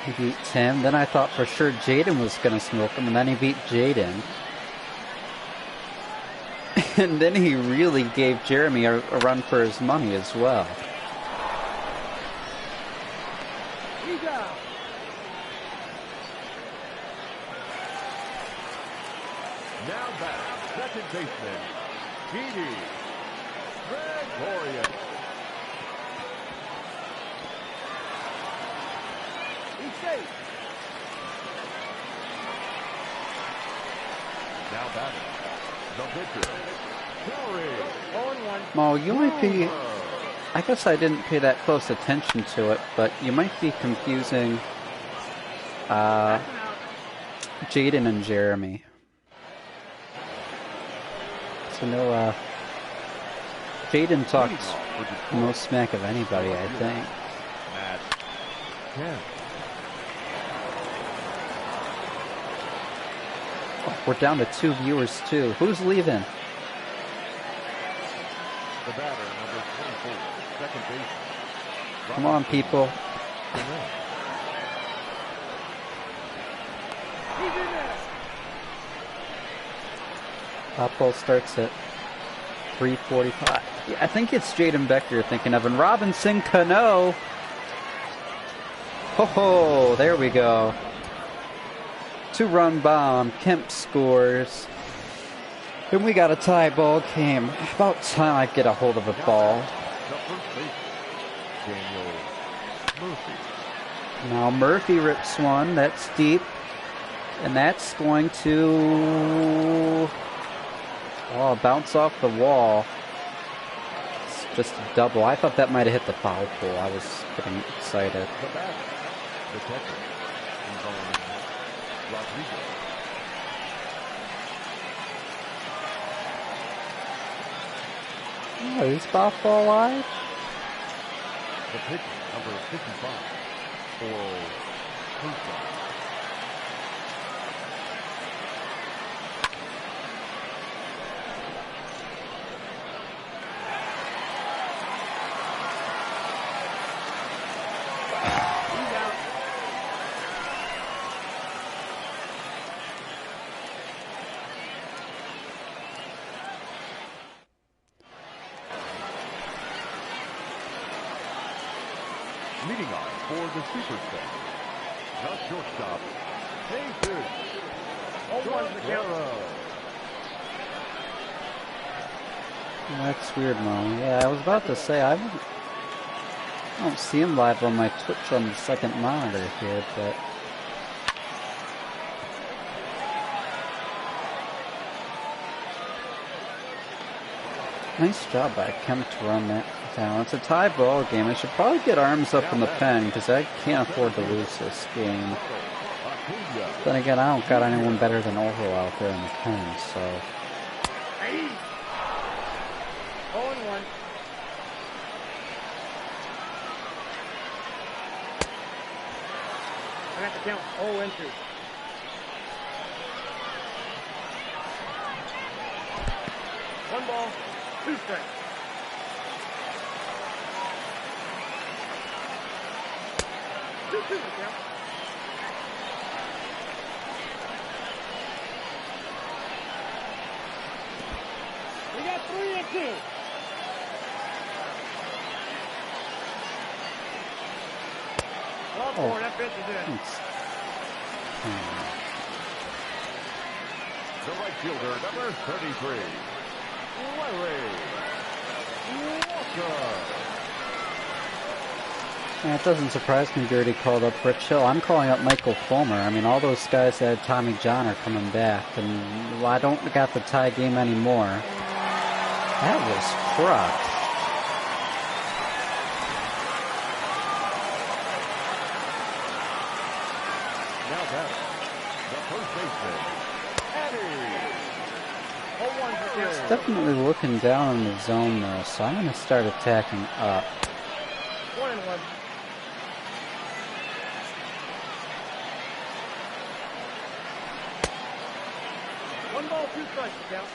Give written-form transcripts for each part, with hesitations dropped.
He beat Tim. Then I thought for sure Jayden was going to smoke him, and then he beat Jayden. And then he really gave Jeremy a run for his money as well. Now back, second baseman, Didi Gregorian. He's safe. Now batting, the pitcher, Curry. 0-1. Well, you might be... I guess I didn't pay that close attention to it, but you might be confusing Jayden and Jeremy. So no, Jayden talks the most smack of anybody, I think. Oh, we're down to 2 viewers too. Who's leaving? The batter, number 24, second base. Come on, people. Top ball starts at 3:45. Yeah, I think it's Jayden Becker you're thinking of, and Robinson Cano. Ho, there we go. 2-run bomb. Kemp scores. And we got a tie ball game. About time I get a hold of a ball. Now Murphy rips one. That's deep. And that's going to bounce off the wall. It's just a double. I thought that might have hit the foul pole. I was getting excited. Oh, is Buffalo alive? The pitch, number 55, for Tucson. Leading off for the superstar, the shortstop, Jesus. That's weird, Mom. Yeah, I was about to say, I don't see him live on my Twitch on the second monitor here, but... Nice job by Kemp to run that down. It's a tie ball game. I should probably get arms up in the pen because I can't afford to lose this game. Then again, I don't got anyone better than Oro out there in the pen, so... 0-1. I got to count 0 entries. One ball, 2 strikes. Two count. We got 3-2. Oh, that pitch is in. The right fielder, number 33, Larry Walker. Yeah, it doesn't surprise me Gertie called up Rich Hill. I'm calling up Michael Fulmer. I mean, all those guys that had Tommy John are coming back, and I don't got the tie game anymore. That was crushed. Now that the first baseman, Eddie. It's definitely looking down in the zone, though, so I'm going to start attacking up. 1-1. One ball, 2 strikes, count.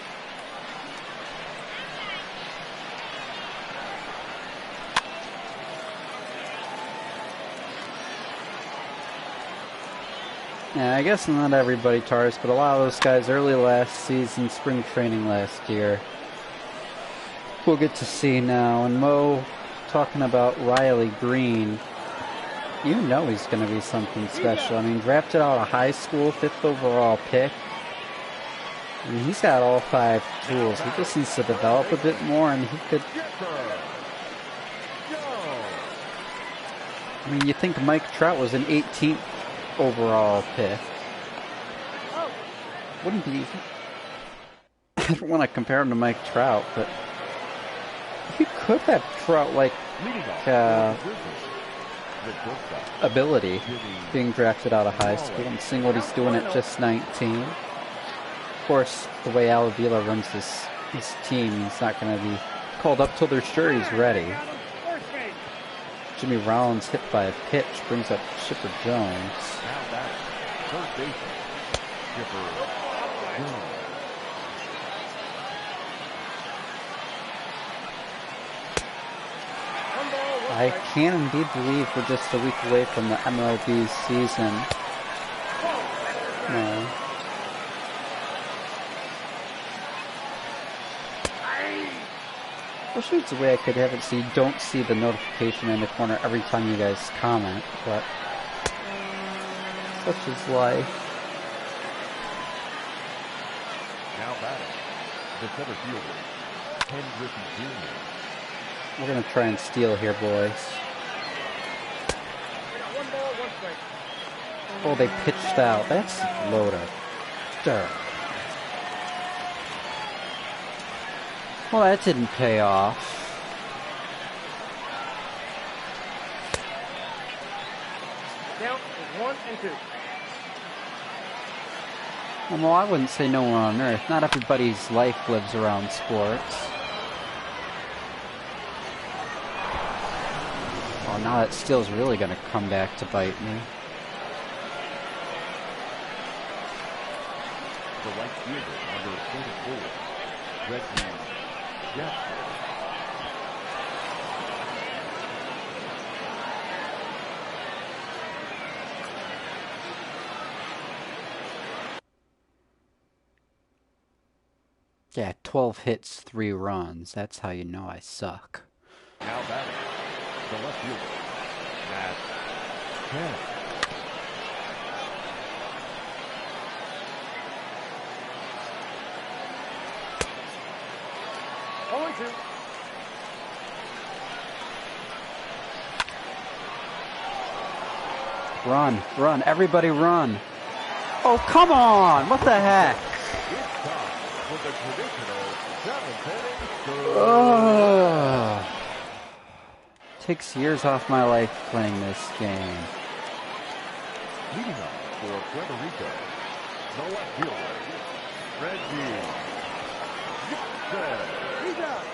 Yeah, I guess not everybody, Tars, but a lot of those guys early last season, spring training last year, we'll get to see now. And Mo, talking about Riley Green, you know he's going to be something special. I mean, drafted out of high school, 5th overall pick. I mean, he's got all 5 tools. He just needs to develop a bit more, and he could... I mean, you think Mike Trout was an 18th overall pick. Wouldn't be... I don't want to compare him to Mike Trout, but... You could have Trout like... ability, being drafted out of high school and seeing what he's doing at just 19. Of course, the way Al Avila runs his team, he's not going to be called up till they're sure he's ready. Jimmy Rollins hit by a pitch brings up Chipper Jones. I can indeed believe we're just a week away from the MLB season. No. I wish it's a way I could have it so you don't see the notification in the corner every time you guys comment, but such is life. Now batting, the center fielder, Ken Griffey Jr. We're going to try and steal here, boys. Oh, they pitched out. That's loaded. Dirt. Well, that didn't pay off. Count is 1 and 2. Well, I wouldn't say no one on earth. Not everybody's life lives around sports. Oh, now that steal's really going to come back to bite me. The right fielder, number 44, Reggie Jackson. Yeah, 12 hits, 3 runs. That's how you know I suck. Now batting, the left fielder, Matt Kemp. Run, run, everybody run. Oh, come on! What the heck? With the traditional 7th inning. Ugh. Takes years off my life playing this game. Leading up for Puerto Rico, the left fielder, Reggie Jackson. He's out.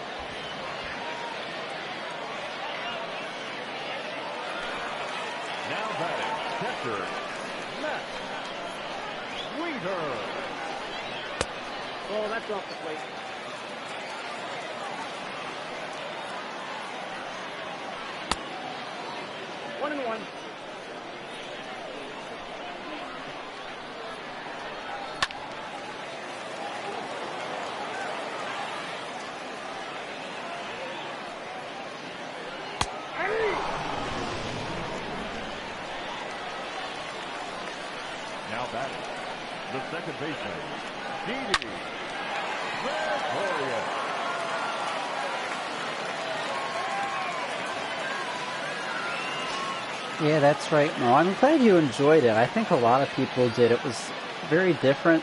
Now batting, catcher, Matt Winter. Oh, that's off the plate. One and one. Now batting, the second baseman, Didi Gregorius. Yeah, that's right. No, I'm glad you enjoyed it. I think a lot of people did. It was very different,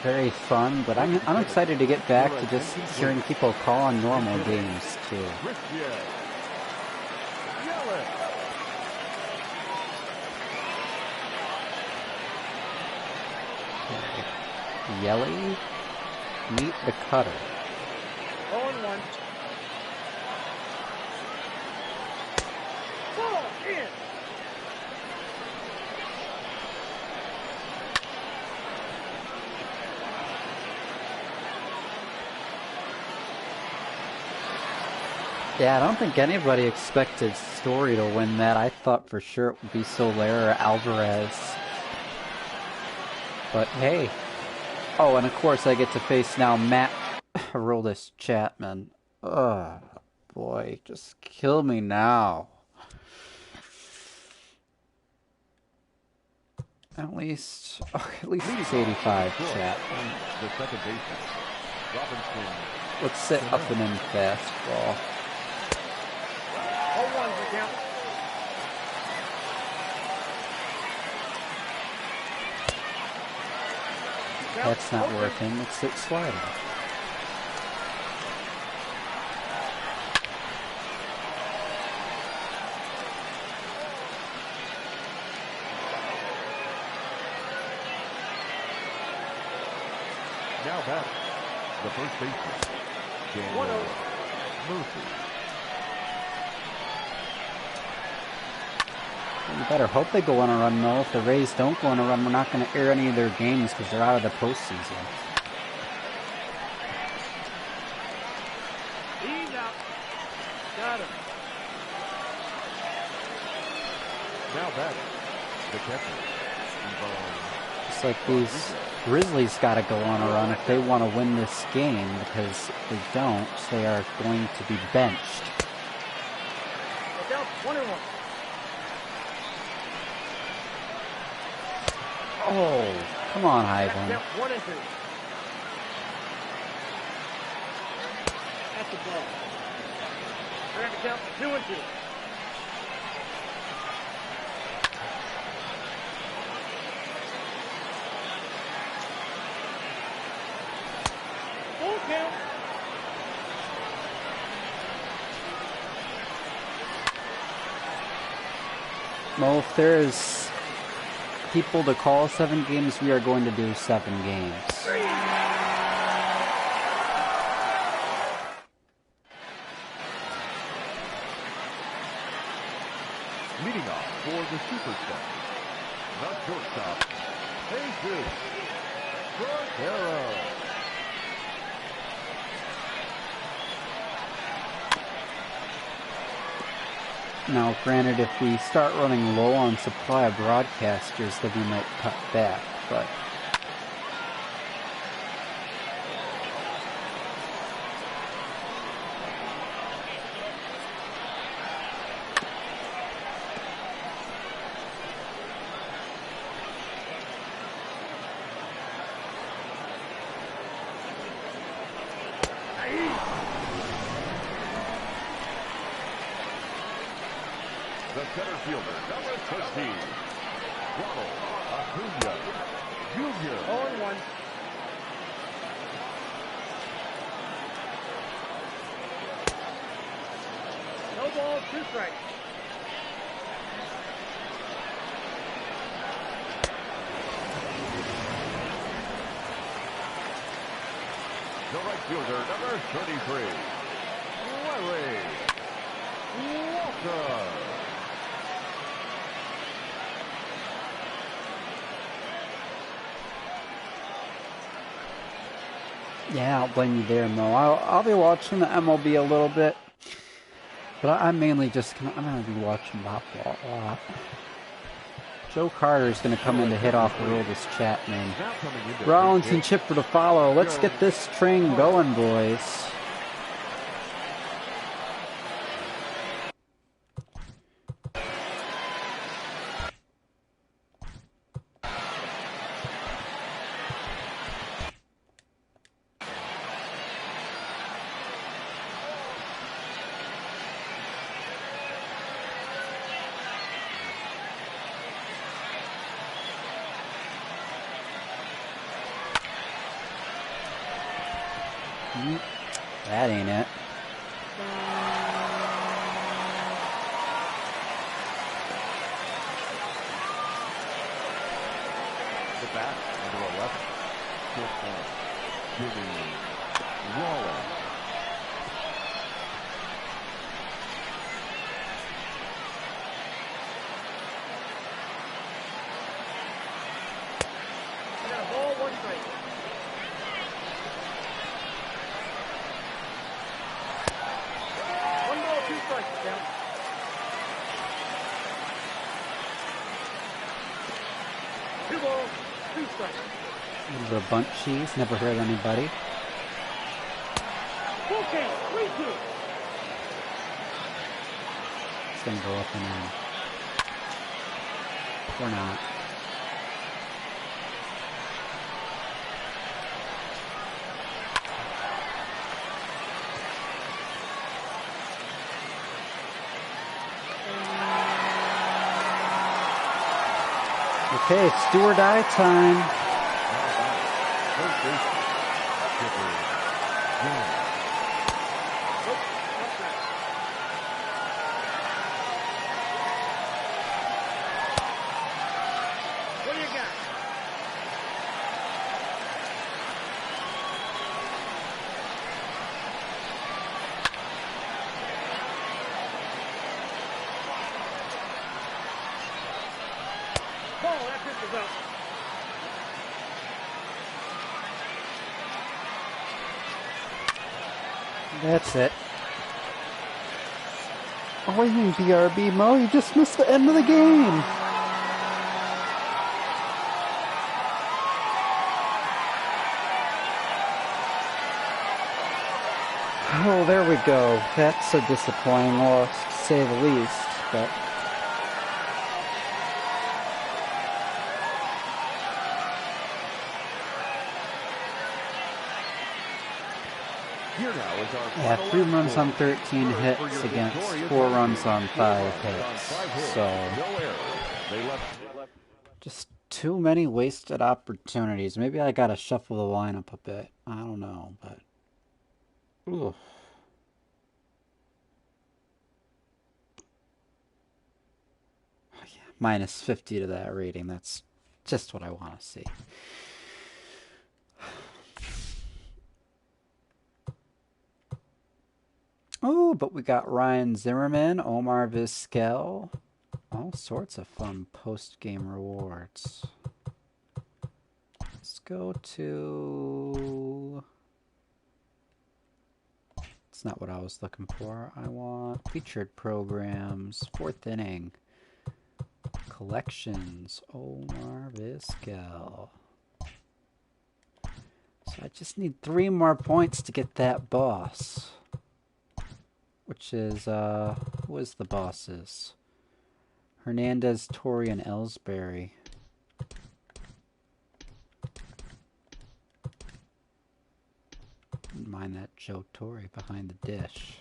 very fun, but I'm excited to get back to just hearing people call on normal games, too. Yelly, meet the cutter. 0 and 1. Ball in. Yeah, I don't think anybody expected Story to win that. I thought for sure it would be Soler or Alvarez. But hey. Oh, and of course I get to face now Matt Aroldis Chapman. Oh, boy. Just kill me now. At least it's 85, chat. The second baseman, Robinson. Let's set up and in fastball. 0-1 for count. That's not working. Let's sit sliding. Now back, the first baseman, Daniel Murphy. You better hope they go on a run, though. If the Rays don't go on a run, we're not going to air any of their games because they're out of the postseason. He's out. Got him. Now back, the catcher, It's like these Grizzlies got to go on a run if they want to win this game, because if they don't, they are going to be benched. Look out. 1-1. Oh, come on, Ivan. Count 1-2. That's the ball. We're going to count 2-2. Full count. Well, if there's people to call 7 games, we are going to do 7 games. leading off for the Superstars, the shortstop, Jesus Cordero. Now, granted, if we start running low on supply of broadcasters, then we might cut back, but... The center fielder, number 13, Ronald Acuna Jr. 0-1. No ball, 2 strikes. The right fielder, number 33, Larry Walker. Yeah, I don't blame you there, Mo. I'll be watching the MLB a little bit, but I'm mainly just I'm gonna be watching Bop a lot. Joe Carter's gonna come in to hit off the Aroldis Chapman. Rollins and Chipper to follow. Let's get this train going, boys. That ain't it. The bat, number 11, short corner, Jimmy Rollins. I got a ball, 1 strike. Down. 2 balls, 2 strikes. A little bit of bunt cheese, never hurt anybody. Okay, 3-2. It's gonna go up and in. Or not. Okay, it's do or die time. What do you got? Ball, that pitch is up. That's it. Oh, what do you mean BRB, Mo? You just missed the end of the game. Oh, there we go. That's a disappointing loss, to say the least, but... Here now is our Yeah, final 3 runs score. on 13 hits against 4 runs on 5 hits. So, No errors. They left. just too many wasted opportunities. Maybe I gotta shuffle the lineup a bit. I don't know, but... Ooh. Yeah, minus 50 to that rating. That's just what I want to see. Oh, but we got Ryan Zimmermann, Omar Vizquel. All sorts of fun post-game rewards. Let's go to... It's not what I was looking for. I want featured programs, 4th inning, collections, Omar Vizquel. So I just need 3 more points to get that boss. Which is, who is the bosses? Hernandez, Torrey, and Ellsbury. Didn't mind that Joe Torrey behind the dish.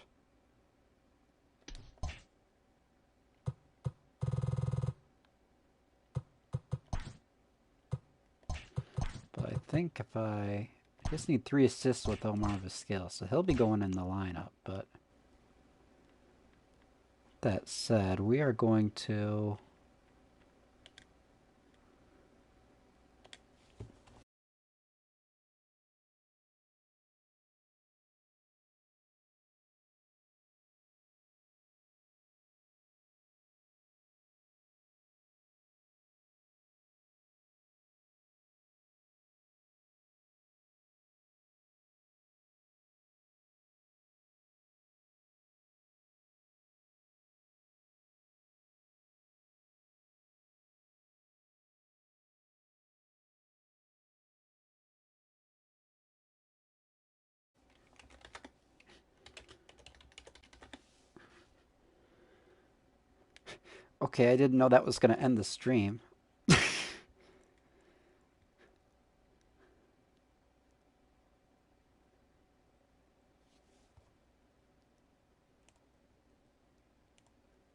But I think if I just need 3 assists with Omar Vizquel, so he'll be going in the lineup, but that said, we are going to okay, I didn't know that was going to end the stream.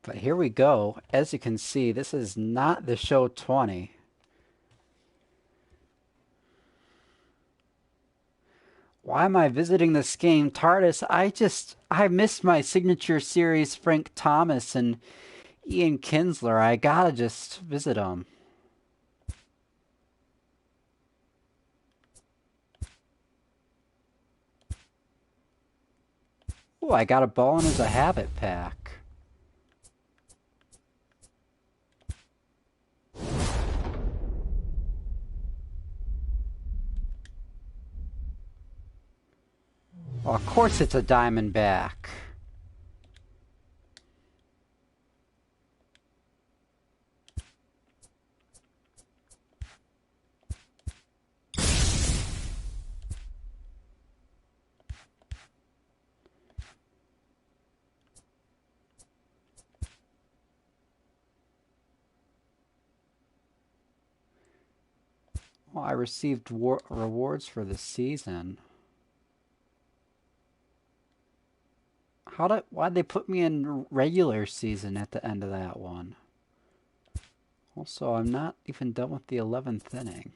But here we go. As you can see, this is not the show 20. Why am I visiting this game? TARDIS, I missed my signature series Frank Thomas and Ian Kinsler. I gotta just visit them. Ooh, I got a ball in as a habit pack. Oh, of course it's a Diamondback. Well, I received rewards for the season. Why'd they put me in regular season at the end of that one? Also, I'm not even done with the 11th inning.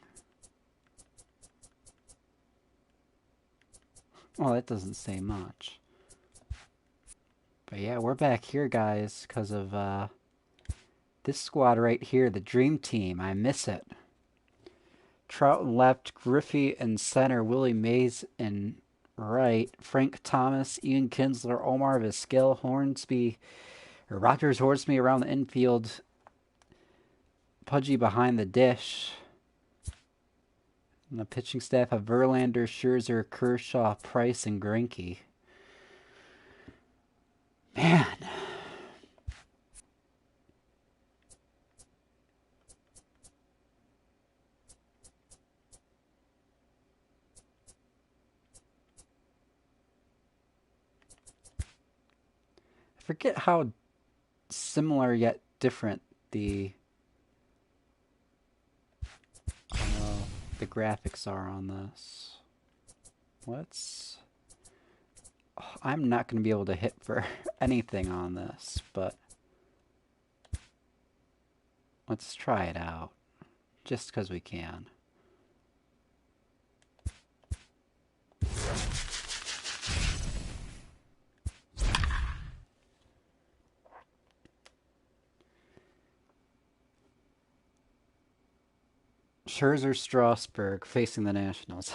Well, that doesn't say much. But yeah, we're back here, guys, because of this squad right here, the Dream Team. I miss it. Trout in left, Griffey in center, Willie Mays in right, Frank Thomas, Ian Kinsler, Omar Vizquel, Rogers Hornsby around the infield, Pudgy behind the dish. And the pitching staff have Verlander, Scherzer, Kershaw, Price, and Greinke. Man. I forget how similar yet different the graphics are on this. I'm not going to be able to hit for anything on this, but let's try it out, just because we can. Scherzer, Strasburg facing the Nationals.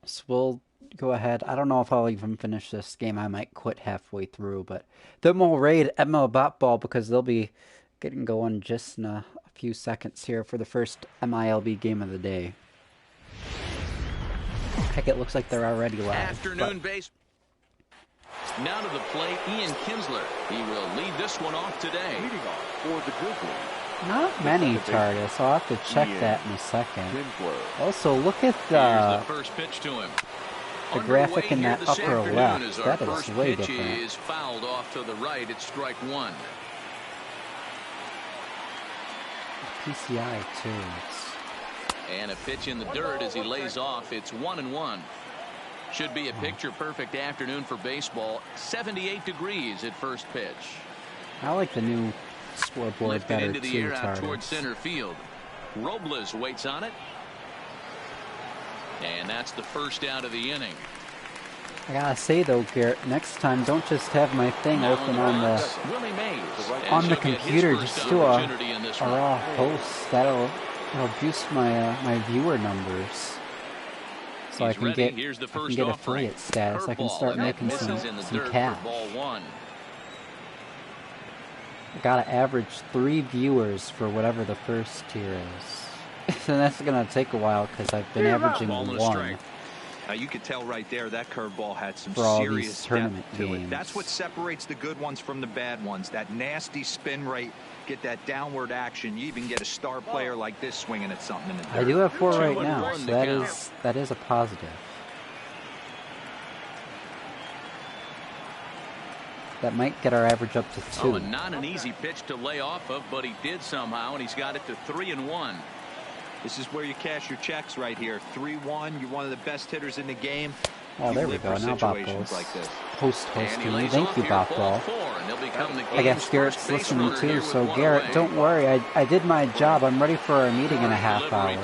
So we'll go ahead. I don't know if I'll even finish this game. I might quit halfway through, but then we'll raid ML Bot Ball because they'll be getting going just in a few seconds here for the first MILB game of the day. Heck, it looks like they're already live. Afternoon base. Now to the plate, Ian Kinsler. He will lead this one off today. Leading off for the Grizzlies. Not many targets. I'll have to check that in a second. Also, look at the first pitch to him. The graphic in that upper left. That is way different. Is fouled off to the right. It's strike one. PCI too. And a pitch in the dirt as he lays off. It's 1-1. Should be a picture-perfect afternoon for baseball. 78 degrees at first pitch. I like the new scoreboard better into the too. air out towards center field. Robles waits on it. And that's the first out of the inning. I gotta say though, Garrett, next time don't just have my thing open on the computer. Just do a raw post. That'll boost my my viewer numbers. So I can get affiliate status. I can start making some cash. I gotta average 3 viewers for whatever the first tier is. And that's gonna take a while because I've been averaging 1. Now you could tell right there that curveball had some for all serious these tournament depth to games. it. That's what separates the good ones from the bad ones. That nasty spin rate, get that downward action. You even get a star player like this swinging at something in the dirt. I do have 4 right now, so that is a positive. That might get our average up to 2. Oh, and not an easy pitch to lay off of, but he did somehow, and he's got it to 3-1. This is where you cash your checks right here. 3-1. You're one of the best hitters in the game. Oh, there we go. Now Bopbal's like hosting. Thank you, Bopball. I guess Garrett's listening too, so Garrett, don't worry. I did my job. I'm ready for our meeting in a half hour. And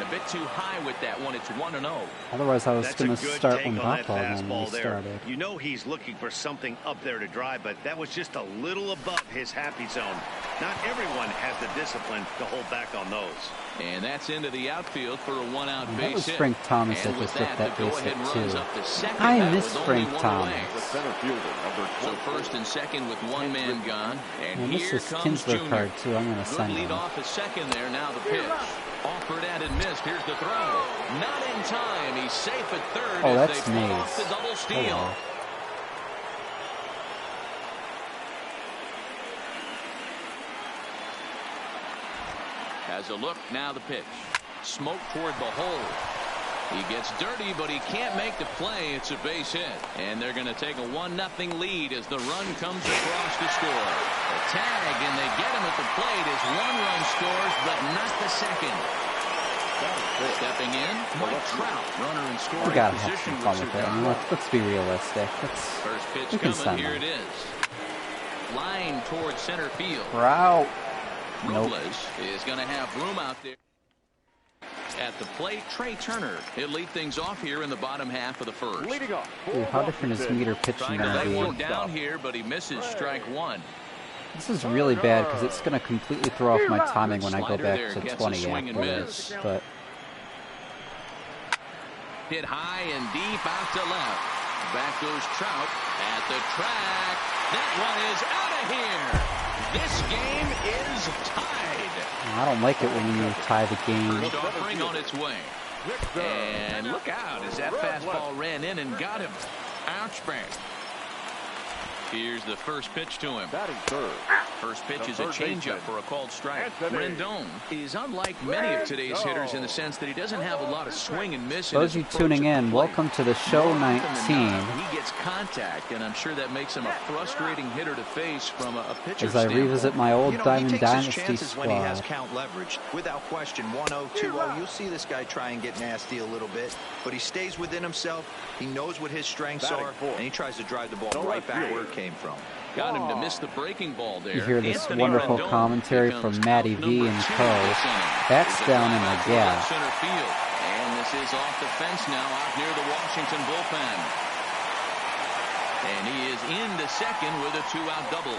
a bit too high with that one. It's 1-0. Otherwise, I was going to start when Bopball started. You know he's looking for something up there to drive, but that was just a little above his happy zone. Not everyone has the discipline to hold back on those. And that's into the outfield for a 1-out base hit. That was Frank Thomas that just hit that base hit too. I miss Frank Thomas. So first and second with one man gone. And this is Kinsler card too. I'm going to send him. Lead off a second there. Now the pitch. Offered at and missed. Here's the throw. Not in time. He's safe at third. Oh, that's Mays. Off the double steal. Has a look, now the pitch. Smoke toward the hole. He gets dirty, but he can't make the play. It's a base hit. And they're going to take a 1-0 lead as the run comes across to score. A tag, and they get him at the plate as one run scores, but not the second. Stepping in, Mike Trout, runner in scoring position. Have some fun with it. I mean, let's be realistic. First pitch coming, here it is. Line towards center field. Trout. Robles is going to have room out there. At the plate, Trey Turner. He'll lead things off here in the bottom half of the first. Leading off. Dude, how different is meter pitching Trying to lay one going to be? down here, but he misses strike one. This is really bad because it's going to completely throw off my timing when I go back to 20 after this. But hit high and deep out to left. Back goes Trout at the track. That one is out of here. This game is tied. I don't like it when you tie the game. First offering on its way. And look out as that fastball ran in and got him. Ouch bang. Here's the first pitch to him. First pitch is a changeup for a called strike. Rendon is unlike many of today's hitters in the sense that he doesn't have a lot of swing and miss. Those of you tuning in, welcome to the show 19. He gets contact, and I'm sure that makes him a frustrating hitter to face from a pitcher's As I revisit my old Diamond Dynasty when he has squad. count leverage. Without question, 1-0, 2-0, you'll see this guy try and get nasty a little bit, but he stays within himself. He knows what his strengths are, and he tries to drive the ball right back where it came from. Got him to miss the breaking ball there. You hear this Anthony wonderful Rendon commentary from Matty V and co. That's down in the gap. Center field. And this is off the fence now out near the Washington bullpen. And he is into second with a 2-out double.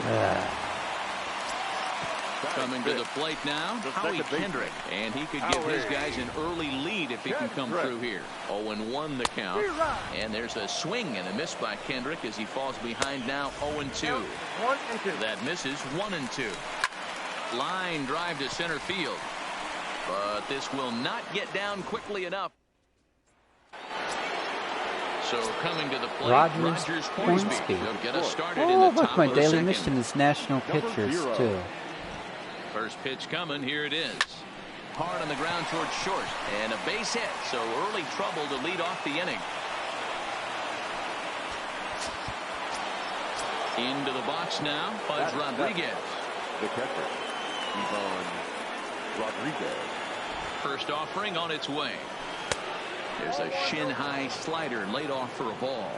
Coming to the plate now, Howie Kendrick. And he could give his guys an early lead if he can come through here. 0-1 the count. And there's a swing and a miss by Kendrick as he falls behind now 0-2. That misses 1-2. Line drive to center field. But this will not get down quickly enough. So coming to the plate, Rogers Hornsby. They'll get us started in the top my of the daily second. mission is national pitchers too. First pitch coming, here it is. Hard on the ground towards short, and a base hit, so early trouble to lead off the inning. Into the box now, Pudge Rodriguez. The catcher, Ivan Rodriguez. First offering on its way. There's a shin-high slider laid off for a ball.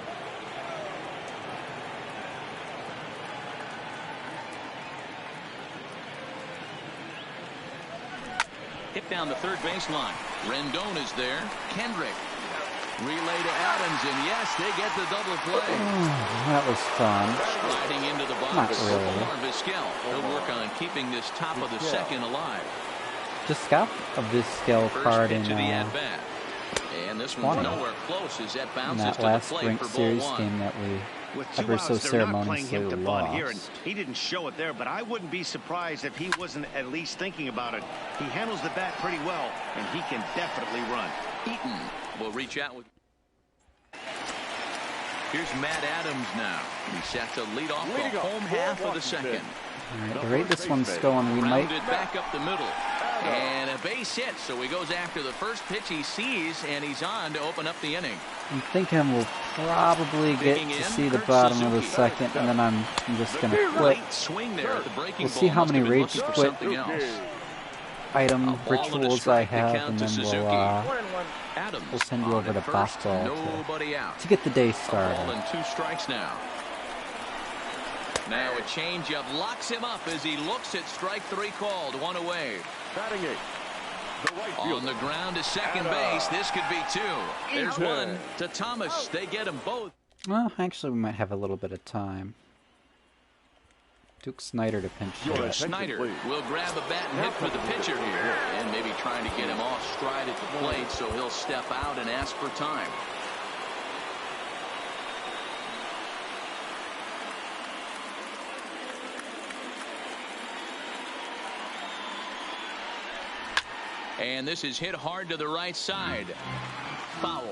Hit down the third baseline. Rendon is there. Kendrick. Relay to Adams, and yes, they get the double play. That was fun. Sliding into the box. Not really. Vizquel. He'll work on keeping this top of the second alive. Just got a Vizquel card in to the at-bat. And this one's nowhere close as that bounces that to last the plate Spring for ball Series one. game that we With 2 ever so outs, they're not playing ceremoniously him to bunt here, and lost. he didn't show it there, but I wouldn't be surprised if he wasn't at least thinking about it. He handles the bat pretty well, and he can definitely run. Eaton will reach out with. Here's Matt Adams now. He's set to lead off the home half of the second. All right, the rate this one's going, we might. Rounded back up the middle. And a base hit, so he goes after the first pitch he sees, and he's on to open up the inning. I'm thinking we'll probably get to see the bottom of the second, and then I'm just going to quit. Swing there at the breaking We'll see how ball. many Must rage have been quit looking for something else. item rituals I have, count and to then Suzuki. we'll send you over to Boston Nobody out. to get the day A ball started. and 2 strikes now. Now a changeup locks him up as he looks at strike 3 called. 1 away. Batting 8. The right On fielder. the ground to second base. This could be 2. There's 1 to Thomas. They get them both. Well, actually, we might have a little bit of time. Duke Snyder to pinch hit. Snyder will grab a bat and hit for the pitcher here. And maybe trying to get him off stride at the plate, so he'll step out and ask for time. And this is hit hard to the right side. Foul.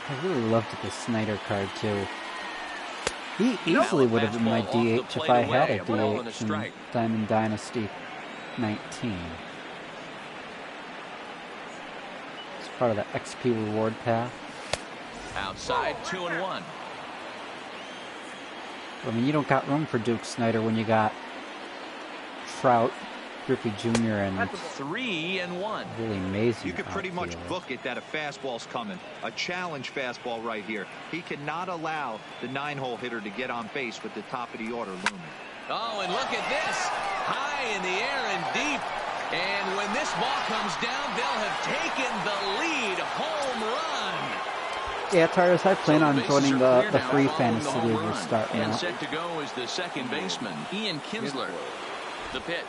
I really loved the Snyder card, too. He easily would have been my DH if I had a DH in Diamond Dynasty 19. Part of the XP reward path. Outside, 2-1. I mean, you don't got room for Duke Snyder when you got Trout, Griffey Jr. and 3-1. really amazing. You could pretty much book it that a fastball's coming. A challenge fastball right here. He cannot allow the 9-hole hitter to get on base with the top of the order looming. Oh, and look at this. High in the air and deep. And when this ball comes down, they'll have taken the lead. Home run. Yeah, Tyrus, I plan on joining the free fantasy league we're starting And out. set to go is the second baseman, Ian Kinsler. The pitch.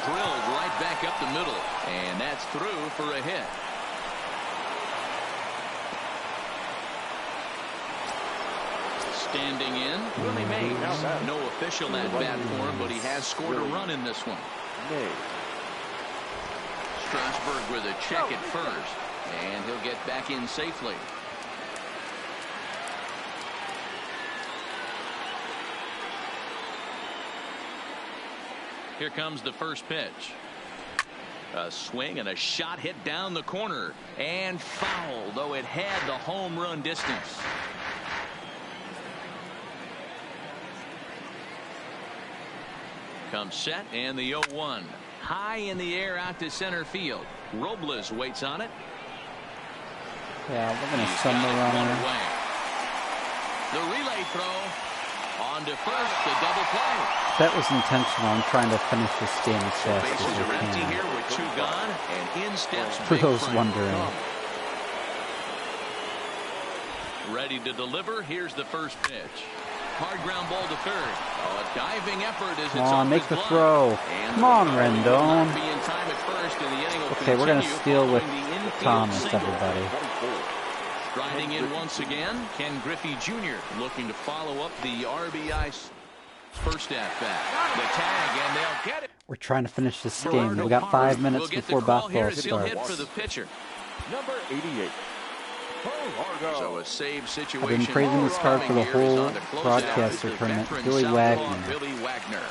Drilled right back up the middle. And that's through for a hit. Standing in, Willie Mays. No official at bat for him, but he has scored a run in this one. Strasburg with a check at first, and he'll get back in safely. Here comes the first pitch. A swing and a shot hit down the corner, and foul, though it had the home run distance. Comes set, and the 0-1. High in the air out to center field. Robles waits on it. Yeah, we're going to send the runner. The relay throw on to first, the double play. That was intentional. I'm trying to finish this game as fast as Bases I are empty can. here with 2 gone, and in steps For those wondering. Ready to deliver. Here's the first pitch. Hard ground ball to third. Oh, a diving effort as it's Come on, make the glove. throw. Come on, Rendon. Be in time at first, and the inning will Okay, we're going to continue steal with following the infield Thomas, single. everybody. Striding in once again, Ken Griffey Jr. looking to follow up the RBI's first at bat. The tag, and they'll get it. We're trying to finish this game. We got 5 minutes before He'll baseball hit for starts. the pitcher. Number 88. So a save situation. I've been praising this card for the Coming here is whole on to close it out broadcaster is the tournament. veteran Billy southpaw, Wagner. Billy Wagner.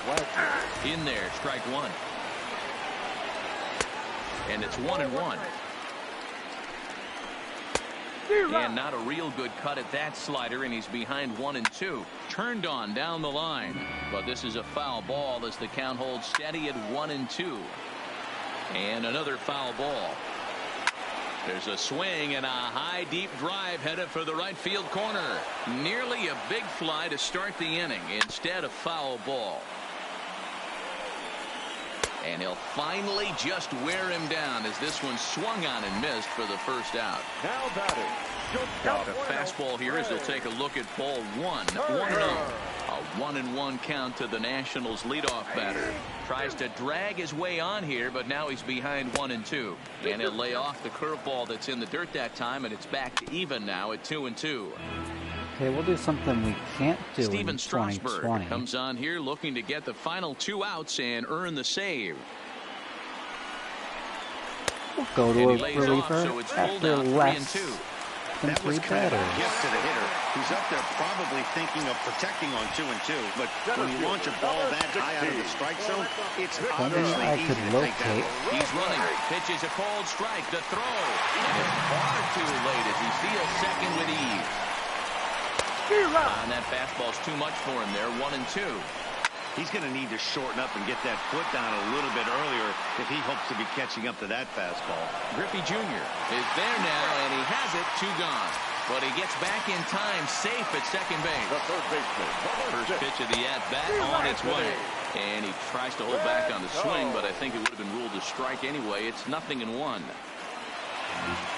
In there, strike one. And it's 1-1. And not a real good cut at that slider, and he's behind 1-2. Turned on down the line. But this is a foul ball as the count holds steady at 1-2. And another foul ball. There's a swing and a high deep drive headed for the right field corner. Nearly a big fly to start the inning. Instead a foul ball. And he'll finally just wear him down as this one swung on and missed for the first out. Now batting. The fastball here as he'll take a look at ball 1. 1-0. A 1-1 count to the Nationals leadoff batter. Tries to drag his way on here, but now he's behind 1-2. And he'll lay off the curveball that's in the dirt that time, and it's back to even now at 2-2. Okay, we'll do something we can't do Steven in Strasburg 2020. comes on here looking to get the final 2 outs and earn the save. We'll go to And a he lays reliever off, so it's full after now, less 3-2. than That was 3 kind of a batters. gift to the hitter. He's up there probably thinking of protecting on 2-2, but when you launch a ball that high out of the strike zone, it's obviously I easy could to take that. locate. He's running. Pitches a cold strike. The throw. And it's far too late as he steals second with ease. And that fastball's too much for him there. 1-2. He's going to need to shorten up and get that foot down a little bit earlier if he hopes to be catching up to that fastball. Griffey Jr. is there now, and he has it. 2 gone. But he gets back in time, safe at second base. The third baseman. First pitch of the at-bat on its way. And he tries to hold back on the swing, but I think it would have been ruled a strike anyway. It's 0-1.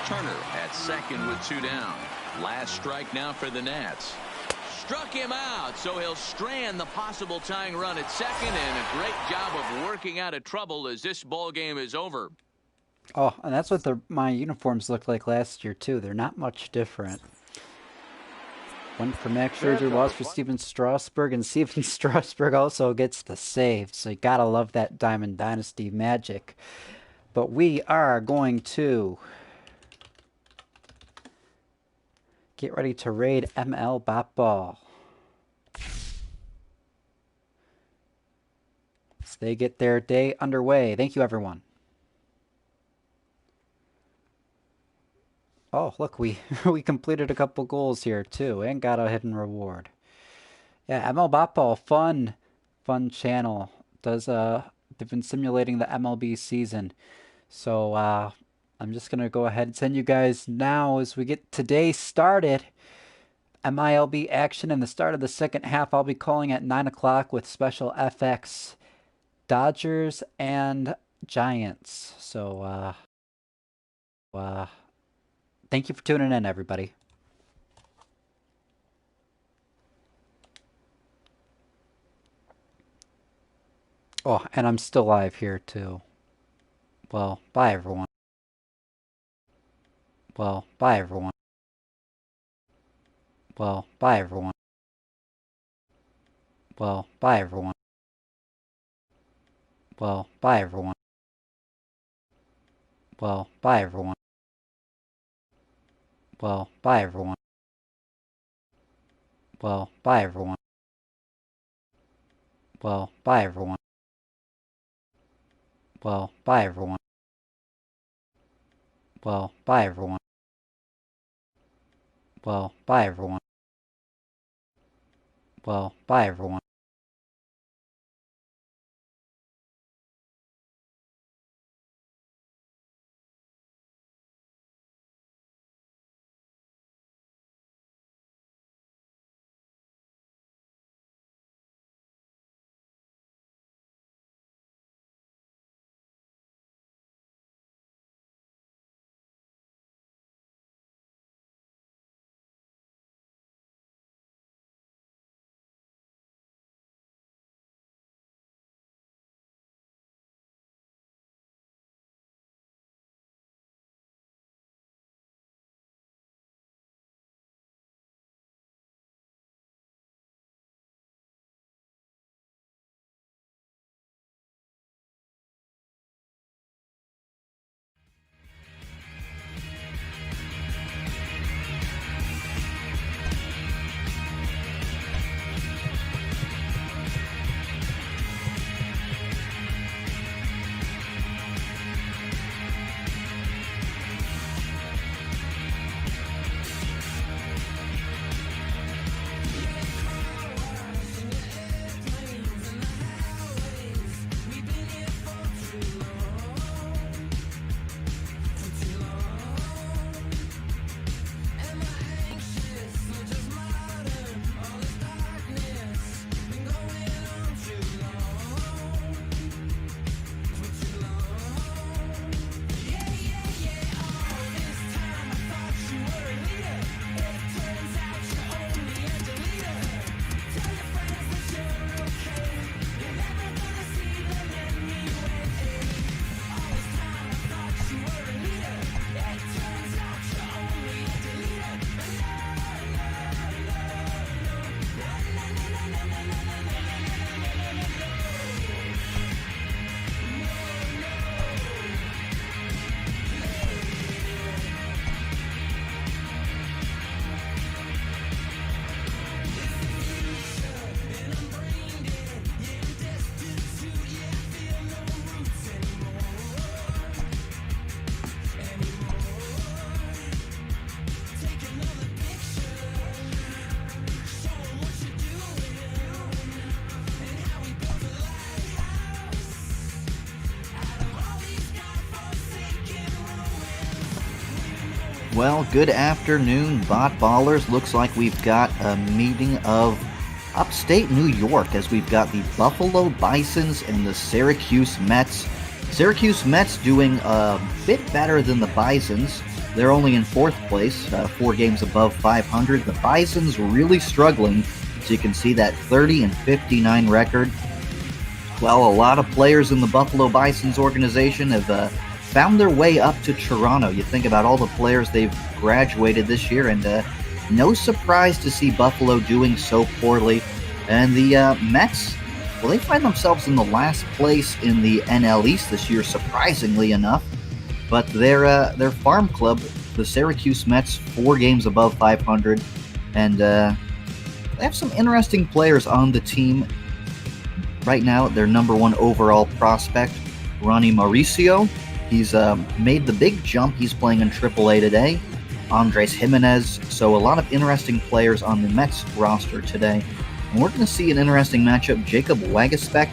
Turner at second with 2 down. Last strike now for the Nats. Struck him out, so he'll strand the possible tying run at second, and a great job of working out of trouble as this ball game is over. Oh, and that's what my uniforms looked like last year, too. They're not much different. One for Max Scherzer, lost for Steven Strasburg, and Steven Strasburg also gets the save, so you gotta love that Diamond Dynasty magic. But we are going to get ready to raid ML Bat Ball. So they get their day underway. Thank you, everyone. Oh, look, we we completed a couple goals here too, and got a hidden reward. Yeah, ML Botball, fun channel. They've been simulating the MLB season. So I'm just gonna go ahead and send you guys now as we get today started. MILB action in the start of the second half. I'll be calling at 9 o'clock with SpecialFX, Dodgers and Giants. So thank you for tuning in, everybody. Oh, and I'm still live here too. Well, bye everyone. Well, bye everyone. Well, bye everyone. Well, bye everyone. Well, bye everyone. Well, bye everyone. Well, bye everyone. Well, bye everyone. Well, bye everyone. Well, bye everyone. Well, bye everyone. Well, bye everyone. Well, bye everyone. Well, good afternoon, bot ballers. Looks like we've got a meeting of upstate New York as we've got the Buffalo Bisons and the Syracuse Mets. Syracuse Mets doing a bit better than the Bisons. They're only in fourth place, 4 games above 500. The Bisons really struggling, so you can see that 30-59 record. Well, a lot of players in the Buffalo Bisons organization have found their way up to Toronto. You think about all the players they've graduated this year, and no surprise to see Buffalo doing so poorly. And the Mets, well, they find themselves in the last place in the NL East this year, surprisingly enough. But their farm club, the Syracuse Mets, 4 games above 500, and they have some interesting players on the team right now. Their number 1 overall prospect, Ronnie Mauricio. He's made the big jump. He's playing in AAA today. Andres Jimenez. So a lot of interesting players on the Mets roster today. And we're going to see an interesting matchup. Jacob Waguespack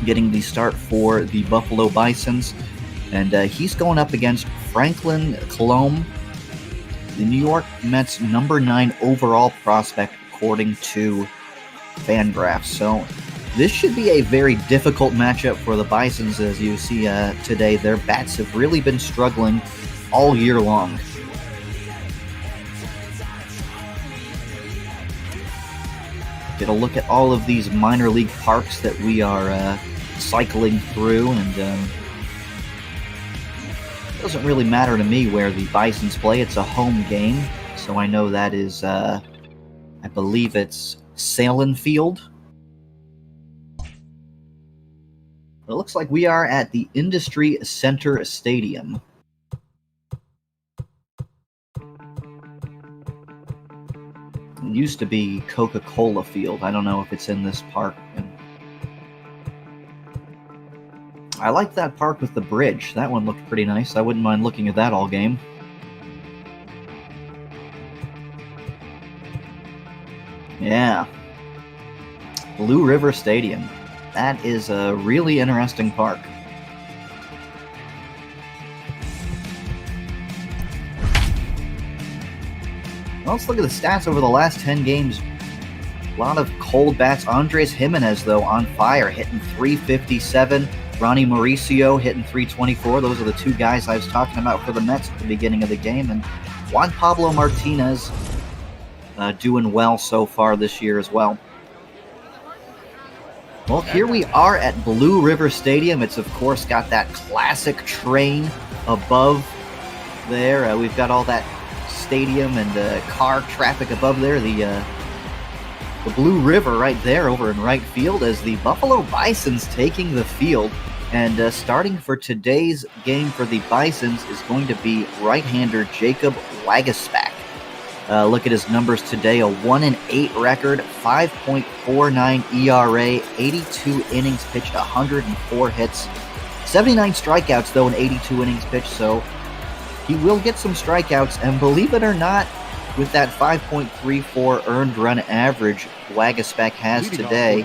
getting the start for the Buffalo Bisons. And he's going up against Franklin Colomb, the New York Mets' number 9 overall prospect, according to Fangraphs. So this should be a very difficult matchup for the Bisons. As you see today, their bats have really been struggling all year long. Get a look at all of these minor league parks that we are cycling through, and it doesn't really matter to me where the Bisons play. It's a home game, so I know that is, I believe it's Salen Field. It looks like we are at the Industry Center Stadium. It used to be Coca-Cola Field. I don't know if it's in this park. I like that park with the bridge. That one looked pretty nice. I wouldn't mind looking at that all game. Yeah. Blue River Stadium. That is a really interesting park. Well, let's look at the stats over the last 10 games. A lot of cold bats. Andres Jimenez, though, on fire, hitting .357. Ronnie Mauricio hitting .324. Those are the two guys I was talking about for the Mets at the beginning of the game. And Juan Pablo Martinez doing well so far this year as well. Well, here we are at Blue River Stadium. It's, of course, got that classic train above there. We've got all that stadium and car traffic above there. The Blue River right there over in right field as the Buffalo Bisons taking the field. And starting for today's game for the Bisons is going to be right-hander Jacob Waguespack. Look at his numbers today: a 1-8 record, 5.49 ERA, 82 innings pitched, 104 hits, 79 strikeouts though in 82 innings pitched. So he will get some strikeouts, and believe it or not, with that 5.34 earned run average Waguespack has today,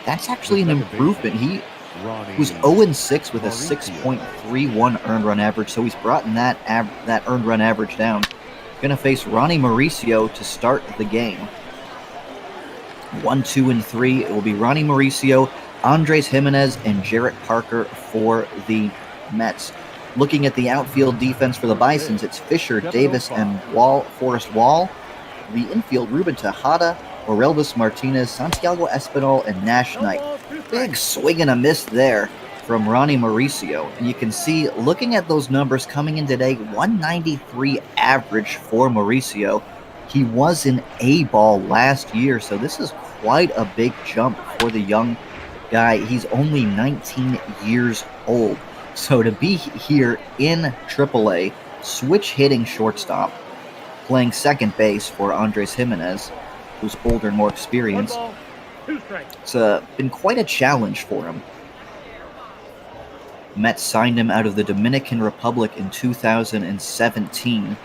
that's actually an improvement. He was 0-6 with a 6.31 earned run average, so he's brought in that earned run average down. Going to face Ronnie Mauricio to start the game. 1, 2, and 3. It will be Ronnie Mauricio, Andres Jimenez, and Jarrett Parker for the Mets. Looking at the outfield defense for the Bisons, it's Fisher, Davis, and Forrest Wall. The infield, Ruben Tejada, Orelvis Martinez, Santiago Espinal, and Nash Knight. Big swing and a miss there from Ronnie Mauricio. And you can see, looking at those numbers coming in today, 193 average for Mauricio. He was an A-ball last year, so this is quite a big jump for the young guy. He's only 19 years old. So to be here in AAA, switch hitting shortstop, playing second base for Andres Jimenez, who's older and more experienced, it's been quite a challenge for him. Mets signed him out of the Dominican Republic in 2017.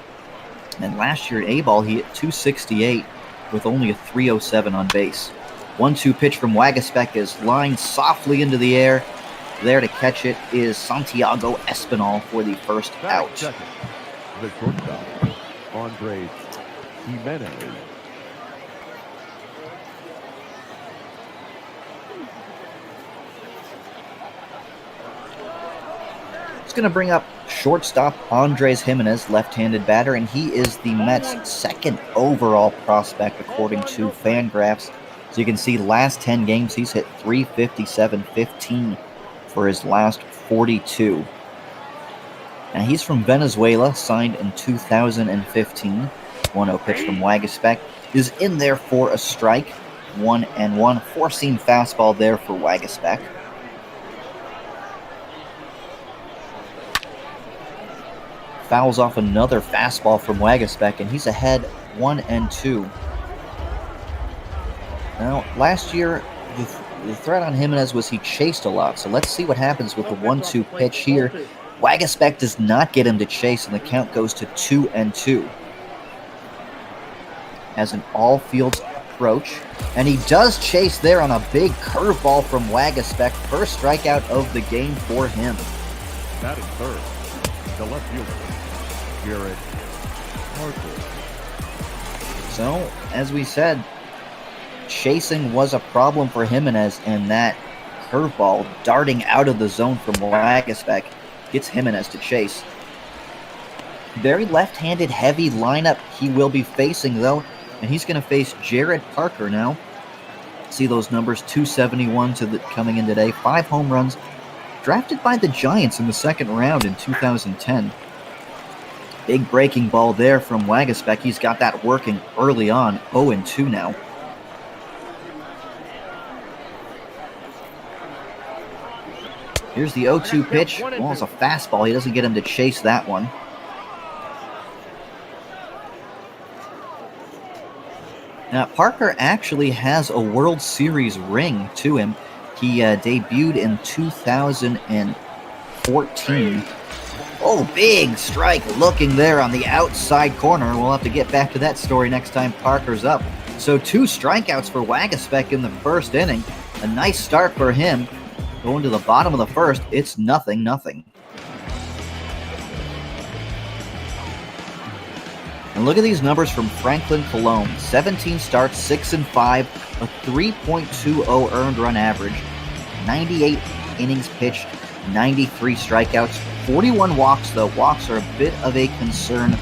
And last year at A-ball, he hit .268 with only a .307 on base. 1-2 pitch from Waguespack is lined softly into the air. There to catch it is Santiago Espinal for the first out. The shortstop, Andres Jimenez. It's going to bring up shortstop Andres Jimenez, left-handed batter, and he is the Mets' second overall prospect according to Fangraphs. So you can see last 10 games he's hit .357, 15 for his last 42. And he's from Venezuela, signed in 2015. 1-0 pitch from Waguespack is in there for a strike. 1-1. Four-seam fastball there for Waguespack. Fouls off another fastball from Waguespack, and he's ahead 1-2. Now, last year, the threat on Jimenez was he chased a lot, so let's see what happens with the 1-2 pitch here. Waguespack does not get him to chase, and the count goes to 2-2. As an all-fields approach, and he does chase there on a big curveball from Waguespack. First strikeout of the game for him. Batting third, the left fielder, Jayden Becker. So, as we said, chasing was a problem for Jimenez, and that curveball darting out of the zone from Waguespack gets Jimenez to chase. Very left-handed heavy lineup he will be facing, though, and he's going to face Jayden Becker now. See those numbers, 271 coming in today, 5 home runs, drafted by the Giants in the second round in 2010. Big breaking ball there from Waguespack. He's got that working early on, 0-2 now. Here's the 0-2 pitch. Well, it's a fastball. He doesn't get him to chase that one. Now, Parker actually has a World Series ring to him. He debuted in 2014. Oh, big strike looking there on the outside corner. We'll have to get back to that story next time Parker's up. So 2 strikeouts for Waguespack in the first inning. A nice start for him. Going to the bottom of the first, it's 0-0. And look at these numbers from Franklin Colon. 17 starts, 6-5, a 3.20 earned run average, 98 innings pitched, 93 strikeouts, 41 walks, though. Walks are a bit of a concern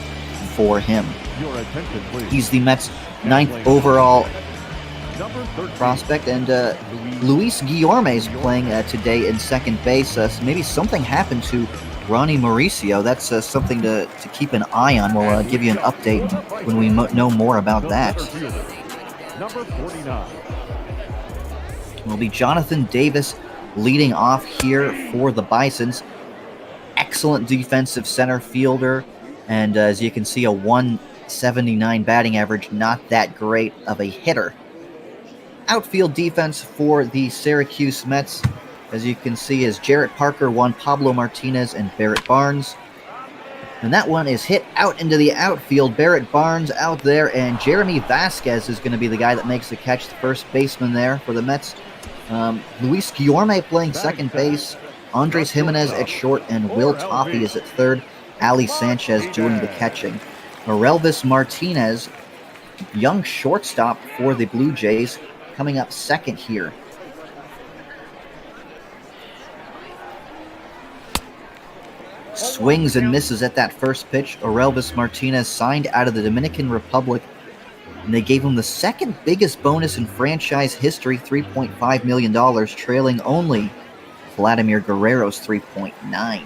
for him. Your attention, please. He's the Mets' 9th overall prospect, and Luis Guillorme is playing today in second base. So maybe something happened to Ronnie Mauricio. That's something to keep an eye on. We'll give you an update when we know more about that. Number 49. Will be Jonathan Davis leading off here for the Bisons. Excellent defensive center fielder, and as you can see, a 179 batting average, not that great of a hitter. Outfield defense for the Syracuse Mets, as you can see, is Jayden Becker, Juan Pablo Martinez, and Barrett Barnes. And that one is hit out into the outfield. Barrett Barnes out there, and Jeremy Vasquez is going to be the guy that makes the catch, the first baseman there for the Mets. Luis Guillorme playing second base, Andres Jimenez at short, and Will Toffee is at third. Ali Sanchez doing the catching. Orelvis Martinez, young shortstop for the Blue Jays, coming up second here. Swings and misses at that first pitch. Orelvis Martinez signed out of the Dominican Republic, and they gave him the second biggest bonus in franchise history, $3.5 million, trailing only Vladimir Guerrero's $3.9.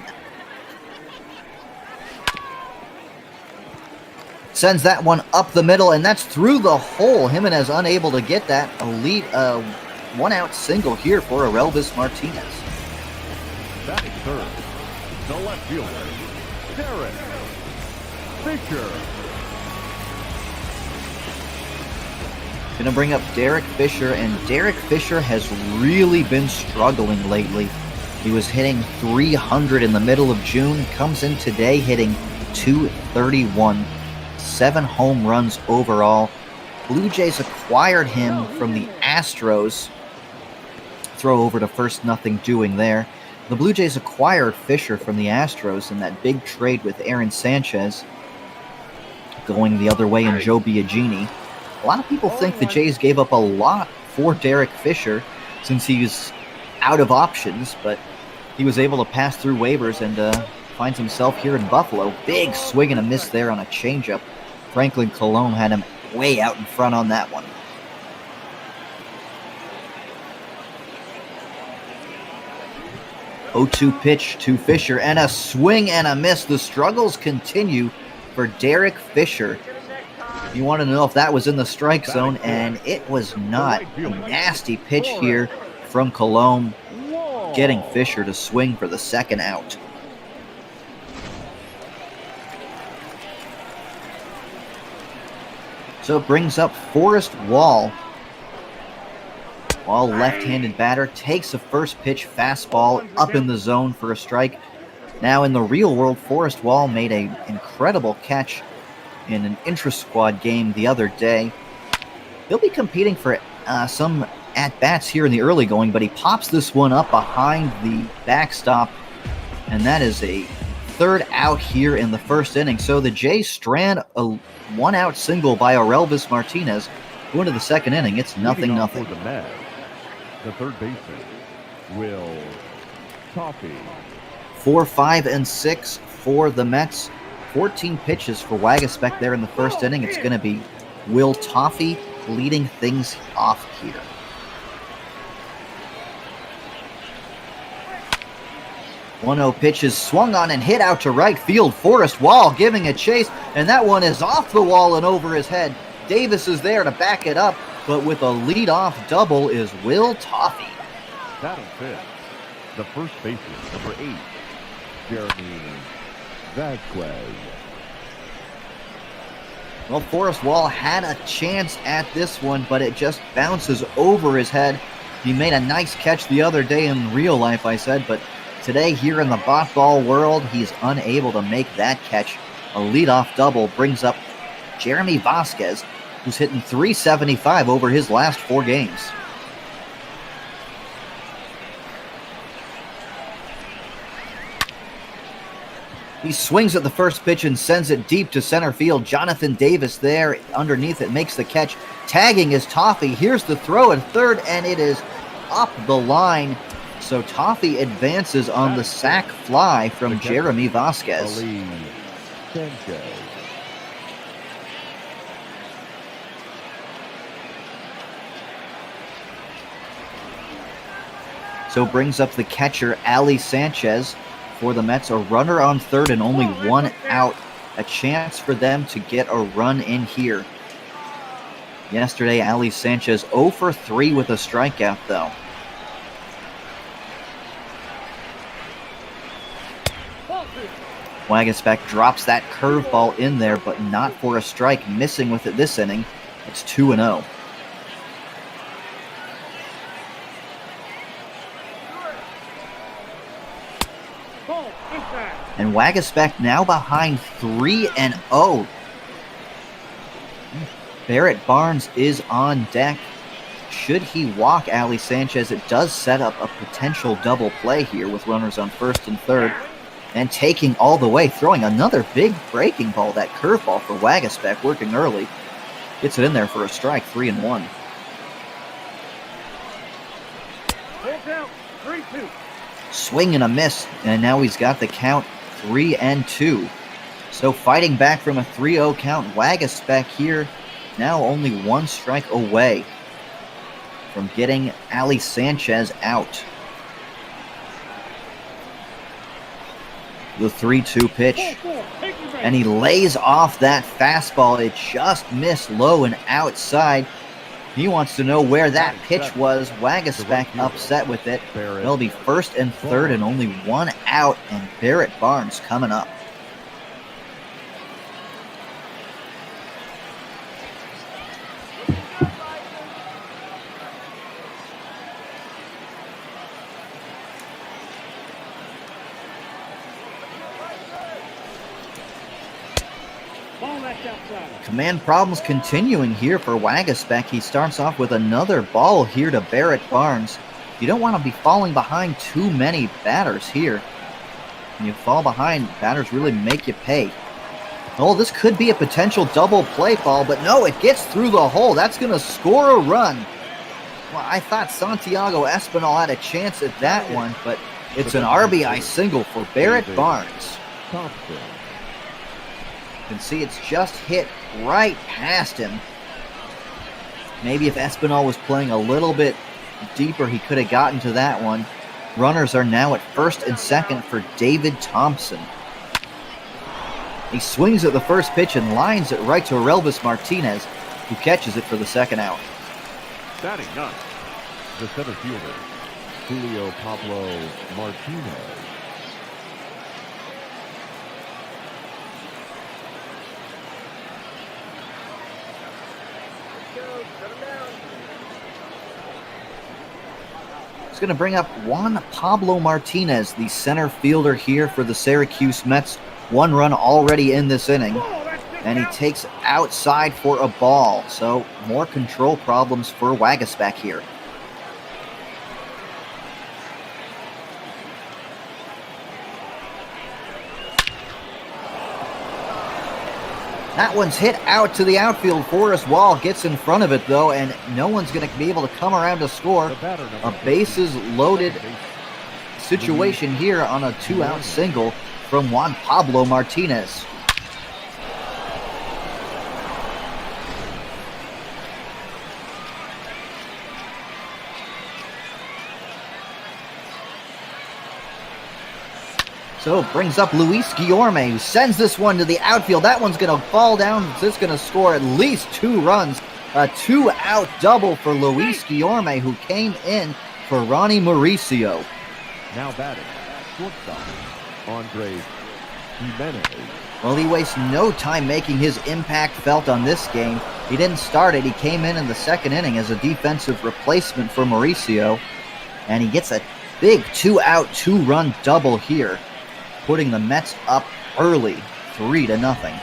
Sends that one up the middle, and that's through the hole. Jimenez unable to get that. A lead, one-out single here for Orelvis Martinez. Batting third, the left fielder, Derek Fisher. Going to bring up Derek Fisher, and Derek Fisher has really been struggling lately. He was hitting 300 in the middle of June, comes in today hitting 231, 7 home runs overall. Blue Jays acquired him from the Astros. Throw over to first, nothing doing there. The Blue Jays acquired Fisher from the Astros in that big trade with Aaron Sanchez, going the other way in Joe Biagini. A lot of people think the Jays gave up a lot for Derek Fisher since he was out of options, but he was able to pass through waivers and finds himself here in Buffalo. Big swing and a miss there on a changeup. Franklin Colon had him way out in front on that one. Oh-2 pitch to Fisher, and a swing and a miss. The struggles continue for Derek Fisher. You want to know if that was in the strike zone, and it was not. A nasty pitch here from Colon, getting Fisher to swing for the second out. So it brings up Forrest Wall. Wall, left-handed batter, takes a first pitch fastball up in the zone for a strike. Now, in the real world, Forrest Wall made an incredible catch in an intra-squad game the other day. He'll be competing for some at-bats here in the early going, but he pops this one up behind the backstop, and that is a third out here in the first inning. So the Jays strand a one-out single by Aurelvis Martinez. Go into the second inning. It's 0-0. For the Mets, the third baseman, Will Toffee. 4, 5, and 6 for the Mets. 14 pitches for Waguespack there in the first inning. It's going to be Will Toffee leading things off here. One-0 pitch is swung on and hit out to right field. Forrest Wall giving a chase, and that one is off the wall and over his head. Davis is there to back it up, but with a leadoff double is Will Toffee. Batting fifth, the first baseman, number 8, Jeremy Vasquez. Well, Forrest Wall had a chance at this one, but it just bounces over his head. He made a nice catch the other day in real life, I said, but today here in the bot ball world, he's unable to make that catch. A leadoff double brings up Jeremy Vasquez, who's hitting .375 over his last 4 games. He swings at the first pitch and sends it deep to center field. Jonathan Davis there underneath it makes the catch. Tagging is Toffee. Here's the throw at third, and it is up the line. So Toffee advances on the sac fly from Jeremy Vasquez. Ali Sanchez. So brings up the catcher, Ali Sanchez, for the Mets. A runner on third and only 1 out. A chance for them to get a run in here. Yesterday, Ali Sanchez 0 for 3 with a strikeout, though. Waguespack drops that curveball in there, but not for a strike. Missing with it this inning. It's 2-0. And Waguespack now behind 3-0. Barrett Barnes is on deck. Should he walk Ali Sanchez, it does set up a potential double play here with runners on first and third. And taking all the way, throwing another big breaking ball, that curveball for Waguespack, working early. Gets it in there for a strike, 3-1. Swing and a miss, and now he's got the count 3-2. So fighting back from a 3-0 count, Waguespack here now only 1 strike away from getting Ali Sanchez out. The 3-2 pitch, and he lays off that fastball. It just missed low and outside. He wants to know where that pitch was. Waguespack upset with it. They'll be first and third and only 1 out, and Barrett Barnes coming up. Command problems continuing here for Waguespack. He starts off with another ball here to Barrett Barnes. You don't want to be falling behind too many batters here. When you fall behind, batters really make you pay. Oh, this could be a potential double play ball, but no, it gets through the hole. That's going to score a run. Well, I thought Santiago Espinal had a chance at that one, but it's an RBI single for Barrett Barnes. You can see it's just hit right past him. Maybe if Espinal was playing a little bit deeper, he could have gotten to that one. Runners are now at first and second for David Thompson. He swings at the first pitch and lines it right to Aurelvis Martinez, who catches it for the second out. Batting ninth, the center fielder, Julio Pablo Martinez. going to bring up Juan Pablo Martinez, the center fielder here for the Syracuse Mets. 1 run already in this inning, and he takes outside for a ball. So more control problems for Waguespack here. That one's hit out to the outfield. Forrest Wall gets in front of it, though, and no one's going to be able to come around to score. A bases-loaded situation here on a 2-out single from Juan Pablo Martinez. So it brings up Luis Guillorme, who sends this one to the outfield. That one's going to fall down. It's going to score at least 2 runs. A 2-out double for Luis Guillorme, who came in for Ronnie Mauricio. Now batting, shortstop, Andres Jimenez. Well, he wastes no time making his impact felt on this game. He didn't start it. He came in the second inning as a defensive replacement for Mauricio, and he gets a big 2-out, 2-run double here, putting the Mets up early, 3-0.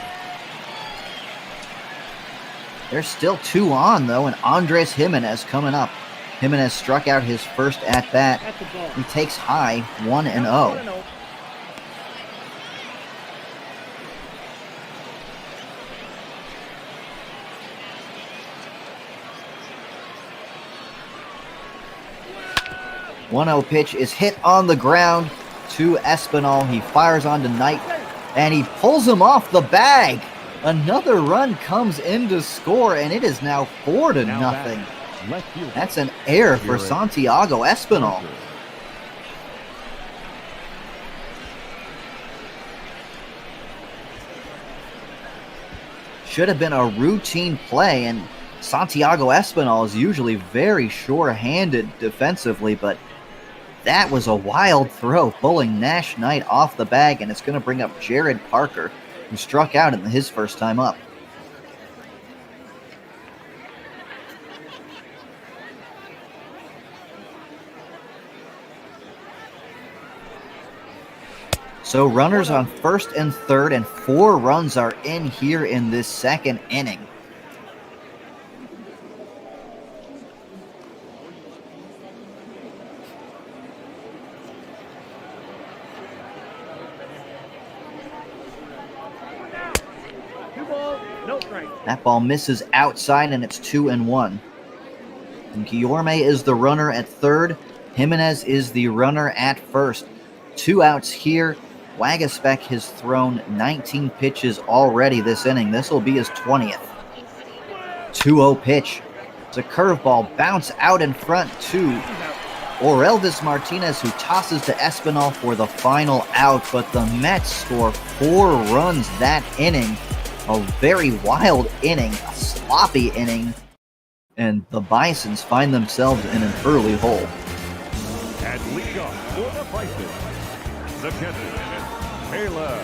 There's still 2 on, though, and Andres Jimenez coming up. Jimenez struck out his first at-bat. He takes high, 1-0. One-0 pitch is hit on the ground to Espinal. He fires on to Knight, and he pulls him off the bag. Another run comes in to score, and it is now 4-0. That's an error for Santiago Espinal. Should have been a routine play, and Santiago Espinal is usually very sure-handed defensively, but that was a wild throw, pulling Nash Knight off the bag, and it's going to bring up Jared Parker, who struck out in his first time up. So runners on first and third, and 4 runs are in here in this second inning. That ball misses outside, and it's 2-1. And Guillorme is the runner at third. Jimenez is the runner at first. 2 outs here. Waguespack has thrown 19 pitches already this inning. This will be his 20th. 2-0 pitch. It's a curveball. Bounce out in front to Orelvis Martinez, who tosses to Espinal for the final out. But the Mets score 4 runs that inning. A very wild inning, a sloppy inning, and the Bisons find themselves in an early hole. And leadoff for the Bisons, the catcher, Caleb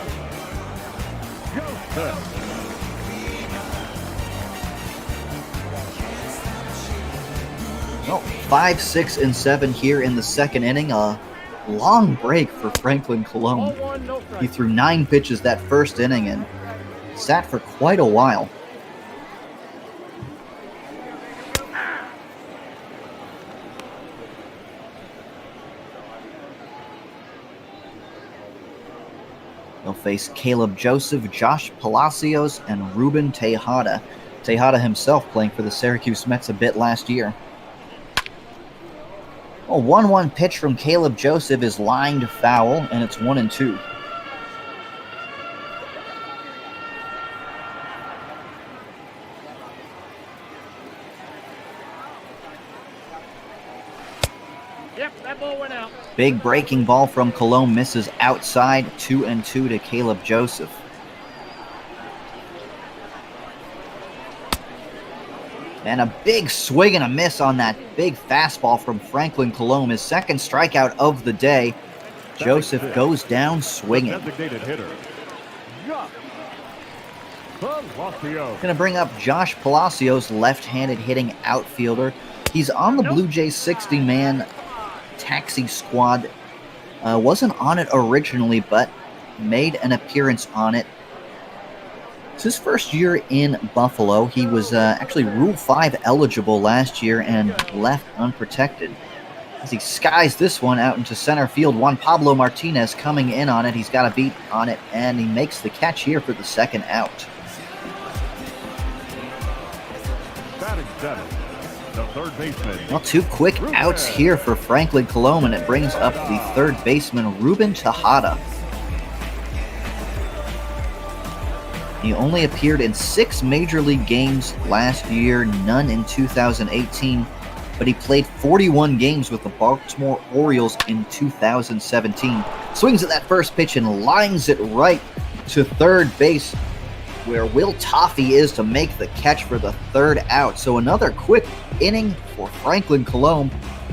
Joseph. Well, 5, 6, and 7 here in the second inning. A long break for Franklin Colon. He threw 9 pitches that first inning and sat for quite a while. They'll face Caleb Joseph, Josh Palacios, and Ruben Tejada. Tejada himself playing for the Syracuse Mets a bit last year. A 1-1 pitch from Caleb Joseph is lined foul, and it's 1-2. Big breaking ball from Colon misses outside, 2-2 to Caleb Joseph. And a big swing and a miss on that big fastball from Franklin Colon, his second strikeout of the day. Joseph goes down swinging. Going to bring up Josh Palacios, left-handed hitting outfielder. He's on the Blue Jays 60-man taxi squad. Wasn't on it originally, but made an appearance on it. It's his first year in Buffalo. He was actually Rule 5 eligible last year and left unprotected. As he skies this one out into center field, Juan Pablo Martinez coming in on it. He's got a beat on it, and he makes the catch here for the second out. Batting seventh, the third baseman. Well, 2 quick outs here for Franklin Colomb, and it brings up the third baseman, Ruben Tejada. He only appeared in 6 Major League games last year, none in 2018, but he played 41 games with the Baltimore Orioles in 2017. Swings at that first pitch and lines it right to third base, where Will Toffee is to make the catch for the third out. So another quick inning for Franklin Colomb,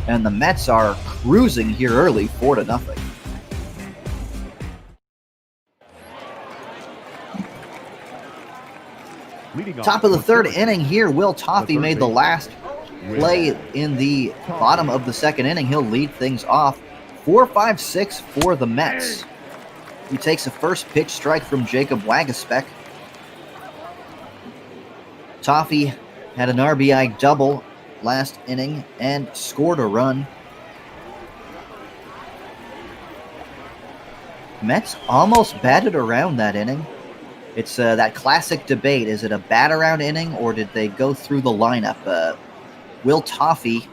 and the Mets are cruising here early, 4-0. Top of the third inning here, Will Toffee made the last play in the bottom of the second inning. He'll lead things off. 4-5-6 for the Mets. He takes a first pitch strike from Jacob Waguespack. Toffee had an RBI double last inning and scored a run. Mets almost batted around that inning. It's that classic debate. Is it a bat-around inning, or did they go through the lineup? Will Toffee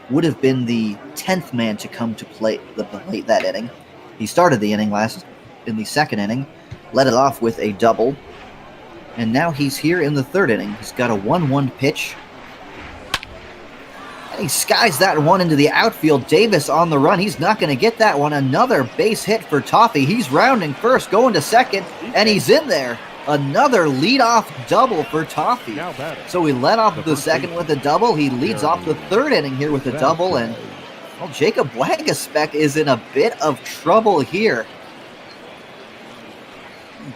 would have been the 10th man to come to play late that inning. He started the inning in the second inning, led it off with a double, and now he's here in the third inning. He's got a 1-1 pitch, and he skies that one into the outfield. Davis on the run. He's not going to get that one. Another base hit for Toffee. He's rounding first, going to second, and he's in there. Another leadoff double for Toffee. So he led off the second with a double. He leads off the third inning here with a double, and Jacob Waguespack is in a bit of trouble here.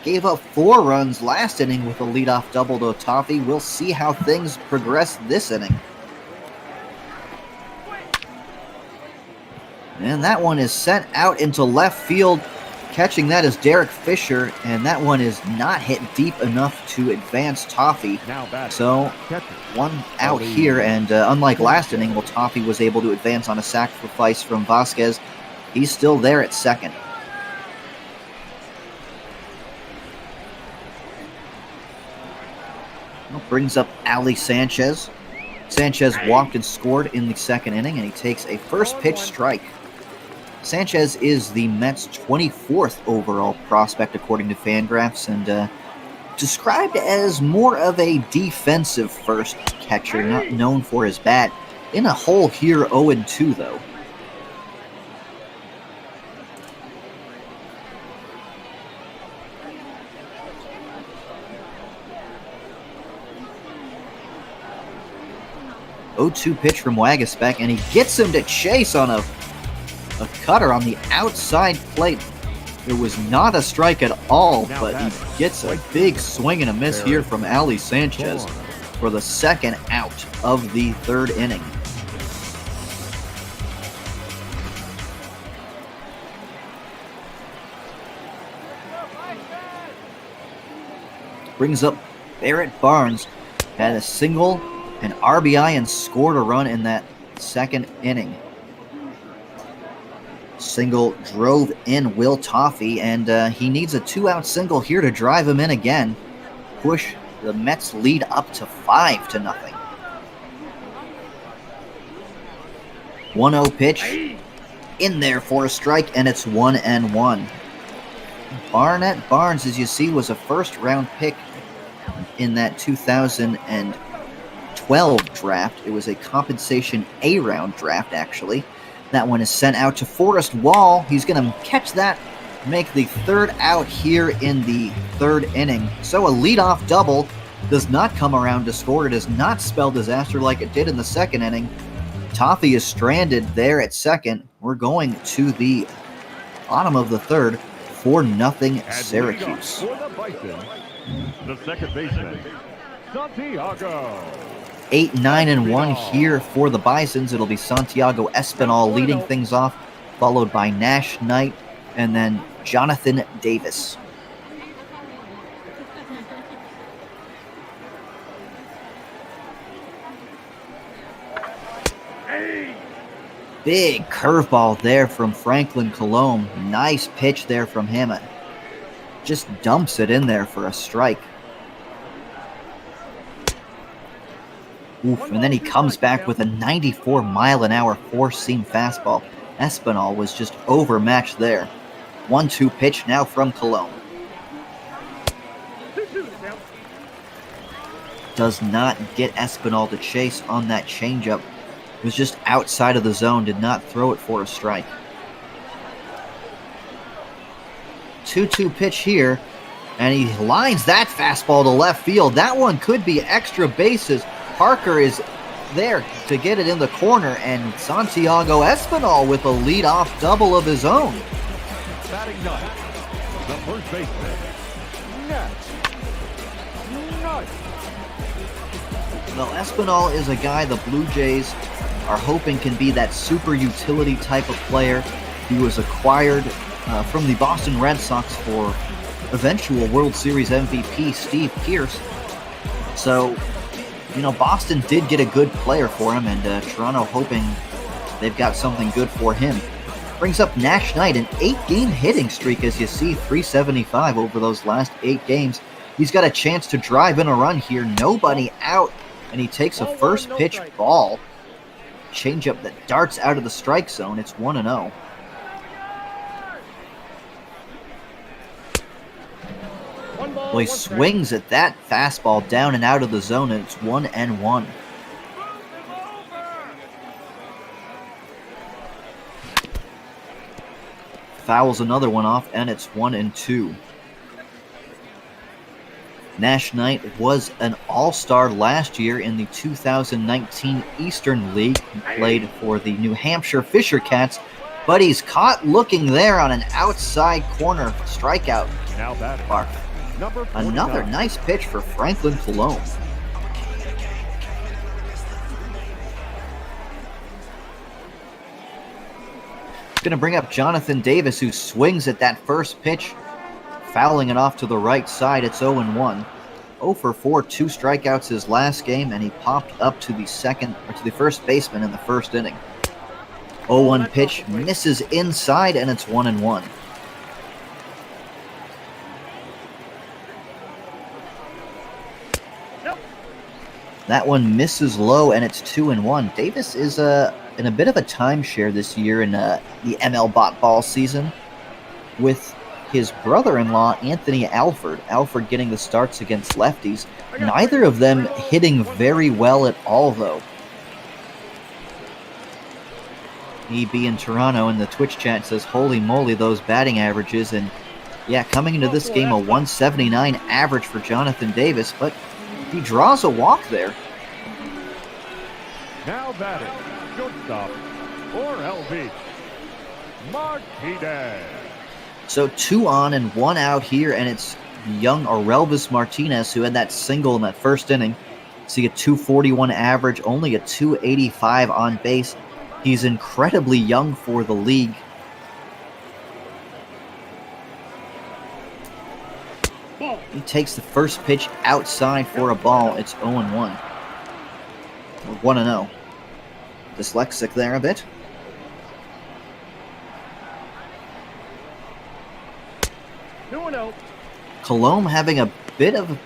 Gave up 4 runs last inning with a leadoff double to Toffee. We'll see how things progress this inning. And that one is sent out into left field. Catching that is Derek Fisher, and that one is not hit deep enough to advance Toffee. So, 1 out here, and unlike last inning, well, Toffee was able to advance on a sacrifice from Vasquez. He's still there at second. Brings up Ali Sanchez. Sanchez walked and scored in the second inning, and he takes a first pitch strike. Sanchez is the Mets' 24th overall prospect, according to Fangraphs, and described as more of a defensive first catcher, not known for his bat. In a hole here, 0-2, though. Pitch from Waguespack, and he gets him to chase on a cutter on the outside plate. It was not a strike at all, but he gets a big swing and a miss here from Ali Sanchez for the second out of the third inning. Brings up Barrett Barnes, had a single, an RBI, and scored a run in that second inning. Single drove in Will Toffee, and he needs a 2-out single here to drive him in again. Push the Mets lead up to 5-0. 1-0 pitch in there for a strike, and it's 1-1. Barnett Barnes, as you see, was a first-round pick in that 2012 draft. It was a compensation A-round draft, actually. That one is sent out to Forrest Wall. He's going to catch that, make the third out here in the third inning. So a leadoff double does not come around to score. It does not spell disaster like it did in the second inning. Toffee is stranded there at second. We're going to the bottom of the third, 4-0 Syracuse. For the Bison, the second baseman, Santiago. 8, 9, and 1 here for the Bisons. It'll be Santiago Espinal leading things off, followed by Nash Knight and then Jonathan Davis. Big curveball there from Franklin Colomb. Nice pitch there from him. Just dumps it in there for a strike. Oof, and then he comes back with a 94-mile-an-hour four-seam fastball. Espinal was just overmatched there. 1-2 pitch now from Colomb. Does not get Espinal to chase on that changeup. Was just outside of the zone, did not throw it for a strike. 2-2 pitch here, and he lines that fastball to left field. That one could be extra bases. Parker is there to get it in the corner, and Santiago Espinal with a leadoff double of his own. Batting ninth, the first baseman, Well, Espinal is a guy the Blue Jays are hoping can be that super utility type of player. He was acquired from the Boston Red Sox for eventual World Series MVP Steve Pearce. So, Boston did get a good player for him, and Toronto hoping they've got something good for him. Brings up Nash Knight, an 8-game hitting streak, as you see, 375 over those last 8 games. He's got a chance to drive in a run here, nobody out, and he takes a first pitch ball. Changeup that darts out of the strike zone. It's 1-0. Well, he swings at that fastball down and out of the zone, and it's 1-1. Fouls another one off, and it's 1-2. Nash Knight was an all-star last year in the 2019 Eastern League. He played for the New Hampshire Fisher Cats, but he's caught looking there on an outside corner strikeout. Now batting, Another nice pitch for Franklin Colomb. Going to bring up Jonathan Davis, who swings at that first pitch, fouling it off to the right side. It's 0-1. 0 for 4, 2 strikeouts his last game, and he popped up to the first baseman in the first inning. 0-1 pitch, misses inside, and it's 1-1. That one misses low, and it's 2-1. Davis is in a bit of a timeshare this year in the ML Bot Ball season, with his brother-in-law, Anthony Alford. Alford getting the starts against lefties. Neither of them hitting very well at all, though. EB in Toronto in the Twitch chat says, holy moly, those batting averages. And yeah, coming into this game, a 179 average for Jonathan Davis, but he draws a walk there. Now batting, shortstop, or LB, Martinez. So 2 on and 1 out here, and it's young Orelvis Martinez who had that single in that first inning. See a 241 average, only a 285 on base. He's incredibly young for the league. He takes the first pitch outside for a ball. It's 0-1. 1-0. Dyslexic there a bit. Colomb having a bit of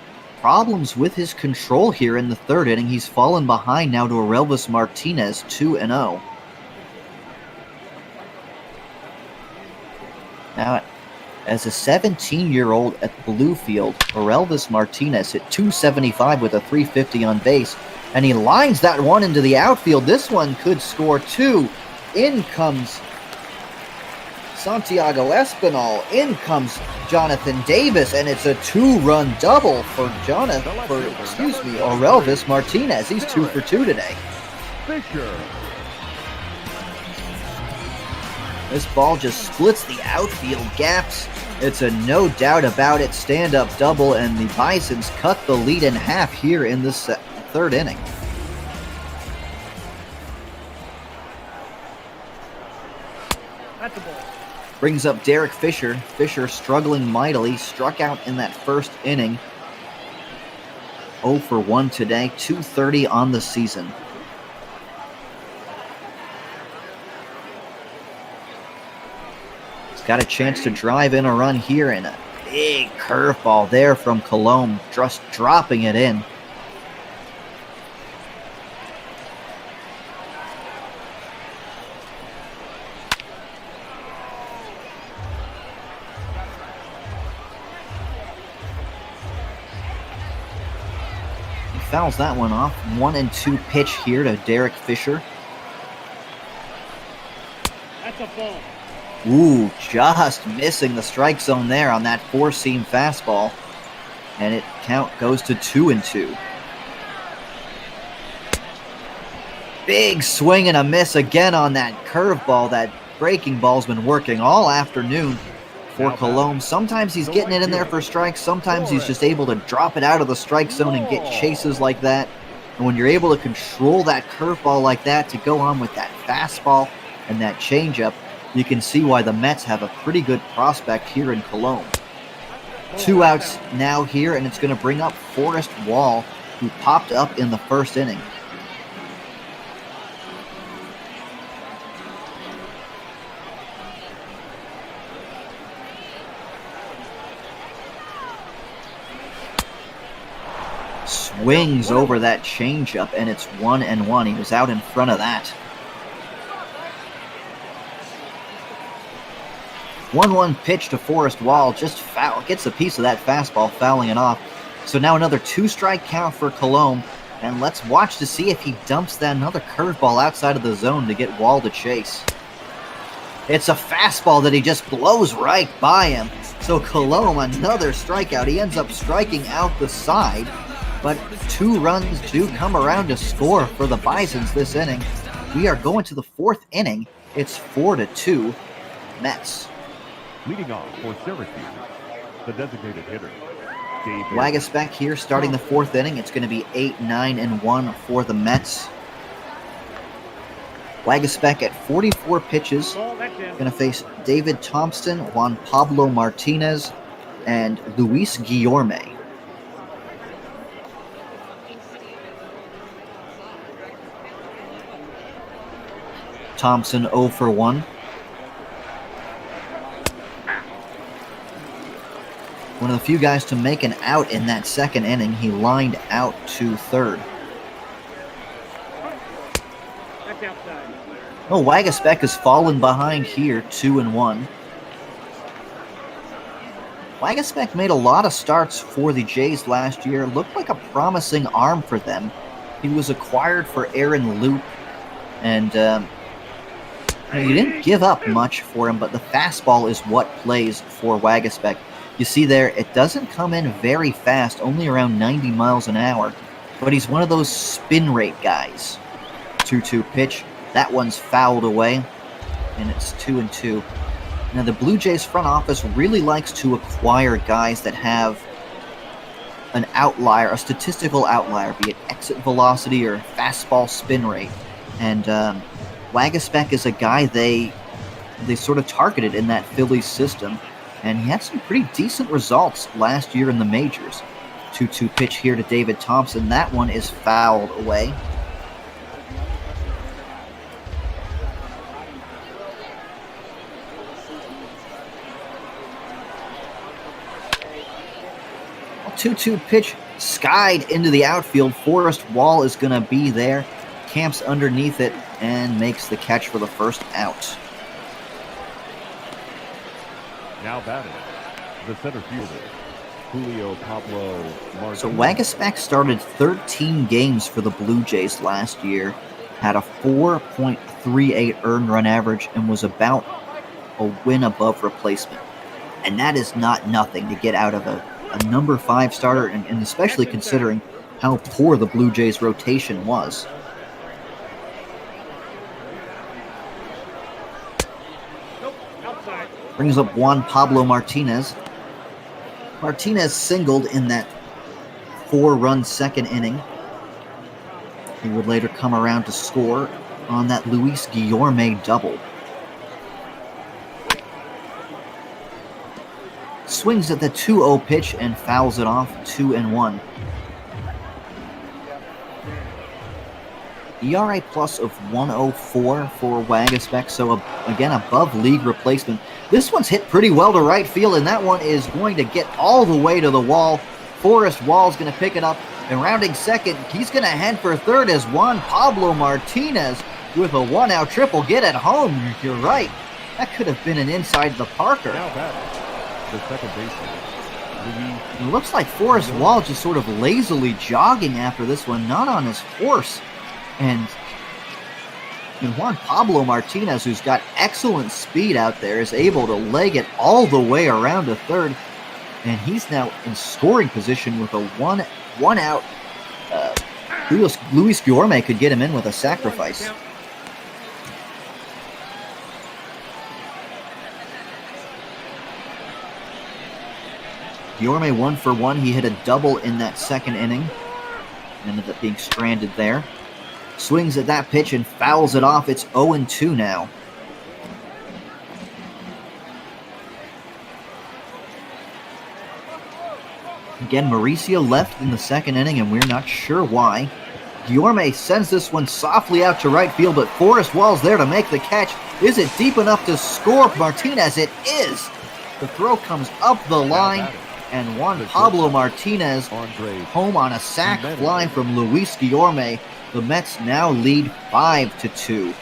problems with his control here in the third inning. He's fallen behind now to Orelvis Martinez, 2-0. Now, as a 17-year-old at Bluefield, Orelvis Martinez hit 275 with a 350 on base, and he lines that one into the outfield. This one could score 2. In comes Santiago Espinal. In comes Jonathan Davis, and it's a 2-run double for Orelvis Martinez. He's 2 for 2 today. Fisher. This ball just splits the outfield gaps. It's a no doubt about it stand-up double, and the Bisons cut the lead in half here in this third inning. Brings up Derek Fisher. Fisher struggling mightily. Struck out in that first inning. 0 for 1 today. 230 on the season. He's got a chance to drive in a run here, and a big curveball there from Colomb. Just dropping it in. Fouls that one off. 1-2 pitch here to Derek Fisher. That's a ball. Ooh, just missing the strike zone there on that four-seam fastball. And it count goes to 2-2. Big swing and a miss again on that curveball. That breaking ball's been working all afternoon for Colomb. Sometimes he's getting it in there for strikes. Sometimes he's just able to drop it out of the strike zone and get chases like that. And when you're able to control that curveball like that to go on with that fastball and that changeup, you can see why the Mets have a pretty good prospect here in Colomb. 2 outs now here, and it's going to bring up Forrest Wall, who popped up in the first inning. Swings over that changeup, and it's 1-1. He was out in front of that. 1-1 pitch to Forrest Wall, just foul. Gets a piece of that fastball, fouling it off. So now another 2-strike count for Colomb, and let's watch to see if he dumps that another curveball outside of the zone to get Wall to chase. It's a fastball that he just blows right by him. So Colomb, another strikeout. He ends up striking out the side. But 2 runs do come around to score for the Bisons this inning. We are going to the 4th inning. It's 4-2 Mets. Leading off for Syracuse, the designated hitter, Waguespack here starting the 4th inning. It's going to be 8-9-1 for the Mets. Waguespack at 44 pitches. Going to face David Thompson, Juan Pablo Martinez, and Luis Guillorme. Thompson 0 for 1. One of the few guys to make an out in that second inning. He lined out to third. Oh, Waguespack has fallen behind here, 2-1. Waguespack made a lot of starts for the Jays last year. Looked like a promising arm for them. He was acquired for Aaron Loop, and you didn't give up much for him, but the fastball is what plays for Waguespack. You see there, it doesn't come in very fast, only around 90 miles an hour, but he's one of those spin rate guys. 2-2 pitch. That one's fouled away, and it's 2-2. Now, the Blue Jays front office really likes to acquire guys that have an outlier, a statistical outlier, be it exit velocity or fastball spin rate. And Waguespack is a guy they sort of targeted in that Phillies system, and he had some pretty decent results last year in the majors. 2-2 pitch here to David Thompson. That one is fouled away. A 2-2 pitch skied into the outfield. Forrest Wall is going to be there. Camps underneath it and makes the catch for the first out. now batting, the center fielder, Julio Pablo Martinez. So Waguespack started 13 games for the Blue Jays last year, had a 4.38 earned run average, and was about a win above replacement. And that is not nothing to get out of a number 5 starter, and especially considering how poor the Blue Jays rotation was. Brings up Juan Pablo Martinez. Martinez singled in that 4-run second inning. He would later come around to score on that Luis Guillorme double. Swings at the 2-0 pitch and fouls it off, 2-1. ERA plus of 104 for Waguespack, so again above league replacement. This one's hit pretty well to right field, and that one is going to get all the way to the wall. Forrest Wall's going to pick it up, and rounding second, he's going to head for third as Juan Pablo Martinez with a 1-out triple. Get it home, you're right. That could have been an inside the Parker. Now batting, the second baseman. It looks like Forrest Wall just sort of lazily jogging after this one, not on his horse. And Juan Pablo Martinez, who's got excellent speed out there, is able to leg it all the way around to third. And he's now in scoring position with a one out. Luis Guillorme could get him in with a sacrifice. Guillorme 1 for 1. He hit a double in that second inning. Ended up being stranded there. Swings at that pitch and fouls it off. It's 0-2 now. Again, Mauricio left in the second inning, and we're not sure why. Guillorme sends this one softly out to right field, but Forrest Wall's there to make the catch. Is it deep enough to score Martinez? It is. The throw comes up the line, and Juan Pablo Martinez home on a sac fly from Luis Guillorme. The Mets now lead 5-2.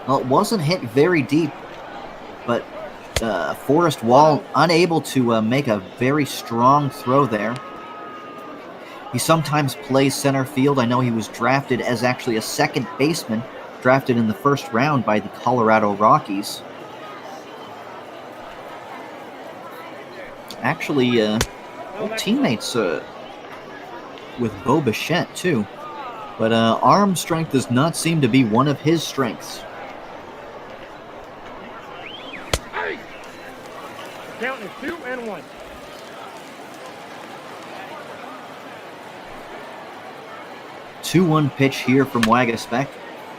Well, it wasn't hit very deep, but Forrest Wall unable to make a very strong throw there. He sometimes plays center field. I know he was drafted as actually a second baseman, drafted in the first round by the Colorado Rockies. Actually, old teammates with Bo Bichette, too. But arm strength does not seem to be one of his strengths. Count is 2-1. 2-1 pitch here from Waguespack.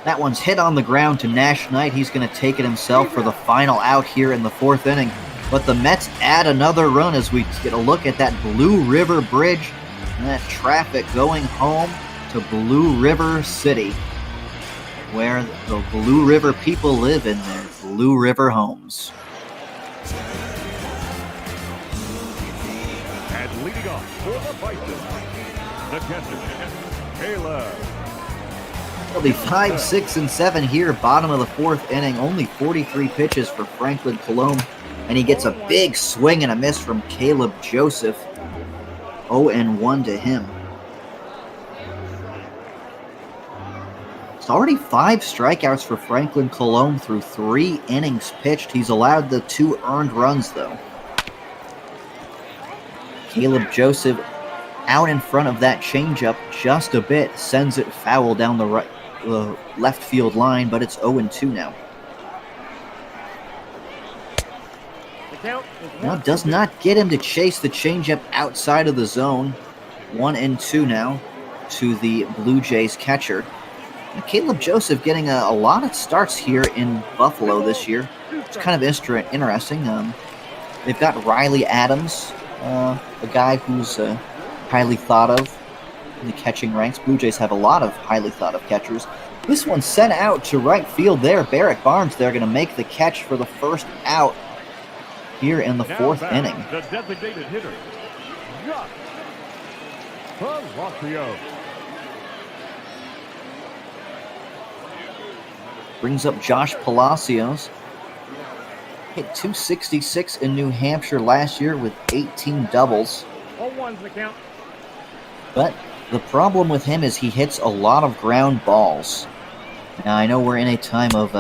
That one's hit on the ground to Nash Knight. He's going to take it himself for the final out here in the fourth inning. But the Mets add another run as we get a look at that Blue River Bridge and that traffic going home to Blue River City, where the Blue River people live in their Blue River homes. And leading off for the Bison, the catcher, Caleb. It'll be 5, 6, and 7 here, bottom of the fourth inning. Only 43 pitches for Franklin Colomb, and he gets a big swing and a miss from Caleb Joseph. 0-1 to him. It's already 5 strikeouts for Franklin Colomb through 3 innings pitched. He's allowed the 2 earned runs, though. Caleb Joseph out in front of that changeup just a bit, sends it foul down the left field line, but it's 0-2 now. Now does not get him to chase the changeup outside of the zone. 1-2 now to the Blue Jays catcher. Now, Caleb Joseph getting a lot of starts here in Buffalo this year. It's kind of interesting. They've got Riley Adams, a guy who's highly thought of in the catching ranks. Blue Jays have a lot of highly thought of catchers. This one's sent out to right field there. Barrett Barnes there going to make the catch for the first out here in the fourth inning. The designated hitter, Rocke from Rocke. Brings up Josh Palacios. Hit .266 in New Hampshire last year with 18 doubles. 0-1's the count. But the problem with him is he hits a lot of ground balls. Now, I know we're in a time of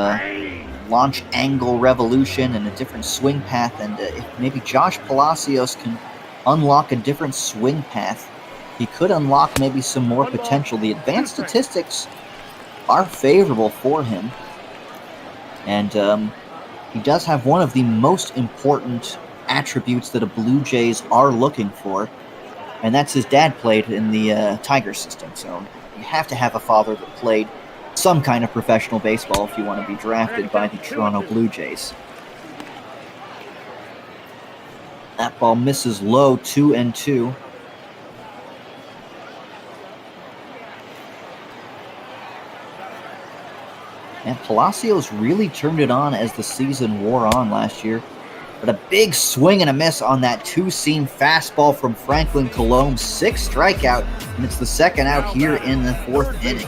launch angle revolution and a different swing path, and if maybe Josh Palacios can unlock a different swing path, he could unlock maybe some more potential. The advanced statistics are favorable for him, and he does have one of the most important attributes that a Blue Jays are looking for. And that's his dad played in the Tiger system. So you have to have a father that played some kind of professional baseball if you want to be drafted by the Toronto Blue Jays. That ball misses low, 2-2. And Palacios really turned it on as the season wore on last year. But a big swing and a miss on that two-seam fastball from Franklin Colomb. 6 strikeout, and it's the second out here in the 4th inning.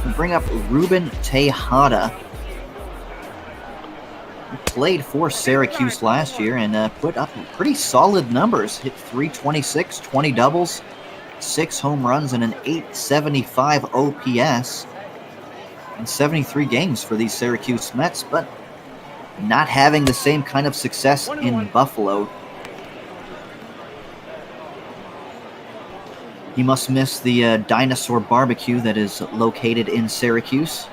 We bring up Ruben Tejada. Played for Syracuse last year and put up pretty solid numbers. Hit .326, 20 doubles, 6 home runs, and an .875 OPS in 73 games for these Syracuse Mets, but not having the same kind of success in Buffalo. He must miss the dinosaur barbecue that is located in Syracuse.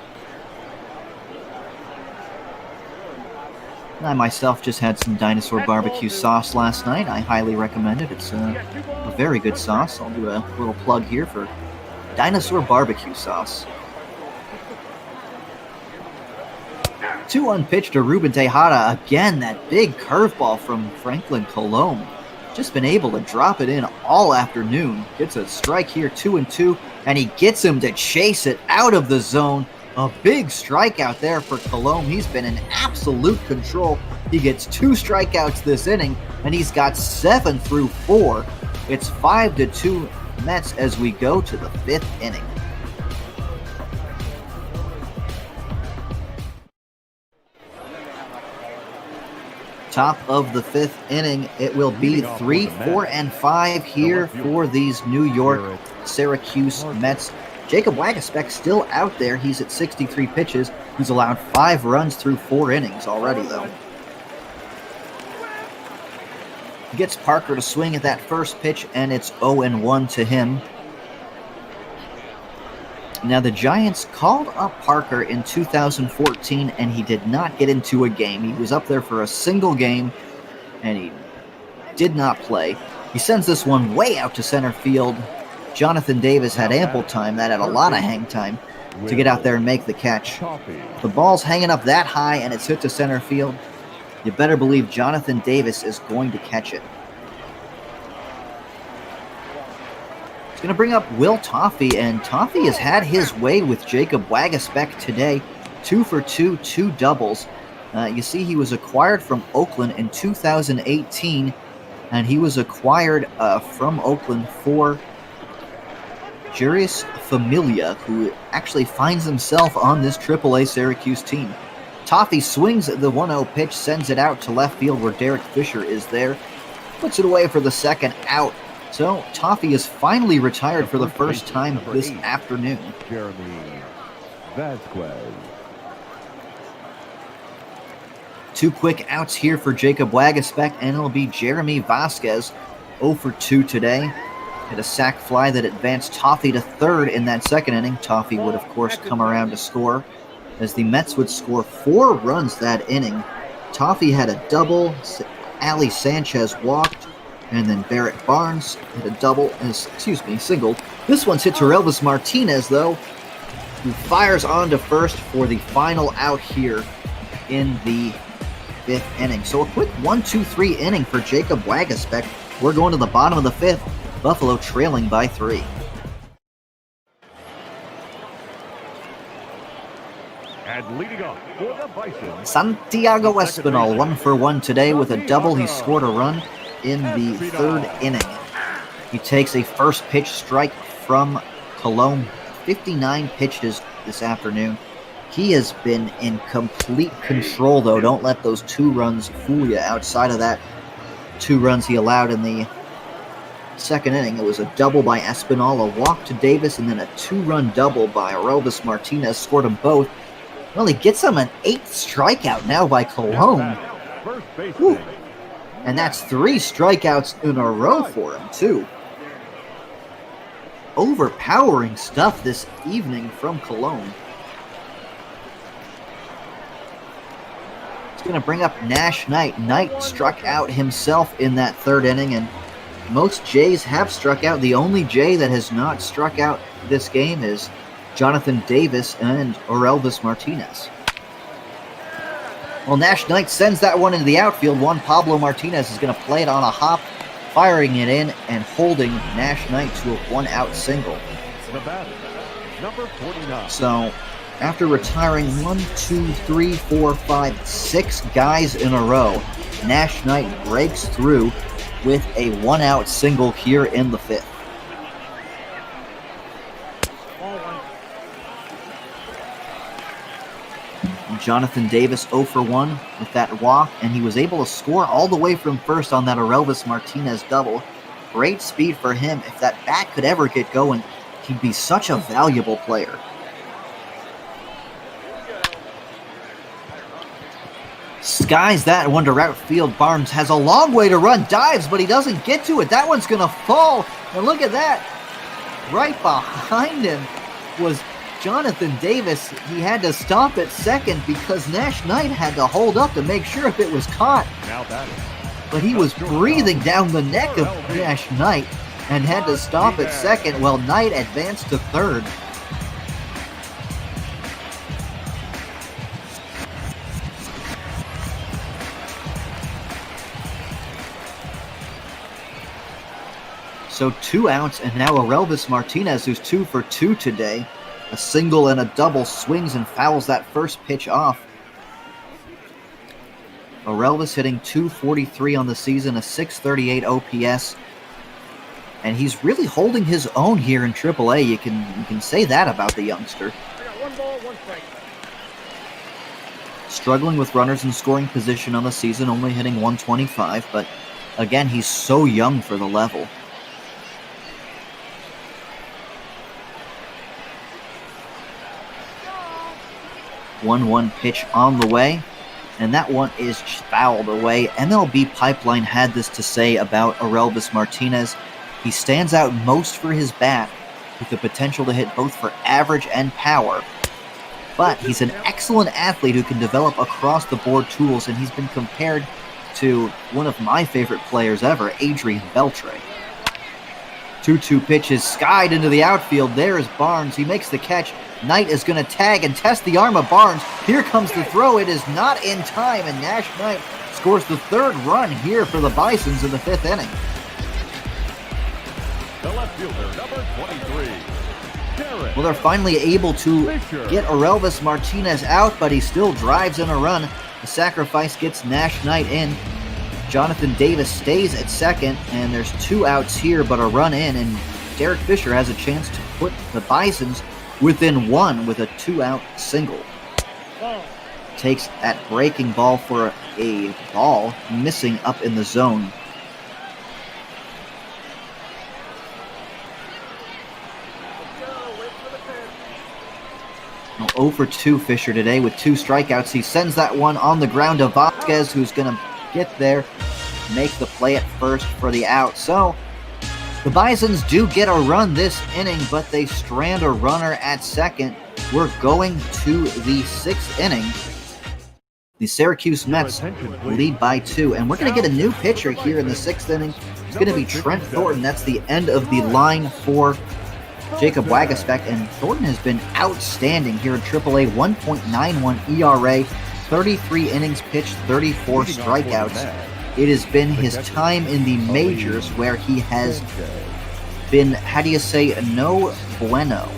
I myself just had some dinosaur barbecue sauce last night. I highly recommend it. It's a very good sauce. I'll do a little plug here for dinosaur barbecue sauce. 2-1 pitch to Ruben Tejada. Again, that big curveball from Franklin Colomb. Just been able to drop it in all afternoon. Gets a strike here, 2-2, and he gets him to chase it out of the zone. A big strikeout there for Colomb. He's been in absolute control. He gets 2 strikeouts this inning, and he's got 7 through 4. It's 5-2 Mets as we go to the 5th inning. Top of the 5th inning, it will be 3, 4, and 5 here for these New York Syracuse Mets. Jacob Waguespack still out there. He's at 63 pitches. He's allowed 5 runs through 4 innings already, though. He gets Parker to swing at that first pitch, and it's 0-1 to him. Now, the Giants called up Parker in 2014, and he did not get into a game. He was up there for a single game, and he did not play. He sends this one way out to center field. Jonathan Davis had ample time, that had a lot of hang time, to get out there and make the catch. The ball's hanging up that high and it's hit to center field. You better believe Jonathan Davis is going to catch it. It's going to bring up Will Toffey, and Toffey has had his way with Jacob Waguespack today. 2 for 2, 2 doubles. You see he was acquired from Oakland in 2018, and he was acquired from Oakland for Jurius Familia, who actually finds himself on this AAA Syracuse team. Toffey swings the 1-0 pitch, sends it out to left field where Derek Fisher is there. Puts it away for the second out. So Toffey is finally retired for the first time this afternoon. Jeremy Vasquez. 2 quick outs here for Jacob Waguespack, and it'll be Jeremy Vasquez, 0 for 2 today. Hit a sac fly that advanced Toffey to third in that second inning. Toffey would, of course, come around to score, as the Mets would score 4 runs that inning. Toffey had a double, Ali Sanchez walked, and then Barrett Barnes had a single. This one's hit to Elvis Martinez, though, who fires on to first for the final out here in the 5th inning. So a quick 1-2-3 inning for Jacob Waguespack. We're going to the bottom of the 5th. Buffalo trailing by 3. And leading off for the Bison, Santiago Espinal, 1 for 1 today with a double. He scored a run in the 3rd inning. He takes a first pitch strike from Colomb. 59 pitches this afternoon. He has been in complete control, though. Don't let those 2 runs fool you. Outside of that 2 runs he allowed in the second inning, it was a double by Espinal, a walk to Davis, and then a 2-run double by Elvis Martinez. Scored them both. Well, he gets him an 8th strikeout now by Colomb. first baseman And that's 3 strikeouts in a row for him, too. Overpowering stuff this evening from Cologne. It's going to bring up Nash Knight. Knight struck out himself in that 3rd inning, and most Jays have struck out. The only Jay that has not struck out this game is Jonathan Davis and Orelvis Martinez. Well, Nash Knight sends that one into the outfield. Juan Pablo Martinez is going to play it on a hop, firing it in and holding Nash Knight to a 1-out single. The batter, number 49. So, after retiring 6 guys in a row, Nash Knight breaks through with a 1-out single here in the 5th. Jonathan Davis 0 for 1 with that walk, and he was able to score all the way from first on that Orelvis Martinez double. Great speed for him. If that bat could ever get going, he'd be such a valuable player. Skies that one to right field. Barnes has a long way to run, dives, but he doesn't get to it. That one's going to fall, and look at that. Right behind him was Jonathan Davis. He had to stop at second because Nash Knight had to hold up to make sure if it was caught. Now batting. But he was breathing down the neck of Nash Knight and had to stop at second while Knight advanced to third. So 2 outs, and now Orelvis Martinez, who's 2 for 2 today. A single and a double, swings and fouls that first pitch off. Orelvis hitting .243 on the season, a .638 OPS. And he's really holding his own here in AAA. You can say that about the youngster. I got 1 ball, 1 strike. Struggling with runners in scoring position on the season, only hitting .125, but again, he's so young for the level. 1-1 pitch on the way, and that one is fouled away. MLB Pipeline had this to say about Orelvis Martinez. He stands out most for his bat, with the potential to hit both for average and power. But he's an excellent athlete who can develop across-the-board tools, and he's been compared to one of my favorite players ever, Adrian Beltre. 2-2 pitches skied into the outfield. There is Barnes. He makes the catch. Knight is going to tag and test the arm of Barnes. Here comes the throw. It is not in time, and Nash Knight scores the 3rd run here for the Bisons in the 5th inning. The left fielder, number 23. Well, they're finally able to get Orelvis Martinez out, but he still drives in a run. The sacrifice gets Nash Knight in. Jonathan Davis stays at second, and there's 2 outs here, but a run in, and Derek Fisher has a chance to put the Bisons within 1 with a 2-out single. Takes that breaking ball for a ball, missing up in the zone. Well, 0 for 2 Fisher today with 2 strikeouts. He sends that one on the ground to Vasquez, who's going to get there, make the play at first for the out. So the Bisons do get a run this inning, but they strand a runner at second. We're going to the 6th inning. The Syracuse Mets lead by 2, and we're going to get a new pitcher here in the 6th inning. It's going to be Trent Thornton. That's the end of the line for Jacob Waguespack, and Thornton has been outstanding here in AAA. 1.91 ERA, 33 innings pitched, 34 strikeouts. It has been his time in the majors where he has been, no bueno.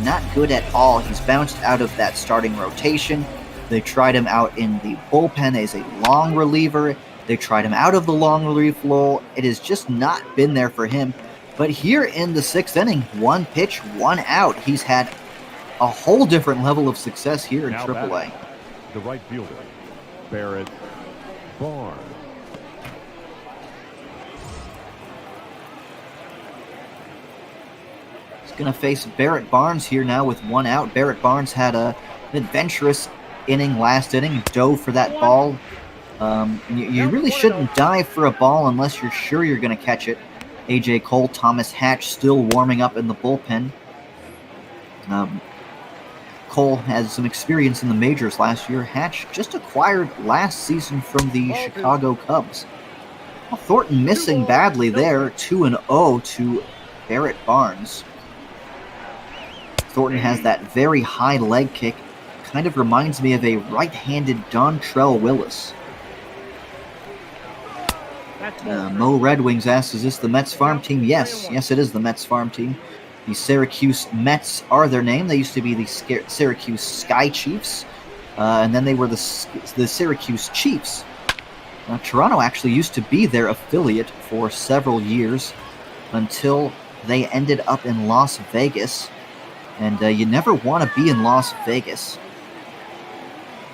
Not good at all. He's bounced out of that starting rotation. They tried him out in the bullpen as a long reliever. They tried him out of the long relief role. It has just not been there for him. But here in the 6th inning, 1 pitch, 1 out. He's had a whole different level of success here in AAA. The right fielder, Barrett Barnes. Going to face Barrett Barnes here now with 1 out. Barrett Barnes had an adventurous inning last inning, dove for that ball, You really shouldn't dive for a ball unless you're sure you're going to catch it. A.J. Cole, Thomas Hatch still warming up in the bullpen. Cole has some experience in the majors last year. Hatch just acquired last season from the Chicago Cubs. Well, Thornton missing badly there, 2-0 to Barrett Barnes. Thornton has that very high leg kick. Kind of reminds me of a right-handed Dontrell Willis. Mo Red Wings asks, is this the Mets farm team? Yes, it is the Mets farm team. The Syracuse Mets are their name. They used to be the Syracuse Sky Chiefs, and then they were the Syracuse Chiefs. Toronto actually used to be their affiliate for several years until they ended up in Las Vegas, and you never want to be in Las Vegas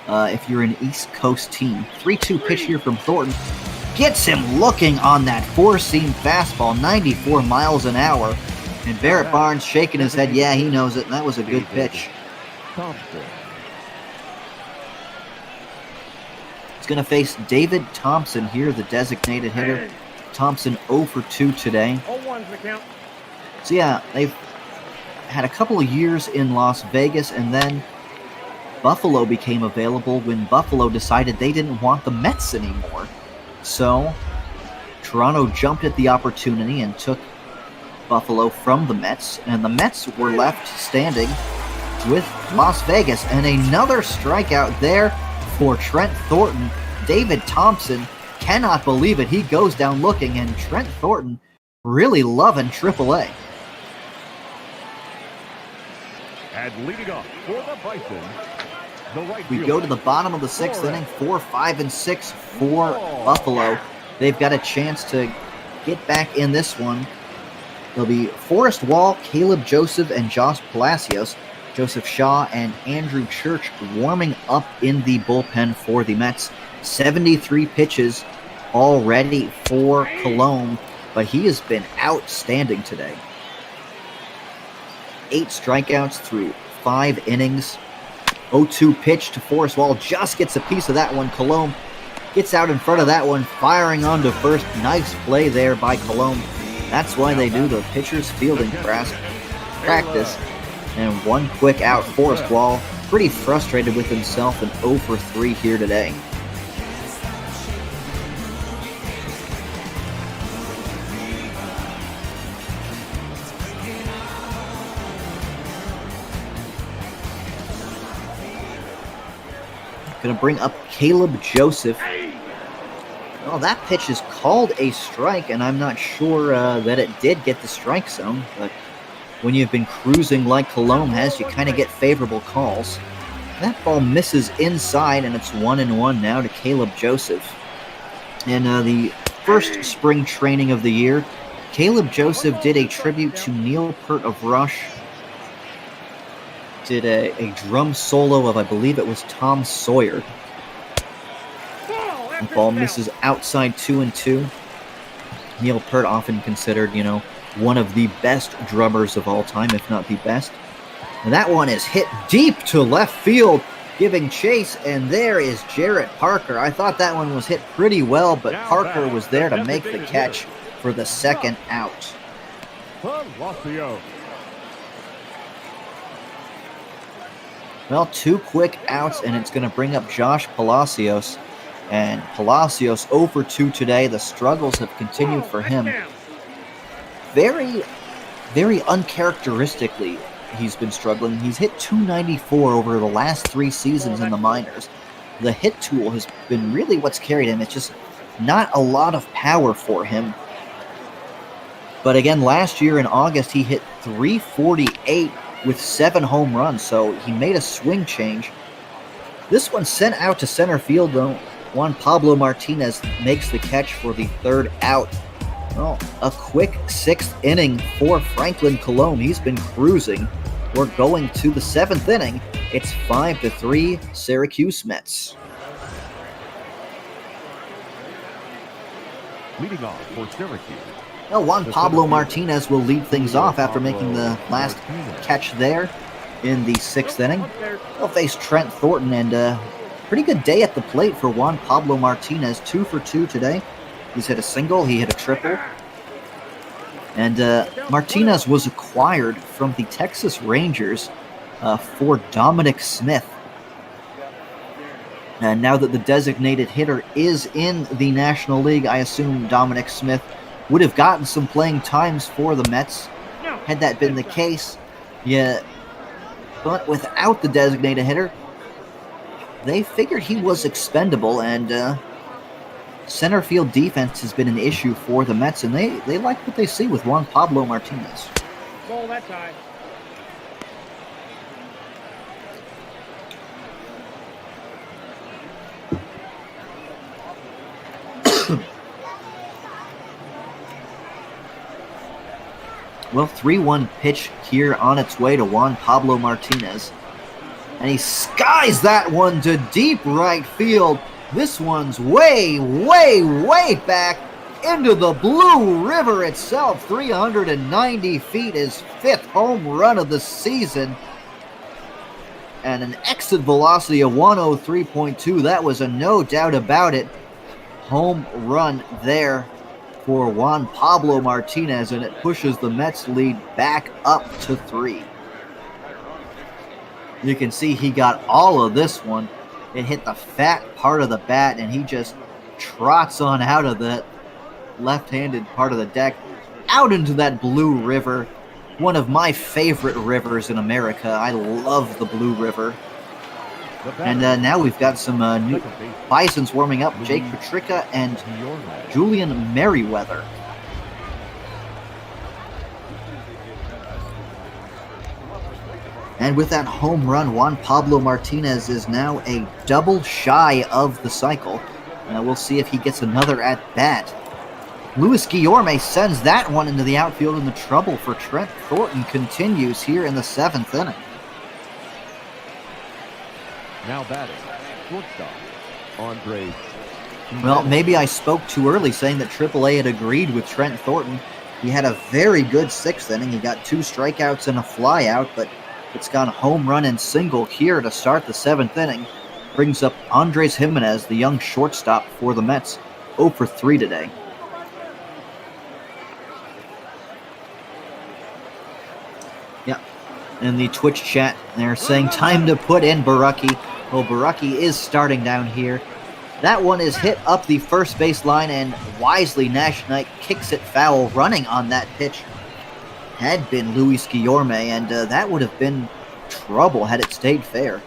if you're an East Coast team. 3-2 pitch here from Thornton. Gets him looking on that four-seam fastball, 94 miles an hour. And Barrett Barnes shaking his head. Yeah, he knows it, and that was a good pitch. He's going to face David Thompson here, the designated hitter. Thompson 0 for 2 today. So yeah, they've had a couple of years in Las Vegas, and then Buffalo became available when Buffalo decided they didn't want the Mets anymore. So Toronto jumped at the opportunity and took Buffalo from the Mets, and the Mets were left standing with Las Vegas. And another strikeout there for Trent Thornton. David Thompson cannot believe it. He goes down looking, and Trent Thornton really loving AAA. And leading off for the Bison, the right We fielder. go to the bottom of the sixth inning, 4, 5, and 6 for Buffalo. They've got a chance to get back in this one. There'll be Forrest Wall, Caleb Joseph, and Josh Palacios. Joseph Shaw and Andrew Church warming up in the bullpen for the Mets. 73 pitches already for Colomb, but he has been outstanding today. 8 strikeouts through 5 innings. 0-2 pitch to Forrest Wall, just gets a piece of that one. Colomb gets out in front of that one, firing onto first. Nice play there by Colomb. That's why they do the pitcher's fielding practice. And one quick out. Forrest Wall pretty frustrated with himself, and 0 for 3 here today. Going to bring up Caleb Joseph. Well, that pitch is called a strike, and I'm not sure that it did get the strike zone, but when you've been cruising like Colomb has, you kind of get favorable calls. That ball misses inside, and it's 1-1 now to Caleb Joseph. In the first spring training of the year, Caleb Joseph did a tribute to Neil Peart of Rush. Did a drum solo of, I believe it was Tom Sawyer. The ball misses outside 2-2. Neil Peart often considered, one of the best drummers of all time, if not the best. And that one is hit deep to left field, giving chase, and there is Jarrett Parker. I thought that one was hit pretty well, but Parker was there to make the catch for the second out. Well, 2 quick outs, and it's going to bring up Josh Palacios. And Palacios 0 for 2 today. The struggles have continued for him. Very, very uncharacteristically, he's been struggling. He's hit .294 over the last 3 seasons in the minors. The hit tool has been really what's carried him. It's just not a lot of power for him. But again, last year in August, he hit .348 with 7 home runs, so he made a swing change. This one sent out to center field, though. Juan Pablo Martinez makes the catch for the 3rd out. Well, a quick 6th inning for Franklin Colomb. He's been cruising. We're going to the 7th inning. It's 5-3 Syracuse Mets. Leading off for Syracuse. Well, Juan Pablo Martinez will lead things off after making the last catch there in the 6th inning. They'll face Trent Thornton, and pretty good day at the plate for Juan Pablo Martinez. 2 for 2 today. He's hit a single. He hit a triple. And Martinez was acquired from the Texas Rangers for Dominic Smith. And now that the designated hitter is in the National League, I assume Dominic Smith would have gotten some playing times for the Mets had that been the case. Yeah, but without the designated hitter, they figured he was expendable, and center field defense has been an issue for the Mets, and they like what they see with Juan Pablo Martinez. Ball that time. Well, 3-1 pitch here on its way to Juan Pablo Martinez. And he skies that one to deep right field. This one's way, way, way back into the Blue River itself. 390 feet, his 5th home run of the season. And an exit velocity of 103.2. That was a no doubt about it home run there for Juan Pablo Martinez, and it pushes the Mets lead back up to 3. You can see he got all of this one. It hit the fat part of the bat, and he just trots on out of the left-handed part of the deck, out into that Blue River, one of my favorite rivers in America. I love the Blue River. And now we've got some new Bisons warming up, Jake Petricka and Julian Merriweather. And with that home run, Juan Pablo Martinez is now a double shy of the cycle. We'll see if he gets another at-bat. Luis Guillorme sends that one into the outfield, and the trouble for Trent Thornton continues here in the 7th inning. Now batting, shortstop, Andre. Well, maybe I spoke too early saying that AAA had agreed with Trent Thornton. He had a very good 6th inning. He got 2 strikeouts and a flyout, but it's gone home run and single here to start the 7th inning. Brings up Andres Jimenez, the young shortstop for the Mets, 0 for 3 today. Yeah, in the Twitch chat, they're saying time to put in Baraki. Well, Baraki is starting down here. That one is hit up the first base line, and wisely Nash Knight kicks it foul. Running on that pitch had been Luis Guillorme, and that would have been trouble had it stayed fair.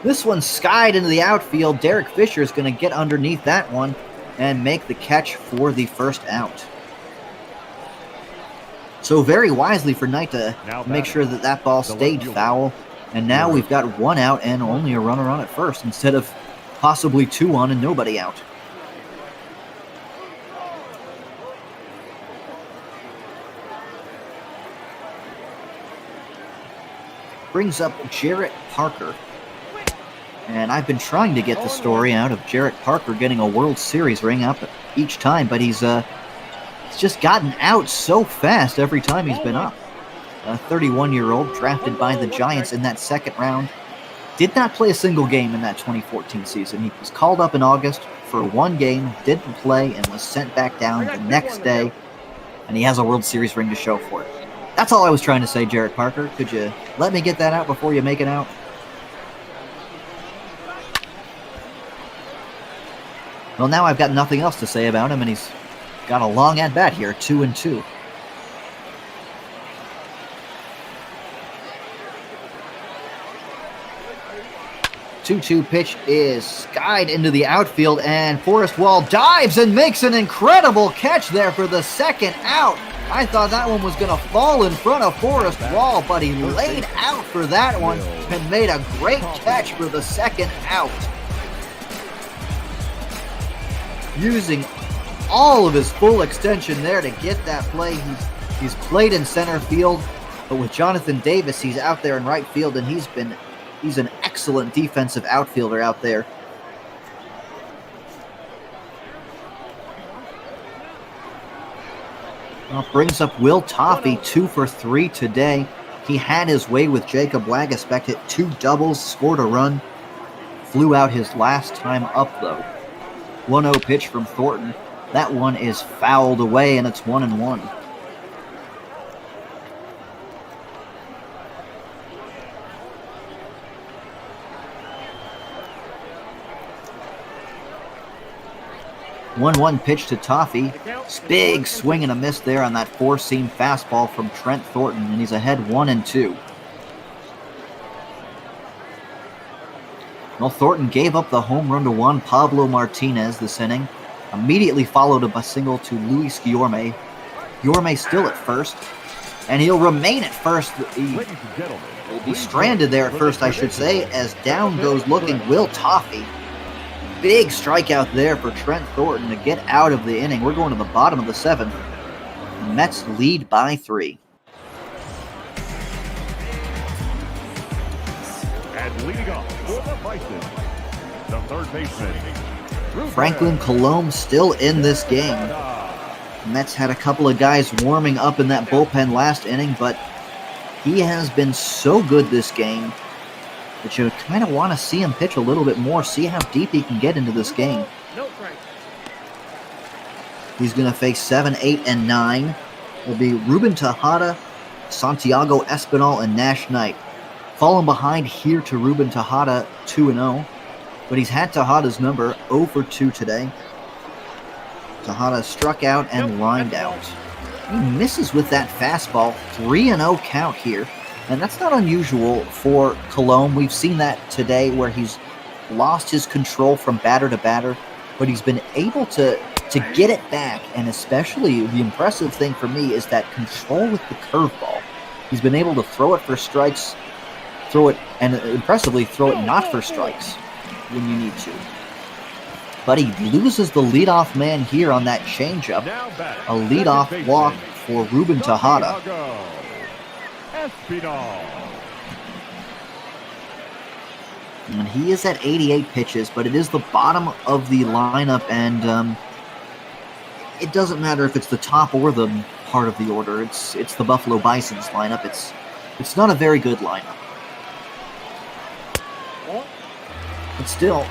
This one skied into the outfield. Derek Fisher is going to get underneath that one and make the catch for the first out. So very wisely for Knight to make sure that that ball stayed foul. And now we've got 1 out and only a runner on at first instead of possibly 2 on and nobody out. Brings up Jarrett Parker. And I've been trying to get the story out of Jarrett Parker getting a World Series ring up each time, but he's just gotten out so fast every time he's been up. A 31-year-old drafted by the Giants in that 2nd round. Did not play a single game in that 2014 season. He was called up in August for 1 game, didn't play, and was sent back down the next day. And he has a World Series ring to show for it. That's all I was trying to say, Jarrett Parker. Could you let me get that out before you make it out? Well, now I've got nothing else to say about him, and he's got a long at-bat here, 2-2. 2-2 pitch is skied into the outfield, and Forrest Wall dives and makes an incredible catch there for the 2nd out. I thought that one was going to fall in front of Forrest Wall, but he laid out for that one and made a great catch for the 2nd out. Using all of his full extension there to get that play. He's played in center field, but with Jonathan Davis, he's out there in right field, and he's an excellent defensive outfielder out there. Well, brings up Will Toffey, 2 for 3 today. He had his way with Jacob Waguespack, hit 2 doubles, scored a run. flew out his last time up, though. 1-0 pitch from Thornton. That one is fouled away, and it's 1-1. One pitch to Toffee. Big swing and a miss there on that four-seam fastball from Trent Thornton, and he's ahead 1-2. Well, Thornton gave up the home run to Juan Pablo Martinez this inning. Immediately followed up a single to Luis Guillorme. Guillorme still at first, and he'll remain at first. He'll be stranded there at first, I should say, as down goes looking Will Toffee. Big strikeout there for Trent Thornton to get out of the inning. We're going to the bottom of the 7th. The Mets lead by 3. And leading off for the Bison, the third baseman, Franklin Colomb still in this game. The Mets had a couple of guys warming up in that bullpen last inning, but he has been so good this game that you kind of want to see him pitch a little bit more, see how deep he can get into this game. He's going to face 7, 8, and 9. Will be Ruben Tejada, Santiago Espinal, and Nash Knight. Falling behind here to Ruben Tejada, 2-0. But he's had Tejada's number 0 for 2 today. Tejada struck out and lined out. He misses with that fastball. 3-0 count here. And that's not unusual for Colomb. We've seen that today where he's lost his control from batter to batter, but he's been able to get it back. And especially the impressive thing for me is that control with the curveball. He's been able to throw it for strikes, throw it, and impressively throw it not for strikes when you need to. But he loses the leadoff man here on that changeup. A leadoff walk for Ruben Tejada. And he is at 88 pitches, but it is the bottom of the lineup, and it doesn't matter if it's the top or the part of the order. It's the Buffalo Bison's lineup. It's not a very good lineup. But still,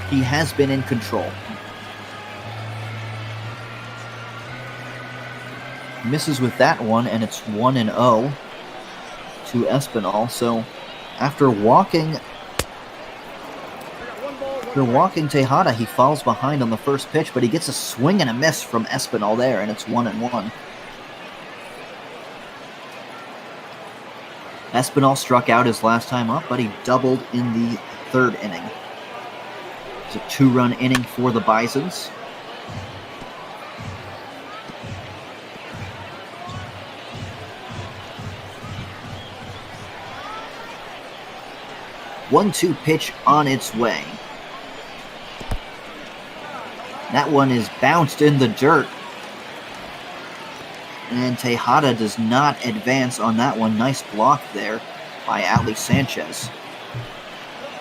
he has been in control. Misses with that one, and it's 1-0 to Espinal. So after walking Tejada, he falls behind on the first pitch, but he gets a swing and a miss from Espinal there, and it's 1-1. Espinal struck out his last time up, but he doubled in the 3rd inning. It's a 2-run inning for the Bisons. One-two pitch on its way. That one is bounced in the dirt. And Tejada does not advance on that one. Nice block there by Ali Sanchez.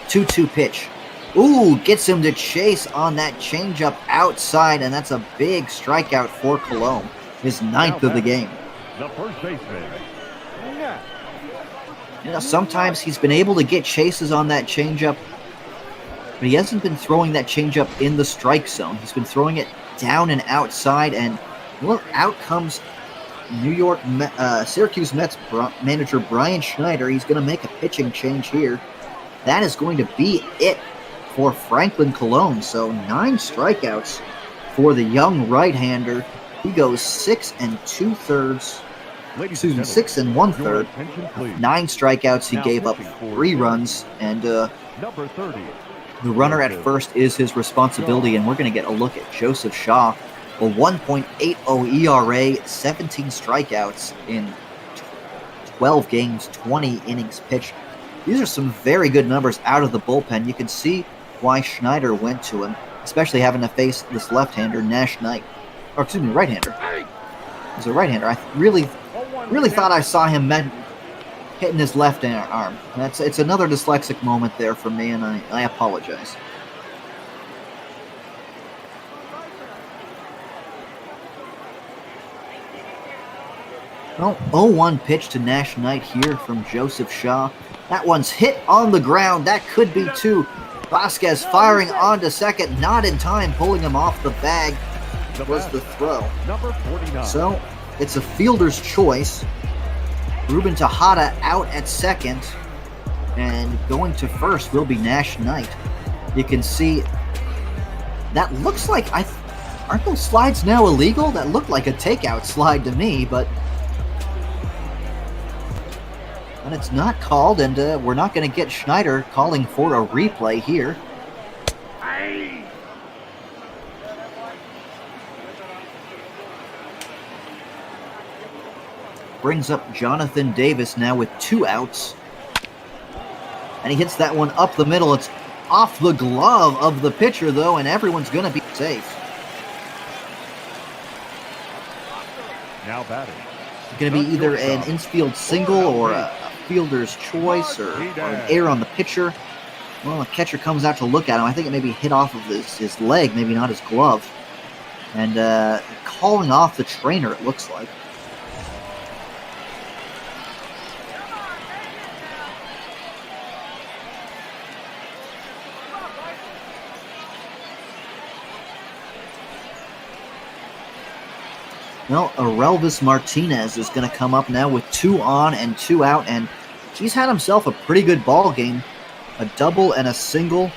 2-2 pitch. Ooh, gets him to chase on that changeup outside, and that's a big strikeout for Colomb. His 9th of the game. The first baseman. You know, sometimes he's been able to get chases on that changeup, but he hasn't been throwing that changeup in the strike zone. He's been throwing it down and outside, and well, out comes Syracuse Mets manager Brian Schneider. He's going to make a pitching change here. That is going to be it for Franklin Colomb. So 9 strikeouts for the young right-hander. He goes 6 2/3. 6 1/3. 9 strikeouts. He gave up 3 runs, and the runner at first is his responsibility. And we're going to get a look at Joseph Shaw. A 1.80 ERA, 17 strikeouts in 12 games, 20 innings pitched. These are some very good numbers out of the bullpen. You can see why Schneider went to him, especially having to face this left-hander, Nash Knight. Or, excuse me, right-hander. He's a right-hander. I really thought I saw him hitting his left arm. It's another dyslexic moment there for me, and I apologize. Well, 0-1 pitch to Nash Knight here from Joseph Shaw. That one's hit on the ground. That could be two. Vasquez firing onto second, not in time, pulling him off the bag was the throw. Number 49. So it's a fielder's choice. Ruben Tejada out at second, and going to first will be Nash Knight. You can see that looks like, aren't those slides now illegal? That looked like a takeout slide to me, but it's not called, and we're not going to get Schneider calling for a replay here. Brings up Jonathan Davis now with 2 outs. And he hits that one up the middle. It's off the glove of the pitcher, though, and everyone's going to be safe. Now batting. It's going to be either an infield single or a fielder's choice or an error on the pitcher. Well, the catcher comes out to look at him. I think it maybe hit off of his leg, maybe not his glove. And calling off the trainer, it looks like. Well, Aurelvis Martinez is going to come up now with 2 on and 2 out, and he's had himself a pretty good ball game. A double and a single,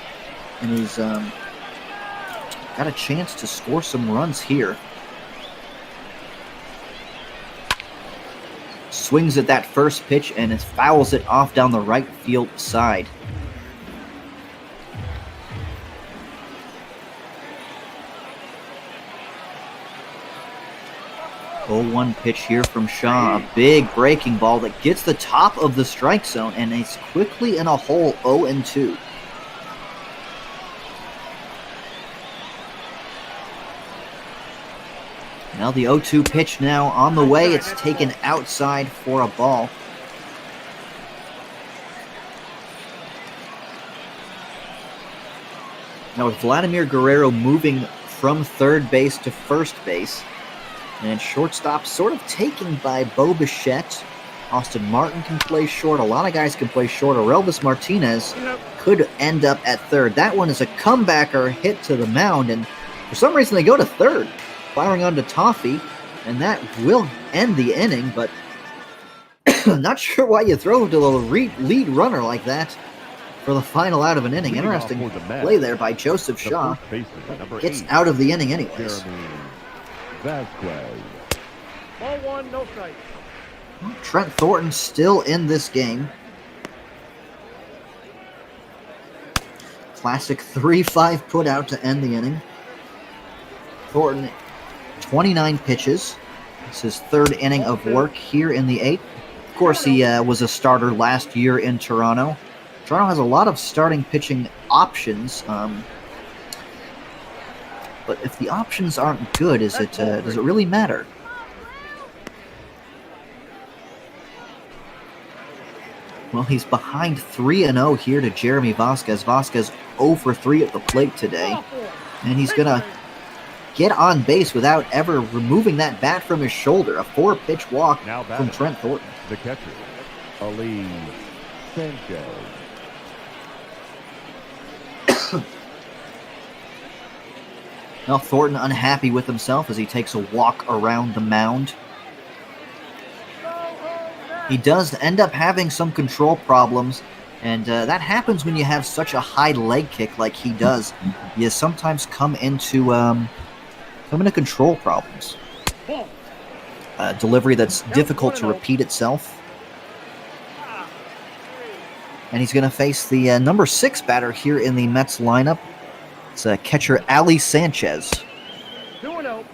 and he's got a chance to score some runs here. Swings at that first pitch and fouls it off down the right field side. Oh, 0-1 pitch here from Shaw. A big breaking ball that gets the top of the strike zone, and it's quickly in a hole 0-2. Now the 0-2 pitch now on the way. It's taken outside for a ball. Now with Vladimir Guerrero moving from third base to first base, and shortstop sort of taken by Bo Bichette. Austin Martin can play short. A lot of guys can play short. Aurelvis Martinez could end up at third. That one is a comebacker hit to the mound, and for some reason they go to third, firing onto Toffee, and that will end the inning, but not sure why you throw to the lead runner like that for the final out of an inning. Interesting play there by Joseph Shaw. Gets out of the inning anyways. Vasquez. Ball 1, no strike. Trent Thornton still in this game. Classic 3-5 put out to end the inning. Thornton, 29 pitches. It's his 3rd inning of work here in the 8th. Of course, he was a starter last year in Toronto. Toronto has a lot of starting pitching options. But if the options aren't good, does it really matter? Well, he's behind 3-0 here to Jeremy Vasquez. Vasquez 0 for 3 at the plate today. And he's going to get on base without ever removing that bat from his shoulder. A 4-pitch walk from Trent Thornton. The catcher, Ali Sanchez. Now Thornton unhappy with himself as he takes a walk around the mound. He does end up having some control problems, and that happens when you have such a high leg kick like he does. You sometimes come into control problems. Delivery that's difficult to repeat itself. And he's going to face the number 6 batter here in the Mets lineup. It's catcher Ali Sanchez. 2-0.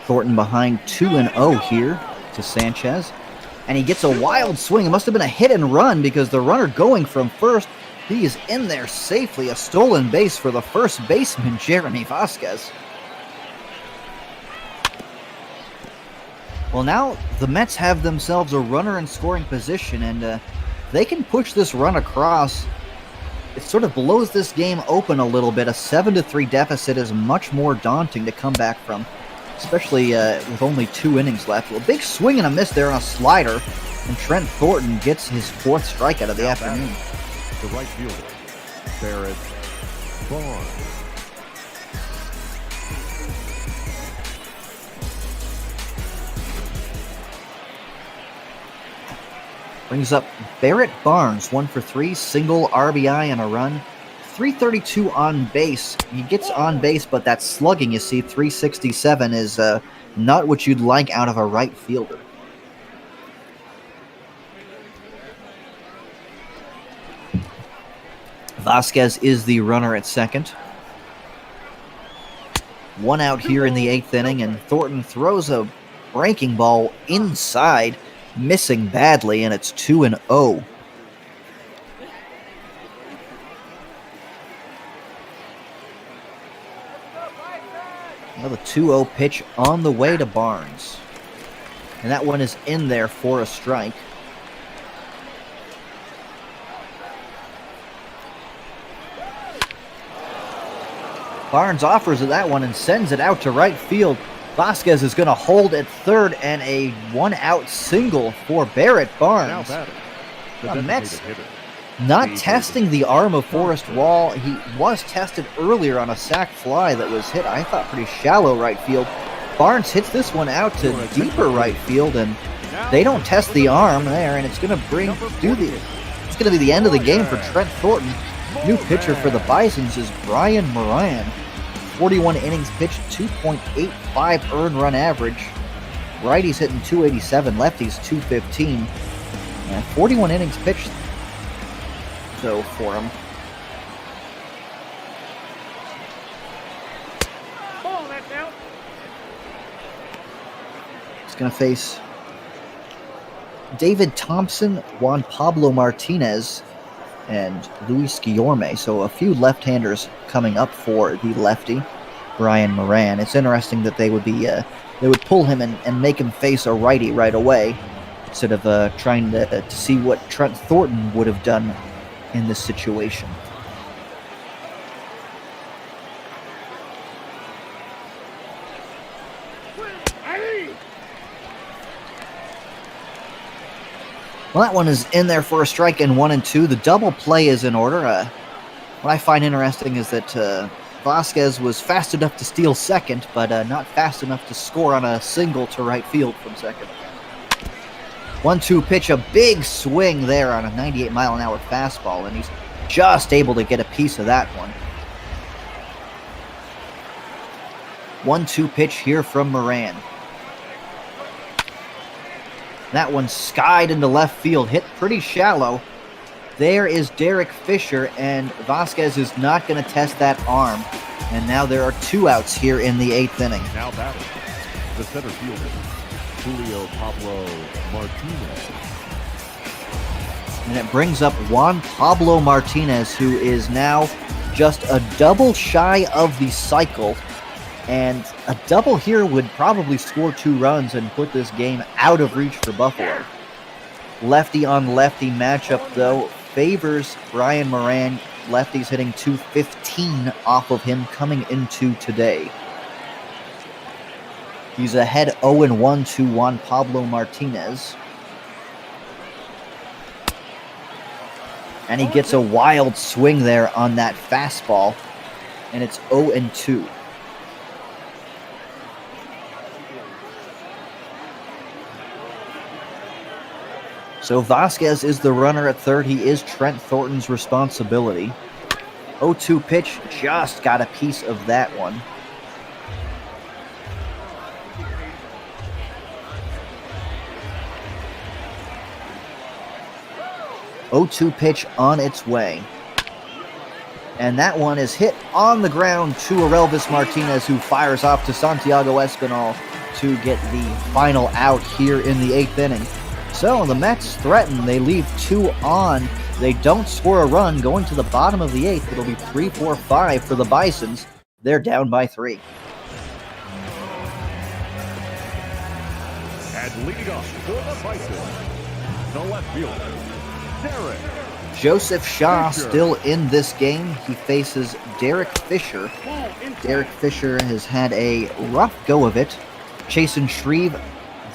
Thornton behind 2-0 here to Sanchez. And he gets a wild swing. It must have been a hit and run because the runner going from first, he is in there safely. A stolen base for the first baseman, Jeremy Vasquez. Well, now the Mets have themselves a runner in scoring position, and they can push this run across. it sort of blows this game open a little bit. A 7-3 deficit is much more daunting to come back from, especially with only 2 innings left. Well, a big swing and a miss there on a slider, and Trent Thornton gets his 4th strikeout of the afternoon. The right fielder, Barrett Barnes. Brings up Barrett Barnes, 1 for 3, single RBI and a run. 332 on base. He gets on base, but that slugging, you see, 367 is not what you'd like out of a right fielder. Vasquez is the runner at second. 1 out here in the 8th inning, and Thornton throws a breaking ball inside, missing badly, and it's 2-0. Another 2-0 pitch on the way to Barnes. And that one is in there for a strike. Barnes offers that one and sends it out to right field. Vasquez is going to hold at third, and a 1-out single for Barrett Barnes. The Mets not testing the arm of Forrest Wall. He was tested earlier on a sac fly that was hit, I thought, pretty shallow right field. Barnes hits this one out to deeper right field, and they don't test the arm there, and it's going to it's going to be the end of the game for Trent Thornton. New pitcher for the Bisons is Brian Moran. 41 innings pitched, 2.85 earned run average. Righties hitting 287, lefties 215. And 41 innings pitched, so for him. He's going to face David Thompson, Juan Pablo Martinez, and Luis Guillorme. So a few left-handers coming up for the lefty, Brian Moran. It's interesting that they would pull him and make him face a righty right away, instead of trying to see what Trent Thornton would have done in this situation. Well, that one is in there for a strike, and 1-2. The double play is in order. What I find interesting is that Vasquez was fast enough to steal second, but not fast enough to score on a single to right field from second. 1-2 pitch, a big swing there on a 98-mile-an-hour fastball, and he's just able to get a piece of that one. 1-2 pitch here from Moran. That one skied into left field, hit pretty shallow. There is Derek Fisher, and Vasquez is not going to test that arm. And now there are 2 outs here in the 8th inning. Now batting, the center fielder, Julio Pablo Martinez. And it brings up Juan Pablo Martinez, who is now just a double shy of the cycle. And a double here would probably score 2 runs and put this game out of reach for Buffalo. Lefty on lefty matchup, though, favors Brian Moran. Lefty's hitting 215 off of him coming into today. He's ahead 0-1 to Juan Pablo Martinez. And he gets a wild swing there on that fastball. And it's 0-2. So Vasquez is the runner at third. He is Trent Thornton's responsibility. 0-2 pitch, just got a piece of that one. .02 pitch on its way. And that one is hit on the ground to Aurelvis Martinez, who fires off to Santiago Espinal to get the final out here in the 8th inning. So the Mets threaten. They leave 2 on. They don't score a run. Going to the bottom of the 8th, it'll be 3-4-5 for the Bisons. They're down by 3. And leading off for the Bisons, the left fielder, Derek Joseph Shaw still in this game. He faces Derek Fisher. Derek Fisher has had a rough go of it. Chasen Shreve,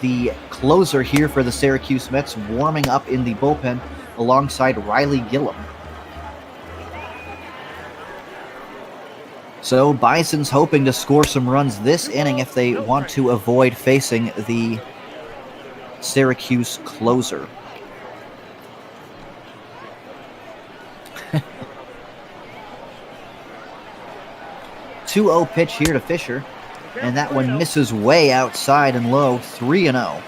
the closer here for the Syracuse Mets, warming up in the bullpen alongside Riley Gillum. So Bison's hoping to score some runs this inning if they want to avoid facing the Syracuse closer. (2-0) pitch here to Fisher, and that one misses way outside and low. 3-0.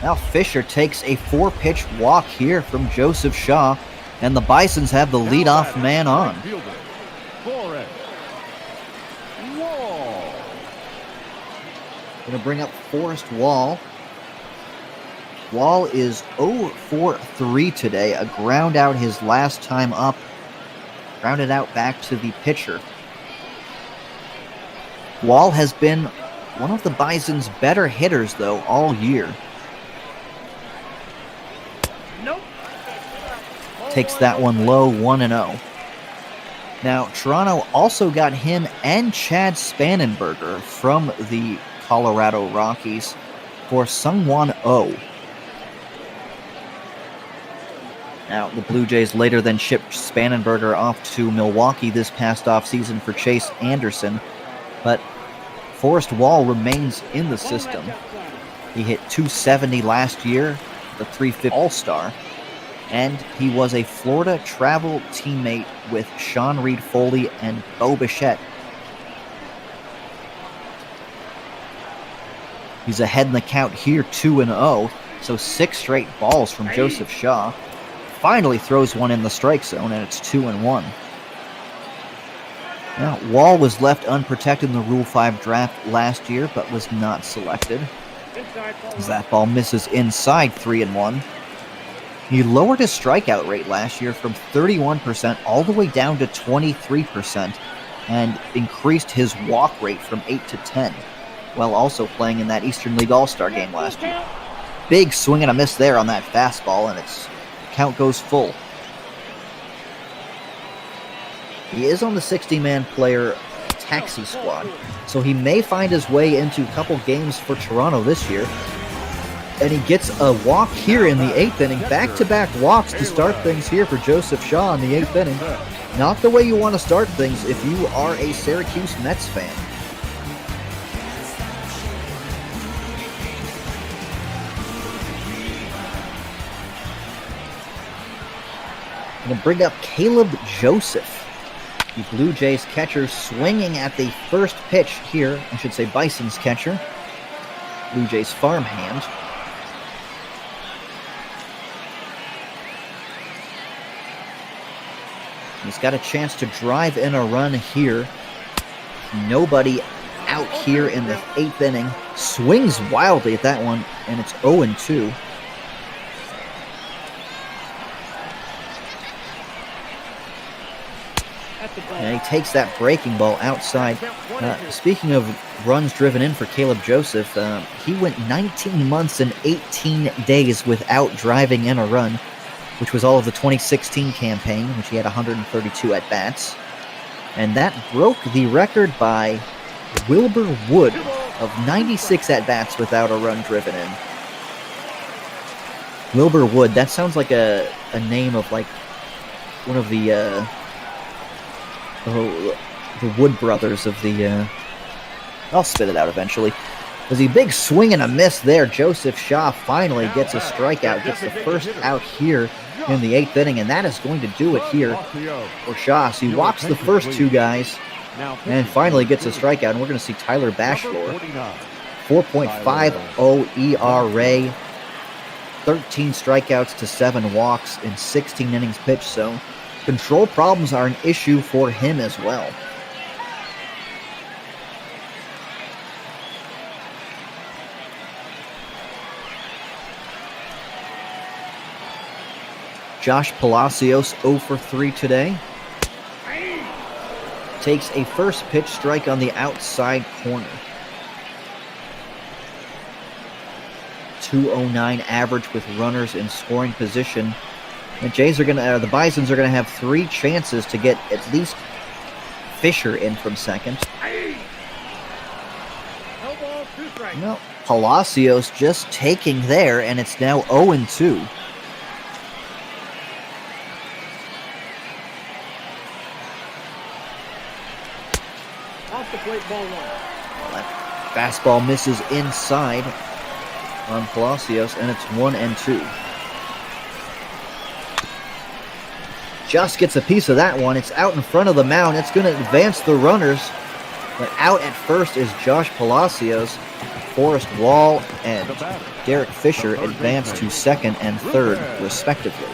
Now Fisher takes a 4-pitch walk here from Joseph Shaw, and the Bisons have the leadoff man on. Going to bring up Forrest Wall. Wall is 0 for 3 today. A ground out his last time up. Grounded out back to the pitcher. Wall has been one of the Bison's better hitters, though, all year. Nope. Takes that one low, 1-0. Now, Toronto also got him and Chad Spanenberger from the Colorado Rockies for Sungwon Oh. Now, the Blue Jays later then shipped Spanenberger off to Milwaukee this past offseason for Chase Anderson, but Forrest Wall remains in the system. He hit .270 last year, the .350 All-Star, and he was a Florida travel teammate with Sean Reed Foley and Bo Bichette. He's ahead in the count here, 2-0, so 6 straight balls from Joseph Shaw. Finally throws one in the strike zone, and it's 2-1. Now, Wall was left unprotected in the Rule 5 draft last year, but was not selected. As that ball misses inside, 3-1. He lowered his strikeout rate last year from 31% all the way down to 23%, and increased his walk rate from 8 to 10, while also playing in that Eastern League All-Star game last year. Big swing and a miss there on that fastball, and its count goes full. He is on the 60-man player taxi squad, so he may find his way into a couple games for Toronto this year. And he gets a walk here in the 8th inning. Back-to-back walks to start things here for Joseph Shaw in the 8th inning. Not the way you want to start things if you are a Syracuse Mets fan. Going to bring up Caleb Joseph, the Blue Jays catcher, swinging at the first pitch here. I should say Bison's catcher. Blue Jays farmhand. He's got a chance to drive in a run here. Nobody out here in the 8th inning. Swings wildly at that one, and it's 0-2. And he takes that breaking ball outside. Speaking of runs driven in for Caleb Joseph, he went 19 months and 18 days without driving in a run, which was all of the 2016 campaign, which he had 132 at-bats. And that broke the record by Wilbur Wood of 96 at-bats without a run driven in. Wilbur Wood, that sounds like a name of like one of the Wood brothers of the, I'll spit it out eventually. There's a big swing and a miss there. Joseph Shaw finally gets a strikeout, gets the first out here in the 8th inning, and that is going to do it here for Shaw. So he walks the first 2 guys and finally gets a strikeout, and we're going to see Tyler Bachelor. 4.50 ERA, 13 strikeouts to 7 walks in 16 innings pitched, so control problems are an issue for him as well. Josh Palacios 0 for 3 today. Takes a first pitch strike on the outside corner. .209 average with runners in scoring position. And the Bisons are gonna have 3 chances to get at least Fisher in from second. No, Palacios just taking there, and it's now 0-2. Off the plate, ball 1. Well, that fastball misses inside on Palacios, and it's 1-2. Just gets a piece of that one. It's out in front of the mound. It's going to advance the runners. But out at first is Josh Palacios. Forrest Wall and Derek Fisher advance to second and third, respectively.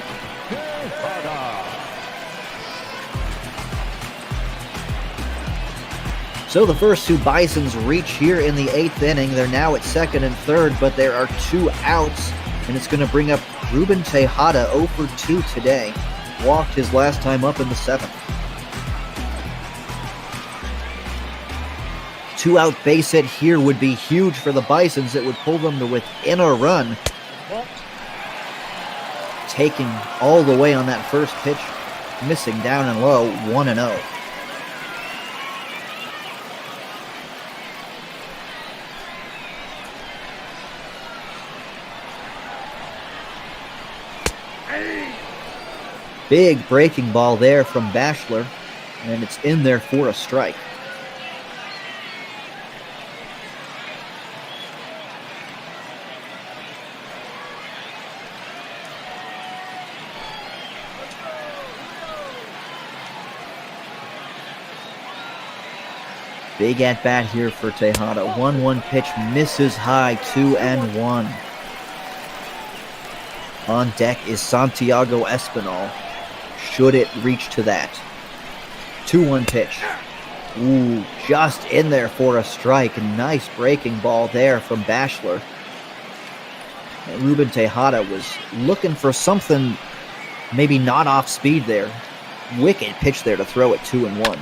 So the first 2 Bisons reach here in the 8th inning. They're now at second and third, but there are 2 outs, and it's going to bring up Ruben Tejada 0 for 2 today. Walked his last time up in the 7th. 2-out base hit here would be huge for the Bisons. It would pull them to within a run. Taking all the way on that first pitch, missing down and low, 1-0. Big breaking ball there from Bachelor, and it's in there for a strike. Big at bat here for Tejada. 1-1 pitch misses high, 2-1. On deck is Santiago Espinal. Should it reach to that? 2-1 pitch. Ooh, just in there for a strike. Nice breaking ball there from Bachelor. And Ruben Tejada was looking for something maybe not off speed there. Wicked pitch there to throw it 2-1.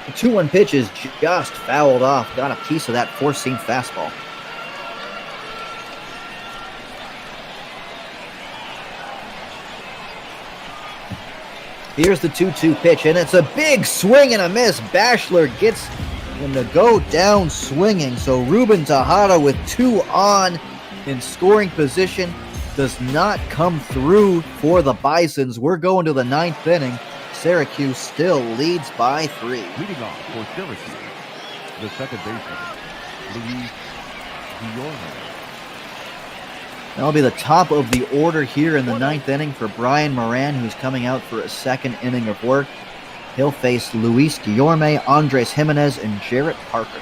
The 2-1 pitch is just fouled off. Got a piece of that four-seam fastball. Here's the 2-2 pitch, and it's a big swing and a miss. Bachelor gets him to go down swinging. So Ruben Tejada with 2 on in scoring position does not come through for the Bisons. We're going to the 9th inning. Syracuse still leads by 3. Leading off for Syracuse, the second baseman, Luis Guillorme. That'll be the top of the order here in the 9th inning for Brian Moran, who's coming out for a second inning of work. He'll face Luis Guillorme, Andres Jimenez, and Jarrett Parker.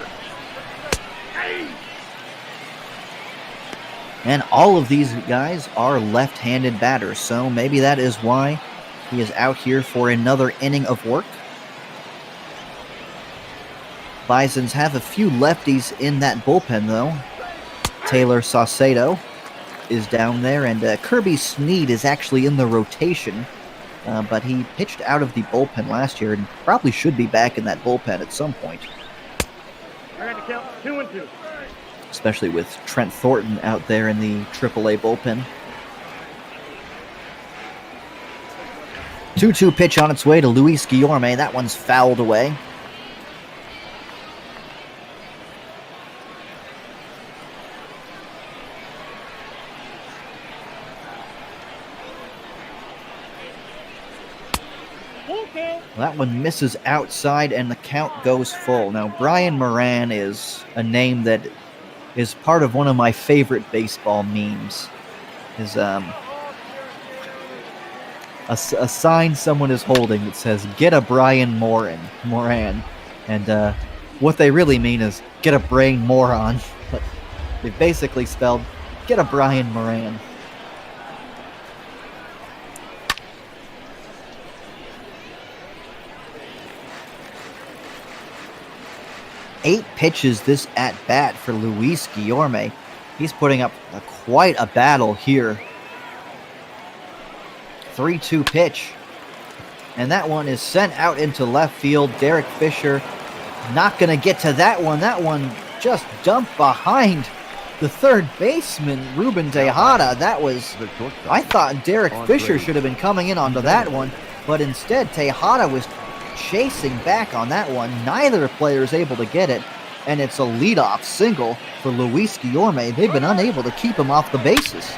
And all of these guys are left-handed batters, so maybe that is why he is out here for another inning of work. Bisons have a few lefties in that bullpen, though. Taylor Saucedo is down there, and Kirby Sneed is actually in the rotation, but he pitched out of the bullpen last year and probably should be back in that bullpen at some point. Trying to count 2-2. Especially with Trent Thornton out there in the AAA bullpen. 2-2 pitch on its way to Luis Guillorme. That one's fouled away. That one misses outside, and the count goes full. Now, Brian Moran is a name that is part of one of my favorite baseball memes. Is a sign someone is holding that says, "Get a Brian Moran," and what they really mean is, "Get a brain moron." But they basically spelled, "Get a Brian Moran." Eight pitches this at-bat for Luis Guillorme. He's putting up quite a battle here. 3-2 pitch. And that one is sent out into left field. Derek Fisher not going to get to that one. That one just dumped behind the third baseman, Ruben Tejada. That was, I thought Derek Fisher should have been coming in onto that one, but instead Tejada was chasing back on that one. Neither player is able to get it, and it's a leadoff single for Luis Guillorme. They've been unable to keep him off the bases.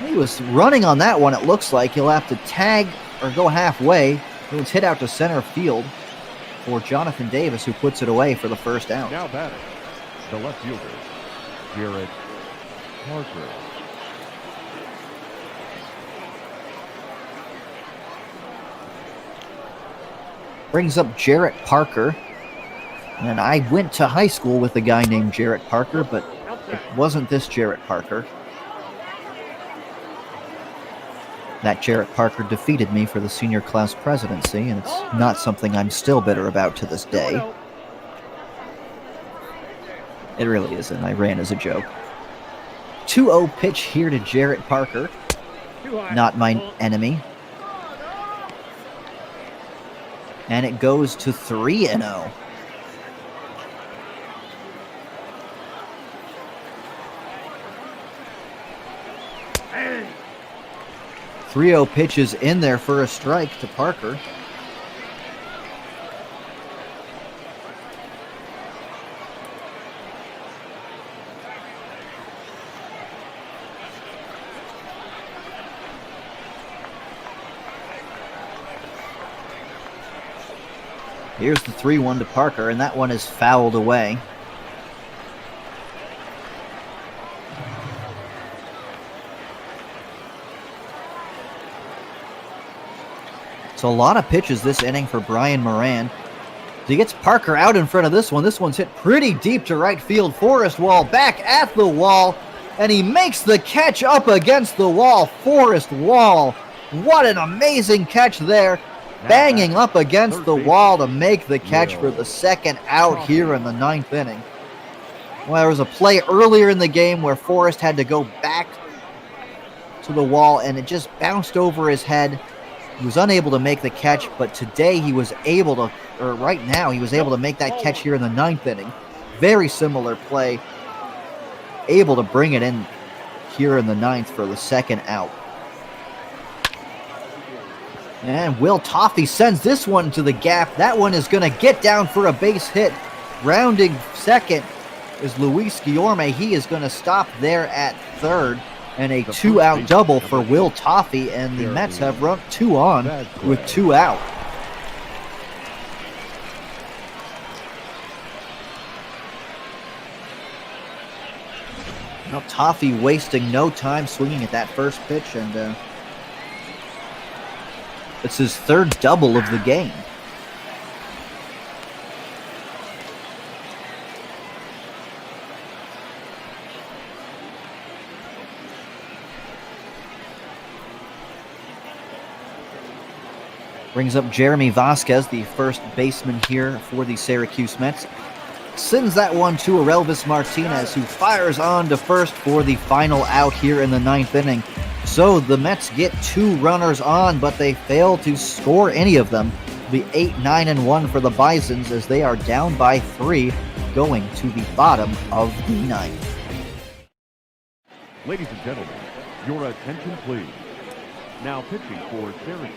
He was running on that one. It looks like he'll have to tag or go halfway. It was hit out to center field for Jonathan Davis, who puts it away for the first out. Now batting, the left fielder, Jarrett Parker. Brings up Jarrett Parker. And I went to high school with a guy named Jarrett Parker, but it wasn't this Jarrett Parker. That Jarrett Parker defeated me for the senior class presidency, and it's not something I'm still bitter about to this day. It really isn't. I ran as a joke. 2-0 pitch here to Jarrett Parker. Not my enemy. And it goes to 3-0. .30 pitches in there for a strike to Parker. Here's the 3-1 to Parker, and that one is fouled away. So a lot of pitches this inning for Brian Moran. He gets Parker out in front of this one. This one's hit pretty deep to right field. Forrest Wall back at the wall, and he makes the catch up against the wall. Forrest Wall, what an amazing catch there. Banging up against the wall to make the catch for the second out here in the 9th inning. Well, there was a play earlier in the game where Forrest had to go back to the wall, and it just bounced over his head. He was unable to make the catch, but today he was able to, or right now, he was able to make that catch here in the 9th inning. Very similar play. Able to bring it in here in the 9th for the second out. And Will Toffee sends this one to the gap. That one is going to get down for a base hit. Rounding second is Luis Guillorme. He is going to stop there at third. And a 2-out double for Will Toffee, and the Mets have run 2 on with 2 out. Now Toffee wasting no time swinging at that first pitch, and it's his third double of the game. Brings up Jeremy Vasquez, the first baseman here for the Syracuse Mets. Sends that one to Aurelvis Martinez, who fires on to first for the final out here in the 9th inning. So the Mets get 2 runners on, but they fail to score any of them. It'll be 8-9-1 for the Bisons as they are down by 3 going to the bottom of the 9th. Ladies and gentlemen, your attention please. Now pitching for Syracuse,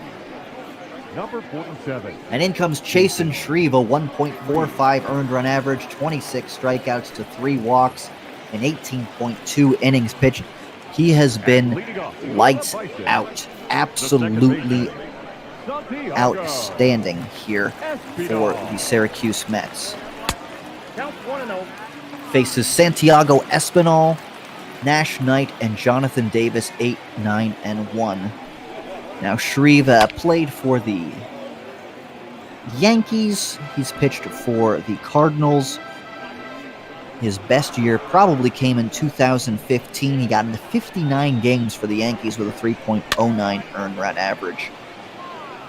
number 47. And in comes Chasen Shreve, a 1.45 earned run average, 26 strikeouts to 3 walks, and 18.2 innings pitched. He has been lights out. Absolutely outstanding here for the Syracuse Mets. Faces Santiago Espinal, Nash Knight, and Jonathan Davis, 8-9-1. Now, Shreve played for the Yankees. He's pitched for the Cardinals. His best year probably came in 2015. He got into 59 games for the Yankees with a 3.09 earned run average.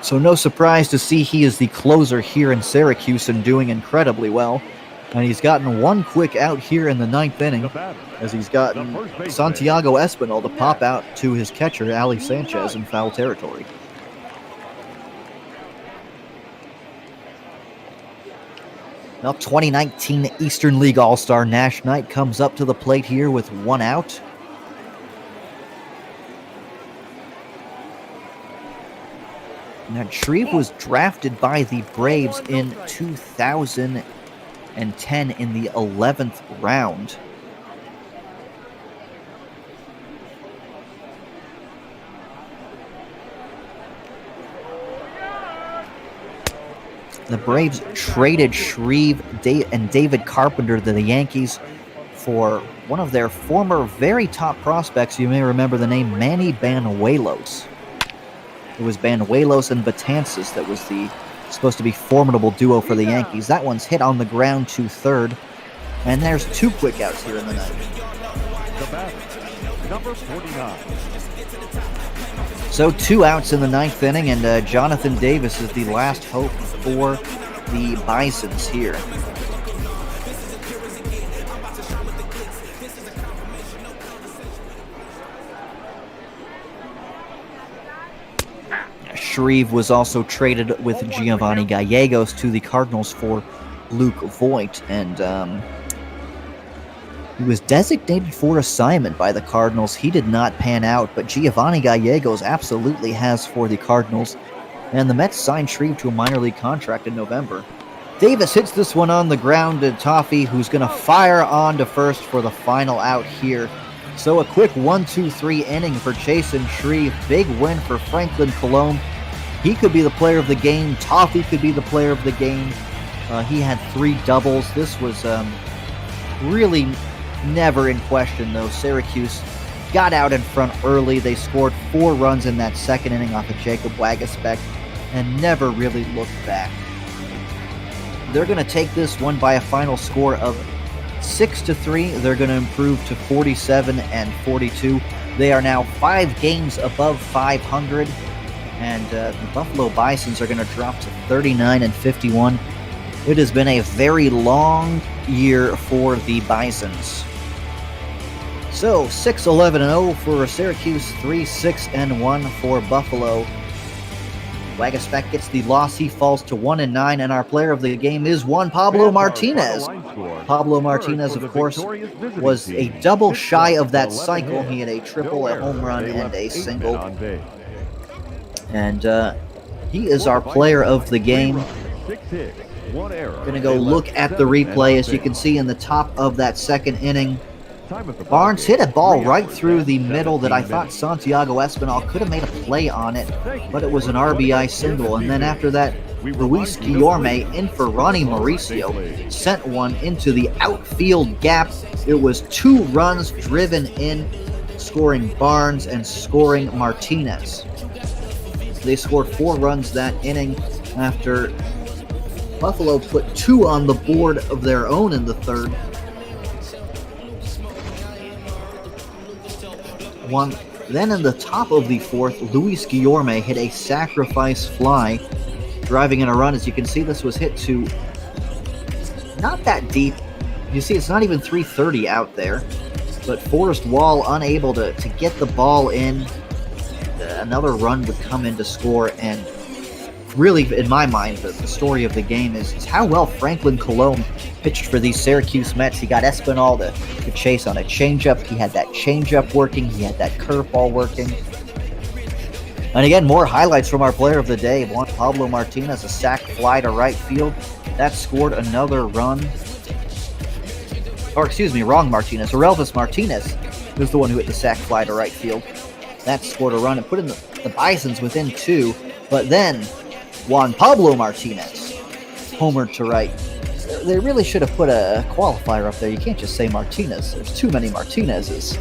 So no surprise to see he is the closer here in Syracuse and doing incredibly well. And he's gotten 1 quick out here in the 9th inning as he's gotten Santiago Espinal to pop out to his catcher, Ali Sanchez, in foul territory. Now 2019 Eastern League All-Star Nash Knight comes up to the plate here with 1 out. Now Shreve was drafted by the Braves in 2010 in the 11th round. The Braves traded Shreve and David Carpenter to the Yankees for one of their former very top prospects. You may remember the name Manny Banuelos. It was Banuelos and Betances that was the supposed to be formidable duo for the Yankees. That one's hit on the ground to third. And there's 2 quick outs here in the ninth. The batter, number 49. So 2 outs in the ninth inning, and Jonathan Davis is the last hope for the Bisons here. Shreve was also traded with Giovanni Gallegos to the Cardinals for Luke Voigt, and he was designated for assignment by the Cardinals. He did not pan out, but Giovanni Gallegos absolutely has for the Cardinals, and the Mets signed Shreve to a minor league contract in November. Davis hits this one on the ground to Toffee, who's going to fire on to first for the final out here. So a quick 1-2-3 inning for Chasen Shreve. Big win for Franklin Colomb. He could be the player of the game. Toffee could be the player of the game. He had 3 doubles. This was really never in question, though. Syracuse got out in front early. They scored 4 runs in that second inning off of Jacob Waguespack and never really looked back. They're going to take this one by a final score of 6-3. They're going to improve to 47-42. They are now 5 games above 500, and the Buffalo Bisons are going to drop to 39-51. It has been a very long year for the Bisons. So 6-11-0 for Syracuse, 3-6-1 for Buffalo. Waguespack gets the loss. He falls to 1-9, and our player of the game is Juan Pablo Martinez. Pablo Martinez, of course, was a double shy of that cycle. He had a triple, a home run, and a single. And he is our player of the game. Going to go look at the replay. As you can see in the top of that second inning, Barnes hit a ball right through the middle that I thought Santiago Espinal could have made a play on it, but it was an RBI single. And then after that, Luis Guillorme in for Ronnie Mauricio sent one into the outfield gap. It was 2 runs driven in, scoring Barnes and scoring Martinez. They scored 4 runs that inning after Buffalo put 2 on the board of their own in the third. Then in the top of the fourth, Luis Guillorme hit a sacrifice fly, driving in a run. As you can see, this was hit to not that deep. You see, it's not even 330 out there, but Forrest Wall unable to get the ball in. Another run would come in to score, and really, in my mind, the story of the game is how well Franklin Colomb pitched for these Syracuse Mets. He got Espinal to chase on a changeup. He had that changeup working. He had that curveball working. And again, more highlights from our player of the day. Juan Pablo Martinez, a sac fly to right field. That scored another run. Or excuse me, wrong Martinez. Orelvis Martinez was the one who hit the sac fly to right field. That scored a run and put in the Bisons within 2. But then Juan Pablo Martinez homered to right. They really should have put a qualifier up there. You can't just say Martinez. There's too many Martinezes.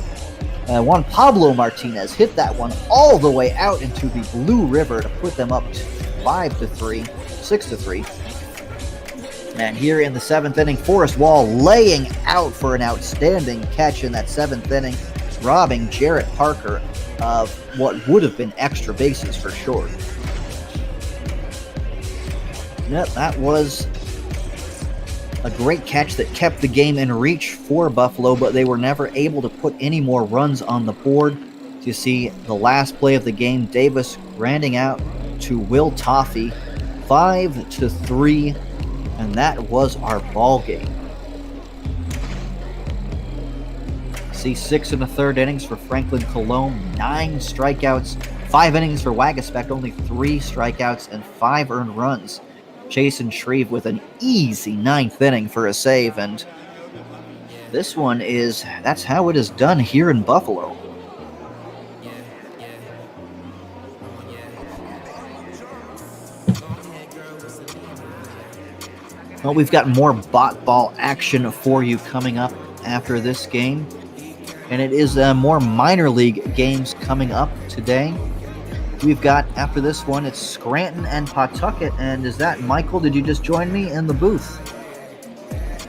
Juan Pablo Martinez hit that one all the way out into the Blue River to put them up to 6-3. And here in the 7th inning, Forrest Wall laying out for an outstanding catch in that 7th inning, robbing Jarrett Parker of what would have been extra bases for sure. Yep, that was a great catch that kept the game in reach for Buffalo, but they were never able to put any more runs on the board. You see the last play of the game, Davis grinding out to Will Toffee, 5-3, And that was our ball game. See 6 1/3 innings for Franklin Cologne, 9 strikeouts, 5 innings for Waguespack, only 3 strikeouts and 5 earned runs. Jason Shreve with an easy 9th inning for a save, and this one that's how it is done here in Buffalo. Well, we've got more bot ball action for you coming up after this game. And it is more minor league games coming up today. We've got, after this one, it's Scranton and Pawtucket. And is that Michael? Did you just join me in the booth?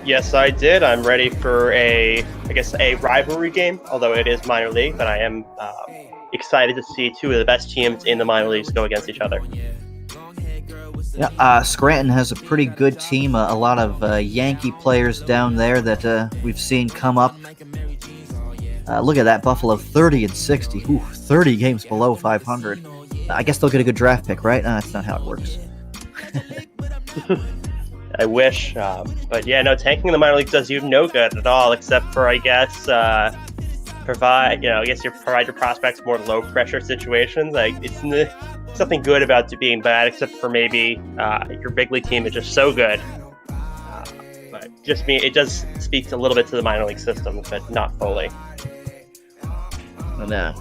Yes, I did. I'm ready for a rivalry game, although it is minor league. But I am excited to see two of the best teams in the minor leagues go against each other. Yeah, Scranton has a pretty good team. A lot of Yankee players down there that we've seen come up. Look at that, Buffalo 30-60. Ooh, 30 games below 500. I guess they'll get a good draft pick, right? That's not how it works. I wish, but yeah, no, tanking in the minor leagues does you no good at all, except for provide your prospects more low pressure situations. Like it's something good about being bad, except for maybe your big league team is just so good. But it does speak a little bit to the minor league system, but not fully. And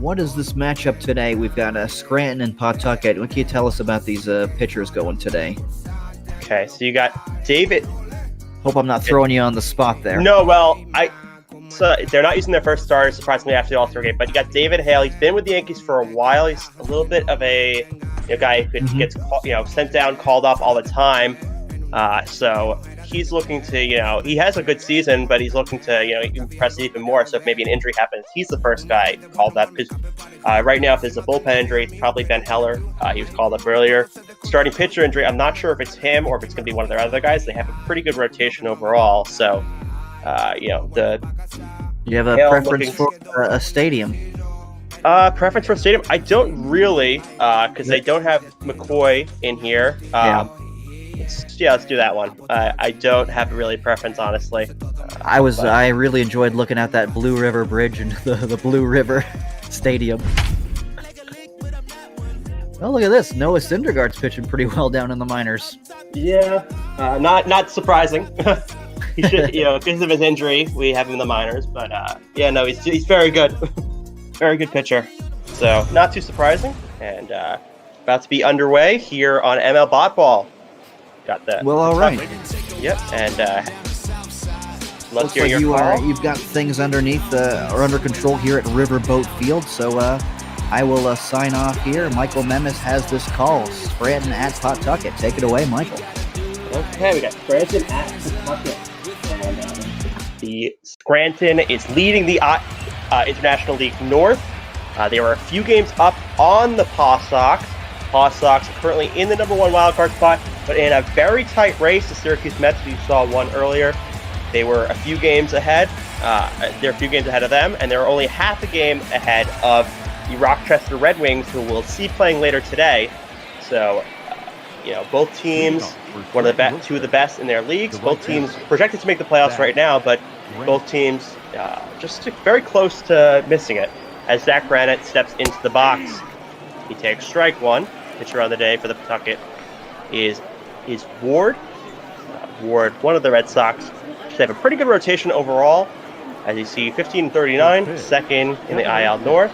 what is this matchup today? We've got Scranton and Pawtucket. What can you tell us about these pitchers going today? Okay, so you got David. Hope I'm not throwing you on the spot there. No, well, so they're not using their first starter, surprisingly, after the All-Star game. But you got David Hale. He's been with the Yankees for a while. He's a little bit of a guy who gets sent down, called up all the time. So he's looking to, he has a good season, but he's looking to, impress even more. So if maybe an injury happens, he's the first guy called up. Because right now, if there's a bullpen injury, it's probably Ben Heller. He was called up earlier. Starting pitcher injury, I'm not sure if it's him or if it's going to be one of their other guys. They have a pretty good rotation overall. So, you have a preference for a stadium? Preference for a stadium? I don't really, because they don't have McCoy in here. Let's do that one. I don't have a really preference, honestly. I really enjoyed looking at that Blue River Bridge and the Blue River Stadium. Oh, look at this. Noah Syndergaard's pitching pretty well down in the minors. Yeah, not surprising. He should, because of his injury, we have him in the minors. But he's very good. Very good pitcher. So not too surprising. And about to be underway here on ML Bot Ball. Got that. Well, all right. Yep, and looks like you've got things underneath or under control here at Riverboat Field. So I will sign off here. Michael Memis has this call. Scranton at Pawtucket. Take it away, Michael. Okay, we got Scranton at Pawtucket. And the Scranton is leading the International League North. They were a few games up on the Paw Sox. Paw Sox are currently in the number 1 wildcard spot, but in a very tight race. The Syracuse Mets, you saw one earlier, they were a few games ahead. They're a few games ahead of them, and they're only half a game ahead of the Rochester Red Wings, who we'll see playing later today. So, both teams, two of the best in their leagues. Both teams projected to make the playoffs right now, but both teams just very close to missing it. As Zach Granite steps into the box, he takes strike one. Pitcher on the day for the Pawtucket is Ward. Ward, one of the Red Sox, should have a pretty good rotation overall. As you see, 15-39, second in the IL North.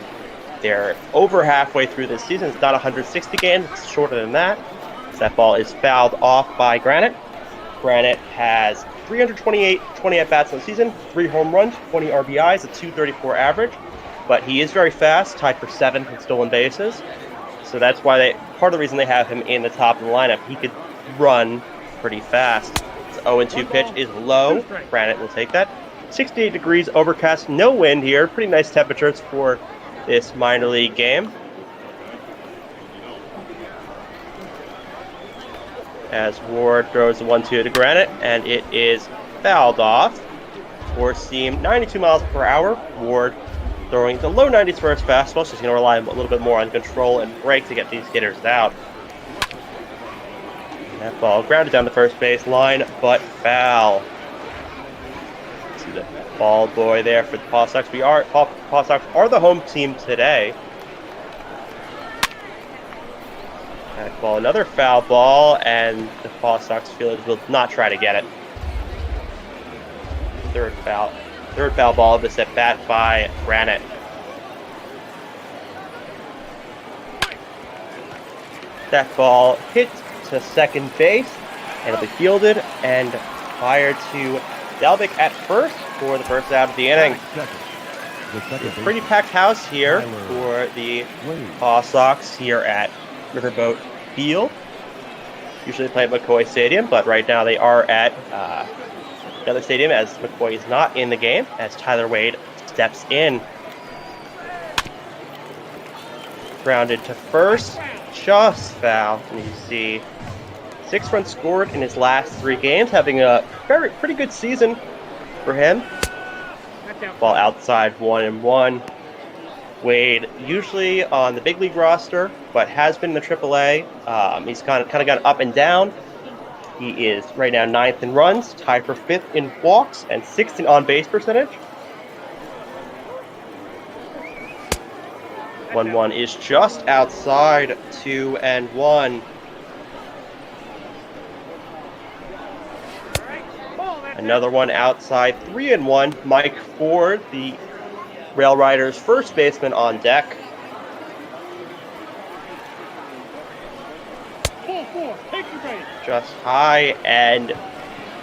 They're over halfway through this season. It's not 160 games. It's shorter than that. That ball is fouled off by Granite. Granite has 328 at-bats in the season, 3 home runs, 20 RBIs, a 234 average. But he is very fast, tied for 7th in stolen bases. So that's why part of the reason they have him in the top of the lineup. He could run pretty fast. His 0-2 pitch is low. Granite will take that. 68 degrees, overcast, no wind here. Pretty nice temperatures for this minor league game. As Ward throws the 1-2 to Granite, and it is fouled off. Ward seam 92 miles per hour. Ward throwing the low 90s for his fastball, so he's going to rely a little bit more on control and break to get these hitters out. That ball grounded down the first base line, but foul. See the ball boy there for the Paw Sox. Paw Sox are the home team today. That ball, another foul ball, and the Paw Sox fielders will not try to get it. Third foul ball of this at bat by Granite. That ball hit to second base, and it'll be fielded and fired to Dalvik at first for the first out of the inning. It's a pretty packed house here for the Paw Sox here at Riverboat Field. Usually they play at McCoy Stadium, but right now they are at another stadium as McCoy is not in the game, as Tyler Wade steps in. Grounded to first, just foul. And you see 6 runs scored in his last 3 games, having a pretty good season for him. Ball outside 1-1. Wade usually on the big league roster, but has been in the AAA. He's kind of gone up and down. He is right now 9th in runs, tied for 5th in walks, and 6th in on-base percentage. 1-1 is just outside 2-1. Another one outside 3-1. Mike Ford, the Rail Riders' first baseman, on deck. Just high, and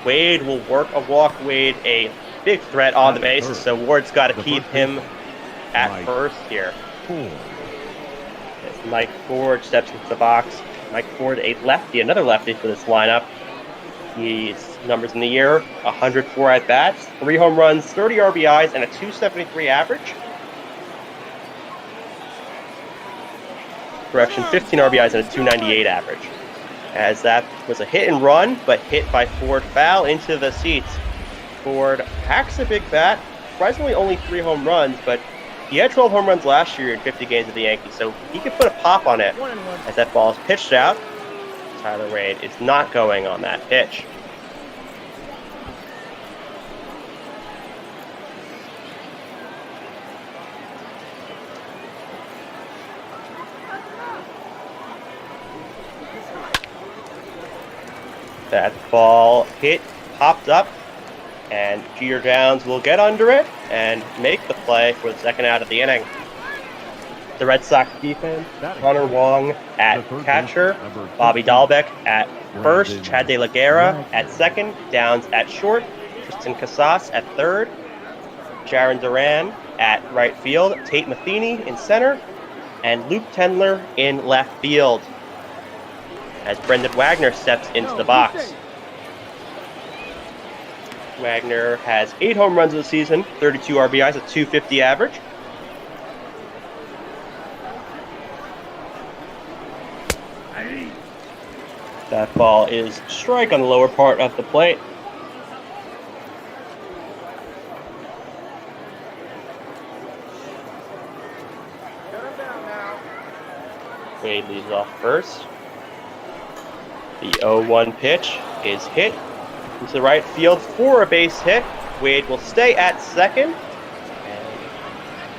Wade will work a walk. Wade, a big threat on the bases, so Ward's got to keep him at first here. As Mike Ford steps into the box. Mike Ford, a lefty, another lefty for this lineup. His numbers in the year: 104 at bats, 3 home runs, 30 RBIs, and a 273 average. Correction, 15 RBIs and a 298 average. As that was a hit and run, but hit by Ford, foul into the seats. Ford packs a big bat. Surprisingly, only 3 home runs, but he had 12 home runs last year in 50 games with the Yankees, so he could put a pop on it. As that ball is pitched out, Tyler Wade is not going on that pitch. That ball popped up, and Jeter Downs will get under it and make the play for the second out of the inning. The Red Sox defense: Connor Wong at catcher, Bobby Dahlbeck at first, Chad De La Guerra at second, Downs at short, Tristan Casas at third, Jaron Duran at right field, Tate Matheny in center, and Luke Tendler in left field, as Brendan Wagner steps into the box. Wagner has 8 home runs of the season, 32 RBIs, a 250 average. That ball is strike on the lower part of the plate. Wade leads off first. The 0-1 pitch is hit into the right field for a base hit. Wade will stay at second.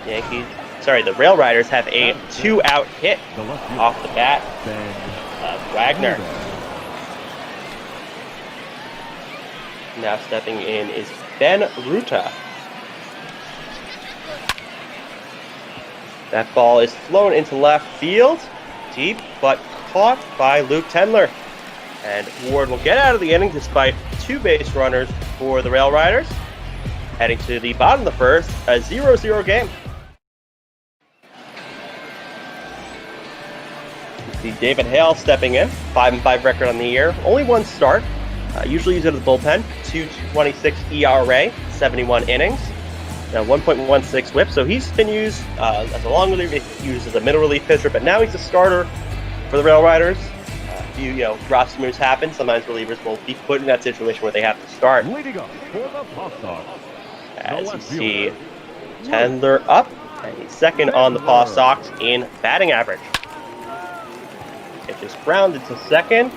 And the Rail Riders have a 2-out hit off the bat of Wagner. Now stepping in is Ben Ruta. That ball is flown into left field, deep, but caught by Luke Tendler. And Ward will get out of the inning despite 2 base runners for the Rail Riders. Heading to the bottom of the first, a 0-0 game. You see David Hale stepping in, 5-5 record on the year, only 1 start. Usually used it as a bullpen, 2.26 ERA, 71 innings, 1.16 whip. So he's been used as a long relief, used as a middle relief pitcher, but now he's a starter for the Rail Riders. Drops moves happen. Sometimes relievers will be put in that situation where they have to start. As you see, Tendler up, and he's second on the Paw Sox in batting average. It just grounded to second.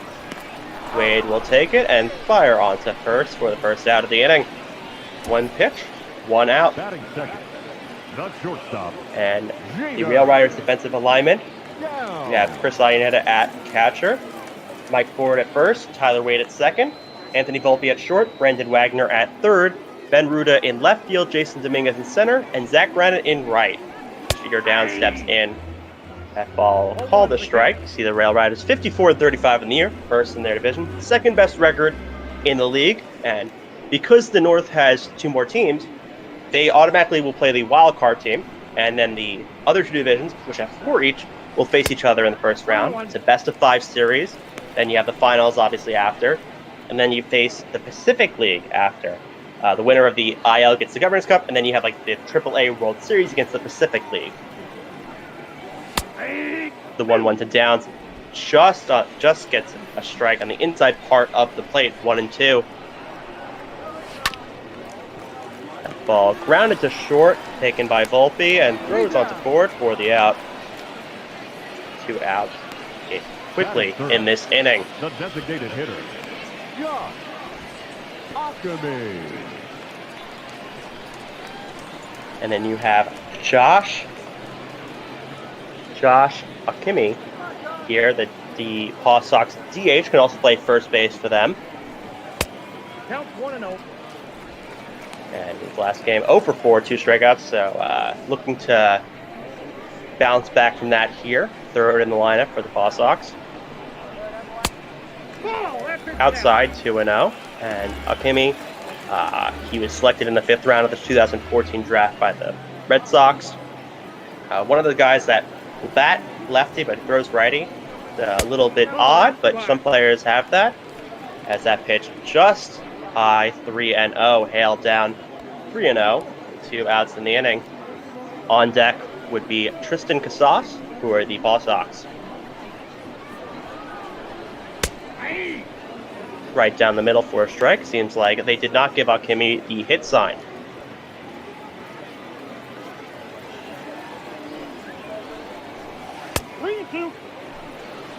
Wade will take it and fire onto first for the first out of the inning. 1 pitch, 1 out. Batting second, the shortstop. And the Rail Riders defensive alignment. We have Chris Iannetta at catcher, Mike Ford at first, Tyler Wade at second, Anthony Volpe at short, Brendan Wagner at third, Ben Ruda in left field, Jason Dominguez in center, and Zach Granite in right. Cheater down, steps in. That ball called a strike. You see the Rail Riders 54-35 in the year, first in their division, second best record in the league. And because the North has 2 more teams, they automatically will play the wild card team, and then the other 2 divisions, which have 4 each, will face each other in the first round. It's a best of 5 series. Then you have the finals, obviously, after, and then you face the Pacific League after. The winner of the IL gets the Governors Cup, and then you have like the AAA World Series against the Pacific League. The 1-1 to Downs just gets a strike on the inside part of the plate, 1-2. That ball grounded to short, taken by Volpe, and throws onto Ford for the out. 2 outs quickly in this inning. The designated hitter, Josh Akemi. And then you have Josh Akemi here, the Paw Sox DH, can also play first base for them. Count 1-0. And his last game, 0 for 4, 2 strikeouts, so looking to bounce back from that here. Third in the lineup for the Paw Sox. Outside, 2-0. And Akemi, he was selected in the 5th round of the 2014 draft by the Red Sox. One of the guys that will bat lefty but throws righty. A little bit odd, but some players have that. As that pitch just high, 3-0, hailed down 3-0, 2 outs in the inning. On deck would be Tristan Casas, who are the Paw Sox. Right down the middle for a strike. Seems like they did not give Akemi the hit sign.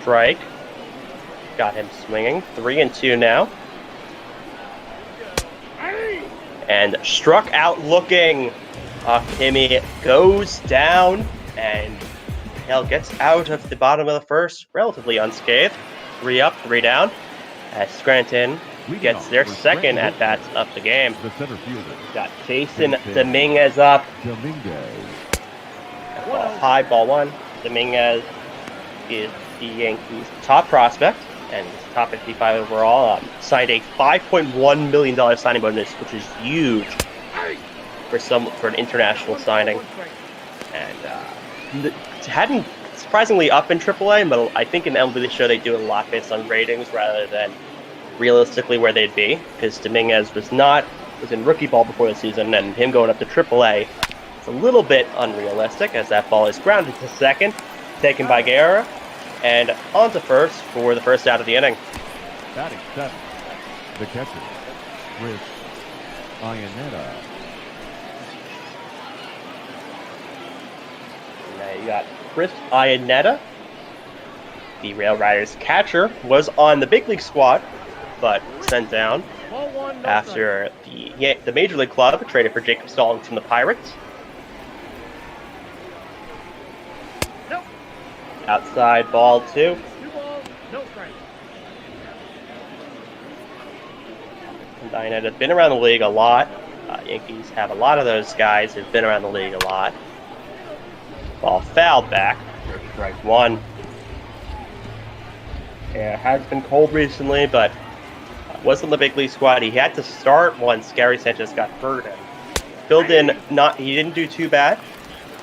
Strike. Got him swinging. 3-2 now. And struck out looking. Akemi goes down, and Hale gets out of the bottom of the first relatively unscathed. 3 up, 3 down. As Scranton gets their second at bats of the game. The center fielder. Got Jason Dominguez up. Dominguez. Ball high, ball 1. Dominguez is the Yankees' top prospect, and he's top 55 overall. Signed a $5.1 million signing bonus, which is huge for an international signing. And hadn't surprisingly up in AAA, but I think in MLB show they do it a lot based on ratings rather than realistically where they'd be, because Dominguez was in rookie ball before the season, and him going up to AAA, it's a little bit unrealistic, as that ball is grounded to second, taken by Guerra, and on to first for the first out of the inning. Batting 7, the catcher, Chris Iannetta. Now you got Chris Iannetta. The Rail Riders catcher was on the big league squad, but sent down after the Major League club traded for Jacob Stallings from the Pirates. Nope. Outside, ball 2. 2 balls, no strikes. And Iannetta has been around the league a lot. Yankees have a lot of those guys who've been around the league a lot. Ball fouled back for strike 1. Yeah, it has been cold recently, but was on the big league squad. He had to start once Gary Sanchez got hurt. And filled in, he didn't do too bad.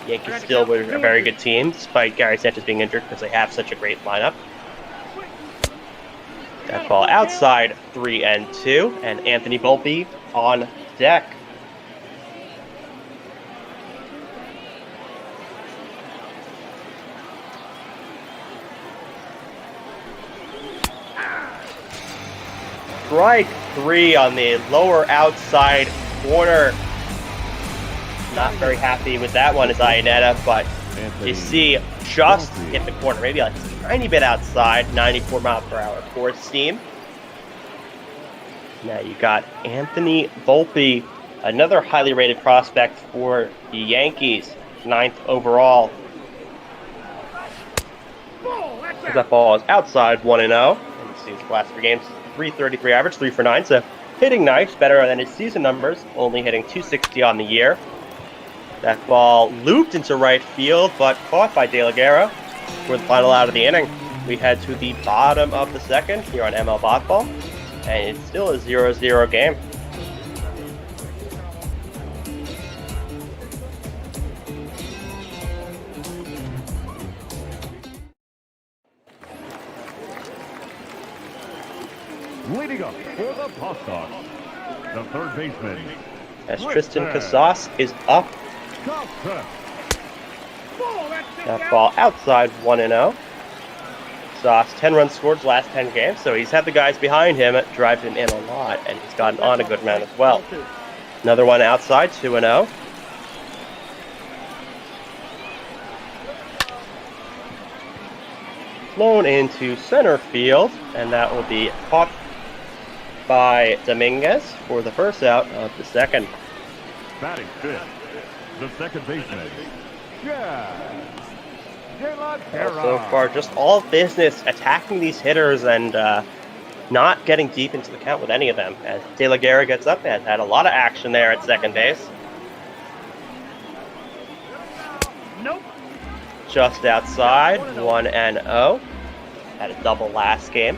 The Yankees still were a very good team, despite Gary Sanchez being injured, because they have such a great lineup. That ball outside, 3-2, and Anthony Volpe on deck. Strike 3 on the lower outside corner. Not very happy with that one as Iannetta, but you see just hit the corner, maybe like a tiny bit outside, 94 mile per hour for seam. Now you got Anthony Volpe, another highly rated prospect for the Yankees, 9th overall. That ball is outside 1-0. And you see his last 3 games, 333 average, 3 for 9. So hitting nice, better than his season numbers, only hitting 260 on the year. That ball looped into right field, but caught by De La Guerra for the final out of the inning. We head to the bottom of the second here on ML Bot Ball, and it's still a 0-0 game. Leading up for the Pawtucket, the third baseman. As Tristan Casas is up. That ball outside 1-0. Casas, 10 runs scored his last 10 games, so he's had the guys behind him drive him in a lot, and he's gotten on a good amount as well. Another one outside, 2-0. Flown into center field, and that will be caught by Dominguez for the first out of the second. Batting fifth, the second baseman. So far, just all business, attacking these hitters and not getting deep into the count with any of them. As De La Guerra gets up, has had a lot of action there at second base. Nope. Just outside, 1-0. Had a double last game.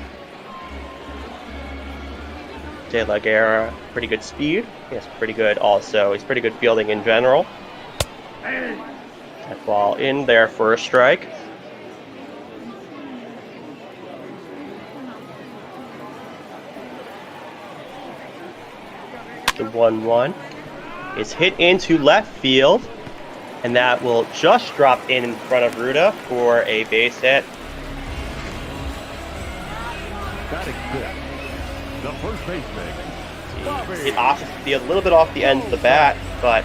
De La Guerra, pretty good speed. He's pretty good also. He's pretty good fielding in general. That ball in there for a strike. The 1-1 is hit into left field, and that will just drop in front of Ruda for a base hit. Batting fifth, the first baseman. Hit off the field, a little bit off the end of the bat, but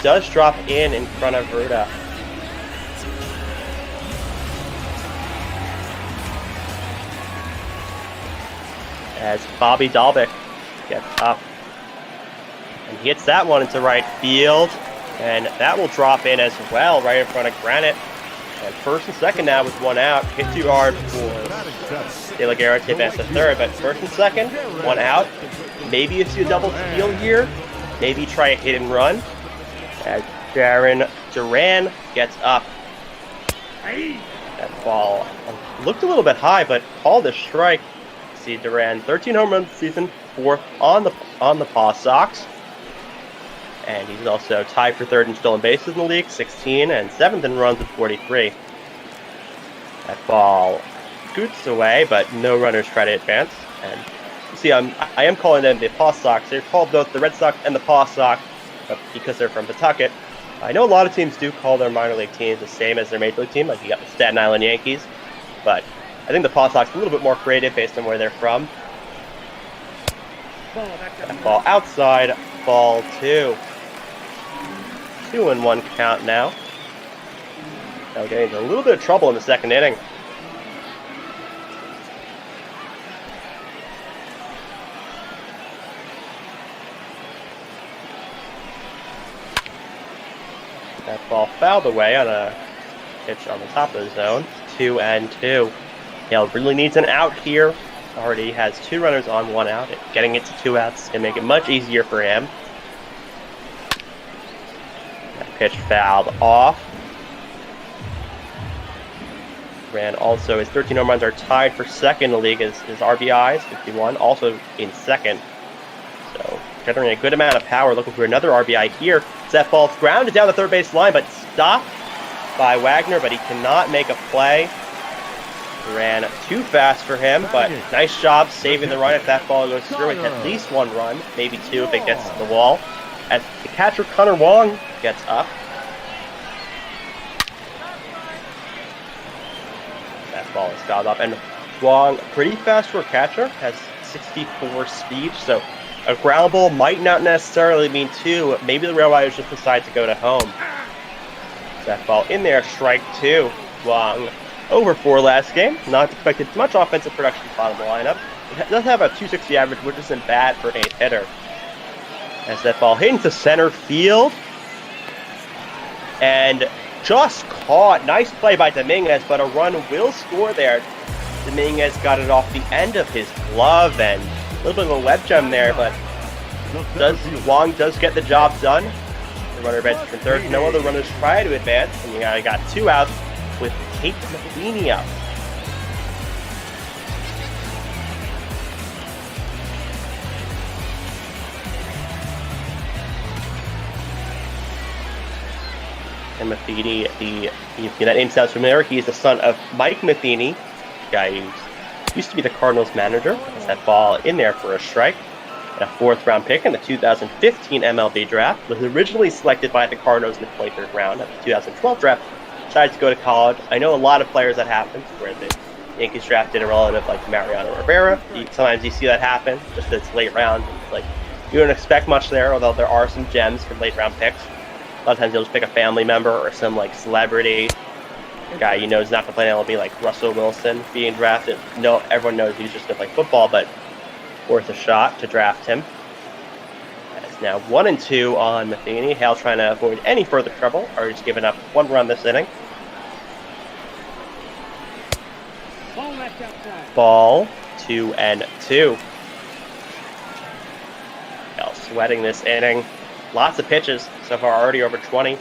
does drop in front of Ruda. As Bobby Dalbeck gets up. And he hits that one into right field, and that will drop in as well, right in front of Granite. And first and second now with 1 out. Hit too hard for De La Guerra to advance to third, but first and second, 1 out. Maybe you see a double steal here. Maybe try a hit and run. As Jaron Duran gets up. That ball looked a little bit high, but called a strike. See Duran, 13 home runs this season, 4th on the Paw Sox. And he's also tied for 3rd in stolen bases in the league, 16, and 7th in runs with 43. That ball scoots away, but no runners try to advance. And you see, I am calling them the Paw Sox. They're called both the Red Sox and the Paw Sox, but because they're from Pawtucket. I know a lot of teams do call their minor league teams the same as their major league team, like you got the Staten Island Yankees, but I think the Paw Sox are a little bit more creative based on where they're from. That ball outside, ball 2. 2-1 count now. Now getting into a little bit of trouble in the second inning. That ball fouled away on a pitch on the top of the zone. 2-2. Hale really needs an out here. Already has 2 runners on 1 out. Getting it to 2 outs can make it much easier for him. That pitch fouled off. Duran also, his 13 home runs are tied for second in the league. His RBIs, 51, also in second. So generating a good amount of power, looking for another RBI here. That ball's grounded down the third base line, but stopped by Wagner, but he cannot make a play. Ran too fast for him, but nice job saving the run. If that ball goes through, it's at least 1 run, maybe 2 if it gets to the wall. As the catcher, Connor Wong, gets up. That ball is fouled up, and Wong, pretty fast for a catcher, has 64 speed, so a ground ball might not necessarily mean 2. Maybe the Rail Riders just decide to go to home. That ball in there, strike 2. Wong over 4 last game. Not expected much offensive production bottom of the lineup. It does have a 260 average, which isn't bad for an 8th hitter. As that ball hit into center field. And just caught. Nice play by Dominguez, but a run will score there. Dominguez got it off the end of his glove, and a little bit of a web gem there, but Wong does get the job done. The runner advances from third. No other runners try to advance, and you got 2 outs with Tate Matheny out. And Matheny, that name sounds familiar. He is the son of Mike Matheny, guy who used to be the Cardinals manager. Has that ball in there for a strike. And a 4th round pick in the 2015 MLB draft. Was originally selected by the Cardinals in the 23rd round of the 2012 draft. Decided to go to college. I know a lot of players that happens where the Yankees drafted a relative like Mariano Rivera. Sometimes you see that happen, just that it's late round. Like, you don't expect much there, although there are some gems from late round picks. A lot of times you'll just pick a family member or some like celebrity guy you know is not going to play in MLB, like Russell Wilson being drafted. No, everyone knows he's just going to play football, but worth a shot to draft him. It's now 1-2 on Matheny. Hale trying to avoid any further trouble, or just giving up 1 run this inning. Ball 2-2. Hale sweating this inning. Lots of pitches so far, already over 20.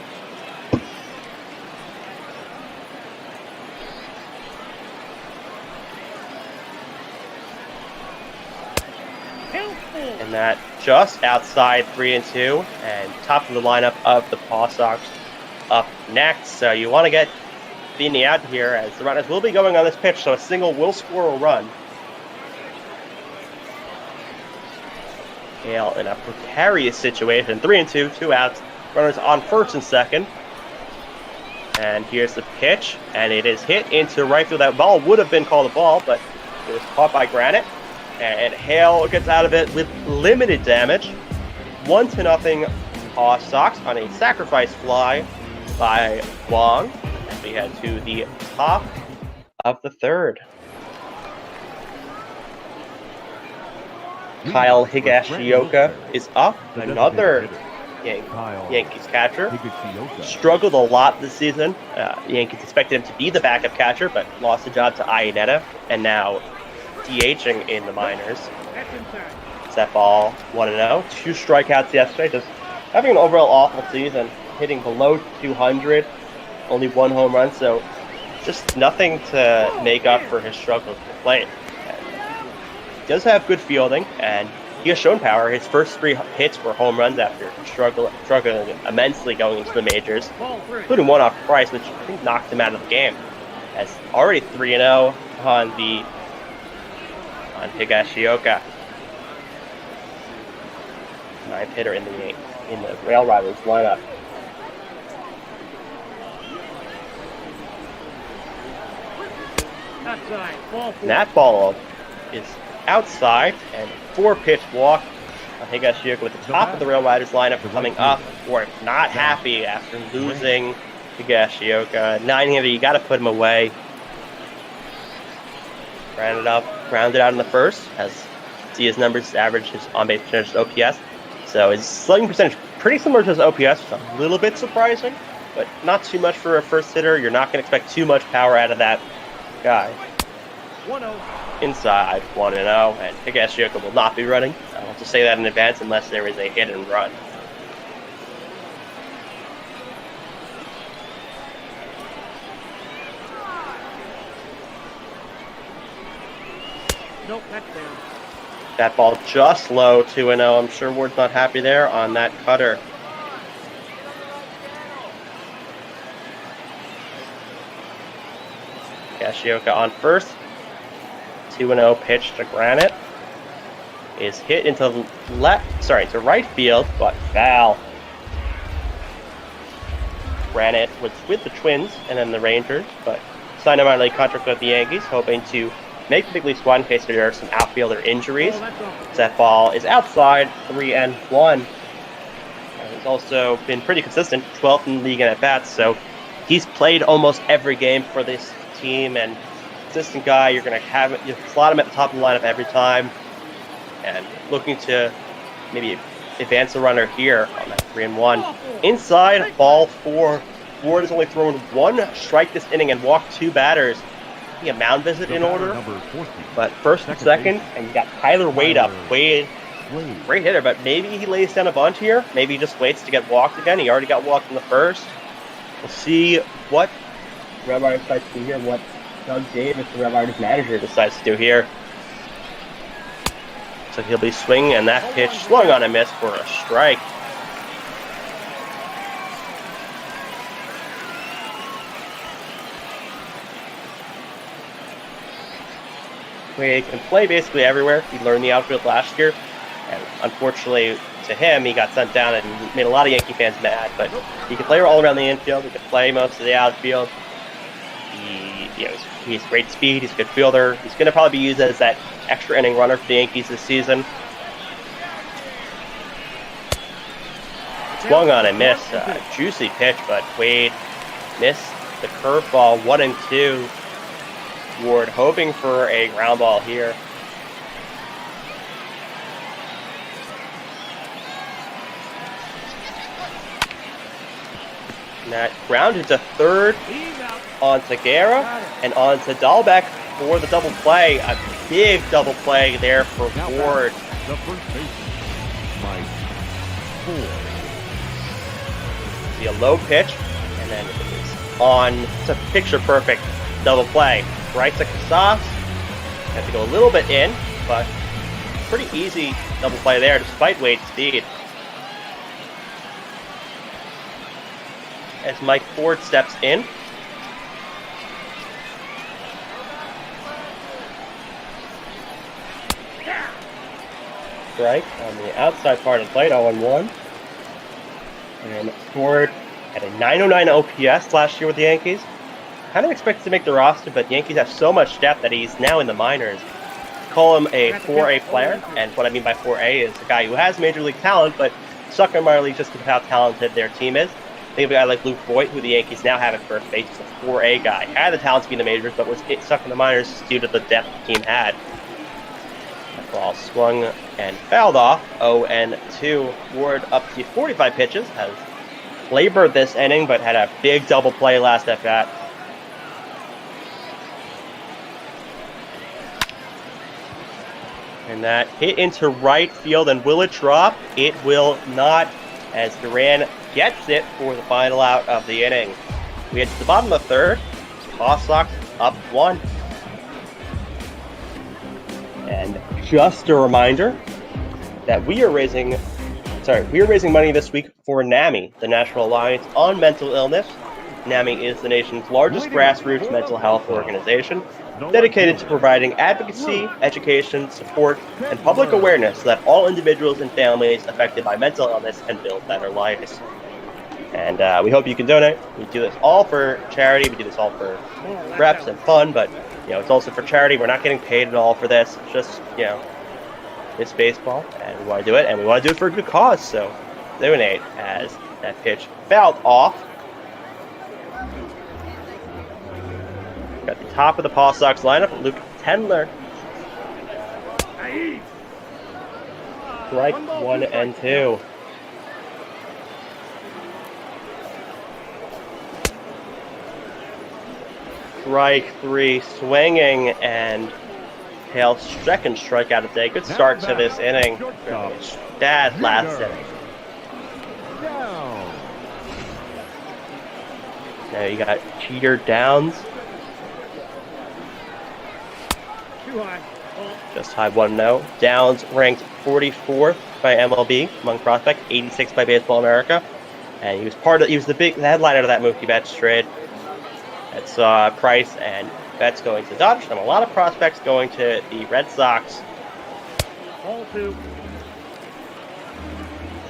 And that just outside 3-2, and top of the lineup of the Paw Sox up next. So you want to get Matheny out here, as the runners will be going on this pitch, so a single will score a run. Hale in a precarious situation. 3-2, 2 outs. Runners on first and second. And here's the pitch, and it is hit into right field. That ball would have been called a ball, but it was caught by Granite. And Hale gets out of it with limited damage. 1-0 Paw Sox on a sacrifice fly by Wong. And we head to the top of the 3rd. Kyle Higashioka is up. Another Yankees catcher. Struggled a lot this season. Yankees expected him to be the backup catcher, but lost the job to Iannetta, and now DHing in the minors. It's that ball 1-0. 2 strikeouts yesterday. Just having an overall awful season. Hitting below 200. Only 1 home run, so just nothing to make up for his struggles to play. He does have good fielding, and he has shown power. His first 3 hits were home runs after struggling immensely going into the majors, including one off Price, which I think knocked him out of the game. As already 3-0 on Higashioka. 9th hitter in the Rail Riders lineup. That ball is outside, and 4-pitch walk on Higashioka with the top of the Rail Riders lineup coming up. We're not happy after losing Higashioka. 9-hitter, you got to put him away. Rounded out in the first. See his numbers, average, his on-base percentage, OPS. So his slugging percentage pretty similar to his OPS, which is a little bit surprising, but not too much for a first hitter. You're not going to expect too much power out of that guy. 1-0. Inside 1-0, and Higashioka will not be running. I'll have to say that in advance unless there is a hit and run. Nope, that's down. That ball just low, 2-0. I'm sure Ward's not happy there on that cutter. Higashioka on first. 2-0 pitch to Granite. Is hit into to right field, but foul. Granite was with the Twins and then the Rangers, but signed a minor league contract with the Yankees, hoping to make the big league squad in case there are some outfielder injuries. That ball is outside, 3-1. He's also been pretty consistent, 12th in the league in at-bats, so he's played almost every game for this team, and consistent guy. You're going to slot him at the top of the lineup every time. And looking to maybe advance the runner here on that 3-1. Inside, ball 4. Ward has only thrown 1 strike this inning and walked 2 batters. A mound visit in order. But first and second, and you got Tyler Wade up. Wade, great hitter, but maybe he lays down a bunt here. Maybe he just waits to get walked again. He already got walked in the first. We'll see what Red Riders decides to do here, what Doug Davis, the Red Riders manager, decides to do here. So he'll be swinging, and that pitch swung on a miss for a strike. He can play basically everywhere. He learned the outfield last year, and unfortunately to him, he got sent down and made a lot of Yankee fans mad. But he can play all around the infield. He can play most of the outfield. He has great speed. He's a good fielder. He's going to probably be used as that extra inning runner for the Yankees this season. Swung on and missed. Juicy pitch, but Wade missed the curveball. 1-2. Ward hoping for a ground ball here. And that grounded to third on Guerra and on to Dahlbeck for the double play. A big double play there for Ward. The first baseman, Mike Ford. See a low pitch, and then it's on. It's a picture perfect double play. Right to Casas. Have to go a little bit in, but pretty easy double play there despite Wade's speed. As Mike Ford steps in. Strike on the outside part of the plate, 0-1. And Ford had a 909 OPS last year with the Yankees. Kind of expected to make the roster, but the Yankees have so much depth that he's now in the minors. Call him a 4A player, and what I mean by 4A is a guy who has major league talent, but stuck in minor league just because of how talented their team is. Think of a guy like Luke Voigt, who the Yankees now have at first base. He's a 4A guy. Had the talent to be in the majors, but was stuck in the minors due to the depth the team had. That ball swung and fouled off. 0-2. Ward up to 45 pitches. Has labored this inning, but had a big double play last at bat. And that hit into right field, and will it drop? It will not, as Duran gets it for the final out of the inning. We head to the bottom of the third. Paw Sox up 1. And just a reminder that we are raising money this week for NAMI, the National Alliance on Mental Illness. NAMI is the nation's largest grassroots mental health organization, dedicated to providing advocacy, education, support, and public awareness so that all individuals and families affected by mental illness can build better lives. And we hope you can donate. We do this all for charity. We do this all for reps and fun, but it's also for charity. We're not getting paid at all for this. It's just, it's baseball, and we want to do it, and we want to do it for a good cause. So donate. As that pitch fouled off. At the top of the Paw Sox lineup, Luke Tendler. Strike 1-2. Strike 3, swinging, and Hale's second strikeout of the day. Good start to this inning. Bad last inning. Now you got Cheater Downs. Just high 1-0. Downs ranked 44th by MLB among prospects, 86th by Baseball America, and he was the headliner of that Mookie Betts trade. That's Price and Betts going to the Dodgers, and a lot of prospects going to the Red Sox. Ball 2.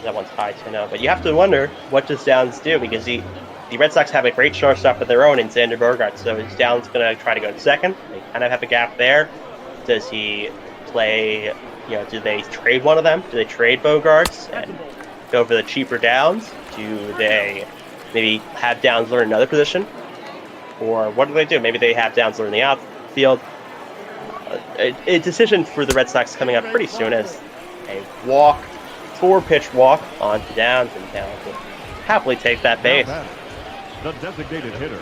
That one's high 2-0, but you have to wonder, what does Downs do? Because the Red Sox have a great shortstop of their own in Xander Bogaerts, so is Downs going to try to go to second? They kind of have a gap there. Does he play, do they trade one of them? Do they trade Bogaerts and go for the cheaper Downs? Do they maybe have Downs learn another position? Or what do they do? Maybe they have Downs learn the field. A decision for the Red Sox coming up pretty soon as a walk, 4-pitch walk onto Downs, and Downs will happily take that base. The designated hitter.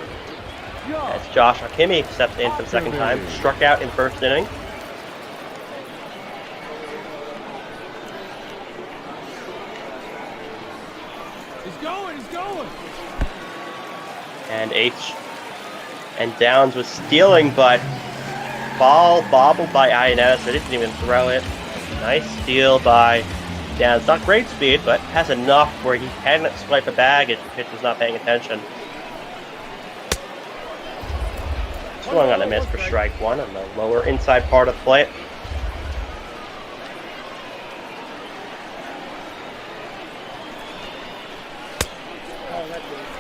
As Josh Akimi steps in for the second time, struck out in the first inning. He's going. And Downs was stealing, but ball bobbled by Iannetta, so didn't even throw it. Nice steal by Downs. Not great speed, but has enough where he can swipe a bag if the pitcher's not paying attention. Swung on a miss for strike one on the lower inside part of the plate.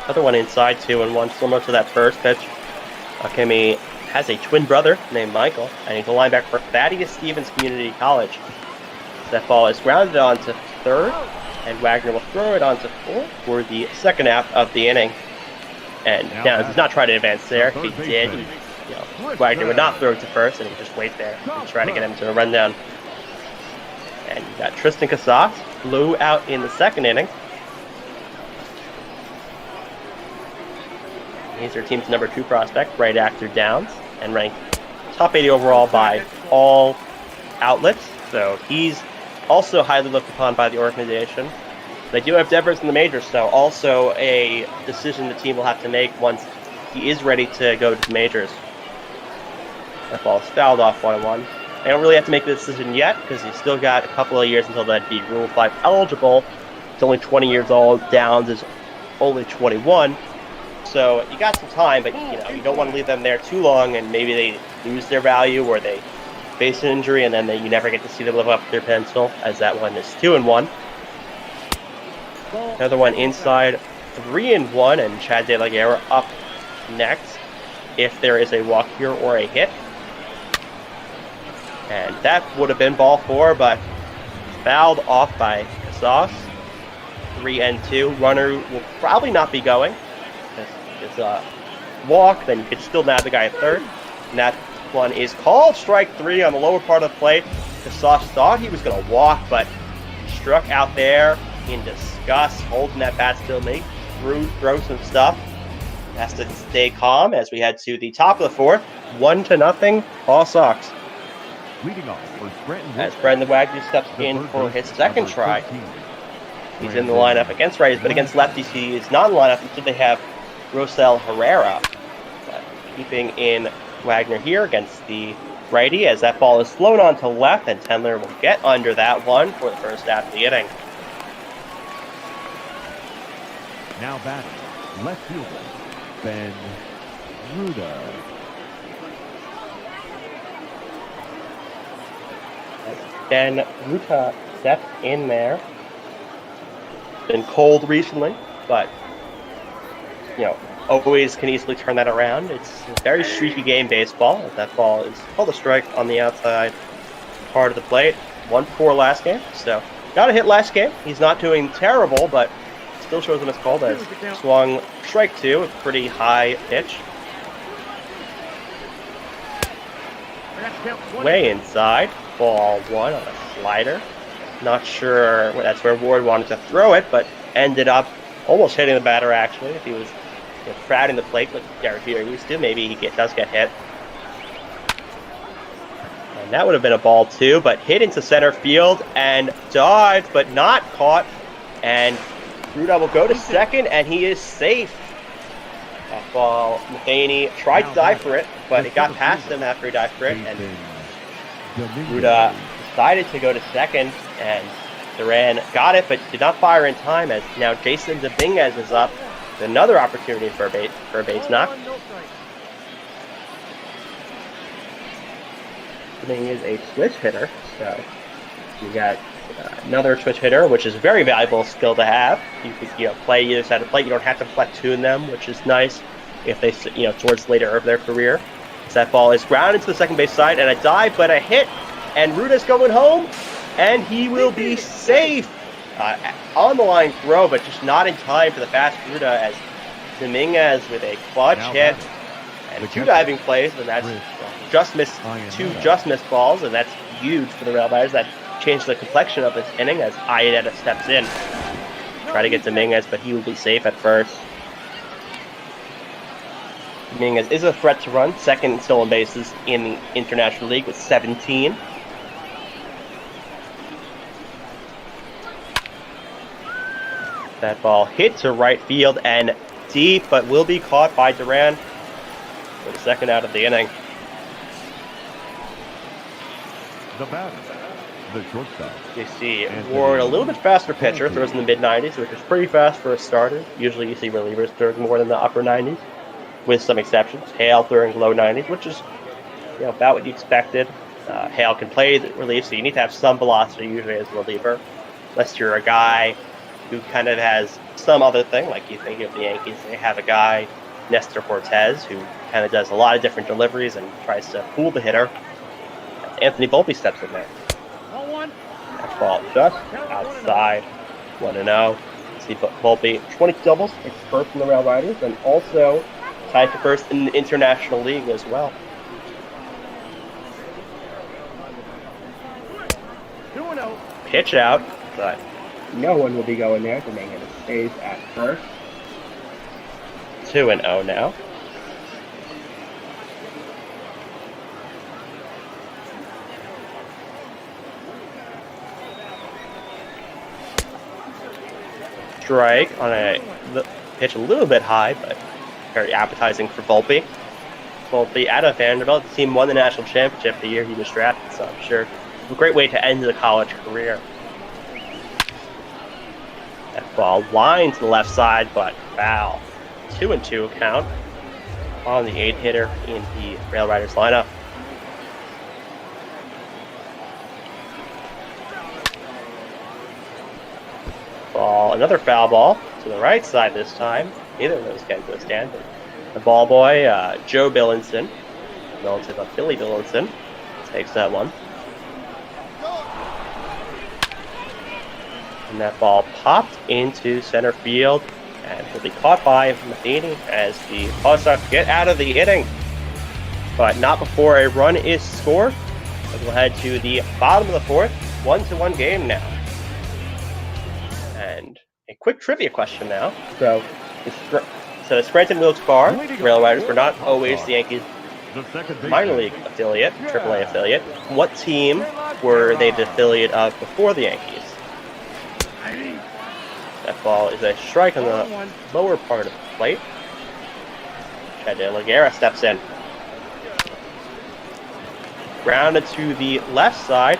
Another one inside, 2-1, similar to that first pitch. Akemi has a twin brother named Michael, and he's a linebacker for Thaddeus Stevens Community College. That ball is grounded onto third, and Wagner will throw it onto fourth for the second half of the inning. And Downs does not try to advance there. If he did, Wagner would not throw it to first, and he would just wait there and try to get him to a rundown. And you got Tristan Casas, blew out in the second inning. He's their team's number 2 prospect, right after Downs, and ranked top 80 overall by all outlets. So he's also highly looked upon by the organization. They do have Devers in the majors, so also a decision the team will have to make once he is ready to go to the majors. That ball is fouled off 1-1. They don't really have to make the decision yet because he's still got a couple of years until that'd be Rule 5 eligible. He's only 20 years old. Downs is only 21. So you got some time, but you don't want to leave them there too long, and maybe they lose their value or they face an injury, and then you never get to see them live up to their pencil, as that one is 2-1. Another one inside, 3-1, and Chad De La Guerra up next if there is a walk here or a hit. And that would have been ball 4, but fouled off by Casas. 3-2. Runner will probably not be going. It's a walk, then you could still nab the guy at third. And that one is called strike 3 on the lower part of the plate. Casas thought he was going to walk, but struck out there in disgust, holding that bat still, mate. Throw some stuff. Has to stay calm as we head to the top of the 4th. 1-0, Paw Sox. Leading off for Scranton. As Brendan Wagner steps in for his second try. He's in the lineup against righties, but against lefties he is not in the lineup until they have Rosel Herrera. But keeping in Wagner here against the righty as that ball is flown on to left, and Tendler will get under that one for the first half of the inning. Now batting, left fielder, Ben Ruda. Ben Ruta steps in there. Been cold recently, but always can easily turn that around. It's a very streaky game, baseball. That ball is called a strike on the outside part of the plate. 1-4 last game, so got a hit last game. He's not doing terrible, but still shows him it's called as swung strike 2, a pretty high pitch. Way inside, ball 1 on a slider. Not sure that's where Ward wanted to throw it, but ended up almost hitting the batter, actually. If he was crowding the plate like Garrett Peter used to, maybe he does get hit. And that would have been a ball 2, but hit into center field and dived, but not caught. And Ruda will go to second, and he is safe. That ball, Matheny tried to dive for it, but it got past him after he dived for it, and Ruda decided to go to second, and Duran got it, but did not fire in time, as now Jason Dominguez is up. Another opportunity for a base knock. Dominguez is a switch hitter, so you got another switch hitter, which is a very valuable skill to have. You could play either side of the plate. You don't have to platoon them, which is nice if they towards later of their career. So that ball is grounded to the second base side, and a dive, but a hit, and Ruda's going home, and he will be safe. On the line throw, but just not in time for the fast Ruda, as Dominguez with a clutch hit, And 2 diving plays, and that's just missed 2 just missed balls, and that's huge for the Rail Riders. That changed the complexion of this inning as Iannetta steps in. Try to get Dominguez, but he will be safe at first. Dominguez is a threat to run, second in stolen bases in the International League with 17. That ball hit to right field and deep, but will be caught by Duran for the second out of the inning. The batter, the shortstop. You see Ward, a little bit faster pitcher, throws in the mid-90s, which is pretty fast for a starter. Usually you see relievers throwing more than the upper 90s, with some exceptions. Hale throwing low 90s, which is about what you expected. Hale can play the relief, so you need to have some velocity usually as a reliever, unless you're a guy who kind of has some other thing, like you think of the Yankees, they have a guy, Nestor Cortez, who kind of does a lot of different deliveries and tries to fool the hitter. Anthony Volpe steps in there. That ball just outside, 1-0. See Volpe, 20 doubles, it's first in the Rail Riders, and also tied for first in the International League as well. Pitch out, but no one will be going there. Dominguez stays at first. 2-0 now. Strike on a pitch a little bit high, but very appetizing for Volpe. Volpe out of Vanderbilt. The team won the national championship the year he was drafted, so I'm sure a great way to end the college career. That ball line to the left side, but foul. 2-2 count on the 8-hitter in the Rail Riders lineup. Ball, another foul ball to the right side this time. Neither of those can go stand. The ball boy, Joe Billinson, relative of Billy Billinson, takes that one. And that ball popped into center field and will be caught by Matheny as the Paw Sox get out of the inning. But not before a run is scored. As we'll head to the bottom of the fourth, 1-1 game now. And a quick trivia question now. So the Scranton Wilkes Barre Rail Riders were not always the Yankees' minor league affiliate, AAA affiliate. What team were they the affiliate of before the Yankees? That ball is a strike on the lower part of the plate. Chad De La Guerra steps in. Grounded to the left side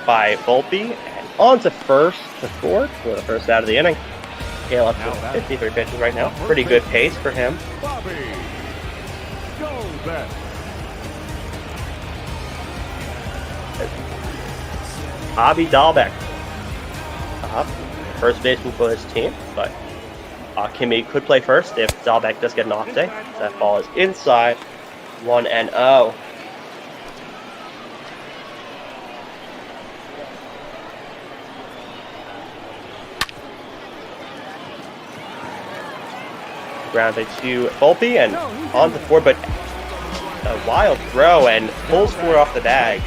by Volpe and on to first to fourth for the first out of the inning. Hale up to 53 pitches right now. Pretty good pace for him. Bobby Dahlbeck up. First baseman for this team, but Kimmy could play first if Dahlbeck does get an off day. That ball is inside, 1-0. Grounded to Volpe and on the four, but a wild throw and pulls forward off the bag.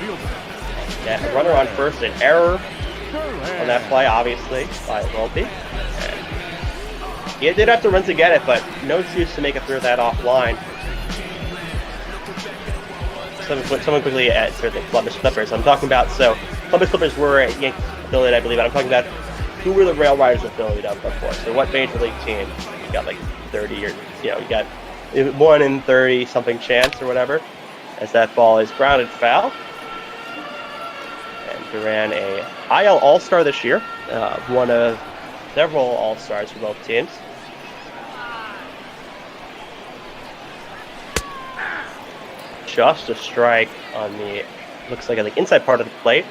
Yeah, a runner on first, an error on that play, obviously, by Volpe. He did have to run to get it, but no excuse to make it through that offline. Someone quickly answered the Columbus Clippers. I'm talking about, so Columbus Clippers were a Yankees affiliate, I believe, and I'm talking about who were the Rail Riders affiliate of before. So what major league team? You got like 30 years, you got 1 in 30 something chance or whatever, as that ball is grounded foul. Duran, a IL All-Star this year, one of several All-Stars for both teams. Just a strike on the, looks like the inside part of the plate.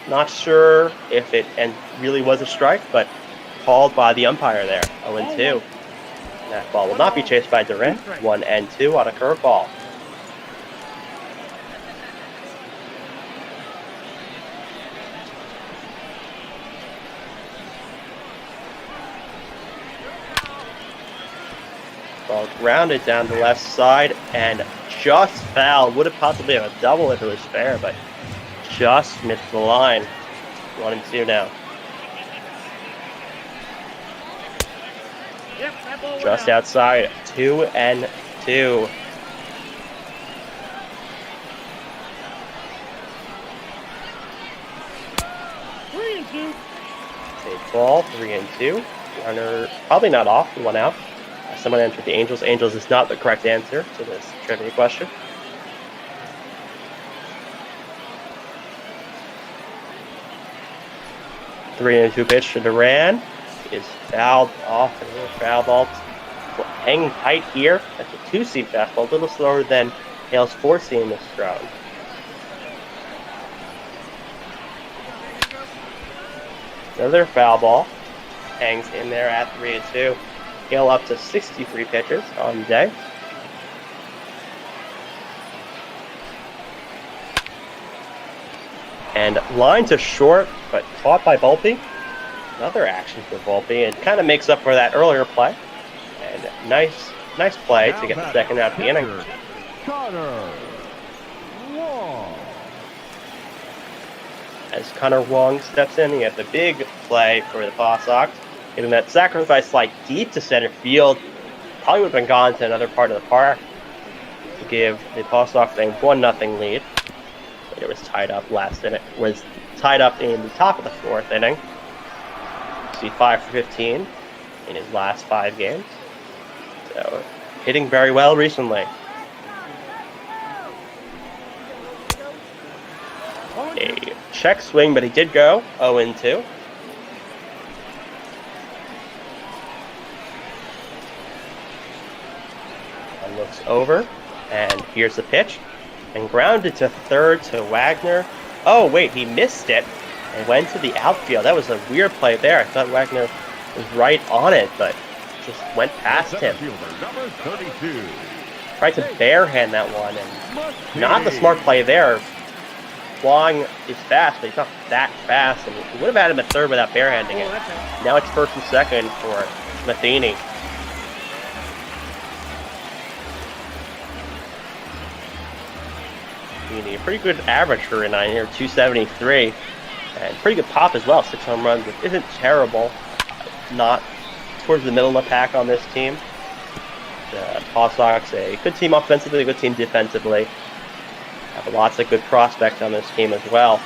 Not sure if it really was a strike, but called by the umpire there, 0-2. That ball will not be chased by Duran, 1-2 on a curveball. Ball grounded down the left side and just fouled. Would have possibly been a double if it was fair, but just missed the line. 1-2 now. Just outside, 2-2. Safe ball, 3-2. Runner probably not off, one out. Someone entered the Angels. Angels is not the correct answer to this trivia question. Three and 2 pitch to Duran is fouled off and a foul ball. Hanging tight here. That's a 2-seam fastball, a little slower than Hale's 4-seam this round. Another foul ball. Hangs in there at 3-2. Hale up to 63 pitches on the day. And line to short, but caught by Volpe. Another action for Volpe. It kind of makes up for that earlier play. And nice play to get the second out of the inning. As Connor Wong steps in, he has the big play for the Paw Sox. Getting that sacrifice fly deep to center field. Probably would have been gone to another part of the park to give the Paw Sox a 1-0 lead. It was tied up last inning. Was tied up in the top of the 4th inning. See 5 for 15 in his last 5 games. So hitting very well recently. A check swing, but he did go 0-2. And looks over, and here's the pitch. And grounded to third to Wagner. Oh, wait, he missed it and went to the outfield. That was a weird play there. I thought Wagner was right on it, but just went past him. Tried to barehand that one, and not the smart play there. Wong is fast, but he's not that fast, and he would have had him at third without barehanding it. Now it's first and second for Matheny. A pretty good average for a 9-year, 273, and pretty good pop as well. 6 home runs, which isn't terrible. Not towards the middle of the pack on this team. The Paw Sox, a good team offensively, a good team defensively. Have lots of good prospects on this team as well.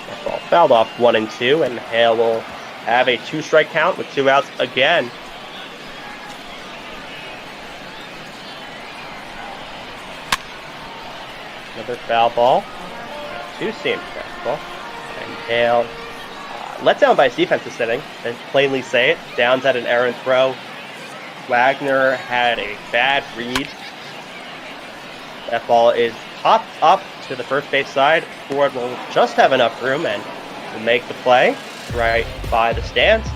That ball fouled off 1-2, and Hale will have a 2-strike count with 2 outs again. Another foul ball. 2-seam fastball. And Hale let down by his defense this inning. And plainly say it. Downs had an errant throw. Wagner had a bad read. That ball is popped up to the first base side. Ford will just have enough room and will make the play right by the stands.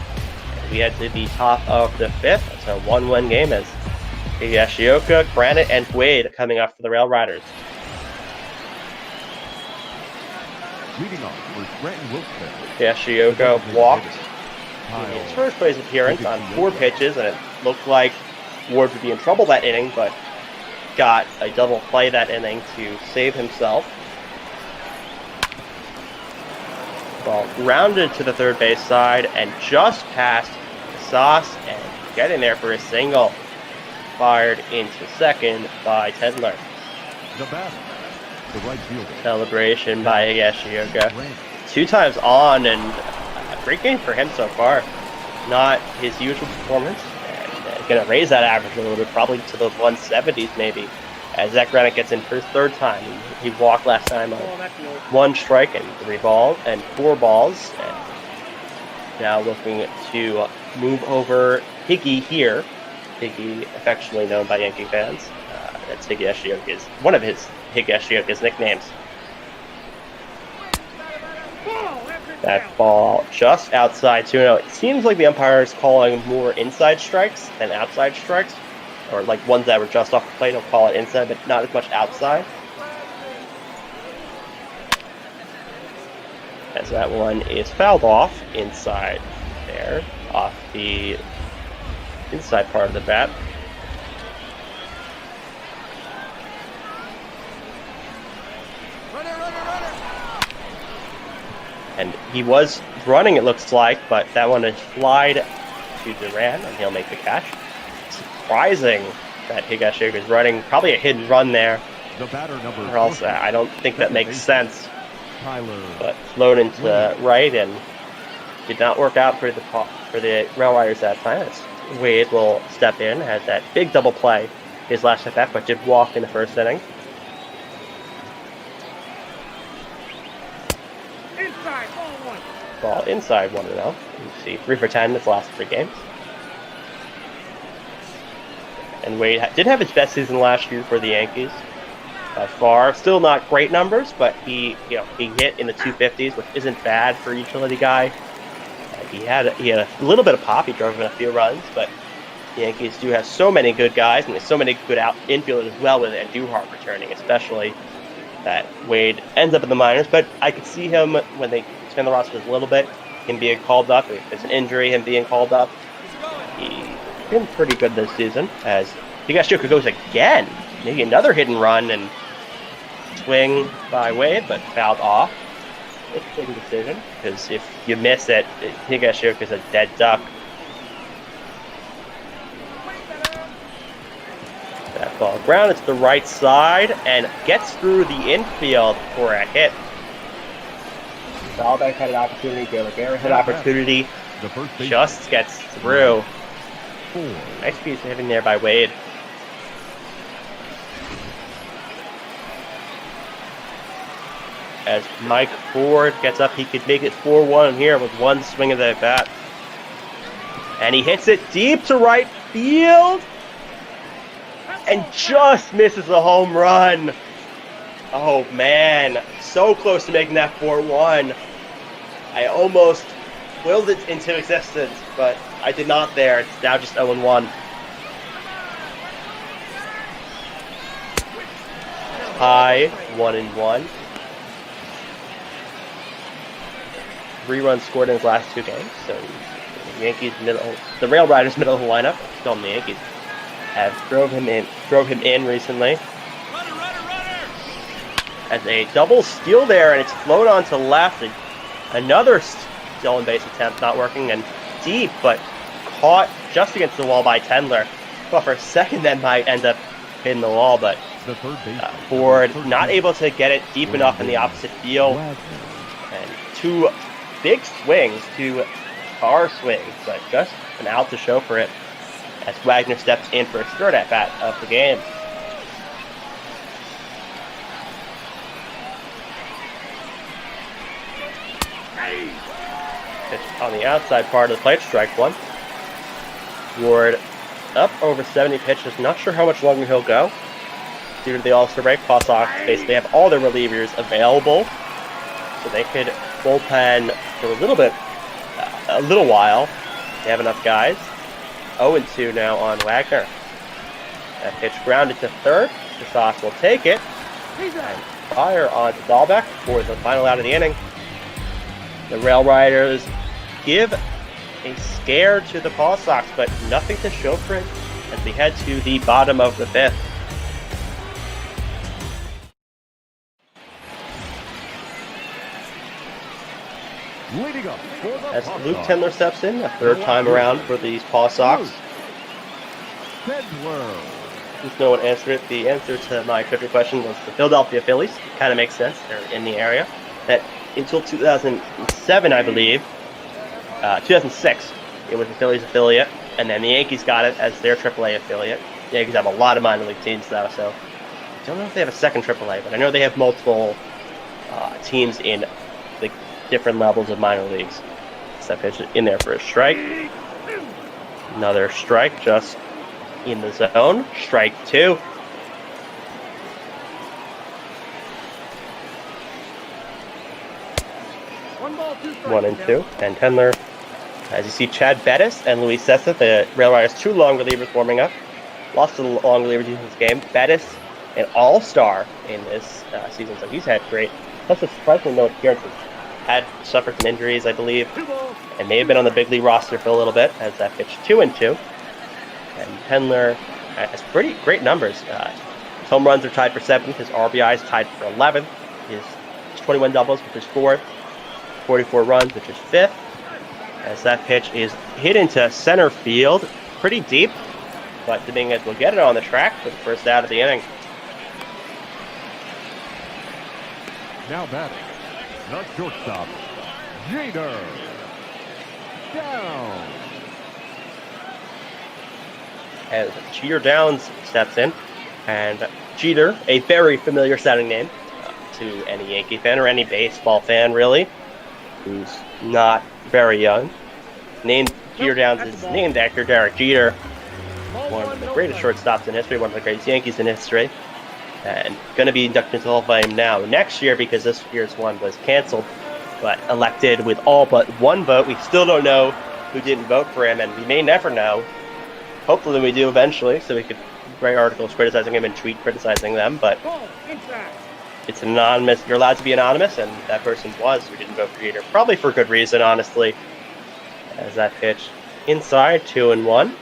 And we head to the top of the 5th. It's a 1-1 game as Higashioka, Granite, and Wade coming up for the Rail Riders. Leading off for Scranton Wilkes. Higashioka walked in his first place appearance on 4 pitches, and it looked like Ward would be in trouble that inning, but got a double play that inning to save himself. Ball rounded to the third base side and just past Sauce and getting there for a single. Fired into second by Tedler. The batter, the right fielder. Celebration by Higashioka. 2 times on, and a great game for him so far. Not his usual performance. Going to raise that average a little bit, probably to the 170s maybe, as Zach Granite gets in for his 3rd time. He walked last time on 1 strike and 3 balls and 4 balls. And now looking to move over Higgy here. Higgy, affectionately known by Yankee fans. That's Higashioka's, one of his Higashioka's nicknames. That ball just outside 2-0. It seems like the umpire is calling more inside strikes than outside strikes, or like ones that were just off the plate. He'll call it inside, but not as much outside. As that one is fouled off inside there, off the inside part of the bat. And he was running, it looks like, but that one is flied to Duran, and he'll make the catch. Surprising that Higashioka is running. Probably a hidden run there. The batter number Or else I don't think that makes sense. Tyler. But flown into right and did not work out for the Rail Riders that time. Wade will step in, has that big double play his last at bat, but did walk in the first inning. Ball inside 1-0. You see 3 for 10 his last 3 games. And Wade did have his best season last year for the Yankees by far. Still not great numbers, but he hit in the 250s, which isn't bad for a utility guy. And he had a little bit of pop. He drove in a few runs, but the Yankees do have so many good guys, and there's so many good infielders as well, with Andujar returning, especially, that Wade ends up in the minors. But I could see him when they expand the roster a little bit, him being called up. If it's an injury, him being called up. He's been pretty good this season, as Higashioka goes again. Maybe another hidden run and swing by Wade, but fouled off. Interesting decision, because if you miss it, Higashioka's a dead duck. That ball grounded to the right side and gets through the infield for a hit. Dahlbeck had an opportunity, Gary had an opportunity, just gets through. Nice piece of hitting there by Wade. As Mike Ford gets up, he could make it 4-1 here with one swing of the bat. And he hits it deep to right field. And just misses a home run. Oh man, so close to making that 4-1. I almost willed it into existence, but I did not there. It's now just 0-1. High 1-1. 3 runs scored in his last 2 games. So the Rail Riders middle of the lineup, still in the Yankees, have drove him in recently. As a double steal there, and it's flown on to left. Another stolen base attempt not working, and deep, but caught just against the wall by Tendler. Well, for a second, that might end up hitting the wall, but Ford not able to get it deep enough in the opposite field. And 2 big swings, 2 car swings, but just an out to show for it, as Wagner steps in for his 3rd at-bat of the game. Pitch on the outside part of the plate, strike 1. Ward up over 70 pitches, not sure how much longer he'll go. Due to the All-Star break, Paw Sox basically have all their relievers available, so they could bullpen for a little while. They have enough guys. 0-2 now on Wagner. That pitch grounded to 3rd. Casas will take it. And fire on to Dahlbeck for the final out of the inning. The Rail Riders give a scare to the Paw Sox, but nothing to show for it as we head to the bottom of the 5th. As Luke Tendler steps in, a 3rd time around for these Paw Sox. Since no one answered it, the answer to my trivia question was the Philadelphia Phillies. Kind of makes sense, they're in the area. That until 2007, I believe, 2006, it was the Phillies affiliate, and then the Yankees got it as their AAA affiliate. The Yankees have a lot of minor league teams though, so I don't know if they have a second AAA, but I know they have multiple teams in the different levels of minor leagues. That pitch in there for a strike. Another strike just in the zone. Strike 2. One and 2. And Tendler, as you see, Chad Bettis and Luis Cessa, the Rail Riders' 2 long relievers warming up. Lost to the long relievers in this game. Bettis, an all-star in this season, so he's had great. Plus, surprisingly no appearances. Had suffered some injuries, I believe, and may have been on the big league roster for a little bit, as that pitch 2-2. And Pendler has pretty great numbers. His home runs are tied for 7th. His RBI is tied for 11th. His 21 doubles, which is 4th. 44 runs, which is 5th. As that pitch is hit into center field, pretty deep. But Dominguez will get it on the track for the first out of the inning. Now batting, the shortstop, Jayden Down. As Jeter Downs steps in, and Jeter, a very familiar sounding name to any Yankee fan or any baseball fan really, who's not very young. Jeter Downs is named after Derek Jeter, one of the greatest shortstops in history, one of the greatest Yankees in history, and going to be inducted into the Hall of Fame now next year because this year's one was canceled, but elected with all but one vote. We still don't know who didn't vote for him, and we may never know. Hopefully we do eventually, so we could write articles criticizing him and tweet criticizing them, but it's anonymous. You're allowed to be anonymous, and that person was who didn't vote for Jeter. Probably for good reason, honestly. As that pitch inside, 2-1.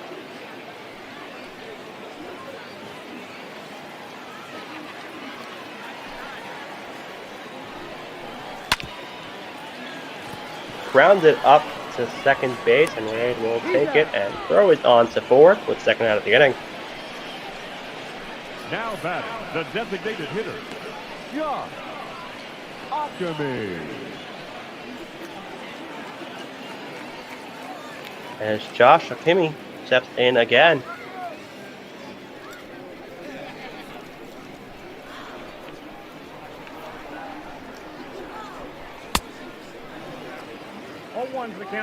Grounded up to second base, and Wade will take it and throw it on to fourth with second out of the inning. Now batting, the designated hitter, Josh Ockamy. As Josh Ockamy steps in again.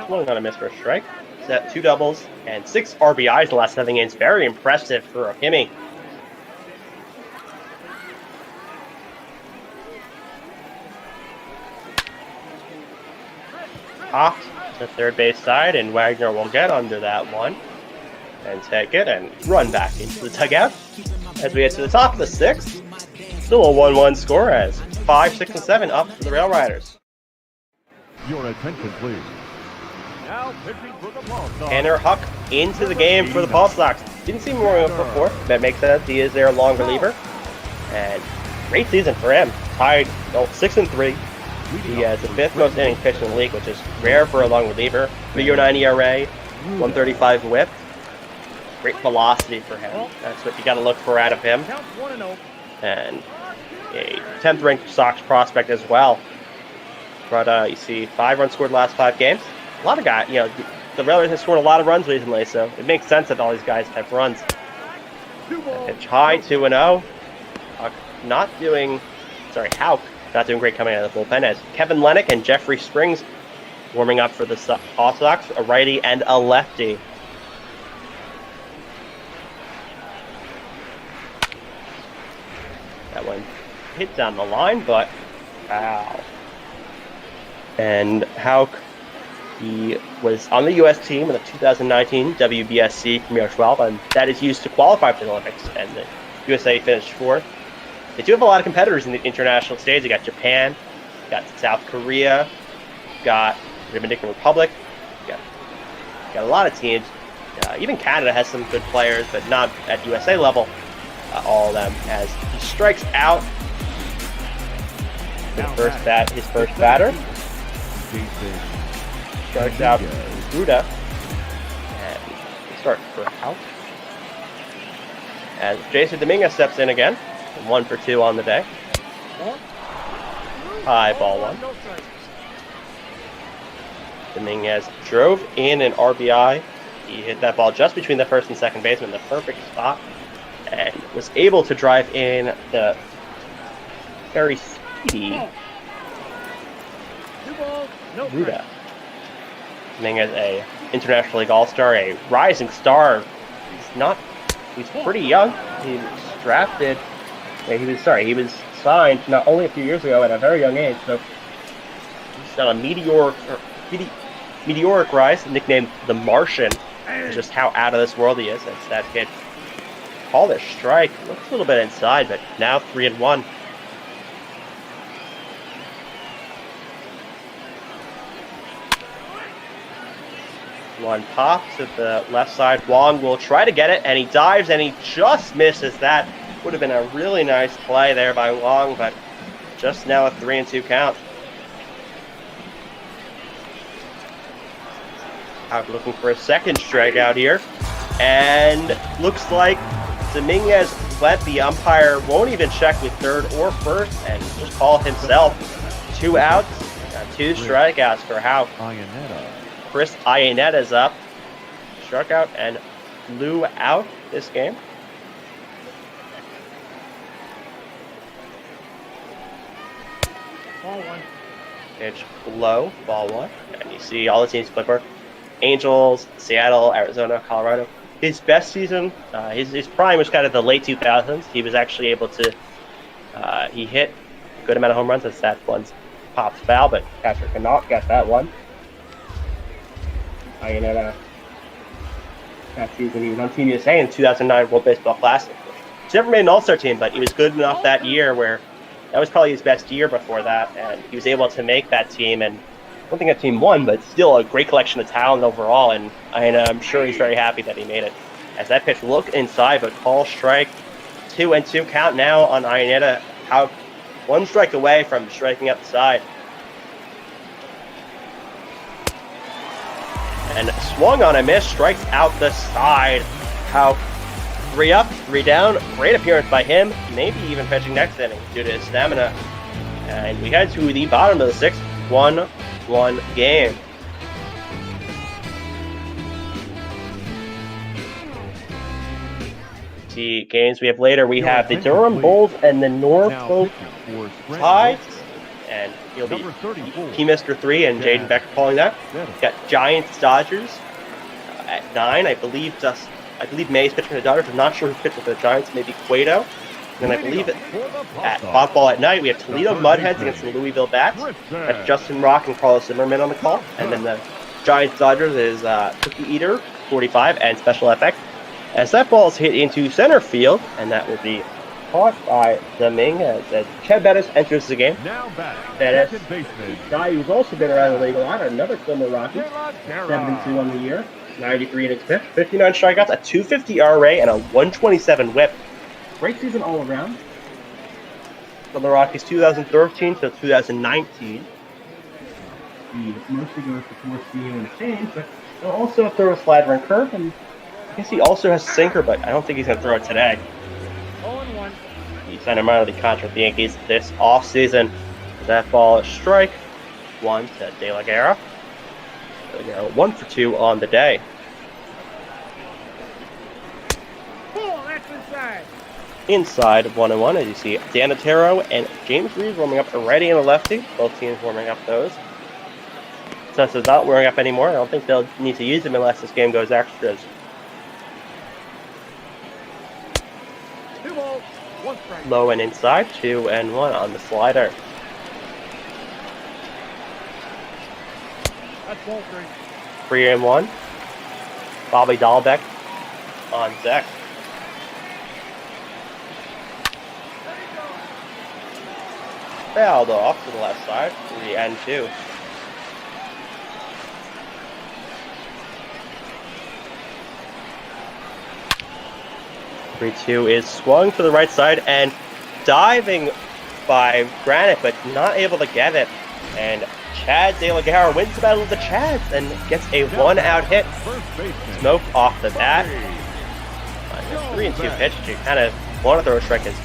One on a miss for a strike. Set 2 doubles and 6 RBIs in the last 7 games. Very impressive for Ockamy. Popped to third base side, and Wagner will get under that one and take it and run back into the dugout. As we get to the top of the 6th, still a 1-1 score as 5, 6, and 7 up for the Rail Riders. Your attention, please. Now pitching for the Paw Sox. Tanner Huck into the game for the Paw Sox. Didn't see him warming up before. That makes sense. He is their long reliever. And great season for him. Tied 6-3. He has the 5th most innings pitched in the league, which is rare for a long reliever. 3.09 ERA, 135 whip. Great velocity for him. That's what you got to look for out of him. And a 10th ranked Sox prospect as well. But you see 5 runs scored the last 5 games. A lot of guys, the Railroad has scored a lot of runs recently, so it makes sense that all these guys have runs. Pitch high, 2-0. Houck not doing great coming out of the bullpen as Kevin Lennox and Jeffrey Springs warming up for the Paw Sox, a righty and a lefty. That one hit down the line, but wow. And Houck, he was on the U.S. team in the 2019 WBSC Premier 12, and that is used to qualify for the Olympics, and the USA finished 4th. They do have a lot of competitors in the international stage. They got Japan, got South Korea, got the Dominican Republic, got a lot of teams. Even Canada has some good players, but not at USA level. All of them, as he strikes out his first batter. Strikes out Ruda, and we start for Houck. As Jason Dominguez steps in again, 1 for 2 on the day. High ball 1. Dominguez drove in an RBI. He hit that ball just between the first and second baseman, the perfect spot, and was able to drive in the very speedy Ruda. Dominguez, a International League All-Star, a rising star. He's pretty young. He was signed not only a few years ago at a very young age, so he's on a meteoric rise, nicknamed the Martian. It's just how out of this world he is. As that kid called a strike, looks a little bit inside, but now 3-1. One pop to the left side. Wong will try to get it, and he dives, and he just misses that. Would have been a really nice play there by Wong, but just now a 3-2 count. Out looking for a second strikeout here, and looks like Dominguez let the umpire won't even check with third or first and just call himself. 2 outs, got 2 strikeouts for Houck. Chris Iannetta's up, struck out and flew out this game. Ball 1. Pitch low, ball 1. And you see all the teams flipper. Angels, Seattle, Arizona, Colorado. His best season, his prime was kind of the late 2000s. He was actually able to, he hit a good amount of home runs as that one's popped foul, but catcher cannot get that one. Iannetta, that season he was on Team USA in 2009 World Baseball Classic. He's never made an All-Star team, but he was good enough that year where that was probably his best year before that, and he was able to make that team. And I don't think that team won, but still a great collection of talent overall, and I'm sure he's very happy that he made it. As that pitch looked inside, but call strike. 2-2 count now on Iannetta. Houck 1 strike away from striking out the side. And swung on a miss, strikes out the side. Houck 3 up, 3 down. Great appearance by him, maybe even pitching next inning due to his stamina. And we head to the bottom of the 6th, 1-1 game. The games we have later, we have the Durham Bulls and the Norfolk Tides. And he'll be Key Mr. 3 and Jayden Becker calling that. We've got Giants Dodgers at 9. I believe May's pitching for the Dodgers. I'm not sure who's pitching for the Giants. Maybe Cueto. And I believe at Ball at night, we have Toledo Mudheads against the Louisville Bats. That's Justin Rocke and Carlos Zimmermann on the call. And then the Giants Dodgers is Cookie Eater, 45, and SpecialFX. As that ball is hit into center field, and that will be caught by Dominguez as Chad Bettis enters the game. Bettis, the guy who's also been around the league a lot, another former Rocky, 72 on the year, 93 innings pitched, 59 strikeouts, a 250 RA, and a 127 WHIP. Great season all around. From the Rockies 2013 to 2019. He mostly goes to 4-seam and change, but he'll also throw a slider and curve, and I guess he also has sinker, but I don't think he's going to throw it today. 0-1. He signed a minor league contract with the Yankees this offseason. That ball is strike 1 to De La Guerra. De La Guerra 1 for 2 on the day. Pull, that's inside. Inside of 1-1, as you see Dan Otero and James Reed warming up a righty and a lefty. Both teams warming up those. Since it's not warming up anymore, I don't think they'll need to use him unless this game goes extras. 2 balls, 1 strike. Low and inside, 2-1 on the slider. That's ball 3. 3-1. Bobby Dahlbeck on deck. Fouled off to the left side, 3-2. Three-two is swung to the right side and diving by Granite, but not able to get it. And Chad De La Guerra wins the battle of the Chads and gets a 1-out hit. Smoke off the bat. 3-2 pitch. You kind of want to throw a strike as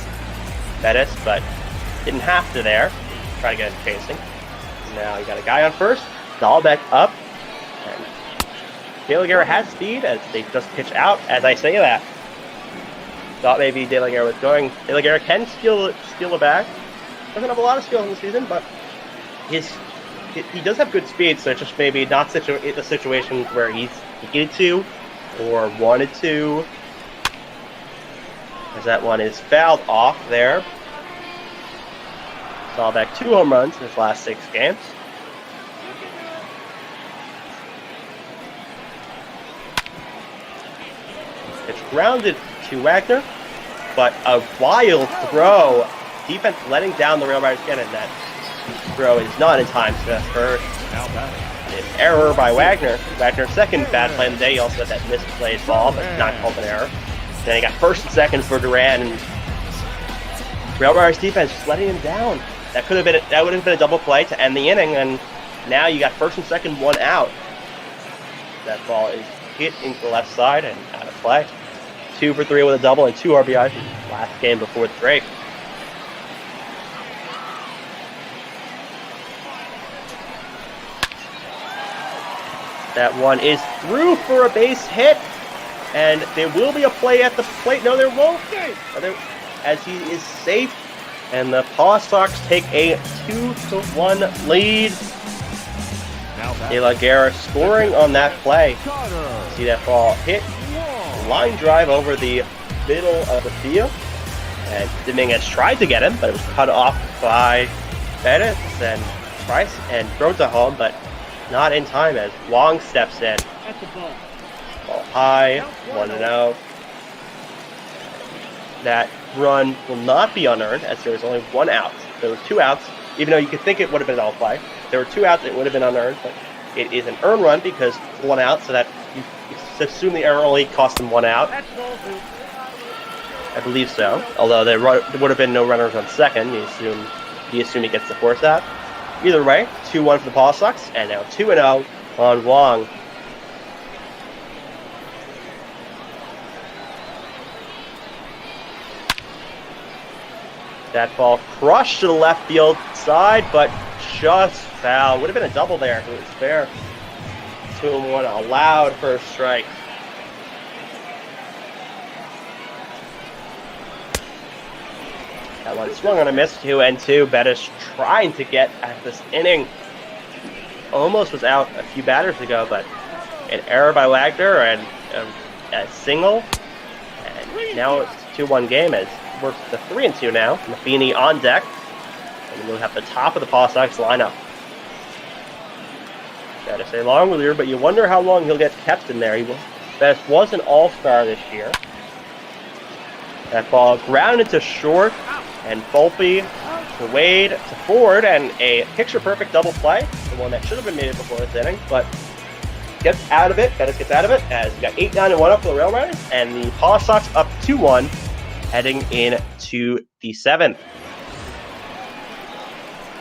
Bettis, but didn't have to there. Try to get him chasing. Now you got a guy on first. Dahlbeck up. And De La Guerra has speed as they just pitch out as I say that. Thought maybe De La Guerra was going. De La Guerra can steal a bag. Doesn't have a lot of skill in the season, but he does have good speed, so it's just maybe not the situations where he's needed to or wanted to. As that one is fouled off there. Dahlbeck 2 home runs in his last 6 games. It's grounded to Wagner, but a wild throw. Defense letting down the rail riders again, and that throw is not in time to first. an error by Wagner. Wagner's second bad play of the day. He also had that misplayed ball, but not called an error. Then he got first and second for Duran, and Railriders defense just letting him down. That would have been a double play to end the inning, and now you got first and second, one out. That ball is hit into the left side and out of play. 2 for 3 with a double and 2 RBIs in the last game before the break. That one is through for a base hit, and there will be a play at the plate. No, there won't be, as he is safe, and the Paw Sox take a 2-1 lead. De La Guerra scoring on that play. See that ball hit, line drive over the middle of the field, and Dominguez tried to get him, but it was cut off by Bettis and Price and thrown to home, but not in time as Wong steps in. Ball high, 1-0. That run will not be unearned as there was only 1 out. There were 2 outs, even though you could think it would have been all play. There were 2 outs, it would have been unearned, but it is an earned run because 1 out, so that you assume the error only cost them 1 out. I believe so. Although there would have been no runners on second, you assume he gets the 4th out. Either way, 2-1 for the Paw Sox, and now 2-0 on Wong. That ball crushed to the left field side, but just foul. Would have been a double there if it was fair. 2-1, allowed first strike. That one swung on a miss, 2-2. Bettis trying to get at this inning. Almost was out a few batters ago, but an error by Wagner and a single. And now it's a 2-1 game as it works to 3-2 now. Matheny on deck. And we'll have the top of the Paw Sox lineup. Bettis a long reliever, but you wonder how long he'll get kept in there. Bettis was an all-star this year. That ball grounded to short, and Volpe to Wade to Ford, and a picture-perfect double play, the one that should have been made before this inning, but gets out of it. Bettis gets out of it as you got 8-9 and 1 up for the Rail Riders, and the Paw Sox up 2-1, heading into the 7th.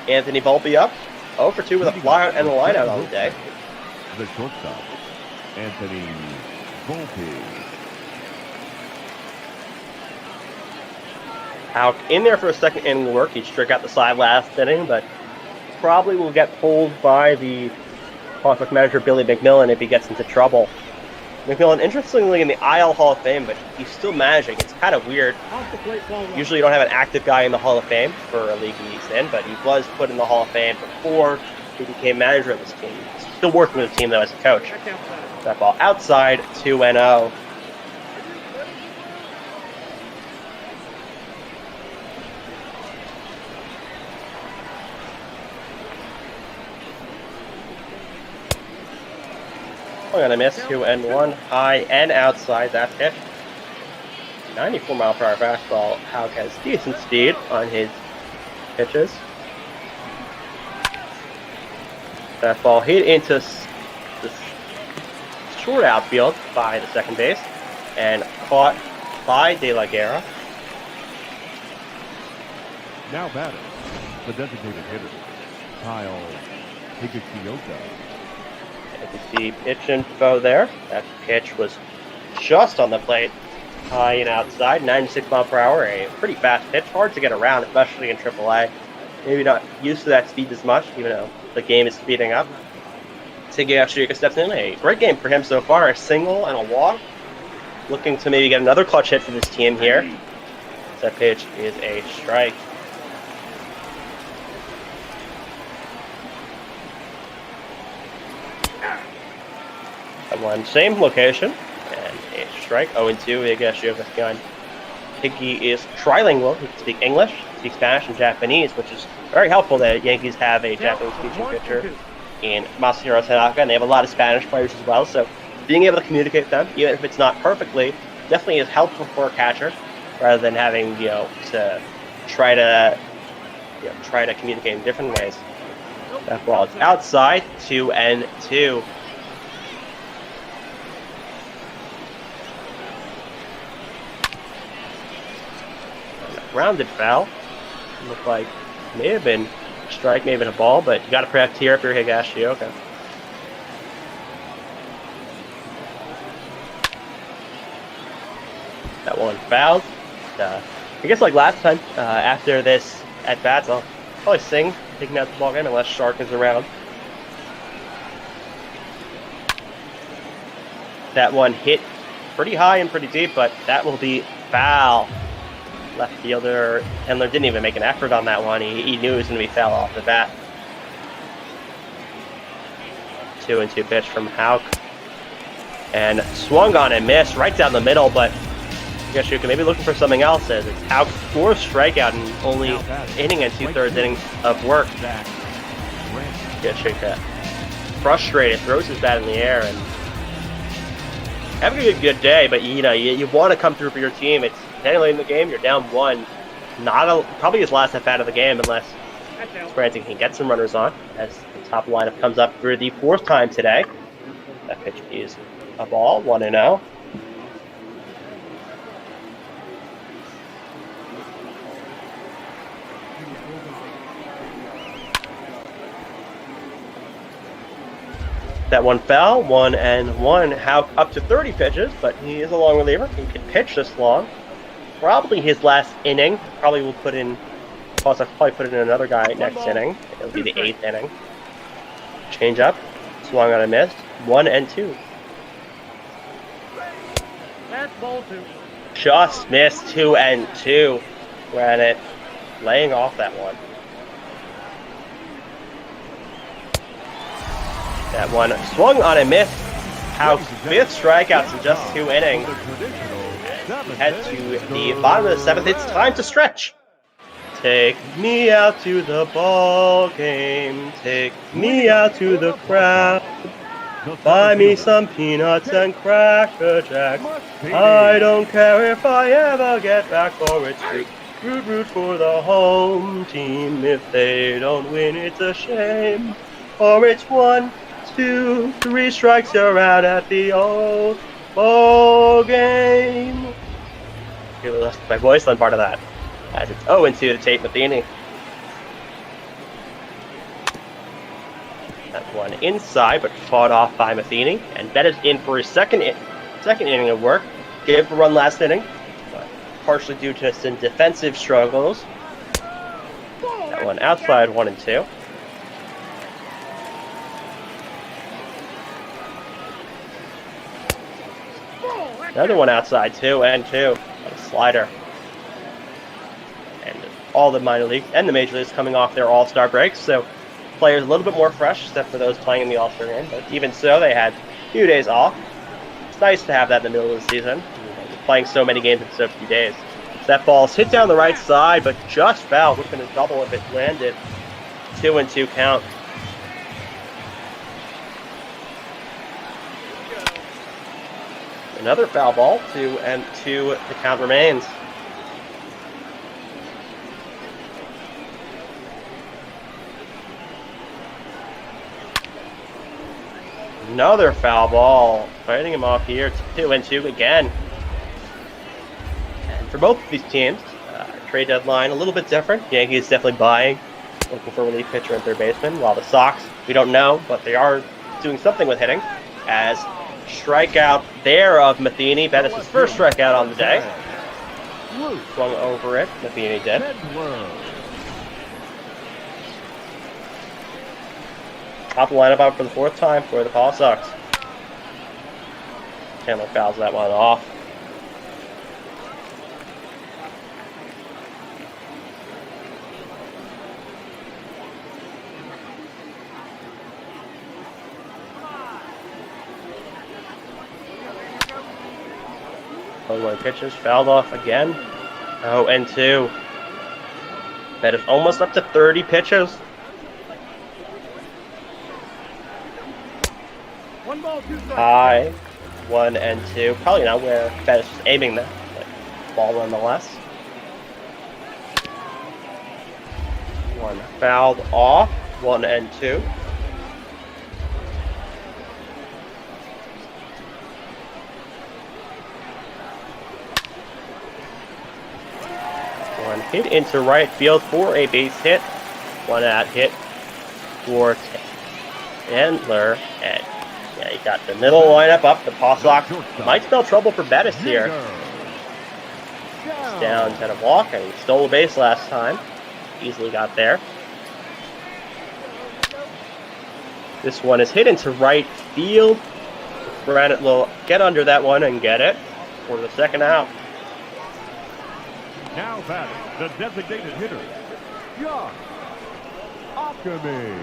Anthony Volpe up 0 for 2 with a flyout and a lineout on the day. The shortstop, Anthony Volpe. Hauk in there for a second inning work. He struck out the side last inning, but probably will get pulled by the Paw Sox manager Billy McMillan if he gets into trouble. McMillan, interestingly, in the IL Hall of Fame, but he's still managing. It's kind of weird. Usually you don't have an active guy in the Hall of Fame for a league he's in, but he was put in the Hall of Fame before he became manager of this team. He's still working with the team, though, as a coach. That ball outside, 2-0. I'm going to miss 2-1, high and outside that pitch. 94-mile-per-hour fastball. Hauk has decent speed on his pitches. That ball hit into the short outfield by the second base and caught by De La Guerra. Now batting, the designated hitter, Kyle Higashioka. You can see pitch info there. That pitch was just on the plate, high and outside, 96 mile per hour, a pretty fast pitch, hard to get around, especially in AAA. Maybe not used to that speed as much, even though the game is speeding up. Higashioka steps in, a great game for him so far, a single and a walk. Looking to maybe get another clutch hit for this team here. That pitch is a strike. One same location and a strike. 0-2. Higashioka behind. Higgy is trilingual. He can speak English, speak Spanish, and Japanese, which is very helpful that Yankees have a Japanese-speaking pitcher in Masahiro Tanaka, and they have a lot of Spanish players as well. So being able to communicate with them, even if it's not perfectly, definitely is helpful for a catcher, rather than having to try to communicate in different ways. That ball is outside, 2-2. Grounded foul. Looked like may have been a strike, may have been a ball, but you got to protect here if you're Higashioka. That one fouled. I guess like last time, after this at bats, I'll probably sing taking out the ball game unless Shark is around. That one hit pretty high and pretty deep, but that will be foul. Left fielder Hendler didn't even make an effort on that one. He knew it was going to be foul off the bat. 2-2 pitch from Houck. And swung on and missed right down the middle, but I guess you can maybe looking for something else as it's Houck's 4th strikeout in only inning and 2/3 innings of work. Get shake that. Frustrated, throws his bat in the air and having a good day, but you want to come through for your team. It's technically in the game, you're down 1. Probably his last at bat of the game unless Scranton can get some runners on as the top lineup comes up for the 4th time today. That pitch is a ball, 1-0. That one fell, 1-1. Houck up to 30 pitches, but he is a long reliever. He can pitch this long. Probably his last inning. Probably will put in. Plus, I'll probably put in another guy next inning. It'll be the 8th inning. Change up, swung on and missed. 1-2. That's ball 2. Just missed. 2-2. Granite laying off that one. That one swung on and missed. Houck's 5th strikeouts in just 2 innings. Head to the bottom of the 7th. It's time to stretch. Take me out to the ball game. Take me out to the crowd. Buy me some peanuts and Cracker Jacks. I don't care if I ever get back, for it's root for the home team. If they don't win, it's a shame. Or it's 1, 2, 3 strikes, you're out at the old ball game. Okay, we lost my voice on part of that. As it's 0-2 to Tate Matheny. That one inside, but fought off by Matheny. And Bettis in for his second inning of work. Gave a run last inning, but partially due to some defensive struggles. That one outside, 1-2. Another one outside, 2-2. A slider. And all the minor leagues and the major leagues coming off their all-star breaks, so players a little bit more fresh, except for those playing in the all-star game. But even so, they had a few days off. It's nice to have that in the middle of the season. Playing so many games in so few days. That ball's hit down the right side, but just foul. Looking to double if it landed. 2-2 count. Another foul ball, 2-2, the count remains. Another foul ball, fighting him off here, 2-2 again. And for both of these teams, trade deadline a little bit different. Yankees definitely buying, looking for a relief pitcher and third baseman, while the Sox, we don't know, but they are doing something with hitting, as strikeout there of Matheny. Bettis' first strikeout on the day. Swung over it. Matheny did. Top of the lineup out for the 4th time for the Paw Sox. Chandler fouls that one off. One pitches, fouled off again. 0-2. Bettis almost up to 30 pitches. 1 ball, 2 strikes. High, 1-2. Probably not where Bettis was aiming that, but ball nonetheless. One fouled off. 1-2. One hit into right field for a base hit. One out hit for Chandler. And yeah, he got the middle lineup up. The Paw Sox might spell trouble for Bettis here. He's down 10 of walk, and he stole a base last time. Easily got there. This one is hit into right field. Granite will get under that one and get it for the second out. Now batting, the designated hitter, Josh Alchemy.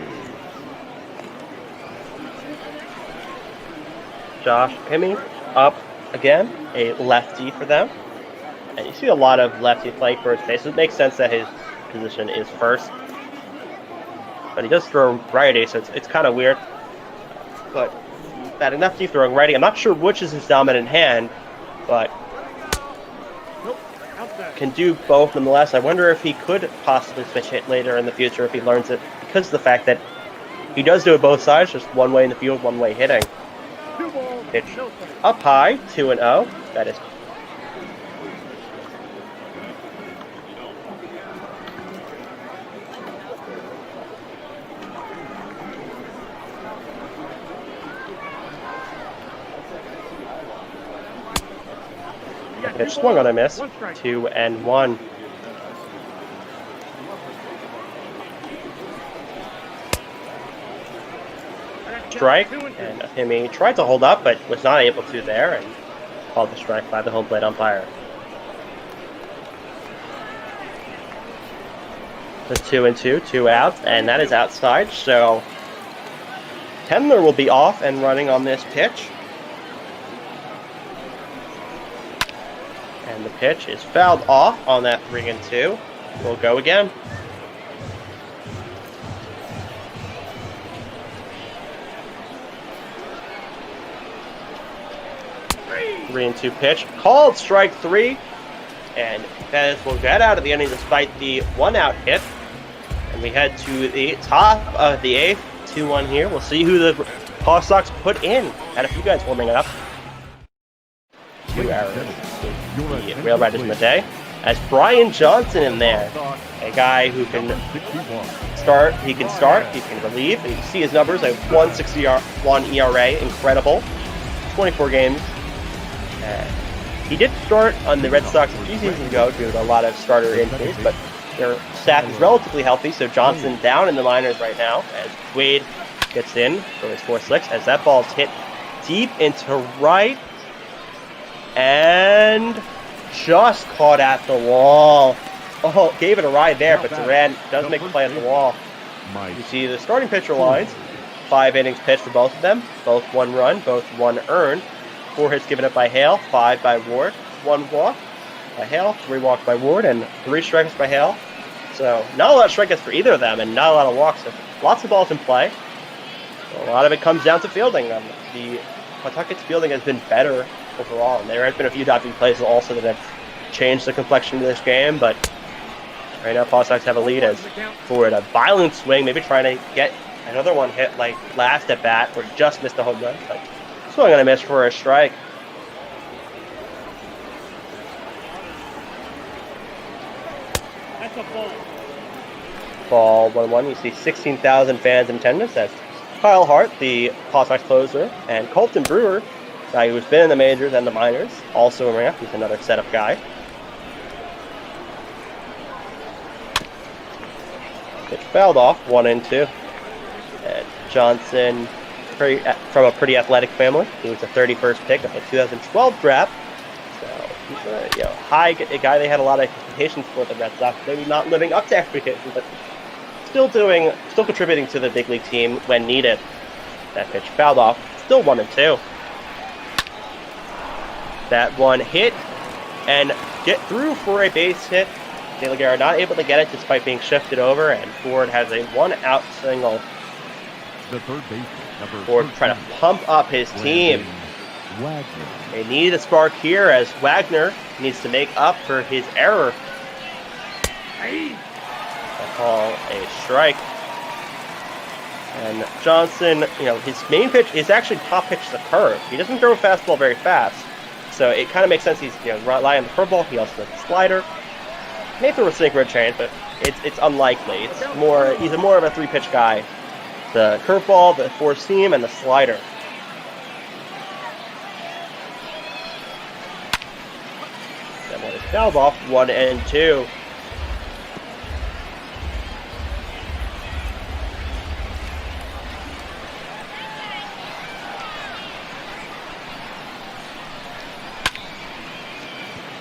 Josh Alchemy up again, a lefty for them. And you see a lot of lefty playing first base, so it makes sense that his position is first. But he does throw righty, so it's kind of weird. But that lefty throwing righty, I'm not sure which is his dominant hand, but can do both nonetheless. I wonder if he could possibly switch hit later in the future if he learns it, because of the fact that he does do it both sides, just one way in the field, one way hitting. Pitch up high, 2-0. That is pitch swung on a miss. 2-1. Strike, and Alchemy tried to hold up, but was not able to there, and called the strike by the home plate umpire. The 2-2, 2 outs, and that is outside, so Tendler will be off and running on this pitch. And the pitch is fouled off on that 3-2. We'll go again. Three and 2 pitch. Called strike 3. And Bettis will get out of the inning despite the 1-out hit. And we head to the top of the 8th. 2-1 here. We'll see who the Paw Sox put in. Had a few guys warming it up. 2 errors. The Rail Riders in the day. As Brian Johnson in there. A guy who can start, he can relieve. And you can see his numbers, a 1.61 ERA. Incredible. 24 games. He did start on the Red Sox a few seasons ago due to a lot of starter injuries, but their staff is relatively healthy, so Johnson down in the minors right now as Wade gets in for his 4-6 as that ball's hit deep into right and just caught at the wall. Oh, gave it a ride there, but Duran does make a play at the wall. You see the starting pitcher lines, 5 innings pitched for both of them, both 1 run, both 1 earned. 4 hits given up by Hale, 5 by Ward, 1 walk by Hale, 3 walks by Ward, and 3 strikeouts by Hale. So not a lot of strikeouts for either of them, and not a lot of walks. So lots of balls in play. So a lot of it comes down to fielding. The Pawtucket's fielding has been better overall, and there has been a few diving plays also that have changed the complexion of this game. But right now, Paw Sox have a lead as Ford a violent swing, maybe trying to get another one hit like last at bat, or just missed a home run. But swung on a miss for a strike. That's a ball. Ball 1-1. You see 16,000 fans in attendance. That's Kyle Hart, the Paw Sox closer, and Colton Brewer, guy who's been in the majors and the minors, also in ramp. He's another setup guy. Pitch fouled off, 1-2. And Johnson, from a pretty athletic family. He was the 31st pick of the 2012 draft. So he's a guy they had a lot of expectations for the Red Sox. Maybe not living up to expectations, but still contributing to the big league team when needed. That pitch fouled off. Still 1-2. That one hit and get through for a base hit. De La Guerra not able to get it despite being shifted over, and Ford has a 1-out single. The third baseman, Ford trying to pump up his team. They need a spark here as Wagner needs to make up for his error. They call a strike. And Johnson, his main pitch is actually top pitch to the curve. He doesn't throw a fastball very fast. So it kind of makes sense he's relying on the curveball. He also has a slider. May throw a sinker or change, but it's unlikely. He's more of a 3-pitch guy. The curveball, the 4-seam, and the slider. That one is fouled off, 1-2.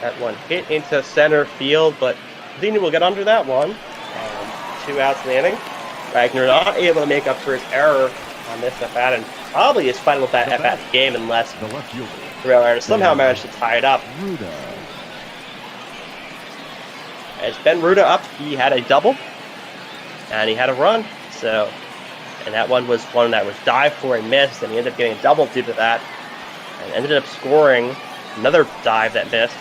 That one hit into center field, but Zini will get under that one. And 2 outs in the inning. Wagner not able to make up for his error on this at-bat, and probably his final at-bat game unless Thriller somehow managed to tie it up. As Ben Ruda up, he had a double, and he had a run. And that one was one that was dived for and missed, and he ended up getting a double due to that, and ended up scoring another dive that missed.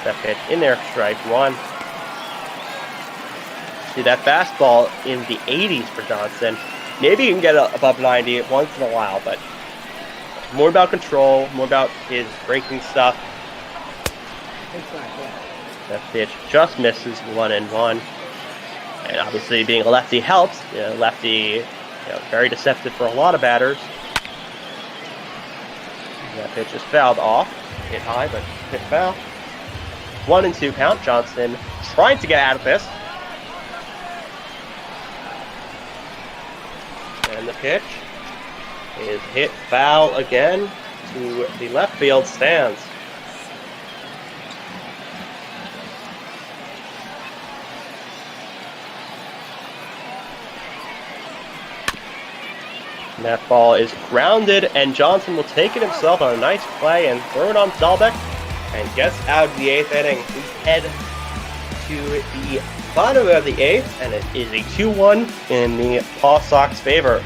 That pitch in there, strike 1. See that fastball in the 80s for Johnson. Maybe he can get above 90 once in a while, but more about control, more about his breaking stuff. That pitch just misses 1-1. And obviously being a lefty helps. Lefty, very deceptive for a lot of batters. That pitch is fouled off. Hit high, but hit foul. 1-2 count. Johnson trying to get out of this. And the pitch is hit foul again to the left field stands. And that ball is grounded, and Johnson will take it himself on a nice play and throw it on Dahlbeck and gets out of the 8th inning. We head to the bottom of the 8th, and it is a 2-1 in the Paw Sox favor.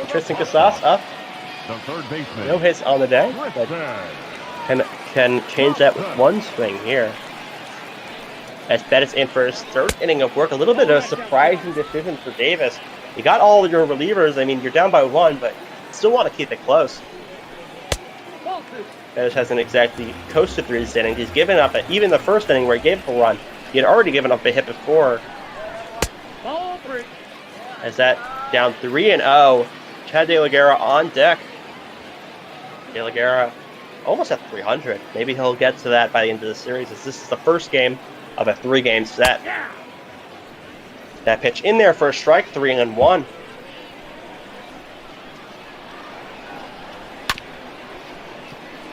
Tristan Casas up. The third baseman. No hits on the day, but can change that with one swing here. As Bettis in for his 3rd inning of work. A little bit of a surprising decision for Davis. You got all your relievers. I mean, you're down by 1, but still want to keep it close. Bettis hasn't exactly coasted through this inning. He's given up, even the 1st inning where he gave up a run, he had already given up a hit before. As that down 3-0, Chad De La Guerra on deck. De La Guerra almost at 300. Maybe he'll get to that by the end of the series, as this is the first game of a 3-game set. That pitch in there for a strike, 3-1.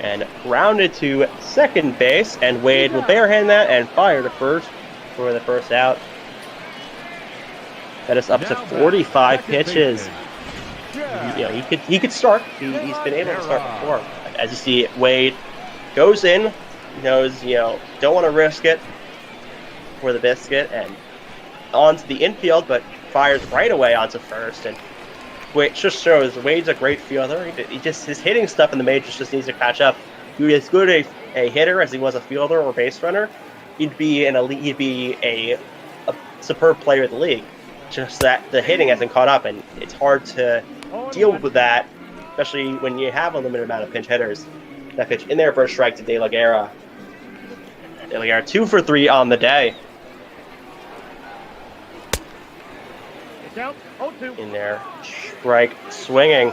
And grounded to second base, and Wade will barehand that and fire to first for the first out. That is up to 45 pitches. He could start. He's been able to start before. As you see, Wade goes in, knows don't want to risk it for the biscuit, and onto the infield, but fires right away onto first. And Wade just shows Wade's a great fielder. His hitting stuff in the majors just needs to catch up. He was as good a hitter as he was a fielder or base runner. He'd be a superb player in the league. Just that the hitting hasn't caught up, and it's hard to deal with that, especially when you have a limited amount of pinch hitters. That pitch in there for a strike to De La Guerra. De La Guerra 2 for 3 on the day. In there, strike swinging.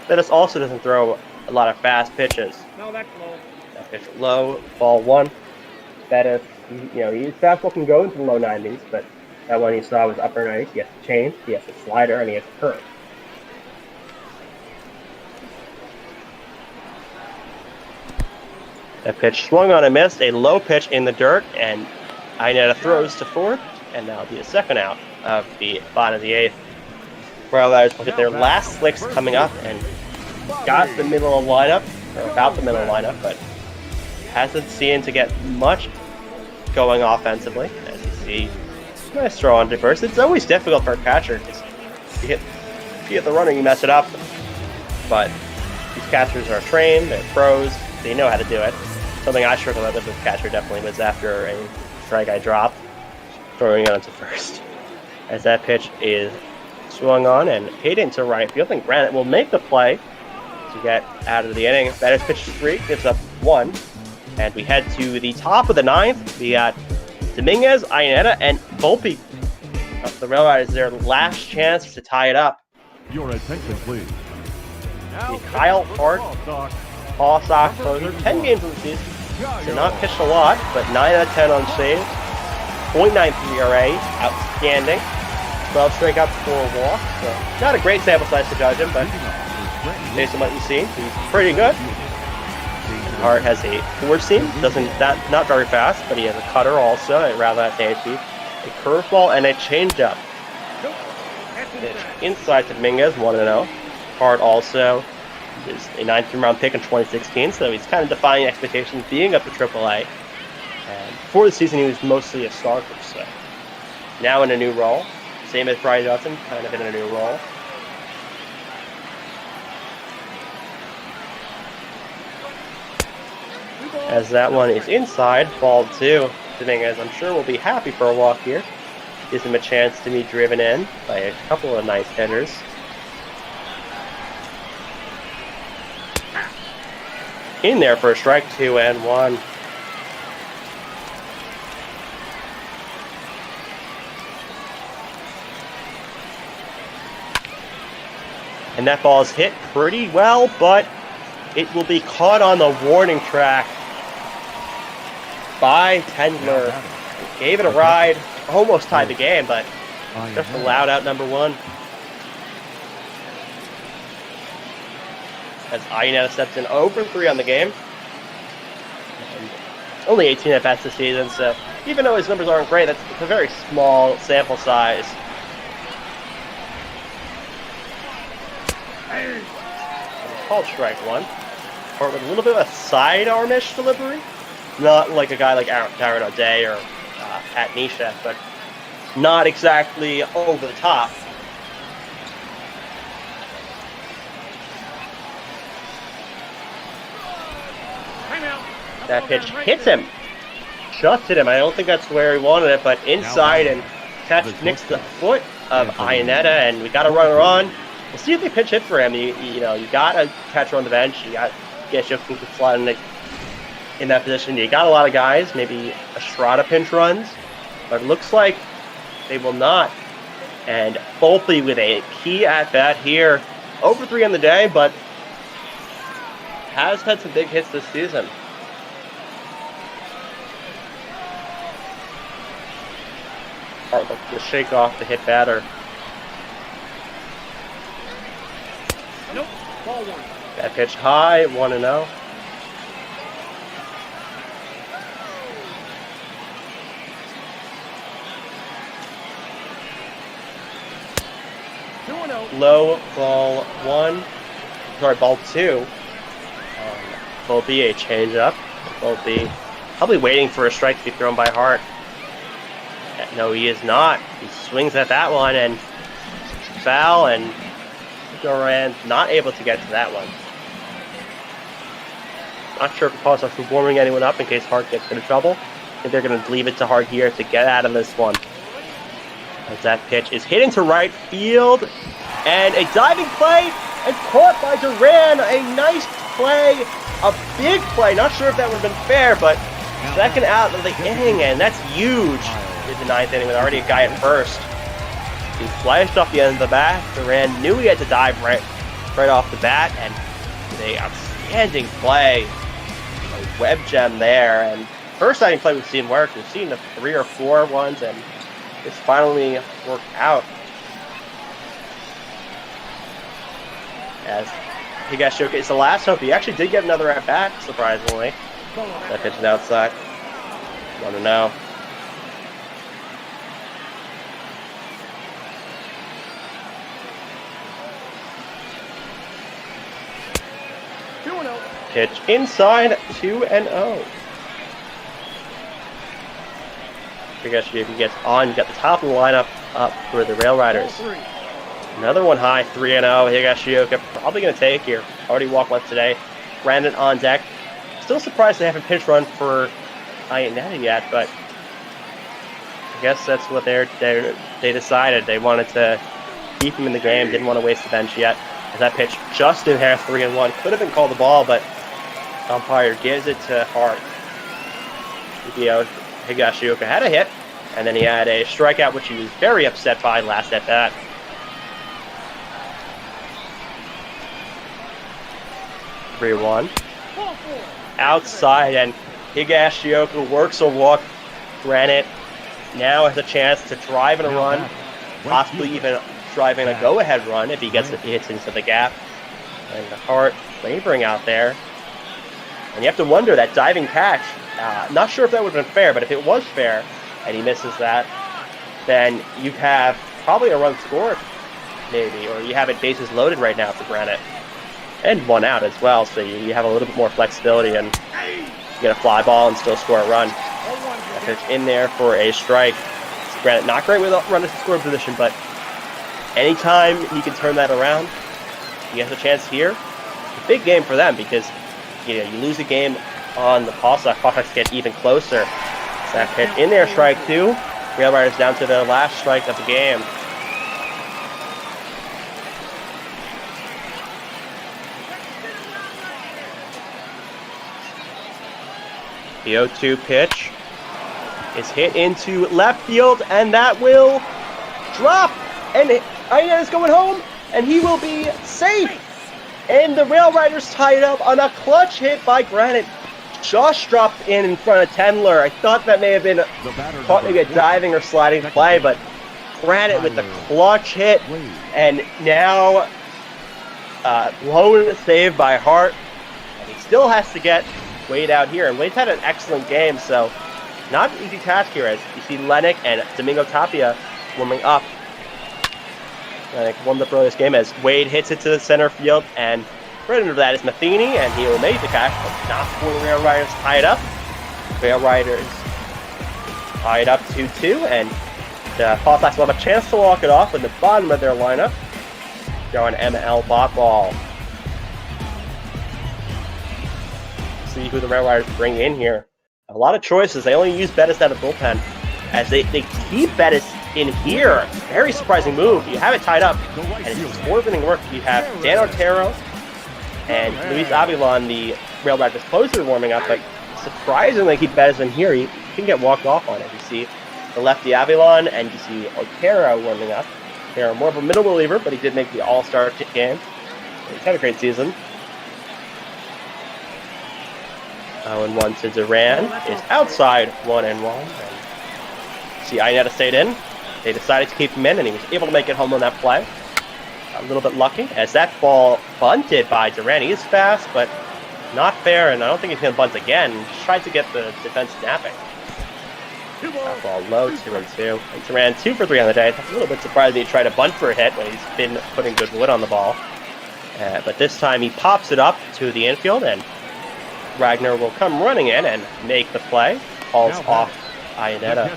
Bettis also doesn't throw a lot of fast pitches. No, that's low. That pitch low, ball 1. Bettis, his fastball can go into the low 90s, but that one you saw was upper 90s. He has to change, he has a slider, and he has a curve. That pitch swung on and missed, a low pitch in the dirt, and Ainetta throws to fourth, and that'll be a second out of the bottom of the 8th. Royals will get their last slicks coming up, and got the middle of the lineup, or about the middle of the lineup, but hasn't seemed to get much going offensively. As you see, nice throw on to first. It's always difficult for a catcher, because if you hit the runner, you mess it up. But these catchers are trained, they're pros, they know how to do it. something I struggled with as a catcher definitely was after a strike I dropped, throwing it onto first. As that pitch is swung on and hit into right field, and Granite will make the play to get out of the inning. Batters pitch 3, gives up 1. And we head to the top of the 9th. We got Dominguez, Iannetta, and Volpe. The Railriders, their last chance to tie it up. Your attention, please. The Kyle Hart Paw Sox closer. 10 games in the season. So not pitched a lot, but 9 out of 10 on saves. .93 ERA, outstanding. 12 strikeouts, 4 walks. So not a great sample size to judge him, but based on what you've seen, he's pretty good. Hart has a 4-seam, not very fast, but he has a cutter also, around that same speed, a curveball, and a changeup. Inside to Dominguez, 1-0. Hart also is a 9th round pick in 2016, so he's kind of defying expectations, being up to AAA. And before the season, he was mostly a starter, so now in a new role. Same as Brian Johnson, kind of in a new role. As that one is inside, ball 2. Dominguez, I'm sure, will be happy for a walk here. Gives him a chance to be driven in by a couple of nice hitters. In there for a strike, 2-1. And that ball is hit pretty well, but it will be caught on the warning track by Tendler. Gave it a ride, almost tied the game, but just allowed out number 1. As Iannetta steps in 0-3 on the game. And only 18 at-bats this season, so even though his numbers aren't great, that's a very small sample size. Called strike 1. Or with a little bit of a sidearm-ish delivery. Not like a guy like Darren O'Day or Pat Neshek, but not exactly over the top. That pitch hits him. Just hit him. I don't think that's where he wanted it, but inside and catch nicks the foot of Iannetta, and we got a runner on. We'll see if they pitch hit for him. You got a catcher on the bench. You got Geshook who could slot in that position. You got a lot of guys. Maybe Estrada pinch runs, but it looks like they will not. And Volpe with a key at bat here. 0-3 on the day, but has had some big hits this season. Hart looking to shake off the hit batter. Nope. Ball 1. That pitch high, 1-0. Low, ball 1. Sorry, ball 2. Will be a changeup. Will be probably waiting for a strike to be thrown by Hart. No, he is not. He swings at that one and foul, and Duran not able to get to that one. Not sure if the Paw Sox are warming anyone up in case Hart gets into trouble. I think they're going to leave it to Hart here to get out of this one. As that pitch is hit into right field, and a diving play, and caught by Duran. A nice play, a big play. Not sure if that would have been fair, but second out of the inning, and that's huge in the 9th inning with already a guy at first. He flashed off the end of the bat. Duran knew he had to dive right off the bat, and with an outstanding play, a web gem there. And first diving play we've seen work. We've seen the 3 or 4 ones, and it's finally worked out. As Higashioka is the last hope. He actually did get another at bat, surprisingly. That pitch is outside. 1-0. Pitch inside, 2-0. Higashioka gets on. You got the top of the lineup up for the Railriders. Another one high, 3-0. Higashioka probably going to take here. Already walked once today. Brandon on deck. still surprised they haven't pinch run for Iannetta yet, but I guess that's what they decided. They wanted to keep him in the game, didn't want to waste the bench yet. As that pitch just in half 3-1. Could have been called the ball, but umpire gives it to Hart. Higashioka had a hit, and then he had a strikeout, which he was very upset by last at bat. (3-1) outside, and Higashioka works a walk. Granite now has a chance to drive in a run, possibly even driving a go-ahead run if he hits into the gap. And Hart laboring out there. And you have to wonder, that diving catch, not sure if that would have been fair, but if it was fair and he misses that, then you have probably a run scored, maybe, or you have it bases loaded right now for Granite. And 1 out as well, so you have a little bit more flexibility and you get a fly ball and still score a run. That pitch in there for a strike. Granite not great with runners in scoring position, but anytime he can turn that around, he has a chance here. It's a big game for them because you lose a game on the Pawtucket get even closer. That pitch in there, strike 2. Rail Riders down to their last strike of the game. The 0-2 pitch is hit into left field, and that will drop. And Iannetta's going home, and he will be safe. And the Rail Riders tied up on a clutch hit by Granite. Just dropped in front of Tendler. I thought that may have been caught maybe a diving or sliding play, but Granite with the clutch hit, and now lone save by Hart. And he still has to get Wade out here, and Wade's had an excellent game, so not an easy task here as you see Lennox and Domingo Tapia warming up. Lennox won the earliest game as Wade hits it to the center field, and right under that is Matheny, and he will make the catch, but not before the Rail Riders tie it up. Rail Riders tie it up 2-2, and the Pawtuckets will have a chance to walk it off in the bottom of their lineup. Going ML Botball. See who the Rail Riders bring in here. A lot of choices. They only use Bettis out of bullpen, as they keep Bettis in here. Very surprising move. You have it tied up, and it's fourth-inning work. You have Dan Otero and Luis Avilon, the Rail Riders closer, warming up, but surprisingly keep Bettis in here. You can get walked off on it. You see the lefty Avilon, and you see Otero warming up. They're more of a middle reliever, but he did make the All-Star game. He's had a great season. 0-1 to Duran is outside 1-1. See, Iannetta stayed in. They decided to keep him in, and he was able to make it home on that play. A little bit lucky, as that ball bunted by Duran. He is fast, but not fair, and I don't think he's going to bunt again. Just tried to get the defense snapping. That ball low, 2-2. And Duran 2 for 3 on the day. That's a little bit surprising he tried to bunt for a hit when he's been putting good wood on the ball. But this time he pops it up to the infield, and Ragnar will come running in and make the play. Calls off Iannetta.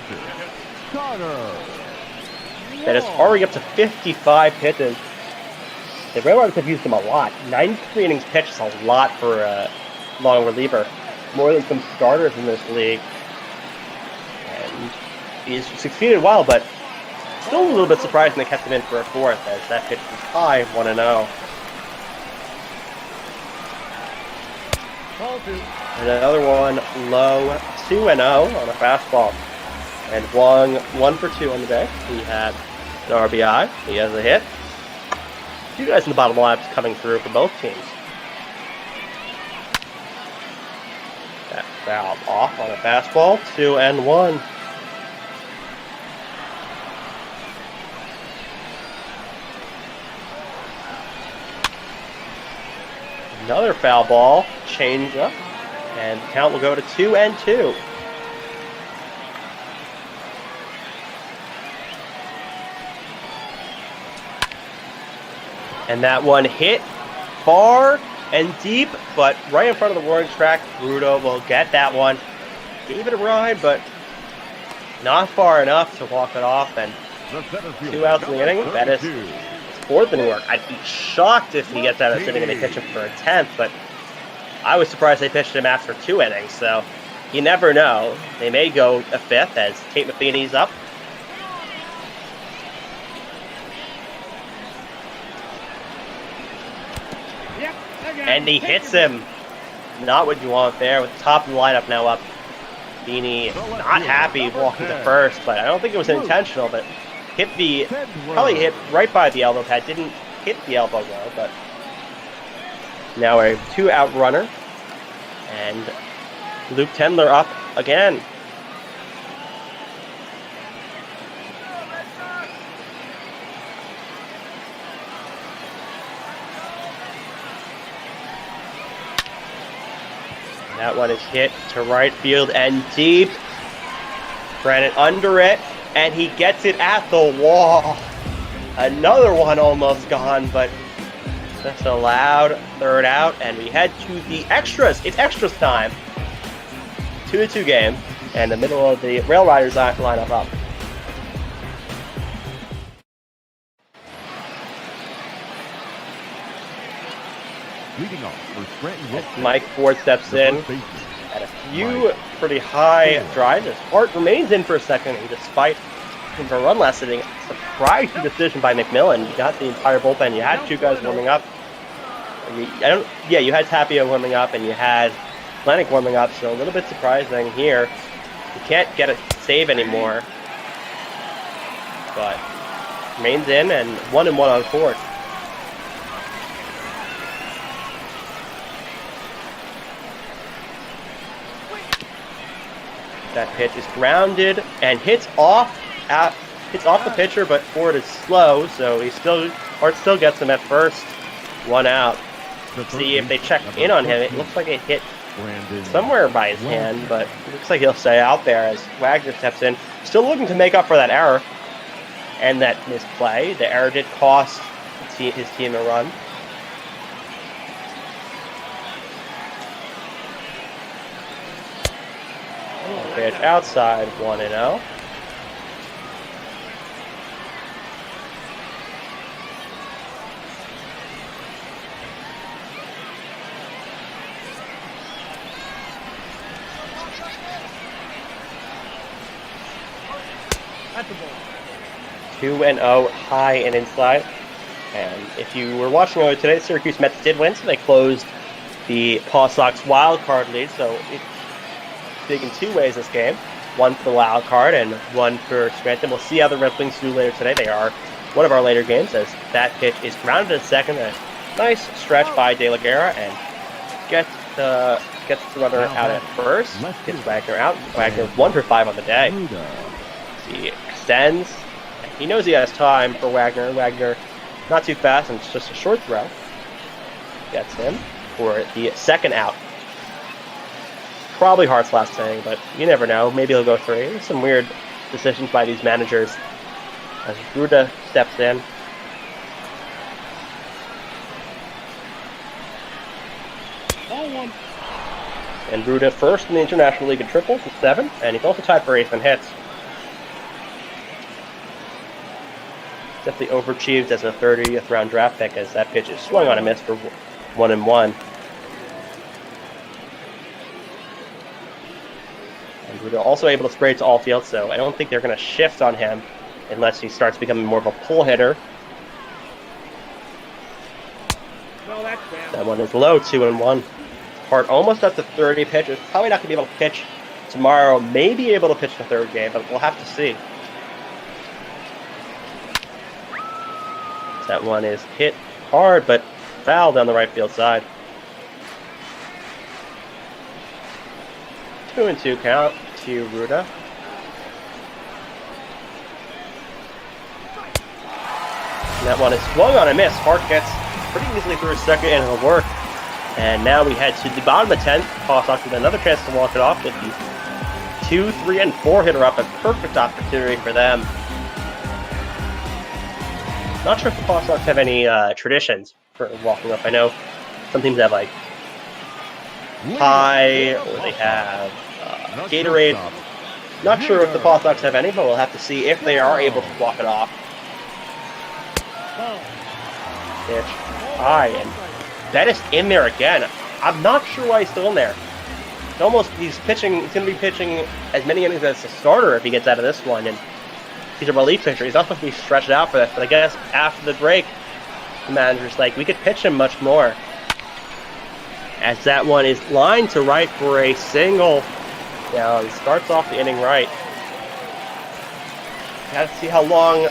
That is already up to 55 pitches. The Rail Riders have used him a lot. 93 innings pitched is a lot for a long reliever. More than some starters in this league. And he's succeeded well, but still a little bit surprising they kept him in for a fourth, as that pitch was high, 1-0. And another one low, 2-0 on a fastball. And Wong 1 for 2 on the day. He had an RBI. He has a hit. Two guys in the bottom lineups coming through for both teams. That foul off on a fastball. 2-1. Another foul ball, change up, and the count will go to 2-2. And that one hit far and deep, but right in front of the warning track. Rudo will get that one. Gave it a ride, but not far enough to walk it off. And 2 outs in the inning. Bettis. Fourth inning work. I'd be shocked if he gets out of the inning and they pitch him for a 10th, but I was surprised they pitched him after 2 innings, so you never know. They may go a 5th as Tate Matheny's up. And he hits him. Not what you want there, with the top of the lineup now up. Beanie not happy walking to first, but I don't think it was intentional, but probably hit right by the elbow pad. Didn't hit the elbow well, but now a 2-out runner. And Luke Tendler up again. That one is hit to right field and deep. Scranton under it, and he gets it at the wall. Another one almost gone, but just a loud 3rd out, and we head to the extras. It's extras time. 2-2 game, and the middle of the Rail Riders lineup up. Leading off for Scranton, Mike Ford steps in at a few pretty high drives. His Hart remains in for a second, and despite him for run last inning, surprising decision by McMillan. You got the entire bullpen. You had 2 guys warming up. You had Tapia warming up, and you had Atlantic warming up, so a little bit surprising here. You can't get a save anymore, but remains in, and 1-1 on Ford. That pitch is grounded and hits off the pitcher, but Ford is slow, so Hart still gets him at first. 1 out. See if they check in on him. It looks like it hit somewhere by his hand, but it looks like he'll stay out there as Wagner steps in. Still looking to make up for that error and that misplay. The error did cost his team a run. Pitch outside, 1-0. That's the ball. 2-0, high and inside. And if you were watching earlier today, Syracuse Mets did win, so they closed the Paw Sox wild card lead. So it's big in 2 ways this game. 1 for the wild card and 1 for Scranton. We'll see how the Red Wings do later today. They are one of our later games as that pitch is grounded at second. A nice stretch by De La Guerra and gets the runner out at first. Gets Wagner out. Wagner 1 for 5 on the day. He extends. He knows he has time for Wagner. Wagner not too fast, and it's just a short throw. Gets him for the 2nd out. Probably Hart's last inning, but you never know. Maybe he'll go 3. There's some weird decisions by these managers as Ruda steps in. And Ruda first in the International League in triples with 7, and he's also tied for 8th in hits. Definitely overachieved as a 30th round draft pick as that pitch is swung on a miss for 1-1. And Ruda also able to spray to all field, so I don't think they're going to shift on him unless he starts becoming more of a pull hitter. No, that's down. That one is low, 2-1. Hart almost up to 30 pitches. Probably not going to be able to pitch tomorrow. Maybe able to pitch the 3rd game, but we'll have to see. That one is hit hard, but foul down the right field side. 2-2 count to Ruda. And that one is swung on a miss. Hart gets pretty easily through his 2nd, and it'll work. And now we head to the bottom of the 10th. Paw Sox with another chance to walk it off with the 2, 3, and 4 hitter up. A perfect opportunity for them. Not sure if the Paw Sox have any traditions for walking up. I know some teams have like pie, or they have Gatorade. Not sure if the Paw Sox have any, but we'll have to see if they are able to walk it off. Pitch high, and Bettis in there again. I'm not sure why he's still in there. He's going to be pitching as many innings as a starter if he gets out of this one, and he's a relief pitcher. He's not supposed to be stretched out for this, but I guess after the break, the manager's like, we could pitch him much more. As that one is lined to right for a single. Down, starts off the inning right. Got to see how long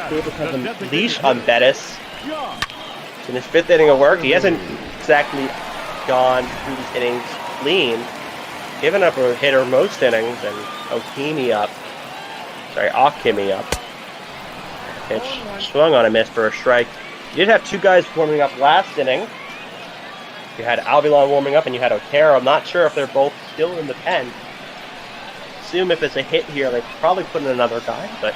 Davis has a leash on Bettis. In his 5th inning of work, he hasn't exactly gone through these innings clean. Given up a hitter most innings, and Okimi up. Pitch swung on a miss for a strike. You did have 2 guys warming up last inning. You had Alvilon warming up, and you had Otero. I'm not sure if they're both still in the pen. Assume if it's a hit here, they probably put in another guy, but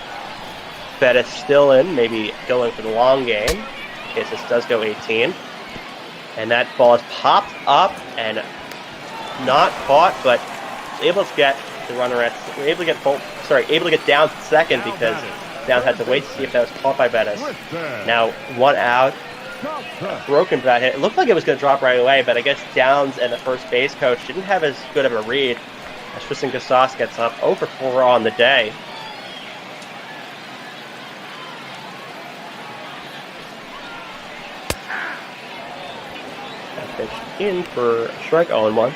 Bettis still in, maybe going for the long game, in case this does go 18. And that ball is popped up and not caught, but able to get the runner at, able to get down to second because Downs had to wait to see if that was caught by Bettis. Now 1 out. Broken bat hit. It looked like it was going to drop right away, but I guess Downs and the first base coach didn't have as good of a read. As Tristan Casas gets up 0 for 4 on the day. That pitch in for a strike 0-1.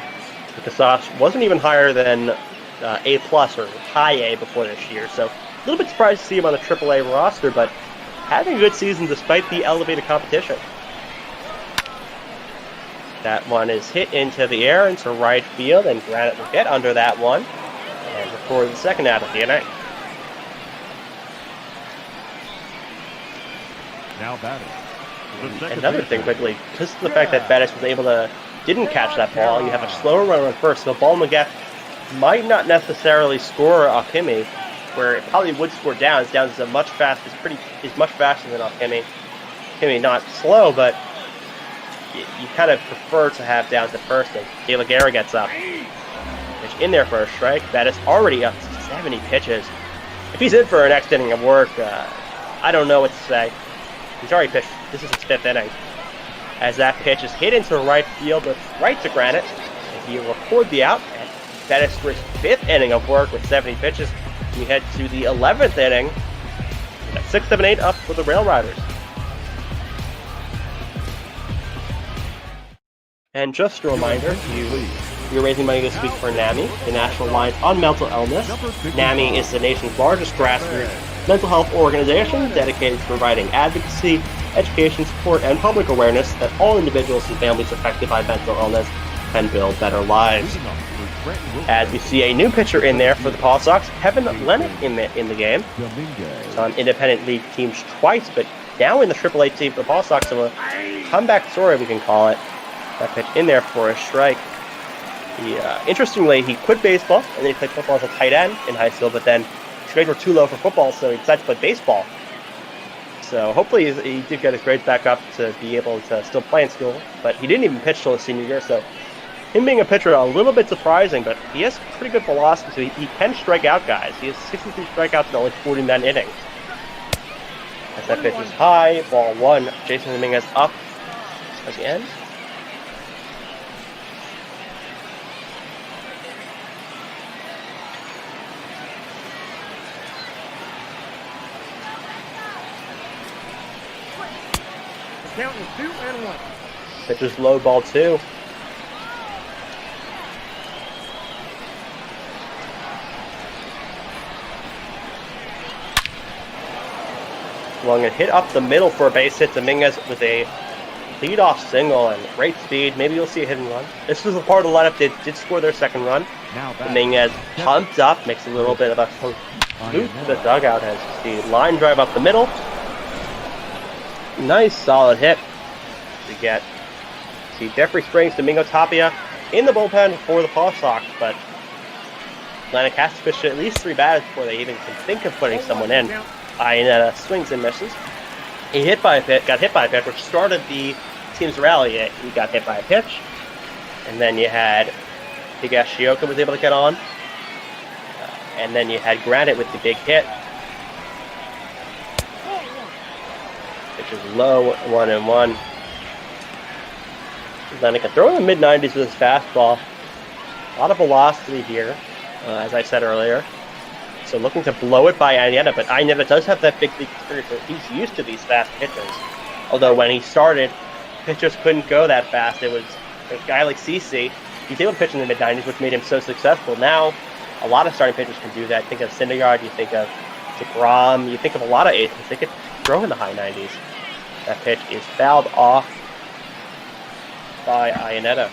Casas wasn't even higher than A+ or high A before this year, so a little bit surprised to see him on the AAA roster, but having a good season despite the elevated competition. That one is hit into the air into right field, and Granite will get under that one and record the 2nd out of the inning. Now batting. Another thing quickly, just the fact that Bettis was able to didn't catch that ball, you have a slower runner on first, so Ball McGett might not necessarily score Okimi, where it probably would score Downs. Downs is much faster than Okimi. Okimi not slow, but you kind of prefer to have Downs at first, and De La Guerra gets up. Pitch in there for a strike. Bettis already up to 70 pitches. If he's in for a next inning of work, I don't know what to say. He's already pitched. This is his 5th inning. As that pitch is hit into right field, right to Granite, and he will record the out. And Bettis for his 5th inning of work with 70 pitches. We head to the 11th inning. 6, 7, 8 up for the Rail Riders. And just a reminder, you're raising money this week for NAMI, the National Alliance on Mental Illness. NAMI is the nation's largest grassroots mental health organization dedicated to providing advocacy, education, support, and public awareness that all individuals and families affected by mental illness can build better lives. As we see a new pitcher in there for the Paw Sox, Kevin Lennox in the game. He's on independent league teams twice, but now in the AAA team for the Paw Sox, so a comeback story we can call it. That pitch in there for a strike. Interestingly, he quit baseball and then he played football as a tight end in high school, but then his grades were too low for football, so he decided to play baseball. So hopefully he did get his grades back up to be able to still play in school, but he didn't even pitch till his senior year, so him being a pitcher, a little bit surprising, but he has pretty good velocity, so he can strike out guys. He has 63 strikeouts in only 49 innings. As that pitch is high, ball 1, Jason Dominguez up at the end. Count is 2-1. Pitch is low, ball 2. Swung and hit up the middle for a base hit. Dominguez with a lead-off single and great speed. Maybe you'll see a hit and run. This was a part of the lineup that did score their 2nd run. Dominguez pumped up, makes a little bit of a loop to the dugout as you see line drive up the middle. Nice solid hit to get. See Jeffrey Springs, Domingo Tapia in the bullpen for the Paw Sox, but Atlantic has to pitch at least 3 batters before they even can think of putting someone in. Iannetta swings and misses. He got hit by a pitch, which started the team's rally. He got hit by a pitch, and then you had Higashioka was able to get on, and then you had Granite with the big hit. Which is low, 1-1. Lennox can throw in the mid-90s with his fastball. A lot of velocity here, as I said earlier. So looking to blow it by Aineta, but Aineta does have that big league experience, so he's used to these fast pitches. Although when he started, pitchers couldn't go that fast. It was a guy like CC. He's able to pitch in the mid-90s, which made him so successful. Now, a lot of starting pitchers can do that. Think of Syndergaard, you think of DeGrom, you think of a lot of aces. They could throw in the high 90s. That pitch is fouled off by Aineta.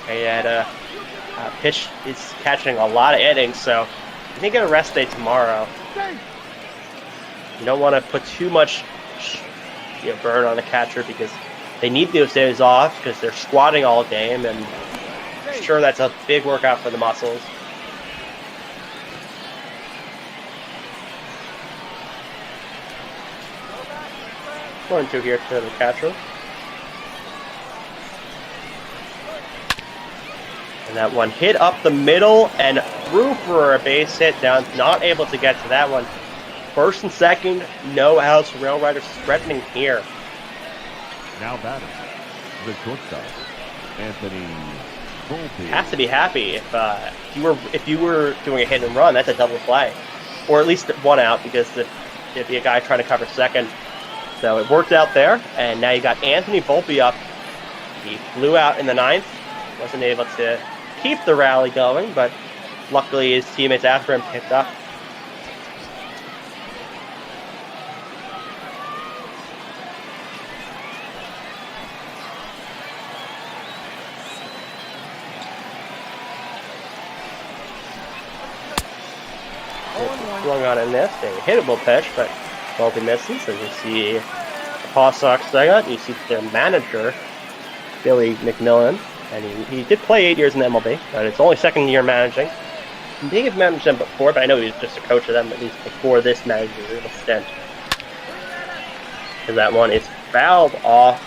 Aineta pitch is catching a lot of innings, so you can get a rest day tomorrow. You don't want to put too much burn on the catcher because they need those days off because they're squatting all game, and I'm sure that's a big workout for the muscles. Going to here to the catcher. And that one hit up the middle and through for a base hit down. Not able to get to that one. First and second, no outs. Rail Riders threatening here. Now batting, the shortstop, Anthony Volpe. Has to be happy if you were doing a hit and run. That's a double play, or at least one out because there'd be a guy trying to cover second. So it worked out there, and now you got Anthony Volpe up. He flew out in the ninth. Wasn't able to keep the rally going, but luckily his teammates after him picked up. Swung on in this, a hittable pitch, but Volpe misses. As you see the Paw Sox dugout, you see their manager, Billy McMillan, and he did play 8 years in the MLB, but it's only second year managing. He may have managed them before, but I know he was just a coach of them at least before this managerial stint. Because that one is fouled off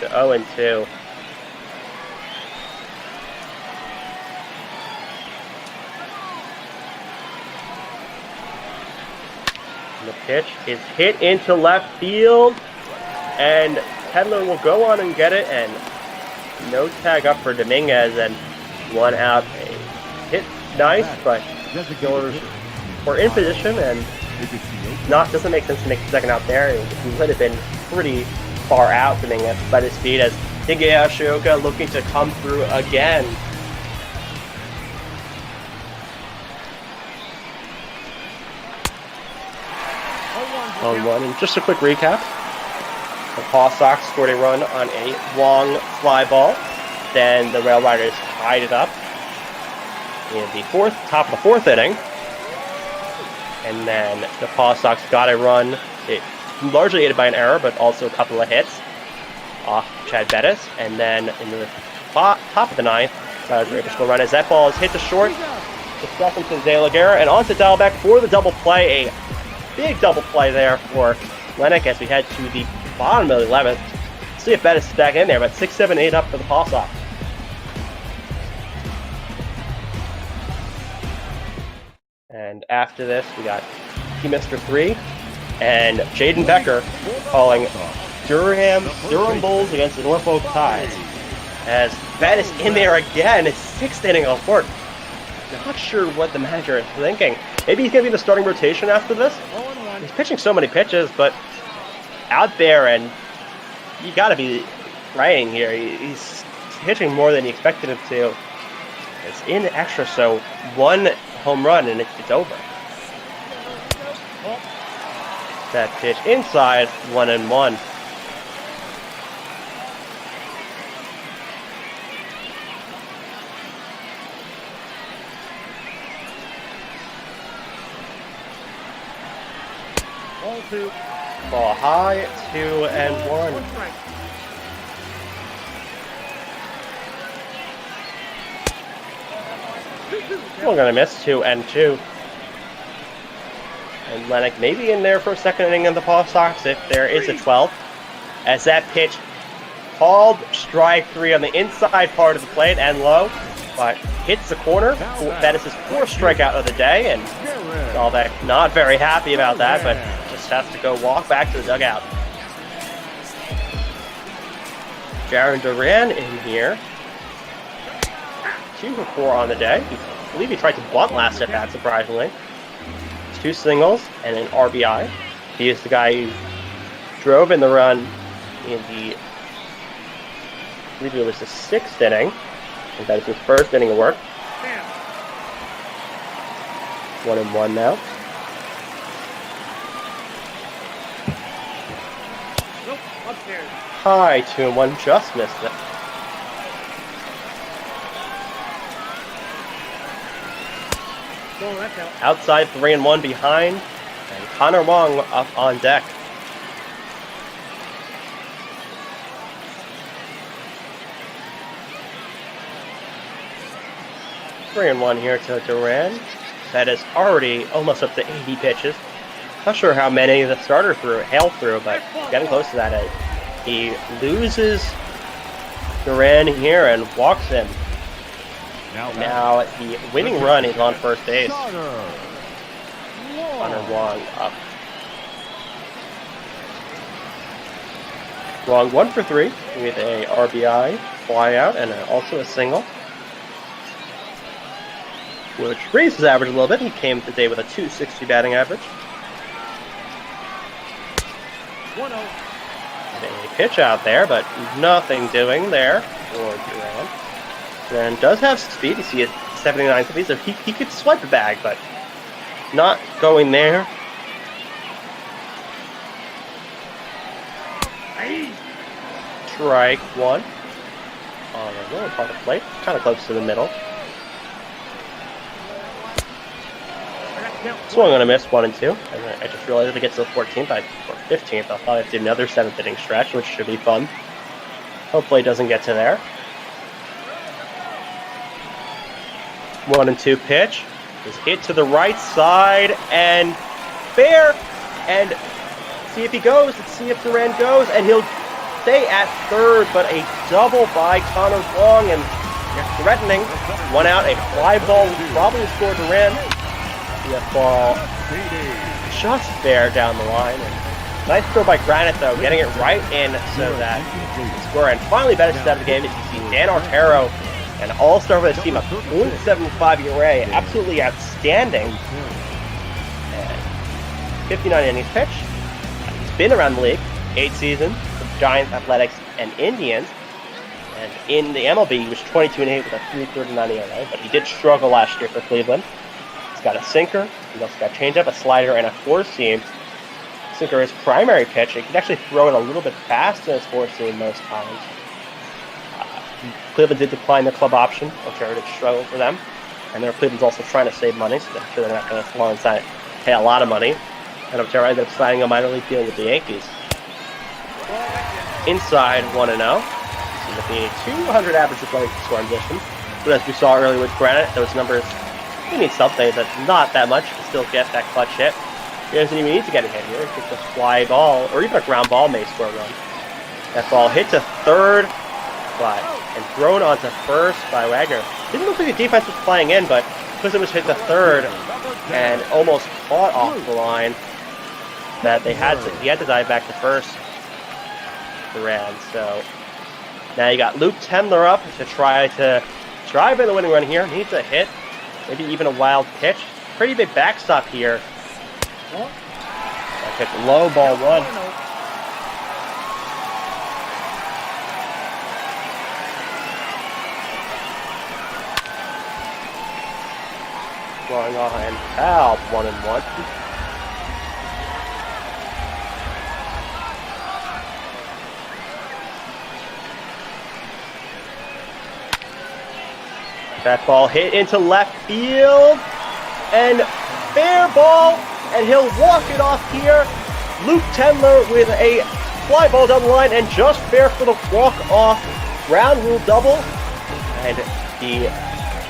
to 0-2. And the pitch is hit into left field, and Pedler will go on and get it, and no tag up for Dominguez, and one out. A hit nice, but Steelers were in position, and doesn't make sense to make the second out there. He would have been pretty far out, Dominguez, by his speed, as Higeo Shioka looking to come through again. On one, and just a quick recap. The Paw Sox scored a run on a long fly ball. Then the Rail Riders tied it up in the top of the fourth inning. And then the Paw Sox got a run. It largely aided by an error, but also a couple of hits off Chad Bettis. And then in the top of the ninth, Riders were able to score a run as that ball is hit to short. To Stephenson, De La Guerra, and on to Dalbeck for the double play. A big double play there for Lennox as we head to the bottom of the 11th. See if Bettis is back in there, but 6, 7, 8 up for the Paw Sox. And after this, we got Team Mr. 3 and Jayden Becker calling Durham Bulls against the Norfolk Tides. As Bettis in there again, it's 6th inning of work. Not sure what the manager is thinking. Maybe he's going to be in the starting rotation after this. He's pitching so many pitches, but out there, and you got to be writing here. He's pitching more than you expected him to. It's in extra, so one home run and it's over. That pitch inside, 1-1. Ball high, 2-1. We're gonna miss 2-2. And Lennox maybe in there for a second inning of the Paw Sox if there is a 12th. As that pitch called strike 3 on the inside part of the plate and low, but hits the corner. That is his 4th strikeout of the day, and Dalbeck not very happy about that, but just has to go walk back to the dugout. Jaron Duran in here. 2 for 4 on the day. I believe he tried to bunt last at bat, surprisingly. 2 singles and an RBI. He is the guy who drove in the run in the, I believe it was the 6th inning. I think that is his first inning of work. 1-1 now. High 2-1, just missed it. Outside 3-1 behind, and Connor Wong up on deck. Three and one here to Duran. That is already almost up to 80 pitches. Not sure how many the starter hailed through, but getting close to that. He loses Duran here and walks him. Now the winning run is on first base. Connor Wong up. Wong 1 for 3 with a RBI, flyout, and also a single, which raised his average a little bit. He came today with a .260 batting average. A pitch out there, but nothing doing there for Duran. Duran does have speed. You see it 79 speed, so he could swipe a bag, but not going there. Strike 1 on the lower part of the plate, kind of close to the middle. Swung on a miss, 1 and 2. And I just realized if it gets to the 14th or 15th, I'll probably have to do another 7th inning stretch, which should be fun. Hopefully it doesn't get to there. 1 and 2 pitch is hit to the right side and fair. And see if he goes. Let's see if Duran goes, and he'll stay at third, but a double by Connor Wong, and they're threatening. 1 out, a fly ball will probably score Duran. The ball just there down the line. And nice throw by Granite, though, getting it right in so that the score. And finally, better start of the game is you see Dan Artero, an all-star for this team, a .75 ERA, absolutely outstanding. And 59 innings pitch. He's been around the league 8 seasons with Giants, Athletics, and Indians. And in the MLB, he was 22-8 with a .339 ERA, but he did struggle last year for Cleveland. Got a sinker, he's also got a changeup, a slider, and a four-seam. Sinker is primary pitch. He can actually throw it a little bit faster than his four-seam most times. Cleveland did decline their club option, which I heard it struggled for them. And Cleveland's also trying to save money, so I'm sure they're not going to pay a lot of money. And Otero ended up signing a minor league deal with the Yankees. Inside 1-0. With the 200 average running scoring position. But as we saw earlier with Granite, those numbers, he needs something, but not that much to still get that clutch hit. He doesn't even need to get a hit here. It's just a fly ball, or even a ground ball may score a run. That ball hit to third, and thrown onto first by Wagner. Didn't look like the defense was flying in, but because it was hit to third and almost caught off the line, that he had to dive back to first. Duran. So now you got Luke Tendler up to try to drive in the winning run here. Needs a hit. Maybe even a wild pitch. Pretty big backstop here. That pitch low, ball 1. Going on and foul, 1-1. That ball hit into left field, and fair ball, and he'll walk it off here. Luke Tendler with a fly ball down the line, and just fair for the walk-off ground rule double. And the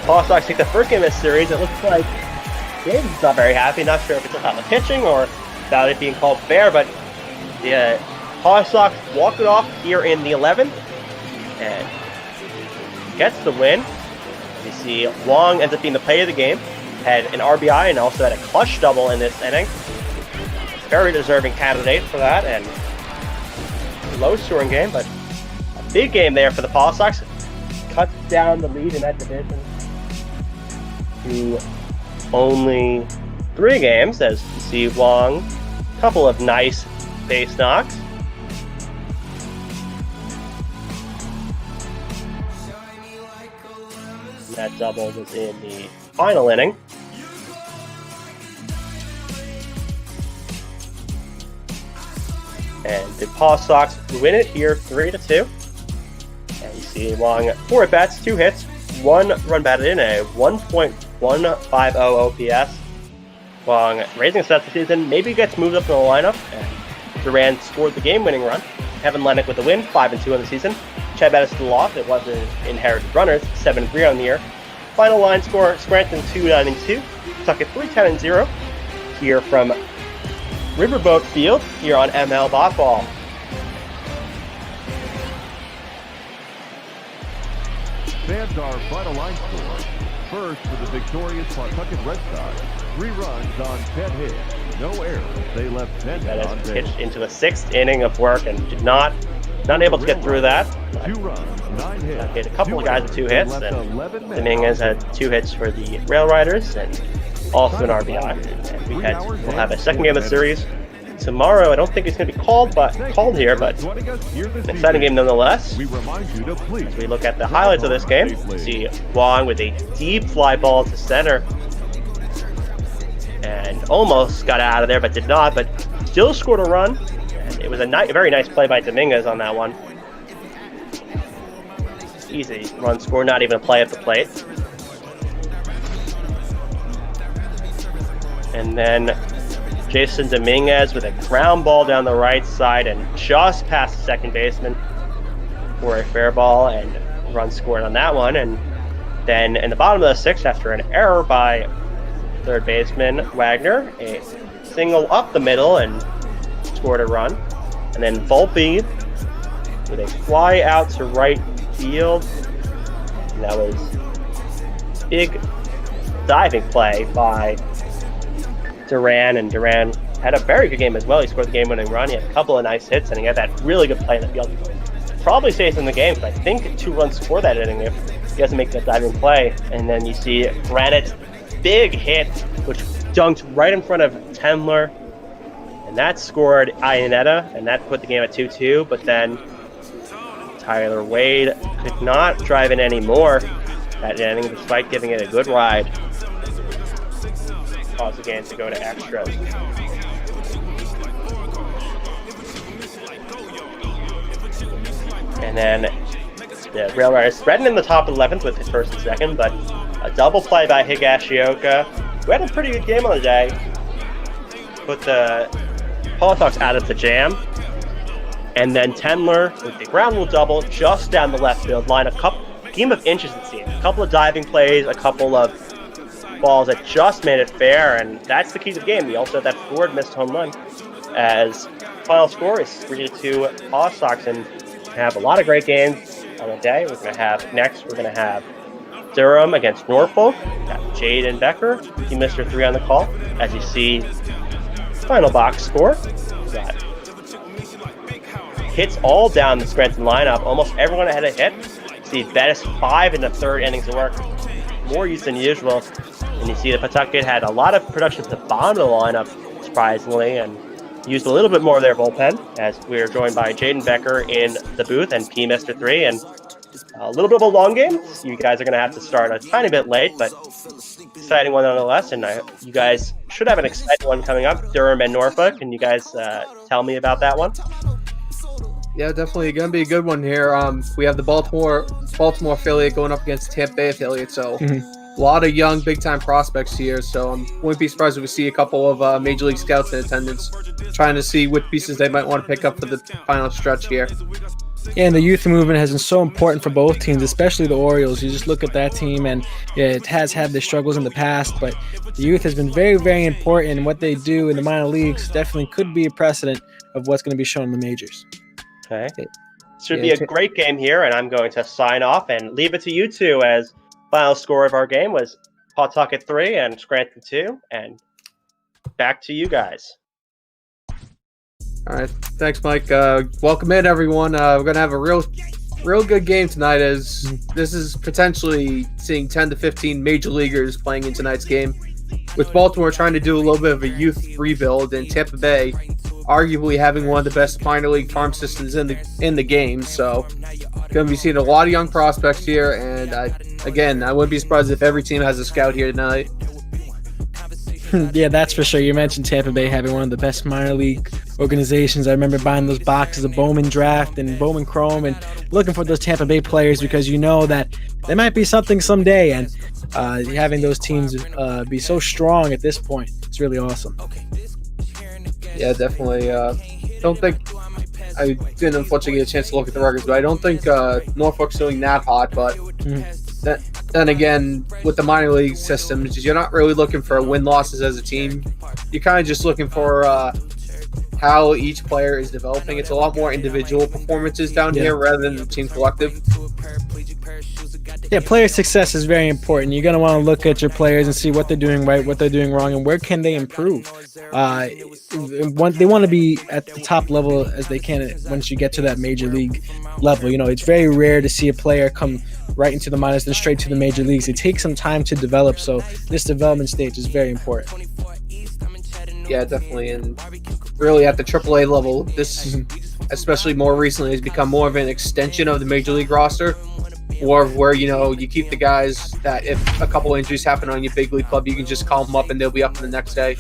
Paw Sox take the first game of this series. It looks like David's not very happy. Not sure if it's about the pitching or about it being called fair, but the Paw Sox walk it off here in the 11th, and gets the win. You see Wong ends up being the play of the game, had an RBI and also had a clutch double in this inning. Very deserving candidate for that, and low scoring game, but big game there for the Paw Sox. Cuts down the lead in that division to only 3 games, as you see Wong. A couple of nice base knocks. That double was in the final inning. And the Paw Sox win it here 3-2. And you see Wong 4 at-bats, 2 hits, 1 run batted in, a 1.150 OPS. Wong raising his stats this season, maybe gets moved up in the lineup. And Duran scored the game-winning run. Kevin Lennox with the win, 5-2 on the season. Chad Bettis to the loss. It wasn't inherited runners, 7-3 on the year. Final line score: Scranton 2-9-2, Pawtucket 3-10-0. Here from Riverboat Field, here on ML Bot Ball. Fans our final line score. First for the victorious Pawtucket Red Sox. 3 runs on 10 hits, no errors. They left 10 That on is base. pitched into the 6th inning of work and did not able to get through that. 2 runs, 9 hits. Hit a couple of guys with 2 hits, and 11 men. Dominguez had 2 hits for the Rail Riders and also an RBI. And we'll have a second game of the series tomorrow. I don't think it's going to be called here, but an exciting game nonetheless. We remind you to please. As we look at the highlights of this game, you see Wong with a deep fly ball to center. And almost got out of there, but did not, but still scored a run. And it was a very nice play by Dominguez on that one. Easy run score, not even a play at the plate. And then Jason Dominguez with a ground ball down the right side and just past the second baseman for a fair ball, and run scored on that one. And then in the bottom of the 6th, after an error by third baseman Wagner, a single up the middle and scored a run. And then Volpe with a fly out to right field. And that was a big diving play by Duran, and Duran had a very good game as well. He scored the game-winning run. He had a couple of nice hits, and he had that really good play in the field. Probably stays in the game, because I think 2 runs scored that inning if he doesn't make that diving play. And then you see Granite's big hit, which dunked right in front of Tendler, and that scored Iannetta, and that put the game at 2-2. But then Tyler Wade could not drive in any more that inning, despite giving it a good ride. Caused the game to go to extras. And then the Rail Riders threatened in the top 11th with his first and second, but a double play by Higashioka, who had a pretty good game on the day, put the Paw Sox out of the jam. And then Tendler with the ground rule double just down the left field line. A game of inches, it seemed. A couple of diving plays, a couple of balls that just made it fair, and that's the key to the game. We also had that Ford missed home run. As final score is 3-2 Paw Sox, and we have a lot of great games on the day. We're going to have Durham against Norfolk. Got Jayden Becker, he missed her 3 on the call. As you see, final box score. Got hits all down the Scranton lineup. Almost everyone had a hit. See Bettis 5 in the 3rd innings of work. More use than usual. And you see that Pawtucket had a lot of production at the bottom of the lineup, surprisingly, and used a little bit more of their bullpen, as we are joined by Jayden Becker in the booth and P. Mr. 3. And a little bit of a long game. You guys are going to have to start a tiny bit late, but exciting one nonetheless. And you guys should have an exciting one coming up, Durham and Norfolk. Can you guys tell me about that one? Yeah, definitely going to be a good one here. We have the Baltimore affiliate going up against the Tampa Bay affiliate, so a lot of young, big-time prospects here. So I wouldn't be surprised if we see a couple of Major League scouts in attendance, trying to see what pieces they might want to pick up for the final stretch here. Yeah, and the youth movement has been so important for both teams, especially the Orioles. You just look at that team, and yeah, it has had their struggles in the past, but the youth has been very, very important, and what they do in the minor leagues definitely could be a precedent of what's going to be shown in the majors. Okay. Should be a great game here, and I'm going to sign off and leave it to you two, as final score of our game was Pawtucket 3 and Scranton 2, and back to you guys. All right. Thanks, Mike. Welcome in, everyone. We're going to have a real real good game tonight, as this is potentially seeing 10 to 15 major leaguers playing in tonight's game, with Baltimore trying to do a little bit of a youth rebuild and Tampa Bay arguably having one of the best minor league farm systems in the game. So going to be seeing a lot of young prospects here, and I wouldn't be surprised if every team has a scout here tonight. Yeah, that's for sure. You mentioned Tampa Bay having one of the best minor league organizations. I remember buying those boxes of Bowman Draft and Bowman Chrome and looking for those Tampa Bay players, because you know that they might be something someday, and having those teams be so strong at this point, it's really awesome. Yeah, definitely. Don't think I didn't unfortunately get a chance to look at the records, but I don't think Norfolk's doing that hot. But then again, with the minor league systems, you're not really looking for win-losses as a team. You're kind of just looking for how each player is developing. It's a lot more individual performances down here rather than the team collective. Yeah, player success is very important. You're going to want to look at your players and see what they're doing right, what they're doing wrong, and where can they improve. They want to be at the top level as they can once you get to that major league level. You know, it's very rare to see a player come right into the minors then straight to the major leagues. It takes some time to develop, so this development stage is very important. Yeah, definitely. And really at the AAA level, this, especially more recently, has become more of an extension of the major league roster. Or where, you know, you keep the guys that if a couple injuries happen on your big league club, you can just call them up and they'll be up the next day.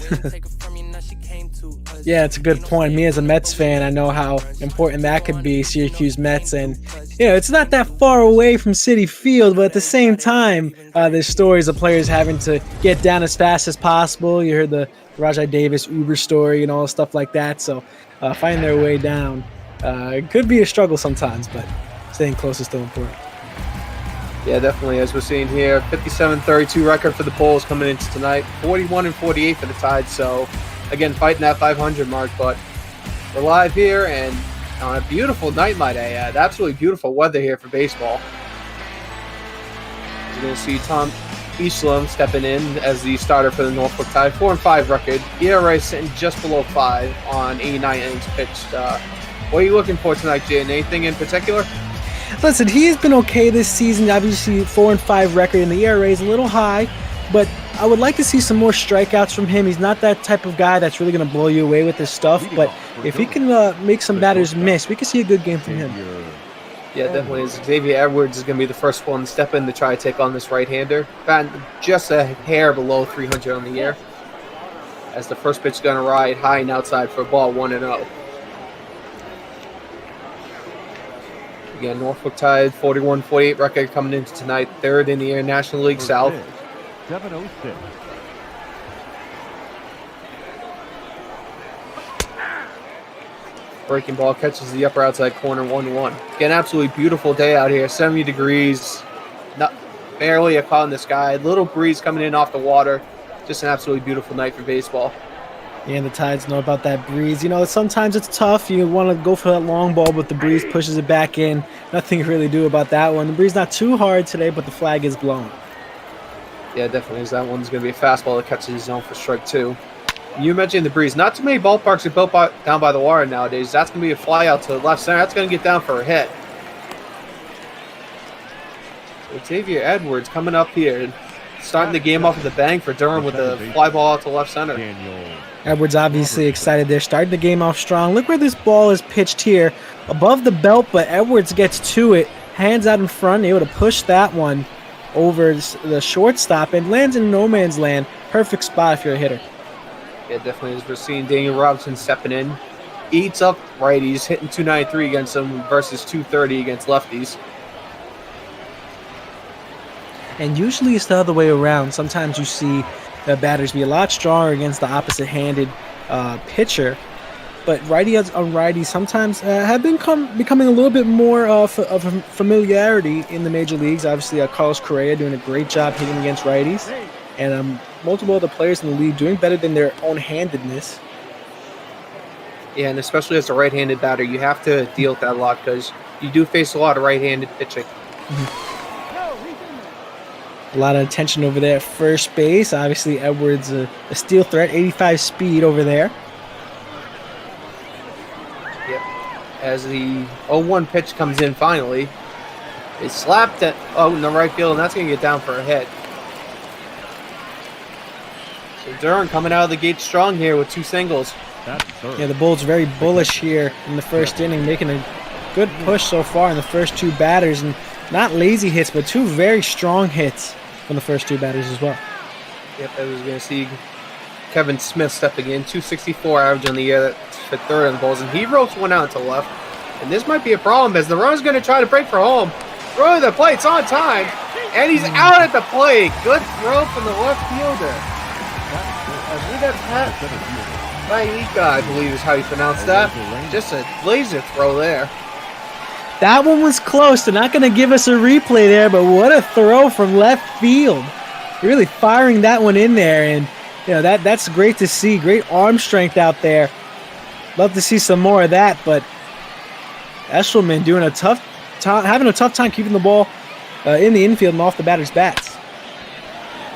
Yeah, it's a good point. Me as a Mets fan, I know how important that could be, Syracuse Mets. And, you know, it's not that far away from Citi Field, but at the same time, there's stories of players having to get down as fast as possible. You heard the Rajai Davis Uber story and all stuff like that. So finding their way down it could be a struggle sometimes, but staying close is still important. Yeah, definitely. As we're seeing here, 57-32 record for the Bulls coming into tonight, 41-48 for the Tide. So, again, fighting that 500 mark. But we're live here and on a beautiful night, might I add. Absolutely beautiful weather here for baseball. You're going to see Tom Eastlam stepping in as the starter for the Norfolk Tide. 4-5 record. ERA sitting just below 5 on 89 innings pitched. What are you looking for tonight, Jayden? Anything in particular? Listen, he has been okay this season. Obviously, 4-5 record, and the ERA is a little high, but I would like to see some more strikeouts from him. He's not that type of guy that's really going to blow you away with his stuff, but if he can make some batters miss, we can see a good game from him. Yeah, definitely. Xavier Edwards is going to be the first one to step in to try to take on this right-hander. Just a hair below 300 on the year, as the first pitch is going to ride high and outside for a ball 1-0. Again, Norfolk Tide, 41-48 record coming into tonight, third in the National League South. 706. Breaking ball catches the upper outside corner, 1-1. Again, absolutely beautiful day out here, 70 degrees, barely a cloud in the sky, little breeze coming in off the water. Just an absolutely beautiful night for baseball. Yeah, and the Tides know about that breeze. You know, sometimes it's tough. You want to go for that long ball, but the breeze pushes it back in. Nothing you really do about that one. The breeze not too hard today, but the flag is blown. Yeah, definitely. That one's going to be a fastball that catches his zone for strike 2. You mentioned the breeze. Not too many ballparks are built down by the water nowadays. That's going to be a fly out to the left center. That's going to get down for a hit. Xavier Edwards coming up here, starting the game off with a bang for Durham with a fly ball out to left center. Edwards obviously excited there, starting the game off strong. Look where this ball is pitched here, above the belt, but Edwards gets to it, hands out in front, able to push that one over the shortstop and lands in no man's land. Perfect spot if you're a hitter. Yeah, definitely. As we're seeing Daniel Robinson stepping in, eats up righties, hitting 293 against them versus 230 against lefties. And usually it's the other way around. Sometimes you see the batters be a lot stronger against the opposite-handed pitcher. But righty on righty sometimes have been becoming a little bit more of a familiarity in the major leagues. Obviously, Carlos Correa doing a great job hitting against righties. And multiple other players in the league doing better than their own handedness. Yeah, and especially as a right-handed batter, you have to deal with that a lot because you do face a lot of right-handed pitching. A lot of attention over there at first base. Obviously, Edwards, a steal threat, 85 speed over there. Yep. As the 0-1 pitch comes in finally, They slapped it in the right field, and that's going to get down for a hit. So Durham coming out of the gate strong here with 2 singles. Yeah, the Bulls very bullish here in the first inning, making a good push so far in the first 2 batters, and not lazy hits, but 2 very strong hits from the first 2 batters as well. Yep, I was going to see Kevin Smith stepping in, 264 average on the year, that's for 3rd on the Bulls, and he ropes one out to left. And this might be a problem as the runner's going to try to break for home. Throw to the plate, it's on time, and he's out at the plate. Good throw from the left fielder. As we got Pat Baika, I believe is how you pronounce that. Just a laser throw there. That one was close. They're not going to give us a replay there, but what a throw from left field. Really firing that one in there, and that's great to see. Great arm strength out there. Love to see some more of that, but Eshelman doing having a tough time keeping the ball in the infield and off the batter's bats.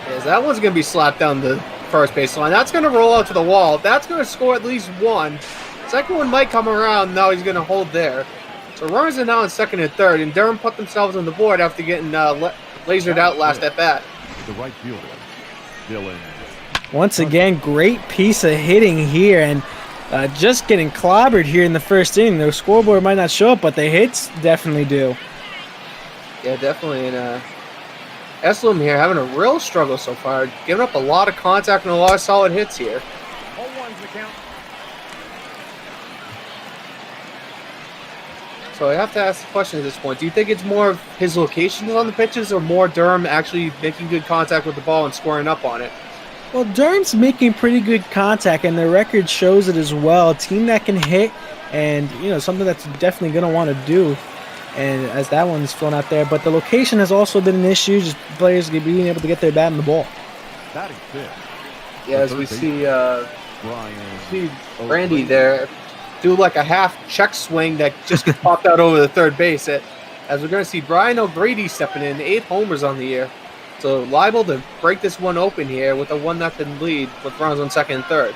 Yes, that one's going to be slapped down the first baseline. That's going to roll out to the wall. That's going to score at least 1. Second one might come around. Now he's going to hold there. So runners are now in 2nd and 3rd, and Durham put themselves on the board after getting lasered out last at bat. The right fielder, Dylan. Once again, great piece of hitting here, and just getting clobbered here in the first inning. The scoreboard might not show up, but the hits definitely do. Yeah, definitely. And Eshelman here having a real struggle so far, giving up a lot of contact and a lot of solid hits here. 0-1's the count. So I have to ask the question at this point. Do you think it's more of his locations on the pitches or more Durham actually making good contact with the ball and scoring up on it? Well, Durham's making pretty good contact, and their record shows it as well. A team that can hit, and something that's definitely going to want to do. And as that one's flown out there, but the location has also been an issue. Just players being able to get their bat in the ball. Yeah, as we see Randy there do like a half check swing that just popped out over the third base. As we're going to see Brian O'Grady stepping in, 8 homers on the year. So liable to break this one open here with a 1-0 lead with runners on 2nd and 3rd.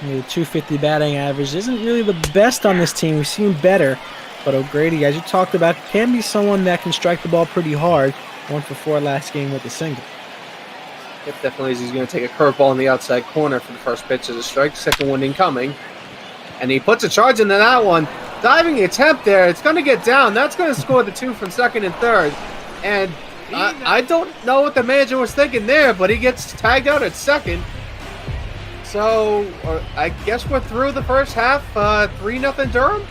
The 250 batting average isn't really the best on this team. We've seen better. But O'Grady, as you talked about, can be someone that can strike the ball pretty hard. 1 for 4 last game with a single. It definitely is. He's going to take a curveball in the outside corner for the first pitch as a strike. Second one incoming. And he puts a charge into that one. Diving attempt there. It's going to get down. That's going to score the 2 from 2nd and 3rd. And I don't know what the manager was thinking there, but he gets tagged out at 2nd. So I guess we're through the first half. 3-0 Durham.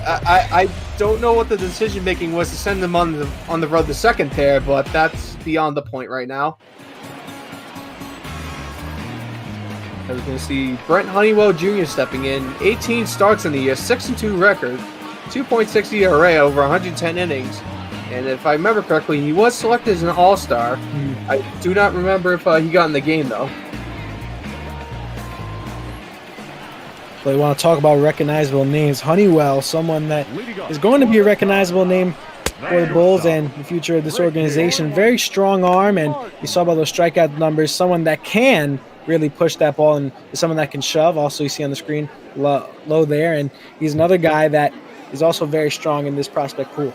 I don't know what the decision making was to send them on the road to 2nd there, but that's beyond the point right now. I was going to see Brent Honeywell Jr. stepping in. 18 starts in the year, 6-2 record, 2.6 ERA over 110 innings. And if I remember correctly, he was selected as an all-star. I do not remember if he got in the game, though. But we want to talk about recognizable names. Honeywell, someone that is going to be a recognizable name for the Bulls and the future of this organization. Very strong arm, and you saw by those strikeout numbers, someone that can really push that ball and someone that can shove. Also, you see on the screen low there, and he's another guy that is also very strong in this prospect pool.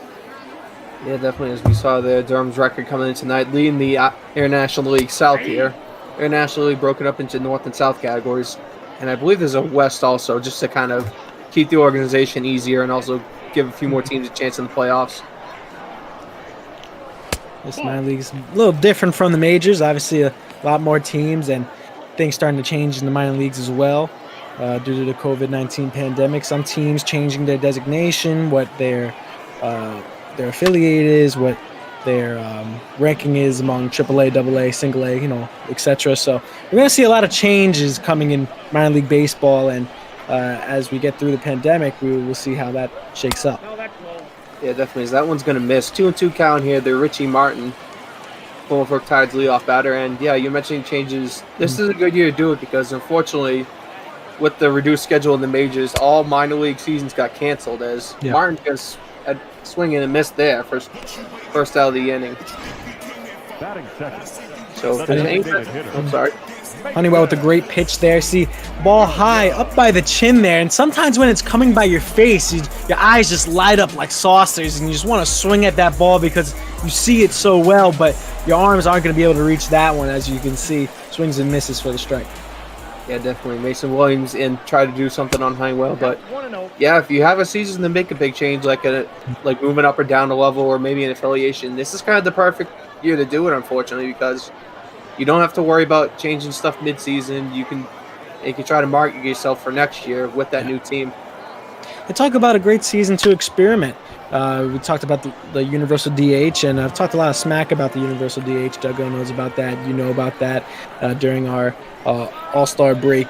Yeah, definitely. As we saw there, Durham's record coming in tonight, leading the International League South here. International League broken up into North and South categories. And I believe there's a West also, just to kind of keep the organization easier and also give a few more teams a chance in the playoffs. This minor league is a little different from the majors. Obviously, a lot more teams and things starting to change in the minor leagues as well due to the COVID-19 pandemic. Some teams changing their designation, what their affiliate is, what their ranking is among AAA, AA, single A, etc. So we're going to see a lot of changes coming in minor league baseball, and as we get through the pandemic, we will see how that shakes up. Yeah, definitely. That one's going to miss. 2-2 count here. They're Richie Martin, former Tide's leadoff batter. And, yeah, you're mentioning changes. This is a good year to do it because, unfortunately, with the reduced schedule in the majors, all minor league seasons got canceled as Martin just had swinging and missed there first out of the inning. Batting second. So if there's any, I'm sorry. Honeywell with a great pitch there. See, ball high up by the chin there. And sometimes when it's coming by your face, your eyes just light up like saucers and you just want to swing at that ball because you see it so well, but your arms aren't going to be able to reach that one, as you can see. Swings and misses for the strike. Yeah, definitely. Mason Williams and try to do something on Honeywell, but yeah, if you have a season to make a big change, like moving up or down a level or maybe an affiliation, this is kind of the perfect year to do it, unfortunately, because you don't have to worry about changing stuff mid-season. You can try to market yourself for next year with that new team. They talk about a great season to experiment. We talked about the universal DH, and I've talked a lot of smack about the universal DH. Duggo knows about that. You know about that during our All-Star break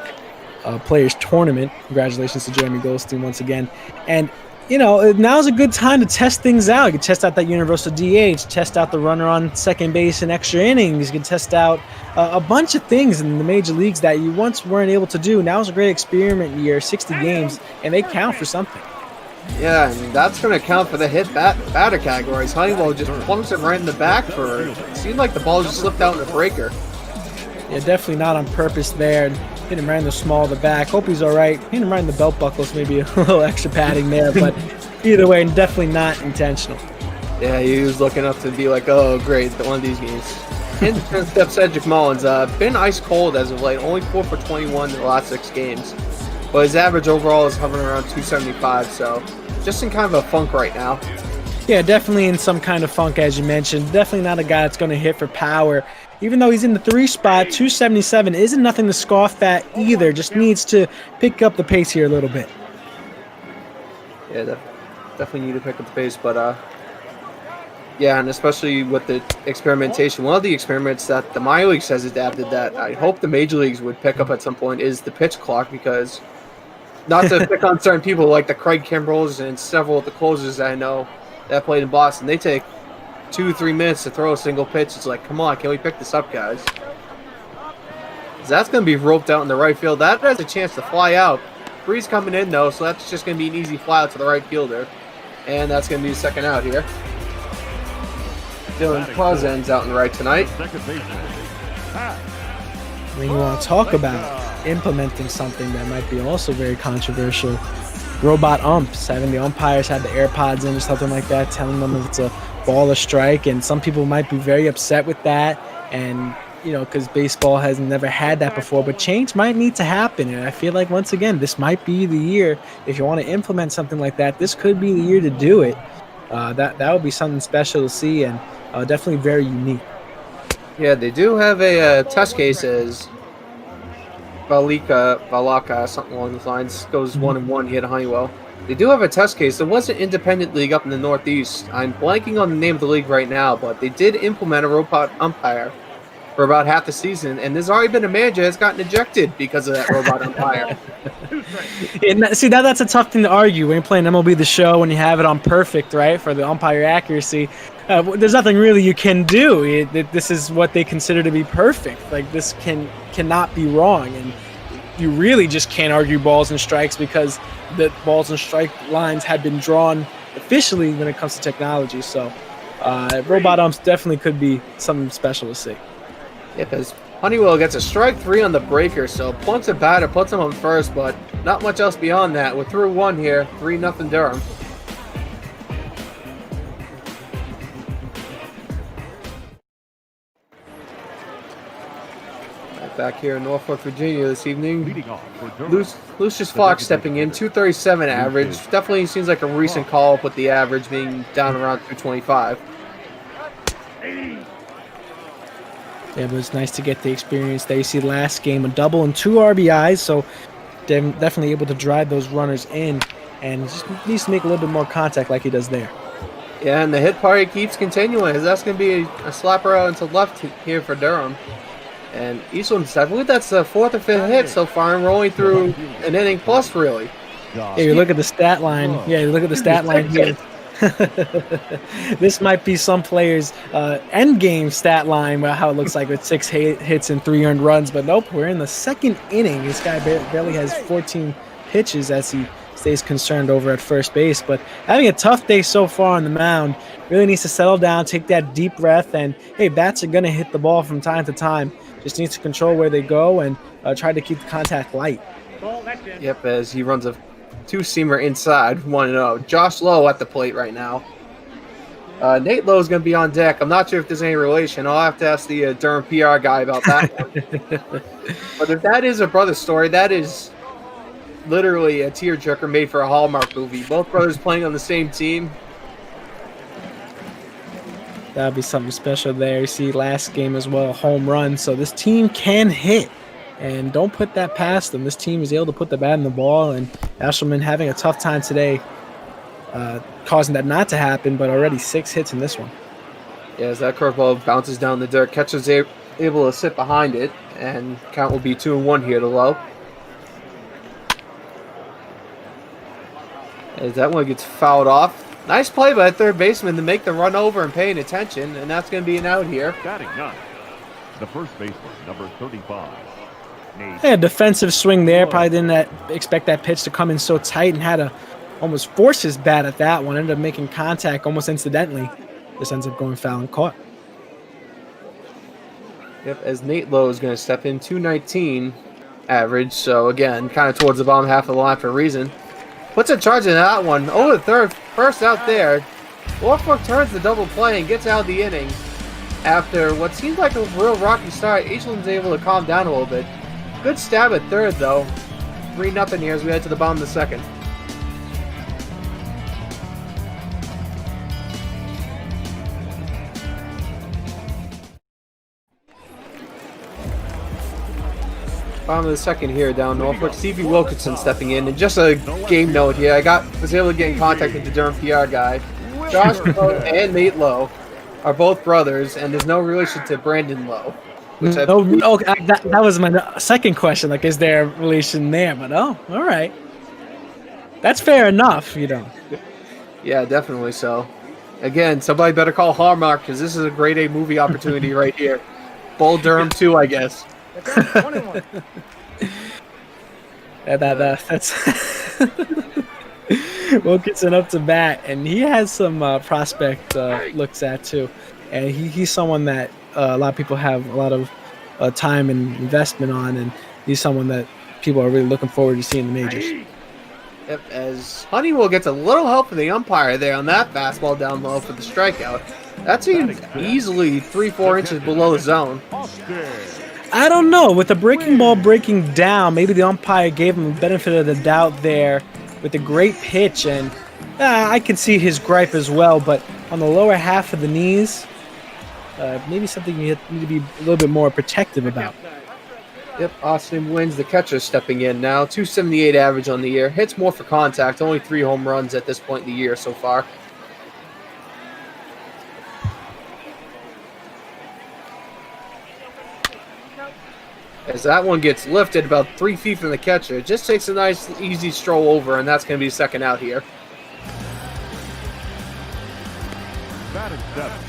players tournament. Congratulations to Jeremy Goldstein once again. And, you know, now's a good time to test things out. You can test out that universal DH, test out the runner on second base in extra innings. You can test out a bunch of things in the major leagues that you once weren't able to do. Now's a great experiment year, 60 games, and they count for something. Yeah, and that's going to count for the hit batter categories. Honeywell just plunks it right in the back for it. Seemed like the ball just slipped out in the breaker. Yeah, definitely not on purpose there. And hit him right in the small of the back. Hope he's all right. Hit him right in the belt buckles, maybe a little extra padding there, but either way, definitely not intentional. Yeah, he was looking up to be like, oh, great, one of these games. In step Cedric Mullins, been ice cold as of late, only 4 for 21 in the last 6 games. But his average overall is hovering around 275, so just in kind of a funk right now. Yeah, definitely in some kind of funk, as you mentioned. Definitely not a guy that's going to hit for power. Even though he's in the 3 spot, 277 isn't nothing to scoff at either. Just needs to pick up the pace here a little bit. Yeah, definitely need to pick up the pace, but yeah, and especially with the experimentation. One of the experiments that the minor leagues has adapted that I hope the major leagues would pick up at some point is the pitch clock, because not to pick on certain people like the Craig Kimbrels and several of the closers that I know that played in Boston, they take 2-3 minutes to throw a single pitch. It's like, come on, can we pick this up, guys? That's going to be roped out in the right field. That has a chance to fly out. Breeze coming in, though, so that's just going to be an easy fly out to the right fielder. And that's going to be the second out here. Dylan Clausen's out in the right tonight. When you want to talk about implementing something that might be also very controversial, robot umps, having the umpires have the AirPods in or something like that, telling them if it's a ball or strike, and some people might be very upset with that, and you know, because baseball has never had that before, but change might need to happen, and I feel like once again this might be the year. If you want to implement something like that, this could be the year to do it. That would be something special to see, and definitely very unique. Yeah, they do have a test case as Valaka, something along those lines, goes 1-1 here to Honeywell. They do have a test case. There was an independent league up in the Northeast. I'm blanking on the name of the league right now, but they did implement a robot umpire for about half the season, and there's already been a manager that's gotten ejected because of that robot umpire. And see, that's a tough thing to argue when you're playing MLB The Show, when you have it on perfect, right, for the umpire accuracy. There's nothing really you can do. This is what they consider to be perfect. Like, this cannot be wrong, and you really just can't argue balls and strikes because the balls and strike lines have been drawn officially when it comes to technology. So robot umps definitely could be something special to see. Yeah, because Honeywell gets a strike 3 on the breaker, so plunks a batter, puts him on first, but not much else beyond that. We're through 1 here, 3-0 Durham. Back here in Norfolk, Virginia this evening. Lucius Fox stepping in, 237 average. Definitely seems like a recent call-up with the average being down around 225. Yeah, but it's nice to get the experience that you see last game, a double and 2 RBIs, so definitely able to drive those runners in, and just needs to make a little bit more contact like he does there. Yeah, and the hit party keeps continuing. That's going to be a slapper out into left here for Durham. And Eastland's, I believe that's the 4th or 5th hit so far, and we're only through an inning plus, really. Yeah, you look at the stat line. Yeah, you look at the stat line here. This might be some players' end game stat line, how it looks like with 6 hits and 3 earned runs. But nope, we're in the 2nd inning. This guy barely has 14 pitches as he stays concerned over at first base. But having a tough day so far on the mound, really needs to settle down, take that deep breath, and hey, bats are going to hit the ball from time to time. just needs to control where they go and try to keep the contact light. Yep, as he runs a two-seamer inside, 1-0. Josh Lowe at the plate right now. Nate Lowe is going to be on deck. I'm not sure if there's any relation. I'll have to ask the Durham PR guy about that one. But if that is a brother story, that is literally a tearjerker made for a Hallmark movie. Both brothers playing on the same team. That would be something special there. You see last game as well, home run. So this team can hit. And don't put that past them. This team is able to put the bat in the ball. And Ashelman having a tough time today, causing that not to happen, but already 6 hits in this one. Yeah, as that curveball bounces down the dirt, catcher's able to sit behind it, and count will be 2-1 here to Lowe. As that one gets fouled off. Nice play by the third baseman to make the run over and paying attention, and that's going to be an out here. Batting 9, the first baseman, number 35. Yeah, defensive swing there. Probably didn't expect that pitch to come in so tight and had to almost force his bat at that one. Ended up making contact almost incidentally. This ends up going foul and caught. Yep, as Nate Lowe is going to step in, 219 average. So, again, kind of towards the bottom half of the line for a reason. Puts a charge in that one. Oh, the third, first out there. Norfolk turns the double play and gets out of the inning. After what seems like a real rocky start, Ashland's able to calm down a little bit. Good stab at third, though. 3-0 here as we head to the bottom of the second. Bottom of the second here down Norfolk. Stevie Wilkinson stepping in. And just a game note here. Was able to get in contact with the Durham PR guy. Josh Lowe and Nate Lowe are both brothers, and there's no relation to Brandon Lowe. That was my second question. Like, is there a relation there? But all right. That's fair enough, you know. Yeah, definitely so. Again, somebody better call Hallmark because this is a grade A movie opportunity right here. Bull Durham 2, I guess. That's Wilkinson up to bat, and he has some prospect looks at too, and he's someone that a lot of people have a lot of time and investment on, and he's someone that people are really looking forward to seeing in the majors. Yep, as Honeywell gets a little help from the umpire there on that fastball down low for the strikeout. That's easily 3-4 inches below the zone. I don't know. With the breaking ball breaking down, maybe the umpire gave him the benefit of the doubt there with a great pitch, and I can see his gripe as well, but on the lower half of the knees, maybe something you need to be a little bit more protective about. Yep, Austin wins. The catcher stepping in now. 278 average on the year. Hits more for contact. Only 3 home runs at this point in the year so far. As that one gets lifted about 3 feet from the catcher. It just takes a nice, easy stroll over, and that's going to be second out here.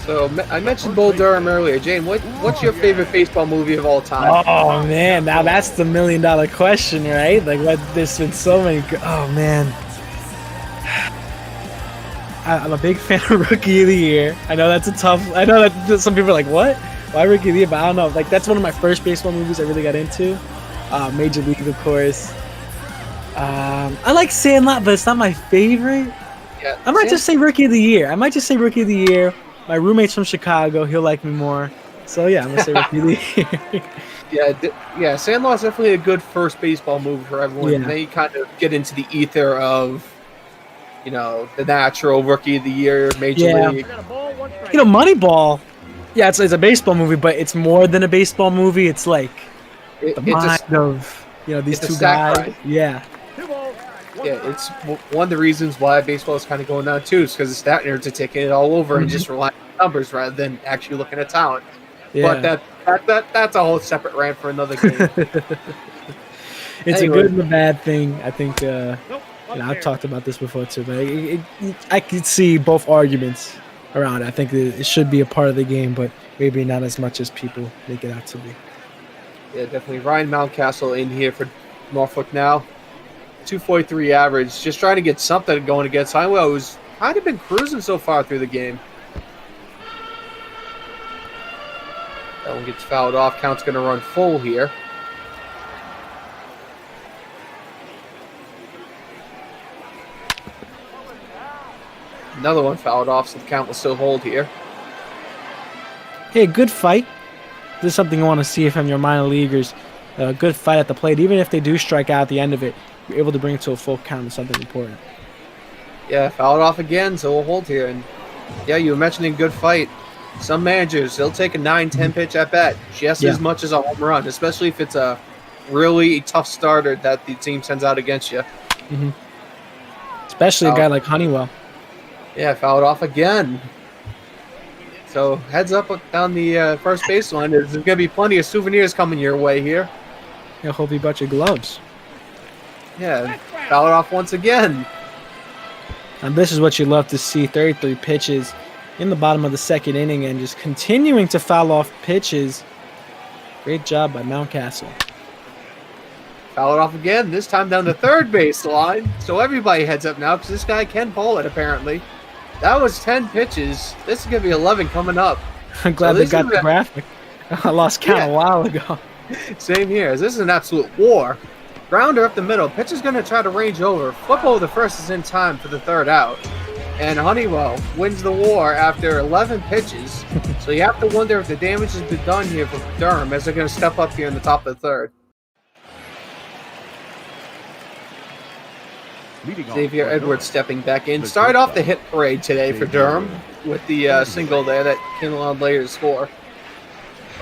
So I mentioned Bull Durham earlier. Jane, what's your favorite baseball movie of all time? Oh, man. Now that's the $1 million question, right? Like, there's been so many. Oh, man. I'm a big fan of Rookie of the Year. I know that's I know that some people are like, what? Why Rookie of the Year? But I don't know. Like, that's one of my first baseball movies I really got into. Major League, of course. I like Sandlot, but it's not my favorite. Yeah, I might just say Rookie of the Year. My roommate's from Chicago. He'll like me more. So, yeah, I'm going to say Rookie of the Year. Yeah, Sandlot's definitely a good first baseball movie for everyone. Yeah. And then you kind of get into the ether of, you know, the natural Rookie of the Year, Major League. You know, Moneyball, yeah, it's a baseball movie, but it's more than a baseball movie. It's like the mind of, you know, these two guys. Ride. Yeah. Yeah, it's one of the reasons why baseball is kind of going down too, is because the stat nerds are taking it all over and just relying on numbers rather than actually looking at talent. Yeah. But that's a whole separate rant for another game. It's a good and a bad thing. I think you know, I've talked about this before too, but I could see both arguments around it. I think it should be a part of the game, but maybe not as much as people make it out to be. Yeah, definitely. Ryan Mountcastle in here for Norfolk now. 243 average, just trying to get something going against Honeywell, who's kind of been cruising so far through the game. That one gets fouled off. Count's going to run full here. Another one fouled off, so the count will still hold here. Hey, good fight. This is something you want to see from your minor leaguers. A good fight at the plate. Even if they do strike out at the end of it, you're able to bring it to a full count is something important. Yeah, fouled off again, so we'll hold here. And yeah, you were mentioning good fight. Some managers, they'll take a 9-10 pitch at bat just as much as a home run, especially if it's a really tough starter that the team sends out against you. Mm-hmm. Especially a guy like Honeywell. Yeah, fouled off again. So heads up down the first baseline. There's going to be plenty of souvenirs coming your way here. I hope you brought your gloves. Yeah, fouled off once again. And this is what you love to see. 33 pitches in the bottom of the second inning and just continuing to foul off pitches. Great job by Mountcastle. Foul it off again, this time down the third baseline. So everybody heads up now because this guy can pull it, apparently. That was 10 pitches. This is going to be 11 coming up. I'm glad they got the graphic. I lost count a while ago. Same here. This is an absolute war. Grounder up the middle. Pitcher's going to try to range over. Flip over the first is in time for the third out. And Honeywell wins the war after 11 pitches. So you have to wonder if the damage has been done here for Durham as they're going to step up here in the top of the third. Xavier Edwards stepping back in. Started off the hit parade today for Durham with the single there that came along later to score.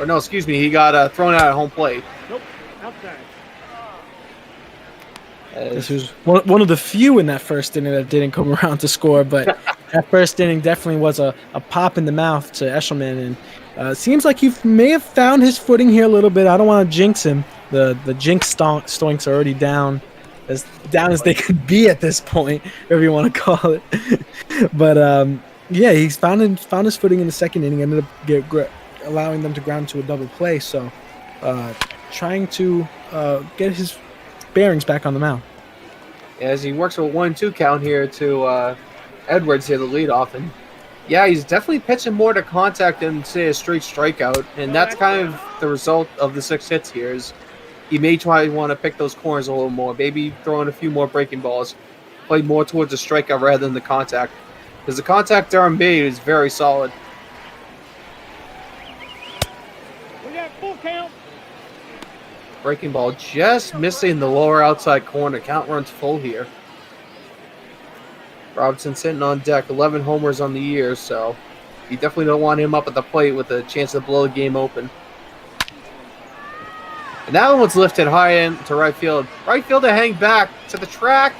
Or no, excuse me, he got thrown out at home plate. Nope, outside. This was one of the few in that first inning that didn't come around to score, but that first inning definitely was a pop in the mouth to Eshelman, and seems like he may have found his footing here a little bit. I don't want to jinx him. The jinx stoinks are already down as they can be at this point, whatever you want to call it. But yeah, he's found his footing in the second inning, ended up allowing them to ground to a double play. So trying to get his bearings back on the mound. As he works with a 1-2 count here to Edwards here, the leadoff, and yeah, he's definitely pitching more to contact than say a straight strikeout, and that's kind of the result of the 6 hits here. Is he may try to want to pick those corners a little more, maybe throw in a few more breaking balls, play more towards the strikeout rather than the contact, because the contact Durham made is very solid. We got full count. Breaking ball just missing the lower outside corner. Count runs full here. Robinson sitting on deck, 11 homers on the year, so you definitely don't want him up at the plate with a chance to blow the game open. And that one's lifted high into right field. Right field to hang back to the track,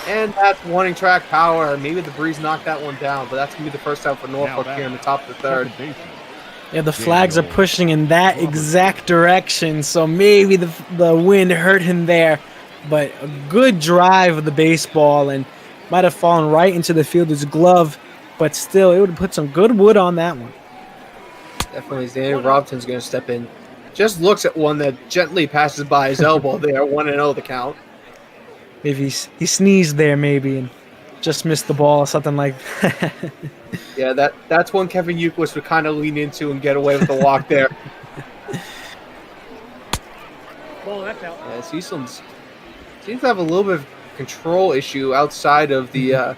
and that's warning track power. Maybe the breeze knocked that one down, but that's going to be the first out for Norfolk here in the top of the third. Yeah, the flags are pushing in that exact direction, so maybe the wind hurt him there. But a good drive of the baseball, and might have fallen right into the fielder's glove, but still, it would have put some good wood on that one. Definitely, Daniel Robinson's going to step in. Just looks at one that gently passes by his elbow there, 1-0 the count. Maybe he sneezed there, maybe, and just missed the ball or something like that. Yeah, that's one Kevin Euclid would kind of lean into and get away with the walk there. Ball, that's out. Yeah, Cecil's seems to have a little bit of control issue outside of the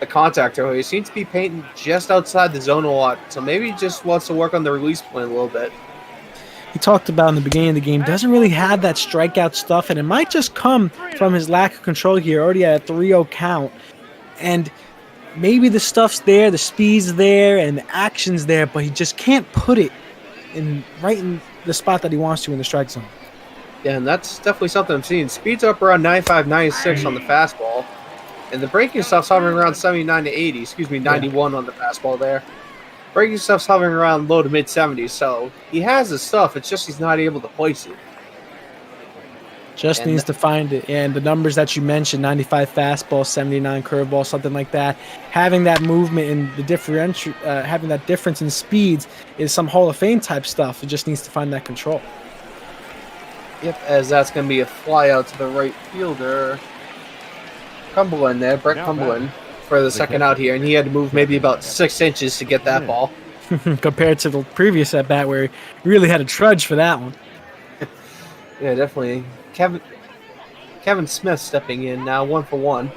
contact area. He seems to be painting just outside the zone a lot, so maybe he just wants to work on the release point a little bit. He talked about in the beginning of the game, doesn't really have that strikeout stuff, and it might just come from his lack of control here, already at a 3-0 count. And maybe the stuff's there, the speed's there, and the action's there, but he just can't put it right in the spot that he wants to in the strike zone. Yeah, and that's definitely something I'm seeing. Speed's up around 95, 96 on the fastball, and the breaking stuff's hovering around 79 to 80, 91 on the fastball there. Breaking stuff's hovering around low to mid-70s, so he has the stuff, it's just he's not able to place it. Just needs to find it. And the numbers that you mentioned, 95 fastball, 79 curveball, something like that, having that movement and the differential, having that difference in speeds is some Hall of Fame type stuff. It just needs to find that control. Yep, as that's going to be a fly out to the right fielder. Cumberland there, Brett Cumberland, for the second out here, and he had to move maybe about 6 inches to get that ball. compared to the previous at bat where he really had to trudge for that one. Yeah, definitely. Kevin Smith stepping in now, 1 for 1.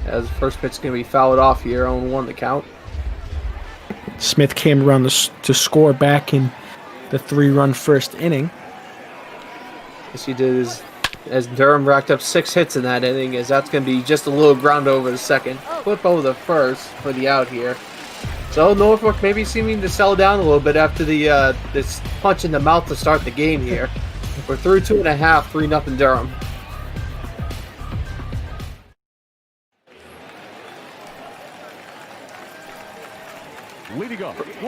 As the first pitch is going to be fouled off here, 0-1 the count. Smith came around to score back in the 3-run first inning. As he did as Durham racked up 6 hits in that inning, as that's going to be just a little ground over the second. Flip over the first for the out here. So Norfolk maybe seeming to settle down a little bit after the this punch in the mouth to start the game here. We're through 2.5, 3-0 Durham.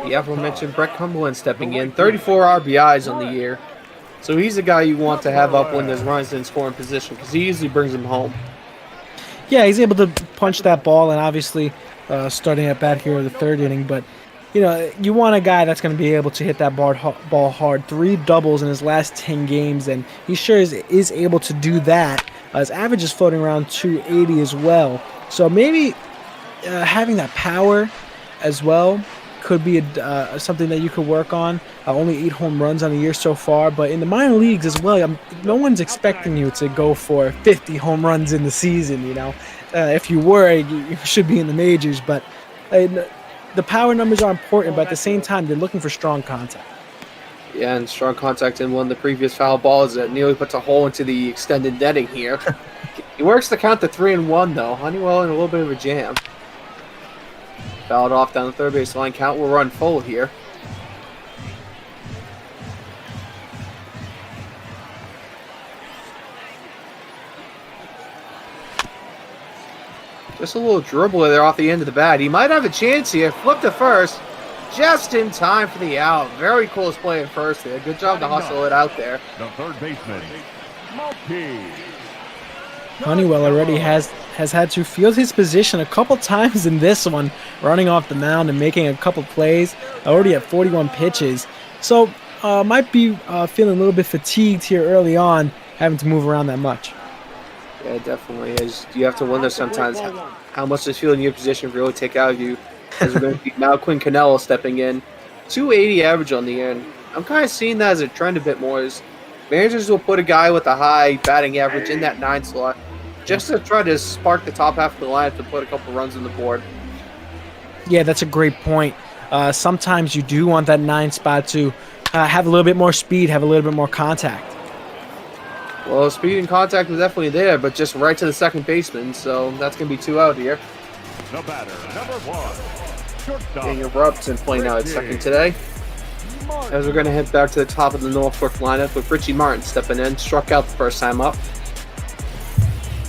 The aforementioned Brett Cumberland stepping in, 34 RBIs on the year. So he's a guy you want to have up when there's runs in scoring position because he usually brings them home. Yeah, he's able to punch that ball, and obviously starting at bat here in the 3rd inning. But, you know, you want a guy that's going to be able to hit that ball hard. 3 doubles in his last 10 games, and he sure is able to do that. His average is floating around 280 as well. So maybe having that power as well could be something that you could work on. Only 8 home runs on the year so far, but in the minor leagues as well, no one's expecting you to go for 50 home runs in the season. You know, if you were, you should be in the majors. But the power numbers are important, but at the same time, they're looking for strong contact. Yeah, and strong contact in one of the previous foul balls that nearly puts a hole into the extended netting here. He works the count to 3-1 though. Honeywell in a little bit of a jam. Fouled off down the third base line. Count will run full here. Just a little dribbler there off the end of the bat. He might have a chance here. Flip to first. Just in time for the out. Very close play at first there. Good job to hustle it out there. The third baseman, Mulkey. Honeywell already has had to field his position a couple times in this one, running off the mound and making a couple plays, already at 41 pitches. So might be feeling a little bit fatigued here early on, having to move around that much. Yeah, it definitely is. You have to wonder sometimes how much this fielding your position really take out of you. As we're going to see now Quinn Cannella stepping in. 280 average on the year. And I'm kind of seeing that as a trend a bit more. Is managers will put a guy with a high batting average in that 9 slot just to try to spark the top half of the lineup to put a couple runs on the board. Yeah, that's a great point. Sometimes you do want that 9 spot to have a little bit more speed, have a little bit more contact. Well, speed and contact was definitely there, but just right to the second baseman, so that's going to be 2 out here. The batter, number 1, shortstop. Daniel Robson playing out at second today. As we're going to head back to the top of the Norfolk lineup with Richie Martin stepping in. Struck out the first time up.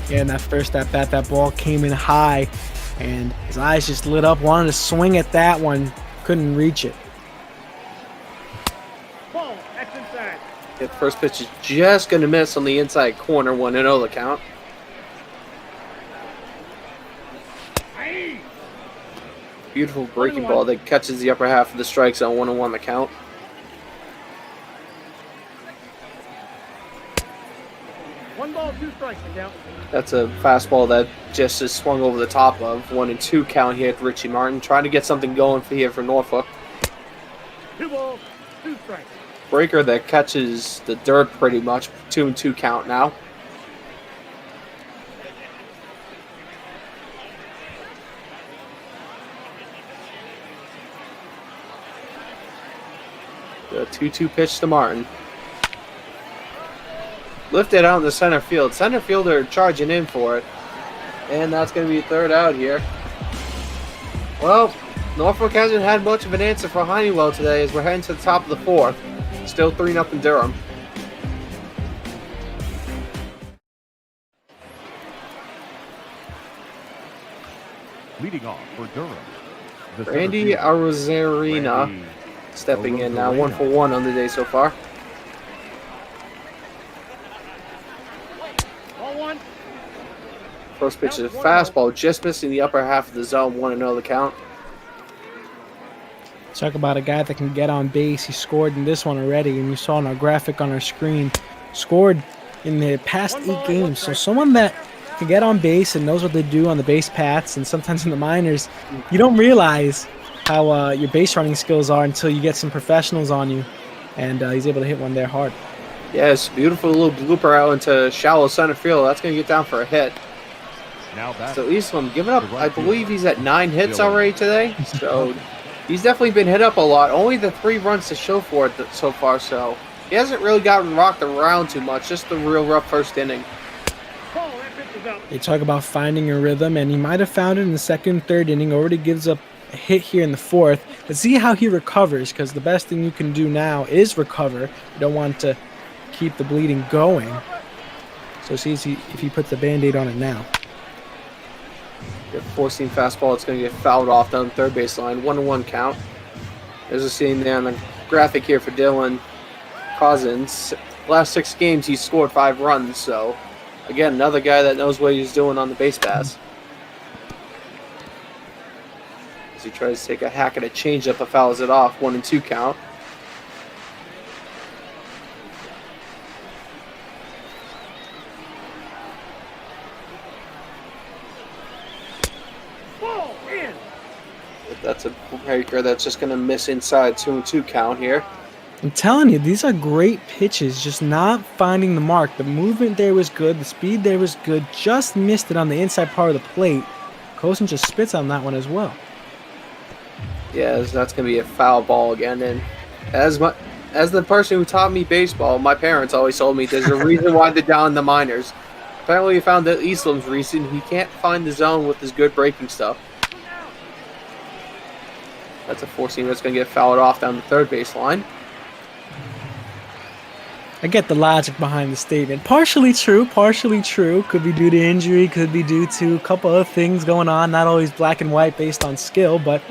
Yeah, in that first at bat, that ball came in high, and his eyes just lit up. Wanted to swing at that one, couldn't reach it. Ball, that's inside. Yeah, the first pitch is just going to miss on the inside corner, 1-0 the count. Beautiful breaking ball that catches the upper half of the strike zone, 1-1 the count. One ball, 2 strikes the count. That's a fastball that just is swung over the top of 1-2 count here at Richie Martin. Trying to get something going for Norfolk. 2 balls, 2 strikes. Breaker that catches the dirt pretty much. 2-2 count now. The 2-2 pitch to Martin. Lifted out in the center field. Center fielder charging in for it. And that's going to be 3rd out here. Well, Norfolk hasn't had much of an answer for Honeywell today as we're heading to the top of the 4th. Still 3-0 Durham. Leading off for Durham, Randy Arozarena stepping in now, 1 for 1 on the day so far. First pitch is a fastball, just missing the upper half of the zone, 1-0 the count. Talk about a guy that can get on base. He scored in this one already, and you saw in our graphic on our screen. Scored in the past 8 games. So someone that can get on base and knows what they do on the base paths, and sometimes in the minors, you don't realize how your base running skills are until you get some professionals on you, and he's able to hit one there hard. Yes, beautiful little blooper out into shallow center field. That's going to get down for a hit. So Eastland giving up, I believe he's at 9 hits already today. So he's definitely been hit up a lot. Only the 3 runs to show for it so far. So he hasn't really gotten rocked around too much. Just the real rough first inning. They talk about finding a rhythm, and he might have found it in the second, third inning. Already gives up a hit here in the fourth. Let's see how he recovers, because the best thing you can do now is recover. You don't want to keep the bleeding going. So see if he puts the Band-Aid on it now. The 4-seam fastball, it's going to get fouled off down the third baseline. 1-1 count. There's a scene there on the graphic here for Dylan Cousins. Last 6 games, he's scored 5 runs, so again, another guy that knows what he's doing on the base pass. As he tries to take a hack at a changeup, but fouls it off. 1-2 count. That's a breaker that's just going to miss inside. 2-2 count here. I'm telling you, these are great pitches, just not finding the mark. The movement there was good. The speed there was good. Just missed it on the inside part of the plate. Cosin just spits on that one as well. Yeah, that's going to be a foul ball again. And as the person who taught me baseball, my parents always told me there's a reason why they're down in the minors. Apparently, he found that Eastland's reason he can't find the zone with his good breaking stuff. That's a 4-seam that's going to get fouled off down the third baseline. I get the logic behind the statement. Partially true, partially true. Could be due to injury, could be due to a couple of things going on. Not always black and white based on skill, but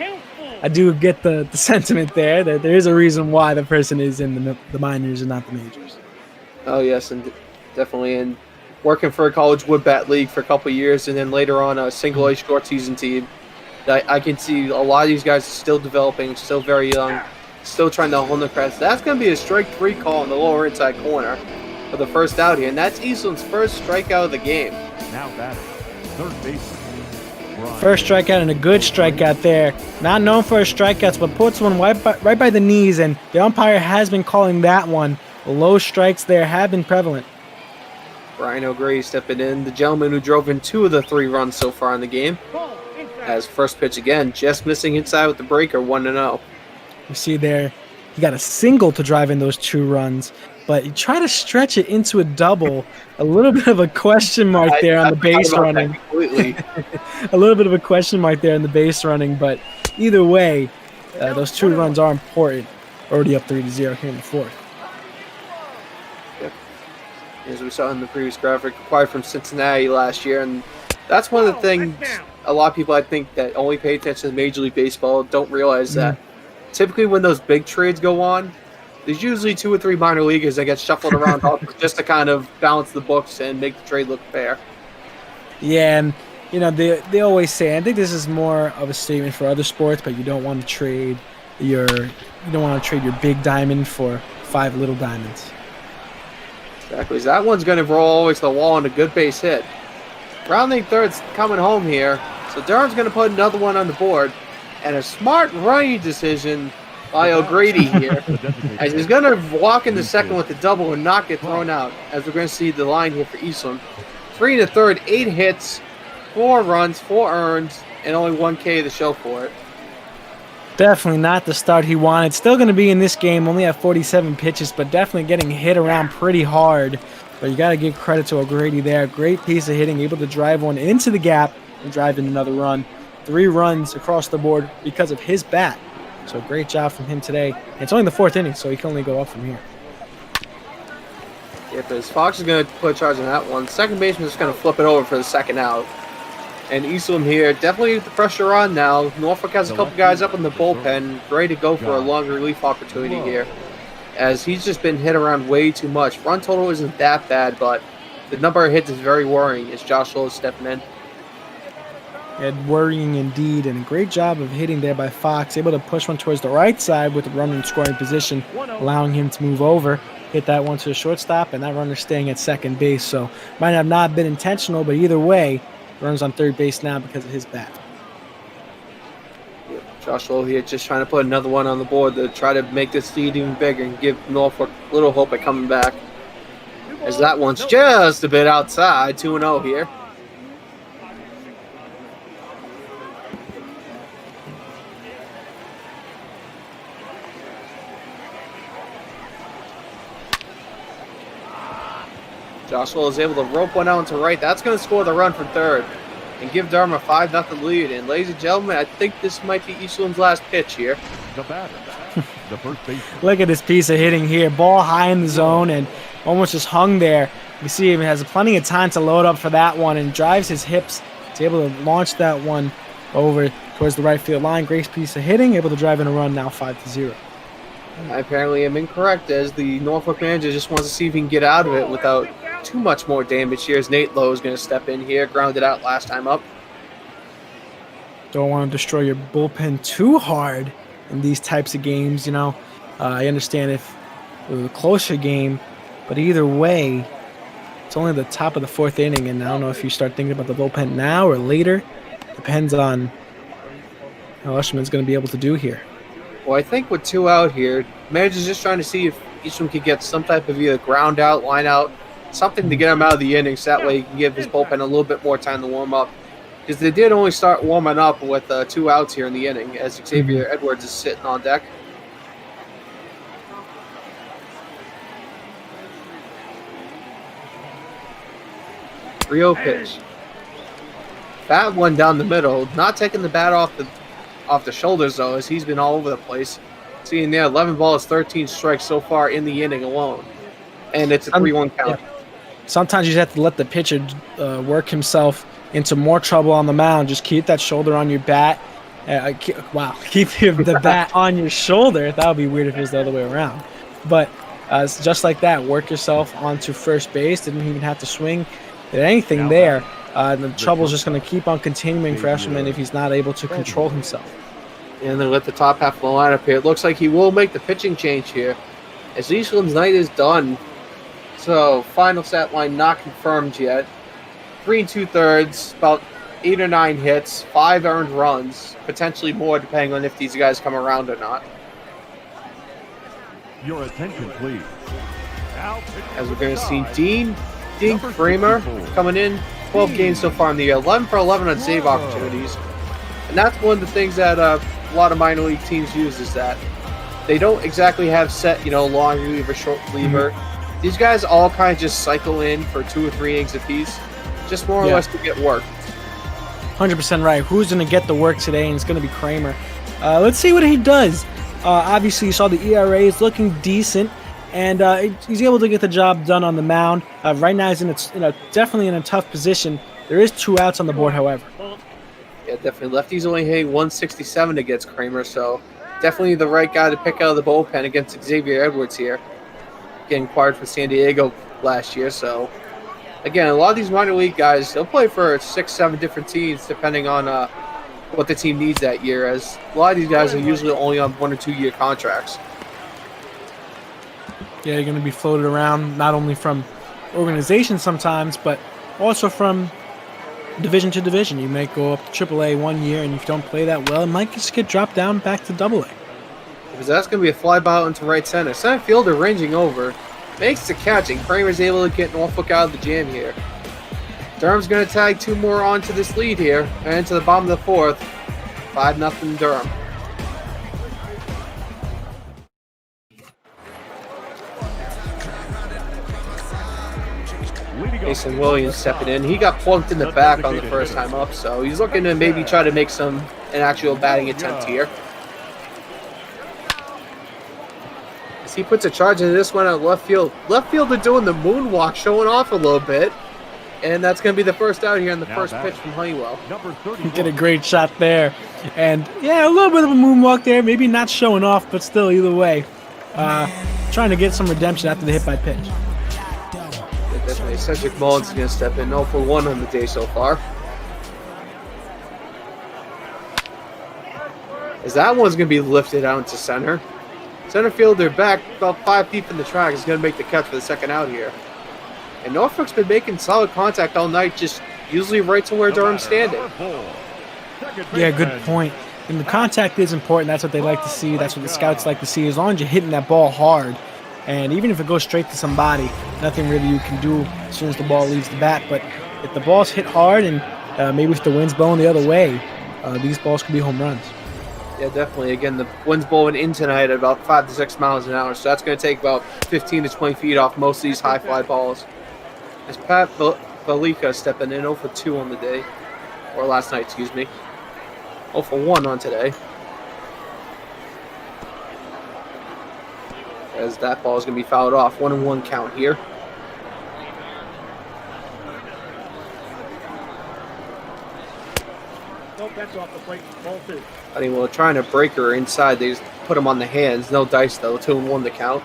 I do get the sentiment there that there is a reason why the person is in the minors and not the majors. Oh, yes, and definitely. And working for a college wood bat league for a couple of years, and then later on a single-A short season team. I can see a lot of these guys are still developing, still very young, still trying to hone their craft. That's going to be a strike 3 call in the lower inside corner for the first out here, and that's Eastland's first strikeout of the game. Now batting, third baseman. First strikeout and a good strikeout there. Not known for his strikeouts, but puts one right by the knees, and the umpire has been calling that one. The low strikes there have been prevalent. Brian O'Grady stepping in, the gentleman who drove in 2 of the 3 runs so far in the game. As first pitch again, just missing inside with the breaker, 1-0. You see there, he got a single to drive in those 2 runs, but he tried to stretch it into a double. A little bit of a question mark there on the base running. Completely. A little bit of a question mark there on the base running, but either way, those 2 runs are important. Already up 3-0 here in the fourth. Yep. As we saw in the previous graphic, acquired from Cincinnati last year, and that's one of the things a lot of people, I think, that only pay attention to Major League Baseball don't realize that typically when those big trades go on, there's usually 2 or 3 minor leaguers that get shuffled around just to kind of balance the books and make the trade look fair. Yeah, and they always say, I think this is more of a statement for other sports, but you don't want to trade your big diamond for 5 little diamonds. Exactly. So that one's going to roll all the way to the wall on a good base hit. Rounding third's coming home here, so Durham's going to put another one on the board, and a smart running decision by O'Grady here, as he's going to walk in the second with the double and not get thrown out, as we're going to see the line here for Eastland. 3 in the third, 8 hits, 4 runs, 4 earned, and only 1 K to show for it. Definitely not the start he wanted. Still going to be in this game, only at 47 pitches, but definitely getting hit around pretty hard. But you got to give credit to O'Grady there. Great piece of hitting, able to drive one into the gap and drive in another run. 3 runs across the board because of his bat. So great job from him today. And it's only the 4th inning, so he can only go up from here. Yeah, because Fox is going to put a charge on that one. Second baseman is going to flip it over for the second out. And Eastland here, definitely with the pressure on now. Norfolk has a couple guys up in the bullpen, ready to go for a long relief opportunity here, as he's just been hit around way too much. Run total isn't that bad, but the number of hits is very worrying as Josh Lowe is stepping in. And worrying indeed, and a great job of hitting there by Fox, able to push one towards the right side with the runner in scoring position, allowing him to move over. hit that one to the shortstop, and that runner's staying at second base. So might have not been intentional, but either way, runs on third base now because of his bat. Josh Lowe here just trying to put another one on the board to try to make this lead even bigger and give Norfolk a little hope at coming back. As that one's just a bit outside, 2-0 here. Josh Lowe is able to rope one out into right. That's going to score the run from third and give Durham a 5-0 lead. And ladies and gentlemen, I think this might be Eastland's last pitch here. The batter, the first baseman. Look at this piece of hitting here. Ball high in the zone and almost just hung there. You see him has plenty of time to load up for that one and drives his hips. He's able to launch that one over towards the right field line. Great piece of hitting, able to drive in a run now 5-0. I apparently am incorrect, as the Norfolk manager just wants to see if he can get out of it without too much more damage here, as Nate Lowe is going to step in here, grounded out last time up. Don't want to destroy your bullpen too hard in these types of games, you know. I understand if it was a closer game, but either way, it's only the top of the fourth inning, and I don't know if you start thinking about the bullpen now or later. Depends on how Usherman's going to be able to do here. Well, I think with 2 out here, manager's just trying to see if Eastman can get some type of either ground out, line out, something to get him out of the inning, so that way he can give his bullpen a little bit more time to warm up. Because they did only start warming up with 2 outs here in the inning, as Xavier Edwards is sitting on deck. Rio pitch. Bat one down the middle, not taking the bat off the shoulders though, as he's been all over the place. Seeing there, 11 balls, 13 strikes so far in the inning alone, and it's a 3-1 count. Yeah. Sometimes you just have to let the pitcher work himself into more trouble on the mound. Just keep that shoulder on your bat. Keep the bat on your shoulder. That would be weird if it was the other way around. But it's just like that. Work yourself onto first base. Didn't even have to swing at anything there. The trouble's just going to keep on continuing for Eshelman if he's not able to control himself. And then with the top half of the lineup here, it looks like he will make the pitching change here, as Eastland's night is done. So final stat line not confirmed yet. 3 2/3, about 8 or 9 hits, 5 earned runs, potentially more depending on if these guys come around or not. Your attention, please. As we're going to see Dean Kramer coming in. 12 games so far in the year, 11 for 11 on save opportunities. And that's one of the things that a lot of minor league teams use, is that they don't exactly have set, long reliever, short reliever. These guys all kind of just cycle in for 2 or 3 innings apiece, just more or less to get work. 100% right. Who's going to get the work today? And it's going to be Kramer. Let's see what he does. Obviously, you saw the ERA is looking decent, and he's able to get the job done on the mound. Right now, he's definitely in a tough position. There is 2 outs on the board, however. Yeah, definitely. Lefty's only hitting 167 against Kramer, so definitely the right guy to pick out of the bullpen against Xavier Edwards here. Getting acquired from San Diego last year, so again, a lot of these minor league guys, they'll play for 6-7 different teams depending on what the team needs that year, as a lot of these guys are usually only on 1 or 2 year contracts. Yeah, you're going to be floated around not only from organizations sometimes, but also from division to division. You might go up to AAA 1 year, and if you don't play that well, it might just get dropped down back to AA. Because that's going to be a fly ball into right center. Center fielder ranging over, makes the catch, and Kramer's able to get Norfolk out of the jam here. Durham's going to tag 2 more onto this lead here, and into the bottom of the 4th. 5-0 Durham. Mason Williams stepping in. He got plunked in the back on the first time up, so he's looking to maybe try to make an actual batting attempt here. As he puts a charge into this one at left field. Left fielder doing the moonwalk, showing off a little bit. And that's going to be the first out here in the first pitch from Honeywell. He did a great shot there. And, yeah, a little bit of a moonwalk there. Maybe not showing off, but still, either way. Trying to get some redemption after the hit by pitch. Definitely. Cedric Mullins is going to step in 0 for 1 on the day so far. As that one's going to be lifted out into center. Center fielder back about 5 deep in the track is going to make the catch for the second out here. And Norfolk's been making solid contact all night, just usually right to where Durham's standing. Yeah, good point. And the contact is important. That's what they like to see. That's what the scouts like to see. As long as you're hitting that ball hard, and even if it goes straight to somebody, nothing really you can do as soon as the ball leaves the bat. But if the ball's hit hard and maybe if the wind's blowing the other way, these balls could be home runs. Yeah, definitely. Again, the wind's blowing in tonight at about 5 to 6 miles an hour, so that's going to take about 15 to 20 feet off most of these high fly balls. As Pat Valika stepping in 0 for 2 on the day, or last night, excuse me. 0 for 1 on today. As that ball is going to be fouled off. 1-1 count here. Nope, that's off the plate. Ball 2. Honeywell trying to break her inside. They just put him on the hands. No dice, though. 2-1 the count.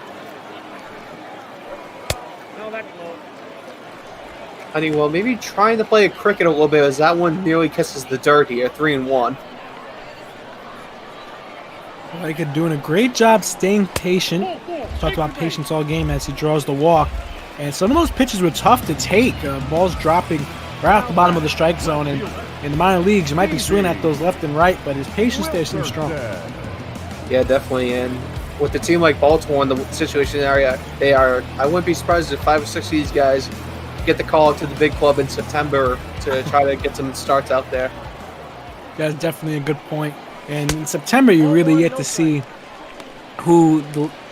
No, that's low. Honeywell maybe trying to play a cricket a little bit as that one nearly kisses the dirt here. 3-1. Valika doing a great job staying patient. Talked about patience all game as he draws the walk. And some of those pitches were tough to take. Balls dropping right off the bottom of the strike zone. And in the minor leagues, you might be swinging at those left and right, but his patience there seems strong. Yeah, definitely. And with a team like Baltimore in the situation area, they are. I wouldn't be surprised if 5 or 6 of these guys get the call up to the big club in September to try to get some starts out there. That's definitely a good point. And in September, you really get to see who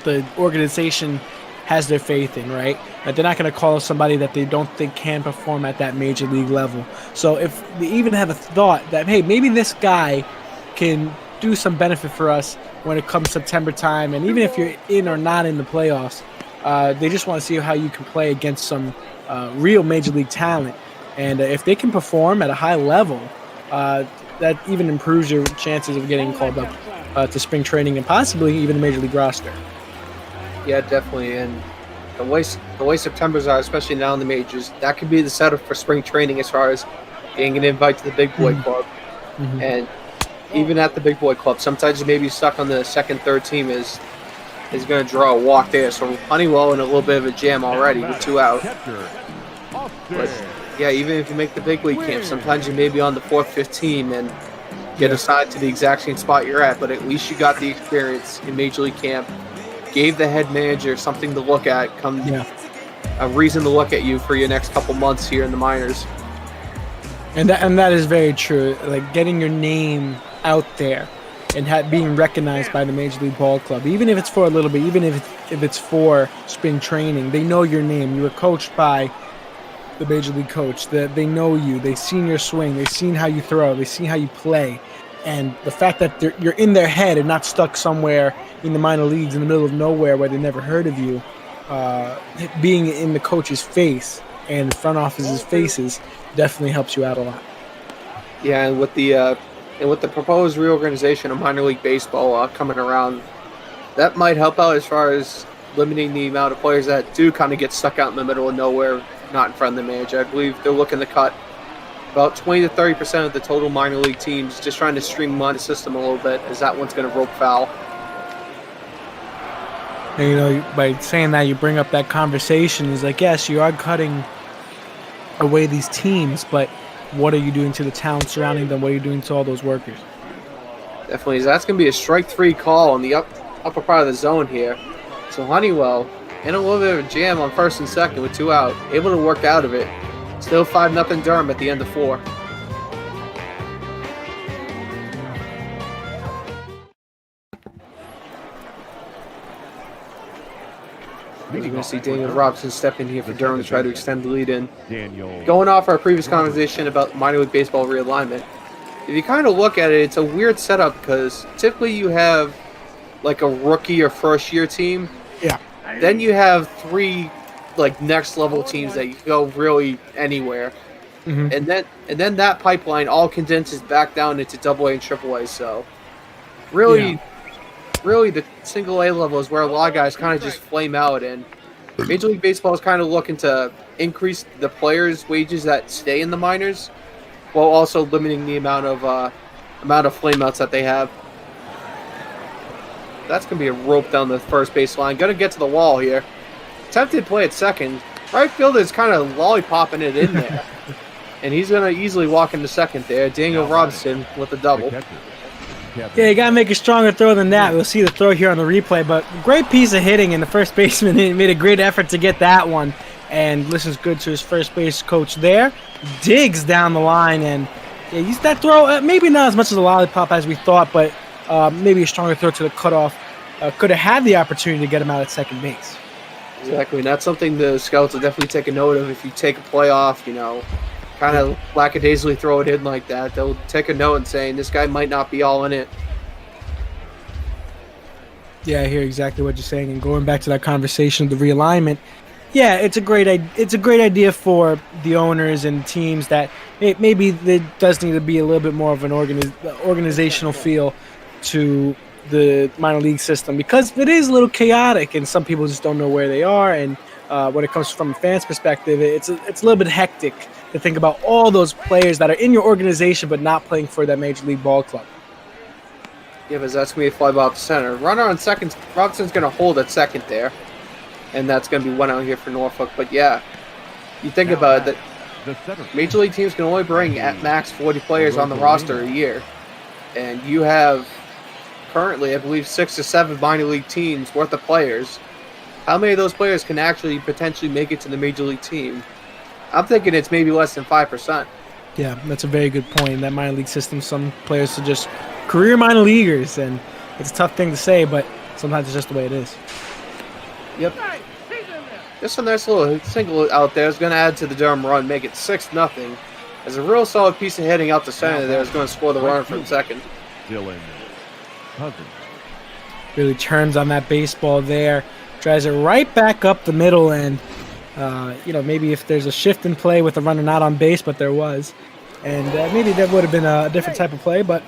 the organization has their faith in, right? But they're not going to call somebody that they don't think can perform at that major league level. So if they even have a thought that, hey, maybe this guy can do some benefit for us when it comes September time, and even if you're in or not in the playoffs, they just want to see how you can play against some real major league talent. And if they can perform at a high level, that even improves your chances of getting called up to spring training and possibly even a major league roster. Yeah, definitely. And the way September's are, especially now in the majors, that could be the setup for spring training as far as getting an invite to the big boy club. Mm-hmm. And even at the big boy club, sometimes you may be stuck on the second, third team is going to draw a walk there. So Honeywell in a little bit of a jam already with 2 out. But yeah, even if you make the big league camp, sometimes you may be on the 4th, 5th team and get assigned to the exact same spot you're at. But at least you got the experience in major league camp. Gave the head manager something to look at, a reason to look at you for your next couple months here in the minors. And that is very true. Like getting your name out there and being recognized by the Major League Ball Club, even if it's for a little bit, even if it's for spring training, they know your name. You were coached by the Major League coach. They know you. They've seen your swing. They've seen how you throw. They've seen how you play. And the fact that you're in their head and not stuck somewhere in the minor leagues in the middle of nowhere where they never heard of you, being in the coach's face and front office's faces definitely helps you out a lot. Yeah, and with the proposed reorganization of minor league baseball coming around, that might help out as far as limiting the amount of players that do kind of get stuck out in the middle of nowhere, not in front of the manager. I believe they're looking to cut about 20 to 30% of the total minor league teams, just trying to streamline the system a little bit, as that one's going to rope foul. And, by saying that, you bring up that conversation. Is like, yes, you are cutting away these teams, but what are you doing to the talent surrounding them? What are you doing to all those workers? Definitely. That's going to be a strike 3 call on the upper part of the zone here. So Honeywell in a little bit of a jam on 1st and 2nd with 2 out, able to work out of it. Still 5-0 Durham at the end of 4. You're going to see Daniel Robinson step in here for Durham to try to extend the lead in. Going off our previous conversation about minor league baseball realignment, if you kind of look at it, it's a weird setup because typically you have like a rookie or first-year team. Yeah. Then you have 3 next level teams that you can go really anywhere. Mm-hmm. And then that pipeline all condenses back down into AA and AAA. So really the single A level is where a lot of guys kind of just flame out, and Major League Baseball is kind of looking to increase the players' wages that stay in the minors while also limiting the amount of flameouts that they have. That's going to be a rope down the first base line. Going to get to the wall here. Attempted play at second. Right fielder's kind of lollipopping it in there. And he's going to easily walk into second there. Daniel Robinson with a double. Yeah, you got to make a stronger throw than that. We'll see the throw here on the replay, but great piece of hitting, and the first baseman made a great effort to get that one. And listens good to his first base coach there. Digs down the line, and yeah, that throw, maybe not as much as a lollipop as we thought, but maybe a stronger throw to the cutoff. Could have had the opportunity to get him out at second base. Exactly, and that's something the scouts will definitely take a note of. If you take a play off, kind of lackadaisically throw it in like that, they'll take a note and saying this guy might not be all in it. Yeah, I hear exactly what you're saying. And going back to that conversation of the realignment, yeah, it's a great idea for the owners and teams that maybe there does need to be a little bit more of an organizational feel to the minor league system, because it is a little chaotic and some people just don't know where they are. And when it comes from a fan's perspective, it's a little bit hectic to think about all those players that are in your organization but not playing for that major league ball club. Yeah, but that's going to be a fly ball to center. Runner on second. Robinson's going to hold at second there. And that's going to be one out here for Norfolk. But yeah, you think about it, that major league teams can only bring at max 40 players on the roster a year. And you have currently, I believe, 6 or 7 minor league teams worth of players. How many of those players can actually potentially make it to the major league team? I'm thinking it's maybe less than 5%. Yeah, that's a very good point. That minor league system, some players are just career minor leaguers, and it's a tough thing to say, but sometimes it's just the way it is. Yep. Just a nice little single out there is going to add to the Durham run, make it 6-0. As a real solid piece of hitting out the center there is going to score the run from second. Dylan Cousins. Really turns on that baseball there, drives it right back up the middle, and maybe if there's a shift in play with the runner not on base, but there was, and maybe that would have been a different type of play, but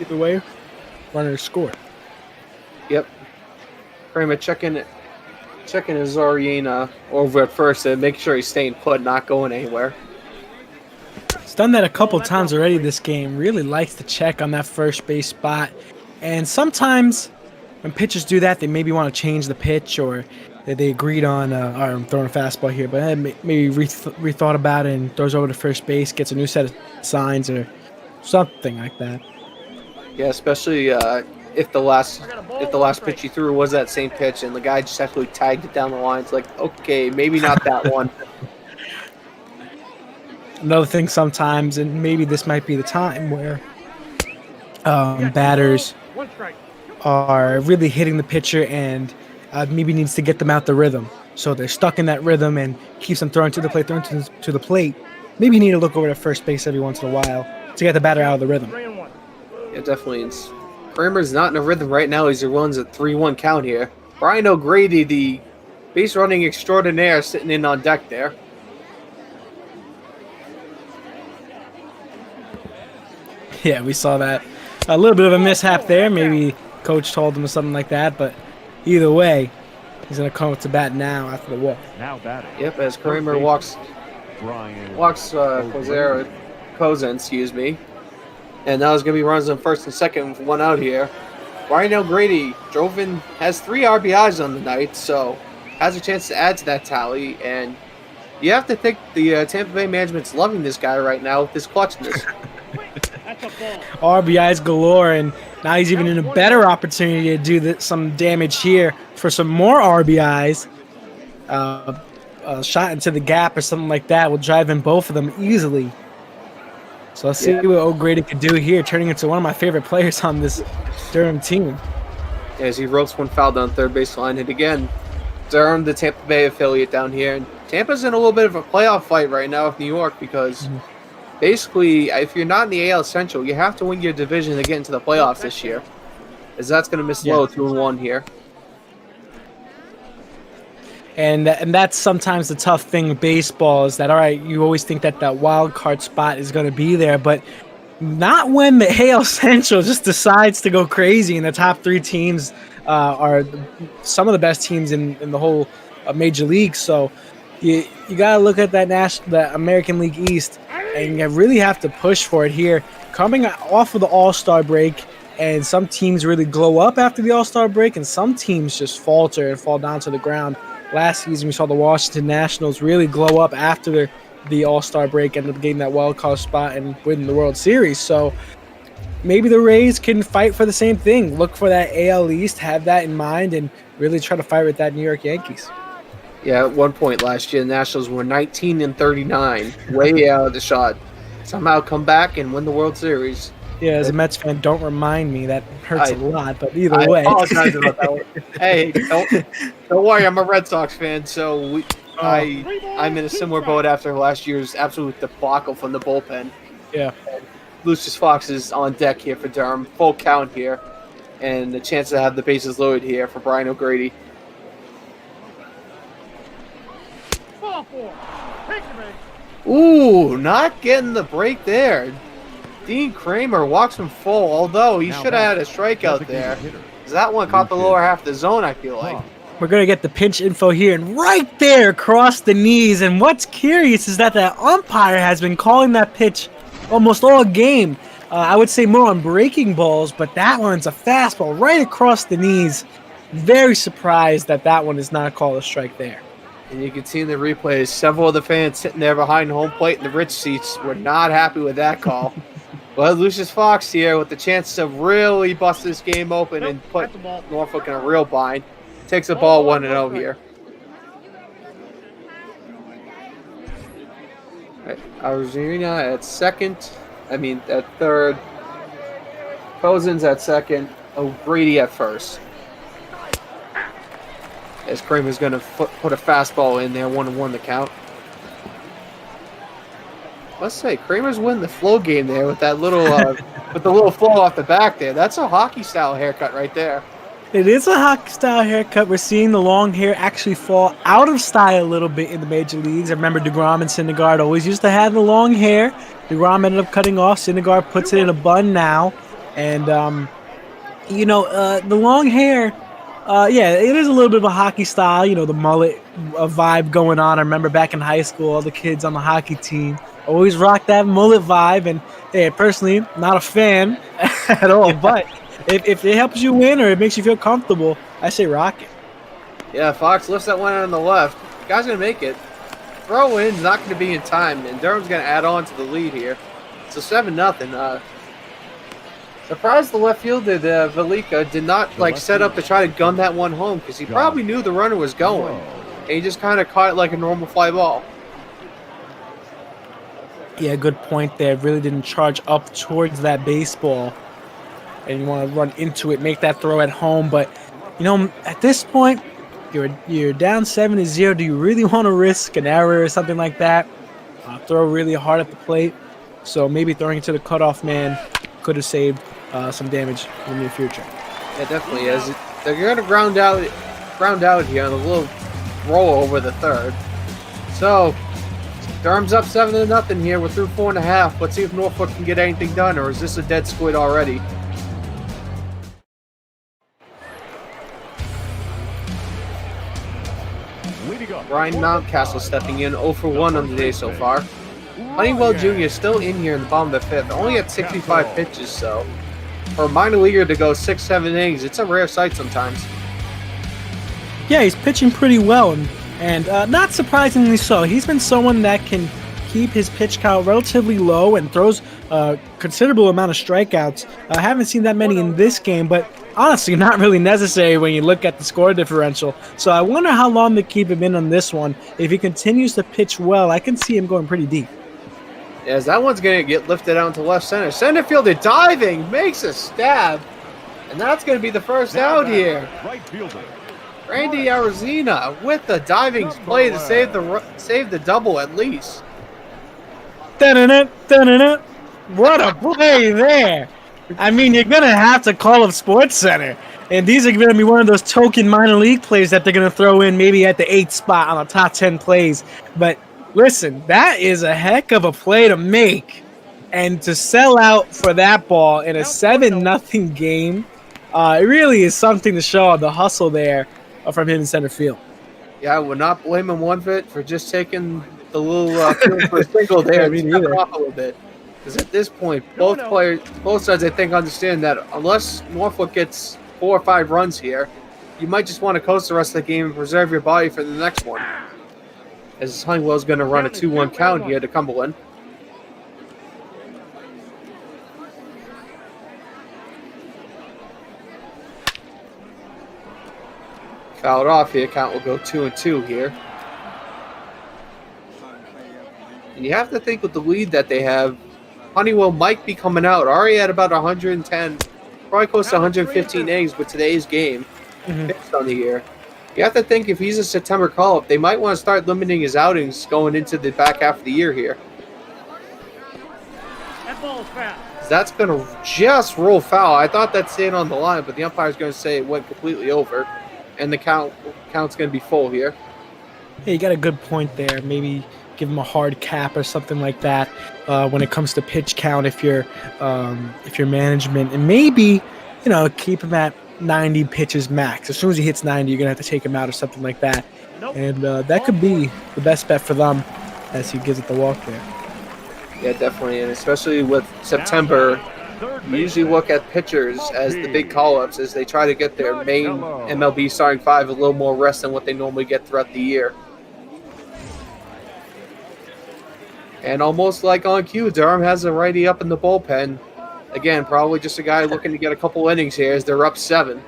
either way, runner scored. Yep. Kramer checking his Zoriana over at first and making sure he's staying put, not going anywhere. He's done that a couple times already this game. Really likes to check on that first base spot. And sometimes when pitchers do that, they maybe want to change the pitch, or they agreed on, I'm throwing a fastball here, but maybe rethought about it and throws over to first base, gets a new set of signs or something like that. Yeah, especially if the last pitch he threw was that same pitch and the guy just actually tagged it down the line. It's like, okay, maybe not that one. Another thing sometimes, and maybe this might be the time where batters are really hitting the pitcher and maybe needs to get them out the rhythm. So they're stuck in that rhythm and keeps them throwing to the plate, Maybe you need to look over to first base every once in a while to get the batter out of the rhythm. Yeah, definitely. Kramer's not in a rhythm right now. He runs a 3-1 count here. Brian O'Grady, the base running extraordinaire, sitting in on deck there. Yeah, we saw that. A little bit of a mishap there. Maybe coach told him or something like that, but either way, he's going to come up to bat now after the walk. Now batting. Yep, as Kramer walks Kozin, excuse me. And now there's going to be runs on first and second with one out here. Brian O'Grady drove in, has 3 RBIs on the night, so has a chance to add to that tally. And you have to think the Tampa Bay management's loving this guy right now with his clutchness. RBIs galore, and now he's even in a better opportunity to do some damage here for some more RBIs. A shot into the gap or something like that will drive in both of them easily. So let's see what O'Grady could do here, turning into one of my favorite players on this Durham team. As he ropes one foul down third baseline, and again, Durham, the Tampa Bay affiliate down here. And Tampa's in a little bit of a playoff fight right now with New York because basically, if you're not in the AL Central, you have to win your division to get into the playoffs this year, as that's going to miss low 2-1 here. And that's sometimes the tough thing with baseball is that, all right, you always think that wild card spot is going to be there, but not when the AL Central just decides to go crazy and the top 3 teams are some of the best teams in the whole major league. So you got to look at that American League East, and you really have to push for it here. Coming off of the All-Star break And some teams really glow up after the All-Star break, and some teams just falter and fall down to the ground. Last season, we saw the Washington Nationals really glow up after the All-Star break, ended up getting that wild card spot and winning the World Series. So maybe the Rays can fight for the same thing. Look for that AL East, have that in mind, and really try to fight with that New York Yankees. Yeah, at one point last year, the Nationals were 19-39, way out of the shot. Somehow come back and win the World Series. Yeah, as a Mets fan, don't remind me. That hurts a lot, but either way. I apologize about that one. Hey, don't worry, I'm a Red Sox fan, so I'm in a similar boat after last year's absolute debacle from the bullpen. Yeah. Lucius Fox is on deck here for Durham, full count here, and the chance to have the bases loaded here for Brian O'Grady. Ooh, not getting the break there. Dean Kramer walks him full, although he should have had a strikeout there. That one caught the lower half of the zone, I feel like. We're going to get the pinch info here, and right there across the knees. And what's curious is that umpire has been calling that pitch almost all game. I would say more on breaking balls, but that one's a fastball right across the knees. Very surprised that one is not called a strike there. And you can see in the replays, several of the fans sitting there behind home plate in the rich seats were not happy with that call. But Lucius Fox here with the chance to really bust this game open and put Norfolk in a real bind. Takes the ball 1-0 here. Arizona at third. Cousins at second. O'Grady at first. As Kramer's going to put a fastball in there, 1-1 the count. Let's say Kramer's winning the flow game there with that little, with the little flow off the back there. That's a hockey style haircut right there. It is a hockey style haircut. We're seeing the long hair actually fall out of style a little bit in the major leagues. I remember DeGrom and Syndergaard always used to have the long hair. DeGrom ended up cutting off. Syndergaard puts it in a bun now, and the long hair. It is a little bit of a hockey style. The mullet vibe going on. I remember back in high school, all the kids on the hockey team always rock that mullet vibe, and personally, not a fan at all. But if it helps you win or it makes you feel comfortable, I say rock it. Yeah, Fox lifts that one on the left. Guy's going to make it. Throw in's not going to be in time, and Durham's going to add on to the lead here. So 7-0. Surprised the left fielder, Velika, did not set up to try to gun that one home because he probably knew the runner was going. And he just kind of caught it like a normal fly ball. Yeah, good point there. Really didn't charge up towards that baseball. And you want to run into it, make that throw at home. But, at this point, you're down 7-0. Do you really want to risk an error or something like that? Throw really hard at the plate. So maybe throwing it to the cutoff man could have saved some damage in the near future. Yeah, definitely is. They're going to ground out here on a little roll over the third. So Durham's up 7-0 here. We're through 4.5. Let's see if Norfolk can get anything done, or is this a dead squid already? Ryan Mountcastle stepping in 0-for-1 on the day so far. Honeywell Jr. is still in here in the bottom of the fifth, only at 65 pitches, so for a minor leaguer to go 6-7 innings, it's a rare sight sometimes. Yeah, he's pitching pretty well, and not surprisingly so. He's been someone that can keep his pitch count relatively low and throws a considerable amount of strikeouts. I haven't seen that many in this game, but honestly not really necessary when you look at the score differential. So I wonder how long they keep him in on this one. If he continues to pitch well, I can see him going pretty deep. As that one's going to get lifted out to left center. Center fielder diving, makes a stab. And that's going to be the first out here. Right fielder. Randy Arizona with the diving play to save the double at least. What a play there. I mean, you're going to have to call up Sports Center. And these are going to be one of those token minor league plays that they're going to throw in maybe at the 8th spot on the top 10 plays. But listen, that is a heck of a play to make. And to sell out for that ball in a 7-0 game, it really is something to show the hustle there from him in center field. Yeah, I would not blame him one bit for just taking the little field for a single there. Me and neither. off a little bit. Because at this point, both sides, I think, understand that unless Norfolk gets 4 or 5 runs here, you might just want to coast the rest of the game and preserve your body for the next one. As Honeywell's going to run a 2-1 count here to Cumberland. Fouled off here. Count will go 2-2 here. And you have to think with the lead that they have, Honeywell might be coming out. Already at about 110, probably close to 115 innings with today's game pitched on the year. You have to think if he's a September call-up, they might want to start limiting his outings going into the back half of the year here. That ball's foul. That's going to just roll foul. I thought that stayed on the line, but the umpire's going to say it went completely over. And the count's going to be full here. Yeah, you got a good point there. Maybe give him a hard cap or something like that when it comes to pitch count if you're management. And maybe, keep him at 90 pitches max. As soon as he hits 90, you're going to have to take him out or something like that. And that could be the best bet for them as he gives it the walk there. Yeah, definitely. And especially with September, you usually look at pitchers as the big call-ups as they try to get their main MLB starting 5 a little more rest than what they normally get throughout the year. And almost like on cue, Durham has a righty up in the bullpen. Again, probably just a guy looking to get a couple innings here as they're up 7.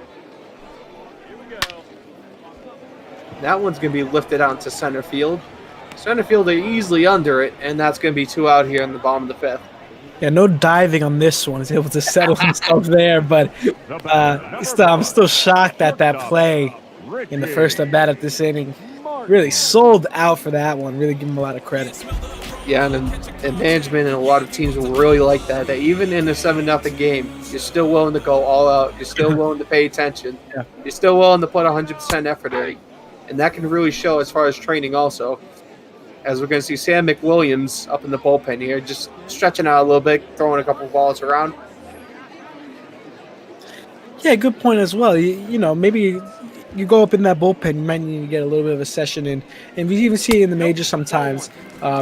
That one's going to be lifted out into center field. Center field are easily under it, and that's going to be 2 out here in the bottom of the 5th. Yeah, no diving on this one. He's able to settle himself there, but I'm still shocked at that play in the first at bat of this inning. Really sold out for that one. Really give him a lot of credit. Yeah, and management and a lot of teams will really like that. That even in a 7-0 game, you're still willing to go all out. You're still willing to pay attention. Yeah. You're still willing to put 100% effort in. And that can really show as far as training also. As we're going to see Sam McWilliams up in the bullpen here, just stretching out a little bit, throwing a couple balls around. Yeah, good point as well. Maybe you go up in that bullpen, you might need to get a little bit of a session in. And we even see it in the majors sometimes.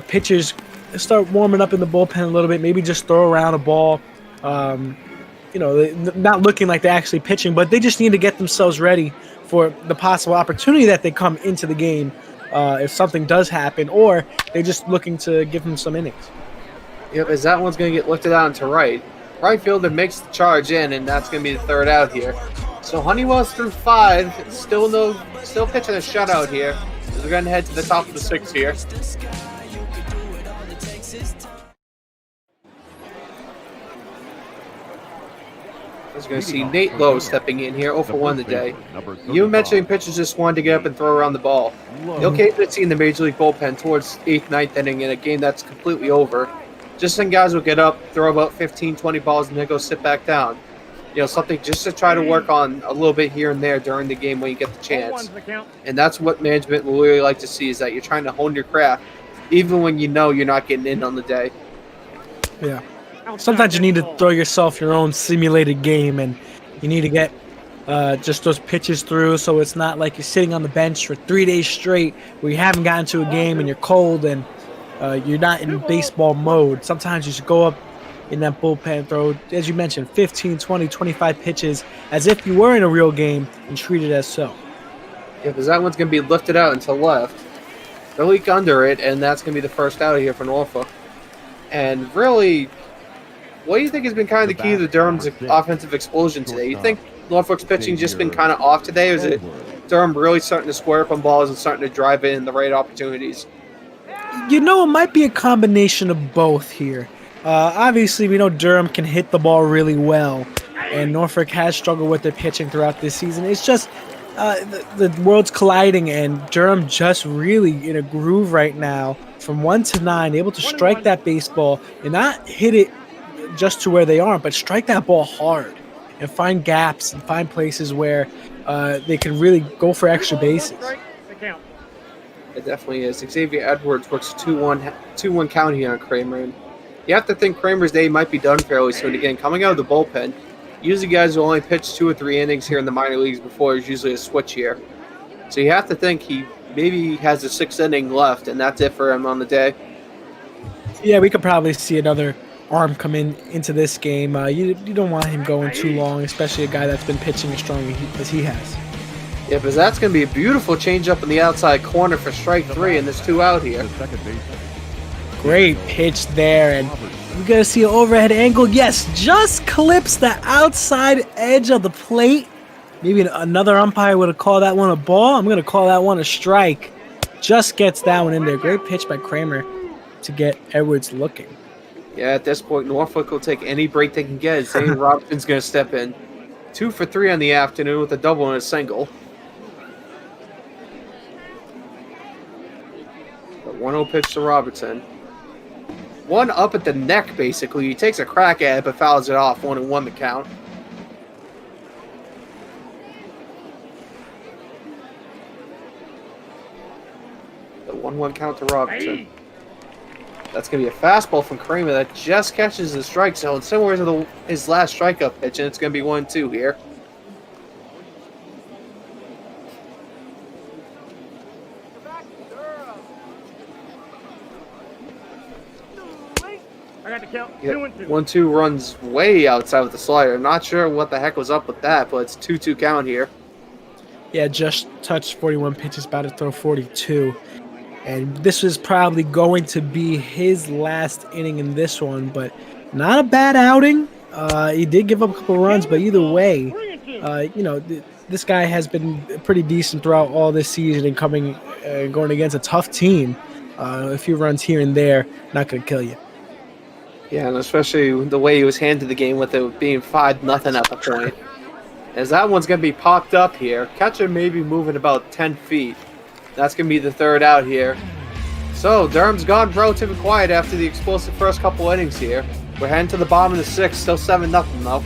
Pitchers start warming up in the bullpen a little bit, maybe just throw around a ball. Not looking like they're actually pitching, but they just need to get themselves ready for the possible opportunity that they come into the game. If something does happen, or they're just looking to give him some innings. Yep, as that one's going to get lifted out into right. Right fielder makes the charge in, and that's going to be the 3rd out here. So Honeywell's through 5, still pitching a shutout here. As we're going to head to the top of the 6th here. As we're going to see Nate Lowe stepping in here, 0 for 1 today. You were mentioning pitchers just wanted to get up and throw around the ball. You'll occasionally see in the Major League bullpen towards 8th, 9th inning in a game that's completely over. Just some guys will get up, throw about 15, 20 balls, and then go sit back down. Something just to try to work on a little bit here and there during the game when you get the chance. And that's what management will really like to see, is that you're trying to hone your craft, even when you know you're not getting in on the day. Yeah. Sometimes you need to throw yourself your own simulated game, and you need to get just those pitches through so it's not like you're sitting on the bench for 3 days straight where you haven't gotten to a game and you're cold and you're not in baseball mode. Sometimes you should go up in that bullpen, throw, as you mentioned, 15, 20, 25 pitches as if you were in a real game and treat it as so. Yeah, because that one's going to be lifted out into left. They'll leak under it, and that's going to be the 1st out here for Norfolk. And really, what do you think has been kind of the key to Durham's offensive explosion today? You think Norfolk's pitching just been kind of off today, or is it Durham really starting to square up on balls and starting to drive in the right opportunities? It might be a combination of both here. Obviously, we know Durham can hit the ball really well, and Norfolk has struggled with their pitching throughout this season. It's just the world's colliding, and Durham just really in a groove right now from 1 to 9, able to strike that baseball and not hit it just to where they are, but strike that ball hard and find gaps and find places where they can really go for extra bases. It definitely is. Xavier Edwards works 2-1 count here on Kramer. And you have to think Kramer's day might be done fairly soon. Again, coming out of the bullpen, usually guys will only pitch 2 or 3 innings here in the minor leagues before there's usually a switch here. So you have to think he maybe has a 6th inning left, and that's it for him on the day. Yeah, we could probably see another arm come into this game. You don't want him going too long, especially a guy that's been pitching as strong as he has. Yeah, because that's going to be a beautiful changeup in the outside corner for strike 3, and there's 2 out here. Great pitch there, and we're going to see an overhead angle. Yes, just clips the outside edge of the plate. Maybe another umpire would have called that one a ball. I'm going to call that one a strike. Just gets that one in there. Great pitch by Kramer to get Edwards looking. Yeah, at this point, Norfolk will take any break they can get. Zane Robinson's going to step in. 2 for 3 on the afternoon with a double and a single. The 1-0 pitch to Robinson. One up at the neck, basically. He takes a crack at it, but fouls it off. 1-1 the count. The 1-1 count to Robinson. That's going to be a fastball from Kramer that just catches the strike zone, similar to his last strikeout pitch, and it's going to be 1-2 here. I got the count. Yeah, 2-2. 1-2 runs way outside with the slider. Not sure what the heck was up with that, but it's 2-2 count here. Yeah, just touched 41 pitches, about to throw 42. And this was probably going to be his last inning in this one, but not a bad outing. He did give up a couple runs, but either way, this guy has been pretty decent throughout all this season and going against a tough team. A few runs here and there, not going to kill you. Yeah, and especially the way he was handed the game with it being 5-0 at the point. As that one's going to be popped up here. Catcher may be moving about 10 feet. That's going to be the 3rd out here. So, Durham's gone relatively quiet after the explosive first couple innings here. We're heading to the bottom of the 6th, still 7-0 though.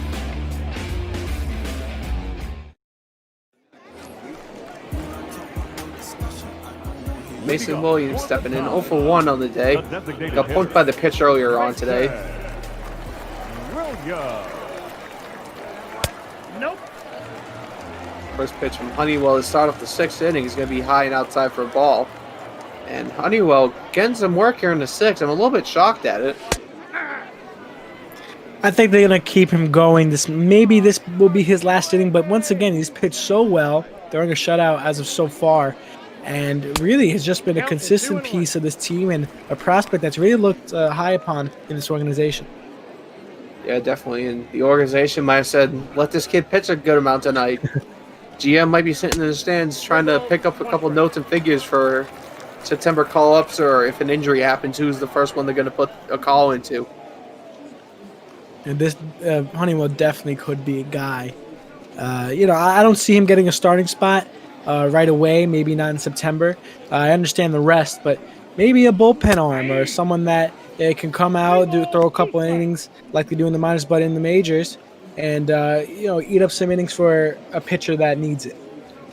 Mason Williams stepping in 0 for 1 on the day. Got punked by the pitch earlier on today. Nope. First pitch from Honeywell to start off the 6th inning is going to be high and outside for a ball. And Honeywell getting some work here in the 6th. I'm a little bit shocked at it. I think they're going to keep him going. Maybe this will be his last inning, but once again, he's pitched so well, throwing a shutout as of so far. And really has just been a consistent piece of this team and a prospect that's really looked high upon in this organization. Yeah, definitely. And the organization might have said, let this kid pitch a good amount tonight. GM might be sitting in the stands trying to pick up a couple notes and figures for September call-ups, or if an injury happens, who's the first one they're going to put a call into. And this Honeywell definitely could be a guy. I don't see him getting a starting spot right away, maybe not in September. I understand the rest, but maybe a bullpen arm or someone that can come out, throw a couple innings like they do in the minors, but in the majors, and eat up some innings for a pitcher that needs it.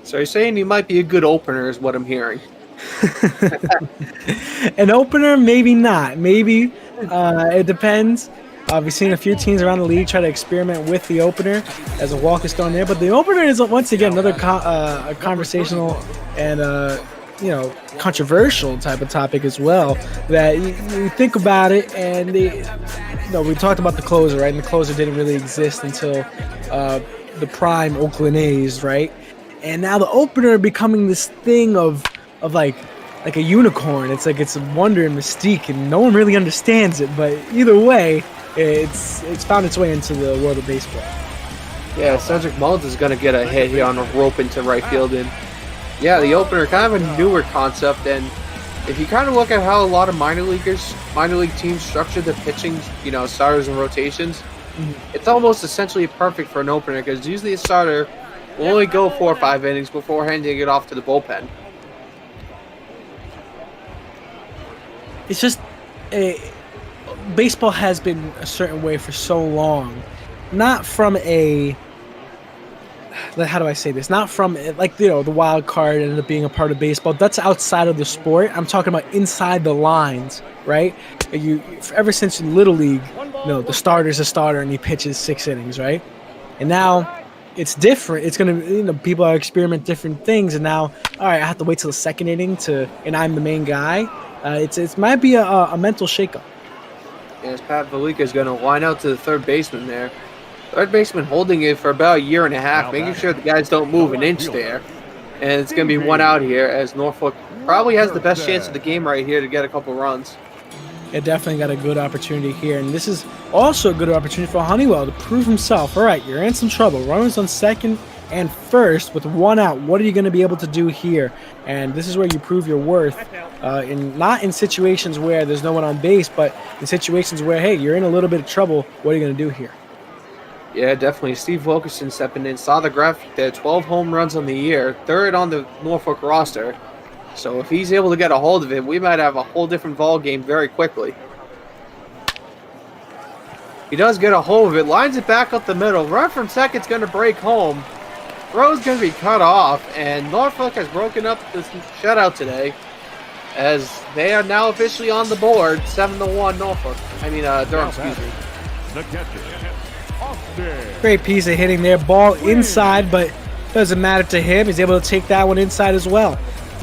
So you're saying he might be a good opener is what I'm hearing. An opener, maybe not. Maybe it depends. We've seen a few teams around the league try to experiment with the opener as a walk is thrown there, but the opener is once again another conversational and controversial type of topic as well. That you think about it, and we talked about the closer, right? And the closer didn't really exist until the prime Oakland A's, right? And now the opener becoming this thing of like a unicorn. It's like it's a wonder and mystique, and no one really understands it. But either way, it's found its way into the world of baseball. Yeah, Cedric Mullins is going to get a hit here on a rope into right field. And yeah, the opener, kind of a newer concept. And if you kind of look at how a lot of minor league teams structure the pitching, starters and rotations, it's almost essentially perfect for an opener, because usually a starter will only go 4 or 5 innings before handing it off to the bullpen. It's just baseball has been a certain way for so long, not from how do I say this? Not from the wild card ended up being a part of baseball. That's outside of the sport. I'm talking about inside the lines, right? Ever since Little League, the starter's a starter and he pitches 6 innings, right? And now it's different. It's gonna, people are experiment different things, and now, all right, I have to wait till the 2nd inning and I'm the main guy. It might be a mental shakeup. As Pat Velika is going to line out to the third baseman there. Third baseman holding it for about a year and a half, making sure the guys don't move an inch there. And it's going to be one out here as Norfolk probably has the best chance of the game right here to get a couple runs. It definitely got a good opportunity here, and this is also a good opportunity for Honeywell to prove himself. All right, you're in some trouble. Runners on second and first with one out. What are you going to be able to do here? And this is where you prove your worth, not in situations where there's no one on base, but in situations where, hey, you're in a little bit of trouble. What are you going to do here? Yeah, definitely. Steve Wilkerson stepping in. Saw the graphic there. 12 home runs on the year. Third on the Norfolk roster. So if he's able to get a hold of it, we might have a whole different ball game very quickly. He does get a hold of it. Lines it back up the middle. Run from second's going to break home. Throw's going to be cut off. And Norfolk has broken up this shutout today, as they are now officially on the board. 7-1 Norfolk. Durham, excuse me. The catcher, Austin. Great piece of hitting there. Ball inside, but doesn't matter to him. He's able to take that one inside as well.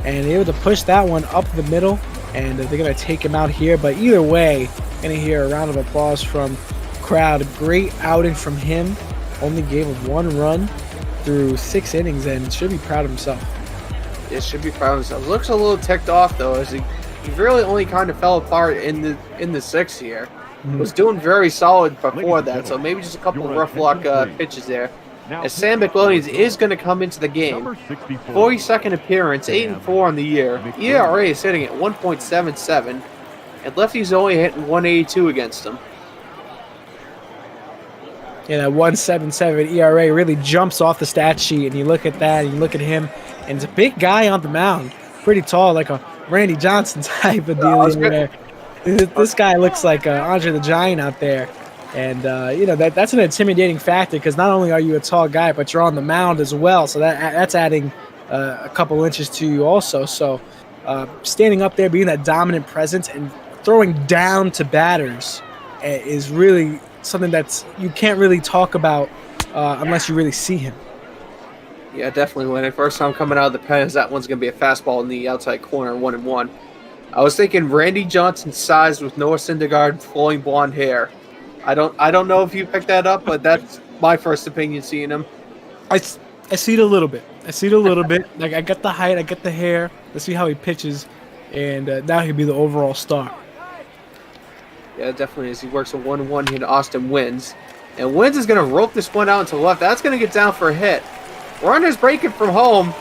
And able to push that one up the middle. And they're going to take him out here. But either way, going to hear a round of applause from the crowd. Great outing from him. Only gave up one run through 6 innings and should be proud of himself. Yeah, should be proud of himself. Looks a little ticked off, though, as he really only kind of fell apart in the sixth here. Was doing very solid before that, so maybe just a couple of rough luck pitches there. As Sam McWilliams is going to come into the game. 42nd appearance, 8-4 on the year. ERA is sitting at 1.77, and lefties only hitting 182 against him. Yeah, that 1.77 ERA really jumps off the stat sheet, and you look at that, and you look at him, and it's a big guy on the mound. Pretty tall, like a Randy Johnson type of deal. This guy looks like Andre the Giant out there. And, that's an intimidating factor because not only are you a tall guy, but you're on the mound as well. So that's adding a couple inches to you also. So standing up there, being that dominant presence and throwing down to batters is really something that's you can't really talk about unless you really see him. Yeah, definitely. When the first time coming out of the pens, that one's going to be a fastball in the outside corner, 1-1. I was thinking Randy Johnson's size with Noah Syndergaard flowing blonde hair. I don't know if you picked that up, but that's my first opinion seeing him. I see it a little bit. Like, I got the height, I get the hair. Let's see how he pitches, and now he'll be the overall star. Yeah, definitely. As he works a 1-1 here to Austin Wins. And Wins is going to rope this one out into left. That's going to get down for a hit. Runner's breaking from home.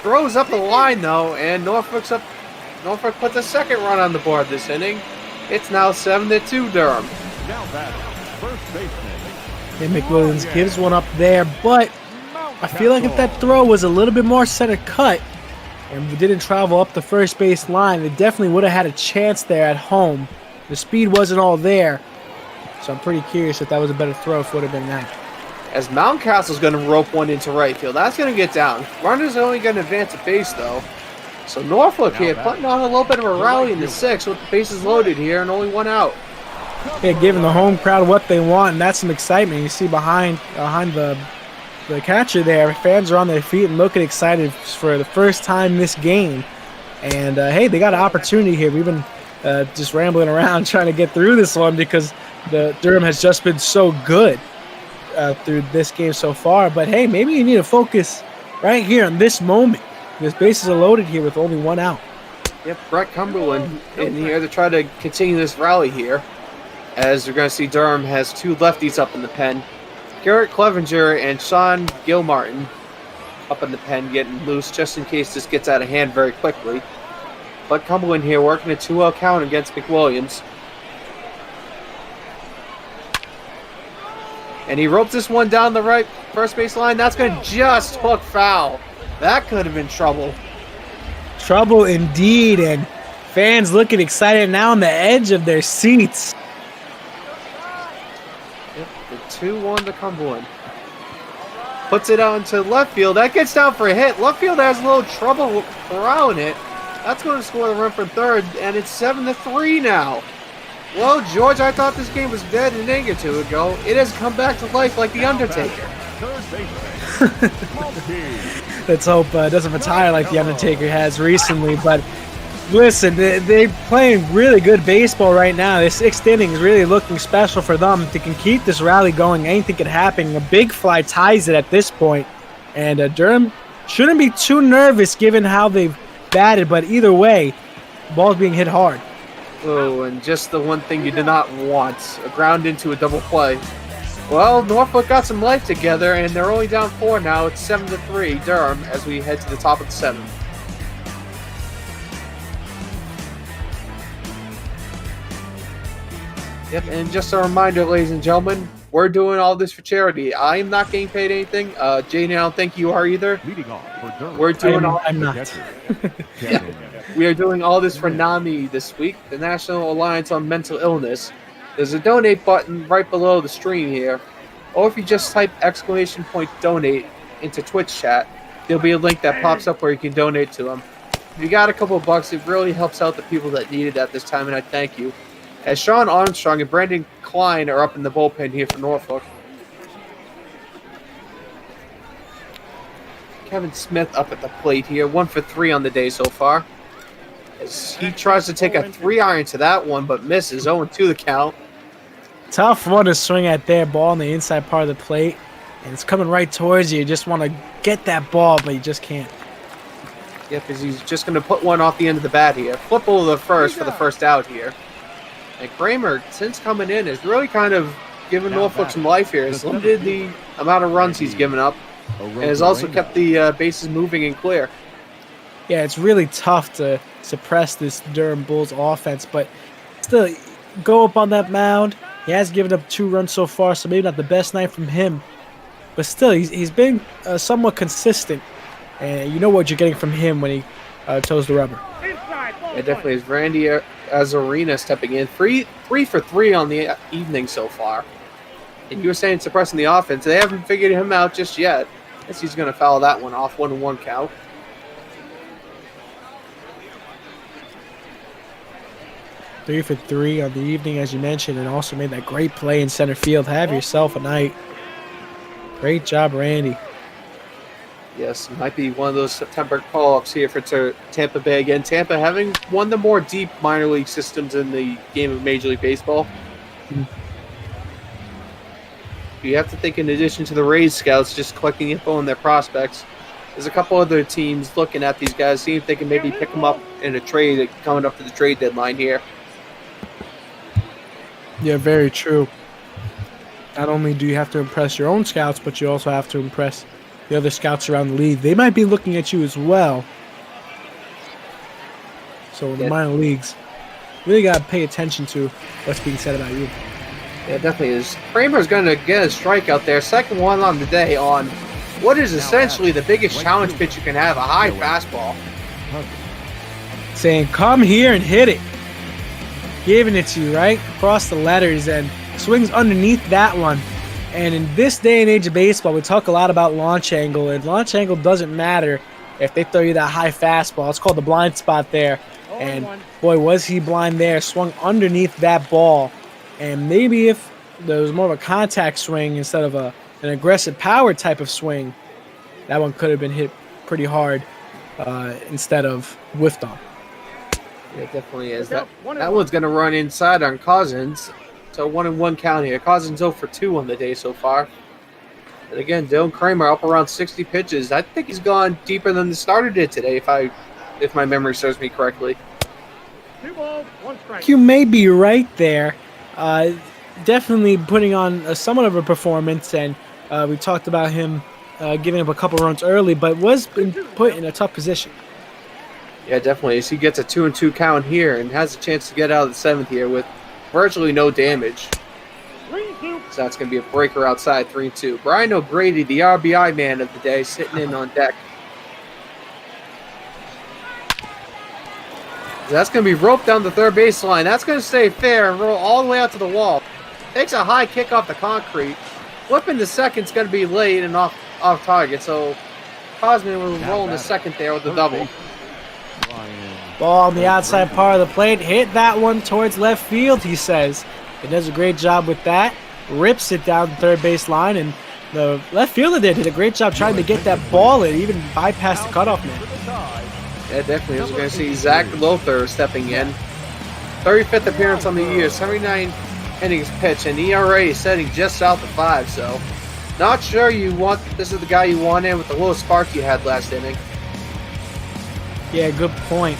Throws up the line, though, and Norfolk put the second run on the board this inning. It's now 7-2 Durham. Now batting, first baseman. And McWilliams gives one up there, but I feel like if that throw was a little bit more center cut and we didn't travel up the first base line, they definitely would have had a chance there at home. The speed wasn't all there, so I'm pretty curious if that was a better throw, if it would have been that. As Mountcastle's going to rope one into right field. That's going to get down. Runner's only going to advance a base, though. So Norfolk here putting on a little bit of a rally in the sixth with the bases loaded here and only one out. Yeah, giving the home crowd what they want, and that's some excitement. You see behind the catcher there, fans are on their feet and looking excited for the first time this game. And, hey, they got an opportunity here. We've been just rambling around trying to get through this one because the Durham has just been so good through this game so far. But, hey, maybe you need to focus right here on this moment. Because bases are loaded here with only one out. Yep, Brett Cumberland in here to try to continue this rally here. As you're going to see Durham has two lefties up in the pen. Garrett Clevenger and Sean Gilmartin up in the pen getting loose just in case this gets out of hand very quickly. But Cumberland here working a 2-0 count against McWilliams. And he ropes this one down the right first base line. That's going to just hook foul. That could have been trouble. Trouble indeed, and fans looking excited now on the edge of their seats. Yep, the 2-1 to Cumberland. Puts it out into left field. That gets down for a hit. Left field has a little trouble corralling it. That's going to score the run from third, and it's 7-3 now. Well, George, I thought this game was dead an inning or two ago. It has come back to life like The Undertaker. Let's hope it doesn't retire like The Undertaker has recently. But Listen, they're playing really good baseball right now. The 6th inning is really looking special for them. If they can keep this rally going, anything could happen. A big fly ties it at this point. And Durham shouldn't be too nervous given how they've batted, but either way, the ball's being hit hard. Oh, and just the one thing you did not want, a ground into a double play. Well, Norfolk got some life together, and they're only down 4 now. It's 7-3 Durham as we head to the top of the 7th. Yep, and just a reminder, ladies and gentlemen, we're doing all this for charity. I am not getting paid anything. Jayden, I don't think you are either. Leading off for Durham. We're doing I'm not. Yeah. We are doing all this for NAMI this week, the National Alliance on Mental Illness. There's a donate button right below the stream here, or if you just type !donate into Twitch chat, there'll be a link that pops up where you can donate to them. If you got a couple of bucks, it really helps out the people that need it at this time, and I thank you. As Sean Armstrong and Brandon Klein are up in the bullpen here for Norfolk. Kevin Smith up at the plate here, 1 for 3 on the day so far. As he tries to take a 3-iron to that one, but misses. 0-2 the count. Tough one to swing at there, ball on the inside part of the plate. And it's coming right towards you. You just want to get that ball, but you just can't. Yeah, because he's just going to put one off the end of the bat here. Flip over the first for the first out here. And Kramer, since coming in, has really kind of given Norfolk some life here. Has limited the amount of runs he's given up, and has also kept the bases moving and clear. Yeah, it's really tough to suppress this Durham Bulls offense, but still, go up on that mound. He has given up 2 runs so far, so maybe not the best night from him. But still, he's been somewhat consistent, and you know what you're getting from him when he toes the rubber. It definitely is. Randy Azarina stepping in. 3 for 3 on the evening so far. And you were saying suppressing the offense. They haven't figured him out just yet. I guess he's going to foul that one off. 1-1 count. Three for 3 on the evening, as you mentioned, and also made that great play in center field. Have yourself a night. Great job, Randy. Yes, it might be one of those September call-ups here for Tampa Bay again. Tampa having one of the more deep minor league systems in the game of Major League Baseball. You have to think, in addition to the Rays scouts just collecting info on their prospects, there's a couple other teams looking at these guys, seeing if they can maybe pick them up in a trade coming up to the trade deadline here. Yeah, very true. Not only do you have to impress your own scouts, but you also have to impress the other scouts around the league. They might be looking at you as well. So in the minor leagues, really got to pay attention to what's being said about you. Yeah, definitely is. Kramer's going to get a strikeout there. Second one on the day on what is essentially the biggest challenge pitch you can have, a high fastball. Saying, come here and hit it. Giving it to you right across the letters and swings underneath that one. And in this day and age of baseball, we talk a lot about launch angle, and launch angle doesn't matter if they throw you that high fastball. It's called the blind spot there. And boy, was he blind there. Swung underneath that ball. And maybe if there was more of a contact swing instead of an aggressive power type of swing, that one could have been hit pretty hard instead of whiffed on. Yeah, it definitely is. That one's going to run inside on Cousins. So 1-1 count here. Cousins 0 for 2 on the day so far. And again, Dylan Kramer up around 60 pitches. I think he's gone deeper than the starter did today, if my memory serves me correctly. 2 balls, 1 strike. You may be right there. Definitely putting on somewhat of a performance, and we talked about him giving up a couple runs early, but was been put in a tough position. Yeah, definitely. As he gets a 2-2 count here and has a chance to get out of the 7th here with virtually no damage. So that's going to be a breaker outside, 3-2. Brian O'Grady, the RBI man of the day, sitting in on deck. So that's going to be roped down the third baseline. That's going to stay fair and roll all the way out to the wall. Takes a high kick off the concrete. Flipping to second's going to be late and off target. So Cosman will roll in the second there with the double. Ball on the outside part of the plate. Hit that one towards left field, he says. He does a great job with that. Rips it down the third base line, and the left fielder there did a great job trying to get that ball in, even bypassed the cutoff man. Yeah, definitely. We're going to see Zach Lothar stepping in. 35th appearance on the year, 79 innings pitched, and ERA setting just south of 5. So, not sure this is the guy you want in with the little spark you had last inning. Yeah, good point.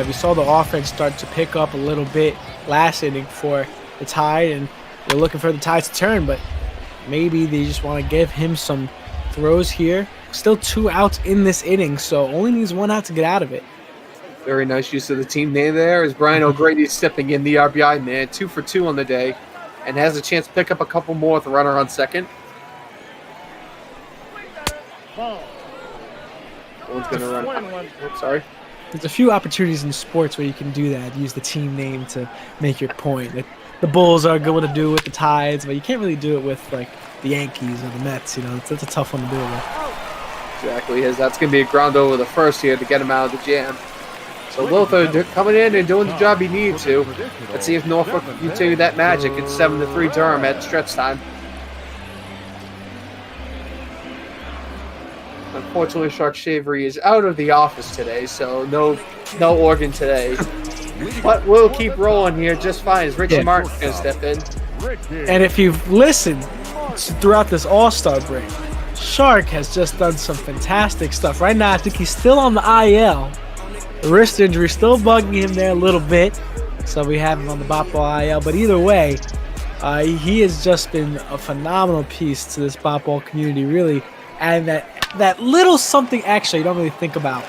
We saw the offense start to pick up a little bit last inning before the Tide, and they're looking for the Tide to turn, but maybe they just want to give him some throws here. Still 2 outs in this inning, so only needs 1 out to get out of it. Very nice use of the team name there as Brian O'Grady stepping in, the RBI man, 2 for 2 on the day, and has a chance to pick up a couple more with a runner on second. One's going to run. Oops, sorry. There's a few opportunities in sports where you can do that, use the team name to make your point. The Bulls are good to do with the Tides, but you can't really do it with like the Yankees or the Mets. You know, that's a tough one to do it with. Exactly, as that's going to be a ground over the first here to get him out of the jam. So Lothar coming in and doing the job he needed to. Let's see if Norfolk can continue that magic. It's 7-3 Durham at stretch time. Unfortunately, Shark Shavery is out of the office today, so no Oregon today. But we'll keep rolling here just fine as Richie Martin's going to step in. And if you've listened throughout this All-Star break, Shark has just done some fantastic stuff. Right now, I think he's still on the IL. The wrist injury still bugging him there a little bit, so we have him on the Bop-Ball IL. But either way, he has just been a phenomenal piece to this Bop-Ball community, really. And that little something extra you don't really think about,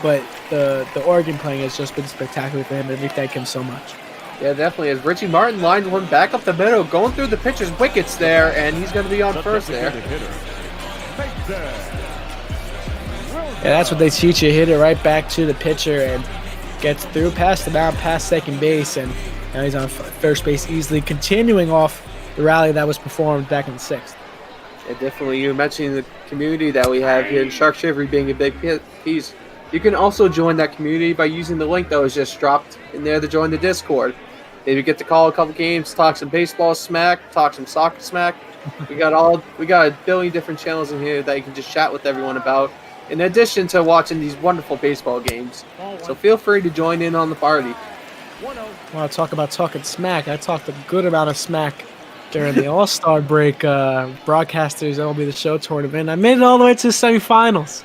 but the Oregon playing has just been spectacular for him, and we thank him so much. Yeah, definitely. As Richie Martin lined one back up the middle, going through the pitcher's wickets there, and he's going to be on first there. Yeah, that's what they teach you. Hit it right back to the pitcher and gets through past the mound, past second base, and now he's on first base easily, continuing off the rally that was performed back in the 6th. Yeah, definitely. You mentioned the community that we have here in Shark Shavery being a big piece. You can also join that community by using the link that was just dropped in there to join the Discord. Maybe get to call a couple games, talk some baseball smack, talk some soccer smack. We got a billion different channels in here that you can just chat with everyone about, in addition to watching these wonderful baseball games. So feel free to join in on the party. Want to talk about talking smack? I talked a good amount of smack during the All-Star break broadcasters MLB The Show tournament. I made it all the way to the semifinals.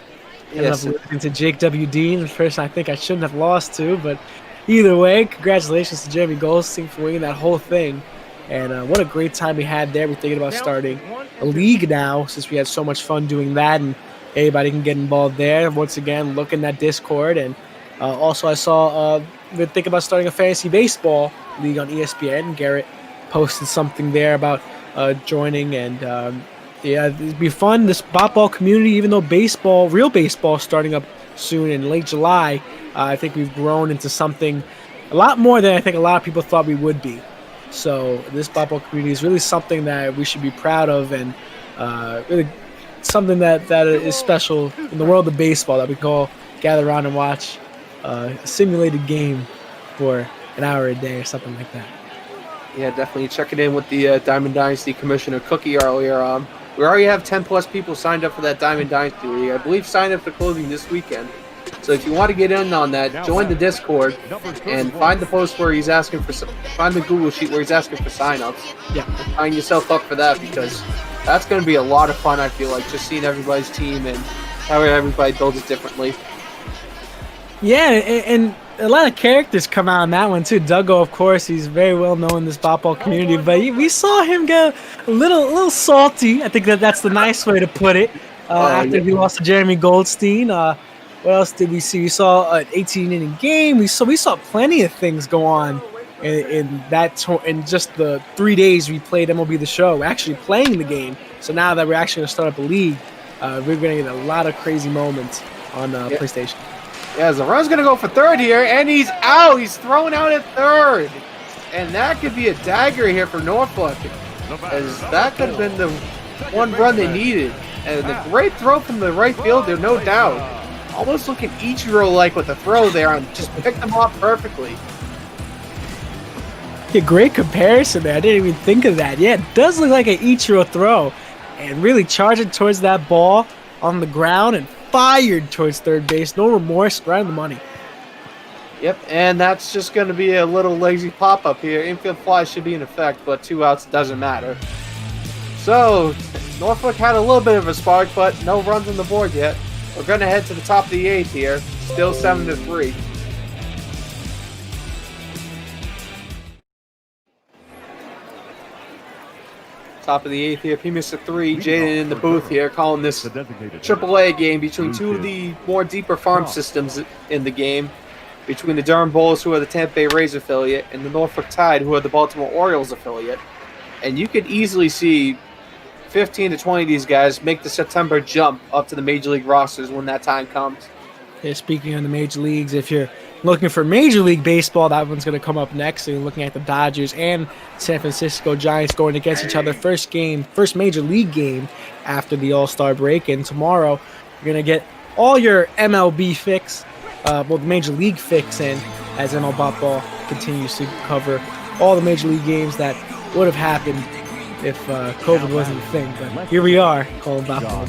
Yes. Ended up losing to Jake W. Dean, the person I think I shouldn't have lost to, but either way, congratulations to Jeremy Goldstein for winning that whole thing. And what a great time we had there. We're thinking about starting a league now, since we had so much fun doing that, and everybody can get involved there. Once again, look in that Discord. And also I saw we're thinking about starting a fantasy baseball league on ESPN. Garrett posted something there about joining, and yeah, it'd be fun. This Bop-Ball community, even though real baseball, is starting up soon in late July, I think we've grown into something a lot more than I think a lot of people thought we would be. So this Bop-Ball community is really something that we should be proud of, and really something that is special in the world of baseball, that we can all gather around and watch a simulated game for an hour a day or something like that. Yeah, definitely checking in with the Diamond Dynasty Commissioner Cookie earlier. We already have 10+ people signed up for that Diamond Dynasty League. I believe signed up for closing this weekend. So if you want to get in on that, join the Discord and find the post where he's asking for find the Google sheet where he's asking for signups. Yeah, and sign yourself up for that, because that's going to be a lot of fun. I feel like just seeing everybody's team and how everybody builds it differently. Yeah, and a lot of characters come out in that one too. Duggo, of course, he's very well known in this Bop-Ball community, but we saw him get a little salty. I think that's the nice way to put it. After he lost to Jeremy Goldstein. What else did we see? We saw an 18-inning game. We saw plenty of things go on in just the 3 days we played MLB The Show, actually playing the game. So now that we're actually going to start up a league, we're going to get a lot of crazy moments on PlayStation. Yeah, Zimmermann's going to go for third here, and he's out. He's thrown out at third. And that could be a dagger here for Norfolk, as that could have been the one run they needed. And a great throw from the right fielder, no doubt. Almost looking Ichiro-like with the throw there, and just picked them off perfectly. Yeah, great comparison there. I didn't even think of that. Yeah, it does look like an Ichiro throw. And really charging towards that ball on the ground and fired towards third base. No remorse, right on the money. Yep, and that's just going to be a little lazy pop-up here. Infield fly should be in effect, but 2 outs doesn't matter. So, Norfolk had a little bit of a spark, but no runs on the board yet. We're going to head to the top of the 8th here. Still 7-3. Top of the 8th here, P-Mr. 3, Jayden in the booth here, calling this AAA game between two of the more deeper farm systems in the game, between the Durham Bulls, who are the Tampa Bay Rays affiliate, and the Norfolk Tide, who are the Baltimore Orioles affiliate. And you could easily see 15 to 20 of these guys make the September jump up to the Major League rosters when that time comes. Yeah, speaking of the Major Leagues, if you're looking for Major League Baseball, that one's going to come up next. So you're looking at the Dodgers and San Francisco Giants going against each other. First Major League game after the All-Star break. And tomorrow, you're going to get all your MLB fix, the Major League fix in, as ML Ball continues to cover all the Major League games that would have happened if COVID wasn't a thing. But here we are, calling Ball.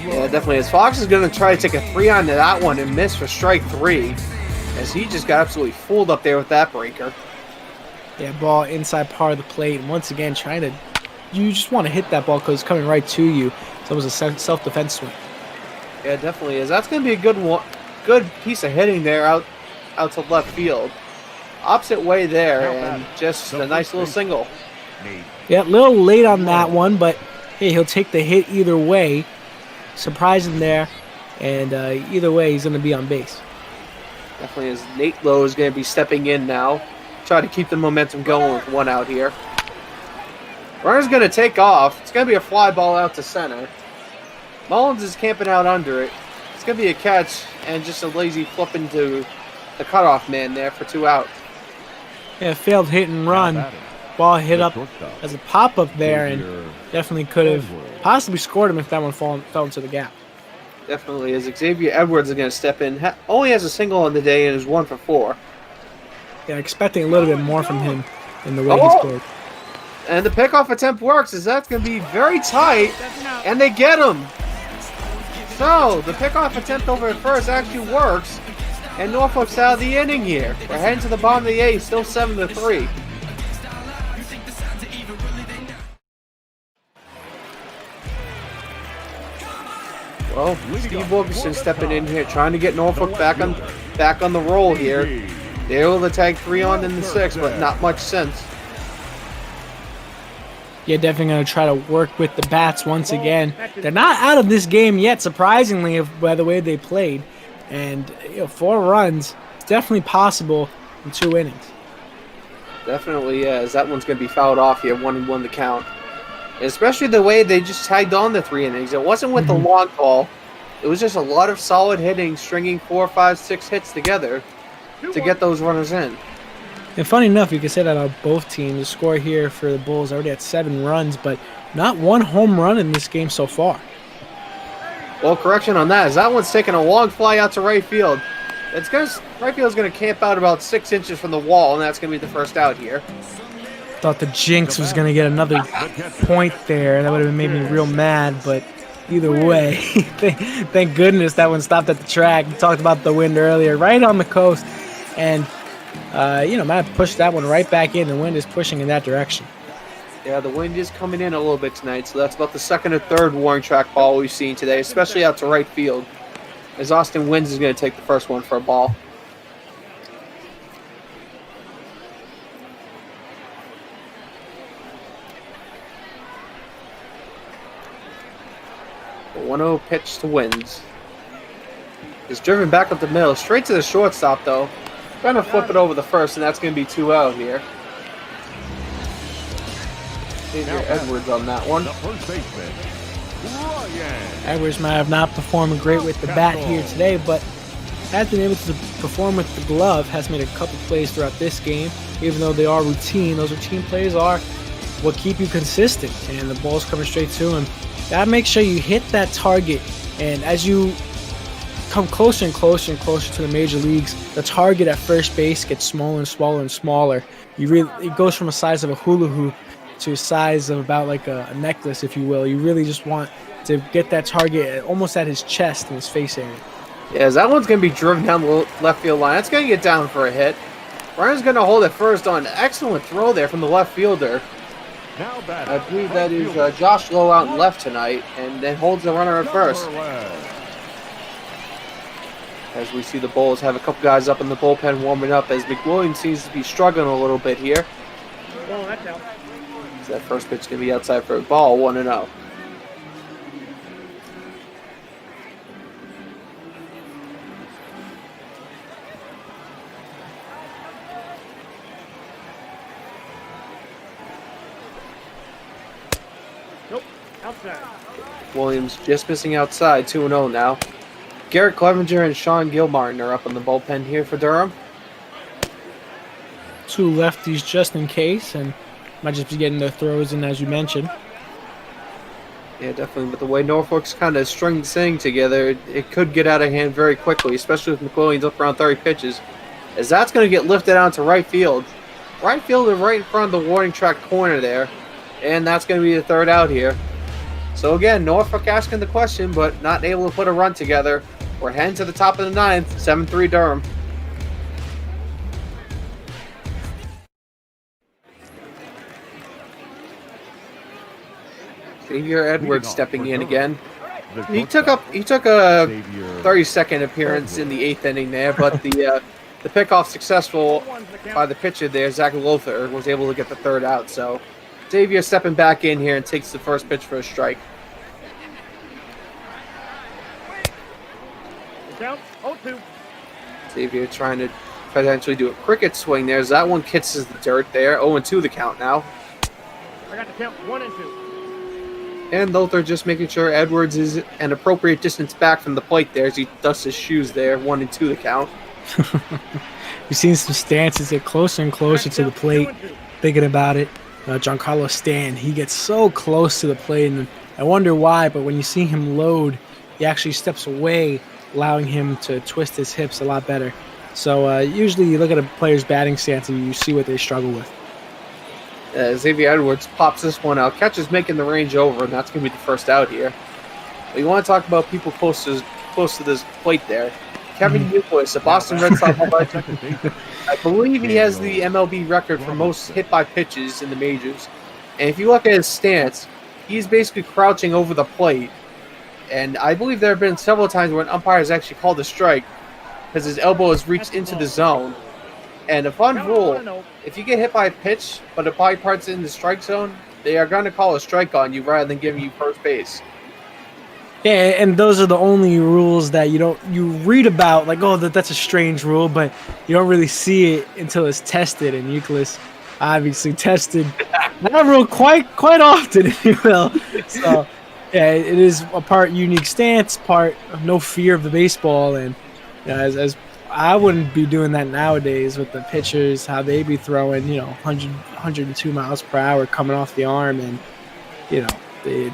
Yeah, definitely is. Fox is going to try to take a 3 onto that one and miss for strike 3, as he just got absolutely fooled up there with that breaker. Yeah, ball inside part of the plate. And once again, you just want to hit that ball because it's coming right to you. So it was a self-defense swing. Yeah, it definitely is. That's going to be a good piece of hitting there out to left field. Opposite way there, and just a nice little single. Yeah, a little late on that one, but hey, he'll take the hit either way. Surprising there, and either way, he's going to be on base. Definitely is. Nate Lowe is going to be stepping in now. Try to keep the momentum going with 1 out here. Runner's going to take off. It's going to be a fly ball out to center. Mullins is camping out under it. It's going to be a catch and just a lazy flip into the cutoff man there for 2 out. Yeah, failed hit and run. Ball hit up as a pop-up there, and definitely could have possibly scored him if that one fell into the gap. Definitely is. Xavier Edwards is going to step in. Only has a single on the day and is 1 for 4. Yeah, expecting a little bit more from him in the way he scored. And the pickoff attempt works, as that's going to be very tight, and they get him. So, the pickoff attempt over at first actually works, and Norfolk's out of the inning here. We're heading to the bottom of the 8th, still 7-3. Well, Steve Wilkerson stepping in here, trying to get Norfolk back on the roll here. They're able to tag 3 on in the 6th, but not much sense. Yeah, definitely going to try to work with the bats once again. They're not out of this game yet, surprisingly, by the way they played. And 4 runs, it's definitely possible in 2 innings. Definitely is. That one's going to be fouled off here, 1-1 the count. Especially the way they just tagged on the 3 innings. It wasn't with the long ball. It was just a lot of solid hitting, stringing 4, 5, 6 hits together to get those runners in. And funny enough, you can say that on both teams. The score here for the Bulls already at 7 runs, but not 1 home run in this game so far. Well, correction on that, is that one's taking a long fly out to right field. Right field's going to camp out about 6 inches from the wall, and that's going to be the first out here. Thought the Jinx was going to get another point there. That would have made me real mad, but either way, thank goodness that one stopped at the track. We talked about the wind earlier, right on the coast, and might have pushed that one right back in. The wind is pushing in that direction. Yeah, the wind is coming in a little bit tonight, so that's about the 2nd or 3rd warning track ball we've seen today, especially out to right field, as Austin Wins is going to take the first one for a ball. A 1-0 pitch to Wins. It's driven back up the middle, straight to the shortstop, though. Trying to flip it over the first, and that's going to be 2 out here. Xavier Edwards on that one. Edwards might have not performed great with the bat here today, but has been able to perform with the glove, has made a couple plays throughout this game. Even though they are routine, those routine plays are what keep you consistent, and the ball's coming straight to him. Gotta make sure you hit that target, and as you come closer and closer and closer to the major leagues, the target at first base gets smaller and smaller and smaller. It goes from a size of a hula hoop to a size of about like a necklace, if you will. You really just want to get that target almost at his chest and his face area. Yeah, that one's going to be driven down the left field line. That's going to get down for a hit. Ryan's going to hold it first on an excellent throw there from the left fielder. I believe that is Josh Lowe out in left tonight, and then holds the runner at first. As we see the Bulls have a couple guys up in the bullpen warming up, as McWilliams seems to be struggling a little bit here. Well, that's out. So that first pitch is going to be outside for a ball, 1-0. Nope, outside. Williams just missing outside, 2-0 now. Garrett Clevenger and Sean Gilmartin are up in the bullpen here for Durham. 2 lefties just in case, and might just be getting their throws in, as you mentioned. Yeah, definitely. But the way Norfolk's kind of string this thing together, it could get out of hand very quickly, especially with McWilliams up around 30 pitches, as that's going to get lifted out to right field. Right fielder right in front of the warning track corner there, and that's going to be the third out here. So again, Norfolk asking the question, but not able to put a run together. We're heading to the top of the 9th, 7-3 Durham. Xavier Edwards stepping in again. He took a 30-second appearance in the 8th inning there, but the pickoff successful by the pitcher there, Zach Lothar, was able to get the third out. So Xavier stepping back in here and takes the first pitch for a strike. Down, 0-2. Xavier trying to potentially do a cricket swing there, as that one kisses the dirt there. 0-2 the count now. I got the count, 1-2. And Lothar just making sure Edwards is an appropriate distance back from the plate there as he dusts his shoes there. 1-2 the count. We've seen some stances get closer and closer to the plate. Thinking about it, Giancarlo Stanton, he gets so close to the plate, and I wonder why, but when you see him load, he actually steps away, allowing him to twist his hips a lot better. So usually you look at a player's batting stance and you see what they struggle with. Xavier Edwards pops this one out. Catcher's making the range over, and that's going to be the first out here. But you want to talk about people close to this plate there. Kevin Youkilis, a Boston Red Sox legend. I believe he has the MLB record for most hit by pitches in the majors. And if you look at his stance, he's basically crouching over the plate. And I believe there have been several times where an umpire has actually called a strike because his elbow has reached into the zone. And a fun rule, if you get hit by a pitch, but the body part's in the strike zone, they are going to call a strike on you rather than giving you first base. Yeah, and those are the only rules that you read about, like, oh, that's a strange rule, but you don't really see it until it's tested. And Youkilis obviously tested that rule quite often, if you will. So, yeah, it is a part unique stance, part of no fear of the baseball, and as I wouldn't be doing that nowadays with the pitchers, how they be throwing, 100, 102 miles per hour coming off the arm, and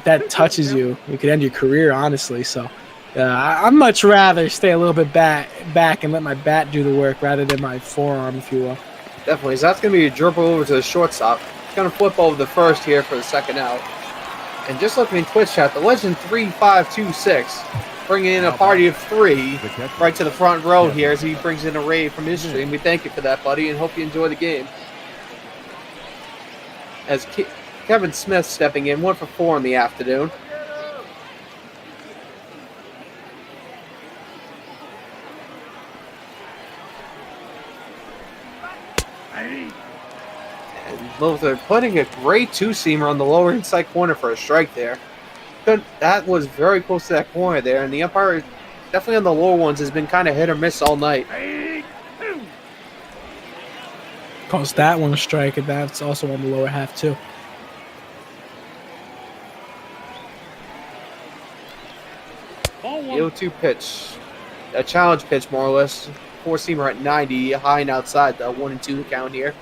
that touches you. It could end your career, honestly. So I'd much rather stay a little bit back and let my bat do the work rather than my forearm, if you will. Definitely. So that's going to be a dribble over to the shortstop. It's going to flip over the first here for the second out. And just looking in Twitch chat, the Legend 3526 bringing in a party of 3 right to the front row here as he brings in a rave from his stream. We thank you for that, buddy, and hope you enjoy the game. As Kevin Smith stepping in, 1 for 4 in the afternoon. And Lothar putting a great 2-seamer on the lower inside corner for a strike there. That was very close to that corner there, and the umpire, definitely on the lower ones, has been kind of hit or miss all night. Calls that one a strike, and that's also on the lower half, too. The 0-2 pitch, a challenge pitch more or less. 4-seamer at 90, high and outside, the 1-2 count here.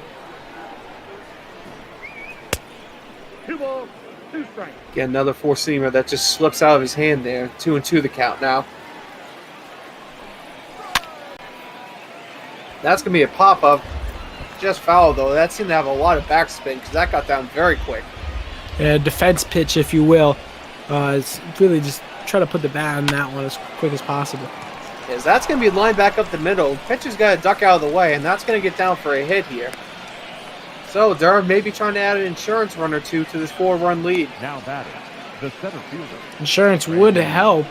2 balls, 2 strikes. Again, another 4-seamer that just slips out of his hand there. 2-2 the count now. That's going to be a pop-up. Just foul, though. That seemed to have a lot of backspin because that got down very quick. Defense pitch, if you will. It's really just try to put the bat on that one as quick as possible. Yes, that's going to be lined back up the middle. Pitcher's got to duck out of the way, and that's going to get down for a hit here. So Durham may be trying to add an insurance run or two to this 4-run lead. Now batting, the center fielder. Insurance would help.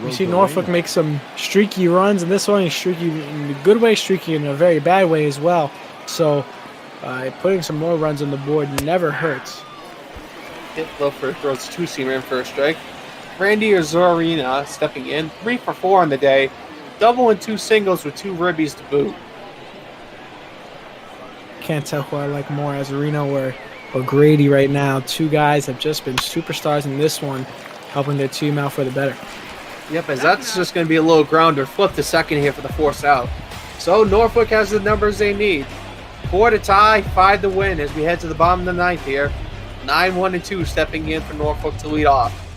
You see Norfolk make some streaky runs, and this one is streaky in a good way, streaky in a very bad way as well. So putting some more runs on the board never hurts. Hit low for throws 2-seamer in for a strike. Randy Zorina stepping in, 3 for 4 on the day. Double and 2 singles with 2 ribbies to boot. Can't tell who I like more, Azarino or Grady right now. 2 guys have just been superstars in this one, helping their team out for the better. Yep, as that's just going to be a little grounder. Flip to second here for the force out. So Norfolk has the numbers they need. 4 to tie, 5 to win as we head to the bottom of the 9th here. 9-1-2 stepping in for Norfolk to lead off.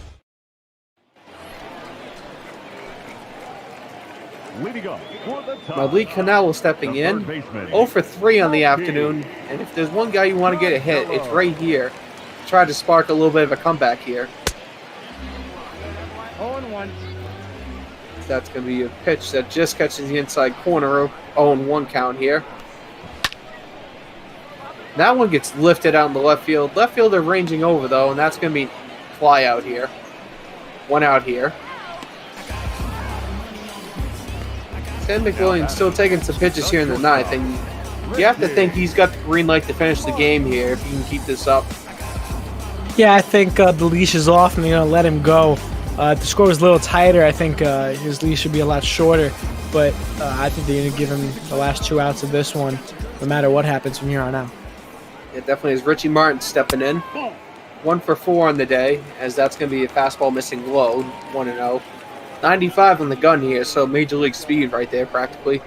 Leading up for the top, Malik Cannell stepping in. 0 for 3 on the afternoon. And if there's one guy you want to get a hit, it's right here. Try to spark a little bit of a comeback here. 0-1. That's going to be a pitch that just catches the inside corner. 0-1 count here. That one gets lifted out in the left field. Left fielder ranging over, though, and that's going to be fly out here. 1 out here. Sam McWilliams still taking some pitches here in the 9th, and you have to think he's got the green light to finish the game here if he can keep this up. Yeah, I think the leash is off, and they're going to let him go. If the score was a little tighter, I think his leash should be a lot shorter, but I think they're going to give him the last 2 outs of this one, no matter what happens from here on out. It definitely is Richie Martin stepping in. 1 for 4 on the day, as that's going to be a fastball missing low, 1-0. 95 on the gun here, so major league speed right there practically.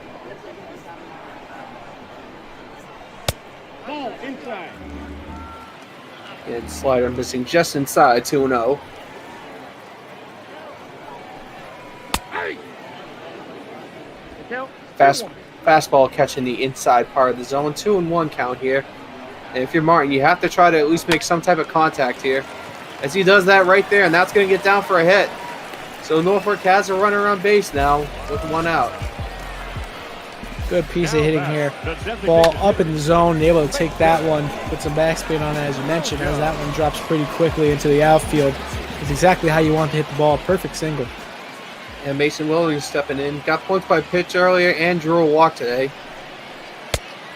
Ball inside. And slider missing just inside, 2-0. Fastball catching the inside part of the zone, 2-1 count here. And if you're Martin, you have to try to at least make some type of contact here. As he does that right there, and that's going to get down for a hit. So Norfolk has a runner on base now with 1 out. Good piece of hitting here. Ball up in the zone, able to take that one, put some backspin on it, as you mentioned, as that one drops pretty quickly into the outfield. It's exactly how you want to hit the ball. Perfect single. And Mason Williams stepping in. Got points by pitch earlier and drew a walk today.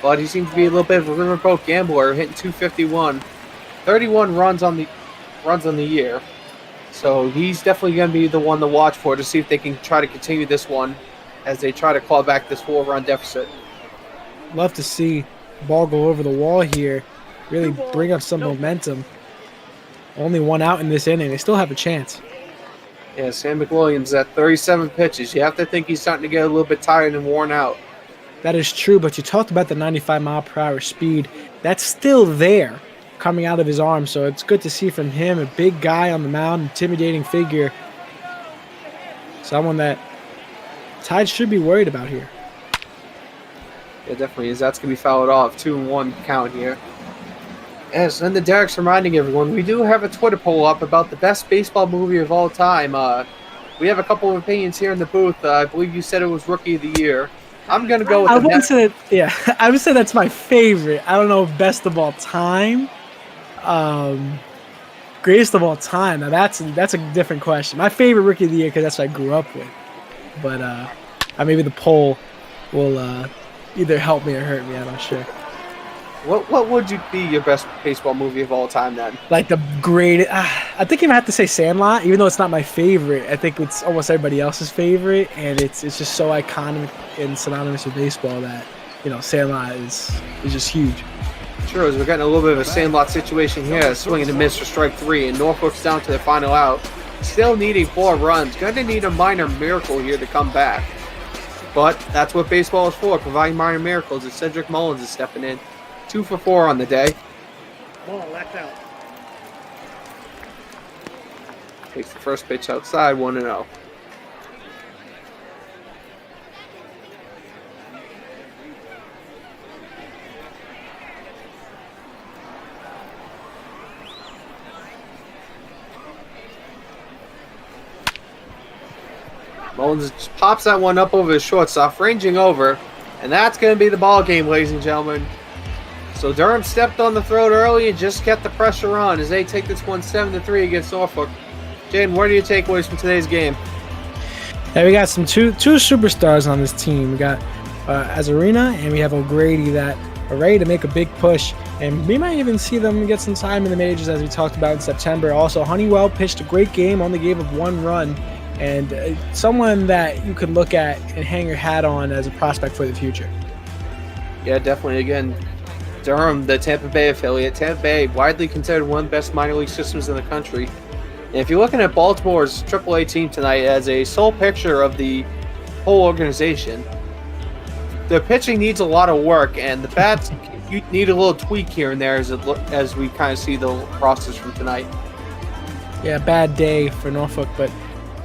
But he seems to be a little bit of a riverboat gambler, hitting 251. 31 runs on the year. So he's definitely going to be the one to watch for to see if they can try to continue this one as they try to claw back this 4-run deficit. Love to see the ball go over the wall here, really bring up some momentum. Only 1 out in this inning. They still have a chance. Yeah, Sam McWilliams at 37 pitches. You have to think he's starting to get a little bit tired and worn out. That is true, but you talked about the 95-mile-per-hour speed. That's still there coming out of his arm, so it's good to see from him, a big guy on the mound, intimidating figure. Someone that Tide should be worried about here. Yeah, definitely is. That's going to be fouled off. 2-1 count here. Yes, and the Derek's reminding everyone, we do have a Twitter poll up about the best baseball movie of all time. We have a couple of opinions here in the booth. I believe you said it was Rookie of the Year. I'm going to go with I would say that's my favorite. I don't know if best of all time. Greatest of all time. Now that's a different question. My favorite Rookie of the Year because that's what I grew up with. But maybe the poll will either help me or hurt me. I'm not sure. What would you be your best baseball movie of all time then? Like the greatest. I think I have to say Sandlot, even though it's not my favorite. I think it's almost everybody else's favorite, and it's just so iconic and synonymous with baseball that Sandlot is just huge. Sure, as we're getting a little bit of a Sandlot situation here, swinging to miss for strike 3, and Norfolk's down to the final out. Still needing 4 runs. Going to need a minor miracle here to come back. But that's what baseball is for, providing minor miracles, as Cedric Mullins is stepping in. 2 for 4 on the day. Ball left out. Takes the first pitch outside, 1-0. Mullins just pops that one up over the shortstop, ranging over. And that's going to be the ball game, ladies and gentlemen. So Durham stepped on the throat early and just kept the pressure on as they take this one 7-3 against Norfolk. Jayden, what are your takeaways from today's game? Yeah, we got two superstars on this team. We got Azarina and we have O'Grady that are ready to make a big push. And we might even see them get some time in the majors as we talked about in September. Also, Honeywell pitched a great game, only gave up 1 run. And someone that you could look at and hang your hat on as a prospect for the future. Yeah, definitely. Again, Durham, the Tampa Bay affiliate. Tampa Bay, widely considered one of the best minor league systems in the country. And if you're looking at Baltimore's AAA team tonight as a sole picture of the whole organization, the pitching needs a lot of work, and the bats you need a little tweak here and there as we kind of see the process from tonight. Yeah, bad day for Norfolk, but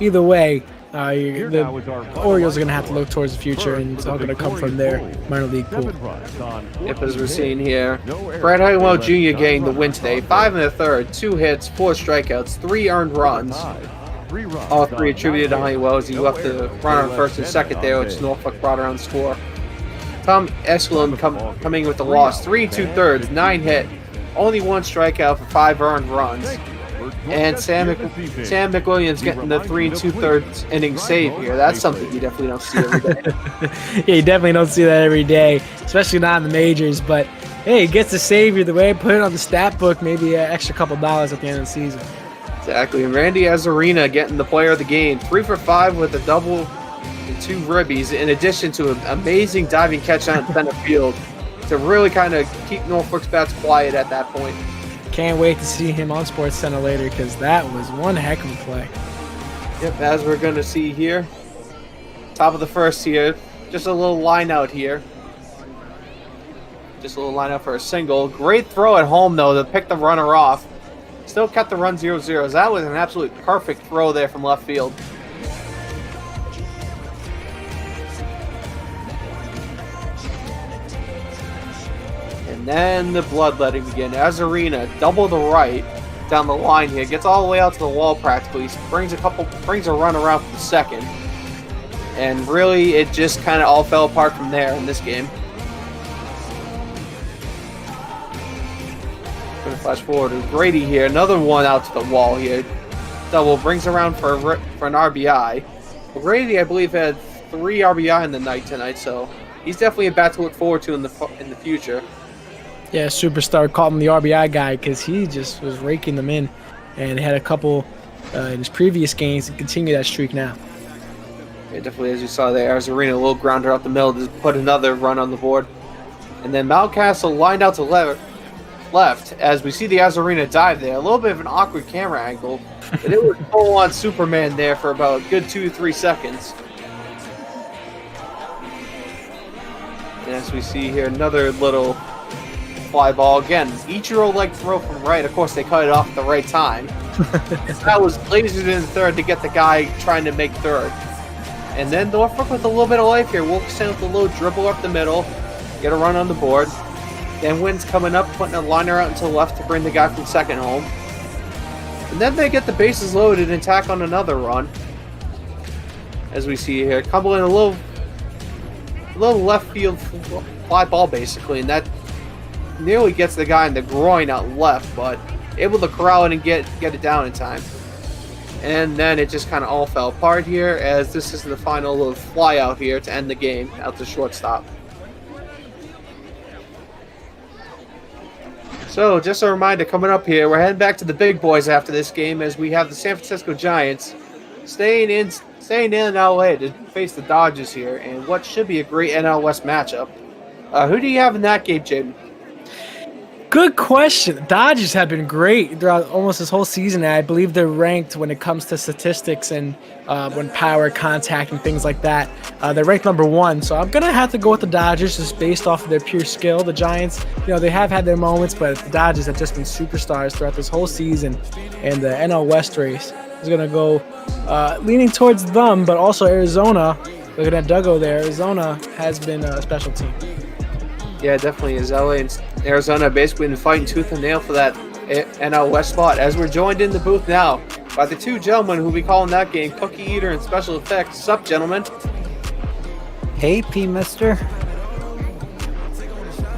either way, the Orioles are going to have to look towards the future, and it's all going to come from their minor league pool. Yep, as we're seeing here, Brad Honeywell Jr. getting the win today. 5 1/3, 2 hits, 4 strikeouts, 3 earned runs. All 3 attributed to Honeywell as he left the runner on first and second there, which Norfolk brought around the score. Tom Eskelin coming with the loss. 3 2/3, 9 hit, only 1 strikeout for 5 earned runs. And Sam McWilliams getting the 3 2/3 inning save here. That's something you definitely don't see every day. Yeah, you definitely don't see that every day, especially not in the majors. But hey, he gets the save either way. Put it on the stat book, maybe an extra couple dollars at the end of the season. Exactly. And Randy Azarina getting the player of the game. 3 for 5 with a double and 2 ribbies, in addition to an amazing diving catch on center field to really kind of keep Norfolk's bats quiet at that point. Can't wait to see him on Sports Center later because that was one heck of a play. Yep, as we're going to see here. Top of the first here. Just a little line out here. Just a little line out for a single. Great throw at home, though, to pick the runner off. Still kept the run 0-0. That was an absolute perfect throw there from left field. And then the bloodletting begin. Azarina, double the right down the line here. Gets all the way out to the wall practically. Brings a run around from second. And really, it just kind of all fell apart from there in this game. Going to flash forward to Grady here. Another one out to the wall here. Double brings around for an RBI. Grady, I believe, had 3 RBI in the night tonight, so he's definitely a bat to look forward to in the future. Yeah, superstar, called him the RBI guy because he just was raking them in and had a couple in his previous games to continue that streak now. Yeah, definitely, as you saw there, Azarina, a little grounder out the middle to put another run on the board. And then Mountcastle lined out to left as we see the Azarina dive there. A little bit of an awkward camera angle, but it was full-on Superman there for about a good 2 to 3 seconds. And as we see here, another little fly ball. Again, Ichiro leg throw from right. Of course, they cut it off at the right time. That was lasered in third to get the guy trying to make third. And then Norfolk with a little bit of life here. Wilkinson with a little dribble up the middle. Get a run on the board. Then Wynn's coming up, putting a liner out into the left to bring the guy from second home. And then they get the bases loaded and tack on another run. As we see here. Cumberland a little left field fly ball basically. And that nearly gets the guy in the groin out left, but able to corral it and get it down in time. And then it just kind of all fell apart here as this is the final little fly out here to end the game out to shortstop. So just a reminder coming up here, we're heading back to the big boys after this game as we have the San Francisco Giants staying in LA to face the Dodgers here and what should be a great NL West matchup. Who do you have in that game, Jayden? Good question. The Dodgers have been great throughout almost this whole season. I believe they're ranked when it comes to statistics and when power, contact, and things like that. They're ranked number 1. So I'm going to have to go with the Dodgers just based off of their pure skill. The Giants, they have had their moments, but the Dodgers have just been superstars throughout this whole season. And the NL West race is going to go leaning towards them, but also Arizona. Looking at Duggo there, Arizona has been a special team. Yeah, definitely is. LA and Arizona basically been fighting tooth and nail for that NL West spot. As we're joined in the booth now by the two gentlemen who will be calling that game, Cookie Eater and SpecialFX. Sup, gentlemen? Hey, P-Mister.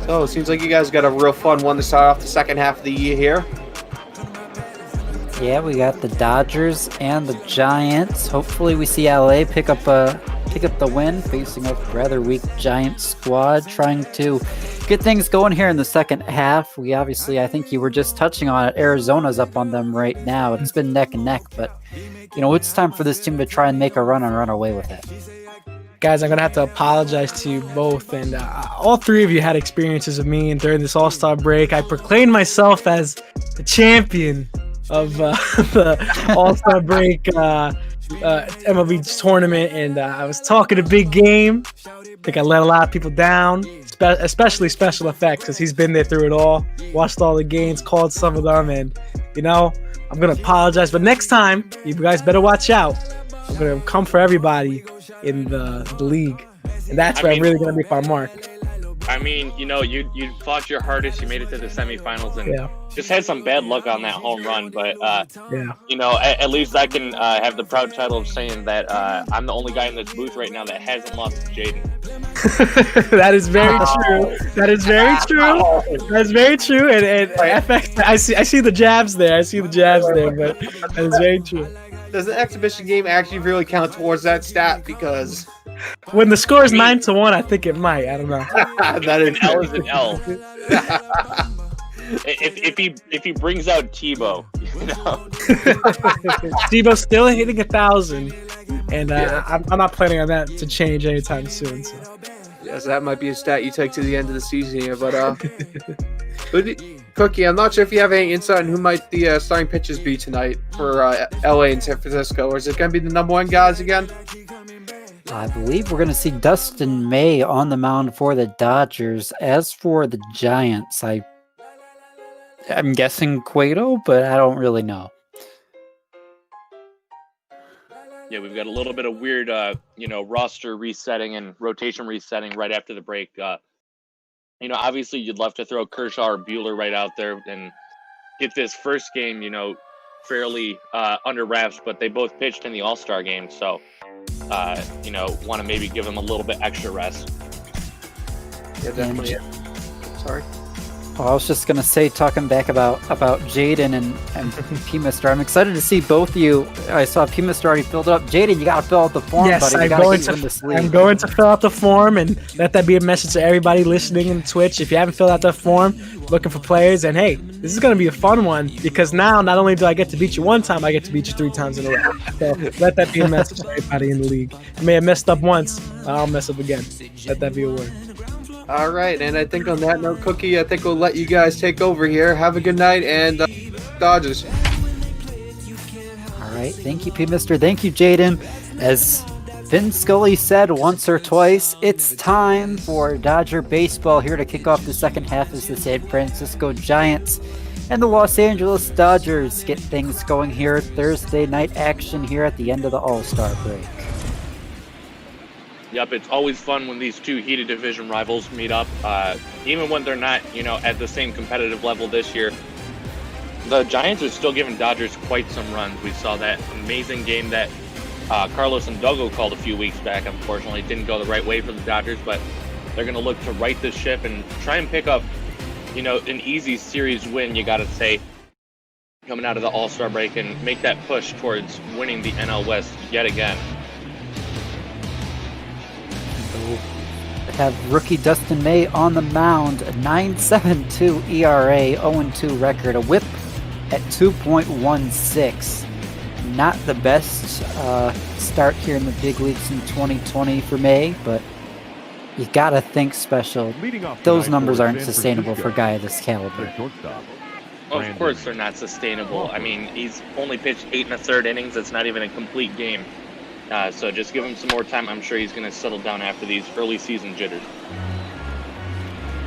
So, it seems like you guys got a real fun one to start off the second half of the year here. Yeah, we got the Dodgers and the Giants. Hopefully we see LA pick up the win, facing a rather weak Giants squad, trying to get things going here in the second half. We obviously, I think you were just touching on it, Arizona's up on them right now. It's been neck and neck, but it's time for this team to try and make a run and run away with it. Guys, I'm going to have to apologize to you both. And all three of you had experiences with me. And during this All-Star break, I proclaimed myself as the champion of the All-Star break MLB tournament. And I was talking a big game. I think I let a lot of people down, especially SpecialFX, because he's been there through it all. Watched all the games, called some of them. And, I'm going to apologize. But next time, you guys better watch out. I'm going to come for everybody in the league, and that's where I'm really going to make my mark. I mean, you fought your hardest. You made it to the semifinals, and just had some bad luck on that home run. But at least I can have the proud title of saying that I'm the only guy in this booth right now that hasn't lost to Jayden. That is very true. That is very true. That's very true. And FX, I see the jabs there. But that is very true. Does the exhibition game actually really count towards that stat? Because when the score is 9-1, I think it might. I don't know. That is an L is an L. if he brings out Tebow, Tebow's still hitting 1,000, and I'm not planning on that to change anytime soon. So. Yes, that might be a stat you take to the end of the season here, but Cookie, I'm not sure if you have any insight on who might the starting pitchers be tonight for LA and San Francisco, or is it going to be the number one guys again? I believe we're going to see Dustin May on the mound for the Dodgers. As for the Giants, I'm guessing Cueto, but I don't really know. Yeah, we've got a little bit of weird, roster resetting and rotation resetting right after the break. Obviously you'd love to throw Kershaw or Buehler right out there and get this first game, fairly under wraps, but they both pitched in the All-Star game, so, want to maybe give them a little bit extra rest. Yeah, definitely. Sorry. I was just going to say, talking back about Jayden and P-Mister, I'm excited to see both of you. I saw P-Mister already filled up. Jayden, you got to fill out the form, yes, buddy. I'm going to fill out the form, and let that be a message to everybody listening in Twitch. If you haven't filled out that form, looking for players, and hey, this is going to be a fun one, because now not only do I get to beat you one time, I get to beat you 3 times in a row. So let that be a message to everybody in the league. I may have messed up once, I'll mess up again. Let that be a word. All right, and I think on that note, Cookie, I think we'll let you guys take over here. Have a good night, and Dodgers. All right, thank you, P-Mister. Thank you, Jayden. As Vin Scully said once or twice, it's time for Dodger baseball. Here to kick off the second half is the San Francisco Giants and the Los Angeles Dodgers. Get things going here. Thursday night action here at the end of the All-Star break. Yep, it's always fun when these two heated division rivals meet up, even when they're not, at the same competitive level this year. The Giants are still giving Dodgers quite some runs. We saw that amazing game that Carlos and Dogo called a few weeks back. Unfortunately, it didn't go the right way for the Dodgers, but they're going to look to right this ship and try and pick up, an easy series win, you got to say, coming out of the All-Star break and make that push towards winning the NL West yet again. Have rookie Dustin May on the mound, a 9.72 ERA, 0-2 record, a whip at 2.16. Not the best start here in the big leagues in 2020 for May, but you gotta think special. Those numbers aren't sustainable for a guy of this caliber. Of course they're not sustainable. I mean, he's only pitched 8 1/3 innings. It's not even a complete game. So just give him some more time. I'm sure he's going to settle down after these early season jitters.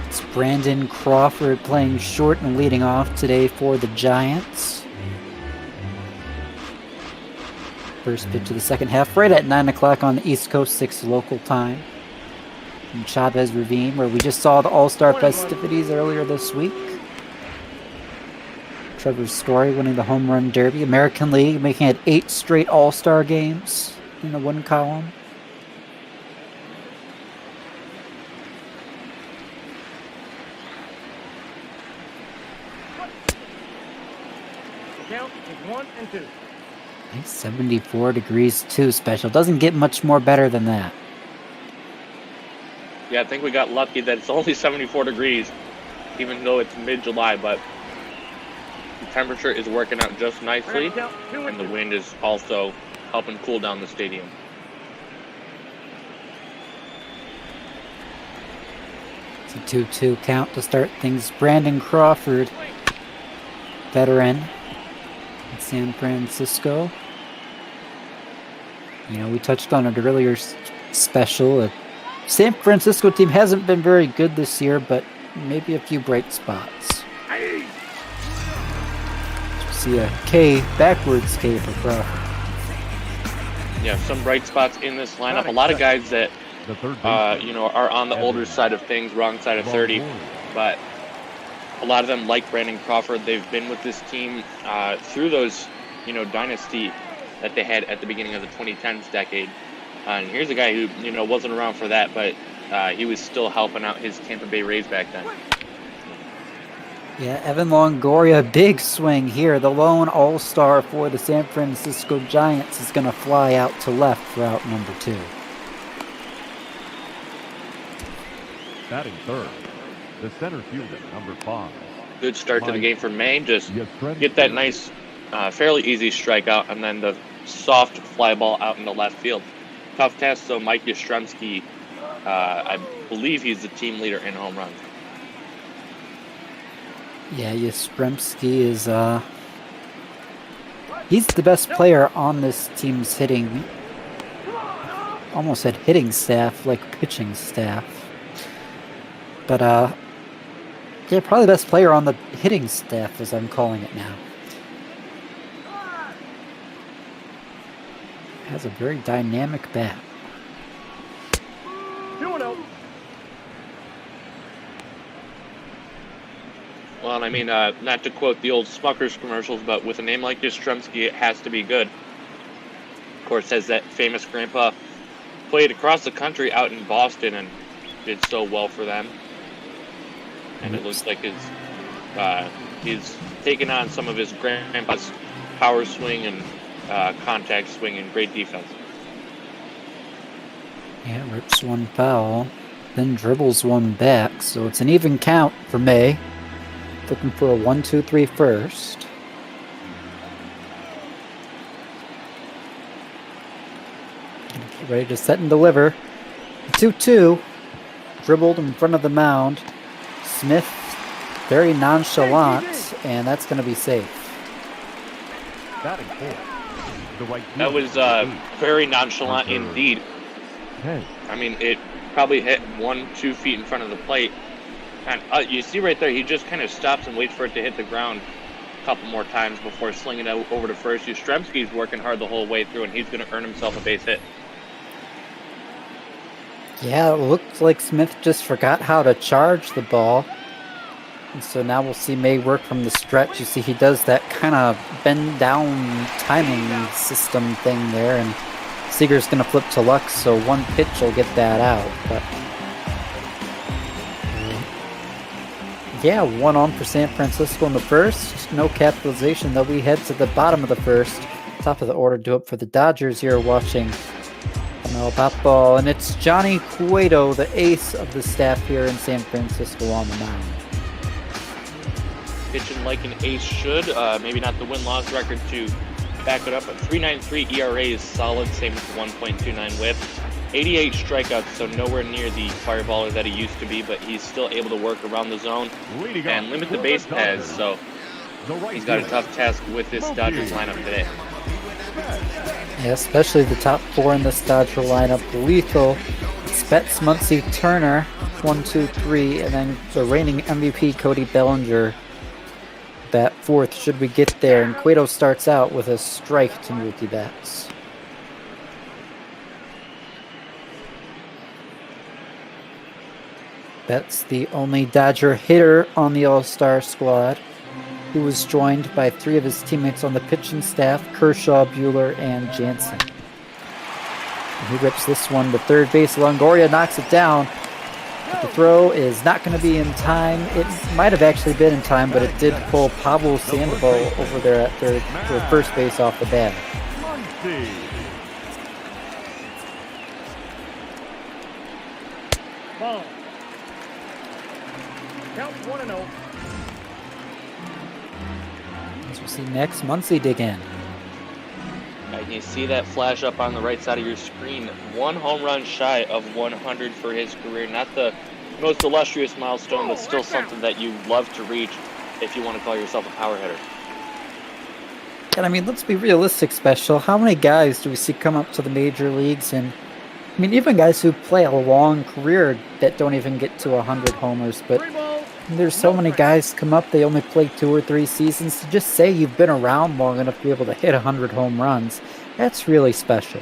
It's Brandon Crawford playing short and leading off today for the Giants. First pitch of the second half, right at 9 o'clock on the East Coast, 6 local time. In Chavez Ravine, where we just saw the All-Star festivities earlier this week. Trevor Story winning the Home Run Derby. American League making it 8 straight All-Star games in the win column. Count is 1 and 2. I think 74 degrees too special. Doesn't get much more better than that. Yeah, I think we got lucky that it's only 74 degrees, even though it's mid-July, but the temperature is working out just nicely, and the wind is also helping cool down the stadium. It's a 2-2 count to start things. Brandon Crawford, veteran in San Francisco. You know, we touched on it earlier, special. San Francisco team hasn't been very good this year, but maybe a few bright spots. See a K, backwards K for Crawford. Yeah, some bright spots in this lineup. A lot of guys that, are on the older side of things, wrong side of 30, but a lot of them, like Brandon Crawford, they've been with this team through those, dynasty that they had at the beginning of the 2010s decade. And here's a guy who, wasn't around for that, but he was still helping out his Tampa Bay Rays back then. Yeah, Evan Longoria, big swing here. The lone all-star for the San Francisco Giants is going to fly out to left for out number 2. Batting third, the center fielder, number 5. Good start to the game for May. Just get that nice, fairly easy strikeout, and then the soft fly ball out in the left field. Tough task, so Mike Yastrzemski, I believe he's the team leader in home runs. Yeah, Yastrzemski is, he's the best player on this team's hitting, almost said hitting staff, like pitching staff. But, yeah, probably the best player on the hitting staff, as I'm calling it now. Has a very dynamic bat. 2-0. Well, I mean, not to quote the old Smuckers commercials, but with a name like Yastrzemski, it has to be good. Of course, as that famous grandpa played across the country out in Boston and did so well for them. And it looks like he's taken on some of his grandpa's power swing and contact swing and great defense. Yeah, rips one foul, then dribbles one back, so it's an even count for May. Looking for a 1-2-3 first. Get ready to set and deliver. 2-2. Dribbled in front of the mound. Smith, very nonchalant, and that's going to be safe. That was very nonchalant indeed. I mean, it probably hit 1-2 feet in front of the plate. And you see right there, he just kind of stops and waits for it to hit the ground a couple more times before slinging it over to first. Yastrzemski's working hard the whole way through, and he's going to earn himself a base hit. Yeah, it looks like Smith just forgot how to charge the ball. And so now we'll see May work from the stretch. You see he does that kind of bend down timing system thing there, and Seager's going to flip to Lux, so one pitch will get that out. But yeah, 1 on for San Francisco in the first. No capitalization, though. We head to the bottom of the first. Top of the order, do it for the Dodgers. You're watching Bat Ball, and it's Johnny Cueto, the ace of the staff here in San Francisco, on the mound. Pitching like an ace should. Maybe not the win-loss record to back it up, but 3.93 ERA is solid, same with 1.29 whip. 88 strikeouts, so nowhere near the fireballer that he used to be, but he's still able to work around the zone and limit the base paths, so he's got a tough task with this Dodgers lineup today. Yeah, especially the top 4 in this Dodger lineup. Lethal, Spets, Muncy, Turner, 1, 2, 3, and then the reigning MVP Cody Bellinger bat 4th should we get there, and Cueto starts out with a strike to Mookie Betts. Betts the only Dodger hitter on the All-Star squad. who was joined by 3 of his teammates on the pitching staff, Kershaw, Bueller, and Jansen. And he rips this one to third base. Longoria knocks it down. But the throw is not going to be in time. It might have actually been in time, but it did pull Pablo Sandoval over there at third for first base off the bat. Ball. Count 1-0. As we see next, Muncy dig in. And you see that flash up on the right side of your screen. 1 home run shy of 100 for his career. Not the most illustrious milestone, but still something that you love to reach if you want to call yourself a power hitter. And I mean, let's be realistic, Special. How many guys do we see come up to the major leagues? And I mean, even guys who play a long career that don't even get to 100 homers. But there's so many guys come up, they only play 2 or 3 seasons. To just say you've been around long enough to be able to hit 100 home runs, that's really special.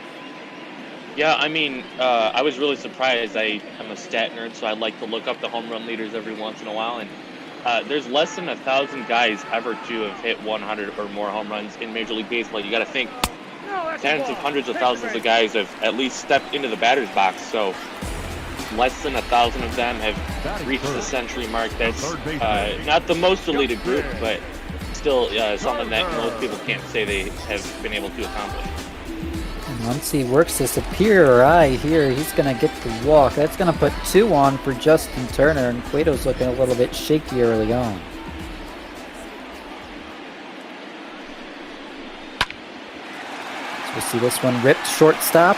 Yeah, I mean, I was really surprised. I'm a stat nerd, so I like to look up the home run leaders every once in a while. And there's less than 1,000 guys ever to have hit 100 or more home runs in Major League Baseball. You got to think tens of hundreds of thousands of guys have at least stepped into the batter's box. So less than 1,000 of them have reached the century mark. That's not the most elite group, but still something that most people can't say they have been able to accomplish. And once he works this appear eye here, he's going to get the walk. That's going to put 2 on for Justin Turner, and Cueto's looking a little bit shaky early on. So we see this one ripped shortstop.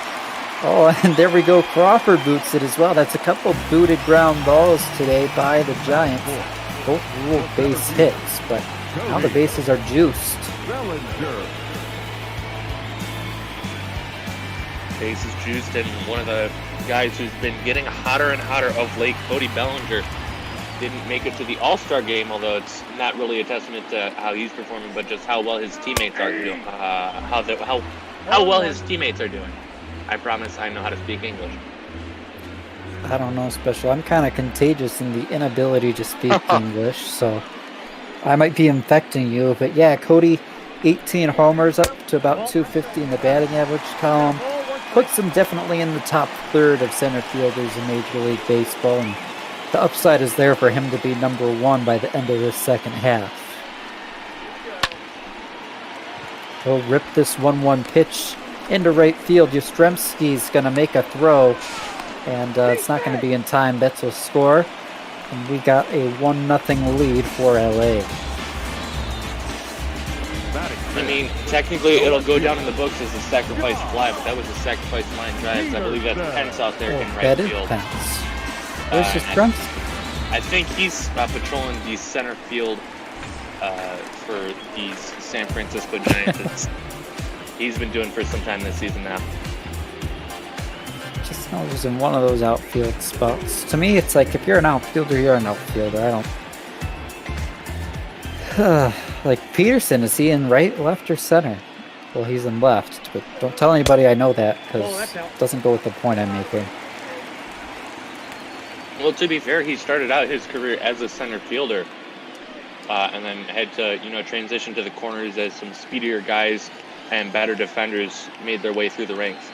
Oh, and there we go. Crawford boots it as well. That's a couple booted ground balls today by the Giants. Both ruled base hits, but now the bases are juiced. Bases juiced, and one of the guys who's been getting hotter and hotter of late, Cody Bellinger, didn't make it to the All-Star game, although it's not really a testament to how he's performing, but just how well his teammates are doing. How well his teammates are doing. I promise I know how to speak English. I don't know, Special. I'm kind of contagious in the inability to speak English, so I might be infecting you. But yeah, Cody, 18 homers, up to about 250 in the batting average column. Puts him definitely in the top third of center fielders in Major League Baseball, and the upside is there for him to be number 1 by the end of the second half. He'll rip this 1-1 pitch into right field. Yastrzemski's going to make a throw, and it's not going to be in time. Betts will score, and we got a 1-0 lead for LA. I mean, technically it'll go down in the books as a sacrifice fly, but that was a sacrifice line drive. I believe that's Pence out there in right field. Pence. There's Yastrzemski. I think he's patrolling the center field for these San Francisco Giants. He's been doing for some time this season now. Just know he's in one of those outfield spots. To me, it's like if you're an outfielder, you're an outfielder. I don't. Like Peterson, is he in right, left, or center? Well, he's in left, but don't tell anybody I know that because it doesn't go with the point I'm making. Well, to be fair, he started out his career as a center fielder, and then had to, transition to the corners as some speedier guys and better defenders made their way through the ranks.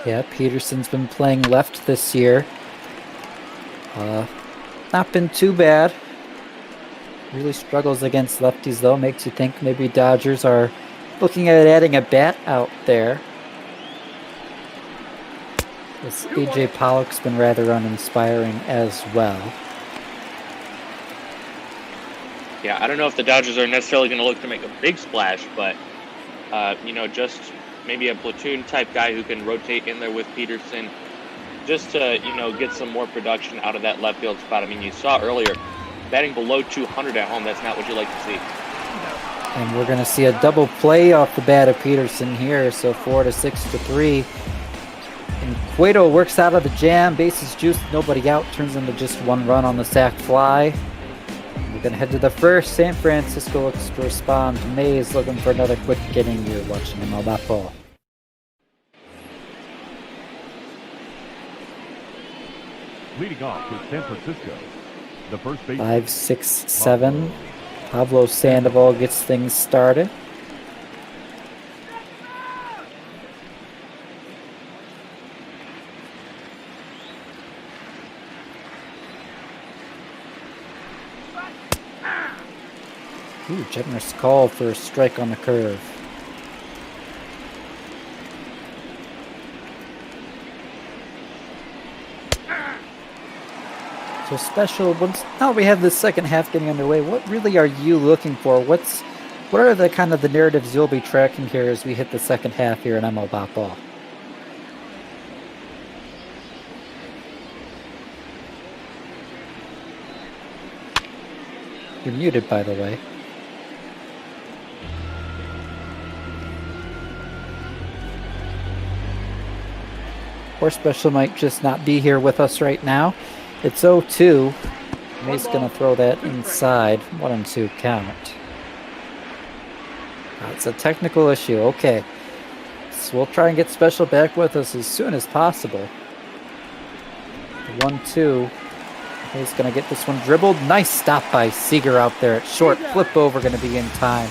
Yeah, Peterson's been playing left this year. Not been too bad. Really struggles against lefties, though. Makes you think maybe Dodgers are looking at adding a bat out there. This A.J. Pollock's been rather uninspiring as well. Yeah, I don't know if the Dodgers are necessarily going to look to make a big splash, but, just maybe a platoon-type guy who can rotate in there with Peterson just to, get some more production out of that left field spot. I mean, you saw earlier, batting below 200 at home, that's not what you like to see. And we're going to see a double play off the bat of Peterson here, so 4-6-3. And Cueto works out of the jam, bases juiced, nobody out, turns into just 1 run on the sac fly. We're going to head to the first. San Francisco looks to respond. Mays looking for another quick inning. You're watching him on that ball. Leading off with San Francisco, the first base. 5, 6, 7. Pablo Sandoval gets things started. Ooh, generous call for a strike on the curve. So Special, now we have the second half getting underway, what really are you looking for? What are the kind of the narratives you'll be tracking here as we hit the second half here in ML Bot Ball? You're muted, by the way. Or Special might just not be here with us right now. It's 0-2. May's going to throw that inside. 1-2 count. It's a technical issue. Okay. So we'll try and get Special back with us as soon as possible. 1-2. He's going to get this one dribbled. Nice stop by Seeger out there at short. Flip over going to be in time.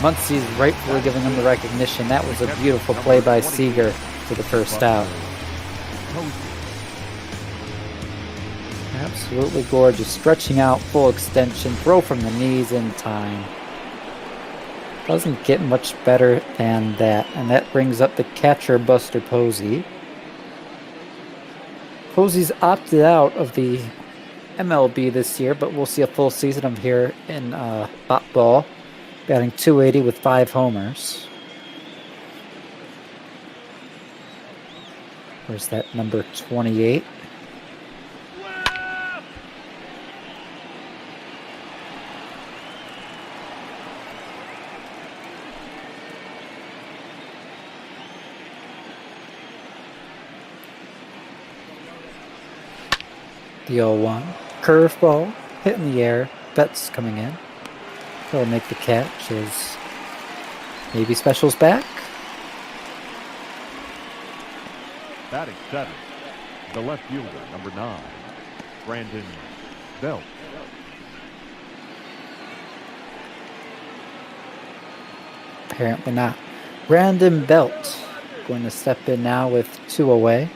Muncie's rightfully giving him the recognition. That was a beautiful play by Seeger for the first out. Absolutely gorgeous. Stretching out, full extension. Throw from the knees in time. Doesn't get much better than that. And that brings up the catcher, Buster Posey. Posey's opted out of the MLB this year, but we'll see a full season of him here in Bot Ball. Batting .280 with 5 homers. Where's that number 28? The 0-1. Curveball, hit in the air. Betts coming in. He'll make the catch as maybe Special's back. Batting 7, the left fielder, number 9, Brandon Belt. Apparently not. Brandon Belt going to step in now with 2 away.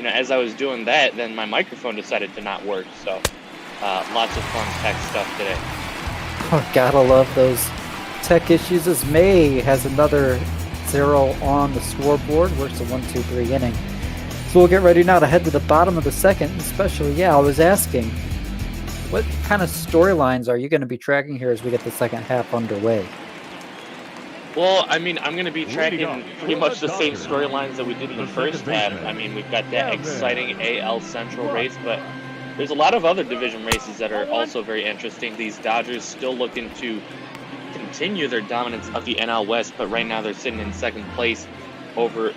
As I was doing that, then my microphone decided to not work. So, lots of fun tech stuff today. Oh, gotta love those tech issues. As May has another 0 on the scoreboard. Works a 1-2-3 inning. So we'll get ready now to head to the bottom of the second. Especially, I was asking, what kind of storylines are you going to be tracking here as we get the second half underway? Well, I'm going to be tracking pretty much the same storylines that we did in the first half. We've got that exciting AL Central race, but there's a lot of other division races that are also very interesting. These Dodgers still looking to continue their dominance of the NL West, but right now they're sitting in second place over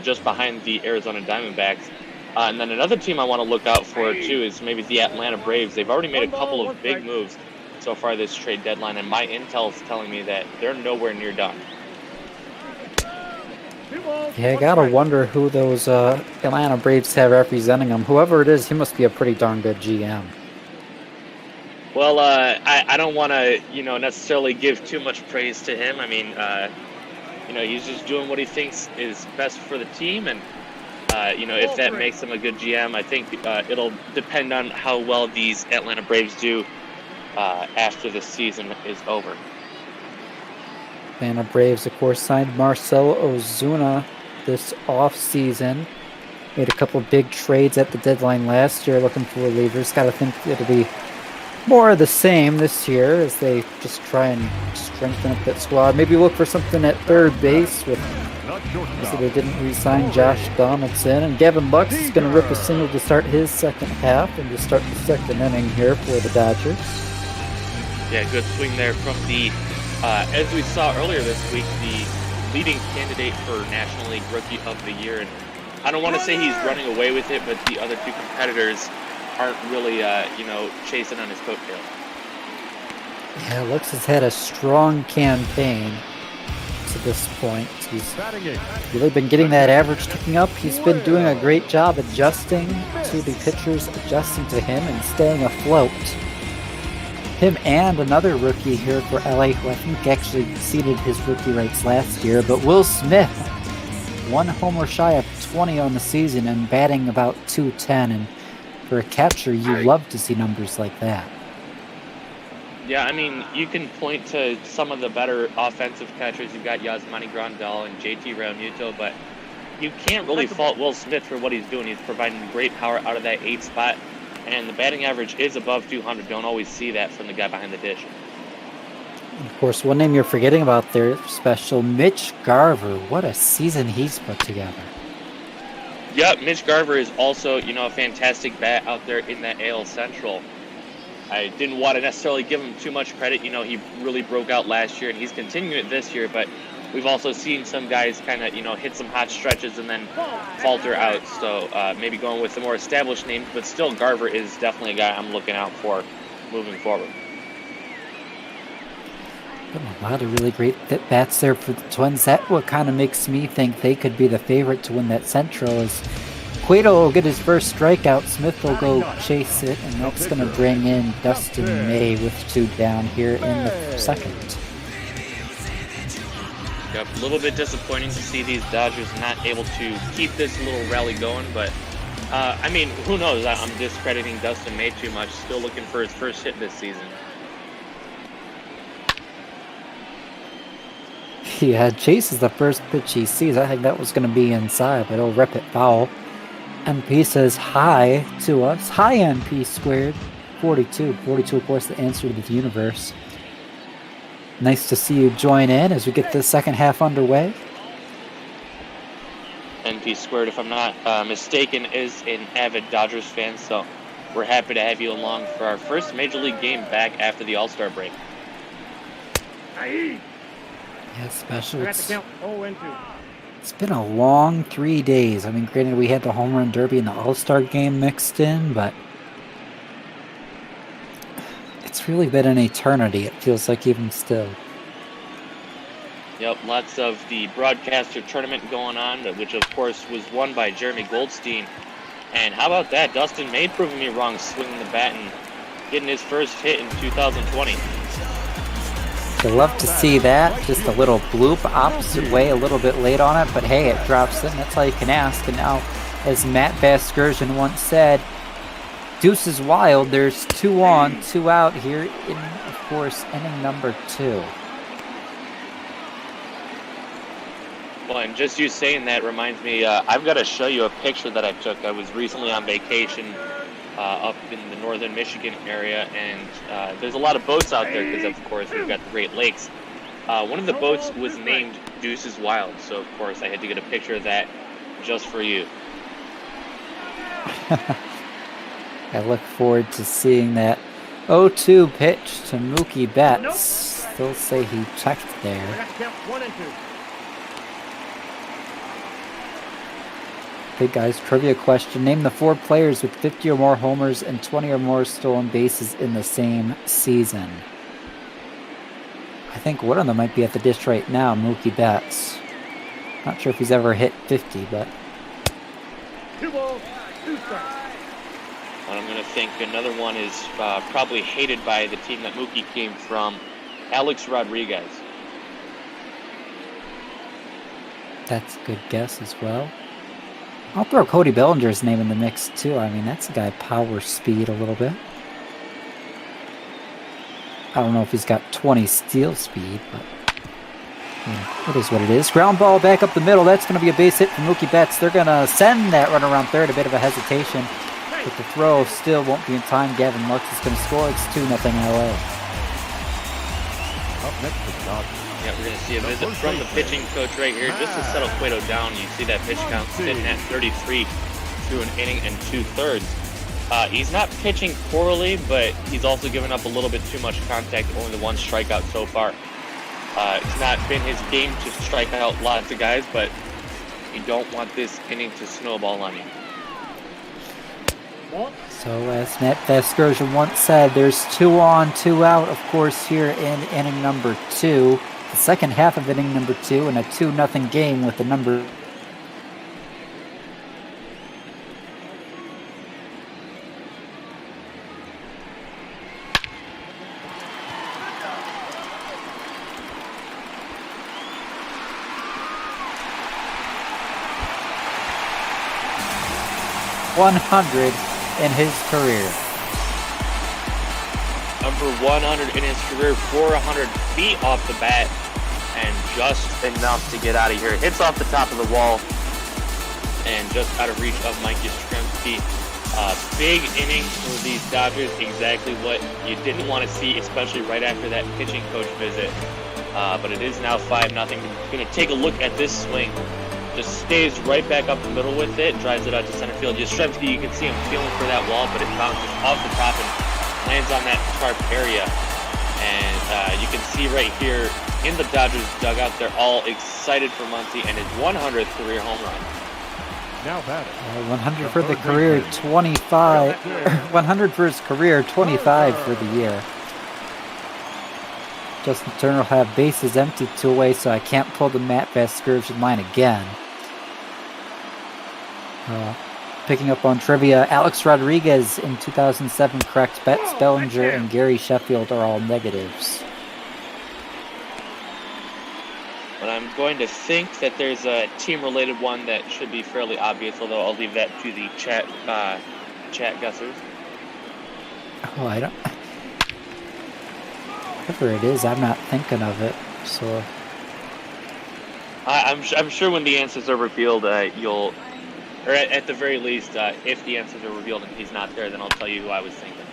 just behind the Arizona Diamondbacks. And then another team I want to look out for, too, is maybe the Atlanta Braves. They've already made a couple of big moves so far this trade deadline, and my intel is telling me that they're nowhere near done. Yeah, I gotta wonder who those Atlanta Braves have representing them. Whoever it is, he must be a pretty darn good GM. Well, I don't want to, necessarily give too much praise to him. He's just doing what he thinks is best for the team, and if that makes him a good GM, I think it'll depend on how well these Atlanta Braves do after the season is over. Atlanta Braves, of course, signed Marcell Ozuna this offseason. Made a couple big trades at the deadline last year looking for relievers. Got to think it'll be more of the same this year as they just try and strengthen up that squad. Maybe look for something at third base with, so they didn't re-sign Josh Donaldson. And Gavin Lux is going to rip a single to start his second half and to start the second inning here for the Dodgers. Yeah, good swing there from the, as we saw earlier this week, the leading candidate for National League Rookie of the Year. And I don't want to say he's running away with it, but the other two competitors aren't really, chasing on his coattail. Yeah, Lux has had a strong campaign to this point. He's really been getting that average ticking up. He's been doing a great job adjusting to the pitchers, adjusting to him, and staying afloat. Him and another rookie here for LA, who I think actually exceeded his rookie rates last year, but Will Smith, 1 homer shy of 20 on the season and batting about .210, and for a catcher, you love to see numbers like that. Yeah, I mean, you can point to some of the better offensive catchers. You've got Yasmani Grandal and JT Realmuto, but you can't really fault Will Smith for what he's doing. He's providing great power out of that 8 spot, and the batting average is above 200. Don't always see that from the guy behind the dish. And of course, one name you're forgetting about there, special, Mitch Garver. What a season he's put together. Yep, Mitch Garver is also, a fantastic bat out there in that AL Central. I didn't want to necessarily give him too much credit. He really broke out last year, and he's continuing it this year, but we've also seen some guys kind of, hit some hot stretches and then falter out. So maybe going with the more established names, but still Garver is definitely a guy I'm looking out for moving forward. A lot of really great bats there for the Twins. That what kind of makes me think they could be the favorite to win that Central is Cueto will get his first strikeout. Smith will go chase it, and that's going to bring in Dustin May with 2 down here in the second. Yep, a little bit disappointing to see these Dodgers not able to keep this little rally going, but who knows? I'm discrediting Dustin May too much. Still looking for his first hit this season. Yeah, Chase is the first pitch he sees. I think that was going to be inside, but he'll rip it foul. MP says hi to us. Hi, MP squared. 42. 42, of course, the answer to the universe. Nice to see you join in as we get the second half underway. NP squared, if I'm not mistaken, is an avid Dodgers fan, so we're happy to have you along for our first Major League game back after the All-Star break. Yeah, special. It's been a long 3 days. I mean, granted, we had the Home Run Derby and the All-Star game mixed in, but it's really been an eternity. It feels like even still. Yep, lots of the broadcaster tournament going on, which of course was won by Jeremy Goldstein. And how about that? Dustin May proving me wrong, swinging the bat and getting his first hit in 2020. I love to see that. Just a little bloop opposite way, a little bit late on it, but hey, it drops in. That's all you can ask. And now, as Matt Vasgersian once said, deuce is wild. There's 2 on, 2 out here in, of course, inning number 2. Well, and just you saying that reminds me, I've got to show you a picture that I took. I was recently on vacation up in the northern Michigan area, and there's a lot of boats out there because, of course, we've got the Great Lakes. One of the boats was named Deuce is Wild, so, of course, I had to get a picture of that just for you. I look forward to seeing that 0-2 pitch to Mookie Betts. They'll say he checked there. Hey guys, trivia question. Name the 4 players with 50 or more homers and 20 or more stolen bases in the same season. I think one of them might be at the dish right now, Mookie Betts. Not sure if he's ever hit 50, but... 2 balls, 2 strikes. I'm going to think another one is probably hated by the team that Mookie came from, Alex Rodriguez. That's a good guess as well. I'll throw Cody Bellinger's name in the mix, too. I mean, that's a guy power speed a little bit. I don't know if he's got 20 steal speed, but it is what it is. Ground ball back up the middle. That's going to be a base hit from Mookie Betts. They're going to send that run around third. A bit of a hesitation, but the throw still won't be in time. Gavin Lux is going to score. It's 2-0 LA. Up next to Dodgers. Yeah, we're going to see a visit from the pitching coach right here just to settle Cueto down. You see that pitch count sitting at 33 through an inning and 2/3. He's not pitching poorly, but he's also given up a little bit too much contact, only the 1 strikeout so far. It's not been his game to strike out lots of guys, but you don't want this inning to snowball on you. So as Matt Vasgersian once said, there's 2 on, 2 out, of course, here in inning number 2. The second half of inning number 2 and a 2-0 game with the number 100 in his career. Number 100 in his career, 400 feet off the bat, and just enough to get out of here. Hits off the top of the wall, and just out of reach of Mike Yastrzemski. Big inning for these Dodgers, exactly what you didn't want to see, especially right after that pitching coach visit. But it is now 5-0. We're going to take a look at this swing. Just stays right back up the middle with it, drives it out to center field. Yastrzemski, you can see him feeling for that wall, but it bounces off the top and lands on that sharp area. And you can see right here in the Dodgers dugout, they're all excited for Muncy and his 100th career home run. Now batting. 100 for the career, 25. 100 for his career, 25 for the year. Justin Turner will have bases empty 2 away, so I can't pull the Matt Vasgersian line again. Picking up on trivia, Alex Rodriguez in 2007 correct. Betts Bellinger and Gary Sheffield are all negatives. But I'm going to think that there's a team-related one that should be fairly obvious, although I'll leave that to the chat guessers. Oh, I don't... Whatever it is, I'm not thinking of it, so... I'm sure when the answers are revealed, you'll... Or at the very least, if the answers are revealed and he's not there, then I'll tell you who I was thinking.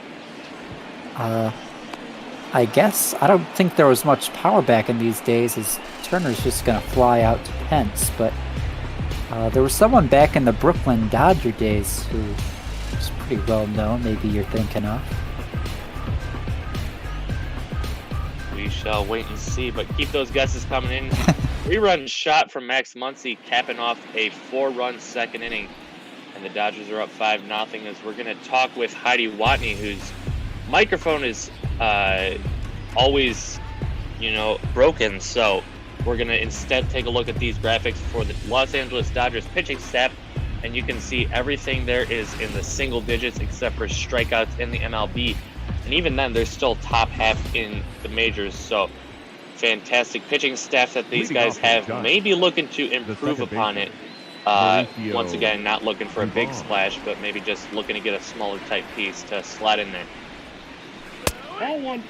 I guess. I don't think there was much power back in these days, as Turner's just going to fly out to Pence, but there was someone back in the Brooklyn Dodger days who was pretty well known, maybe you're thinking of. We shall wait and see, but keep those guesses coming in. 3-run shot from Max Muncy, capping off a 4-run second inning. And the Dodgers are up 5-0 as we're going to talk with Heidi Watney, whose microphone is always, broken. So we're going to instead take a look at these graphics for the Los Angeles Dodgers pitching staff. And you can see everything there is in the single digits except for strikeouts in the MLB. And even then, they're still top half in the majors. So fantastic pitching staff that these guys have. Maybe looking to improve upon it. Once again, not looking for a big splash, but maybe just looking to get a smaller type piece to slide in there. Ball one.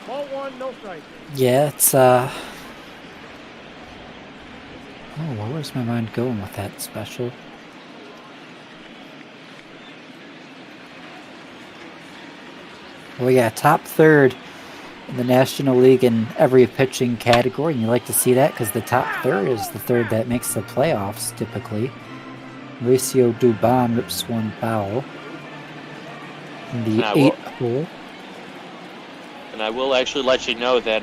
Ball one, no strike. Yeah, it's oh, where's my mind going with that special? Well, yeah, top third in the National League in every pitching category, and you like to see that because the top third is the third that makes the playoffs typically. Mauricio Dubon rips one foul in the 8th hole. And I will actually let you know that,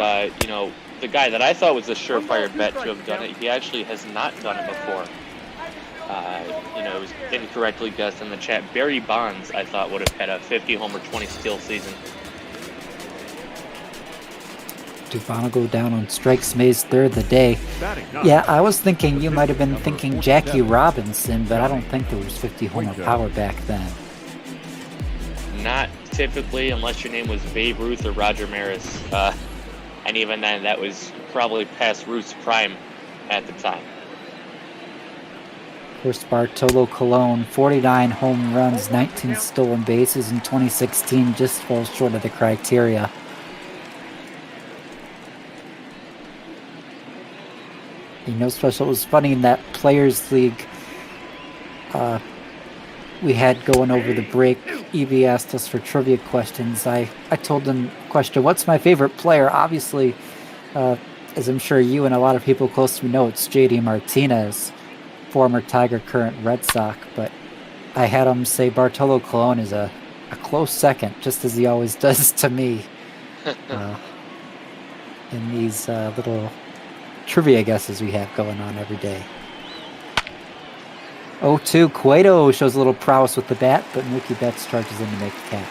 the guy that I thought was a surefire bet to have done it, he actually has not done it before. It was incorrectly guessed in the chat. Barry Bonds, I thought, would have had a 50-homer, 20-steal season. Dubon will go down on strikes. May's third of the day. Yeah, I was thinking you might have been thinking Jackie Robinson, but I don't think there was 50-homer power back then. Not typically, unless your name was Babe Ruth or Roger Maris. And even then, that was probably past Ruth's prime at the time. Of course, Bartolo Colon, 49 home runs, 19 stolen bases in 2016, just falls short of the criteria. Special, it was funny in that Players League we had going over the break. Evie asked us for trivia questions. I told him question, what's my favorite player? Obviously, as I'm sure you and a lot of people close to me know, it's JD Martinez, former Tiger, current Red Sox. But I had him say Bartolo Colon is a close second, just as he always does to me. in these little trivia guesses we have going on every day. 0-2, Cueto shows a little prowess with the bat, but Mookie Betts charges in to make the catch.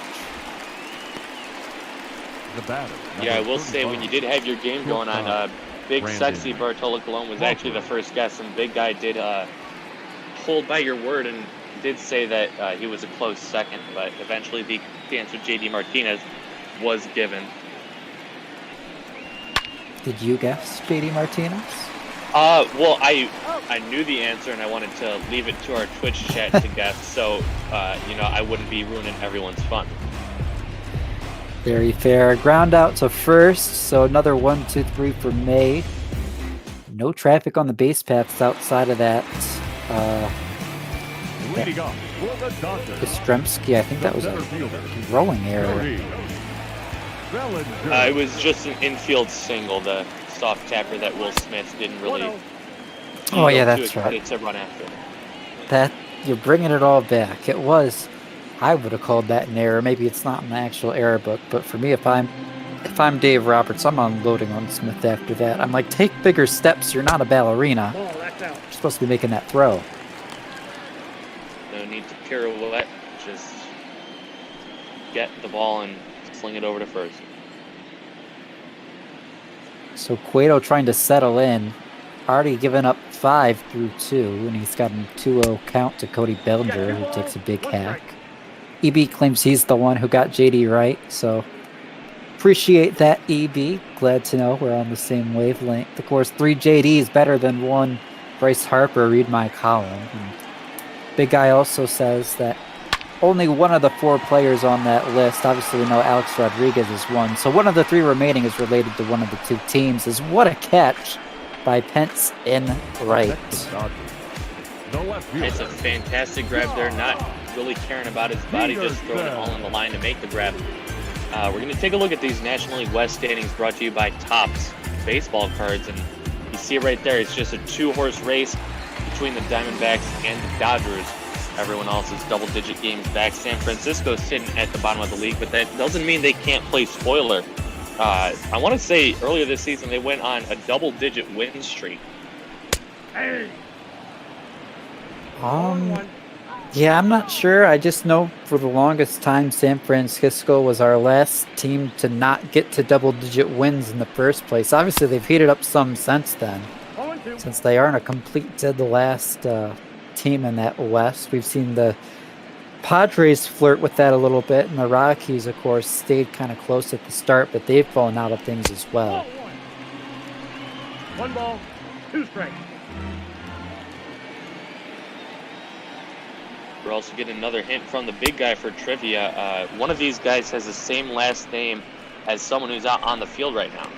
Yeah, I will say, when you did have your game going on, Big Sexy Bartolo Colon was actually the first guess, and Big Guy did hold by your word and did say that he was a close second, but eventually the answer JD Martinez was given. Did you guess JD Martinez? Well, I knew the answer, and I wanted to leave it to our Twitch chat to guess, so, I wouldn't be ruining everyone's fun. Very fair. Ground out to first, so another 1-2-3 for May. No traffic on the base paths outside of that. Ostremski, I think that was a throwing error. It was just an infield single, the soft tapper that Will Smith didn't really. Oh yeah, that's right. To run after. That you're bringing it all back. It was. I would have called that an error. Maybe it's not in the actual error book, but for me, if I'm Dave Roberts, I'm unloading on Smith after that. I'm like, take bigger steps. You're not a ballerina. You're supposed to be making that throw. No need to pirouette. Just get the ball and sling it over to first. So Cueto trying to settle in. Already given up 5 through 2, and he's got a 2-0 count to Cody Bellinger, who takes a big hack. EB claims he's the one who got JD right, so appreciate that, EB. Glad to know we're on the same wavelength. Of course, 3 JDs better than 1 Bryce Harper. Read my column. And Big Guy also says that only one of the 4 players on that list, obviously we know Alex Rodriguez is one, so one of the 3 remaining is related to one of the 2 teams. Is what a catch by Pence in right. It's a fantastic grab there, not really caring about his body, just throwing it all on the line to make the grab. We're going to take a look at these National League West standings brought to you by Topps baseball cards, and you see it right there. It's just a 2-horse race between the Diamondbacks and the Dodgers. Everyone else is double-digit games back. San Francisco's sitting at the bottom of the league, but that doesn't mean they can't play spoiler. I want to say earlier this season they went on a double-digit win streak. Yeah, I'm not sure. I just know for the longest time San Francisco was our last team to not get to double-digit wins in the first place. Obviously, they've heated up some since then, since they aren't a complete dead last team in that West. We've seen the Padres flirt with that a little bit, and the Rockies, of course, stayed kind of close at the start, but they've fallen out of things as well. 1 ball, 2 strikes. We're also getting another hint from the Big Guy for trivia. One of these guys has the same last name as someone who's out on the field right now.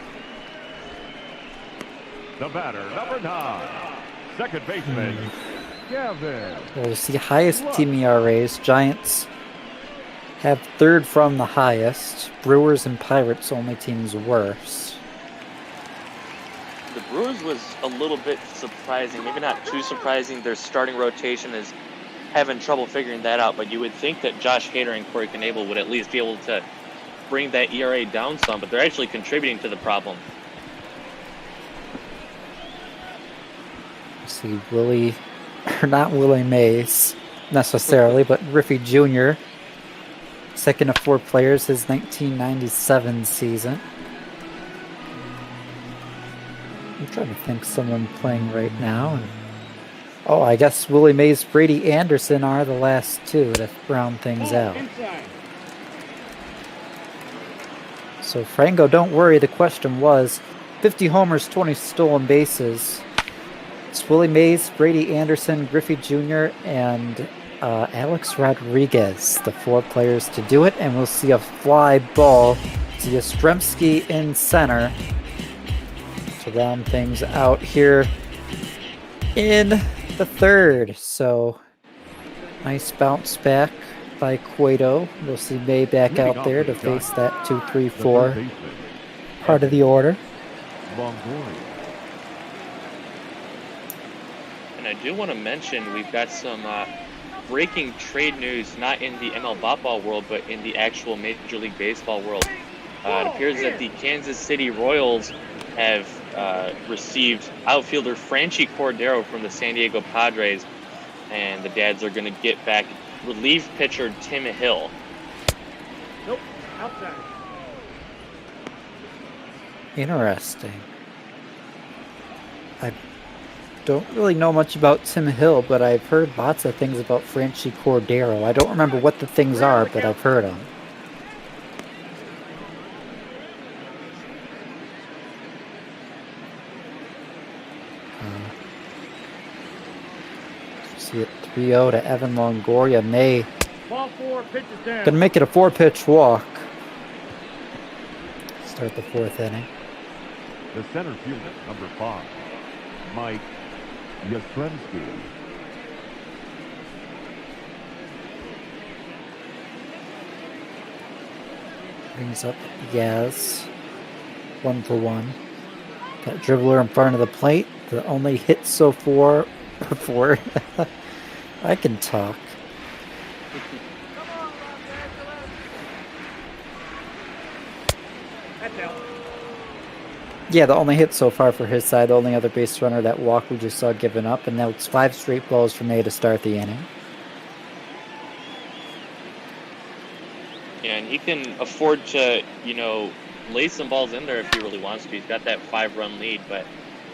The batter, number 9, second baseman, Gavin. We'll see highest team ERAs. Giants have 3rd from the highest. Brewers and Pirates only teams worse. The Brewers was a little bit surprising, maybe not too surprising. Their starting rotation is having trouble figuring that out, but you would think that Josh Hader and Corey Knebel would at least be able to bring that ERA down some, but they're actually contributing to the problem. See Willie, or not Willie Mays necessarily, but Riffy Jr., second of 4 players, his 1997 season. I'm trying to think someone playing right now. Oh, I guess Willie Mays, Brady Anderson are the last 2 to round things out. So Frango, don't worry. The question was 50 homers, 20 stolen bases. It's Willie Mays, Brady Anderson, Griffey Jr., and Alex Rodriguez, the 4 players to do it. And we'll see a fly ball to Yastrzemski in center to round things out here in the 3rd. So nice bounce back by Cueto. We'll see May back out there to face that 2-3-4 part of the order. And I do want to mention we've got some breaking trade news, not in the ML Botball world, but in the actual Major League Baseball world. It appears that the Kansas City Royals have received outfielder Franchi Cordero from the San Diego Padres, and the Dads are going to get back relief pitcher Tim Hill. Nope, outside. Interesting. I don't really know much about Tim Hill, but I've heard lots of things about Franchi Cordero. I don't remember what the things are, but I've heard them. See it 3-0 to Evan Longoria. May Ball 4, pitches down. gonna make it a 4-pitch walk. Start the 4th inning. The center fielder, number 5, Mike Yastrzemski. Brings up Yaz. 1-for-1. Got a dribbler in front of the plate. The only hit so far. I can talk. That's out. Yeah, the only hit so far for his side, the only other base runner, that walk we just saw given up, and now it's 5 straight balls for May to start the inning. Yeah, and he can afford to, lay some balls in there if he really wants to. He's got that 5-run lead, but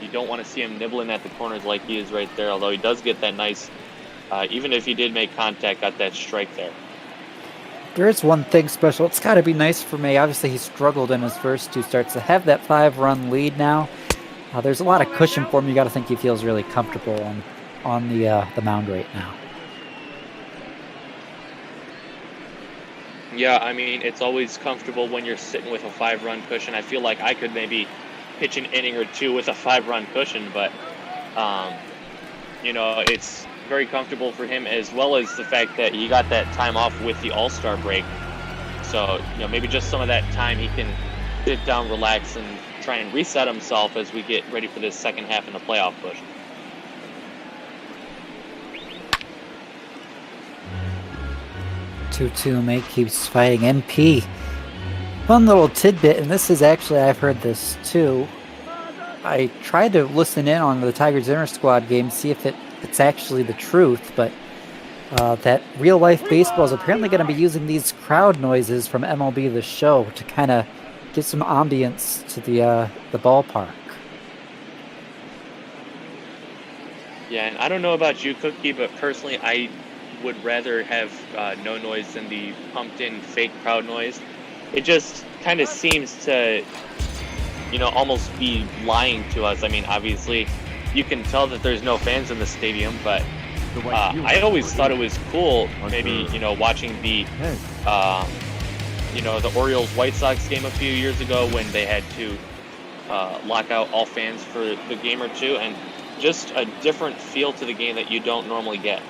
you don't want to see him nibbling at the corners like he is right there, although he does get that nice, even if he did make contact, got that strike there. There is one thing special. It's got to be nice for May. Obviously, he struggled in his first 2 starts. To have that 5-run lead now, there's a lot of cushion for him. You got to think he feels really comfortable on the mound right now. Yeah, I mean, it's always comfortable when you're sitting with a 5-run cushion. I feel like I could maybe pitch an inning or 2 with a 5-run cushion, but, it's very comfortable for him, as well as the fact that he got that time off with the All-Star break. So, maybe just some of that time he can sit down, relax, and try and reset himself as we get ready for this second half in the playoff push. May keeps fighting MP. One little tidbit, and this is actually, I've heard this too. I tried to listen in on the Tigers Inter-Squad game, see if it's actually the truth, but that real-life baseball is apparently going to be using these crowd noises from MLB The Show to kind of give some ambience to the ballpark. Yeah, and I don't know about you, Cookie, but personally, I would rather have no noise than the pumped-in fake crowd noise. It just kind of seems to, almost be lying to us. I mean, obviously, you can tell that there's no fans in the stadium, but I always thought it was cool, maybe, watching the, the Orioles-White Sox game a few years ago when they had to lock out all fans for the game or 2, and just a different feel to the game that you don't normally get.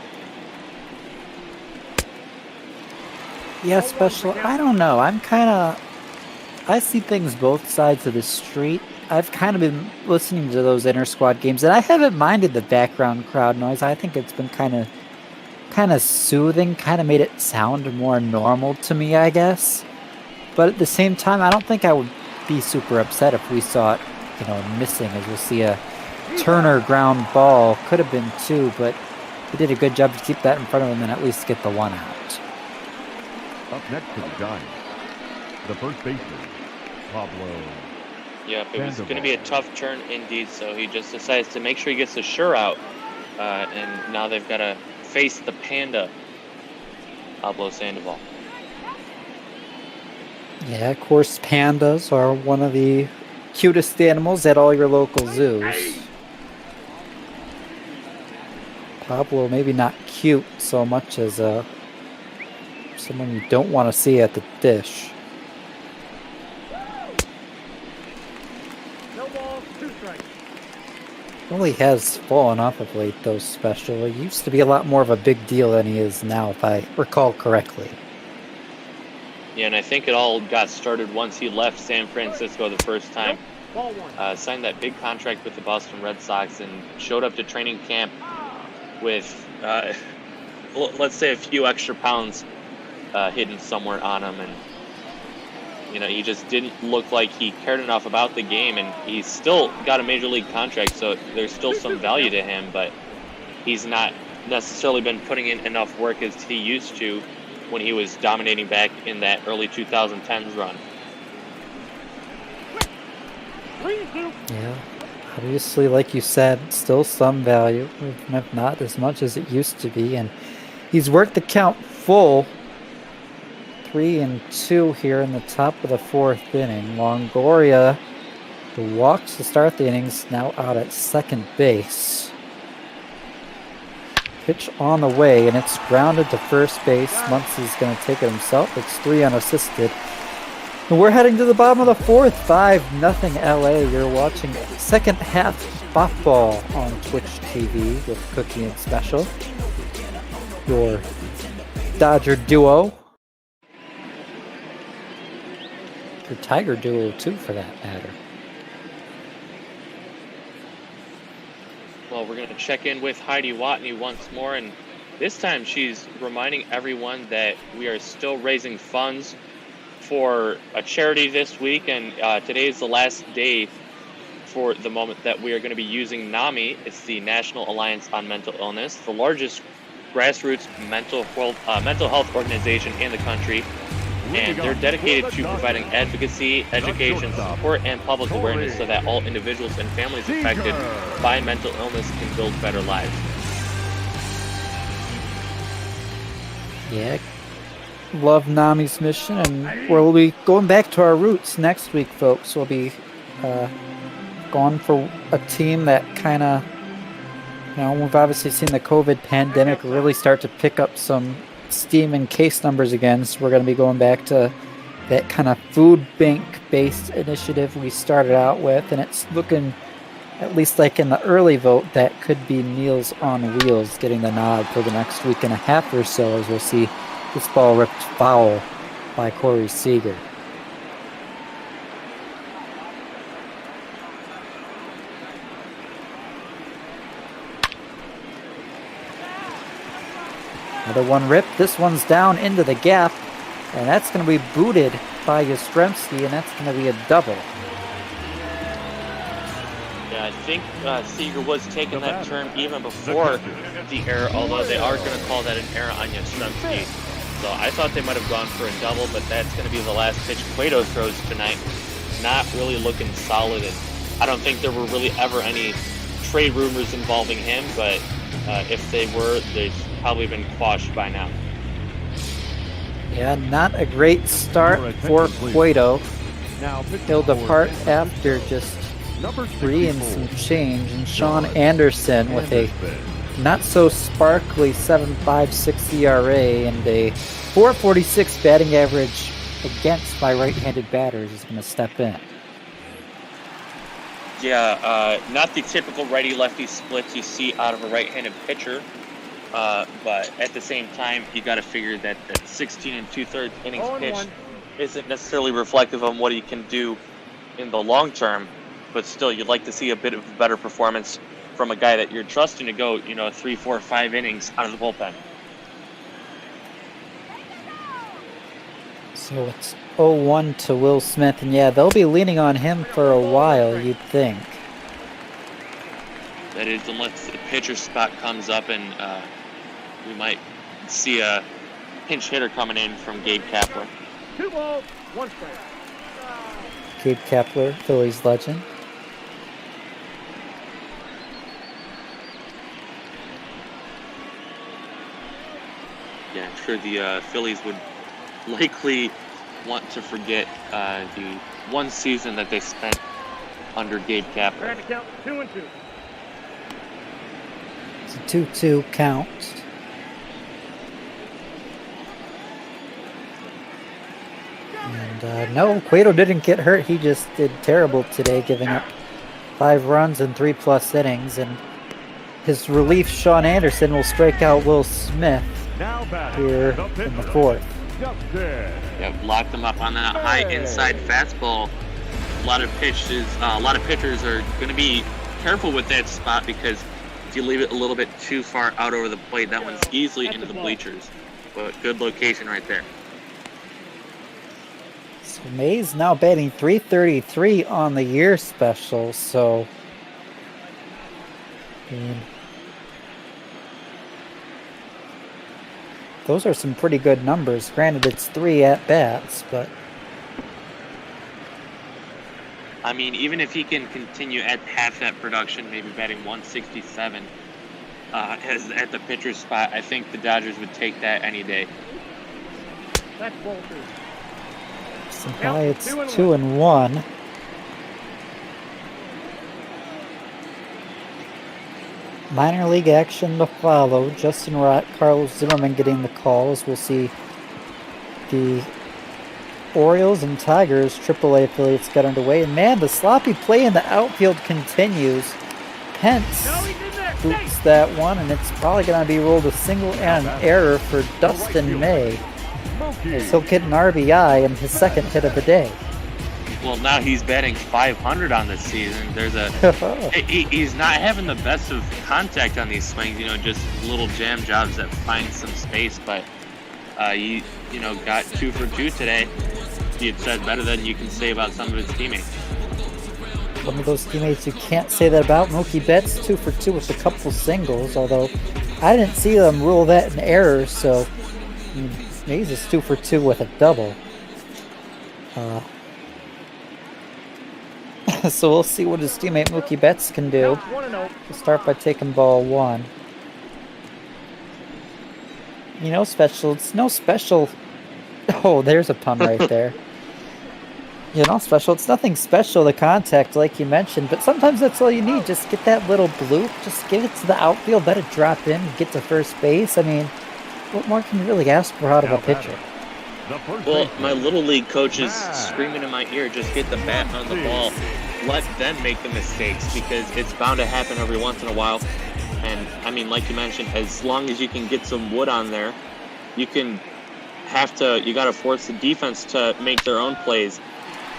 Yeah, Special, I don't know. I see things both sides of the street. I've kind of been listening to those inter-squad games, and I haven't minded the background crowd noise. I think it's been kind of soothing, kind of made it sound more normal to me, I guess. But at the same time, I don't think I would be super upset if we saw it, missing, as we'll see a Turner ground ball. Could have been 2, but he did a good job to keep that in front of him and at least get the 1 out. Up next to the Giants, the first baseman, Pablo. Yeah, it was going to be a tough turn indeed, so he just decides to make sure he gets the sure out. And now they've got to face the Panda, Pablo Sandoval. Yeah, of course, pandas are one of the cutest animals at all your local zoos. Pablo, maybe not cute so much as someone you don't want to see at the dish. No balls, 2 strikes. Really has fallen off of late, though, Special. He used to be a lot more of a big deal than he is now, if I recall correctly. Yeah, and I think it all got started once he left San Francisco the first time. Ball 1. Signed that big contract with the Boston Red Sox and showed up to training camp with, let's say, a few extra pounds hidden somewhere on him. And he just didn't look like he cared enough about the game, and he's still got a major league contract, so there's still some value to him, but he's not necessarily been putting in enough work as he used to when he was dominating back in that early 2010s run. Yeah, obviously, like you said, still some value, if not as much as it used to be, and he's worked the count full. 3-2 here in the top of the 4th inning. Longoria, who walks to start the innings, now out at second base. Pitch on the way, and it's grounded to first base. Muntz is going to take it himself. It's 3 unassisted. And we're heading to the bottom of the 4th. 5-0 LA. You're watching second half Bop-Ball on Twitch TV with Cookie and Special. Your Dodger duo. Your Tiger duo, too, for that matter. Well, we're going to check in with Heidi Watney once more, and this time she's reminding everyone that we are still raising funds for a charity this week, and today is the last day for the moment that we are going to be using NAMI. It's the National Alliance on Mental Illness, the largest grassroots mental health organization in the country. And they're dedicated to providing advocacy, education, support, and public awareness so that all individuals and families affected by mental illness can build better lives. Yeah, love NAMI's mission, and we'll be going back to our roots next week, folks. We'll be going for a team that kind of, we've obviously seen the COVID pandemic really start to pick up some steam and case numbers again, so we're going to be going back to that kind of food bank based initiative we started out with, and it's looking, at least like in the early vote, that could be Meals on Wheels getting the nod for the next week and a half or so, as we'll see this ball ripped foul by Corey Seager. Another one ripped. This one's down into the gap, and that's going to be booted by Yastrzemski, and that's going to be a double. Yeah, I think Seager was taking that turn even before the error, although they are going to call that an error on Yastrzemski. So I thought they might have gone for a double, but that's going to be the last pitch Cueto throws tonight. Not really looking solid, and I don't think there were really ever any trade rumors involving him, but if they were, they've probably been quashed by now. Yeah, not a great start for Cueto. He'll depart after just 3 and some change, and Sean Anderson with a not so sparkly 7.56 ERA and a 4.46 batting average against by right-handed batters is going to step in. Yeah, not the typical righty-lefty splits you see out of a right-handed pitcher, but at the same time, you got to figure that 16 2/3 innings pitch isn't necessarily reflective of what he can do in the long term, but still, you'd like to see a bit of a better performance from a guy that you're trusting to go, 3, 4, 5 innings out of the bullpen. So it's 0-1 to Will Smith, and yeah, they'll be leaning on him for a while, you'd think. That is, unless the pitcher spot comes up and we might see a pinch hitter coming in from Gabe Kapler. 2 balls, 1 strike. Gabe Kapler, Phillies legend. Yeah, I'm sure the Phillies would likely want to forget the one season that they spent under Gabe Kapler. Trying to count 2-2. It's a 2-2 count. And no, Cueto didn't get hurt. He just did terrible today, giving up 5 runs in 3+ innings. And his relief, Sean Anderson, will strike out Will Smith here in the 4th. Yeah, locked him up on that high inside fastball. A lot of pitchers are going to be careful with that spot, because if you leave it a little bit too far out over the plate, that one's easily into the bleachers. But good location right there. So May's now batting .333 on the year special, so I mean, those are some pretty good numbers. Granted, it's 3 at-bats, but I mean, even if he can continue at half that production, maybe batting 167 at the pitcher's spot, I think the Dodgers would take that any day. That's Walters. so now it's 2-1. Minor league action to follow. Justin Rocke, Carlos Zimmermann getting the calls. We'll see the Orioles and Tigers AAA affiliates get underway. And man, the sloppy play in the outfield continues. Pence boots that one, and it's probably going to be ruled a single and an error for Dustin May, as he'll get an RBI and his second hit of the day. Well, now he's batting .500 on this season. There's he's not having the best of contact on these swings, just little jam jobs that find some space, but he got 2 for 2 today. It said better than you can say about some of his teammates. One of those teammates you can't say that about. Mookie Betts 2 for 2 with a couple singles, although I didn't see them rule that an error, so Mays is 2 for 2 with a double. So we'll see what his teammate Mookie Betts can do. We'll start by taking ball 1. It's no special. Oh, there's a pun right there. It's nothing special, the contact, like you mentioned, but sometimes that's all you need. Just get that little bloop, just give it to the outfield, let it drop in, get to first base. I mean, what more can you really ask for out of a pitcher? Well, my little league coach is screaming in my ear, just get the bat on the ball. Let them make the mistakes, because it's bound to happen every once in a while. And, I mean, like you mentioned, as long as you can get some wood on there, you got to force the defense to make their own plays,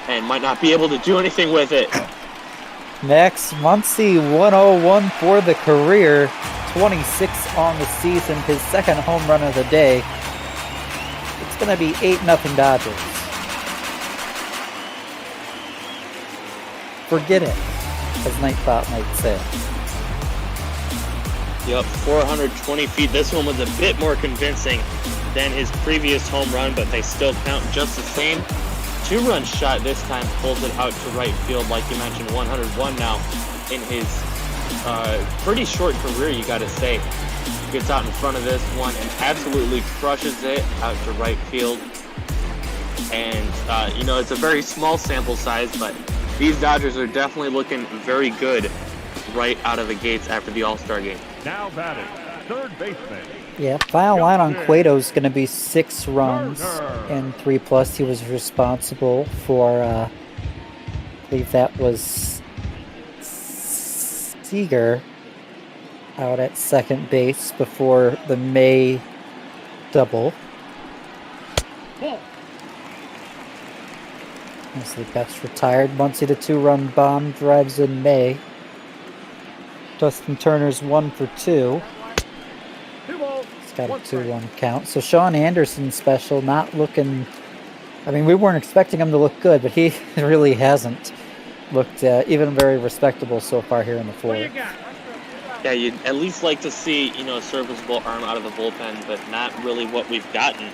and might not be able to do anything with it. Next, Muncy 101 for the career, 26 on the season, his second home run of the day. It's going to be 8-0 Dodgers. Forget it, as Nightbot might say. Yep, 420 feet. This one was a bit more convincing than his previous home run, but they still count just the same. 2-run shot this time, pulls it out to right field, like you mentioned, 101 now in his pretty short career, you got to say. Gets out in front of this one and absolutely crushes it out to right field. And, it's a very small sample size, but these Dodgers are definitely looking very good right out of the gates after the All-Star game. Now batting, third baseman. Yeah, final line on Cueto is going to be 6 runs and 3+. He was responsible for, I believe that was Seager out at second base before the May double. Nicely Betts retired. Muncy the 2-run bomb drives in May. Dustin Turner's 1 for 2. It's got a 2-1 count. So Sean Anderson's special, not looking. I mean, we weren't expecting him to look good, but he really hasn't looked even very respectable so far here in the fourth. Yeah, you'd at least like to see, a serviceable arm out of the bullpen, but not really what we've gotten.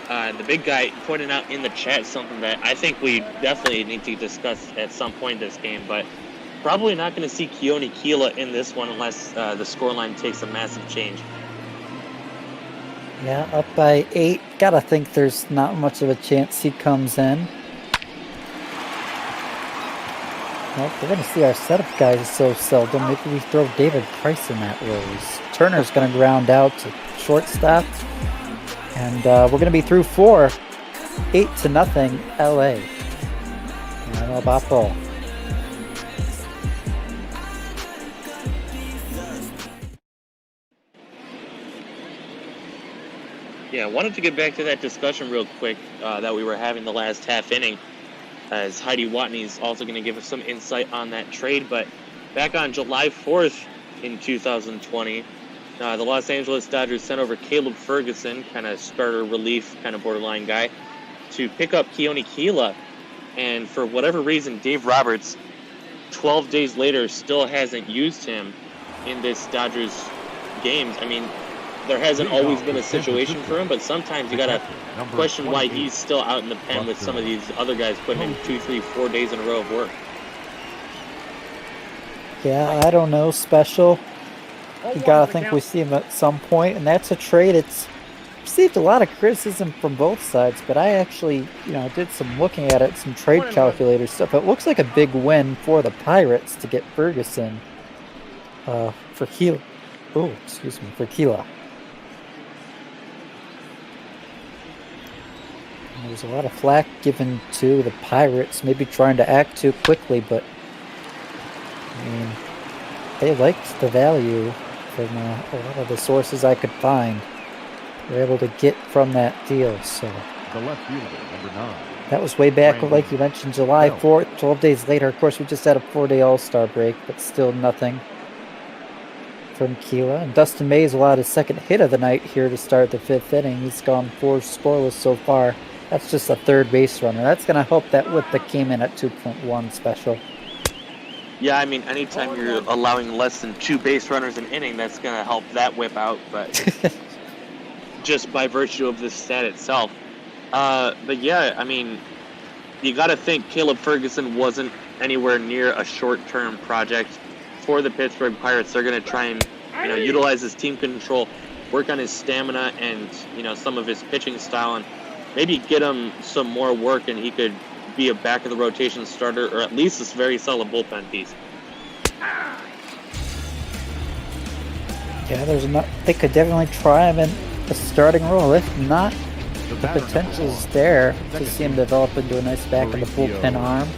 The big guy pointed out in the chat something that I think we definitely need to discuss at some point this game, but probably not going to see Keone Kela in this one unless the scoreline takes a massive change. Yeah, up by 8. Gotta think there's not much of a chance he comes in. Well, we're going to see our setup guys so seldom. Maybe we throw David Price in that role. Turner's going to ground out to shortstop. And we're going to be through 4. 8-0 LA. And a bop ball. Yeah, I wanted to get back to that discussion real quick that we were having the last half inning, as Heidi Watney is also going to give us some insight on that trade. But back on July 4th in 2020, the Los Angeles Dodgers sent over Caleb Ferguson, kind of starter relief, kind of borderline guy, to pick up Keone Keela, and for whatever reason, Dave Roberts, 12 days later, still hasn't used him in this Dodgers games. I mean, there hasn't always been a situation for him, but sometimes you gotta question why he's still out in the pen with some of these other guys putting in 2, 3, 4 days in a row of work. Yeah, I don't know, Special. You gotta think we see him at some point, and that's a trade. It's received a lot of criticism from both sides, but I actually, did some looking at it, some trade calculator stuff. It looks like a big win for the Pirates to get Ferguson for Keela. Oh, excuse me, for Keela. There's a lot of flack given to the Pirates, maybe trying to act too quickly, but I mean, they liked the value from a lot of the sources I could find. They're able to get from that deal, so The left fielder, number 9. that was way back, like you mentioned, July 4th, 12 days later. Of course, we just had a 4-day All-Star break, but still nothing from Keela. And Dustin May has allowed his second hit of the night here to start the 5th inning. He's gone 4 scoreless so far. That's just a third base runner. That's going to help that whip that came in at 2.1 Special. Yeah, I mean, anytime you're allowing less than 2 base runners an inning, that's going to help that whip out, but just by virtue of the stat itself. But yeah, I mean, you got to think Caleb Ferguson wasn't anywhere near a short-term project for the Pittsburgh Pirates. They're going to try and, utilize his team control, work on his stamina and, some of his pitching style, and maybe get him some more work, and he could be a back-of-the-rotation starter, or at least this very solid bullpen piece. Yeah, they could definitely try him in a starting role. If not, the potential's there to see him develop into a nice back-of-the-bullpen arm.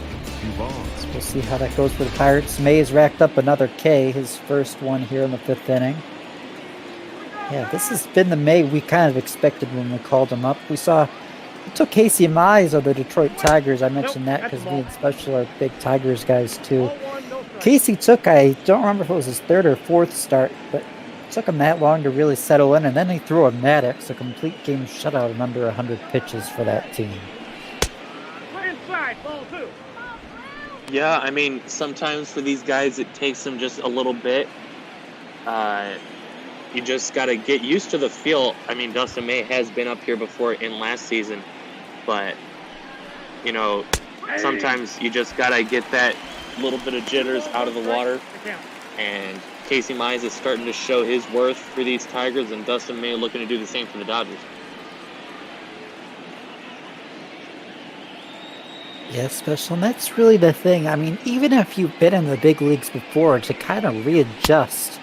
So we'll see how that goes for the Pirates. May has racked up another K, his first one here in the 5th inning. Yeah, this has been the May we kind of expected when we called him up. We took Casey Mize of the Detroit Tigers. I mentioned that because me and Special are big Tigers guys too. Casey took, I don't remember if it was his 3rd or 4th start, but it took him that long to really settle in, and then he threw a Maddox, a complete game shutout in under 100 pitches for that team. Yeah, I mean, sometimes for these guys it takes them just a little bit. You just got to get used to the feel. I mean, Dustin May has been up here before in last season, but, sometimes you just got to get that little bit of jitters out of the water. And Casey Mize is starting to show his worth for these Tigers, and Dustin May looking to do the same for the Dodgers. Yeah, Special, and that's really the thing. I mean, even if you've been in the big leagues before, to kind of readjust,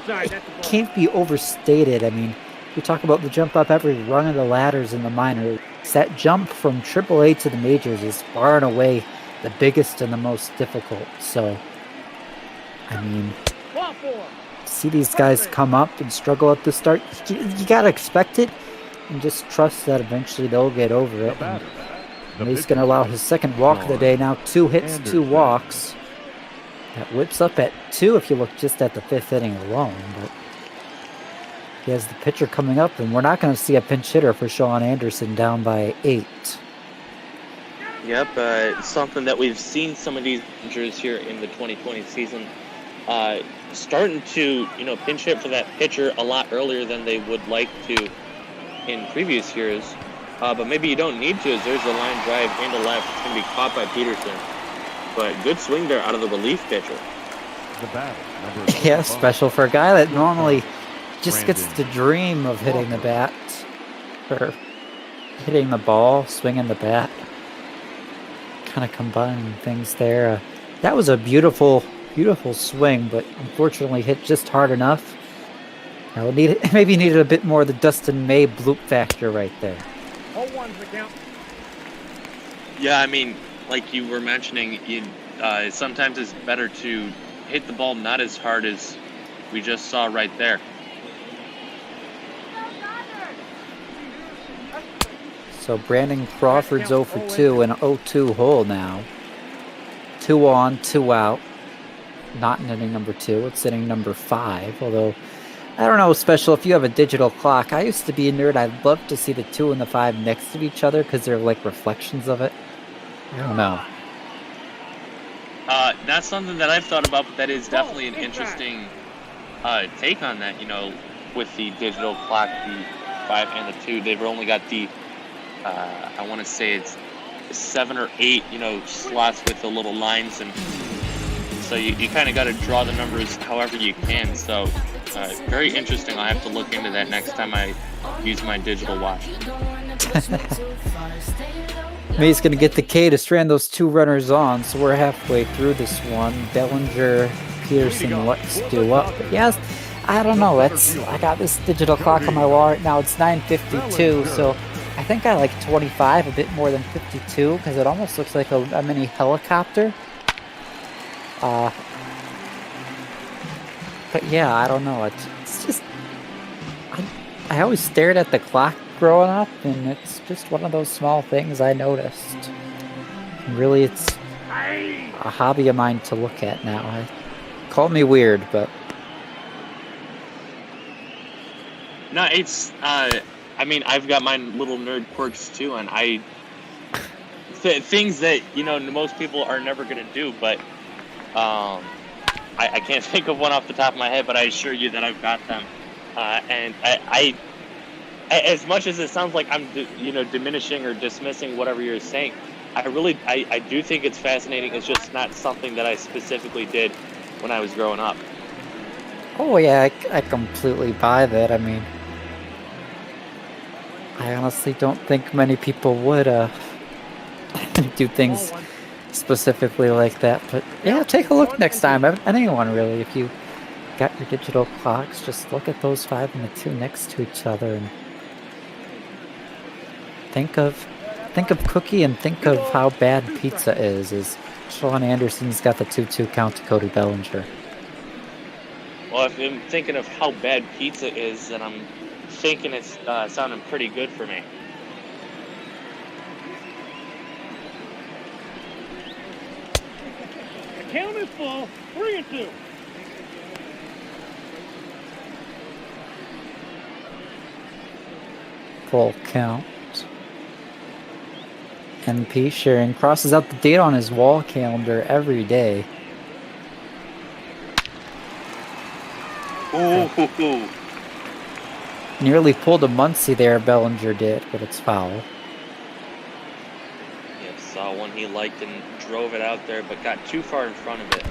it can't be overstated. I mean, we talk about the jump up every rung of the ladders in the minors. That jump from AAA to the majors is far and away the biggest and the most difficult. So, I mean, see these guys come up and struggle at the start. You got to expect it and just trust that eventually they'll get over it. And he's going to allow his second walk of the day now. 2 hits, 2 walks. That whips up at 2 if you look just at the 5th inning alone. But he has the pitcher coming up, and we're not going to see a pinch hitter for Sean Anderson down by 8. Yep, something that we've seen some of these pitchers here in the 2020 season starting to, pinch hit for that pitcher a lot earlier than they would like to in previous years. But maybe you don't need to, as there's a line drive into left. It's going to be caught by Peterson. But good swing there out of the relief pitcher. Yeah, Special for a guy that normally just gets to dream of hitting the bat, or hitting the ball, swinging the bat. Kind of combining things there. That was a beautiful, beautiful swing, but unfortunately hit just hard enough. Maybe needed a bit more of the Dustin May bloop factor right there. Yeah, I mean, like you were mentioning, sometimes it's better to hit the ball not as hard as we just saw right there. So Brandon Crawford's 0 for 2 in an 0-2 hole now. 2 on, 2 out. Not in inning number 2. It's inning number 5, although I don't know, Special, if you have a digital clock. I used to be a nerd. I'd love to see the 2 and the 5 next to each other because they're like reflections of it. I don't know. That's something that I've thought about, but that is definitely an interesting take on that. You know, with the digital clock, the 5 and the 2, they've only got the, I want to say it's 7 or 8, you know, slots with the little lines, and so you kind of got to draw the numbers however you can. So very interesting. I'll have to look into that next time I use my digital watch. May's going to get the K to strand those 2 runners on, so we're halfway through this one. Bellinger, Peterson, let's do up. But yes, I don't know. I got this digital clock on my wall right now. It's 9:52, so I think I like 25 a bit more than 52 because it almost looks like a mini helicopter. But yeah, I don't know. It's just I always stared at the clock growing up, and it's just one of those small things I noticed. And really, it's a hobby of mine to look at now. Call me weird, but no, it's. I mean, I've got my little nerd quirks too, and things that, you know, most people are never gonna do, but I can't think of one off the top of my head, but I assure you that I've got them. And I, as much as it sounds like I'm, you know, diminishing or dismissing whatever you're saying, I do think it's fascinating. It's just not something that I specifically did when I was growing up. oh yeah, I completely buy that. I mean, I honestly don't think many people would do things specifically like that. But yeah, take a look next time. Anyone really, if you got your digital clocks, just look at those 5 and the 2 next to each other and think of Cookie and think of how bad pizza is. Is Sean Anderson's got the 2-2 count to Cody Bellinger. Well, if I'm thinking of how bad pizza is, then I'm thinking it's sounding pretty good for me. The count is full. 3-2. Full count. MP sharing crosses out the date on his wall calendar every day. Ooh. Nearly pulled a Muncie there, Bellinger did, but it's foul. Yep, saw one he liked and drove it out there, but got too far in front of it.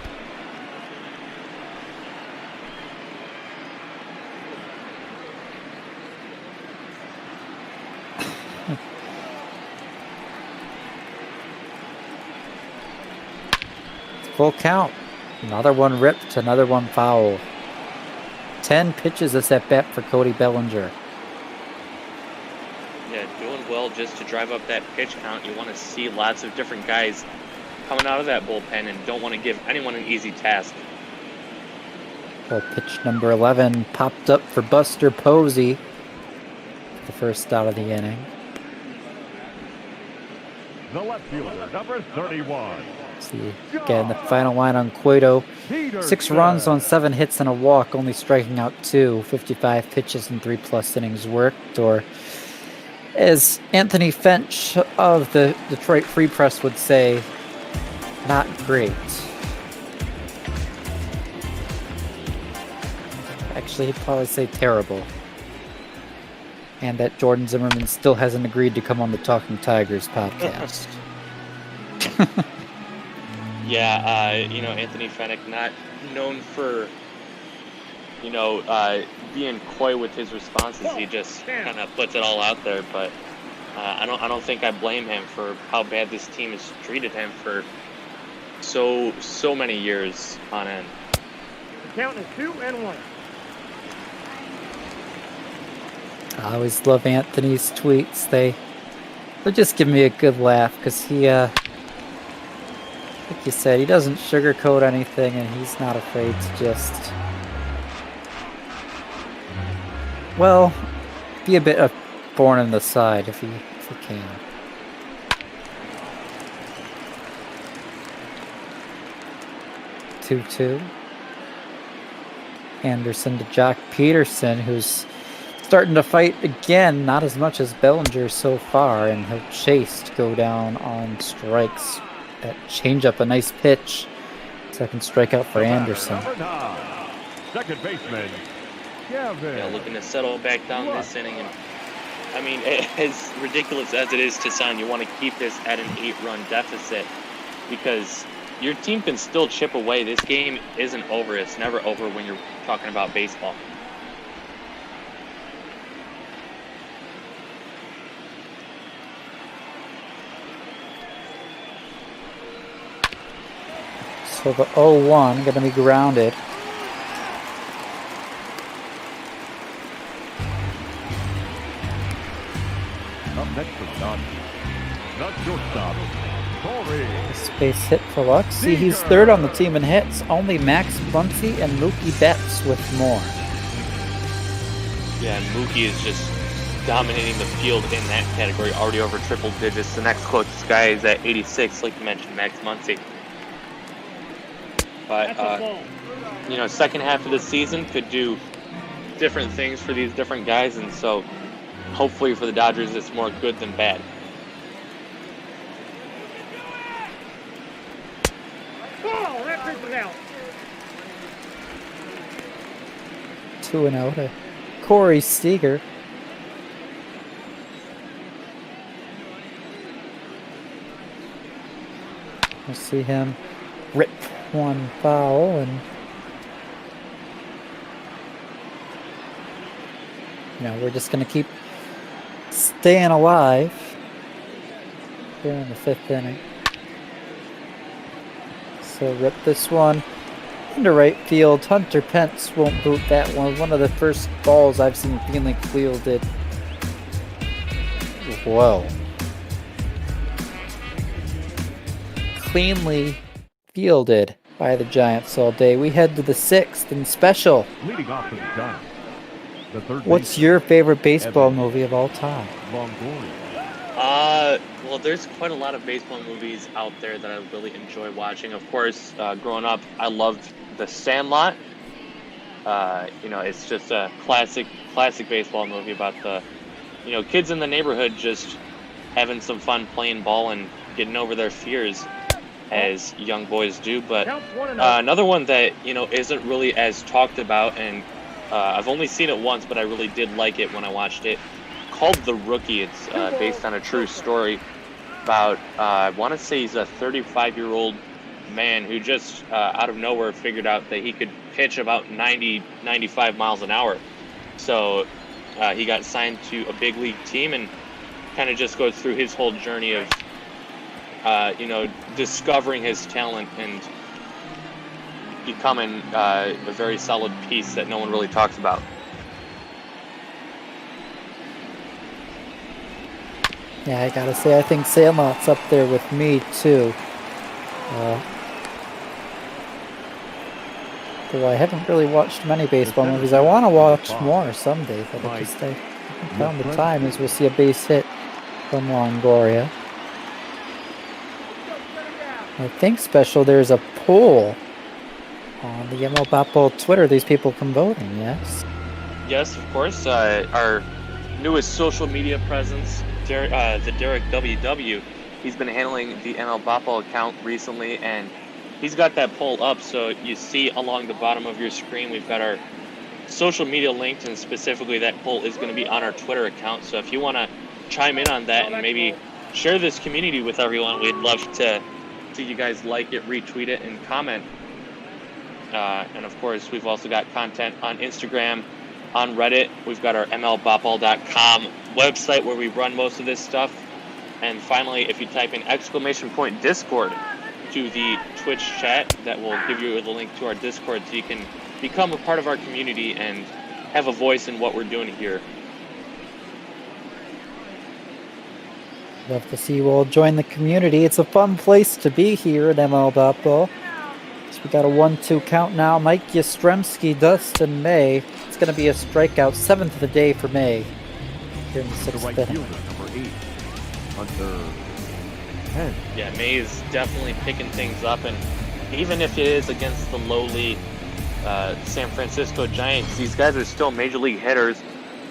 Full count. Another one ripped, another one foul. 10 pitches this at bat for Cody Bellinger. Yeah, doing well just to drive up that pitch count. You want to see lots of different guys coming out of that bullpen and don't want to give anyone an easy task. Well, pitch number 11 popped up for Buster Posey. The first out of the inning. The left fielder, number 31. See, again, the final line on Cueto. 6 runs on 7 hits and a walk, only striking out 2. 55 pitches and 3+ innings worked, or as Anthony Finch of the Detroit Free Press would say, not great. Actually, he'd probably say terrible. And that Jordan Zimmermann still hasn't agreed to come on the Talking Tigers podcast. Yeah, you know, Anthony Fennick, not known for, you know, being coy with his responses. He just kind of puts it all out there. But I don't think I blame him for how bad this team has treated him for so many years on end. The count is 2-1. I always love Anthony's tweets. They just give me a good laugh because he, like you said, he doesn't sugarcoat anything, and he's not afraid to just, well, be a bit of thorn in the side if he can. Two. Anderson to Jock Peterson, who's starting to fight again, not as much as Bellinger so far, and he'll chase to go down on strikes. That changeup, a nice pitch. Second strikeout for Anderson. Second baseman. Yeah, looking to settle back down this inning. And I mean, as ridiculous as it is to sound, you want to keep this at an 8-run deficit because your team can still chip away. This game isn't over. It's never over when you're talking about baseball. So the 0-1 going to be grounded. Up next for Don. Not shortstop. Space hit for Luck. See, he's third on the team in hits. Only Max Muncy and Mookie Betts with more. Yeah, and Mookie is just dominating the field in that category, already over triple digits. The next closest guy is at 86, like you mentioned, Max Muncy. But, you know, second half of the season could do different things for these different guys, and so hopefully for the Dodgers it's more good than bad. Oh, that brings it out. 2-0 to Corey Seager. We'll see him rip one foul, and we're just going to keep staying alive here in the 5th inning. So rip this one into right field. Hunter Pence won't boot that one. One of the first balls I've seen Phoenix fielded. Whoa. Cleanly fielded by the Giants all day. We head to the 6th and special. Leading off for the Giants. The third What's your favorite baseball movie of all time? Well, there's quite a lot of baseball movies out there that I really enjoy watching. Of course, growing up, I loved The Sandlot. It's just a classic baseball movie about the, kids in the neighborhood just having some fun playing ball and getting over their fears as young boys do. But another one that, isn't really as talked about, and I've only seen it once, but I really did like it when I watched it, called The Rookie. It's based on a true story about, I want to say he's a 35-year-old man who just out of nowhere figured out that he could pitch about 90, 95 miles an hour. So he got signed to a big league team and kind of just goes through his whole journey of, discovering his talent and becoming a very solid piece that no one really talks about. Yeah, I gotta say, I think Sandlot's up there with me, too. Though I haven't really watched many baseball movies. I want to watch more someday, but I haven't found the time, as we'll see a base hit from Longoria. I think, Special, there's a poll on the ML Boppo Twitter. These people come voting, yes? Yes, of course. Our newest social media presence, the Derek WW, he's been handling the ML Boppo account recently, and he's got that poll up. So you see along the bottom of your screen, we've got our social media linked, and specifically that poll is going to be on our Twitter account. So if you want to chime in on that and maybe share this community with everyone, we'd love to see you guys like it, retweet it, and comment. And of course, we've also got content on Instagram, on Reddit. We've got our mlbopball.com website where we run most of this stuff. And finally, if you type in !Discord to the Twitch chat, that will give you the link to our Discord so you can become a part of our community and have a voice in what we're doing here. Love to see you all join the community. It's a fun place to be here at ML Boppo. So we got a 1-2 count now. Mike Yastrzemski, Dustin May. It's going to be a strikeout, 7th of the day for May here in the 6th inning. Number 8, Hunter Pence. Yeah, May is definitely picking things up, and even if it is against the lowly San Francisco Giants, these guys are still major league hitters,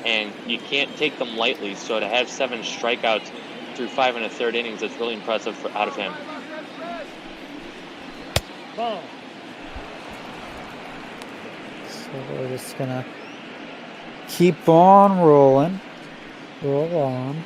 and you can't take them lightly. So to have 7 strikeouts through 5 1/3 innings, that's really impressive out of him. Ball. So we're just gonna keep on rolling. Roll on.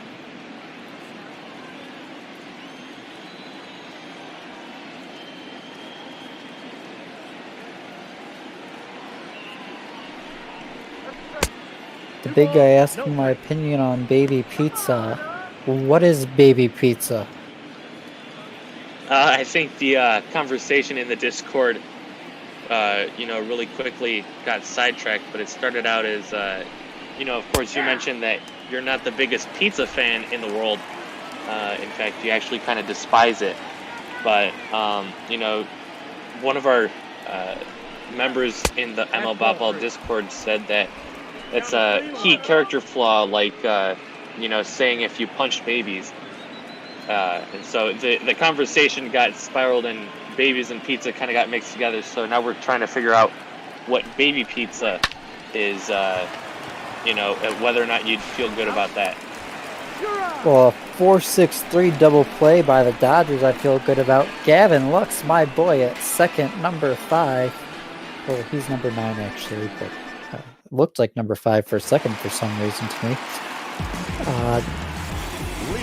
The big guy asking my opinion on baby pizza. What is baby pizza? I think the conversation in the Discord, really quickly got sidetracked, but it started out as, of course, you mentioned that you're not the biggest pizza fan in the world. In fact, you actually kind of despise it. But, one of our members in the ML Bopball Discord said that it's a key character flaw, like, saying if you punch babies. And so the conversation got spiraled, and babies and pizza kind of got mixed together. So now we're trying to figure out what baby pizza is, whether or not you'd feel good about that. Well, a 4-6-3 double play by the Dodgers I feel good about. Gavin Lux, my boy, at second, number 5. Well, he's number 9 actually, but looked like number 5 for a second for some reason to me.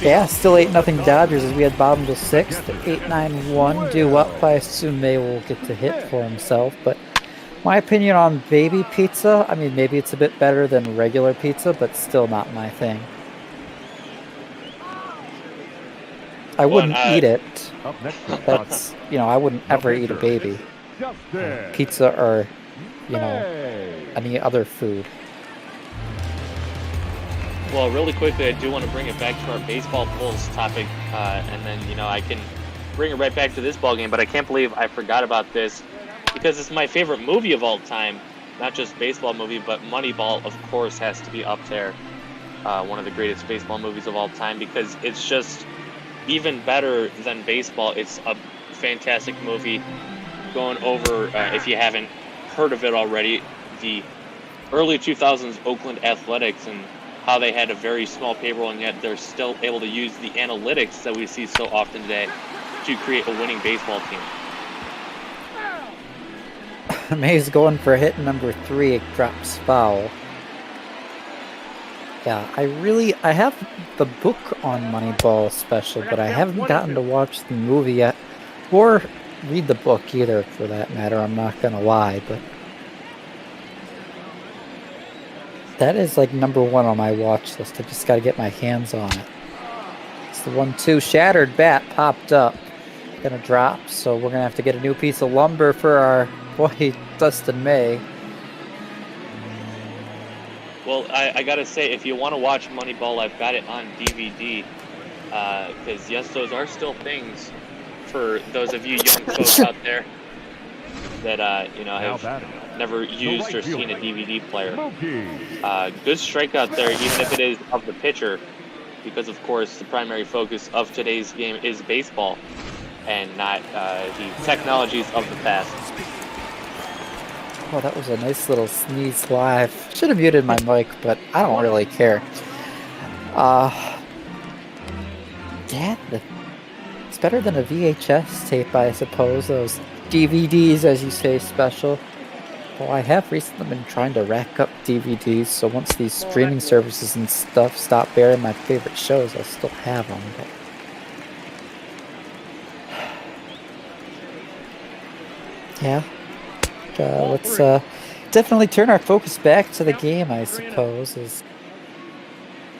Yeah, still 8-0 Dodgers as we had bottom to 6th. 8-9-1 due up. I assume May will get to hit for himself, but my opinion on baby pizza, I mean, maybe it's a bit better than regular pizza, but still not my thing. I wouldn't eat it. That's, I wouldn't ever eat a baby. Pizza or, any other food. Well, really quickly, I do want to bring it back to our baseball polls topic, and then, I can bring it right back to this ballgame, but I can't believe I forgot about this, because it's my favorite movie of all time, not just baseball movie, but Moneyball, of course, has to be up there, one of the greatest baseball movies of all time, because it's just even better than baseball. It's a fantastic movie. Going over, if you haven't heard of it already, the early 2000s Oakland Athletics and how they had a very small payroll, and yet they're still able to use the analytics that we see so often today to create a winning baseball team. May's going for hit number 3. It drops foul. Yeah, I have the book on Moneyball special, but I haven't gotten to watch the movie yet, or read the book either, for that matter. I'm not gonna lie, but that is like number 1 on my watch list. I just gotta get my hands on it. It's the 1-2. Shattered bat popped up. Gonna drop, so we're gonna have to get a new piece of lumber for our boy Dustin May. Well, I gotta say, if you want to watch Moneyball, I've got it on DVD. Because yes, those are still things for those of you young folks out there that have never used or seen a DVD player. Good strikeout there, even if it is of the pitcher, because of course the primary focus of today's game is baseball and not the technologies of the past. Oh, that was a nice little sneeze live. Should have muted my mic, but I don't really care. Yeah, it's better than a VHS tape, I suppose. Those DVDs, as you say, special. Well, I have recently been trying to rack up DVDs, so once these streaming services and stuff stop bearing my favorite shows, I'll still have them. But yeah. Let's definitely turn our focus back to the game, I suppose.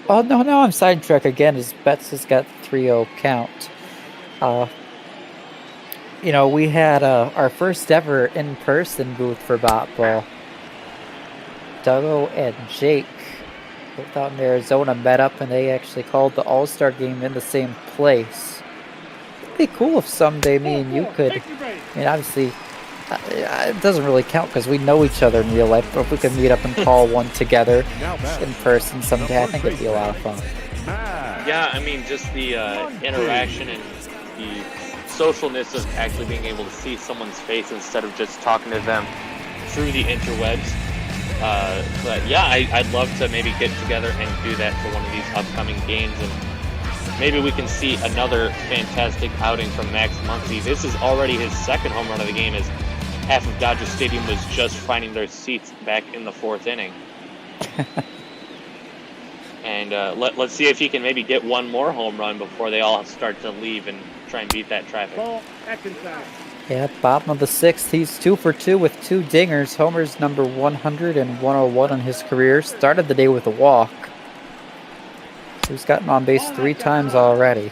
Oh, no, I'm sidetracked again, as Betts has got 3-0 count. We had our first ever in-person booth for Botball. Duggo and Jake, both out in Arizona, met up, and they actually called the All-Star game in the same place. It'd be cool if someday me and you could, obviously, it doesn't really count because we know each other in real life, but if we could meet up and call one together in person someday, I think it'd be a lot of fun. Yeah, just the interaction and the socialness of actually being able to see someone's face instead of just talking to them through the interwebs. But yeah, I'd love to maybe get together and do that for one of these upcoming games, and maybe we can see another fantastic outing from Max Muncy. This is already his second home run of the game, as half of Dodger Stadium was just finding their seats back in the 4th inning. And let's see if he can maybe get one more home run before they all start to leave and try and beat that traffic. Yeah, bottom of the 6th. He's 2 for 2 with 2 dingers. Homer's number 100 and 101 in his career. Started the day with a walk. He's gotten on base 3 times already.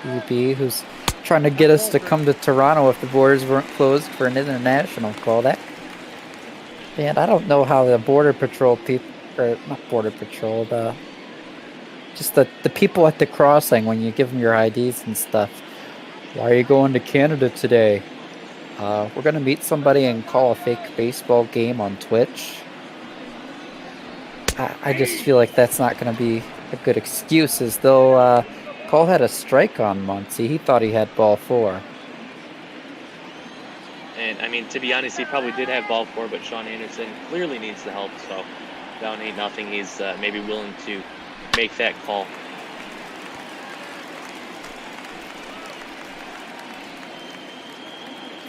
UB, who's trying to get us to come to Toronto if the borders weren't closed for an international call. And I don't know how the Border Patrol people, or not Border Patrol, just the people at the crossing, when you give them your IDs and stuff. Why are you going to Canada today? We're going to meet somebody and call a fake baseball game on Twitch. I just feel like that's not going to be a good excuse, as though Cole had a strike on Muncy. He thought he had ball 4. And, I mean, to be honest, he probably did have ball 4, but Sean Anderson clearly needs the help, so down 8-0, he's maybe willing to make that call.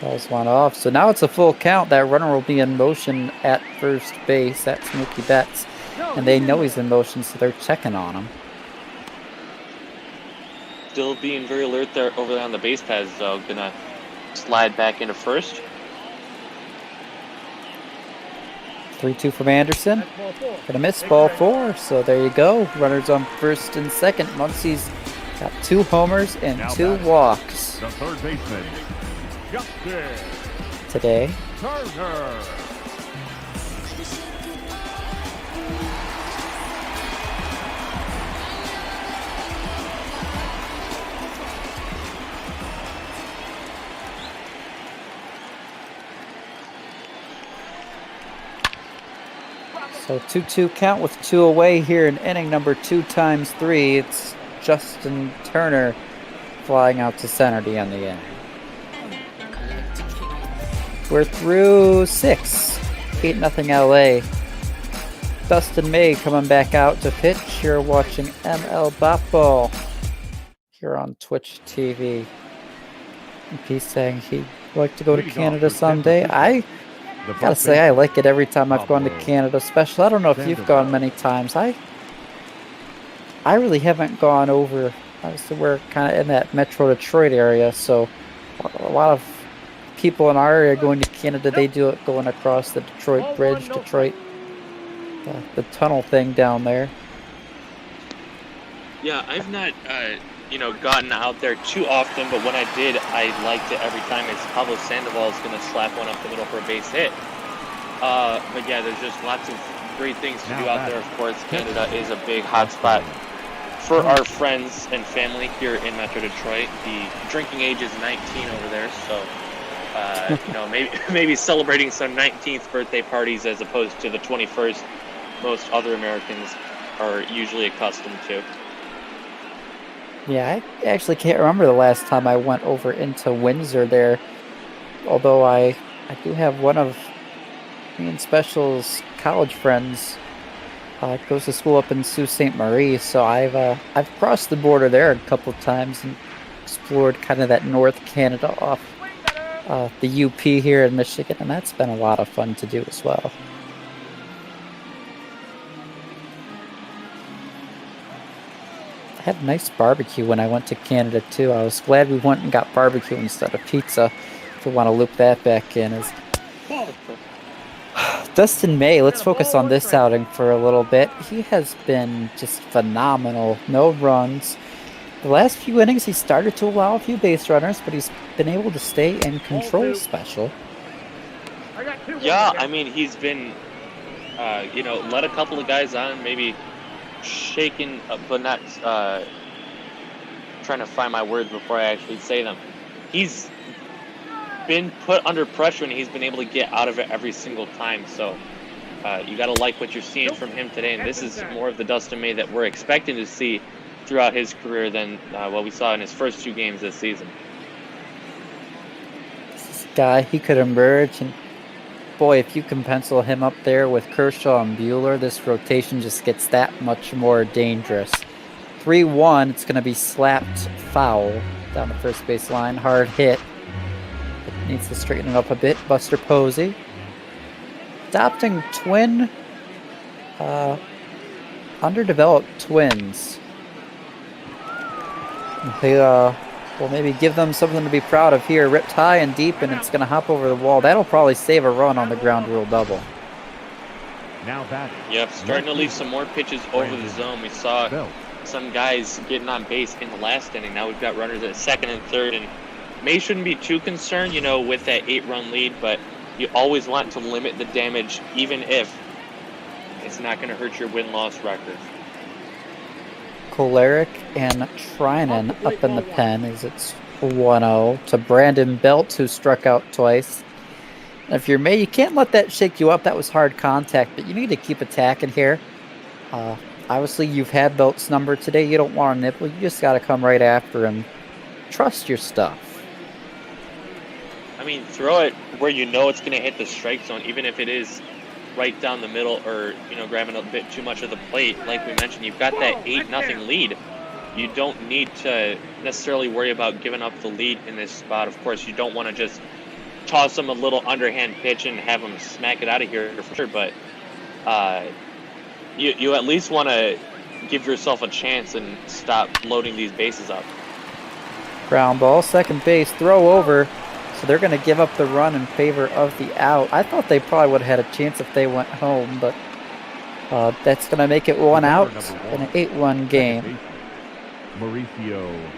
Calls one off. So now it's a full count. That runner will be in motion at first base. That's Mookie Betts. And they know he's in motion, so they're checking on him. Still being very alert there over there on the base paths, though. Gonna slide back into first. 3-2 from Anderson. Gonna miss ball 4. So there you go. Runners on first and second. Muncy's got 2 homers and 2 walks. The third baseman, Justin today. Turner. So 2-2 count with 2 away here in inning number 2 times 3. It's Justin Turner flying out to center to end the inning. We're through 6. 8-0 LA. Dustin May coming back out to pitch. You're watching ML Bopball here on Twitch TV. And he's saying he'd like to go to Canada someday. I gotta say, I like it every time I've gone to Canada Special. I don't know if you've gone many times. I really haven't gone over. Obviously, we're kind of in that Metro Detroit area, so a lot of people in our area going to Canada, they do it going across the Detroit Bridge, Detroit, the tunnel thing down there. Yeah, I've not, gotten out there too often, but when I did, I liked it every time. It's Pablo Sandoval is going to slap one up the middle for a base hit. But yeah, there's just lots of great things to do out there. Of course, Canada is a big hotspot for our friends and family here in Metro Detroit. The drinking age is 19 over there, so maybe celebrating some 19th birthday parties as opposed to the 21st most other Americans are usually accustomed to. Yeah, I actually can't remember the last time I went over into Windsor there, although I do have one of me and Special's college friends goes to school up in Sault Ste. Marie, so I've crossed the border there a couple of times and explored kind of that North Canada off the UP here in Michigan, and that's been a lot of fun to do as well. I had a nice barbecue when I went to Canada too. I was glad we went and got barbecue instead of pizza. If we want to loop that back in. Dustin May, let's focus on this outing for a little bit. He has been just phenomenal. No runs. The last few innings he started to allow a few base runners, but he's been able to stay in control. Special. Yeah, I mean, he's been, let a couple of guys on, maybe shaken, but not trying to find my words before I actually say them. He's been put under pressure and he's been able to get out of it every single time. So you got to like what you're seeing from him today. And this is more of the Dustin May that we're expecting to see throughout his career than what we saw in his first 2 games this season. This guy, he could emerge, and boy, if you can pencil him up there with Kershaw and Bueller, this rotation just gets that much more dangerous. 3-1, it's going to be slapped foul down the first base line. Hard hit. It needs to straighten it up a bit. Buster Posey. Adopting twin, underdeveloped twins. They will maybe give them something to be proud of here. Ripped high and deep, and it's going to hop over the wall. That'll probably save a run on the ground rule double. Now batting. Yep, starting to leave some more pitches over the zone. We saw some guys getting on base in the last inning. Now we've got runners at second and third, and May shouldn't be too concerned, you know, with that 8-run lead, but you always want to limit the damage, even if it's not going to hurt your win-loss record. Kolaric and Trinan up in the pen as it's 1-0 to Brandon Belt, who struck out twice. And if you're May, you can't let that shake you up. That was hard contact, but you need to keep attacking here. Obviously, you've had Belt's number today. You don't want to nibble. You just got to come right after him. Trust your stuff. I mean, throw it where you know it's going to hit the strike zone, even if it is right down the middle or, you know, grabbing a bit too much of the plate. Like we mentioned, you've got that 8-0 lead. You don't need to necessarily worry about giving up the lead in this spot. Of course, you don't want to just toss them a little underhand pitch and have them smack it out of here for sure, but you at least want to give yourself a chance and stop loading these bases up. Ground ball, second base, throw over. So they're going to give up the run in favor of the out. I thought they probably would have had a chance if they went home, but that's going to make it 1 out in an 8-1 game. Mauricio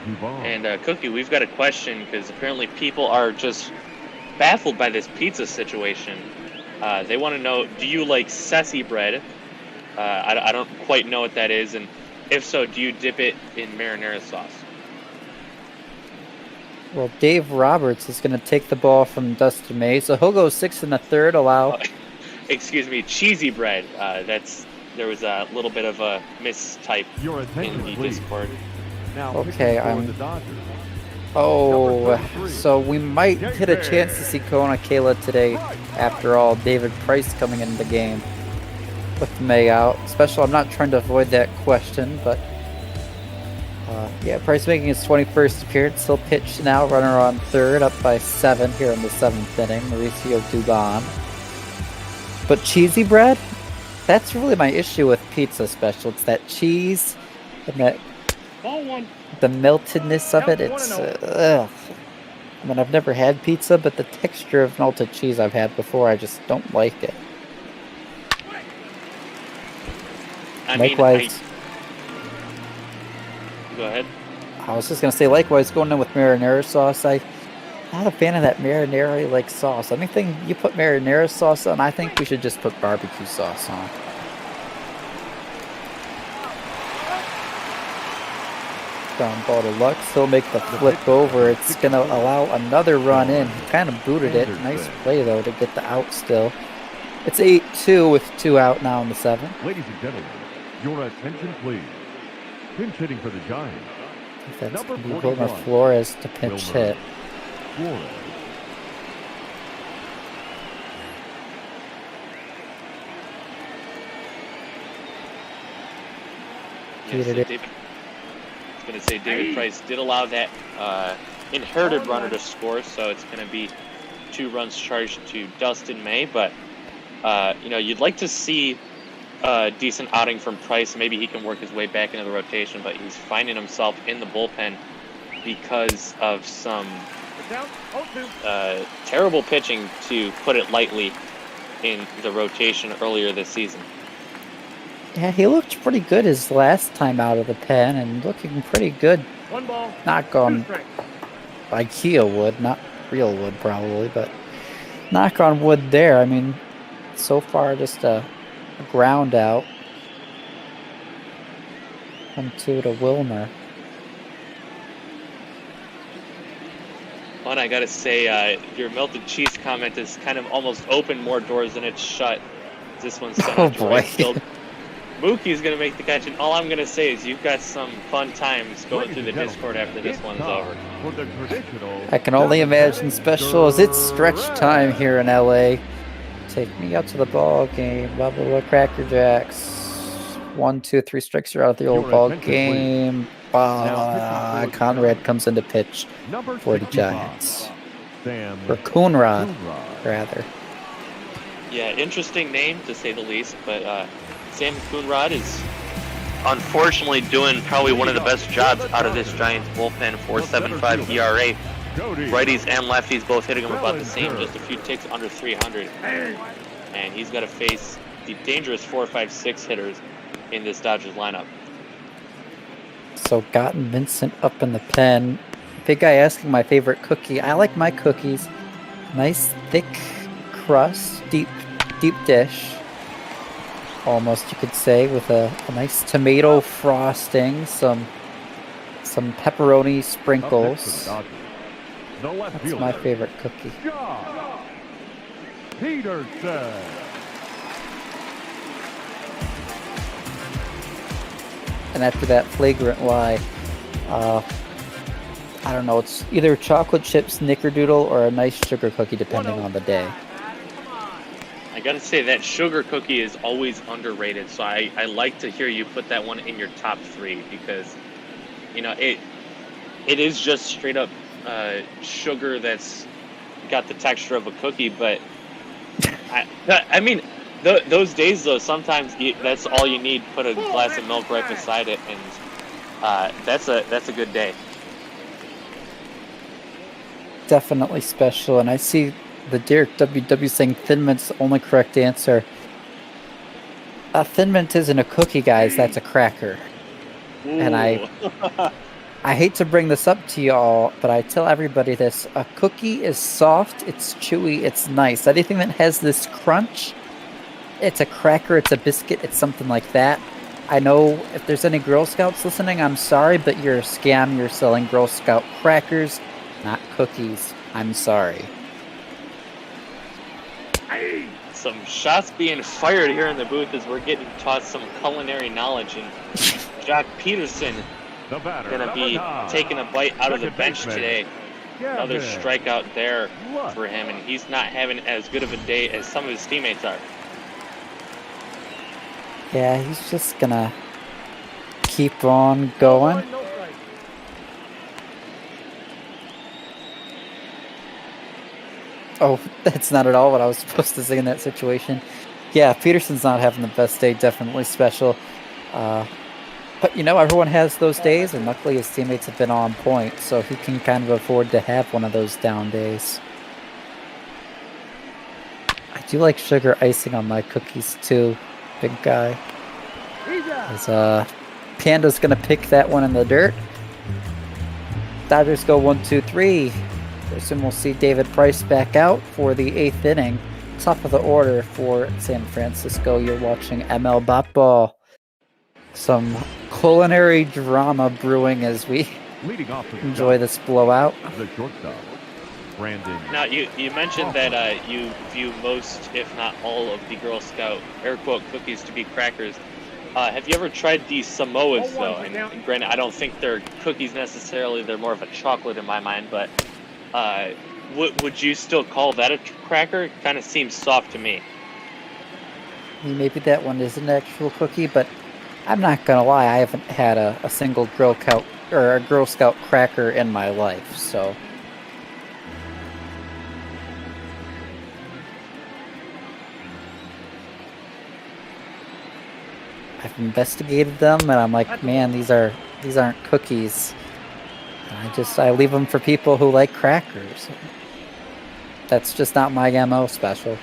Dubon. And Cookie, we've got a question because apparently people are just baffled by this pizza situation. They want to know, do you like sessi bread? I don't quite know what that is, and if so, do you dip it in marinara sauce? Well, Dave Roberts is going to take the ball from Dustin May, so he'll go 6 1/3, allow. Excuse me, cheesy bread. There was a little bit of a mistype in the Discord. Okay, so we might hit a chance to see Kona Kayla today. After all, David Price coming into the game with May out. Special, I'm not trying to avoid that question, but yeah, Price making his 21st appearance. He'll pitch now, runner on third, up by 7 here in the 7th inning. Mauricio Dubon. But cheesy bread? That's really my issue with pizza, Special. It's that cheese and that the meltedness of it. It's ugh. I mean, I've never had pizza, but the texture of melted cheese I've had before, I just don't like it. Likewise. Go ahead. I was just going to say, likewise, going in with marinara sauce, I'm not a fan of that marinara-like sauce. Anything you put marinara sauce on, I think we should just put barbecue sauce on. Ground ball to Lux. He'll make the flip over. It's going to allow another run in. He kind of booted it. Nice play, though, to get the out still. It's 8-2 with 2 out now in the 7th. Ladies and gentlemen, your attention, please. Pinch hitting for the Giants. That's going to be Wilmer Flores to pinch hit. Flores. I was going to say David Price did allow that inherited runner to score, so it's going to be 2 runs charged to Dustin May. But you know, you'd like to see a decent outing from Price. Maybe he can work his way back into the rotation, but he's finding himself in the bullpen because of some terrible pitching, to put it lightly, in the rotation earlier this season. Yeah, he looked pretty good his last time out of the pen, and looking pretty good. Knock on IKEA wood, not real wood probably, but knock on wood there. I mean, so far just a ground out. 1-2 to Wilmer. Well, and I gotta say, your melted cheese comment has kind of almost opened more doors than it's shut. This one's sent out to right field. Mookie's going to make the catch, and all I'm going to say is you've got some fun times going through the Discord after this one's over. I can only imagine, Special, as it's stretch time here in LA. Take me out to the ball game. Blah, blah, blah, Cracker Jacks. 1, 2, 3 strikes are out of the old ball game. Conrad comes into pitch for the Giants. Or Coonrod, rather. Yeah, interesting name to say the least, but Sam Coonrod is unfortunately doing probably one of the best jobs out of this Giants bullpen. 4.75 ERA. Righties and lefties both hitting him about the same, just a few ticks under 300. And he's got to face the dangerous 4-5-6 hitters in this Dodgers lineup. So gotten Vincent up in the pen. Big guy asking my favorite cookie. I like my cookies. Nice thick crust, deep dish. Almost, you could say, with a nice tomato frosting, some pepperoni sprinkles. That's my favorite cookie. Peterson. And after that flagrant lie, I don't know, it's either chocolate chip snickerdoodle or a nice sugar cookie, depending on the day. I gotta say, that sugar cookie is always underrated, so I like to hear you put that one in your top 3, because, you know, it is just straight up sugar that's got the texture of a cookie, but I mean, those days, though, sometimes that's all you need. Put a glass of milk right beside it, and that's a good day. Definitely special, and I see the Derek WW saying Thin Mint's the only correct answer. Thin Mint isn't a cookie, guys. That's a cracker. Ooh. And I hate to bring this up to y'all, but I tell everybody this. A cookie is soft, it's chewy, it's nice. Anything that has this crunch, it's a cracker, it's a biscuit, it's something like that. I know if there's any Girl Scouts listening, I'm sorry, but you're a scam. You're selling Girl Scout crackers, not cookies. I'm sorry. Some shots being fired here in the booth as we're getting taught some culinary knowledge, and Jock Peterson going to be taking a bite out of the bench today. Another strikeout there for him, and he's not having as good of a day as some of his teammates are. Yeah, he's just gonna keep on going. Oh, that's not at all what I was supposed to say in that situation. Yeah, Peterson's not having the best day, definitely special. But, you know, everyone has those days, and luckily his teammates have been on point, so he can kind of afford to have one of those down days. I do like sugar icing on my cookies, too, big guy. As Panda's going to pick that one in the dirt. Dodgers go 1-2-3. Soon we'll see David Price back out for the 8th inning. Top of the order for San Francisco. You're watching ML Bat Ball. Some culinary drama brewing as we enjoy this blowout. Now, you mentioned that you view most, if not all, of the Girl Scout air quote cookies to be crackers. Have you ever tried the Samoas, though? And granted, I don't think they're cookies necessarily. They're more of a chocolate in my mind, but would you still call that a cracker? It kind of seems soft to me. Maybe that one is an actual cookie, but I'm not gonna lie, I haven't had a single Girl Scout cracker in my life, so. I've investigated them, and I'm like, man, these aren't cookies. I leave them for people who like crackers. That's just not my MO special.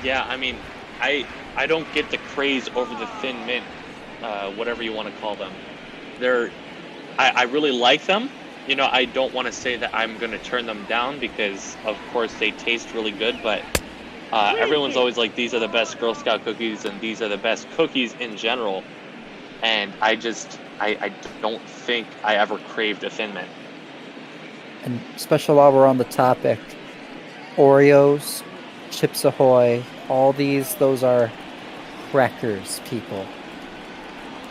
Yeah, I mean, I don't get the craze over the Thin Mint, whatever you want to call them. I really like them. You know, I don't want to say that I'm going to turn them down because, of course, they taste really good, but everyone's always like, these are the best Girl Scout cookies and these are the best cookies in general. And I don't think I ever craved a Thin Mint. And special while we're on the topic, Oreos, Chips Ahoy, all those are crackers, people.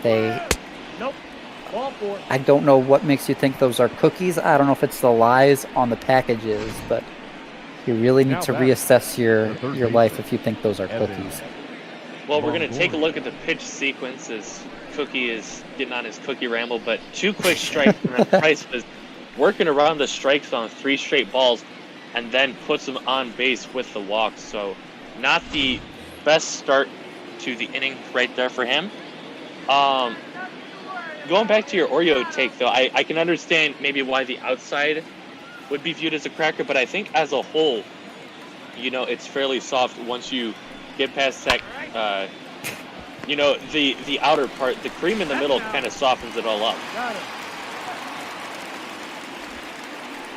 Nope. Ball four. I don't know what makes you think those are cookies. I don't know if it's the lies on the packages, but you really need to reassess your life if you think those are cookies. Well, we're going to take a look at the pitch sequence as Cookie is getting on his cookie ramble, but 2 quick strikes, and then Price was working around the strike zone 3 straight balls, and then puts him on base with the walk. So not the best start to the inning right there for him. Going back to your Oreo take, though, I can understand maybe why the outside would be viewed as a cracker, but I think as a whole, it's fairly soft once you get past that, the outer part. The cream in the middle kind of softens it all up.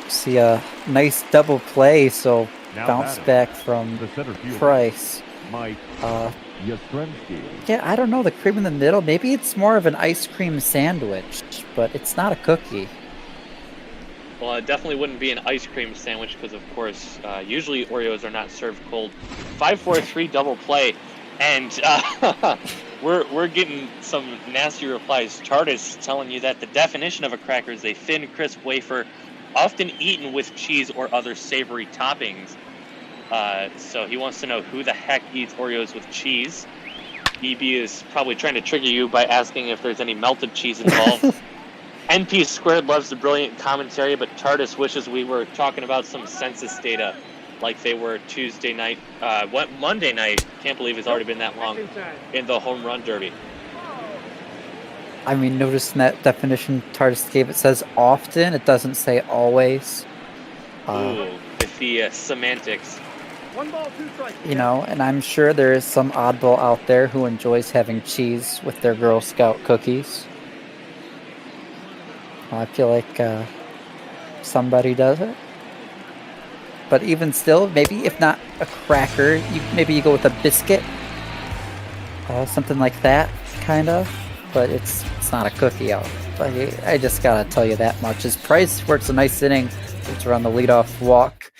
See a nice double play, so bounce back from Price. Yeah, I don't know, the cream in the middle, maybe it's more of an ice cream sandwich, but it's not a cookie. Well, it definitely wouldn't be an ice cream sandwich because, of course, usually Oreos are not served cold. 5-4-3 double play, and we're getting some nasty replies. Tardis telling you that the definition of a cracker is a thin, crisp wafer, often eaten with cheese or other savory toppings. So he wants to know who the heck eats Oreos with cheese. EB is probably trying to trigger you by asking if there's any melted cheese involved. NP Squared loves the brilliant commentary, but Tardis wishes we were talking about some census data like they were Tuesday night, Monday night. Can't believe it's already been that long in the home run derby. I mean, notice in that definition Tardis gave, it says often, it doesn't say always. Ooh, with the semantics. 1 ball, 2 strikes. And I'm sure there is some oddball out there who enjoys having cheese with their Girl Scout cookies. I feel like somebody does it. But even still, maybe if not a cracker, maybe you go with a biscuit. Something like that, kind of. But it's not a cookie out. I just gotta tell you that much. As Price works a nice inning, it's around the leadoff walk,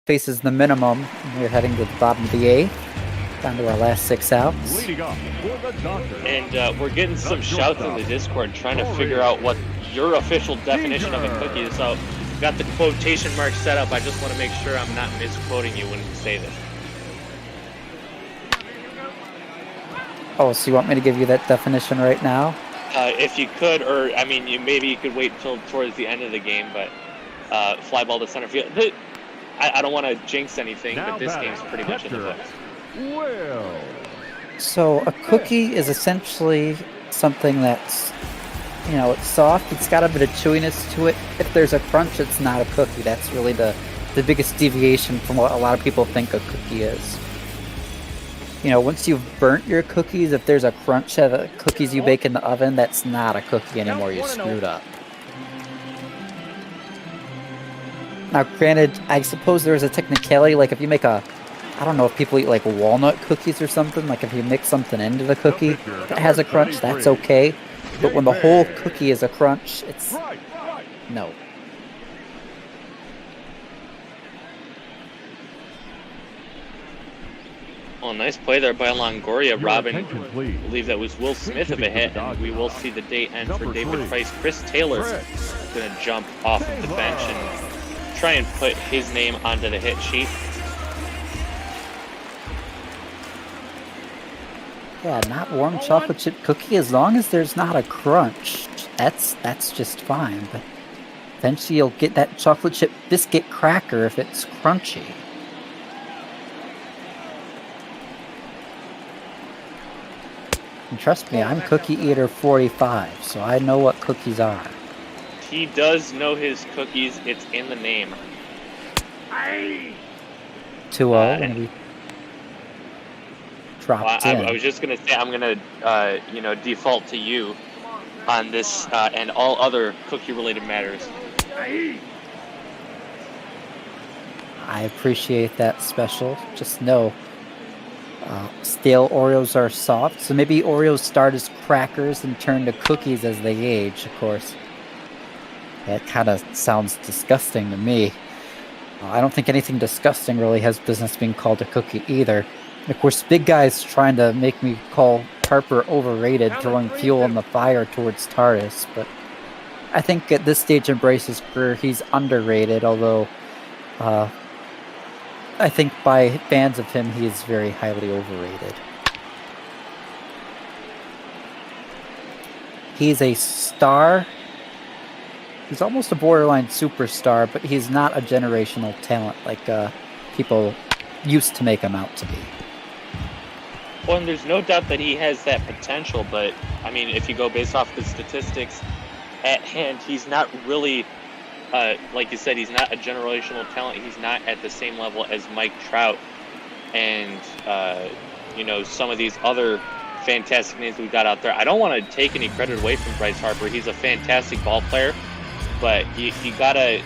faces the minimum. We're heading to the bottom of the 8th, down to our last 6 outs. And we're getting some shouts in the Discord trying to figure out what your official definition of a cookie is. So we've got the quotation mark set up. I just want to make sure I'm not misquoting you when you say this. Oh, so you want me to give you that definition right now? If you could, or I mean, maybe you could wait till towards the end of the game, but fly ball to center field. I don't want to jinx anything, but this game's pretty much in the books. So a cookie is essentially something that's, it's soft. It's got a bit of chewiness to it. If there's a crunch, it's not a cookie. That's really the biggest deviation from what a lot of people think a cookie is. Once you've burnt your cookies, if there's a crunch of the cookies you bake in the oven, that's not a cookie anymore. You screwed up. Now, granted, I suppose there is a technicality, like if you make I don't know if people eat like walnut cookies or something, like if you mix something into the cookie that has a crunch, that's okay. But when the whole cookie is a crunch, it's no. Well, nice play there by Longoria. Robin, I believe that was Will Smith of a hit, and we will see the day end for David Price. Chris Taylor's going to jump off of the bench and try and put his name onto the hit sheet. Yeah, not warm chocolate chip cookie, as long as there's not a crunch, that's just fine. But eventually you'll get that chocolate chip biscuit cracker if it's crunchy. And trust me, I'm cookie eater 45, so I know what cookies are. He does know his cookies. It's in the name. 2-0, and we dropped in. I was just going to say, I'm going to, default to you on this and all other cookie-related matters. I appreciate that, Special. Just know, stale Oreos are soft, so maybe Oreos start as crackers and turn to cookies as they age, of course. That kind of sounds disgusting to me. I don't think anything disgusting really has business being called a cookie either. And of course, big guys trying to make me call Harper overrated, throwing fuel on the fire towards Tardis, but I think at this stage in Bryce's career, he's underrated, although I think by fans of him, he is very highly overrated. He's a star. He's almost a borderline superstar, but he's not a generational talent like people used to make him out to be. Well, and there's no doubt that he has that potential, but, I mean, if you go based off the statistics at hand, he's not really, like you said, he's not a generational talent. He's not at the same level as Mike Trout and, you know, some of these other fantastic names we've got out there. I don't want to take any credit away from Bryce Harper. He's a fantastic ball player, but you got to,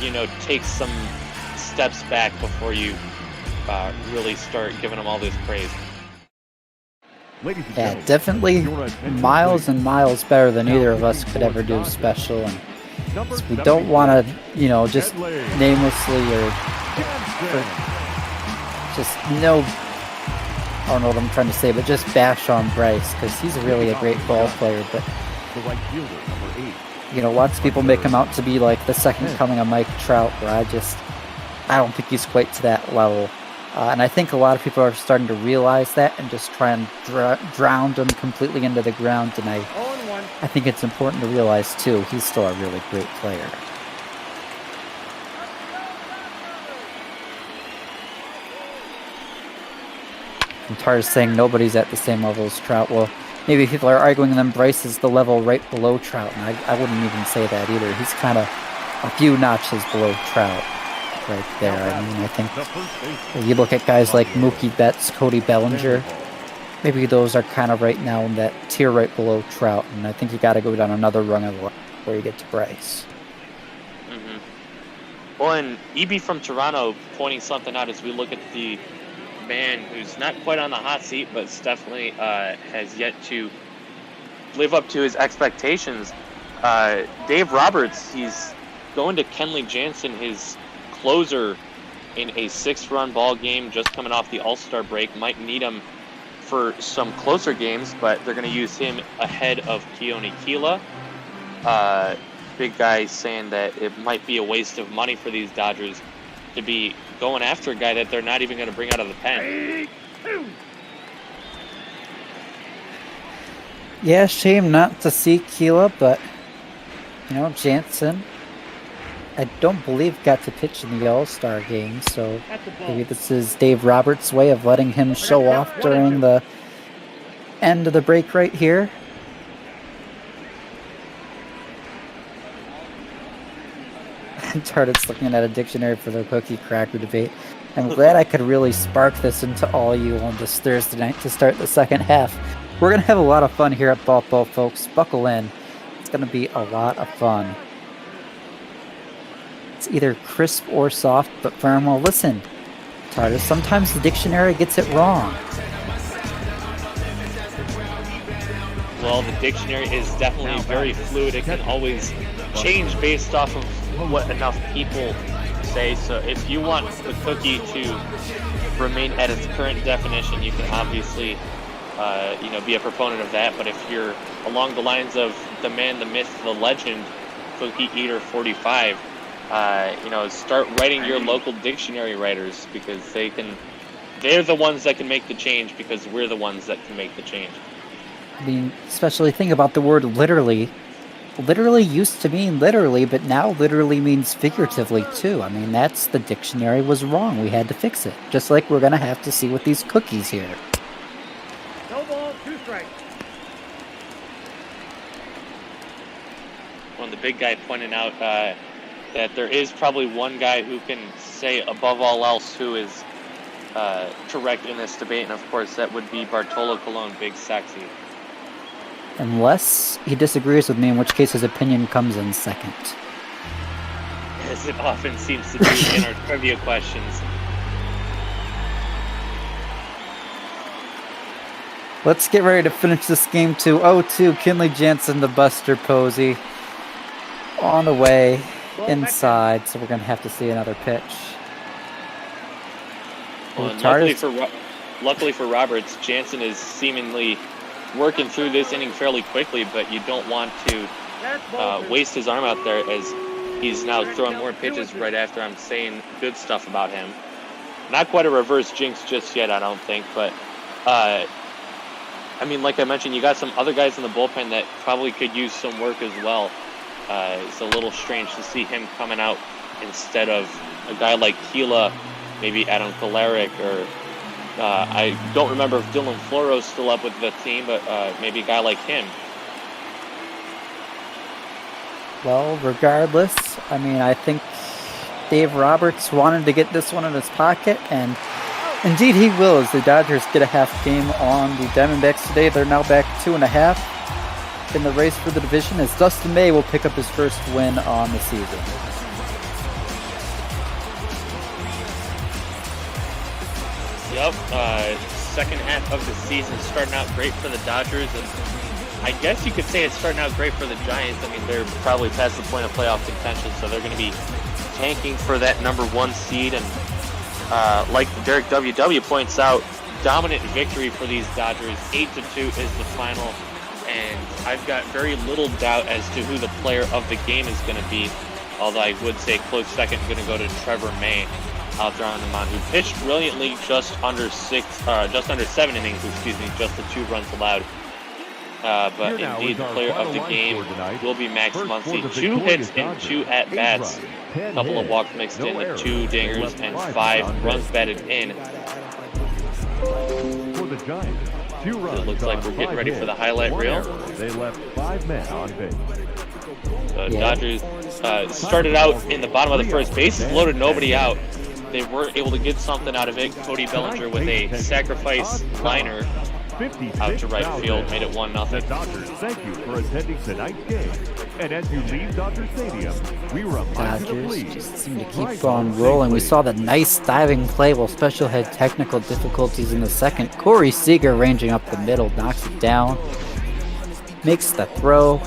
you know, take some steps back before you really start giving him all this praise. Yeah, definitely miles and miles better than either of us could ever do special. And we don't want to, you know, just namelessly or just I don't know what I'm trying to say, but just bash on Bryce because he's really a great ball player. But, you know, lots of people make him out to be like the second coming of Mike Trout, where I don't think he's quite to that level. And I think a lot of people are starting to realize that and just try and drown him completely into the ground. And I think it's important to realize, too, he's still a really great player. And Tar's saying nobody's at the same level as Trout. Well, maybe people are arguing then Bryce is the level right below Trout. And I wouldn't even say that either. He's kind of a few notches below Trout. Right there. I mean, I think you look at guys like Mookie Betts, Cody Bellinger, maybe those are kind of right now in that tier right below Trout, and I think you got to go down another rung of before you get to Bryce. Mm-hmm. Well, and EB from Toronto pointing something out as we look at the man who's not quite on the hot seat, but definitely has yet to live up to his expectations. Dave Roberts, he's going to Kenley Jansen, his closer in a 6-run ball game, just coming off the All-Star break. Might need him for some closer games, but they're going to use him ahead of Keone Kela. Big guy saying that it might be a waste of money for these Dodgers to be going after a guy that they're not even going to bring out of the pen. Yeah, shame not to see Kela, but, you know, Jansen, I don't believe got to pitch in the All-Star game, so maybe this is Dave Roberts' way of letting him show off during the end of the break right here. Tardit's looking at a dictionary for the cookie cracker debate. I'm glad I could really spark this into all you on this Thursday night to start the second half. We're going to have a lot of fun here at Ball, folks. Buckle in. It's going to be a lot of fun. It's either crisp or soft, but firm. Well, listen, Tardis, sometimes the dictionary gets it wrong. Well, the dictionary is definitely very fluid. It can always change based off of what enough people say. So if you want the cookie to remain at its current definition, you can obviously be a proponent of that. But if you're along the lines of the man, the myth, the legend, Cookie Eater 45, start writing your local dictionary writers, because they're the ones that can make the change, because we're the ones that can make the change. I mean, especially think about the word literally. Literally used to mean literally, but now literally means figuratively too. I mean, the dictionary was wrong. We had to fix it. Just like we're going to have to see with these cookies here. No ball, 2 strikes. One of the big guy pointing out that there is probably one guy who can say above all else who is correct in this debate, and of course that would be Bartolo Colon, Big Sexy. Unless he disagrees with me, in which case his opinion comes in second. As it often seems to do in our trivia questions. Let's get ready to finish this game to 0-2. Kenley Jansen, the Buster Posey. On the way, inside, so we're going to have to see another pitch. Well, luckily for luckily for Roberts, Jansen is seemingly working through this inning fairly quickly, but you don't want to waste his arm out there as he's now throwing more pitches right after I'm saying good stuff about him. Not quite a reverse jinx just yet, I don't think, but I mean, like I mentioned, you got some other guys in the bullpen that probably could use some work as well. It's a little strange to see him coming out instead of a guy like Keela, maybe Adam Kolaric, or I don't remember if Dylan Floro's still up with the team, but maybe a guy like him. Well, regardless, I mean, I think Dave Roberts wanted to get this one in his pocket, and indeed he will, as the Dodgers get a half game on the Diamondbacks today. They're now back 2.5 in the race for the division, as Dustin May will pick up his first win on the season. Yep, second half of the season starting out great for the Dodgers, and I guess you could say it's starting out great for the Giants. I mean, they're probably past the point of playoff contention, so they're going to be tanking for that #1 seed, and like Derek WW points out, dominant victory for these Dodgers. 8-2 is the final, and I've got very little doubt as to who the player of the game is going to be, although I would say close second going to go to Trevor May out there on the mound, who pitched brilliantly just under 7 innings, just the 2 runs allowed. But indeed, the player of the game will be Max Muncy. 2 hits and 2 at-bats. A couple of walks mixed in, 2 dingers, and 5 runs batted in. For the Giants, 2 runs. It looks like we're getting ready for the highlight reel. They left 5 men on base. The Dodgers started out in the bottom of the first, bases loaded, nobody out. They were able to get something out of it. Cody Bellinger with a sacrifice liner out to right field, made it 1-0. The Dodgers thank you for attending tonight's game. And as you leave Dodger Stadium, we remind you to Dodgers please just seem to keep on rolling. We saw the nice diving play while Special had technical difficulties in the second. Corey Seager ranging up the middle, knocks it down, makes the throw.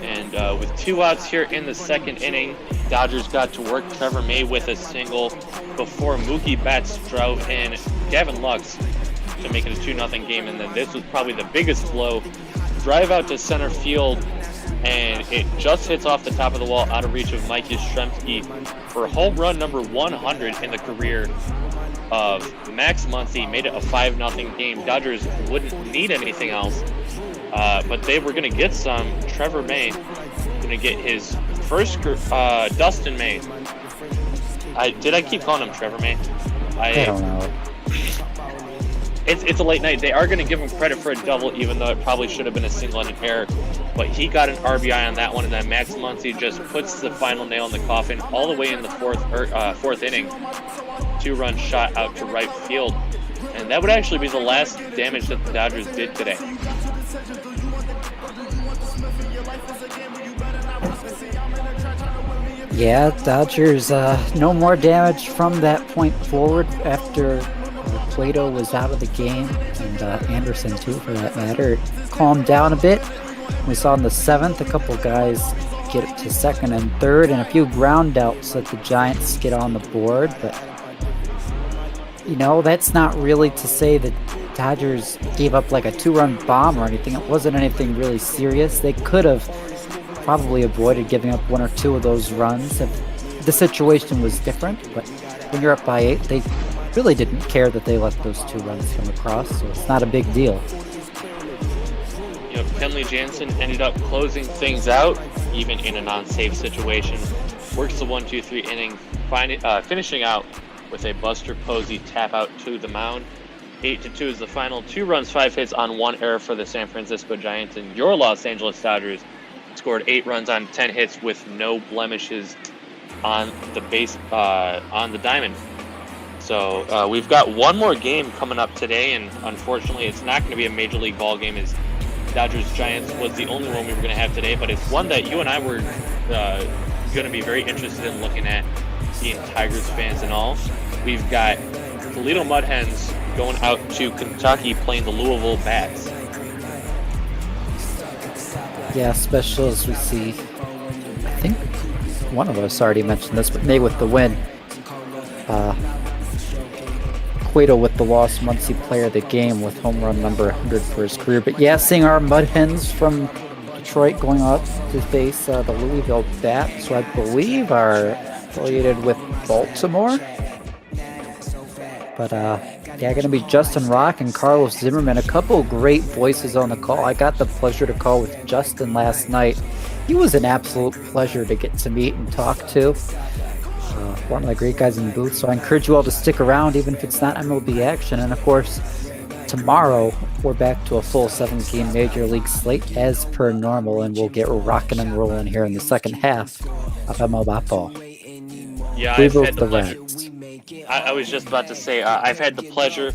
And with 2 outs here in the second inning, Dodgers got to work. Trevor May with a single before Mookie Betts drove in Gavin Lux to make it a 2-0 game. And then this was probably the biggest blow. Drive out to center field, and it just hits off the top of the wall out of reach of Mike Yastrzemski for home run number 100 in the career of Max Muncy. Made it a 5-0 game. Dodgers wouldn't need anything else, but they were going to get some. Trevor May going to get his first, Dustin May. Did I keep calling him Trevor May? I don't know. It's a late night. They are going to give him credit for a double, even though it probably should have been a single and an error. But he got an RBI on that one, and then Max Muncy just puts the final nail in the coffin all the way in the fourth inning. 2-run shot out to right field. And that would actually be the last damage that the Dodgers did today. Yeah, Dodgers, no more damage from that point forward after Toledo was out of the game, and Anderson too, for that matter. It calmed down a bit. We saw in the 7th a couple guys get it to second and third, and a few ground outs let the Giants get on the board. But, you know, that's not really to say that Dodgers gave up like a 2-run bomb or anything. It wasn't anything really serious. They could have probably avoided giving up 1 or 2 of those runs if the situation was different. But when you're up by 8, they really didn't care that they let those 2 runs come across, so it's not a big deal. You know, Kenley Jansen ended up closing things out, even in a non-safe situation. Works the 1-2-3 inning, finishing out with a Buster Posey tap out to the mound. 8-2 is the final. 2 runs, 5 hits on 1 error for the San Francisco Giants, and your Los Angeles Dodgers scored 8 runs on 10 hits with no blemishes on the base, on the diamond. So we've got one more game coming up today, and unfortunately it's not going to be a Major League ball game, as Dodgers-Giants was the only one we were going to have today, but it's one that you and I were going to be very interested in looking at, being Tigers fans and all. We've got Toledo Mud Hens going out to Kentucky playing the Louisville Bats. Yeah, special as we see. I think one of us already mentioned this, but May with the win. Cueto with the loss Muncie Player of the Game with home run number 100 for his career. But yeah, seeing our Mud Hens from Detroit going up to face the Louisville Bats, who I believe are affiliated with Baltimore. But yeah, going to be Justin Rocke and Carlos Zimmermann, a couple great voices on the call. I got the pleasure to call with Justin last night. He was an absolute pleasure to get to meet and talk to. One of the great guys in the booth, so I encourage you all to stick around even if it's not MLB action. And of course, tomorrow we're back to a full 7-game Major League slate as per normal, and we'll get rocking and rolling here in the second half of MLB ball. Yeah, I've had the pleasure. I was just about to say, I've had the pleasure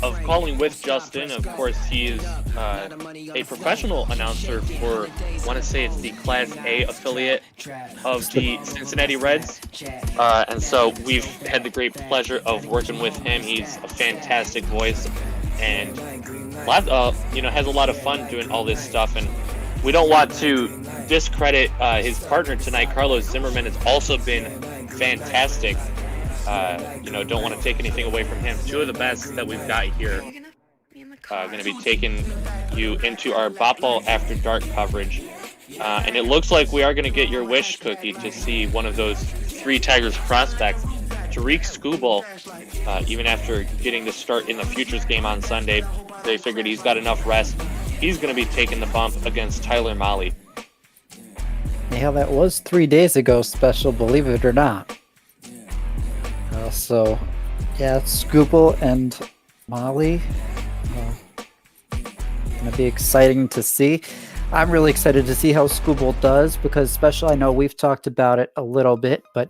of calling with Justin. Of course, he is a professional announcer for, I want to say it's the Class A affiliate of the Cincinnati Reds. And so we've had the great pleasure of working with him. He's a fantastic voice and has a lot of fun doing all this stuff. And we don't want to discredit his partner tonight. Carlos Zimmermann has also been fantastic. Don't want to take anything away from him. Two of the best that we've got here going to be taking you into our Bop Ball After Dark coverage. And it looks like we are going to get your wish, Cookie, to see one of those 3 Tigers prospects, Tariq Skubal, even after getting the start in the Futures game on Sunday. They figured he's got enough rest. He's going to be taking the bump against Tyler Mahle. Yeah, that was 3 days ago, Special, believe it or not. So, yeah, Skubal and Mahle. Going to be exciting to see. I'm really excited to see how Skubal does because, Special, I know we've talked about it a little bit, but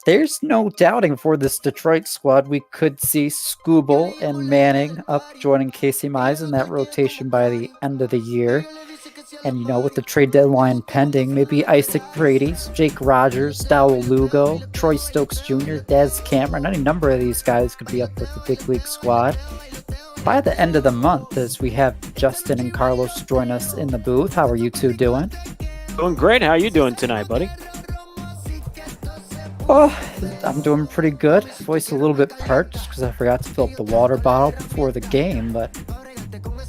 there's no doubting for this Detroit squad. We could see Skubal and Manning up joining Casey Mize in that rotation by the end of the year. And, with the trade deadline pending, maybe Isaac Paredes, Jake Rogers, Dowell Lugo, Troy Stokes Jr., Daz Cameron, any number of these guys could be up with the big league squad. By the end of the month, as we have Justin and Carlos join us in the booth, how are you two doing? Doing great. How are you doing tonight, buddy? Oh, I'm doing pretty good. Voice a little bit parched because I forgot to fill up the water bottle before the game, but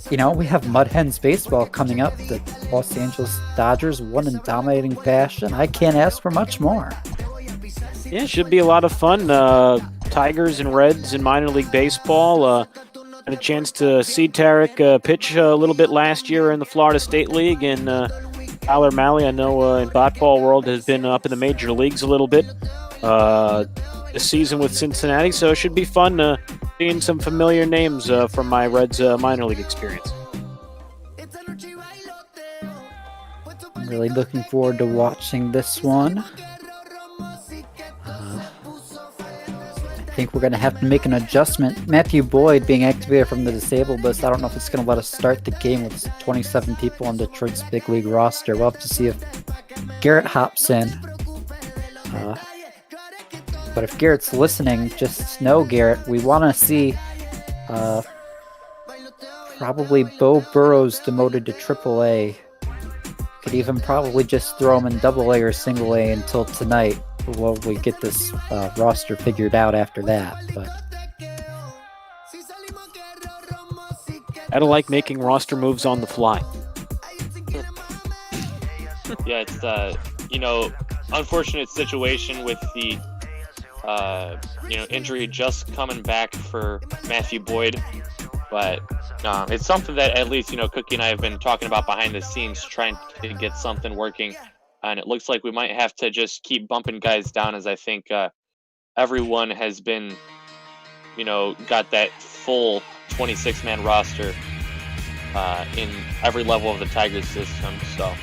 we have Mud Hens baseball coming up. The Los Angeles Dodgers won in dominating fashion. I can't ask for much more. Yeah, it should be a lot of fun. Tigers and Reds in minor league baseball. Had a chance to see Tarek pitch a little bit last year in the Florida State League, and Tyler Mahle, I know in Botball world, has been up in the major leagues a little bit this season with Cincinnati, so it should be fun seeing some familiar names from my Reds minor league experience. I'm really looking forward to watching this one. I think we're going to have to make an adjustment. Matthew Boyd being activated from the disabled list, I don't know if it's going to let us start the game with 27 people on Detroit's big league roster. We'll have to see if Garrett hops in. But if Garrett's listening, just know, Garrett, we want to see probably Bo Burrows demoted to AAA. Could even probably just throw him in AA or single A until tonight. Well, we get this roster figured out after that. But I don't like making roster moves on the fly. Yeah, it's unfortunate situation with the injury just coming back for Matthew Boyd, but it's something that at least Cookie and I have been talking about behind the scenes, trying to get something working. And it looks like we might have to just keep bumping guys down, as I think everyone has been, got that full 26-man roster in every level of the Tigers system. So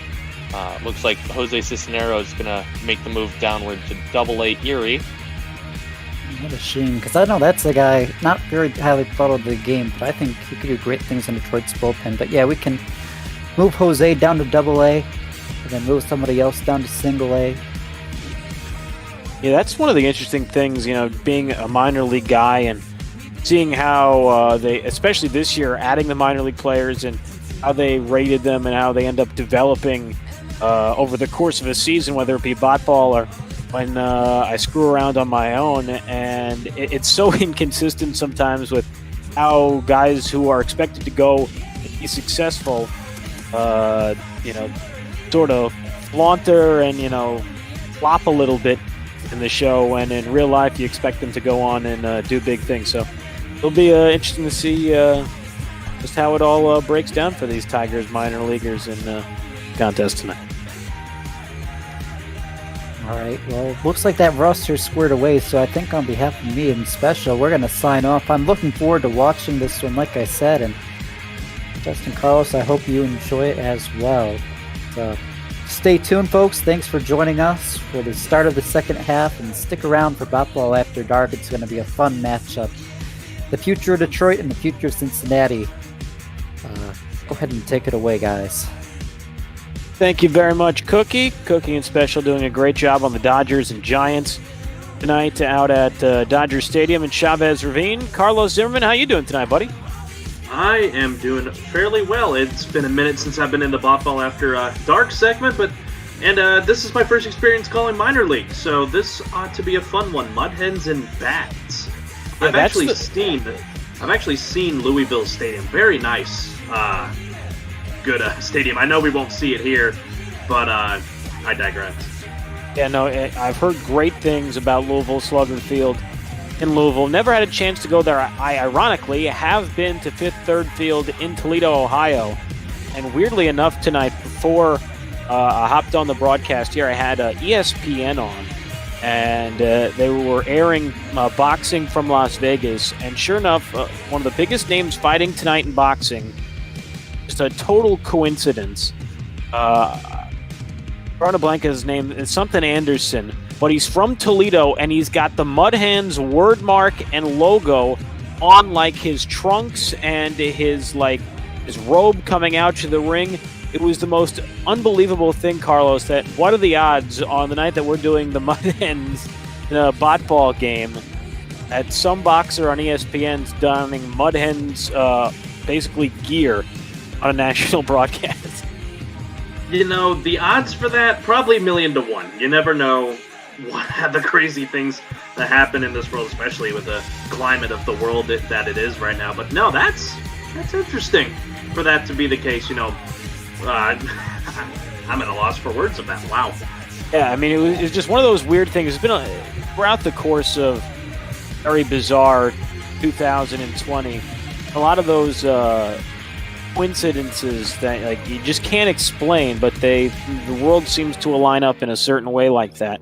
looks like Jose Cisneros is going to make the move downward to AA Erie. What a shame, because I know that's a guy not very highly thought of the game, but I think he could do great things in Detroit's bullpen. But yeah, we can move Jose down to AA. And then move somebody else down to single A. Yeah, that's one of the interesting things, being a minor league guy and seeing how they, especially this year, adding the minor league players and how they rated them and how they end up developing over the course of a season, whether it be bot ball or when I screw around on my own, and it's so inconsistent sometimes with how guys who are expected to go and be successful, sort of flaunter and, flop a little bit in the show, when in real life you expect them to go on and do big things. So it'll be interesting to see just how it all breaks down for these Tigers minor leaguers in the contest tonight. All right, well, looks like that roster's squared away, so I think on behalf of me and Special, we're going to sign off. I'm looking forward to watching this one, like I said, and Justin, Carlos, I hope you enjoy it as well. So stay tuned, folks. Thanks for joining us for the start of the second half, and stick around for Bat Ball After Dark. It's going to be a fun matchup. The future of Detroit and the future of Cincinnati. Go ahead and take it away, guys. Thank you very much, Cookie. Cookie and Special doing a great job on the Dodgers and Giants tonight out at Dodger Stadium in Chavez Ravine. Carlos Zimmermann, how you doing tonight, buddy? I am doing fairly well. It's been a minute since I've been in the Bat Ball After Dark segment, and this is my first experience calling minor league, so this ought to be a fun one. Mud hens and bats. Yeah, I've actually seen Louisville Stadium. Very nice. Good stadium. I know we won't see it here, but I digress. Yeah, no, I've heard great things about Louisville Slugger Field in Louisville. Never had a chance to go there. I ironically have been to Fifth Third Field in Toledo, Ohio, and weirdly enough tonight, before I hopped on the broadcast here, I had ESPN on, and they were airing boxing from Las Vegas, and sure enough, one of the biggest names fighting tonight in boxing, just a total coincidence. Drawing a blank his name is something Anderson, but he's from Toledo, and he's got the Mud Hens word mark and logo on like his trunks and his robe coming out to the ring. It was the most unbelievable thing, Carlos, that what are the odds on the night that we're doing the Mud Hens in a bot ball game that some boxer on ESPN's donning Mud Hens basically gear on a national broadcast? The odds for that, probably 1,000,000 to 1. You never know what the crazy things that happen in this world, especially with the climate of the world that it is right now. But no, that's interesting for that to be the case. I'm at a loss for words of that. Wow. Yeah, I mean, it was just one of those weird things. It's been throughout the course of very bizarre 2020. A lot of those coincidences that you just can't explain, but the world seems to align up in a certain way like that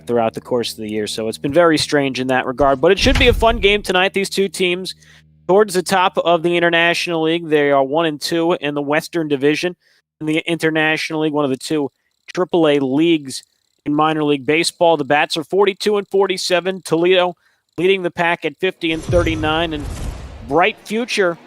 throughout the course of the year. So it's been very strange in that regard, but it should be a fun game tonight. These two teams towards the top of the International League. They are 1-2 in the Western Division. In the International League, one of the two AAA leagues in minor league baseball. The Bats are 42-47. Toledo leading the pack at 50-39, and bright future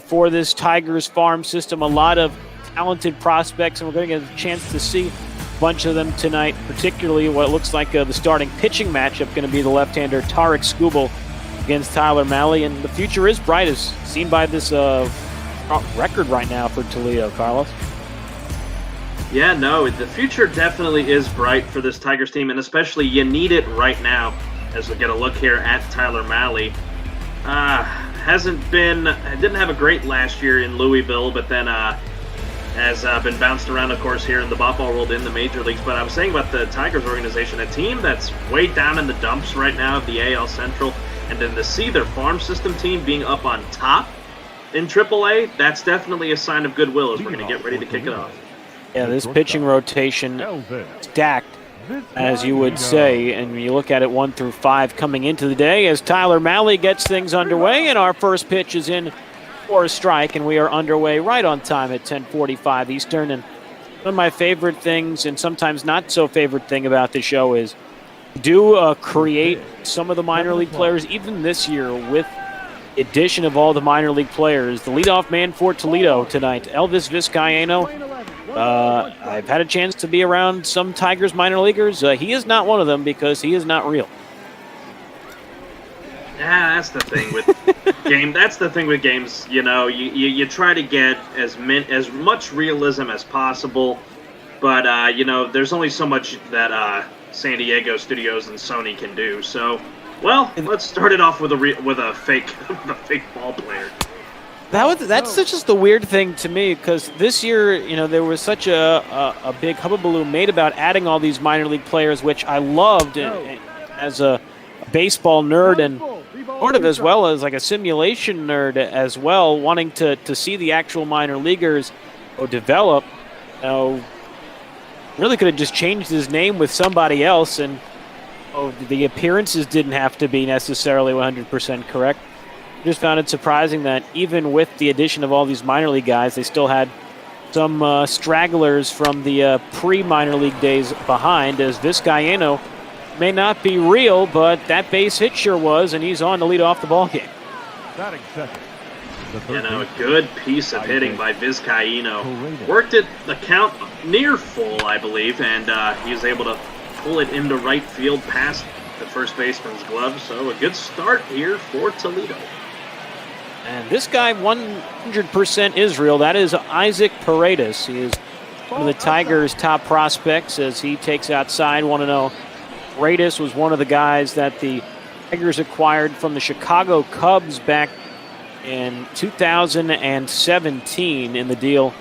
for this Tigers farm system. A lot of talented prospects, and we're going to get a chance to see a bunch of them tonight, particularly what looks like the starting pitching matchup going to be the left-hander Tarek Skubal against Tyler Malley, and the future is bright as seen by this record right now for Toledo, Carlos. Yeah, no, the future definitely is bright for this Tigers team, and especially you need it right now as we get a look here at Tyler Malley. Didn't have a great last year in Louisville, but then has been bounced around, of course, here in the ball world in the major leagues. But I was saying about the Tigers organization, a team that's way down in the dumps right now of the AL Central, and then to see their farm system team being up on top in AAA, that's definitely a sign of goodwill as we're going to get ready to kick it off. Yeah, this pitching rotation stacked, as you would say, and when you look at it 1 through 5 coming into the day as Tyler Malley gets things underway, and our first pitch is in for a strike, and we are underway right on time at 10:45 Eastern. And one of my favorite things, and sometimes not so favorite thing about the show, is create some of the minor league players, even this year with the addition of all the minor league players. The leadoff man for Toledo tonight, Elvis Vizcaino. I've had a chance to be around some Tigers minor leaguers. He is not one of them because he is not real. Yeah, that's the thing with That's the thing with games. You try to get as much realism as possible, but there's only so much that San Diego studios and Sony can do. So, well, let's start it off with a fake ball player. That's just the weird thing to me, because this year, there was such a big hullabaloo made about adding all these minor league players, which I loved as a baseball nerd and sort of as well as like a simulation nerd as well, wanting to see the actual minor leaguers develop. Really could have just changed his name with somebody else, and the appearances didn't have to be necessarily 100% correct. Just found it surprising that even with the addition of all these minor league guys, they still had some stragglers from the pre-minor league days behind, as Vizcaino may not be real, but that base hit sure was, and he's on to lead off the ball game. A good piece of hitting by Vizcaino. Worked it the count near full, I believe, and he was able to pull it into right field past the first baseman's glove. So a good start here for Toledo. And this guy, 100% Israel. That is Isaac Paredes. He is one of the Tigers' top prospects as he takes outside 1-0. Paredes was one of the guys that the Tigers acquired from the Chicago Cubs back in 2017 in the deal.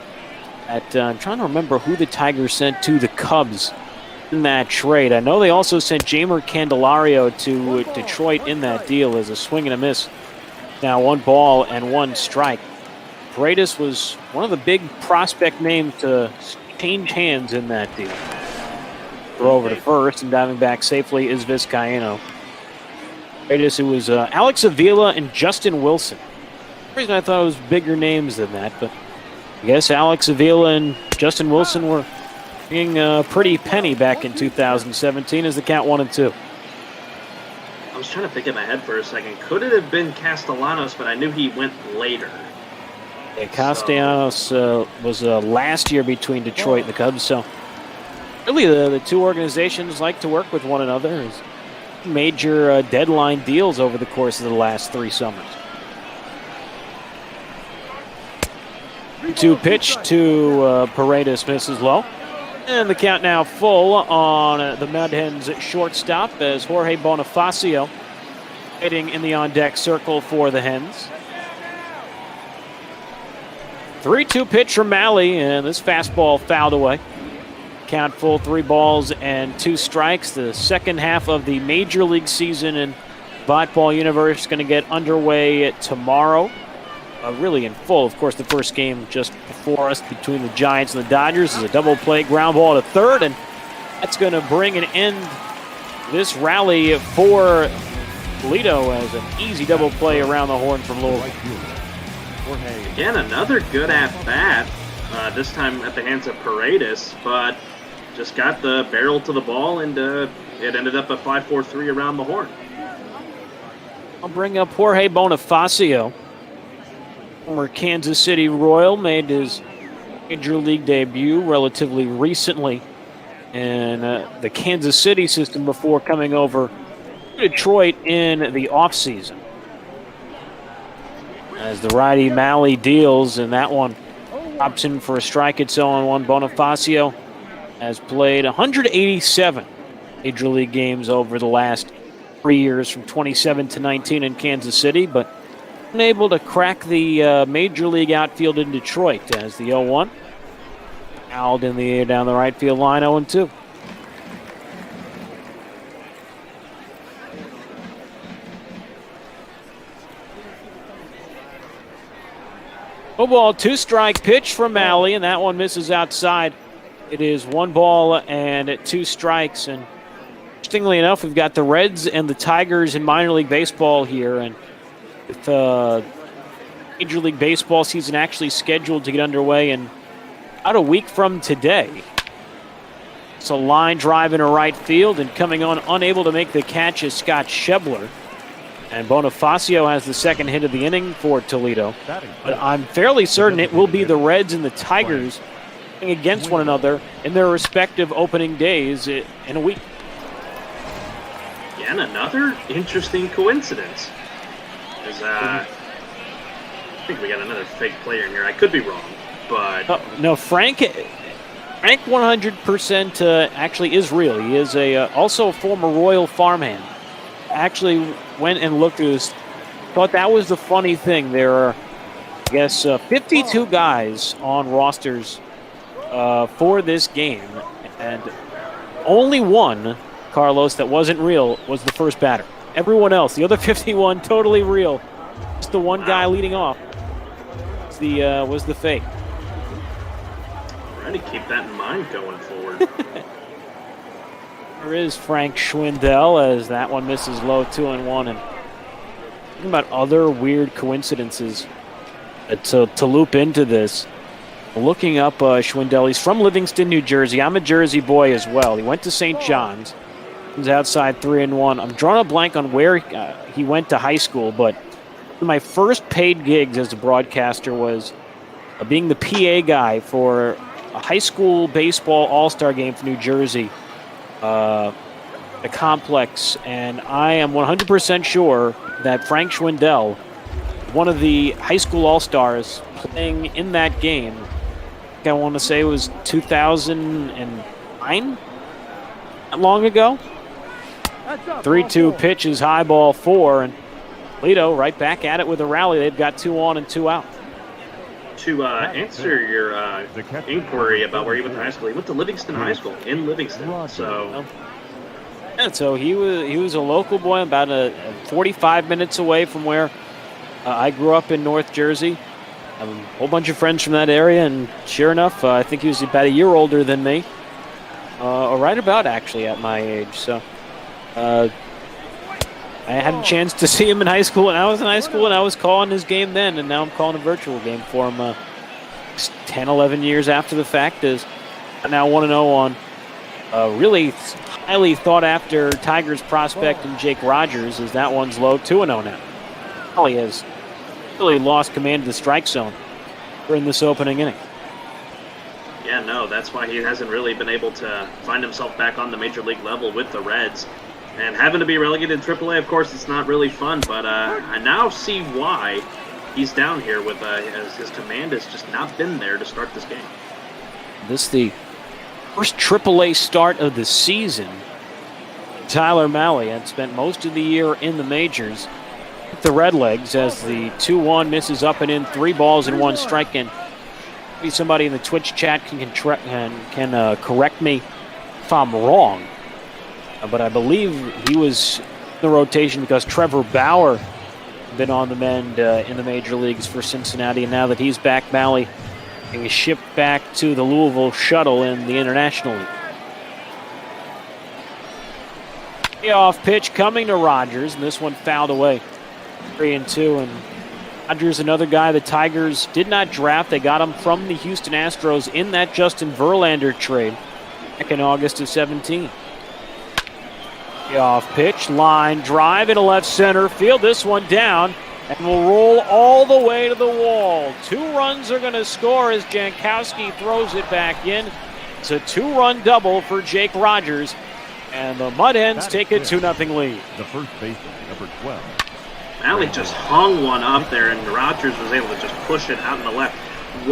I'm trying to remember who the Tigers sent to the Cubs in that trade. I know they also sent Jamer Candelario to Detroit in that deal as a swing and a miss. Now 1 ball and 1 strike. Paredes was one of the big prospect names to change hands in that deal. Throw over to first, and diving back safely is Vizcaino. Paredes, who was Alex Avila and Justin Wilson. For some reason I thought it was bigger names than that, but I guess Alex Avila and Justin Wilson were being a pretty penny back in 2017 as the count 1-2. I was trying to think in my head for a second. Could it have been Castellanos, but I knew he went later. Yeah, Castellanos was last year between Detroit and the Cubs, so really the two organizations like to work with one another. There's major deadline deals over the course of the last 3 summers. 2 pitch to Paredes, misses low. And the count now full on the Mud Hens shortstop as Jorge Bonifacio hitting in the on-deck circle for the Hens. 3-2 pitch from Malley, and this fastball fouled away. Count full, 3 balls and 2 strikes. The second half of the Major League season in Botball universe is going to get underway tomorrow. Really in full. Of course, the first game just before us between the Giants and the Dodgers is a double play ground ball to third, and that's going to bring an end this rally for Toledo as an easy double play around the horn from Louisville. Again, another good at-bat, this time at the hands of Paredes, but just got the barrel to the ball, and it ended up a 5-4-3 around the horn. I'll bring up Jorge Bonifacio. Former Kansas City Royal, made his Major League debut relatively recently in the Kansas City system before coming over to Detroit in the offseason. As the righty Malley deals, and that one pops in for a strike its own 1. Bonifacio has played 187 Major League games over the last 3 years from 27 to 19 in Kansas City, but unable to crack the Major League outfield in Detroit as the 0-1. Fouled in the air down the right field line, 0-2. No ball, 2-strike pitch from Malley, and that one misses outside. It is 1 ball and 2 strikes. And interestingly enough, we've got the Reds and the Tigers in minor league baseball here, and with Major League Baseball season actually scheduled to get underway in about a week from today. It's a line drive into right field, and coming on unable to make the catch is Scott Schebler. And Bonifacio has the second hit of the inning for Toledo. But I'm fairly certain it will be the Reds and the Tigers playing against one another in their respective opening days in a week. Again, another interesting coincidence. I think we got another fake player in here. I could be wrong, but... No, Frank Frank 100% actually is real. He is also a former Royal farmhand. Actually went and looked at this. Thought that was the funny thing. There are, I guess, 52 guys on rosters for this game. And only one, Carlos, that wasn't real was the first batter. Everyone else, the other 51, totally real. Just the one guy leading off was the fake. Trying to keep that in mind going forward. There is Frank Schwindel as that one misses low 2-1. And thinking about other weird coincidences to loop into this. Looking up Schwindel, he's from Livingston, New Jersey. I'm a Jersey boy as well. He went to St. John's. He's outside 3-1. I'm drawing a blank on where he went to high school, but my first paid gigs as a broadcaster was being the PA guy for a high school baseball all-star game for New Jersey, the complex, and I am 100% sure that Frank Schwindel, one of the high school all-stars playing in that game, I want to say it was 2009, not long ago. 3-2 pitch is high ball 4, and Toledo right back at it with a rally. They've got 2 on and 2 out. To answer your inquiry about where he went to high school, he went to Livingston High School in Livingston. So, yeah, so he was a local boy, about 45 minutes away from where I grew up in North Jersey. A whole bunch of friends from that area, and sure enough, I think he was about a year older than me, or right about actually at my age. So I had a chance to see him in high school, and I was in high school, and I was calling his game then, and now I'm calling a virtual game for him 10, 11 years after the fact. Is now 1-0 on really highly thought-after Tigers prospect and Jake Rogers, as that one's low 2-0 now. Well, he has really lost command of the strike zone during this opening inning. Yeah, no, that's why he hasn't really been able to find himself back on the major league level with the Reds. And having to be relegated to AAA, of course, it's not really fun, but I now see why he's down here with as his command has just not been there to start this game. This is the first AAA start of the season. Tyler Malley had spent most of the year in the majors. The Redlegs as the 2-1 misses up and in, 3 balls and 1 strike. And maybe somebody in the Twitch chat can correct me if I'm wrong. But I believe he was in the rotation because Trevor Bauer had been on the mend in the major leagues for Cincinnati. And now that he's back, Malley is shipped back to the Louisville Shuttle in the International League. Off pitch coming to Rogers, and this one fouled away. 3-2, and Rogers, another guy the Tigers did not draft. They got him from the Houston Astros in that Justin Verlander trade back in August of 17. Off pitch, line drive into left center field. This one down and will roll all the way to the wall. 2 runs are going to score as Jankowski throws it back in. It's a 2-run double for Jake Rogers, and the Mud Hens take a 2-0 lead. The first baseman, number 12. Malley just hung one up there, and Rogers was able to just push it out in the left.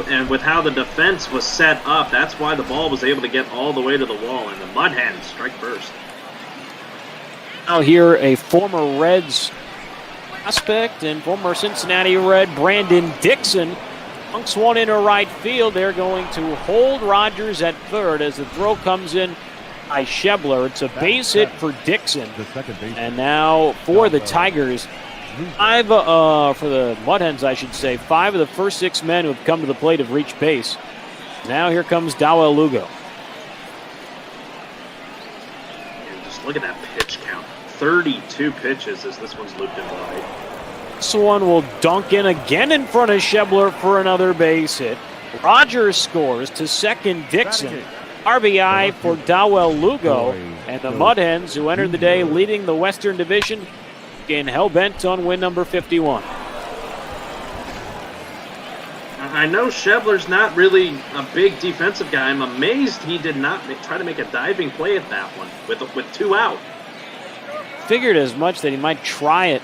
And with how the defense was set up, that's why the ball was able to get all the way to the wall, and the Mud Hens strike first. Now here, a former Reds prospect and former Cincinnati Red, Brandon Dixon, bunks one into right field. They're going to hold Rogers at third as the throw comes in by Shebler. It's a base hit for Dixon. And now for the Tigers, for the Mud Hens, I should say, 5 of the first 6 men who have come to the plate have reached base. Now here comes Dawel Lugo. And just look at that pitch count. 32 pitches as this one's looped in wide. This one will dunk in again in front of Shebler for another base hit. Rogers scores to second Dixon. RBI for Dawel Lugo. And the Mud Hens, who entered the day leading the Western Division, again hell-bent on win number 51. I know Shebler's not really a big defensive guy. I'm amazed he did not try to make a diving play at that one with 2 out. Figured as much that he might try it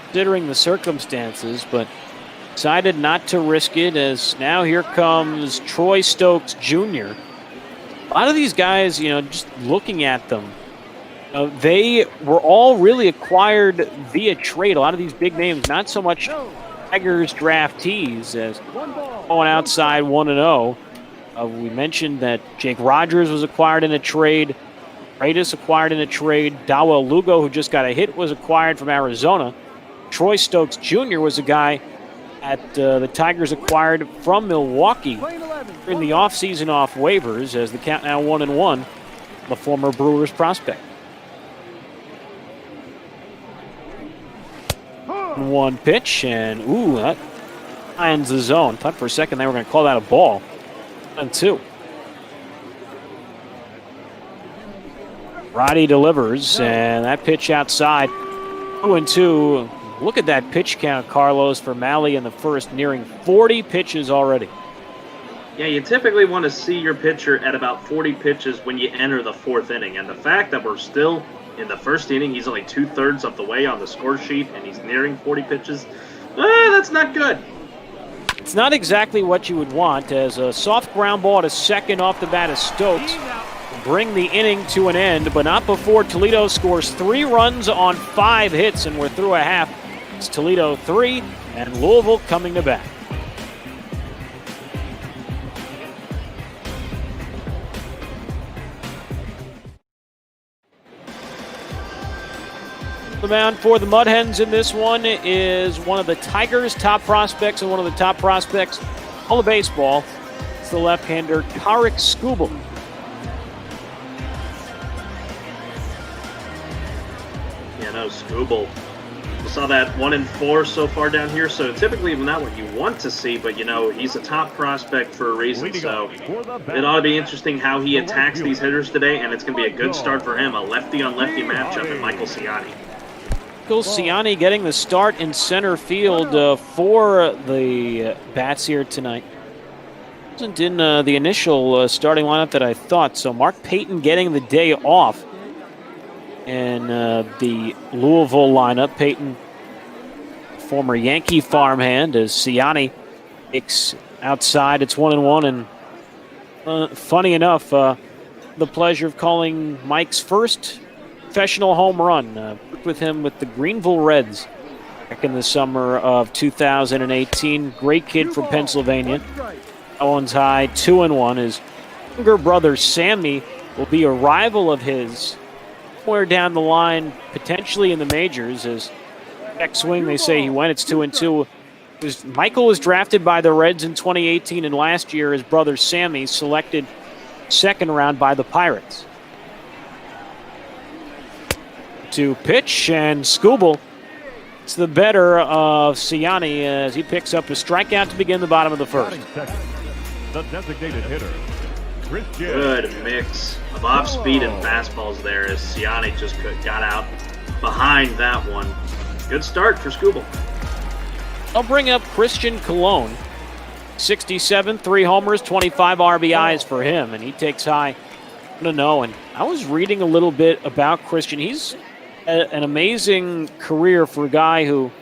considering the circumstances, but decided not to risk it, as now here comes Troy Stokes Jr. A lot of these guys, just looking at them, they were all really acquired via trade. A lot of these big names, not so much Tigers draftees, as going outside 1-0. We mentioned that Jake Rogers was acquired in a trade. Radis acquired in a trade. Dawel Lugo, who just got a hit, was acquired from Arizona. Troy Stokes Jr. was a guy at the Tigers acquired from Milwaukee in the offseason off waivers, as the count now 1-1, the former Brewers prospect. 1 pitch, and that finds the zone. Thought for a second they were going to call that a ball. 1-2. Roddy delivers, and that pitch outside. 2-2. Look at that pitch count, Carlos, for Malley in the first, nearing 40 pitches already. Yeah, you typically want to see your pitcher at about 40 pitches when you enter the 4th inning. And the fact that we're still in the 1st inning, he's only 2/3 of the way on the score sheet, and he's nearing 40 pitches, that's not good. It's not exactly what you would want, as a soft ground ball to second off the bat of Stokes bring the inning to an end, but not before Toledo scores 3 runs on 5 hits, and we're through a half. It's Toledo 3 and Louisville coming to bat. The mound for the Mud Hens in this one is one of the Tigers' top prospects and one of the top prospects on the baseball. It's the left-hander Tarek Skubal. Skubal. We saw that 1-4 so far down here, so typically not what you want to see, but he's a top prospect for a reason, so it ought to be interesting how he attacks these hitters today, and it's going to be a good start for him, a lefty-on-lefty matchup in Michael Ciani. Michael Ciani getting the start in center field for the bats here tonight. Wasn't in the initial starting lineup that I thought, so Mark Payton getting the day off. And the Louisville lineup, Payton, former Yankee farmhand, as Ciani kicks outside. It's 1-1, and funny enough, the pleasure of calling Mike's first professional home run with him with the Greenville Reds back in the summer of 2018. Great kid from Pennsylvania. Owens high, 2-1. His younger brother Sammy will be a rival of his somewhere down the line, potentially in the majors. As back swing, they say he went. It's 2-2. Michael was drafted by the Reds in 2018, and last year his brother Sammy selected 2nd round by the Pirates. To pitch, and Skubal, it's the better of Ciani as he picks up a strikeout to begin the bottom of the 1st. The designated hitter. Good mix of off-speed and fastballs there as Ciani just got out behind that one. Good start for Skubal. I'll bring up Christian Colon. 67, 3 homers, 25 RBIs for him, and he takes high 1-0. And I was reading a little bit about Christian. He's an amazing career for a guy who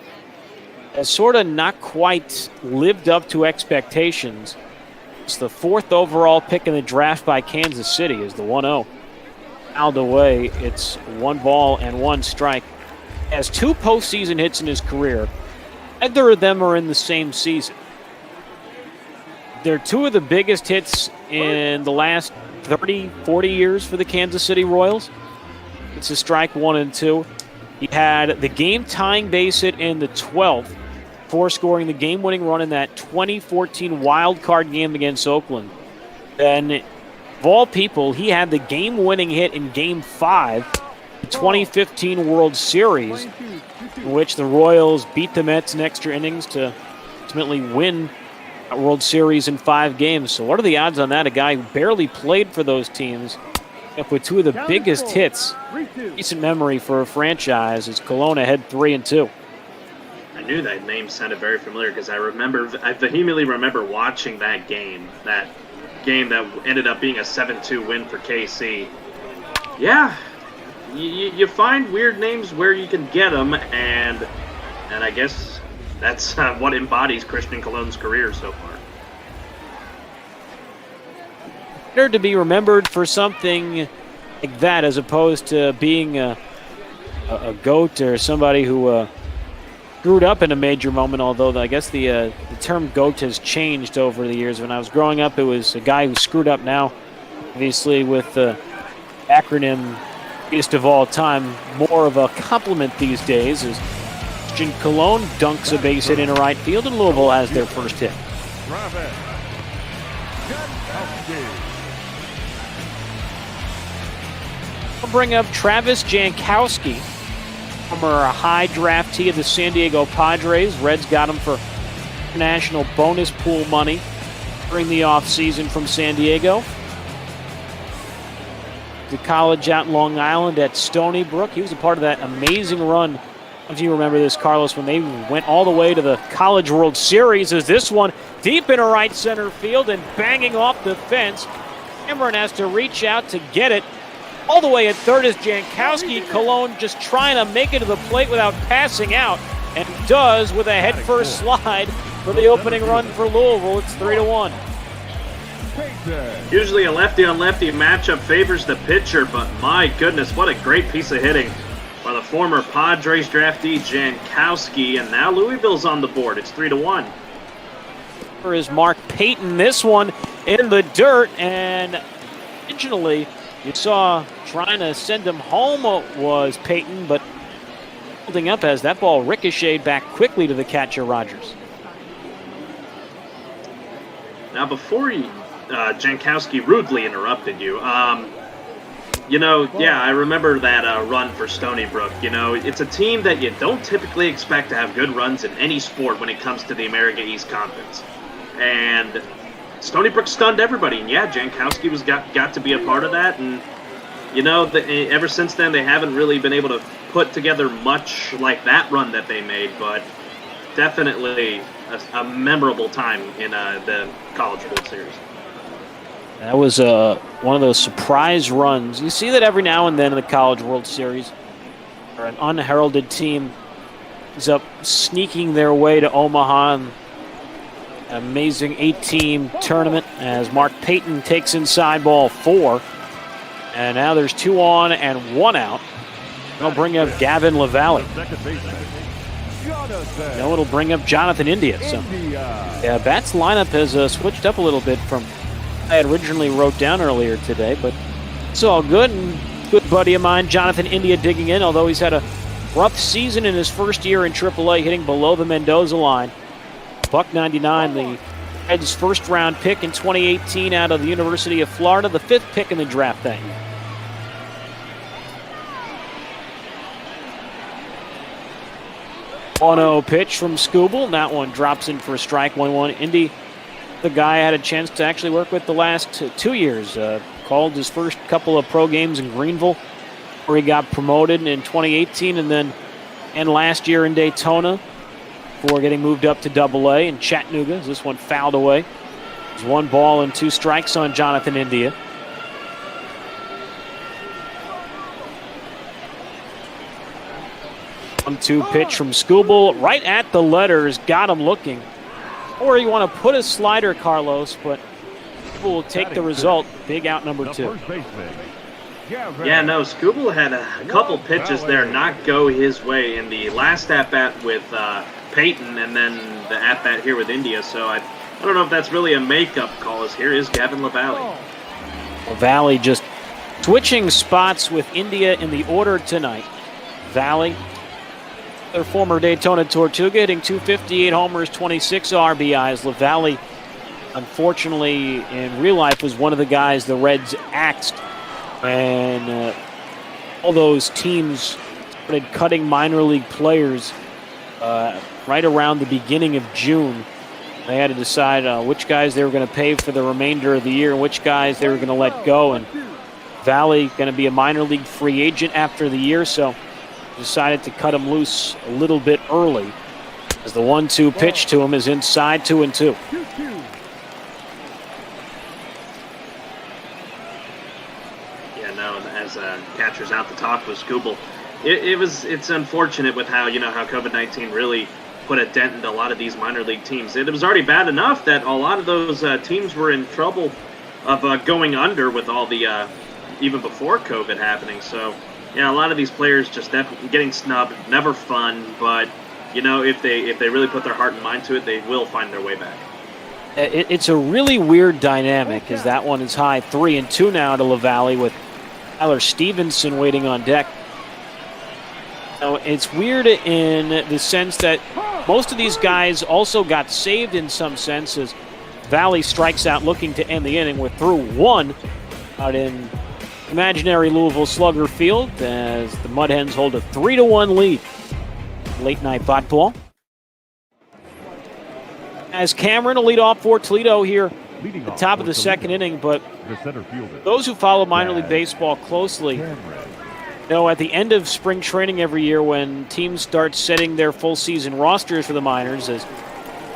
has sort of not quite lived up to expectations. It's the 4th overall pick in the draft by Kansas City is the 1-0. Fouled away. It's 1 ball and 1 strike. He has 2 postseason hits in his career. Neither of them are in the same season. They're 2 of the biggest hits in the last 30, 40 years for the Kansas City Royals. It's a strike 1 and 2. He had the game-tying base hit in the 12th, before scoring the game-winning run in that 2014 wild card game against Oakland. Then, of all people, he had the game-winning hit in Game 5, the 2015 World Series, in which the Royals beat the Mets in extra innings to ultimately win that World Series in 5 games. So what are the odds on that? A guy who barely played for those teams, up with 2 of the biggest hits, recent memory for a franchise, as Kelowna had 3-2. I knew that name sounded very familiar because I vehemently remember watching that game that ended up being a 7-2 win for KC. Yeah, you find weird names where you can get them, and I guess that's what embodies Christian Colon's career so far. better to be remembered for something like that as opposed to being a GOAT or somebody who screwed up in a major moment, although I guess the term GOAT has changed over the years. When I was growing up, it was a guy who screwed up. Now, obviously, with the acronym greatest of all time, more of a compliment these days as Christian Cologne dunks a base hit into right field, and Louisville has their first hit. I'll bring up Travis Jankowski, former high draftee of the San Diego Padres. Reds got him for international bonus pool money during the offseason from San Diego. To college out in Long Island at Stony Brook. He was a part of that amazing run. If you remember this, Carlos, when they went all the way to the College World Series, is this one deep into right center field and banging off the fence. Zimmermann has to reach out to get it. All the way at third is Jankowski. Cologne just trying to make it to the plate without passing out, and does with a headfirst slide for the opening run for Louisville. It's 3-1. Usually a lefty-on-lefty matchup favors the pitcher, but my goodness, what a great piece of hitting by the former Padres draftee Jankowski, and now Louisville's on the board. It's 3-1. Here is Mark Payton. This one in the dirt, and originally you saw trying to send him home was Payton, but holding up as that ball ricocheted back quickly to the catcher, Rogers. Now, before Jankowski rudely interrupted you, I remember that run for Stony Brook. You know, it's a team that you don't typically expect to have good runs in any sport when it comes to the America East Conference. And Stony Brook stunned everybody, and Jankowski was got to be a part of that. And ever since then, they haven't really been able to put together much like that run that they made. But definitely a memorable time in the College World Series. That was one of those surprise runs. You see that every now and then in the College World Series, where an unheralded team is up sneaking their way to Omaha. And amazing 8-team tournament as Mark Payton takes inside ball 4. And now there's 2 on and 1 out. They'll bring up Gavin LaValle. No, it'll bring up Jonathan India. So, yeah, Bat's lineup has switched up a little bit from I had originally wrote down earlier today, but it's all good. And good buddy of mine, Jonathan India, digging in, although he's had a rough season in his first year in AAA, hitting below the Mendoza line. $1.99, the Reds' first-round pick in 2018 out of the University of Florida, the 5th pick in the draft that year. Oh, pitch from Skubal. That one drops in for a strike, 1-1. Indy, the guy I had a chance to actually work with the last 2 years. Called his first couple of pro games in Greenville, where he got promoted in 2018, and last year in Daytona, before getting moved up to AA in Chattanooga. This one fouled away. There's 1 ball and 2 strikes on Jonathan India. One-two pitch from Skubal, right at the letters, got him looking. Or you want to put a slider, Carlos, but Skubal will take the result. Big out number 2. Yeah, no, Skubal had a couple pitches there not go his way in the last at-bat with Payton, and then the at-bat here with India. So I don't know if that's really a makeup call, as here is Gavin LaValle. LaValle just switching spots with India in the order tonight. Valley, their former Daytona Tortuga, hitting .258 homers, 26 RBIs. LaValle, unfortunately, in real life, was one of the guys the Reds axed when all those teams started cutting minor league players right around the beginning of June. They had to decide which guys they were going to pay for the remainder of the year and which guys they were going to let go. And Valley going to be a minor league free agent after the year, so decided to cut him loose a little bit early as the 1-2 pitch to him is inside, 2-2. Yeah, no, as catcher's out to talk with Skubal. It's unfortunate with how COVID-19 really put a dent into a lot of these minor league teams. It was already bad enough that a lot of those teams were in trouble going under with all the even before COVID happening. So yeah, a lot of these players just getting snubbed, never fun. But if they really put their heart and mind to it, they will find their way back. It's a really weird dynamic, as that one is high 3-2 now to LaValle with Tyler Stevenson waiting on deck. So it's weird in the sense that most of these guys also got saved in some senses. Valley strikes out looking to end the inning. We're through one out in imaginary Louisville Slugger Field as the Mud Hens hold a 3-1 lead. Late night bot ball. As Cameron will lead off for Toledo here at the top of the second inning, but those who follow minor league baseball closely know at the end of spring training every year when teams start setting their full season rosters for the minors, as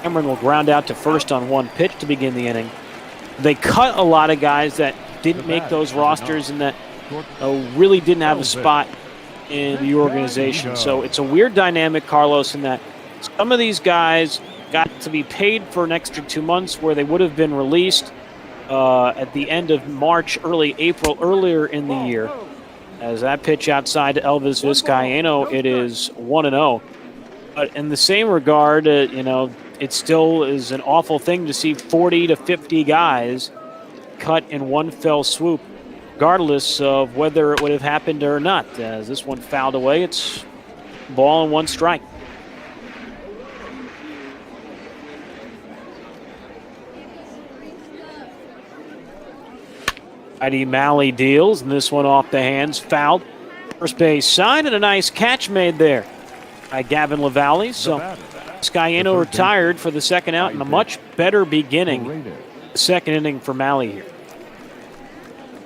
Cameron will ground out to first on one pitch to begin the inning, they cut a lot of guys that didn't make those rosters and that really didn't have a spot in the organization. So it's a weird dynamic, Carlos, in that some of these guys got to be paid for an extra 2 months where they would have been released at the end of March, early April, earlier in the year. As that pitch outside to Elvis Vizcaíno, it is 1-0. But in the same regard, it still is an awful thing to see 40 to 50 guys cut in one fell swoop, regardless of whether it would have happened or not. As this one fouled away, it's ball and one strike. Eddie Malley deals, and this one off the hands, fouled. First base side, and a nice catch made there by Gavin LaValle. So Vizcaíno retired for the second out, and a much better beginning the second inning for Malley here.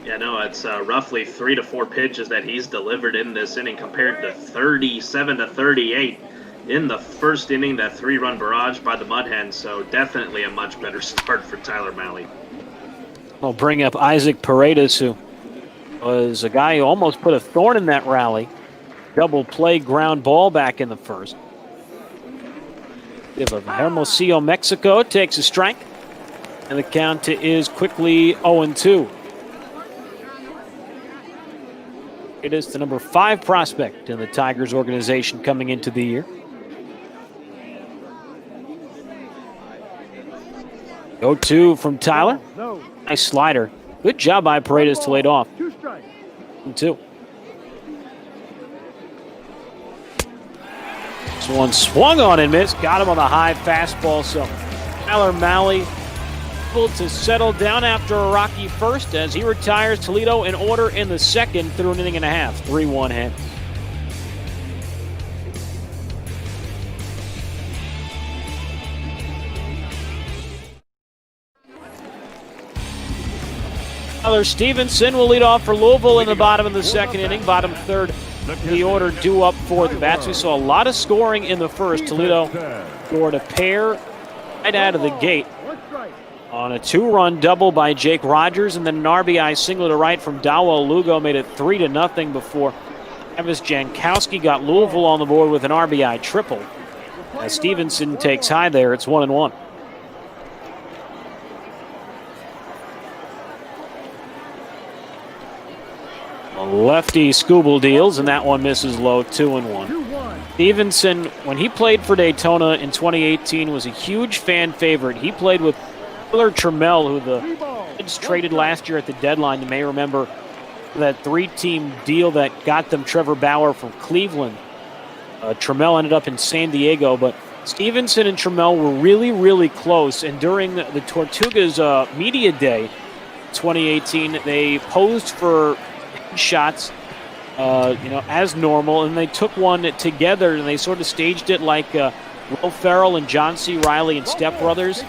Yeah, no, it's roughly 3 to 4 pitches that he's delivered in this inning compared to 37 to 38 in the first inning, that 3-run barrage by the Mud Hens. So definitely a much better start for Tyler Malley. I'll bring up Isaac Paredes, who was a guy who almost put a thorn in that rally. Double play ground ball back in the first. Give of Hermosillo, Mexico takes a strike. And the count is quickly 0-2. It is the number 5 prospect in the Tigers organization coming into the year. 0-2 from Tyler. Nice slider. Good job by Paredes to lead off. 2. This one swung on and missed. Got him on the high fastball. So Tyler Malley able to settle down after a rocky first as he retires Toledo in order in the second through an inning and a half. 3-1 hit. Tyler Stevenson will lead off for Louisville in the bottom of the second inning. Bottom third, the order due up for the bats. We saw a lot of scoring in the first. Toledo scored a pair right out of the gate on a 2-run double by Jake Rogers, and then an RBI single to right from Dawa Lugo made it 3-0 before Travis Jankowski got Louisville on the board with an RBI triple. As Stevenson takes high there, it's 1-1. Lefty Scooble deals, and that one misses low, 2-1. Stevenson, when he played for Daytona in 2018, was a huge fan favorite. He played with Taylor Trammell, who the Kids traded last year at the deadline. You may remember that 3-team deal that got them Trevor Bauer from Cleveland. Trammell ended up in San Diego, but Stevenson and Trammell were really, really close. And during the Tortugas media day 2018, they posed for shots, as normal, and they took one together and they sort of staged it like Will Ferrell and John C. Reilly and Step Brothers.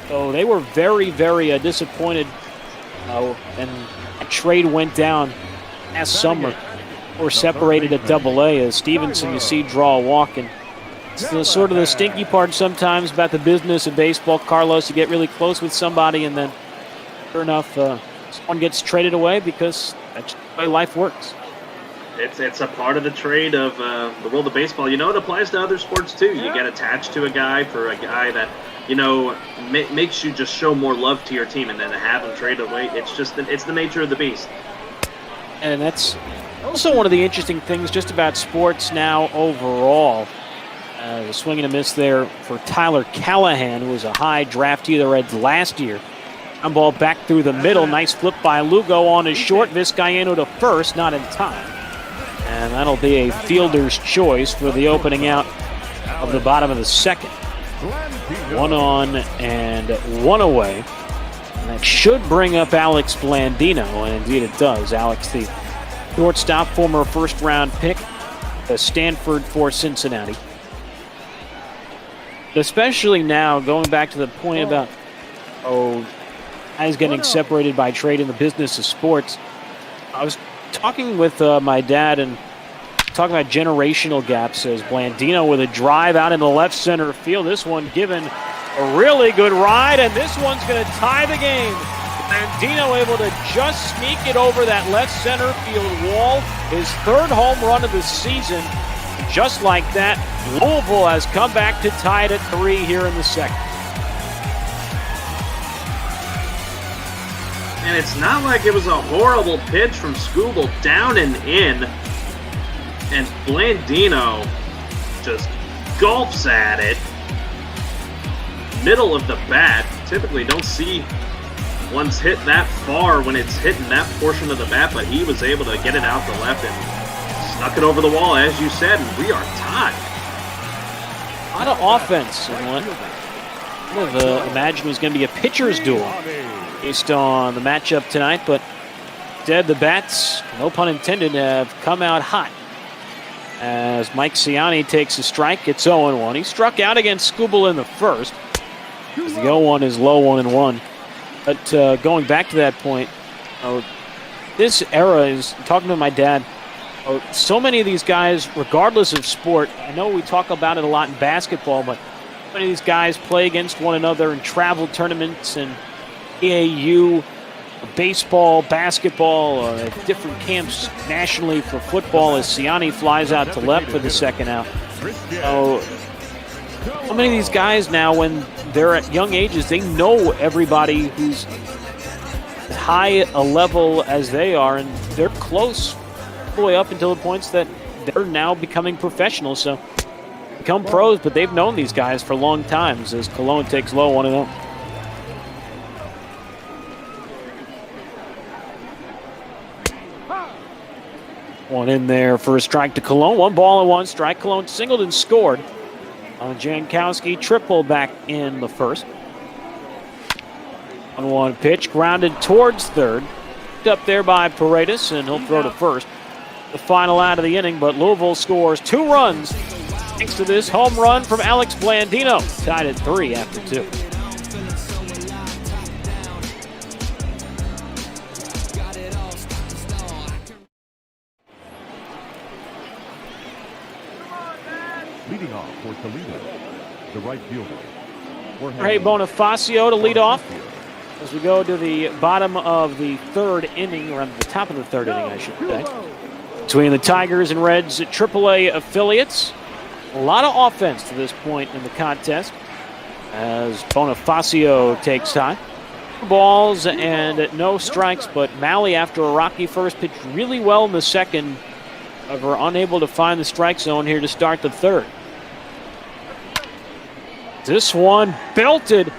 So they were very, very disappointed, and a trade went down last summer or separated at AA as Stevenson, you see, draw a walk. And it's sort of the stinky part sometimes about the business of baseball, Carlos. You get really close with somebody and then sure enough someone gets traded away because that's the way life works. It's a part of the trade of the world of baseball. You know, it applies to other sports too. You get attached to a guy for a guy that, you know, makes you just show more love to your team, and then to have him trade away, it's the nature of the beast. And that's also one of the interesting things just about sports now overall. The swing and a miss there for Tyler Callahan, who was a high draftee of the Reds last year. Ground ball back through the middle. Nice flip by Lugo on his short. Vizcaíno to first, not in time. And that'll be a fielder's choice for the opening out of the bottom of the second. 1 on and 1 away. And that should bring up Alex Blandino, and indeed it does. Alex, the shortstop, former first-round pick, Stanford for Cincinnati. Especially now, going back to the point about, guys getting separated by trade in the business of sports. I was talking with my dad and talking about generational gaps as Blandino with a drive out in the left center field. This one given a really good ride, and this one's going to tie the game. Blandino able to just sneak it over that left center field wall. His 3rd home run of the season. Just like that, Louisville has come back to tie it at 3 here in the second. And it's not like it was a horrible pitch from Skubal down and in. And Blandino just golfs at it. Middle of the bat. Typically don't see one's hit that far when it's hitting that portion of the bat, but he was able to get it out the left and snuck it over the wall, as you said, and we are tied. A lot of offense. Imagine it was going to be a pitcher's duel based on the matchup tonight, but instead the bats, no pun intended, have come out hot. As Mike Ciani takes a strike, it's 0-1. He struck out against Skubal in the first. The 0-1 is low 1-1. But going back to that point, this era is, talking to my dad, so many of these guys, regardless of sport, I know we talk about it a lot in basketball, but so many of these guys play against one another in travel tournaments and AAU, baseball, baskall, different camps nationally for football as Ciani flies out to left for the second out. So many of these guys now, when they're at young ages, they know everybody who's as high a level as they are, and they're close all the way up until the points that they're now becoming professionals. So become pros, but they've known these guys for long times as Cologne takes low 1-0. One in there for a strike to Cologne. 1 ball and 1 strike. Cologne singled and scored. Jankowski triple back in the first. 1-1 pitch, grounded towards third. Picked up there by Paredes, and he'll throw to first. The final out of the inning, but Louisville scores 2 runs thanks to this home run from Alex Blandino. Tied at 3 after 2. Leading off for Toledo, the right fielder. Jorge Bonifacio to lead off as we go to the bottom of the 3rd inning, or the top of the 3rd inning, I should say. Between the Tigers and Reds AAA affiliates. A lot of offense to this point in the contest as Bonifacio takes time. Balls and no strikes, but Malley, after a rocky first, pitched really well in the second. However, unable to find the strike zone here to start the 3rd. This one belted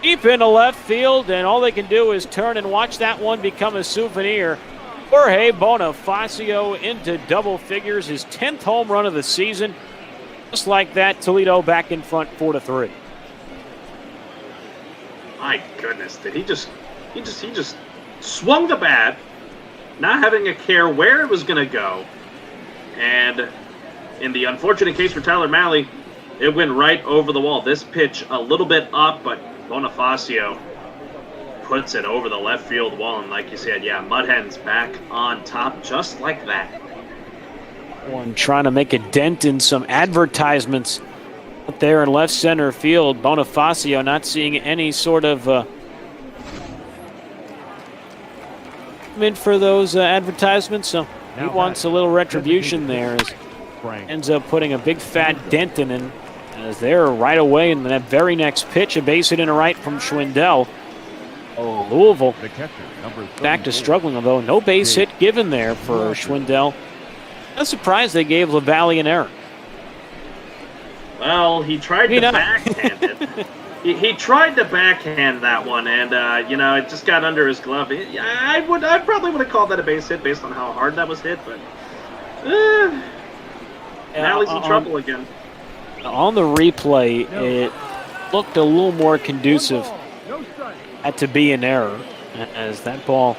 deep into left field, and all they can do is turn and watch that one become a souvenir. Jorge Bonifacio into double figures, his 10th home run of the season. Just like that, Toledo back in front 4-3. My goodness, did he just swung the bat, not having a care where it was going to go. And in the unfortunate case for Tyler Malley, it went right over the wall. This pitch a little bit up, but Bonifacio puts it over the left field wall. And like you said, yeah, Mudhens back on top just like that. One trying to make a dent in some advertisements up there in left center field. Bonifacio not seeing any sort of for those advertisements. So He wants a little retribution there as ends up putting a big fat dent in him. As they're right away in that very next pitch, a base hit in a right from Schwindel. Louisville back to struggling, although no base hit given there for Schwindel. I'm surprised they gave LaValle an error. Well, he tried to backhand it. He tried to backhand that one, and it just got under his glove. I probably would have called that a base hit based on how hard that was hit, but now he's in trouble again. On the replay, it looked a little more conducive to be an error, as that ball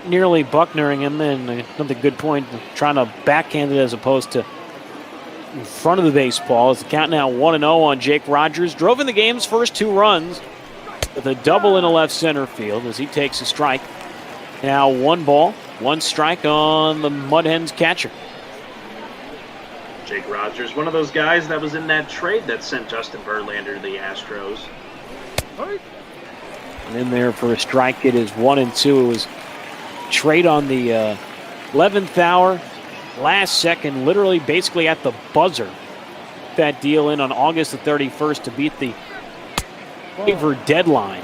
nearly Bucknering him. And another good point, trying to backhand it as opposed to in front of the baseball. As the count now 1-0 on Jake Rogers. Drove in the game's first 2 runs with a double into left center field as he takes a strike. Now 1 ball, 1 strike on the Mud Hens catcher. Jake Rogers, one of those guys that was in that trade that sent Justin Verlander to the Astros. And in there for a strike, it is 1-2. It was trade on the 11th hour, last second, literally basically at the buzzer. That deal in on August the 31st to beat the waiver deadline.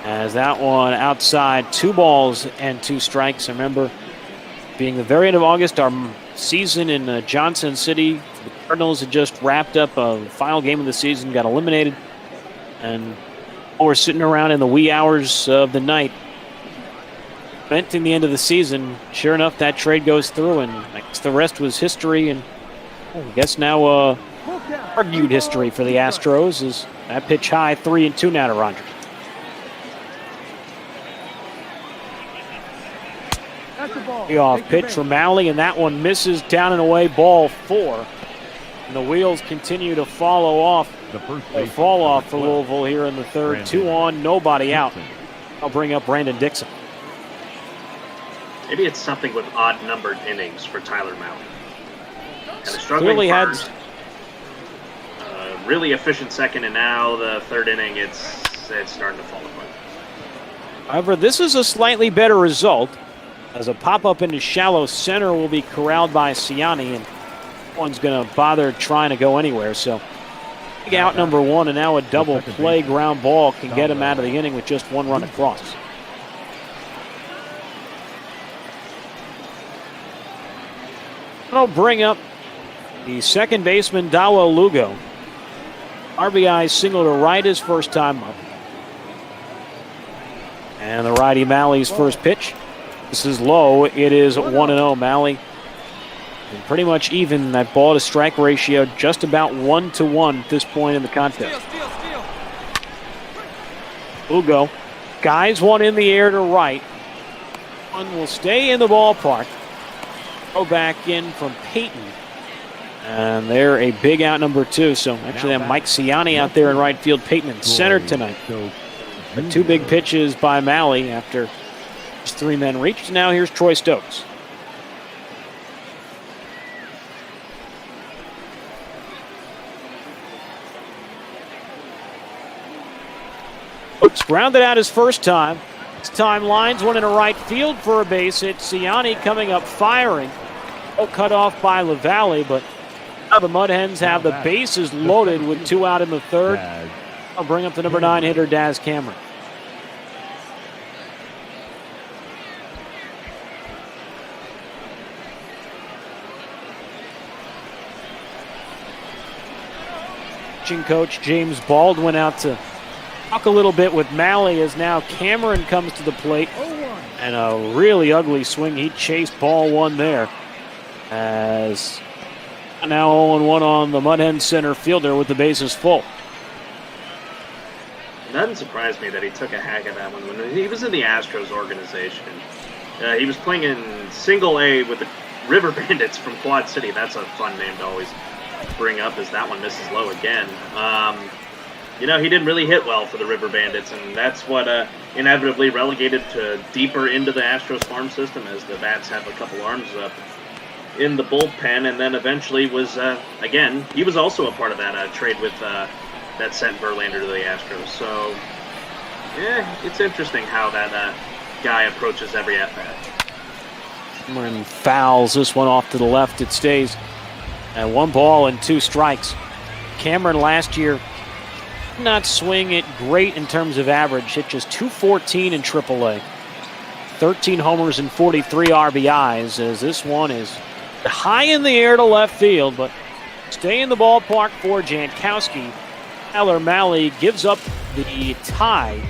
As that one outside, 2 balls and 2 strikes. I remember being the very end of August, our season in Johnson City. The Cardinals had just wrapped up a final game of the season, got eliminated, and we're sitting around in the wee hours of the night, venting the end of the season. Sure enough, that trade goes through, and I guess the rest was history, and I guess now argued history for the Astros is that pitch high, 3-2 now to Rogers. The off pitch from Malley, and that one misses down and away, ball 4. And the wheels continue to fall off for Louisville here in the third. 2 on, nobody out. I'll bring up Brandon Dixon. Maybe it's something with odd numbered innings for Tyler Malley. Kind of Clearly struggling first, really efficient second, and now the third inning, it's starting to fall apart. However, this is a slightly better result, as a pop-up into shallow center will be corralled by Ciani, and no one's going to bother trying to go anywhere. So big out number 1, and now a double play ground ball can get him out of the inning with just 1 run across. I'll bring up the second baseman, Dawa Lugo. RBI single to right his first time up. And the righty Malley's first pitch. This is low. It is 1-0. Malley pretty much even. That ball to strike ratio just about 1-1 at this point in the contest. Lugo guys one in the air to right. One will stay in the ballpark. Go back in from Peyton. And they're a big out number 2. So actually have Mike Ciani out there in right field. Peyton in center tonight. But 2 big pitches by Malley after 3 men reached. Now here's Troy Stokes. Stokes grounded out his first time. This time lines one into right field for a base hit. Ciani coming up firing. Cut off by LaValle, but now the Mud Hens have the bases loaded with 2 out in the third. I'll bring up the number 9 hitter, Daz Cameron. Pitching coach James Baldwin out to talk a little bit with Malley, as now Cameron comes to the plate. And a really ugly swing. He chased ball 1 there. As now 0-1 on the Mud Hens center fielder with the bases full. It doesn't surprise me that he took a hack at that one. When he was in the Astros organization, he was playing in Single A with the River Bandits from Quad City. That's a fun name to always bring up, as that one misses low again. He didn't really hit well for the River Bandits, and that's what inevitably relegated to deeper into the Astros farm system, as the bats have a couple arms up in the bullpen, and then eventually was, again, he was also a part of that trade with that sent Verlander to the Astros. So, yeah, it's interesting how that guy approaches every at-bat. And fouls this one off to the left. It stays at 1 ball and 2 strikes. Cameron last year did not swing it great in terms of average. Hit just .214 in AAA. 13 homers and 43 RBIs, as this one is high in the air to left field, but stay in the ballpark for Jankowski. Tyler Malley gives up the tie,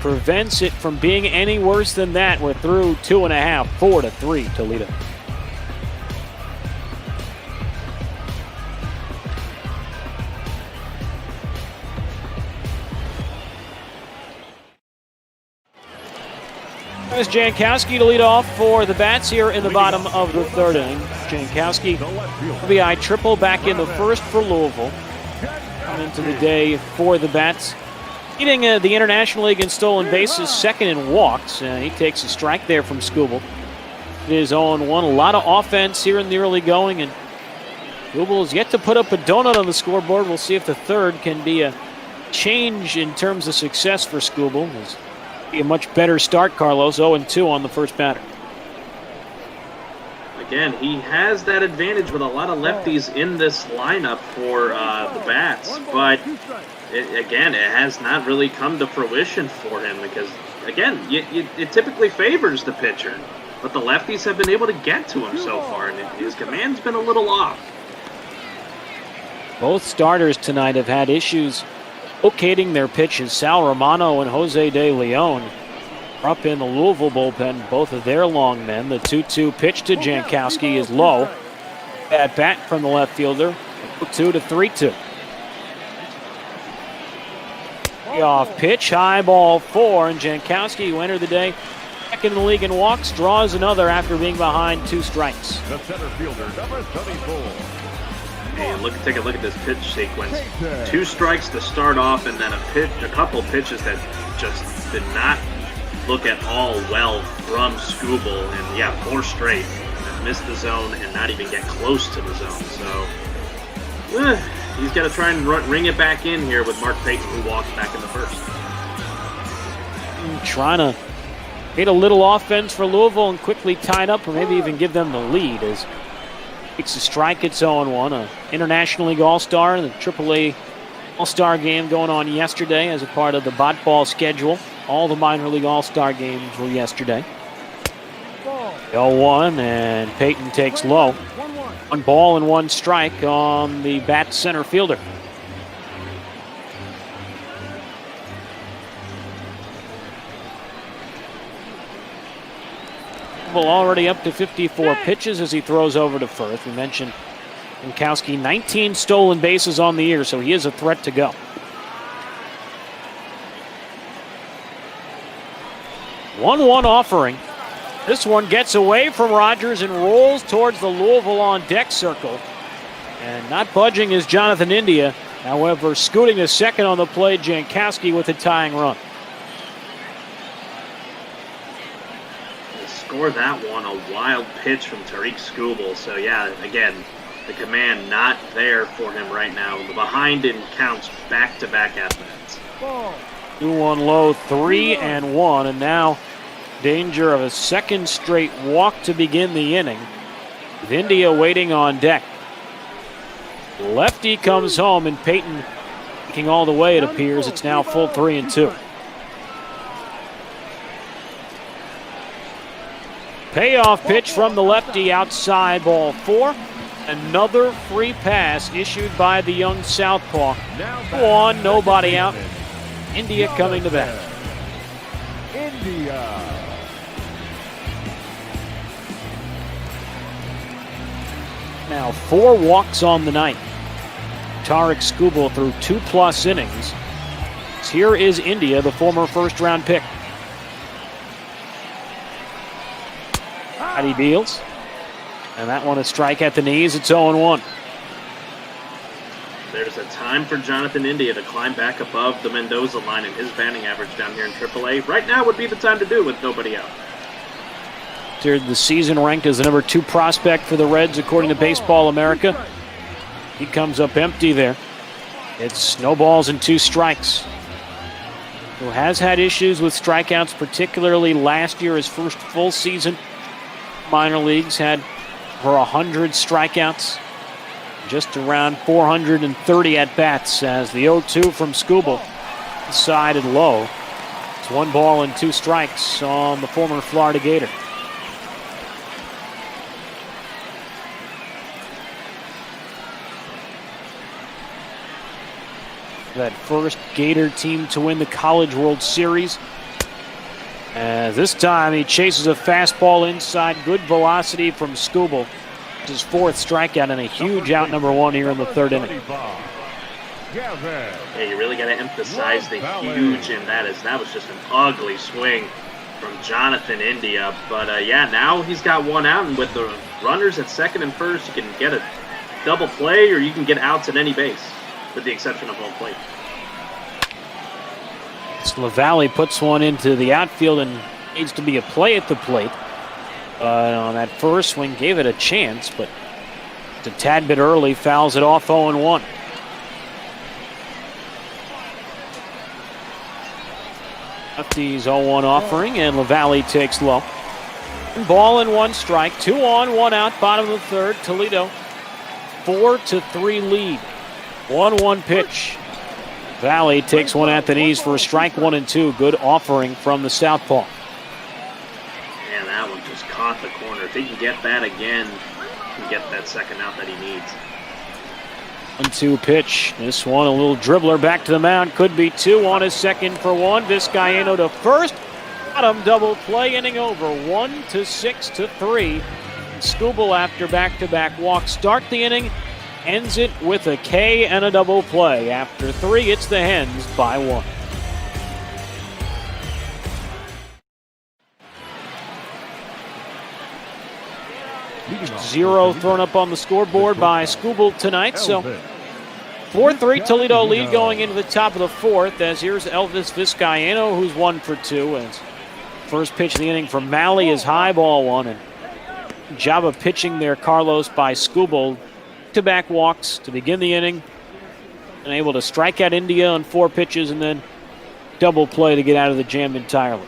prevents it from being any worse than that. We're through 2.5, 4-3 Toledo. There's Jankowski to lead off for the Bats here in the bottom of the 3rd inning. Jankowski, RBI triple back in the 1st for Louisville. Come into the day for the Bats. Leading the International League in stolen bases, 2nd in walks. He takes a strike there from Skubal. It is 0-1. A lot of offense here in the early going, and Skubal is yet to put up a donut on the scoreboard. We'll see if the 3rd can be a change in terms of success for Skubal. Be a much better start, Carlos. 0-2 on the first batter. Again, he has that advantage with a lot of lefties in this lineup for the Bats, but it has not really come to fruition for him because, again, it typically favors the pitcher, but the lefties have been able to get to him so far, and his command's been a little off. Both starters tonight have had issues locating their pitches. Sal Romano and Jose De Leon are up in the Louisville bullpen, both of their long men. The 2-2 pitch to Jankowski is low. At bat from the left fielder, 2 to 3-2. Off pitch, high ball 4, and Jankowski, who entered the day second in the league in walks, draws another after being behind 2 strikes. The center fielder, number 34. Hey, take a look at this pitch sequence. 2 strikes to start off, and then a couple pitches that just did not look at all well from Skubal, and 4 straight that missed the zone and not even get close to the zone. So he's got to try and ring it back in here with Mark Payton, who walked back in the 1st. Trying to hit a little offense for Louisville and quickly tie it up, or maybe even give them the lead as takes a strike. It's 0-1. An International League All-Star, the AAA All-Star game going on yesterday as a part of the Bot Ball schedule. All the minor league All-Star games were yesterday. 0-1, and Payton takes low. 1 ball and 1 strike on the Bat center fielder. Already up to 54 pitches as he throws over to first. We mentioned Jankowski, 19 stolen bases on the year, so he is a threat to go. 1-1 offering. This one gets away from Rogers and rolls towards the Louisville on deck circle. And not budging is Jonathan India. However, scooting to second on the play, Jankowski with a tying run. Score that one, a wild pitch from Tariq Skubal. So again, the command not there for him right now. The behind in counts back-to-back at-bats. 2-1 low, 3-1, and now danger of a 2nd straight walk to begin the inning. With India waiting on deck. Lefty comes home, and Payton taking all the way, it appears. It's now full 3-2. Payoff pitch from the lefty outside, ball 4. Another free pass issued by the young southpaw. 1, nobody out. India coming to bat. India. Now 4 walks on the night. Tariq Skubal through 2+ innings. Here is India, the former 1st-round pick. He deals. And that one a strike at the knees. It's 0-1. There's a time for Jonathan India to climb back above the Mendoza line and his batting average down here in AAA. Right now would be the time to do with nobody out. Entered the season ranked as the number 2 prospect for the Reds according to Baseball America. He comes up empty there. It's no balls and 2 strikes. Who has had issues with strikeouts, particularly last year, his first full season minor leagues had over 100 strikeouts, just around 430 at-bats as the 0-2 from Skubal sided low. It's 1 ball and 2 strikes on the former Florida Gator. That first Gator team to win the College World Series. This time he chases a fastball inside. Good velocity from Skubal. His 4th strikeout and a huge out number 1 here in the 3rd inning. Yeah, you really got to emphasize the huge in that, as that was just an ugly swing from Jonathan India. But yeah, now he's got 1 out, and with the runners at 2nd and 1st, you can get a double play or you can get outs at any base, with the exception of home plate. LaValle puts one into the outfield and needs to be a play at the plate. On that first swing, gave it a chance, but a tad bit early, fouls it off 0-1. Lefty's 0-1 offering, and LaValle takes low. 1 ball and 1 strike, 2 on, 1 out, bottom of the 3rd. Toledo 4-3 lead. 1-1 pitch. Valley takes one at the knees for a strike, 1-2. Good offering from the southpaw. And that one just caught the corner. If he can get that again, he can get that 2nd out that he needs. 1-2 pitch. This one, a little dribbler back to the mound. Could be 2 on his 2nd for 1. Vizcaino to first. Bottom double play, inning over. 1-6-3. Skubal after back-to-back walks. Start the inning. Ends it with a K and a double play. After 3, it's the Hens by 1. Zero thrown up on the scoreboard by Skubal tonight. So 4-3 Toledo lead going into the top of the 4th. As here's Elvis Vizcaino, who's 1 for 2. As first pitch of the inning from Malley is high, ball 1. And job of pitching there, Carlos, by Skubal. Back-to-back walks to begin the inning, and able to strike out India on 4 pitches and then double play to get out of the jam entirely.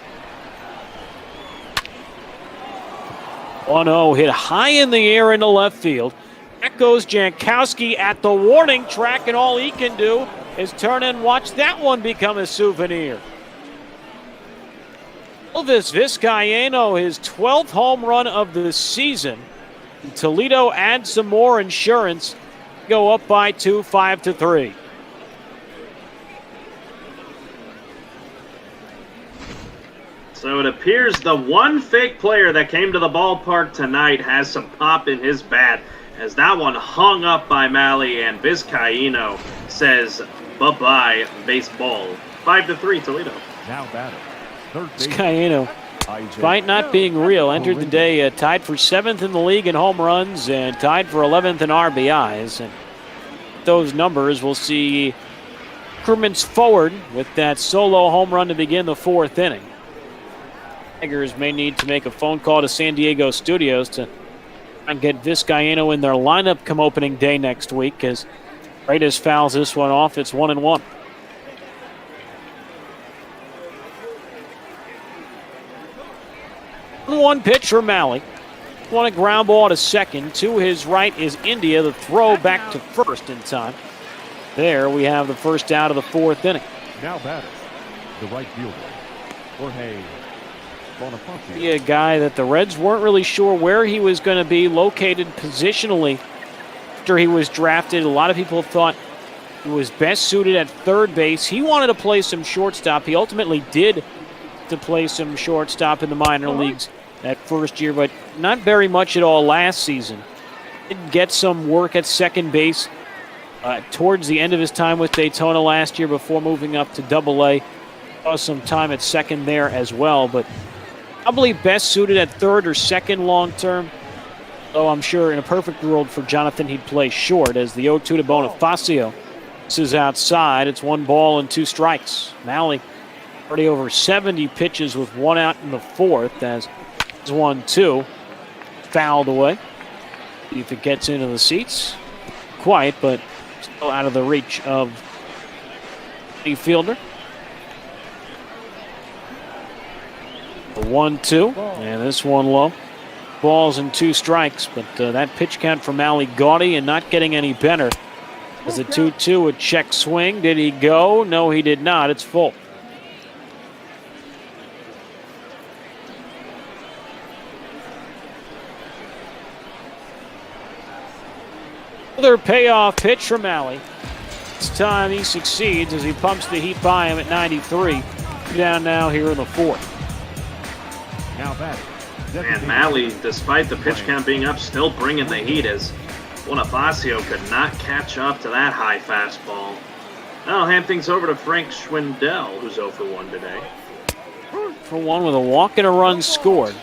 1-0 hit high in the air into left field. Back goes Jankowski at the warning track, and all he can do is turn and watch that one become a souvenir. Elvis Vizcaino, his 12th home run of the season. Toledo adds some more insurance, go up by 2, 5-3. So it appears the one fake player that came to the ballpark tonight has some pop in his bat, as that one hung up by Malley, and Vizcaino says bye-bye baseball. 5-3 Toledo. Now batter. Vizcaino, despite not being real, entered the day tied for 7th in the league in home runs and tied for 11th in RBIs. And those numbers, we'll see increments forward with that solo home run to begin the 4th inning. Tigers may need to make a phone call to San Diego studios to try and get Vizcaino in their lineup come opening day next week, as Freitas fouls this one off. It's 1-1. One pitch for Malley. Want a ground ball to 2nd. To his right is India. The throw back to 1st in time. There we have the first out of the 4th inning. Now batter, the right fielder, Jorge Bonifacio. Be a guy that the Reds weren't really sure where he was going to be located positionally after he was drafted. A lot of people thought he was best suited at 3rd base. He wanted to play some shortstop. He ultimately did to play some shortstop in the minor leagues that first year, but not very much at all last season. Did get some work at 2nd base towards the end of his time with Daytona last year before moving up to AA. Saw some time at 2nd there as well, but probably best suited at 3rd or 2nd long term. Though I'm sure in a perfect world for Jonathan, he'd play short, as the 0-2 to Bonifacio. This is outside. It's 1 ball and 2 strikes. Malley already over 70 pitches with 1 out in the 4th, as it's 1-2. Fouled away. See if it gets into the seats. Quite, but still out of the reach of the fielder. The 1-2, and this one low. balls and 2 strikes, but that pitch count for Malley gaudy and not getting any better. As a 2-2, a check swing. Did he go? No, he did not. It's full. Another payoff pitch for Malley. This time he succeeds as he pumps the heat by him at 93. Down now here in the 4th. Now back. And Malley, despite the pitch count being up, still bringing the heat as Bonifacio could not catch up to that high fastball. I'll hand things over to Frank Schwindel, who's 0 for 1 today. For 1 with a walk and a run scored.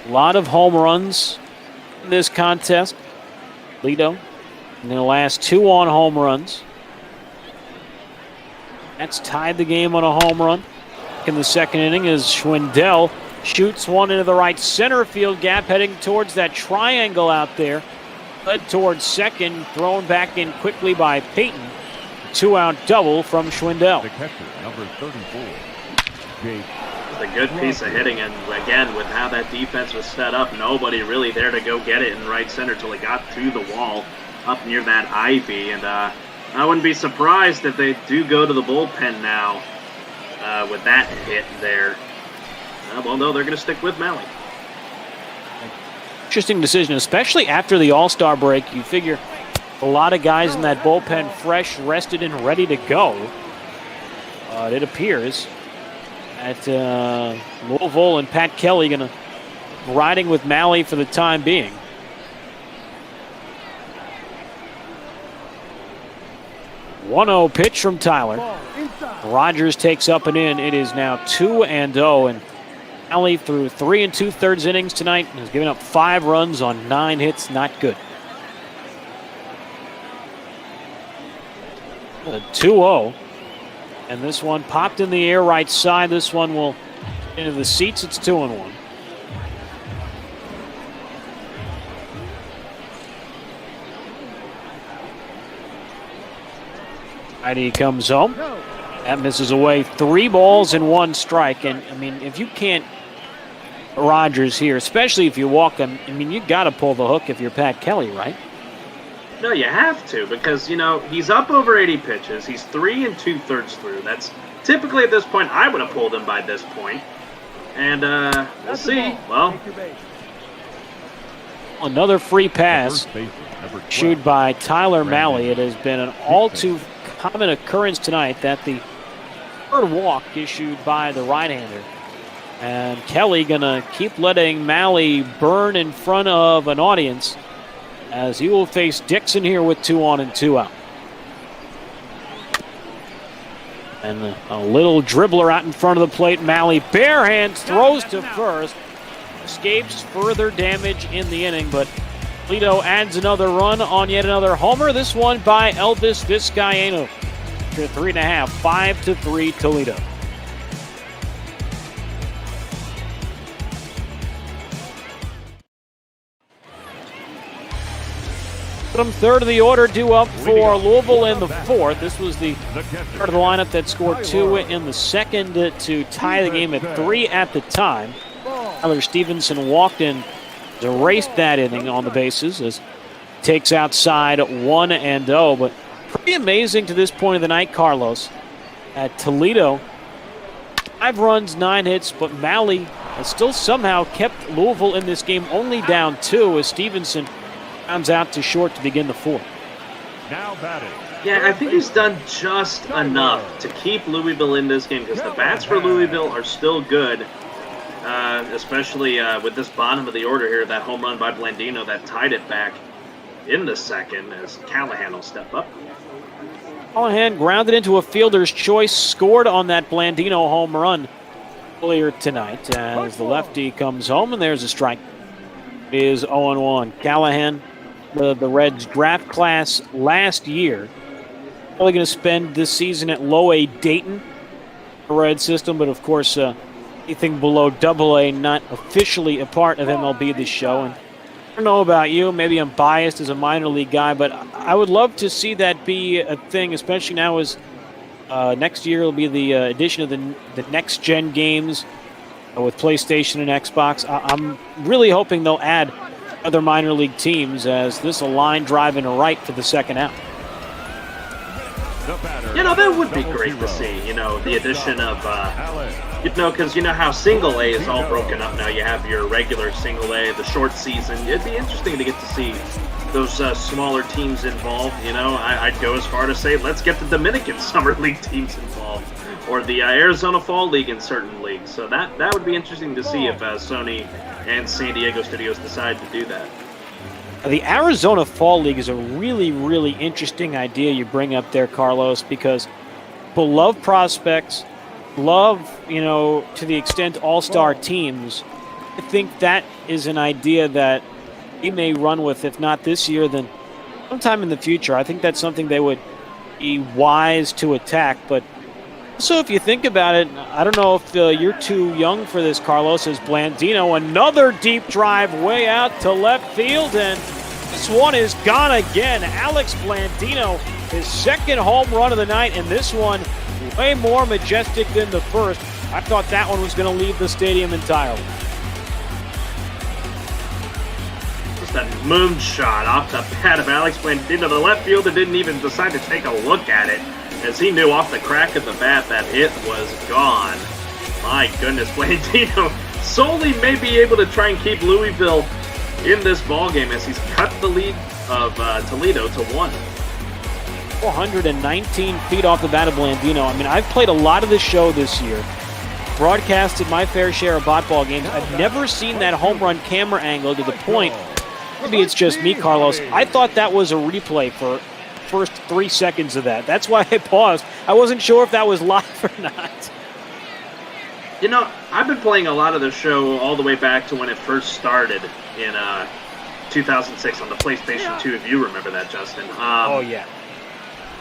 A lot of home runs in this contest. Toledo in the last 2 on home runs. That's tied the game on a home run. In the 2nd inning as Schwindel shoots one into the right center field gap, heading towards that triangle out there. Led towards second, thrown back in quickly by Payton. 2-out double from Schwindel. The catcher, number 34, Jake. It's a good piece of hitting, and again, with how that defense was set up, nobody really there to go get it in right center till it got to the wall up near that ivy. And I wouldn't be surprised if they do go to the bullpen now with that hit there. Well, no, they're going to stick with Malley. Interesting decision, especially after the All-Star break. You figure a lot of guys in that bullpen fresh, rested, and ready to go. It appears at Louisville and Pat Kelly going to riding with Malley for the time being. .1-0 pitch from Tyler. Rogers takes up and in. It is now 2-0, and Malley through 3 2/3 innings tonight has given up 5 runs on 9 hits. Not good. 2-0, and this one popped in the air right side. This one will into the seats. It's 2-1. He comes home. That misses away. 3 balls and 1 strike. And I mean, if you can't Rogers here, especially if you walk him, I mean, you got to pull the hook if you're Pat Kelly, right? No, you have to, because, you know, he's up over 80 pitches. He's 3 2/3 through. That's typically at this point, I would have pulled him by this point. And we'll see. Well, another free pass issued by Tyler Malley. It has been an all too common occurrence tonight that the third walk issued by the right-hander. And Kelly gonna keep letting Malley burn in front of an audience as he will face Dixon here with 2 on and 2 out. And a little dribbler out in front of the plate. Malley bare hands, throws to first, escapes further damage in the inning, but Toledo adds another run on yet another homer. This one by Elvis Vizcaíno to 3.5, 5-3 Toledo. Third of the order due up for Louisville in the 4th. This was the part of the lineup that scored 2 in the 2nd to tie the game at 3 at the time. Tyler Stevenson walked in, erased that inning on the bases as takes outside 1-0. But pretty amazing to this point of the night, Carlos. At Toledo, 5 runs, 9 hits, but Malley has still somehow kept Louisville in this game only down 2 as Stevenson comes out to short to begin the 4th. Now batting. Yeah, I think he's done just enough to keep Louisville in this game because the bats for Louisville are still good, especially with this bottom of the order here, that home run by Blandino that tied it back in the 2nd as Callahan will step up. Callahan grounded into a fielder's choice, scored on that Blandino home run earlier tonight as the lefty comes home, and there's a strike. It is 0-1. Callahan, the Reds draft class last year, probably going to spend this season at low A Dayton, the Red system, but of course anything below AA not officially a part of MLB this show. And I don't know about you, maybe I'm biased as a minor league guy, but I would love to see that be a thing, especially now as next year will be the addition of the next gen games. with PlayStation and Xbox. I'm really hoping they'll add other minor league teams, as this a line drive and a right for the second out. That would be great to see, the addition of, because you know how single A is all broken up now. You have your regular single A, the short season. It'd be interesting to get to see those smaller teams involved. I'd go as far to say, let's get the Dominican Summer League teams involved, or the Arizona Fall League in certain leagues. So that would be interesting to see if Sony and San Diego Studios decide to do that. The Arizona Fall League is a really, really interesting idea you bring up there, Carlos, because beloved prospects, love, to the extent all-star teams. I think that is an idea that he may run with, if not this year, then sometime in the future. I think that's something they would be wise to attack. But also, if you think about it, I don't know if you're too young for this, Carlos, as Blandino, another deep drive way out to left field, and this one is gone again. Alex Blandino, his second home run of the night, and this one way more majestic than the first. I thought that one was going to leave the stadium entirely. Just a moonshot off the pad of Alex Blandino. The left fielder didn't even decide to take a look at it, as he knew off the crack of the bat that it was gone. My goodness, Blandino solely may be able to try and keep Louisville in this ballgame, as he's cut the lead of Toledo to 1. 419 feet off the bat of Blandino. I mean, I've played a lot of the show this year, broadcasted my fair share of ball games. I've never seen that home run camera angle to the point. Maybe it's just me, Carlos. I thought that was a replay for first 3 seconds of that. That's why I paused. I wasn't sure if that was live or not. I've been playing a lot of the show all the way back to when it first started in 2006 on the PlayStation 2, if you remember that, Justin. Oh, yeah.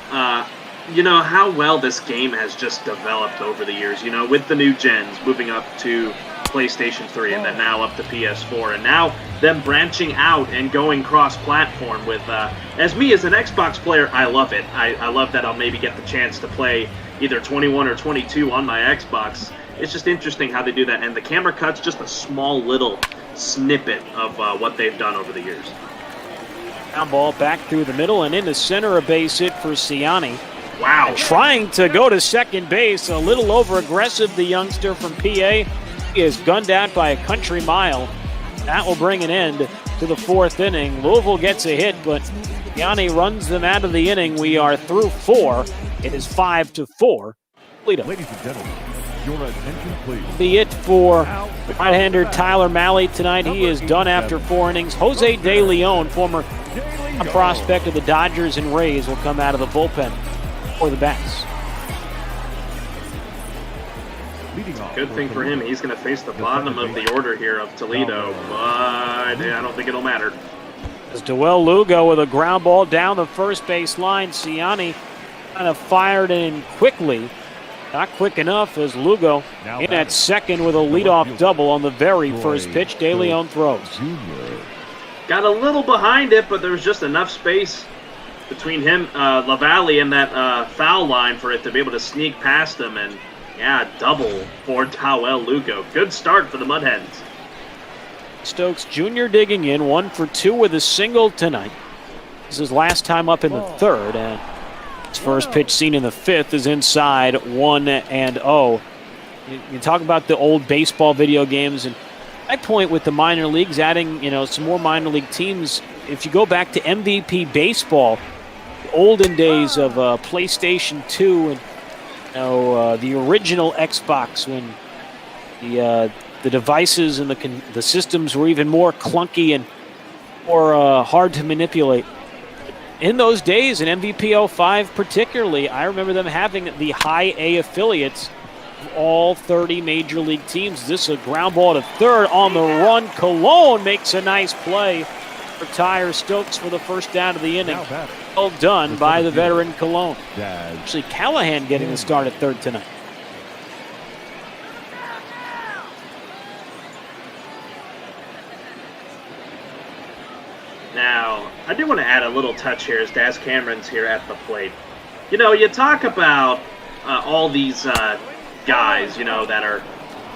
How well this game has just developed over the years, with the new gens moving up to PlayStation 3 and then now up to PS4, and now them branching out and going cross-platform with, as an Xbox player, I love it. I love that I'll maybe get the chance to play either 21 or 22 on my Xbox. It's just interesting how they do that, and the camera cut's just a small little snippet of what they've done over the years. Ground ball back through the middle and into center, a base hit for Ciani. Wow. And trying to go to second base, a little over-aggressive, the youngster from PA. He is gunned out by a country mile. That will bring an end to the 4th inning. Louisville gets a hit, but Ciani runs them out of the inning. We are through 4. It is 5-4. Toledo. Ladies and gentlemen, your attention, please. Be it for right-hander Tyler Malley tonight. He is done after 4 innings. Jose De Leon, former prospect of the Dodgers and Rays, will come out of the bullpen for the Bats. Good thing for him, he's going to face the bottom of the order here of Toledo, but I don't think it'll matter. As Dewell Lugo with a ground ball down the first base line. Ciani kind of fired in quickly. Not quick enough, as Lugo in at second with a leadoff double on the very first pitch. De Leon throws. Got a little behind it, but there was just enough space between him, LaValle, and that foul line for it to be able to sneak past him. And double for Dewell Lugo. Good start for the Mud Hens. Stokes Jr. digging in, 1 for 2 with a single tonight. This is his last time up in the 3rd, and his first pitch seen in the 5th is inside 1-0. You talk about the old baseball video games, and my point with the minor leagues adding, some more minor league teams. If you go back to MVP baseball, the olden days of PlayStation 2 and the original Xbox, when the devices and the systems were even more clunky and more hard to manipulate. In those days, in MVP 05 particularly, I remember them having the high A affiliates of all 30 major league teams. This is a ground ball to third on the run. Colon makes a nice play. Retires Stokes for the first down of the inning. Well done by the veteran Colon. Actually, Callahan getting the start at third tonight. Now, I do want to add a little touch here as Daz Cameron's here at the plate. You talk about all these guys, that are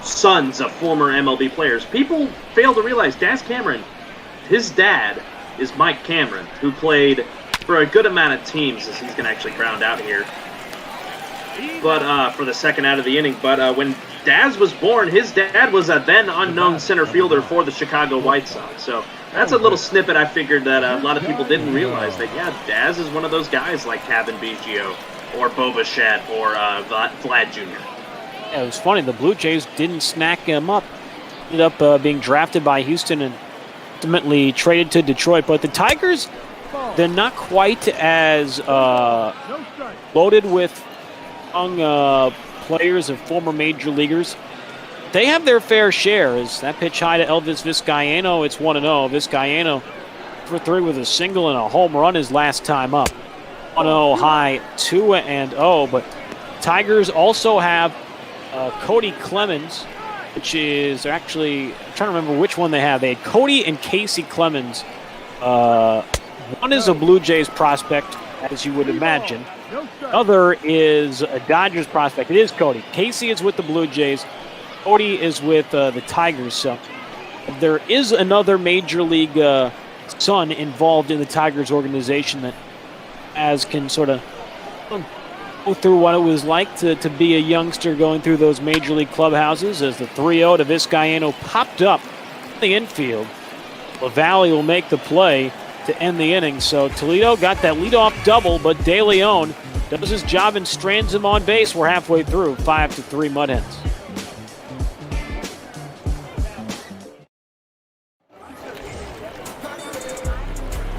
sons of former MLB players. People fail to realize Daz Cameron, his dad is Mike Cameron, who played for a good amount of teams, as he's going to actually ground out here. But for the second out of the inning. But when Daz was born, his dad was a then unknown center fielder for the Chicago White Sox. So that's a little snippet I figured that a lot of people didn't realize, that, yeah, Daz is one of those guys like Kevin Biggio or Bo Bichette or Vlad Jr. Yeah, it was funny. The Blue Jays didn't snack him up. Ended up being drafted by Houston and ultimately traded to Detroit. But the Tigers, they're not quite as loaded with young players of former major leaguers. They have their fair share. As that pitch high to Elvis Vizcaino, it's 1-0. Vizcaino for 3 with a single and a home run his last time up. 1-0 high, 2-0. But Tigers also have Cody Clemens, which is actually, I'm trying to remember which one they have. They had Cody and Casey Clemens. One is a Blue Jays prospect, as you would imagine. Other is a Dodgers prospect. It is Cody. Casey is with the Blue Jays. Cody is with the Tigers. So there is another major league son involved in the Tigers organization that can sort of go through what it was like to be a youngster going through those major league clubhouses. As the 3-0 to Vizcaino popped up in the infield. LaValle will make the play to end the inning. So Toledo got that leadoff double, but De Leon does his job and strands him on base. We're halfway through, 5-3 Mud Hens.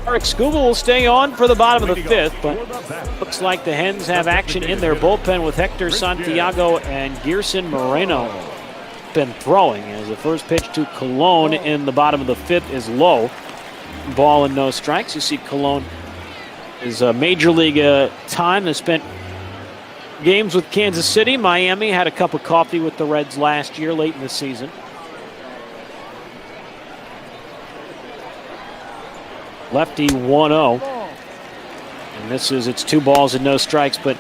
Eric Scooble will stay on for the bottom of the 5th, but looks like the Hens have action in their bullpen with Hector Santiago and Gerson Moreno been throwing, as the first pitch to Colon in the bottom of the 5th is low. Ball and no strikes. You see Colon is a major league time. Has spent games with Kansas City, Miami, had a cup of coffee with the Reds last year late in the season. Lefty 1-0. And it's 2 balls and no strikes, but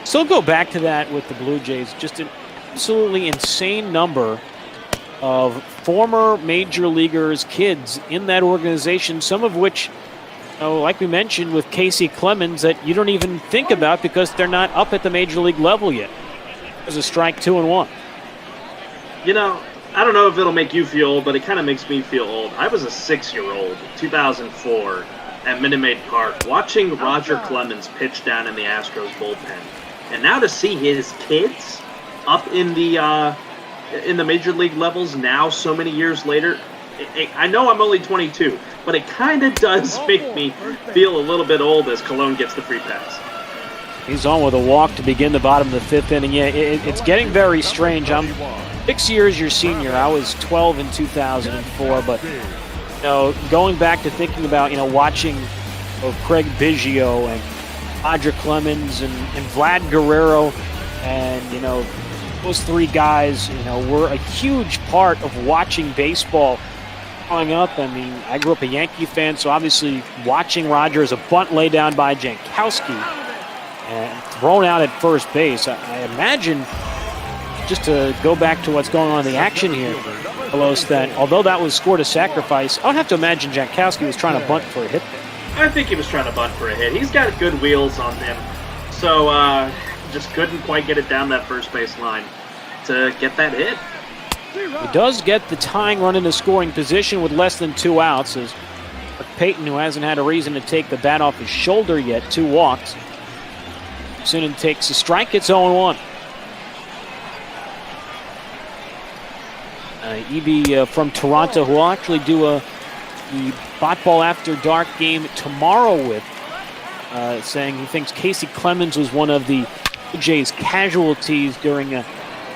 still go back to that with the Blue Jays. Just an absolutely insane number of former major leaguers' kids in that organization, some of which, like we mentioned with Casey Clemens, that you don't even think about because they're not up at the major league level yet. There's a strike, 2-1. I don't know if it'll make you feel old, but it kind of makes me feel old. I was a 6-year-old, 2004, at Minute Maid Park, watching Roger Clemens pitch down in the Astros bullpen. And now to see his kids up in the major league levels now, so many years later, I know I'm only 22, but it kind of does make me feel a little bit old as Colon gets the free pass. He's on with a walk to begin the bottom of the 5th inning. Yeah, it's getting very strange. I'm 6 years your senior. I was 12 in 2004, but going back to thinking about watching Craig Biggio and Roger Clemens and Vlad Guerrero, and those 3 guys were a huge part of watching baseball growing up. I mean, I grew up a Yankee fan, so obviously watching Roger as a bunt lay down by Jankowski and thrown out at first base. I imagine, just to go back to what's going on in the action here, Carlos, that although that was scored a sacrifice, I would have to imagine Jankowski was trying to bunt for a hit. I think he was trying to bunt for a hit. He's got good wheels on him, so just couldn't quite get it down that first base line to get that hit. He does get the tying run into scoring position with less than 2 outs, as Payton, who hasn't had a reason to take the bat off his shoulder yet, 2 walks. Sinan takes a strike, it's 0-1. EB from Toronto, who will actually do the Bot Ball After Dark game tomorrow with, saying he thinks Casey Clemens was one of the Jays' casualties during a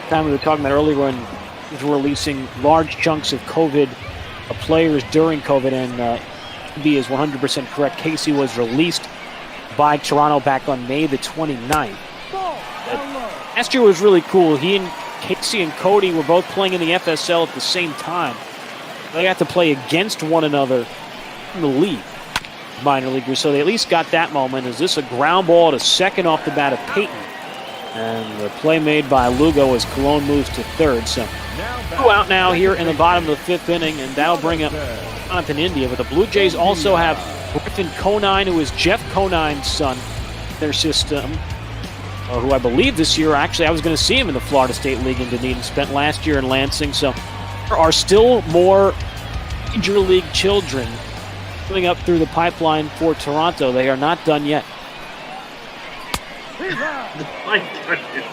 time we were talking about earlier when he was releasing large chunks of COVID players during COVID, and EB is 100% correct. Casey was released by Toronto back on May the 29th. Last year was really cool. He and Casey and Cody were both playing in the FSL at the same time. They got to play against one another in the league, minor leaguers, so they at least got that moment. Is this a ground ball to second off the bat of Payton? And the play made by Lugo as Colon moves to third. So 2 out now here in the bottom of the 5th inning, and that'll bring up Jonathan India. But the Blue Jays also have Griffin Conine, who is Jeff Conine's son, in their system, who I believe this year, actually, I was going to see him in the Florida State League in Dunedin, spent last year in Lansing. So there are still more Major League children coming up through the pipeline for Toronto. They are not done yet. My goodness,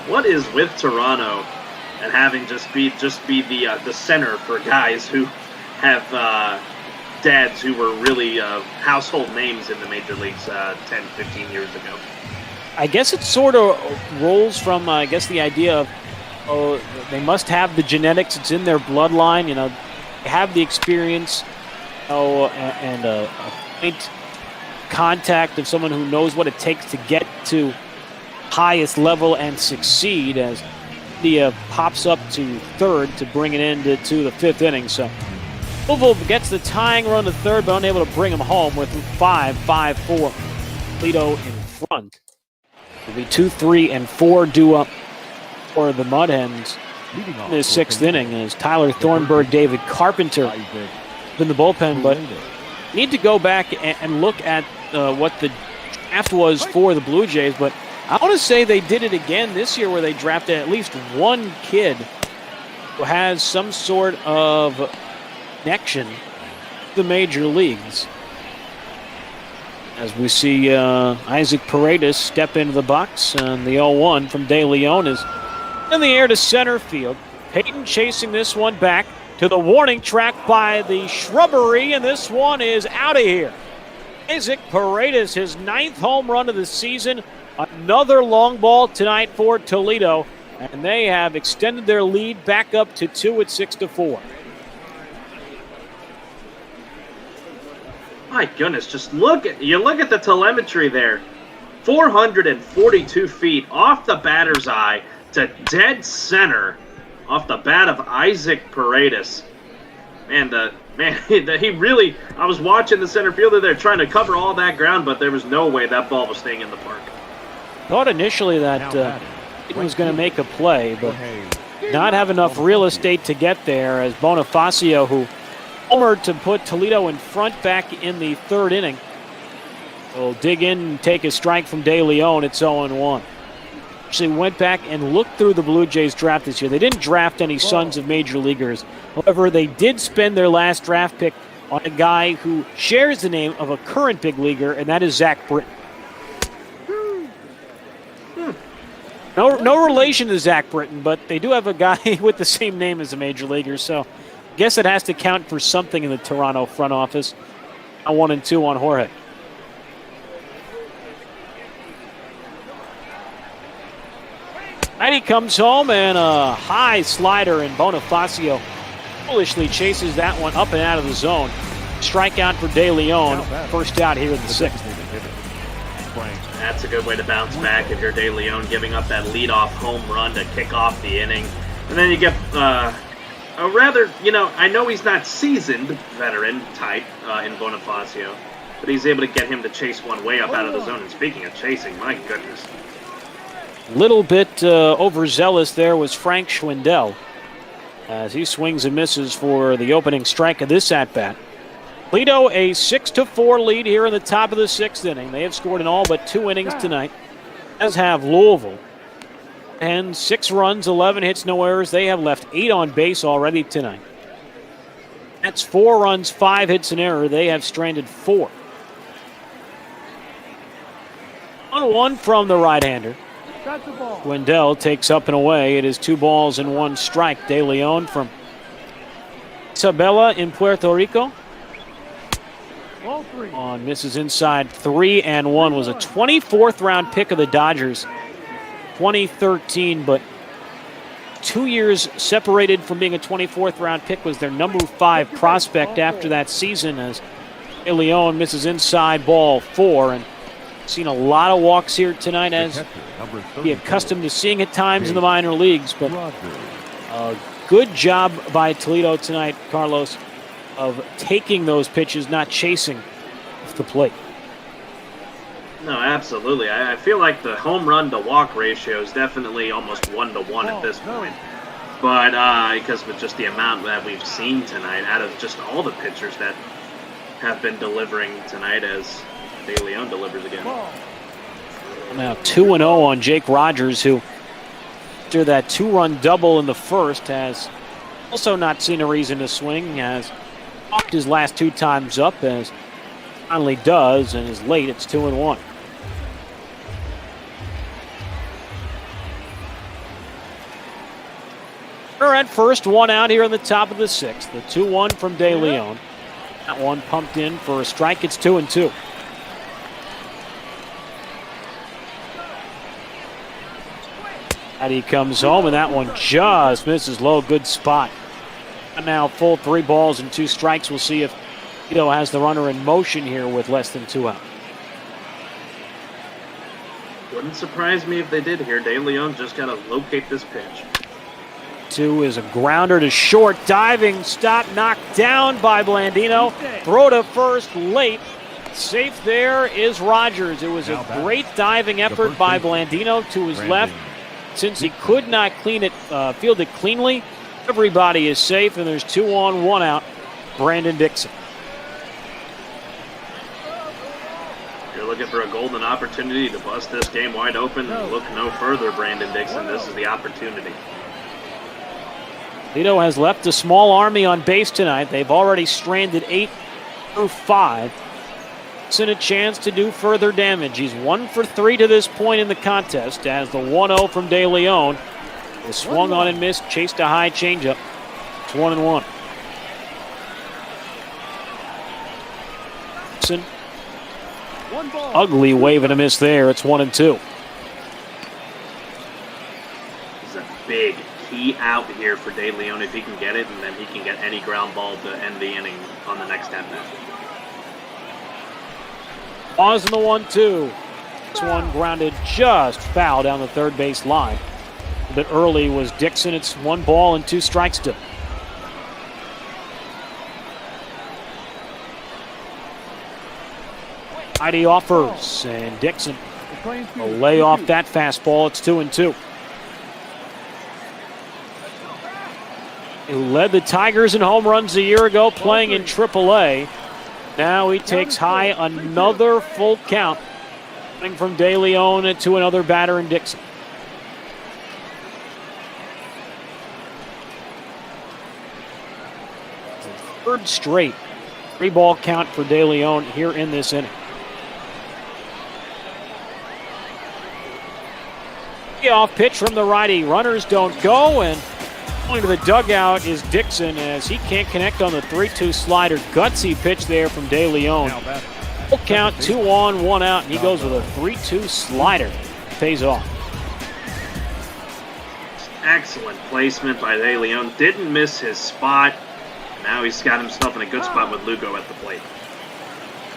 what is with Toronto and having just be the center for guys who have dads who were really household names in the major leagues 10, 15 years ago? I guess it sort of rolls from, the idea of, they must have the genetics. It's in their bloodline. You know, they have the experience, and a point contact of someone who knows what it takes to get to highest level and succeed, as India pops up to third to bring it into the 5th inning. So Louisville gets the tying run to third, but unable to bring him home with 5-4. Toledo in front. It'll be 2, 3, and 4 due up for the Mud Hens in the 6th inning as Tyler Thornburg, David Carpenter in the bullpen. But need to go back and look at what the draft was for the Blue Jays. But I want to say they did it again this year, where they drafted at least one kid who has some sort of connection to the major leagues. As we see Isaac Paredes step into the box, and the 0-1 from De Leon is in the air to center field. Payton chasing this one back to the warning track by the shrubbery, and this one is out of here. Isaac Paredes, his 9th home run of the season. Another long ball tonight for Toledo, and they have extended their lead back up to 2 at 6-4. My goodness, just look at the telemetry there. 442 feet off the batter's eye to dead center off the bat of Isaac Paredes. He really, I was watching the center fielder there trying to cover all that ground, but there was no way that ball was staying in the park. Thought initially that it was going to make a play, but not have enough real estate to get there, as Bonifacio, who homered to put Toledo in front back in the 3rd inning, will dig in and take a strike from De Leon. It's 0-1. Actually went back and looked through the Blue Jays draft this year. They didn't draft any sons of major leaguers. However, they did spend their last draft pick on a guy who shares the name of a current big leaguer, and that is Zach Britton. No relation to Zach Britton, but they do have a guy with the same name as a major leaguer, so I guess it has to count for something in the Toronto front office. 1-2 on Jorge. And he comes home, and a high slider, and Bonifacio foolishly chases that one up and out of the zone. Strikeout for De Leon. First out here in the 6th. That's a good way to bounce back if you're De Leon, giving up that leadoff home run to kick off the inning. And then you get a rather, I know he's not seasoned veteran type in Bonifacio, but he's able to get him to chase one way up out of the zone. And speaking of chasing, my goodness. Little bit overzealous there was Frank Schwindel, as he swings and misses for the opening strike of this at-bat. Toledo a 6-4 lead here in the top of the 6th inning. They have scored in all but 2 innings tonight, as have Louisville. And 6 runs, 11 hits, no errors. They have left 8 on base already tonight. That's 4 runs, 5 hits, an error. They have stranded 4. 1-1 from the right-hander. Wendell takes up and away. It is 2 balls and 1 strike. De Leon from Isabela in Puerto Rico. On misses inside 3-1. Was a 24th round pick of the Dodgers 2013, but 2 years separated from being a 24th round pick. Was their number 5 prospect after that season, as De Leon misses inside ball 4. And seen a lot of walks here tonight, as be accustomed to seeing at times in the minor leagues, but a good job by Toledo tonight, Carlos, of taking those pitches, not chasing off the plate. No, absolutely. I feel like the home run to walk ratio is definitely almost 1-to-1 at this point. But because of just the amount that we've seen tonight, out of just all the pitchers that have been delivering tonight, as De Leon delivers again. Now 2-0 on Jake Rogers, who after that 2-run double in the first has also not seen a reason to swing, has walked his last 2 times up, as finally does, and is late. It's 2-1. We're at first, 1 out here in the top of the 6th. The 2-1 from De Leon. That one pumped in for a strike. It's 2-2. He comes home, and that one just misses low. Good spot. And now full 3 balls and 2 strikes. We'll see if Toledo has the runner in motion here with less than 2 out. Wouldn't surprise me if they did here. De Leon just got to locate this pitch. 2 is a grounder to short. Diving stop, knocked down by Blandino. Throw to first late. Safe there is Rogers. It was a great diving effort by Blandino to his left. Since he could not field it cleanly, everybody is safe, and there's 2 on, 1 out. Brandon Dixon. You're looking for a golden opportunity to bust this game wide open. Look no further, Brandon Dixon. This is the opportunity. Toledo has left a small army on base tonight. They've already stranded 8 through 5. And a chance to do further damage. He's 1 for 3 to this point in the contest, as the 1-0 from De Leon was swung on and missed, chased a high changeup. It's 1-1. Ugly wave and a miss there. It's 1-2. This is a big key out here for De Leon if he can get it, and then he can get any ground ball to end the inning on the next at-bat. Pause in the 1-2. This one grounded just foul down the third base line. A bit early was Dixon. It's 1 ball and 2 strikes still. Heidi offers, and Dixon will lay off that fastball. It's 2-2. He led the Tigers in home runs a year ago, playing in AAA. Now he takes high, another full count coming from De Leon to another batter in Dixon. Third straight 3-ball count for De Leon here in this inning. Off pitch from the righty. Runners don't go, and going to the dugout is Dixon, as he can't connect on the 3-2 slider. Gutsy pitch there from De Leon. Full count, 2 on, 1 out, and he goes with a 3-2 slider. Pays off. Excellent placement by De Leon. Didn't miss his spot. Now he's got himself in a good spot with Lugo at the plate.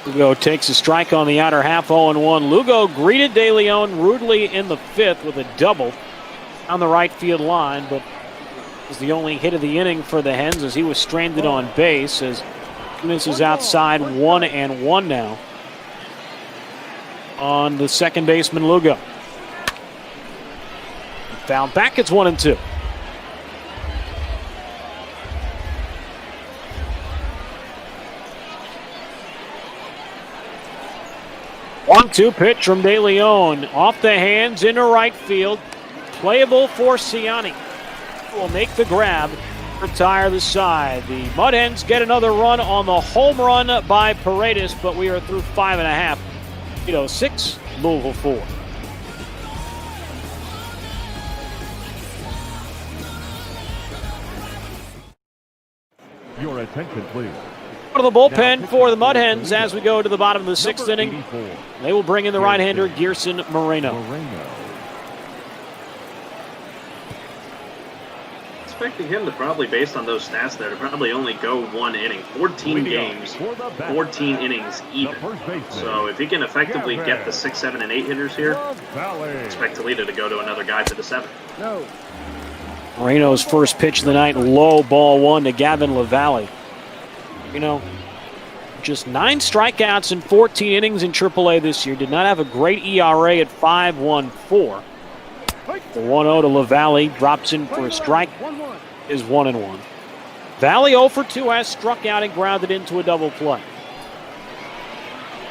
Lugo takes a strike on the outer half, 0-1. Lugo greeted De Leon rudely in the 5th with a double on the right field line, but is the only hit of the inning for the Hens, as he was stranded on base, as this is outside 1-1 now on the second baseman Lugo. Foul back, it's 1-2. One-two pitch from De Leon, off the hands into right field, playable for Ciani. Will make the grab, retire the side. The Mud Hens get another run on the home run by Paredes, but we are through 5.5. Toledo 6, Louisville 4. Your attention, please. Go to the bullpen for the Mud Hens as we go to the bottom of the 6th inning. They will bring in the right-hander, Gerson Moreno. Expecting him to probably, based on those stats there, to probably only go 1 inning. 14 games, 14 innings even. So if he can effectively get the 6, 7, and 8 hitters here, expect Toledo to go to another guy to the 7th. Moreno's first pitch of the night, low ball 1 to Gavin LaValle. You know, just 9 strikeouts in 14 innings in AAA this year. Did not have a great ERA at 5.14. The 1-0 to LaValle, drops in for a strike, is 1-1. Valley 0 for 2 has struck out and grounded into a double play.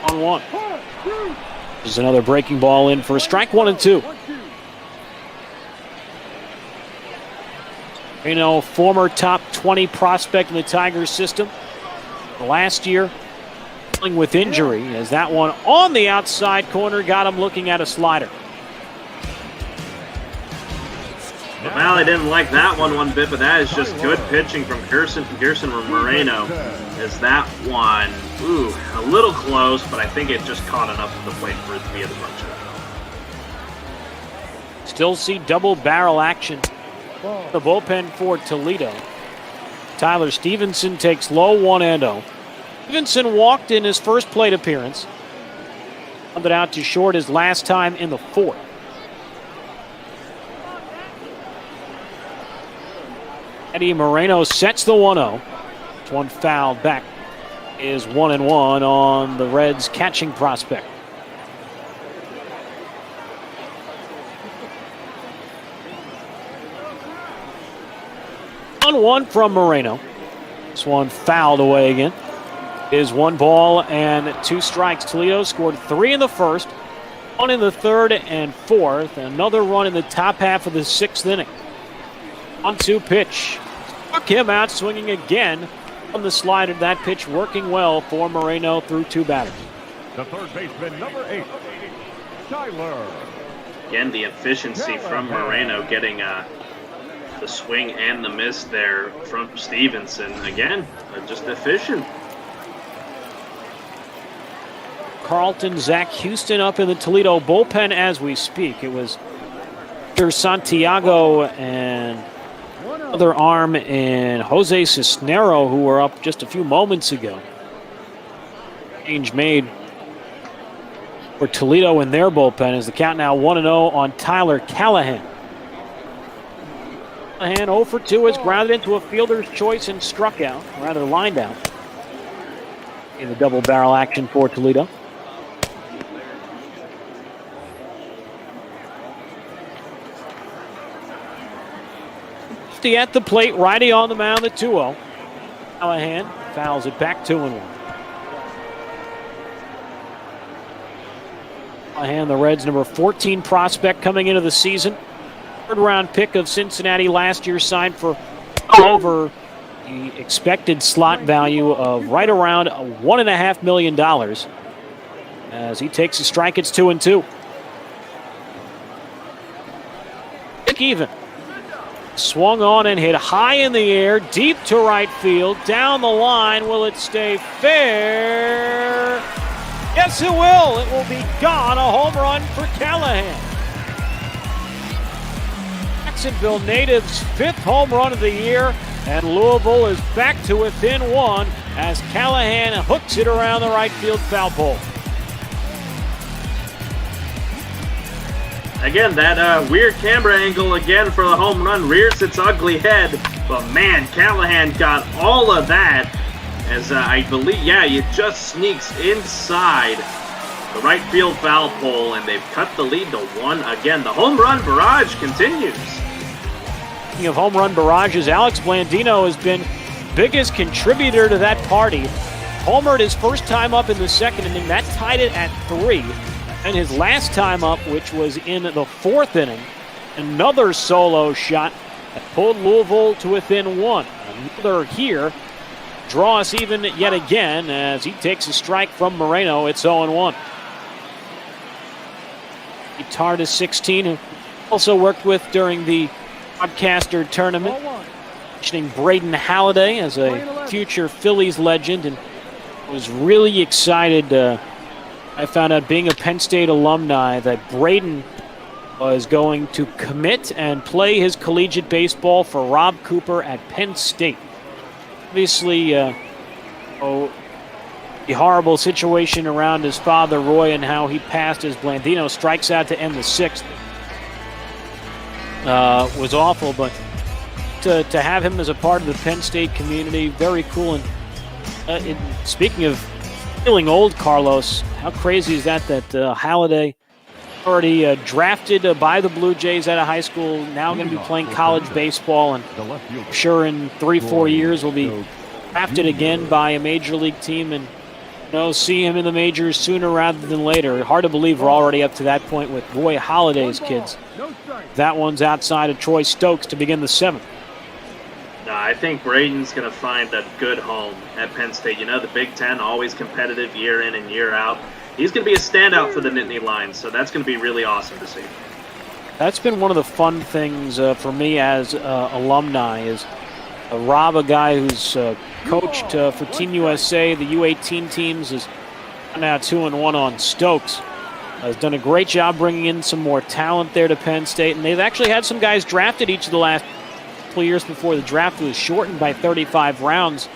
1-1. There's another breaking ball in for a strike, 1-2. Former top 20 prospect in the Tigers system. Last year, dealing with injury, as that one on the outside corner got him looking at a slider. LaValle didn't like that one bit, but that is just good pitching from Gerson Moreno. As that one, a little close, but I think it just caught enough of the plate for it to be a bunch of. Still see double barrel action. The bullpen for Toledo. Tyler Stevenson takes low 1-0. Stevenson walked in his first plate appearance. Grounded out to short his last time in the 4th. Eddie Moreno sets the 1-0. This one fouled back is 1-1 on the Reds' catching prospect. On 1 from Moreno. This one fouled away again. Is 1 ball and 2 strikes. Toledo scored 3 in the first, 1 in the 3rd and 4th. Another run in the top half of the 6th inning. 1-2 pitch. Struck him out swinging again on the slider. That pitch working well for Moreno through 2 batters. The third baseman, number 8, Tyler. Again, the efficiency from Moreno getting the swing and the miss there from Stevenson. Again, just efficient. Carlton, Zach Houston up in the Toledo bullpen as we speak. It was Santiago and other arm in Jose Cisnero who were up just a few moments ago. Change made for Toledo in their bullpen as the count now 1-0 on Tyler Callahan. Callahan 0 for 2 is grounded into a fielder's choice and struck out, rather lined out, in the double barrel action for Toledo. At the plate, righty on the mound, the 2-0. Callahan fouls it back 2-1. Callahan, the Reds' number 14 prospect coming into the season. 3rd-round pick of Cincinnati last year, signed for over the expected slot value of right around $1.5 million. As he takes a strike, it's 2-2. Pick even. Swung on and hit high in the air, deep to right field, down the line. Will it stay fair? Yes, it will. It will be gone. A home run for Callahan. Jacksonville native's 5th home run of the year, and Louisville is back to within 1 as Callahan hooks it around the right field foul pole. Again, that weird camera angle again for the home run rears its ugly head. But man, Callahan got all of that as I believe, it just sneaks inside the right field foul pole, and they've cut the lead to 1 again. The home run barrage continues. Speaking of home run barrages, Alex Blandino has been biggest contributor to that party. Homered his first time up in the 2nd inning. That tied it at 3. And his last time up, which was in the 4th inning, another solo shot that pulled Louisville to within 1. Another here. Draw us even yet again as he takes a strike from Moreno. It's 0-1. Tardis 16, who also worked with during the broadcaster tournament. Mentioning Braden Halliday as a future Phillies legend, and was really excited. I found out, being a Penn State alumni, that Braden was going to commit and play his collegiate baseball for Rob Cooper at Penn State. Obviously, the horrible situation around his father, Roy, and how he passed as Blandino strikes out to end the 6th was awful, but to have him as a part of the Penn State community, very cool. And speaking of feeling old, Carlos, how crazy is that Halliday already drafted by the Blue Jays out of high school, now going to be playing college baseball, and I'm sure in 3-4 years will be drafted again by a major league team and see him in the majors sooner rather than later. Hard to believe we're already up to that point with Roy Holiday's kids. That one's outside of Troy Stokes to begin the 7th. No, I think Braden's going to find a good home at Penn State. The Big Ten, always competitive year in and year out. He's going to be a standout for the Nittany Lions, so that's going to be really awesome to see. That's been one of the fun things for me as alumni is Rob, a guy who's coached for Team USA, the U18 teams, is now 2-1 on Stokes. Has done a great job bringing in some more talent there to Penn State, and they've actually had some guys drafted each of the last couple years before the draft was shortened by 35 rounds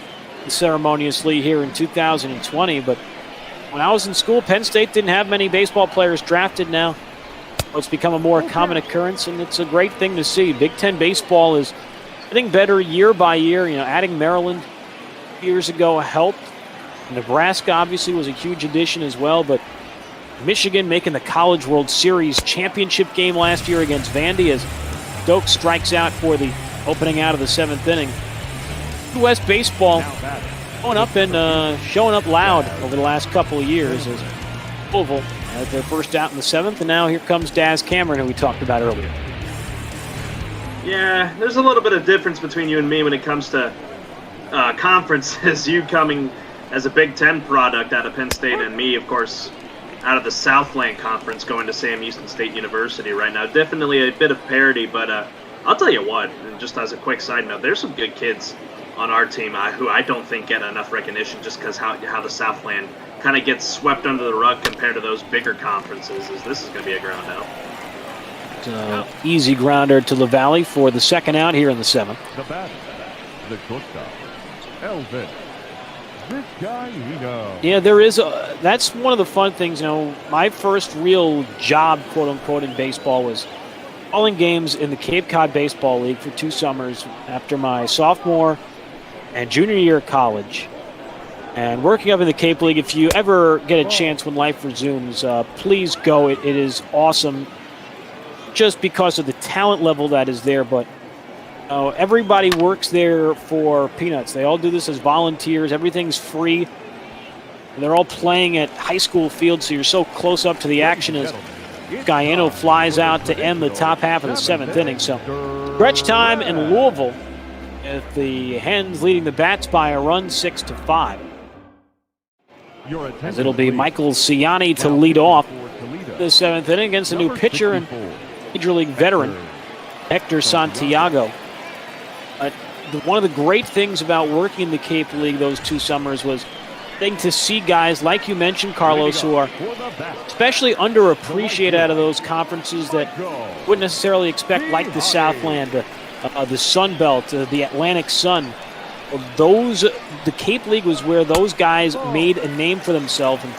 ceremoniously here in 2020. But when I was in school, Penn State didn't have many baseball players drafted. Now it's become a more common occurrence, and it's a great thing to see. Big Ten baseball is getting better year by year. Adding Maryland years ago helped. Nebraska obviously was a huge addition as well, but Michigan making the College World Series championship game last year against Vandy as Stokes strikes out for the opening out of the 7th inning. West baseball going up and showing up loud over the last couple of years as Louisville had their first out in the 7th, and now here comes Daz Cameron, who we talked about earlier. Yeah, there's a little bit of difference between you and me when it comes to conferences. You coming as a Big Ten product out of Penn State, and me, of course, out of the Southland Conference going to Sam Houston State University right now. Definitely a bit of parity, but I'll tell you what, and just as a quick side note, there's some good kids on our team who I don't think get enough recognition just because how the Southland kind of gets swept under the rug compared to those bigger conferences. This is going to be a ground out. Easy grounder to LaValle for the second out here in the 7th. The batter, the shortstop, Elvin. This guy he knows. Yeah, that's one of the fun things. My first real job, quote unquote, in baseball was calling games in the Cape Cod Baseball League for 2 summers after my sophomore and junior year of college. And working up in the Cape League, if you ever get a chance when life resumes, please go. It is awesome just because of the talent level that is there, but everybody works there for peanuts. They all do this as volunteers. Everything's free. And they're all playing at high school fields, so you're so close up to the action as Guyano flies out to end the top half of the 7th inning. So stretch time in Louisville with the Hens leading the bats by a run 6-5. As it'll be Michael Ciani to lead off the 7th inning against a new pitcher and Major League veteran Hector Santiago. One of the great things about working in the Cape League those 2 summers was getting to see guys, like you mentioned, Carlos, who are especially underappreciated out of those conferences that wouldn't necessarily expect, like the Southland, the Sun Belt, the Atlantic Sun. The Cape League was where those guys made a name for themselves. And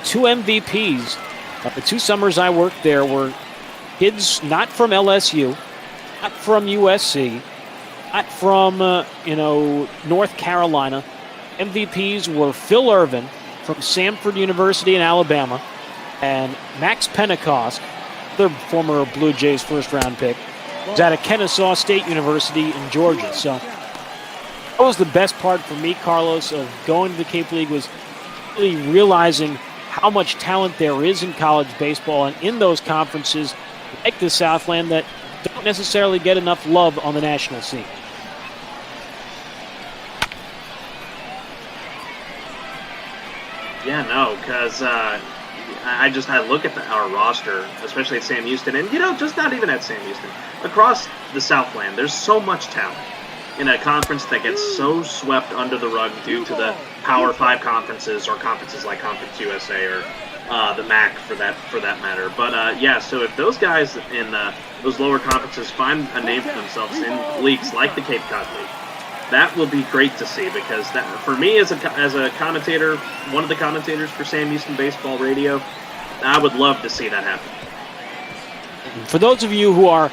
2 MVPs, the 2 summers I worked there, were kids not from LSU, not from USC, not from, North Carolina. MVPs were Phil Irvin from Samford University in Alabama and Max Pentecost, their former Blue Jays first-round pick, was out of Kennesaw State University in Georgia. So that was the best part for me, Carlos, of going to the Cape League, was really realizing how much talent there is in college baseball and in those conferences like the Southland that don't necessarily get enough love on the national scene. Yeah, no, because I look at our roster, especially at Sam Houston, and just not even at Sam Houston, across the Southland, there's so much talent in a conference that gets so swept under the rug due to the Power 5 conferences or conferences like Conference USA or the MAC for that matter. But so if those guys in those lower conferences find a name for themselves in leagues like the Cape Cod League, that will be great to see, because that, for me as a commentator, one of the commentators for Sam Houston Baseball Radio, I would love to see that happen. For those of you who are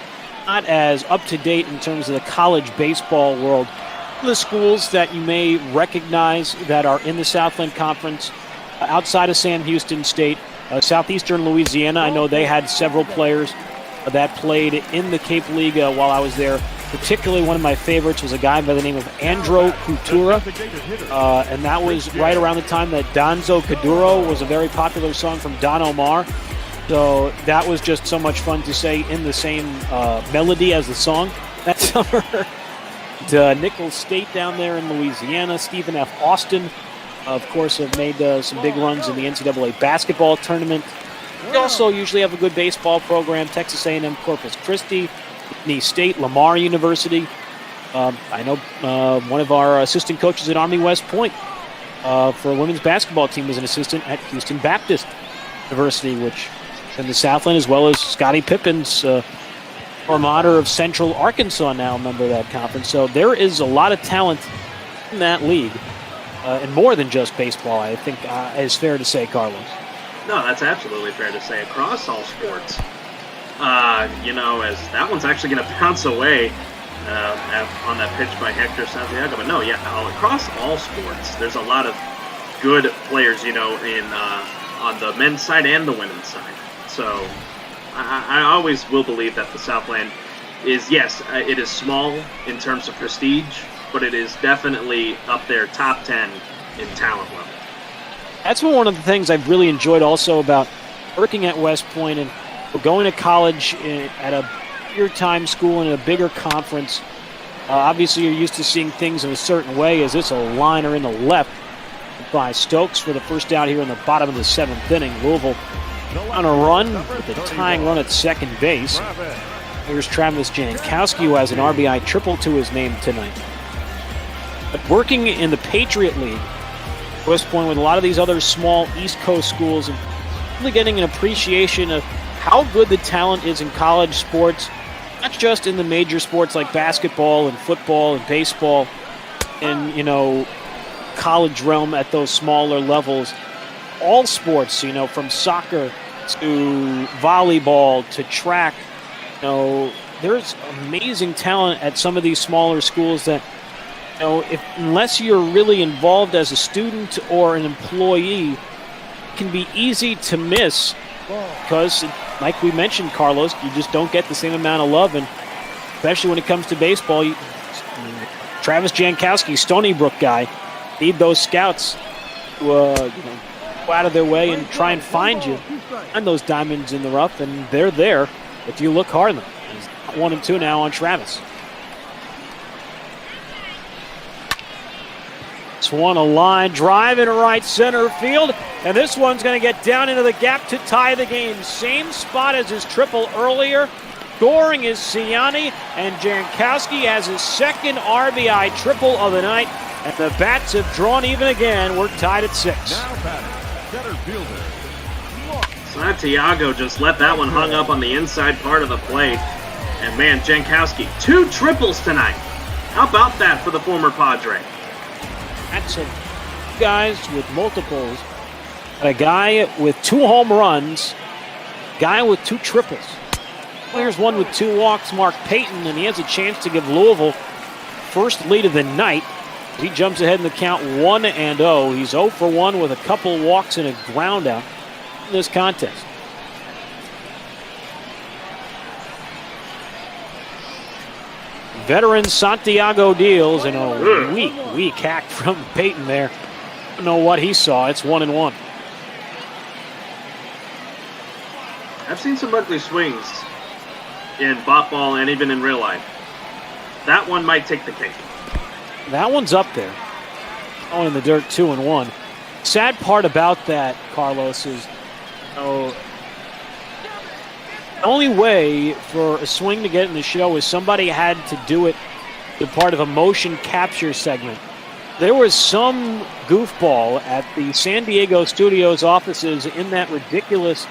not as up-to-date in terms of the college baseball world, the schools that you may recognize that are in the Southland Conference outside of Sam Houston State, Southeastern Louisiana. I know they had several players that played in the Cape League while I was there. Particularly one of my favorites was a guy by the name of Andro Coutura, and that was right around the time that Danzo Kuduro was a very popular song from Don Omar. So that was just so much fun to say in the same melody as the song that summer. Nichols State down there in Louisiana. Stephen F. Austin, of course, have made some big runs in the NCAA basketball tournament. We also usually have a good baseball program. Texas A&M Corpus Christi, Whitney State, Lamar University. I know one of our assistant coaches at Army West Point for a women's basketball team was an assistant at Houston Baptist University, which in the Southland, as well as Scottie Pippen's alma mater of Central Arkansas, now a member of that conference. So there is a lot of talent in that league, and more than just baseball, I think is fair to say, Carlos. No, that's absolutely fair to say across all sports. As that one's actually going to bounce away on that pitch by Hector Santiago. But no, across all sports, there's a lot of good players, in on the men's side and the women's side. So I always will believe that the Southland is, yes, it is small in terms of prestige, but it is definitely up there, top 10 in talent level. That's one of the things I've really enjoyed also about working at West Point and going to college at a bigger time school and a bigger conference. Obviously, you're used to seeing things in a certain way, as it's a liner in the left by Stokes for the first out here in the bottom of the 7th inning. Louisville on a run with a tying run at second base. Here's Travis Jankowski, who has an RBI triple to his name tonight. But working in the Patriot League, West Point with a lot of these other small East Coast schools, and really getting an appreciation of how good the talent is in college sports, not just in the major sports like basketball and football and baseball, and, college realm at those smaller levels. All sports, from soccer to volleyball to track, there's amazing talent at some of these smaller schools that, unless you're really involved as a student or an employee, it can be easy to miss because, like we mentioned, Carlos, you just don't get the same amount of love, and especially when it comes to baseball, Travis Jankowski, Stony Brook guy, need those scouts to go out of their way and try and find you and those diamonds in the rough, and they're there if you look hard enough. 1-2 now on Travis. This one a line drive into right center field, and this one's going to get down into the gap to tie the game. Same spot as his triple earlier. Scoring is Ciani, and Jankowski has his second RBI triple of the night, and the bats have drawn even again. We're tied at 6. Center fielder. Santiago just let that one hung up on the inside part of the plate. And man, Jankowski, 2 triples tonight. How about that for the former Padre? That's a guys with multiples. A guy with 2 home runs. Guy with 2 triples. Here's one with 2 walks, Mark Payton, and he has a chance to give Louisville first lead of the night. He jumps ahead in the count 1-0. He's 0 for 1 with a couple walks and a ground out in this contest. Veteran Santiago deals, and a weak hack from Payton there. I don't know what he saw. It's 1-1. I've seen some ugly swings in bop ball and even in real life. That one might take the cake. That one's up there. Oh, in the dirt, 2-1. Sad part about that, Carlos, is the only way for a swing to get in the show is somebody had to do it as part of a motion capture segment. There was some goofball at the San Diego Studios offices in that ridiculous,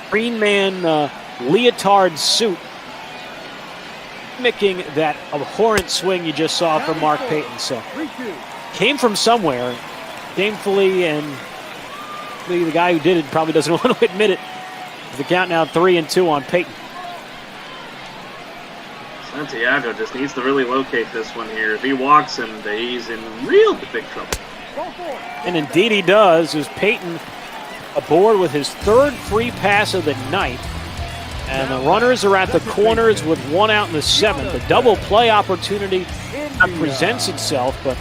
Green Man leotard suit, mimicking that abhorrent swing you just saw from Mark Payton. So, came from somewhere, shamefully, and the guy who did it probably doesn't want to admit it. The count now 3-2 on Payton. Santiago just needs to really locate this one here. If he walks him, he's in real big trouble. And indeed he does, as Payton aboard with his third free pass of the night. And the runners are at the corners with one out in the seventh. A double play opportunity presents itself, but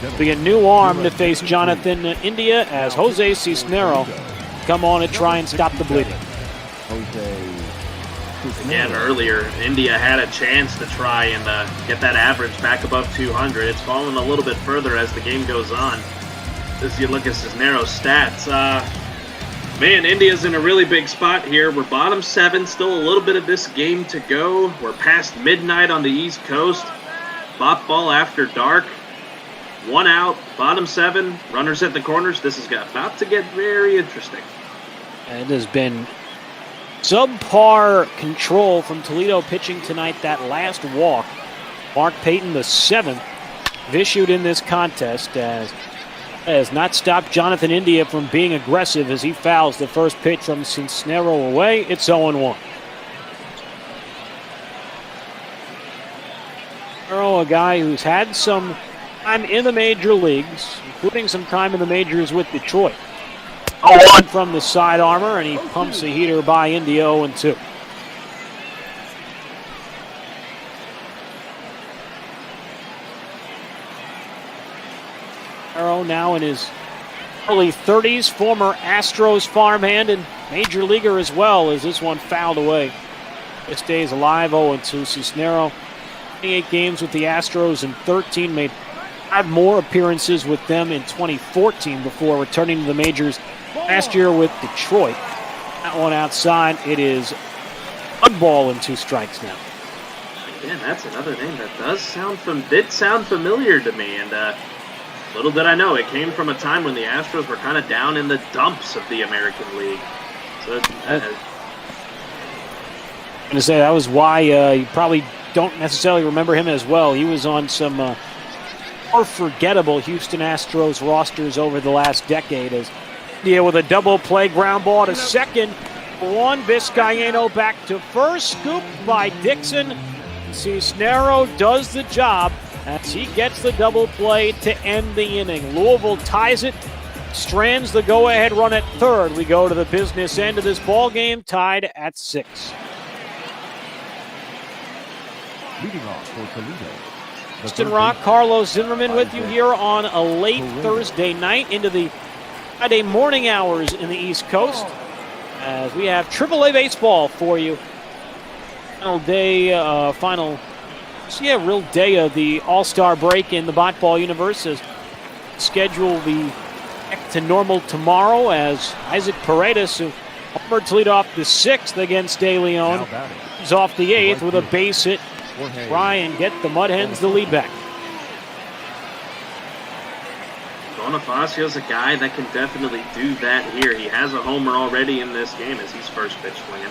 it'll be a new arm to face Jonathan India as Jose Cisnero come on and try and stop the bleeding. Again, earlier, India had a chance to try and get that average back above 200. It's fallen a little bit further as the game goes on. As you look at Cisneros' stats, man, India's in a really big spot here. We're bottom 7, still a little bit of this game to go. We're past midnight on the East Coast. Bop ball after dark. 1 out, bottom 7, runners at the corners. This is about to get very interesting. And it has been subpar control from Toledo pitching tonight. That last walk, Mark Payton, the 7th, issued in this contest, has not stopped Jonathan India from being aggressive as he fouls the first pitch from Cisnero away. It's 0-1. A guy who's had some time in the major leagues, including some time in the majors with Detroit. 0-1 from the side armor, and he pumps a heater by India. 0-2. Arrow now in his early 30s, former Astros farmhand and major leaguer as well, as this one fouled away. It stays alive. 0-2. Cisnero, 28 games with the Astros and 13, made 5 more appearances with them in 2014 before returning to the majors last year with Detroit. That one outside. It is 1 ball and 2 strikes now. Again, that's another name that does sound familiar to me, and little did I know, it came from a time when the Astros were kind of down in the dumps of the American League. So I'm going to say that was why you probably don't necessarily remember him as well. He was on some more forgettable Houston Astros rosters over the last decade, as India with a double play ground ball to second. 1, Vizcaíno back to first, scooped by Dixon. Cisnero does the job as he gets the double play to end the inning. Louisville ties it, strands the go-ahead run at third. We go to the business end of this ball game, tied at 6. Leading off for Toledo. Houston Rocke, Carlos Zimmermann with you here on a late Thursday night into the Friday morning hours in the East Coast, as we have AAA baseball for you. Real day of the All-Star break in the Bot-Ball universe, as schedule will be back to normal tomorrow, as Isaac Paredes, who homered to lead off the 6th against De Leon, is off the 8th with a base hit. Try and get the Mud Hens the lead back. Bonifacio's a guy that can definitely do that here. He has a homer already in this game as he's first pitch swinging.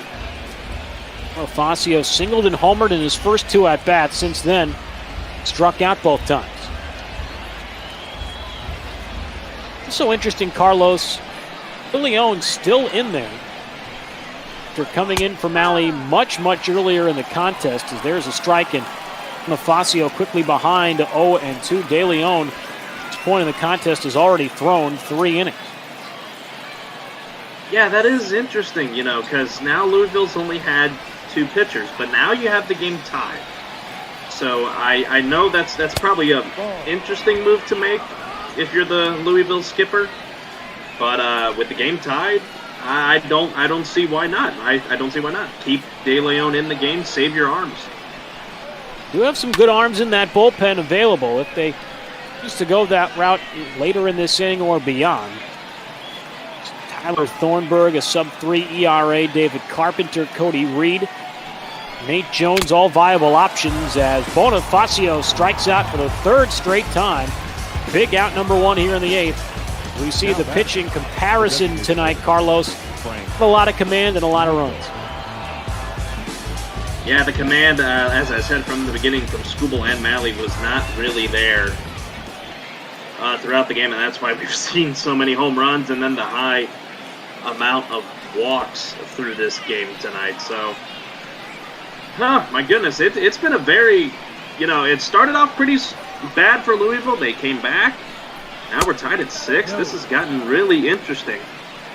Bonifacio singled and homered in his first 2 at-bats. Since then, struck out both times. It's so interesting, Carlos. De Leon still in there after coming in from Alley much earlier in the contest, as there's a strike, and Bonifacio quickly behind 0-2. De Leon, at this point in the contest, has already thrown 3 innings. Yeah, that is interesting, because now Louisville's only had 2 pitchers, but now you have the game tied. So I know that's probably an interesting move to make if you're the Louisville skipper, but with the game tied, I don't see why not. I don't see why not. Keep De Leon in the game, save your arms. You have some good arms in that bullpen available if they choose to go that route later in this inning or beyond. Tyler Thornburg, a sub-3 ERA, David Carpenter, Cody Reed, Nate Jones, all viable options, as Bonifacio strikes out for the 3rd straight time. Big out number 1 here in the 8th. We see the pitching comparison tonight, Carlos. A lot of command and a lot of runs. Yeah, the command, as I said from the beginning, from Skubal and Malley, was not really there throughout the game, and that's why we've seen so many home runs and then the high amount of walks through this game tonight. So, my goodness, it's been a very, it started off pretty bad for Louisville. They came back, Now we're tied at 6. This has gotten really interesting.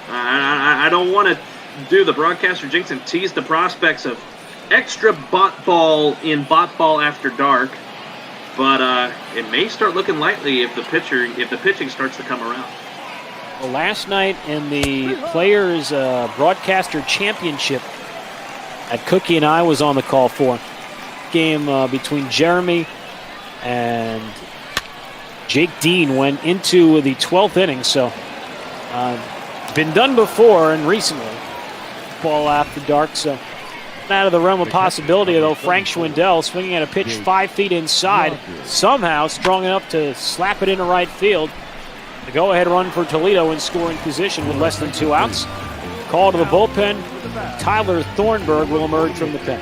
I don't want to do the broadcaster jinx and tease the prospects of extra bot ball in bot ball after dark, but it may start looking likely if the pitching starts to come around. Well, last night in the Players Broadcaster Championship that Cookie and I was on the call for, game between Jeremy and Jake Dean went into the 12th inning, so been done before and recently. Ball after dark, so out of the realm of possibility, though. Frank Schwindel swinging at a pitch 5 feet inside, somehow strong enough to slap it into right field. The go-ahead run for Toledo in scoring position with less than 2 outs. Call to the bullpen. Tyler Thornburg will emerge from the pen.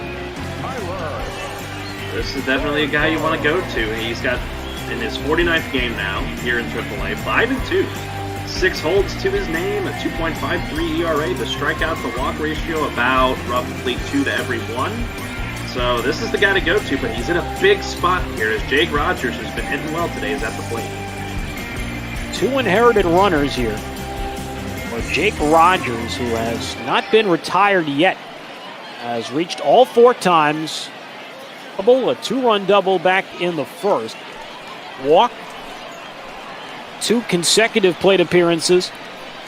This is definitely a guy you want to go to. He's got, in his 49th game now here in AAA, 5-2. 6 holds to his name, a 2.53 ERA. The strikeout to walk ratio about roughly 2 to every 1. So this is the guy to go to, but he's in a big spot here as Jake Rogers, who's been hitting well today, is at the plate. 2 inherited runners here. Or Jake Rogers, who has not been retired yet, has reached all 4 times. A 2-run double back in the first. Walk. 2 consecutive plate appearances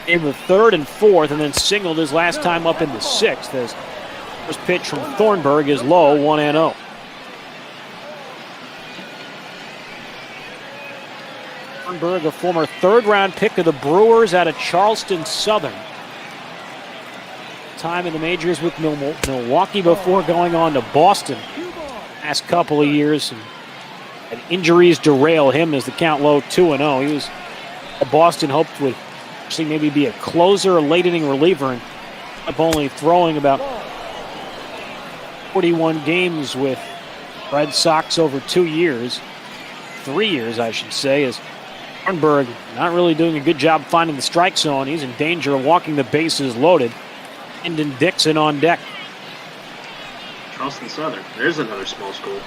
in the 3rd and 4th, and then singled his last time up in the 6th. As first pitch from Thornburg is low, 1-0. Thornburg, a former 3rd-round pick of the Brewers out of Charleston Southern. Time in the majors with Milwaukee before going on to Boston last couple of years. And injuries derail him as the count low 2-0. He was Boston hoped would actually maybe be a closer, a late-inning reliever, and up only throwing about 41 games with Red Sox over 2 years. 3 years, I should say, as Thornburg not really doing a good job finding the strike zone. He's in danger of walking the bases loaded. Endon Dixon on deck. Charleston Southern. There's another small school.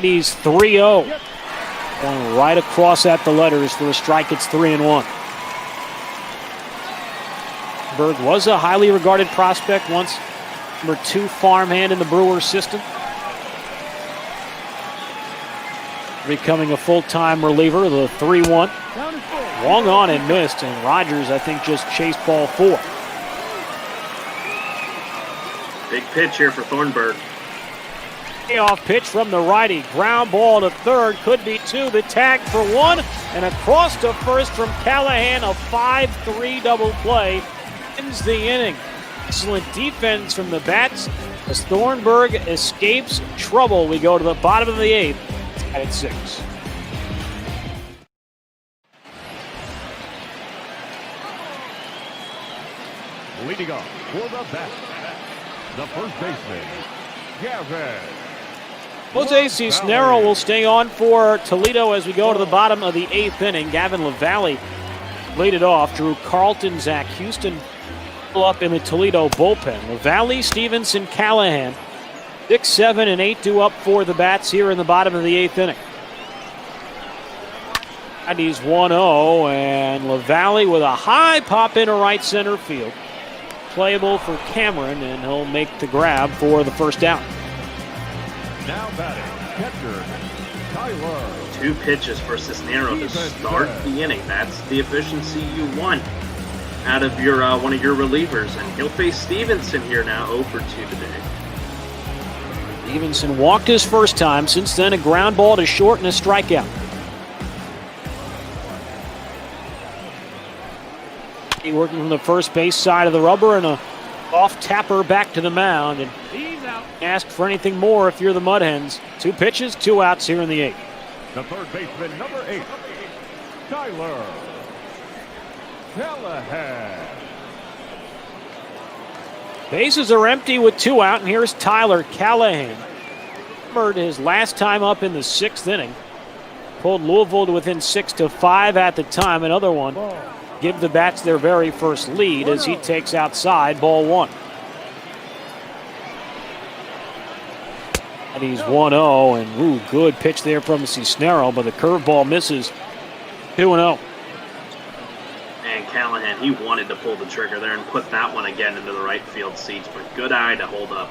He's 3-0. Going right across at the letters for a strike. It's 3-1. Berg was a highly regarded prospect once. Number 2 farmhand in the Brewers system. Becoming a full-time reliever, the 3-1. Long on and missed, and Rogers, I think, just chased ball 4. Big pitch here for Thornburg. Payoff pitch from the righty. Ground ball to third. Could be 2. The tag for 1. And across to first from Callahan. A 5-3 double play ends the inning. Excellent defense from the bats as Thornburg escapes trouble. We go to the bottom of the 8th at 6. Leading off for the bat, the first baseman, Gavin. Jose Cisnero will stay on for Toledo as we go to the bottom of the 8th inning. Gavin LaValle laid it off. Drew Carlton, Zach Houston up in the Toledo bullpen. LaValle, Stevenson, Callahan. 6, 7, and 8 due up for the bats here in the bottom of the 8th inning. And he's 1-0, and LaValle with a high pop into right center field. Playable for Cameron, and he'll make the grab for the first out. Now batting, catcher, Tyler. 2 pitches for Cisnero to start the inning. That's the efficiency you want out of your one of your relievers. And he'll face Stevenson here now, 0 for 2 today. Stevenson walked his first time. Since then, a ground ball to short and a strikeout. He working from the first base side of the rubber and a off tapper back to the mound. And ask for anything more if you're the Mud Hens. 2 pitches, 2 outs here in the 8th. The third baseman, number 8, Tyler Callahan. Bases are empty with 2 out, and here's Tyler Callahan. Remembered his last time up in the 6th inning. Pulled Louisville to within 6-5 at the time. Another one. Give the bats their very first lead as he takes outside, ball 1. And he's 1-0, and good pitch there from Cisnero, but the curveball misses. 2-0. And Callahan, he wanted to pull the trigger there and put that one again into the right field seats, but good eye to hold up.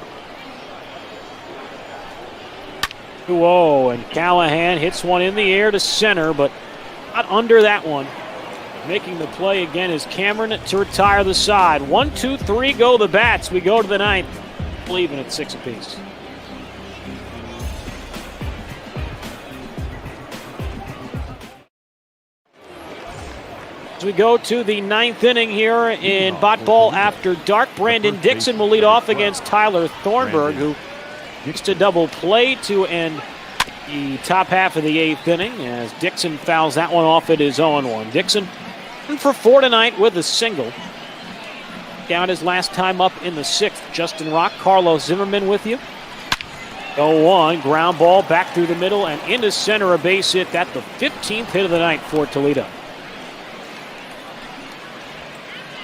2-0, and Callahan hits one in the air to center, but not under that one. Making the play again is Cameron to retire the side. 1, 2, 3 go the bats. We go to the ninth, leaving at 6 apiece. As we go to the ninth inning here in Bot Ball After Dark, Brandon Dixon will lead off against Tyler Thornburg, who gets to double play to end the top half of the eighth inning as Dixon fouls that one off at his 0-1. Dixon for 4 tonight with a single. Down his last time up in the sixth. Justin Rocke, Carlos Zimmermann with you. 0-1, ground ball back through the middle and into center, a base hit. That's the 15th hit of the night for Toledo.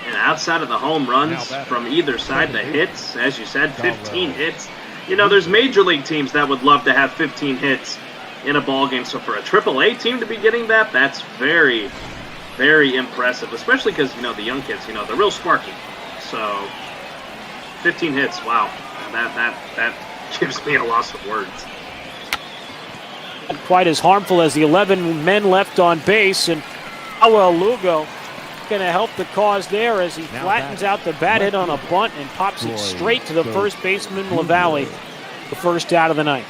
And outside of the home runs from either side, the hits, as you said, 15 hits. You know, there's major league teams that would love to have 15 hits in a ball game. So for a AAA team to be getting that, that's very, very impressive, especially because, you know, the young kids, you know, they're real sparky. So 15 hits, wow. That gives me a loss of words. Not quite as harmful as the 11 men left on base, and Lugo going to help the cause there as he flattens out the bat hit on a bunt and pops it straight to the first baseman, LaValle, the first out of the ninth.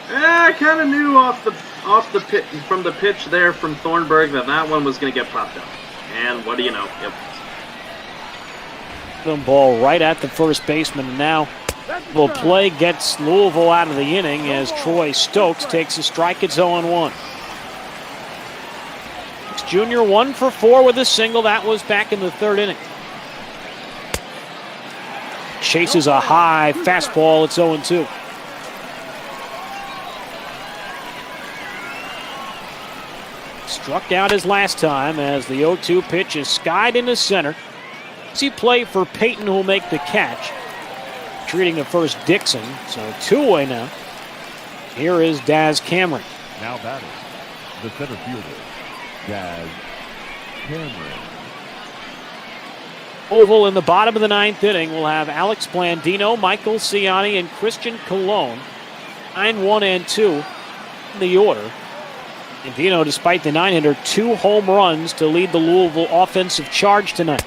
I kind of knew off the pit from the pitch there from Thornburg that one was going to get popped up. And what do you know? Yep. Ball right at the first baseman, and now the play gets Louisville out of the inning as Troy Stokes takes a strike at 0-1. Junior 1 for 4 with a single. That was back in the third inning. Chases a high fastball. It's 0-2. Struck out his last time as the 0-2 pitch is skied into center. See play for Peyton, who will make the catch. Treating the first Dixon, so 2-away now. Here is Daz Cameron. Now batting, the center fielder, Daz Cameron. Oval in the bottom of the ninth inning will have Alex Blandino, Michael Ciani, and Christian Colon. 9-1 and 2 in the order. Blandino, despite the 9-hitter, 2 home runs to lead the Louisville offensive charge tonight.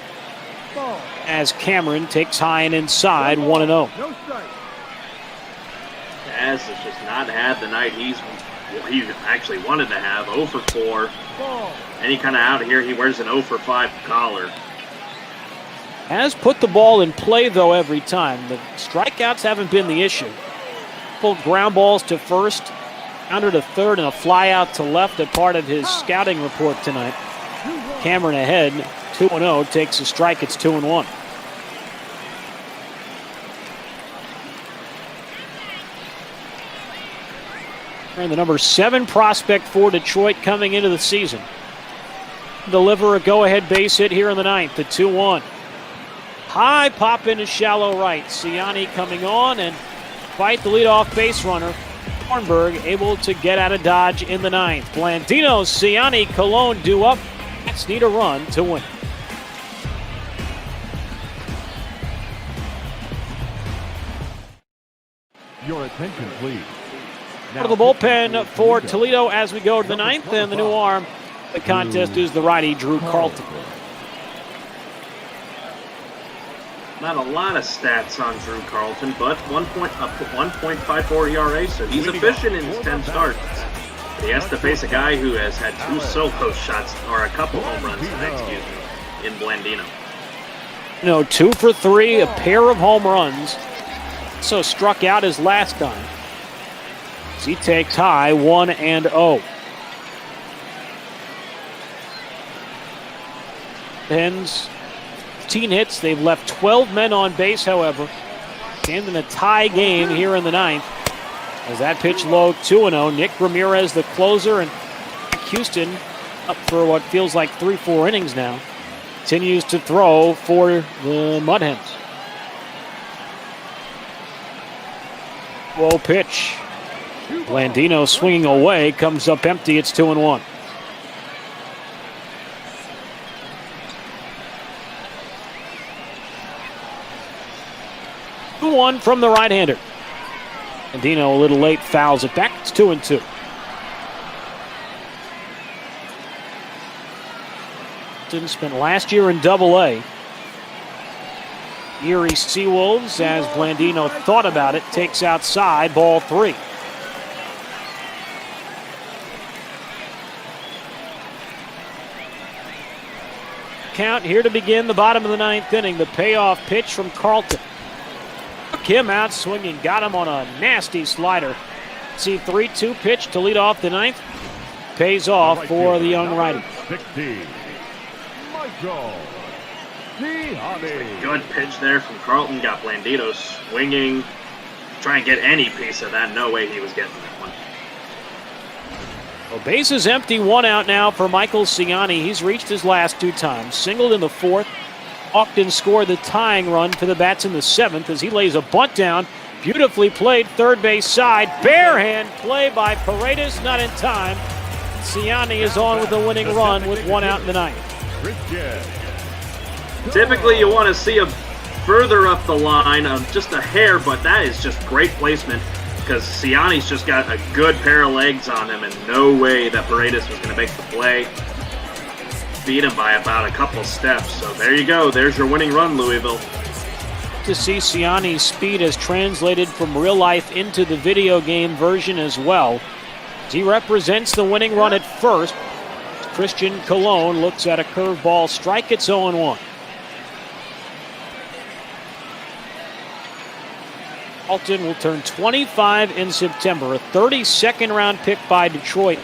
As Cameron takes high and inside, 1-0. Daz has just not had the night he actually wanted to have. 0 for 4. Any kind of out of here, he wears an 0 for 5 collar. Has put the ball in play, though, every time. The strikeouts haven't been the issue. Full ground balls to first, under to third, and a fly out to left, a part of his scouting report tonight. Cameron ahead, 2-0, takes a strike. It's 2-1. And the number 7 prospect for Detroit coming into the season. Deliver a go-ahead base hit here in the ninth, the 2-1. High pop into shallow right. Ciani coming on and fight the leadoff base runner. Thornburg able to get out of dodge in the ninth. Blandino, Ciani, Colon due up. Mets need a run to win. Your attention, please. Out of the bullpen for Toledo as we go to the ninth, and the new arm. The contest is the righty, Drew Carlton. Not a lot of stats on Drew Carlton, but 1.54 ERA, so he's efficient in his 10 starts. He has to face a guy who has had 2 solo shots, or a couple home runs, in Blandino. 2 for 3, a pair of home runs. So struck out his last time. As he takes high, 1-0. Pens, 15 hits. They've left 12 men on base, however. And in a tie game here in the ninth. As that pitch low, 2-0. Nick Ramirez, the closer, and Houston up for what feels like 3-4 innings now. Continues to throw for the Mud Hens. Low pitch. Blandino swinging away, comes up empty. It's 2-1. One from the right-hander. Blandino a little late, fouls it back. It's 2-2. Didn't spend last year in Double-A. Erie Seawolves, as Blandino thought about it, takes outside, ball 3. Count here to begin the bottom of the 9th inning. The payoff pitch from Carlton. Took him out swinging, got him on a nasty slider. See 3-2 pitch to lead off the 9th. Pays off for the young righty. 60. Michael. Good pitch there from Carlton. Got Blandino swinging. Try and get any piece of that. No way he was getting that one. Well, base is empty. 1 out now for Michael Ciani. He's reached his last 2 times. Singled in the 4th. Ogden scored the tying run for the Bats in the 7th as he lays a bunt down. Beautifully played third base side. Barehand play by Paredes, not in time. Ciani is on with the winning run with 1 out in the 9th. Typically, you want to see him further up the line, just a hair, but that is just great placement because Ciani's just got a good pair of legs on him, and no way that Paredes was going to make the play. Beat him by about a couple steps. So there you go. There's your winning run, Louisville. To see Ciani's speed has translated from real life into the video game version as well. He represents the winning run at first. Christian Colon looks at a curveball strike. It's 0-1. Alton will turn 25 in September, a 32nd round pick by Detroit.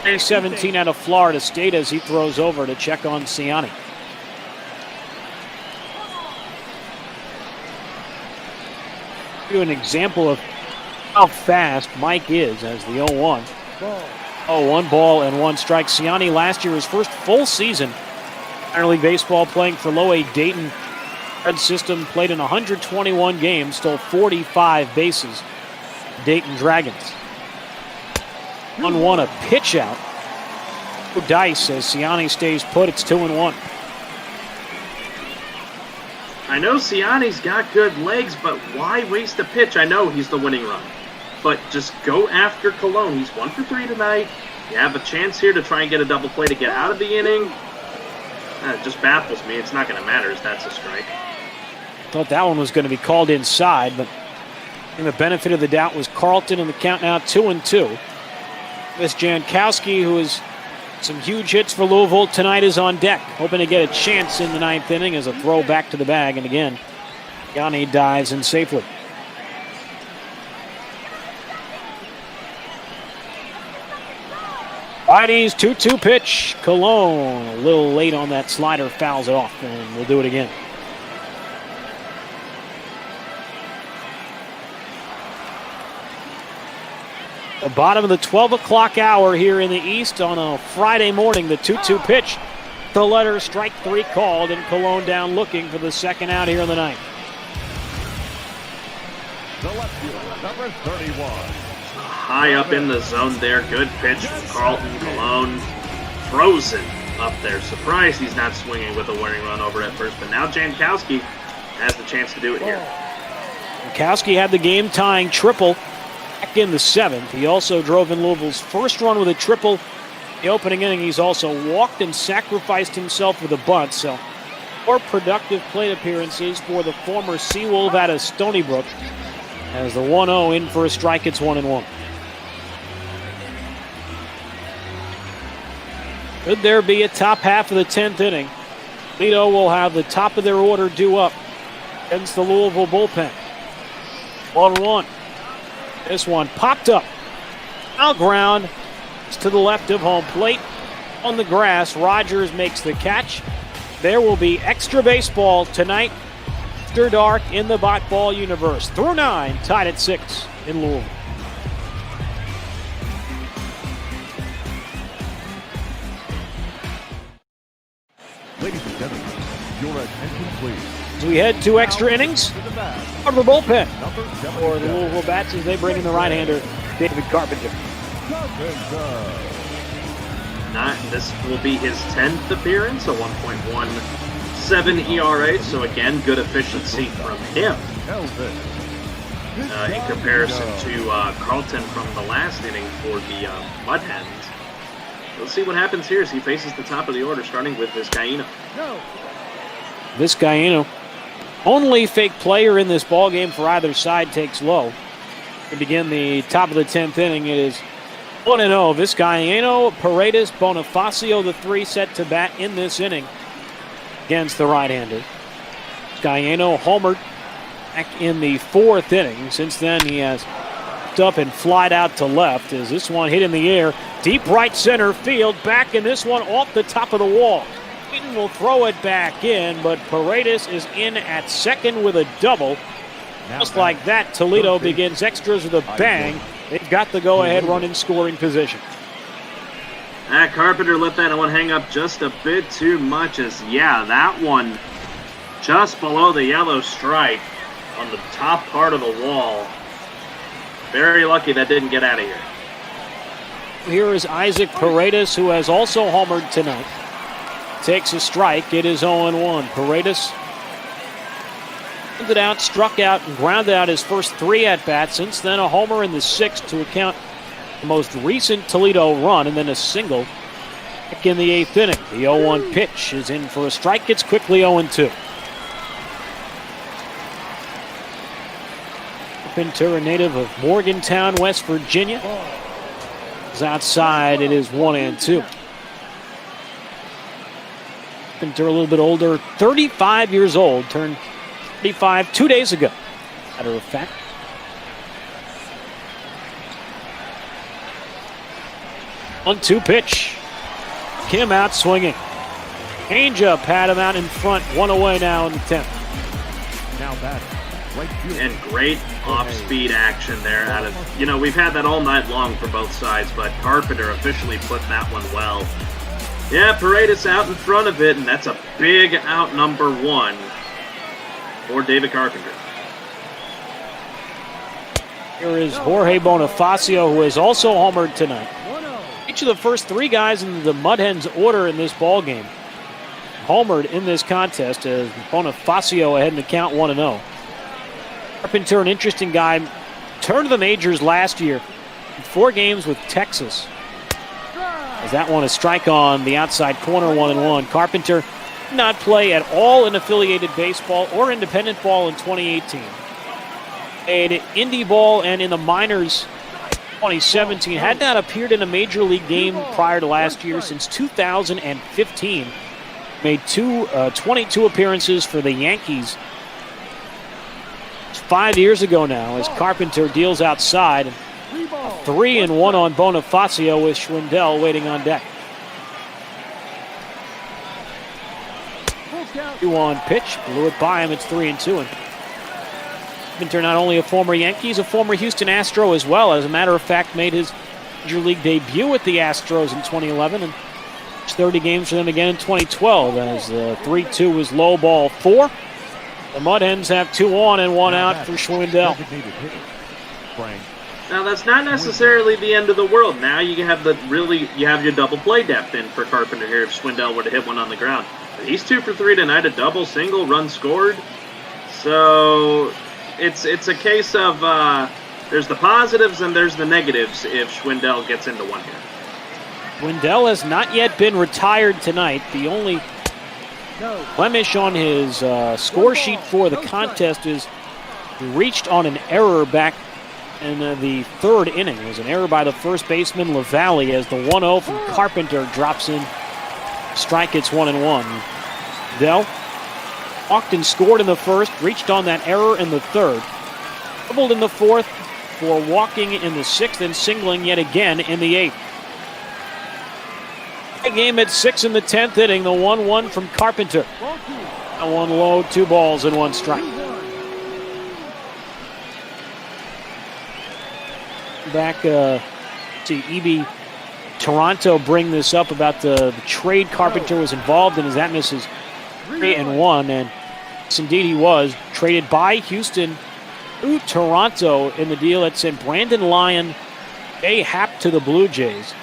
2017 out of Florida State as he throws over to check on Ciani. Give you an example of how fast Mike is as the 0-1. 0-1 ball and 1 strike. Ciani last year his first full season minor league baseball playing for Low A Dayton. Red system, played in 121 games, stole 45 bases. Dayton Dragons. 1-1 a pitch out. Dice as Ciani stays put. It's 2-1. I know Ciani's got good legs, but why waste a pitch? I know he's the winning run, but just go after Colon. He's 1 for 3 tonight. You have a chance here to try and get a double play to get out of the inning. It just baffles me. It's not going to matter as that's a strike. Thought that one was going to be called inside, but the benefit of the doubt was Carlton, and the count now 2-2. This Jankowski, who has some huge hits for Louisville tonight, is on deck, hoping to get a chance in the 9th inning as a throw back to the bag, and again, Yanni dives in safely. Righties, 2-2 pitch. Colon a little late on that slider, fouls it off, and we'll do it again. The bottom of the 12 o'clock hour here in the East on a Friday morning. The 2-2 pitch. The letter strike 3 called, and Colon down looking for the second out here in the 9th. The left fielder, number 31. High up in the zone there. Good pitch from Carlton. Colon frozen up there. Surprised he's not swinging with a winning run over at first, but now Jankowski has the chance to do it here. Jankowski had the game-tying triple back in the 7th. He also drove in Louisville's first run with a triple. The opening inning, he's also walked and sacrificed himself with a bunt. So 4 productive plate appearances for the former Seawolf out of Stony Brook. As the 1-0 in for a strike, it's 1-1. Could there be a top half of the 10th inning? Toledo will have the top of their order due up against the Louisville bullpen. 1-1. This one popped up. Foul ground. It's to the left of home plate. On the grass, Rogers makes the catch. There will be extra baseball tonight after dark in the Bot Ball universe. Through 9, tied at 6 in Louisville. Ladies and gentlemen, your attention please. As we head to extra innings, out of the bullpen for the Louisville Bats as they bring in the right-hander, David Carpenter. This will be his 10th appearance, a 1.17 ERA, so again, good efficiency from him. In comparison to Carlton from the last inning for the Mud Hens. Let's see what happens here as he faces the top of the order, starting with Vizcaino. Vizcaino, only fake player in this ballgame for either side, takes low. To begin the top of the 10th inning, it is 1-0. Vizcaino, Paredes, Bonifacio, the three set to bat in this inning against the right-hander. Vizcaino homered back in the 4th inning. Since then, he has up and flied out to left as this one hit in the air. Deep right center field, back in this one off the top of the wall. Wheaton will throw it back in, but Paredes is in at second with a double. Just like that, Toledo begins extras with a bang. They've got the go-ahead run in scoring position. Carpenter let that one hang up just a bit too much as, that one just below the yellow stripe on the top part of the wall. Very lucky that didn't get out of here. Here is Isaac Paredes, who has also homered tonight. Takes a strike. It is 0-1. Paredes grounded out, struck out, and grounded out his first 3 at-bats. Since then, a homer in the 6th to account the most recent Toledo run, and then a single back in the 8th inning. The 0-1 pitch is in for a strike. It's quickly 0-2. Carpenter, a native of Morgantown, West Virginia, is outside. It is 1-2. Carpenter, a little bit older, 35 years old, turned 35 2 days ago, matter of fact. One-two pitch. Kim out swinging. Changeup had him out in front. One away now in the 10th. Now batting. And great off-speed action there. Out of we've had that all night long for both sides, but Carpenter officially put that one well. Yeah, Paredes out in front of it, and that's a big out number 1 for David Carpenter. Here is Jorge Bonifacio, who has also homered tonight. Each of the first 3 guys in the Mud Hens order in this ballgame homered in this contest as Bonifacio ahead in the count 1-0. Carpenter, an interesting guy, turned to the majors last year in 4 games with Texas. As that one, a strike on the outside corner, 1-1. Carpenter did not play at all in affiliated baseball or independent ball in 2018. Played indie ball and in the minors 2017. Had not appeared in a major league game prior to last year since 2015. Made 22 appearances for the Yankees 5 years ago now as Carpenter deals outside. 3-1 on Bonifacio with Schwindel waiting on deck. 2-1 pitch, blew it by him. It's 3-2. And Carpenter, not only a former Yankee, he's a former Houston Astro as well. As a matter of fact, made his major league debut at the Astros in 2011 and 30 games for them again in 2012. As 3-2 was low ball 4. The Mud Hens have 2 on and 1 out for Schwindel. Now that's not necessarily the end of the world. Now you have your double play depth in for Carpenter here if Schwindel were to hit one on the ground. But he's 2 for 3 tonight, a double, single, run scored. So it's a case of there's the positives and there's the negatives if Schwindel gets into one here. Schwindel has not yet been retired tonight. The only blemish on his score sheet for the contest is he reached on an error back in the 3rd inning. It was an error by the first baseman, LaValle, as the 1-0 from Carpenter drops in. Strike, it's 1-1. Dell walked and scored in the 1st, reached on that error in the 3rd. Doubled in the 4th for walking in the 6th and singling yet again in the 8th. Game at 6 in the 10th inning, the 1-1 from Carpenter. That one low, 2 balls and 1 strike. Back to EB Toronto bring this up about the trade Carpenter was involved in as that misses 3-1. And Yes, indeed he was. Traded by Houston to Toronto in the deal that sent Brandon Lyon, Jay Happ to the Blue Jays.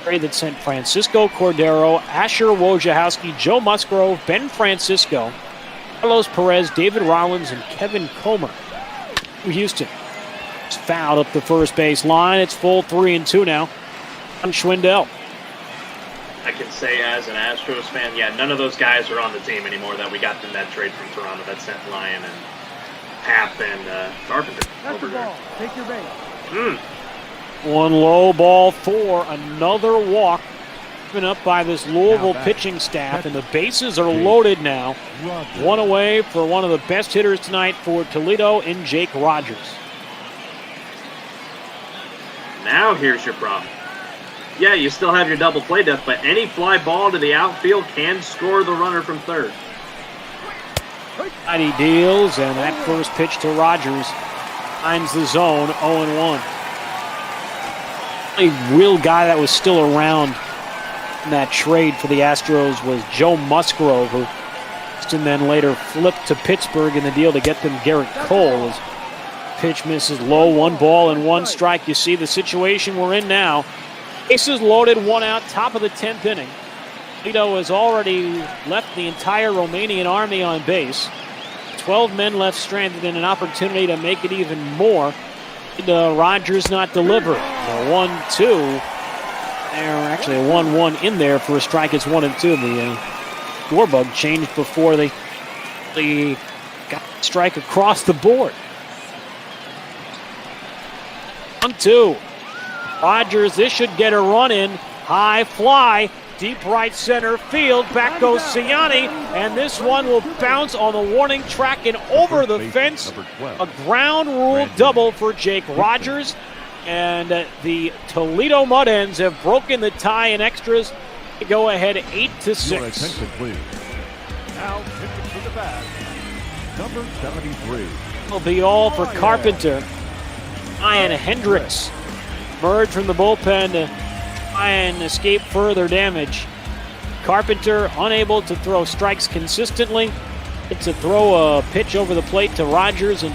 Trade that sent Francisco Cordero, Asher Wojciechowski, Joe Musgrove, Ben Francisco, Carlos Perez, David Rollins, and Kevin Comer to Houston. It's fouled up the first base line. It's full 3-2 now on Schwindel. I can say as an Astros fan, yeah, none of those guys are on the team anymore that we got in that trade from Toronto that sent Lyon and Happ and Carpenter over there. Take your base. One low ball for another walk given up by this Louisville pitching staff, and the bases are loaded now. One away for one of the best hitters tonight for Toledo in Jake Rogers. Now here's your problem. Yeah, you still have your double play depth, but any fly ball to the outfield can score the runner from third. He deals, and that first pitch to Rogers finds the zone 0-1. The only real guy that was still around in that trade for the Astros was Joe Musgrove, who then later flipped to Pittsburgh in the deal to get them Garrett Cole. His pitch misses low, 1 ball and 1 strike. You see the situation we're in now. Bases loaded, 1 out, top of the 10th inning. Toledo has already left the entire Romanian army on base. 12 men left stranded and an opportunity to make it even more. Rogers not deliver. A 1-2. There, actually a 1-1 in there for a strike. It's 1-2. The scorebug changed before they got the strike across the board. 1-2. Rogers, this should get a run in. High fly, deep right center field. Back goes Ciani, and this one will bounce on the warning track and over the fence. A ground rule double for Jake Rogers, and the Toledo Mud Hens have broken the tie in extras to go ahead 8-6. Your attention, please. Now pitching for the bat, number 73. Will be all for Carpenter. Ryan Hendricks emerged from the bullpen to try and escape further damage. Carpenter unable to throw strikes consistently. It's a throw a pitch over the plate to Rogers and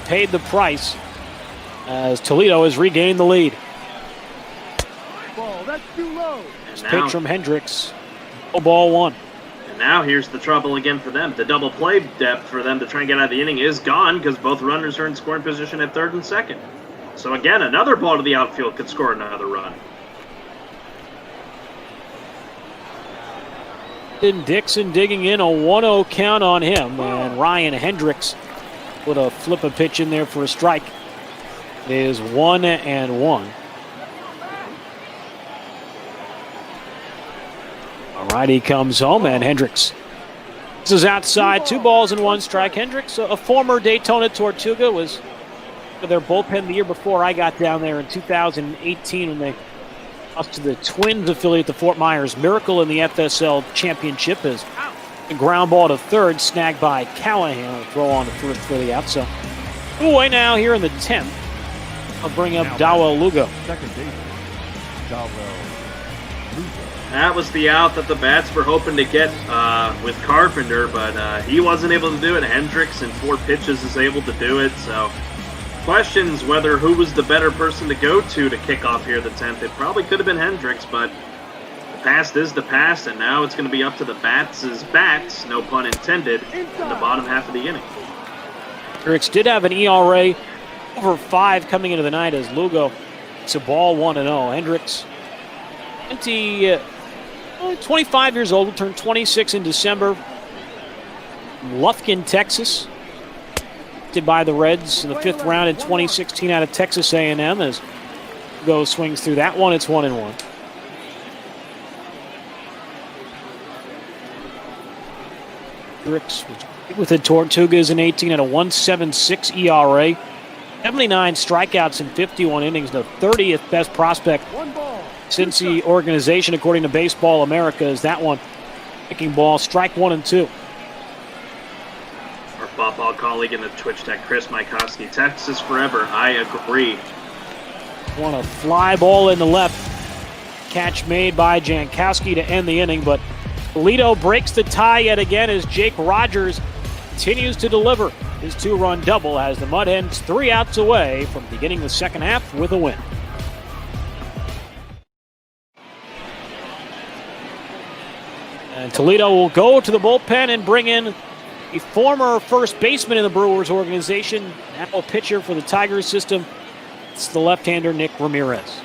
paid the price as Toledo has regained the lead. Ball, that's too low. Pitch from Hendricks. 0-1. And now here's the trouble again for them. The double play depth for them to try and get out of the inning is gone because both runners are in scoring position at third and second. So again, another ball to the outfield could score another run. Dixon digging in, a 1-0 count on him, and Ryan Hendricks with a flip a pitch in there for a strike. It is 1-1. All right, he comes home, and Hendricks. This is outside, 2 balls and 1 strike. Hendricks, a former Daytona Tortuga, was their bullpen the year before I got down there in 2018 when they lost to the Twins affiliate, the Fort Myers Miracle, in the FSL Championship. As a ground ball to third, snagged by Callahan. Will throw on to third for the out. So, away now here in the 10th. I'll bring up Dawel Lugo. Second base, Dawel Lugo. That was the out that the Bats were hoping to get with Carpenter, but he wasn't able to do it. Hendricks in 4 pitches is able to do it, so questions whether who was the better person to go to kick off here the 10th. It probably could have been Hendricks, but the past is the past, and now it's going to be up to the Bats' bats, no pun intended, in the bottom half of the inning. Hendricks did have an ERA over 5 coming into the night as Lugo. It's a ball 1-0. Hendricks, 25 years old, will turn 26 in December. Lufkin, Texas. By the Reds in the 5th round in 2016 out of Texas A&M as Lugo swings through that one. It's 1-1. Hendricks with the Tortugas in 18 at a 1.76 ERA. 79 strikeouts in 51 innings, the 30th best prospect since the organization, according to Baseball America, is that one. Picking ball, strike 1 and 2. Our football colleague in the Twitch tech, Chris Mikoski, Texas forever. I agree. Want a fly ball in the left. Catch made by Jankowski to end the inning, but Toledo breaks the tie yet again as Jake Rogers continues to deliver. His 2-run double has the Mud Hens 3 outs away from beginning the second half with a win. And Toledo will go to the bullpen and bring in a former first baseman in the Brewers organization, now a pitcher for the Tigers system. It's the left-hander Nick Ramirez.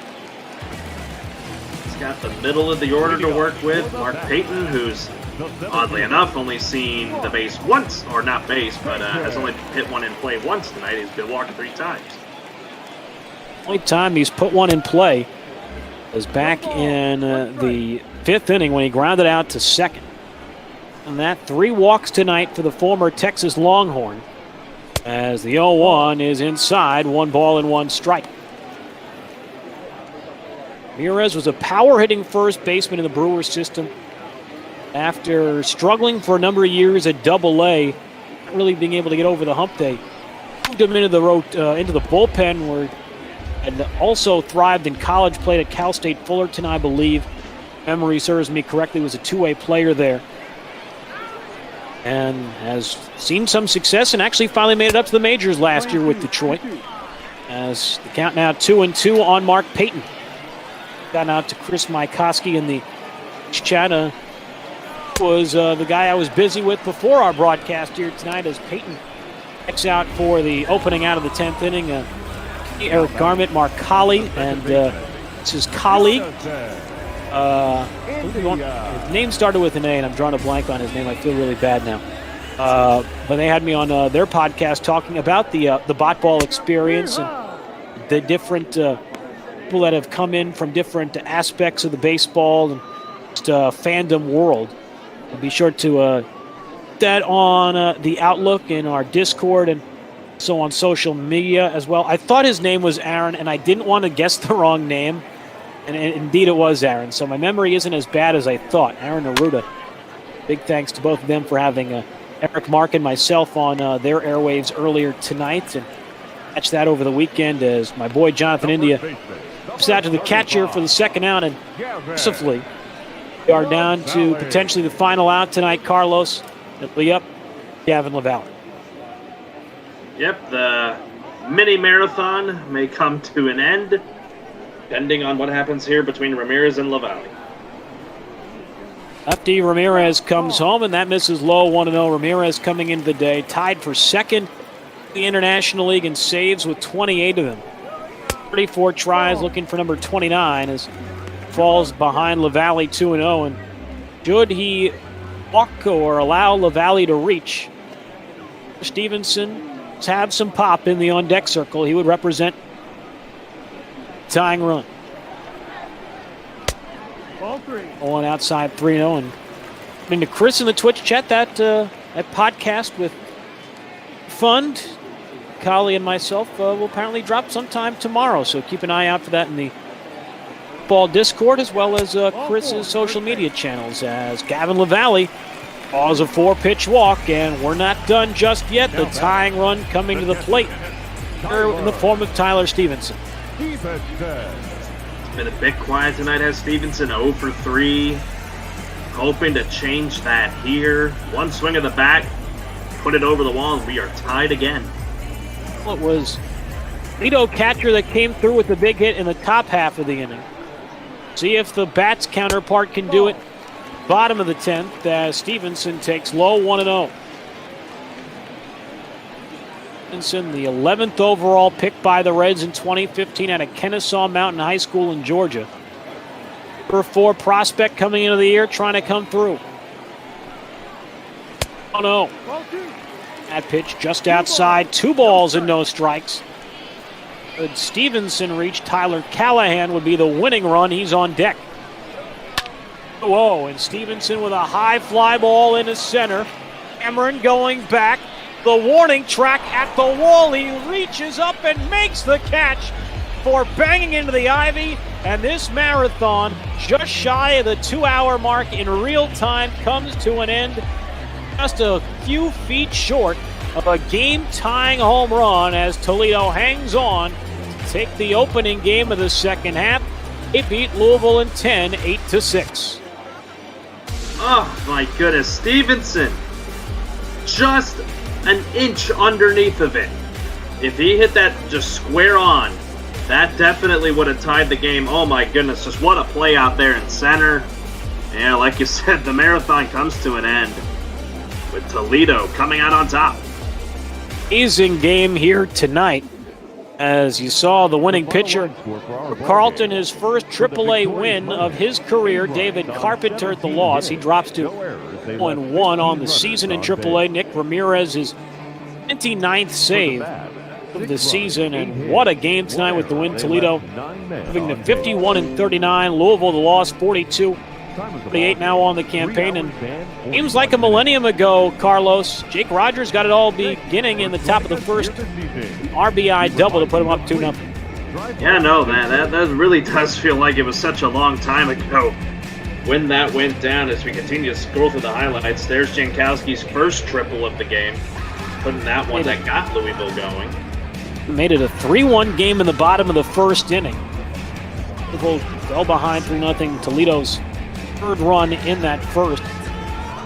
He's got the middle of the order to work with. Mark Payton, who's oddly enough only seen the base once, or not base, but has only hit one in play once tonight. He's been walked 3 times. Only time he's put one in play was back in the 5th inning when he grounded out to second. And that 3 walks tonight for the former Texas Longhorn, as the 0-1 is inside, 1 ball and 1 strike. Ramirez was a power-hitting first baseman in the Brewers system. After struggling for a number of years at AA, not really being able to get over the hump, they moved him into the bullpen, where and also thrived in college. Played at Cal State Fullerton, I believe. Memory serves me correctly, was a 2-way player there. And has seen some success and actually finally made it up to the majors last year with Detroit. As the count now 2-2 on Mark Payton. Got out to Chris Mykoski in the chat. Was the guy I was busy with before our broadcast here tonight, as Payton checks out for the opening out of the 10th inning. Eric Garment, Mark Colley, and it's his colleague. His name started with an A, and I'm drawing a blank on his name. I feel really bad now. But they had me on their podcast talking about the bot ball experience and the different people that have come in from different aspects of the baseball and just, fandom world. And be sure to that on the Outlook in our Discord and so on social media as well. I thought his name was Aaron, and I didn't want to guess the wrong name. And indeed it was Aaron. So my memory isn't as bad as I thought. Aaron Aruda. Big thanks to both of them for having Eric, Mark, and myself on their airwaves earlier tonight. And catch that over the weekend as my boy Jonathan India moves out to the catcher for the second out. And mercifully, we are down to potentially the final out tonight. Carlos, it'll be up Gavin LaValle. Yep, the mini marathon may come to an end, depending on what happens here between Ramirez and LaValle. Lefty Ramirez comes home, and that misses low, 1-0. Ramirez coming into the day, tied for second in the International League in saves with 28 of them. 34 tries, looking for number 29 as falls behind LaValle 2-0. And should he walk or allow LaValle to reach, Stevenson have some pop in the on-deck circle. He would represent tying run. On outside 3-0. And I mean, to Chris in the Twitch chat, that podcast with Fund, Kali, and myself will apparently drop sometime tomorrow. So keep an eye out for that in the Ball Discord as well as Chris's social media channels, as Gavin LaValle draws a 4-pitch walk, and we're not done just yet. The tying run coming to the plate in the form of Tyler Stevenson. It's been a bit quiet tonight, has Stevenson 0 for 3. Hoping to change that here. One swing of the bat, put it over the wall, and we are tied again. Well, it was Toledo catcher that came through with the big hit in the top half of the inning. See if the Bats counterpart can do it. Bottom of the 10th as Stevenson takes low, 1-0. Stevenson, the 11th overall pick by the Reds in 2015 out of Kennesaw Mountain High School in Georgia. Number 4 prospect coming into the year, trying to come through. 1-0. That pitch just outside, 2 balls and no strikes. Could Stevenson reach Tyler Callahan would be the winning run. He's on deck. Whoa, and Stevenson with a high fly ball into center. Cameron going back. The warning track at the wall. He reaches up and makes the catch for banging into the ivy. And this marathon, just shy of the 2-hour mark in real time, comes to an end. Just a few feet short of a game-tying home run as Toledo hangs on to take the opening game of the second half. They beat Louisville in 10, 8-6. Oh my goodness, Stevenson just an inch underneath of it. If he hit that just square on, that definitely would have tied the game. Oh my goodness, just what a play out there in center. Yeah, like you said, the marathon comes to an end with Toledo coming out on top. Amazing game here tonight. As you saw, the winning pitcher for Carleton, his first AAA win of his career. David Carpenter at the loss. He drops to 0-1 on the season in AAA. Nick Ramirez, his 29th save of the season. And what a game tonight with the win. Toledo moving to 51-39. Louisville, the loss, 42-48 now on the campaign. And seems like a millennium ago, Carlos, Jake Rogers got it all beginning in the top of the first RBI double to put him up 2-0. Yeah, no, man, that really does feel like it was such a long time ago when that went down. As we continue to scroll through the highlights, there's Jankowski's first triple of the game, putting that one that got Louisville going. Made it a 3-1 game in the bottom of the first inning. Louisville fell behind 3-0. Toledo's third run in that first.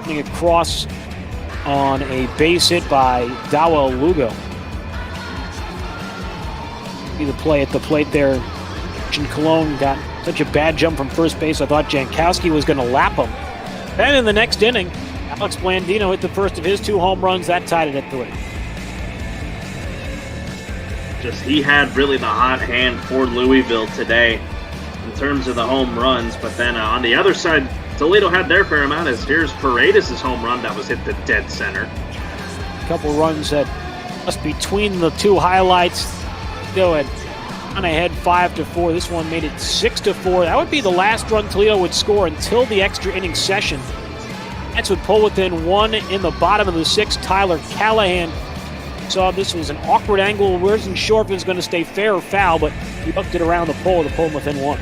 Getting across on a base hit by Dawa Lugo. The play at the plate there. Christian Cologne got such a bad jump from first base. I thought Jankowski was going to lap him. Then in the next inning, Alex Blandino hit the first of his 2 home runs. That tied it at 3. Just he had really the hot hand for Louisville today in terms of the home runs. But then on the other side, Toledo had their fair amount. As here's Paredes' home run that was hit to dead center. A couple runs that just between the 2 highlights. Toledo had on ahead 5-4. This one made it 6-4. That would be the last run Toledo would score until the extra inning session. Nets would pull within 1 in the bottom of the 6th. Tyler Callahan saw this was an awkward angle. Wasn't sure if it was going to stay fair or foul, but he hooked it around the pole to pull him within 1.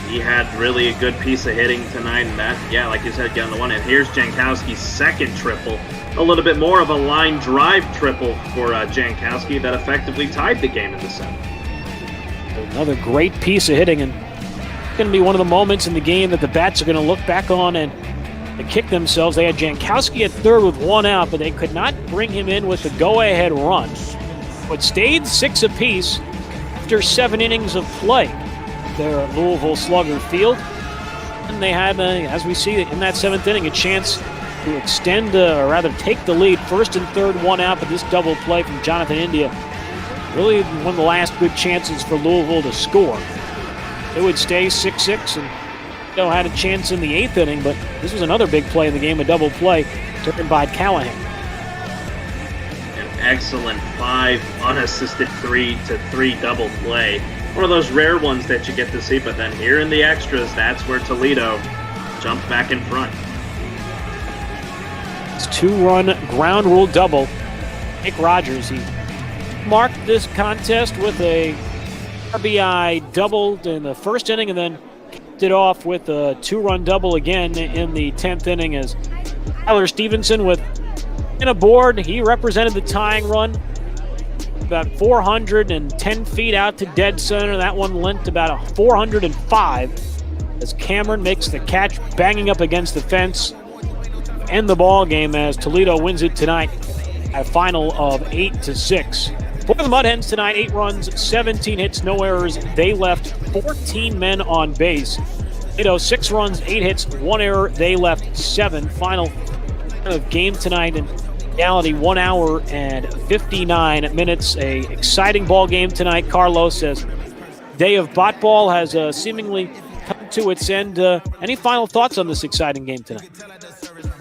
He had really a good piece of hitting tonight, and that, yeah, like you said, getting the one. And here's Jankowski's second triple. A little bit more of a line drive triple for Jankowski that effectively tied the game in the 7th. Another great piece of hitting, and it's going to be one of the moments in the game that the Bats are going to look back on and kick themselves. They had Jankowski at third with 1 out, but they could not bring him in with the go-ahead run. But stayed 6 apiece after 7 innings of play there at Louisville Slugger Field. And they had, as we see in that 7th inning, a chance to extend, or rather take the lead. First and third, 1 out, but this double play from Jonathan India, really one of the last good chances for Louisville to score. It would stay 6-6, and had a chance in the 8th inning, but this was another big play in the game, a double play turned by Callahan. An excellent 5 unassisted 3-3 double play. One of those rare ones that you get to see, but then here in the extras, that's where Toledo jumped back in front. It's 2-run ground rule double. Nick Rogers, he marked this contest with a RBI double in the first inning and then kicked it off with a 2-run double again in the 10th inning as Tyler Stevenson with a board. He represented the tying run about 410 feet out to dead center. That one lent about 405 as Cameron makes the catch, banging up against the fence. End the ball game as Toledo wins it tonight at a final of 8-6. For the Mud Hens tonight, 8 runs, 17 hits, no errors. They left 14 men on base. Toledo 6 runs, 8 hits, 1 error. They left 7. Final of game tonight in reality, 1 hour and 59 minutes. A exciting ball game tonight. Carlos says day of bot ball has seemingly come to its end. Any final thoughts on this exciting game tonight?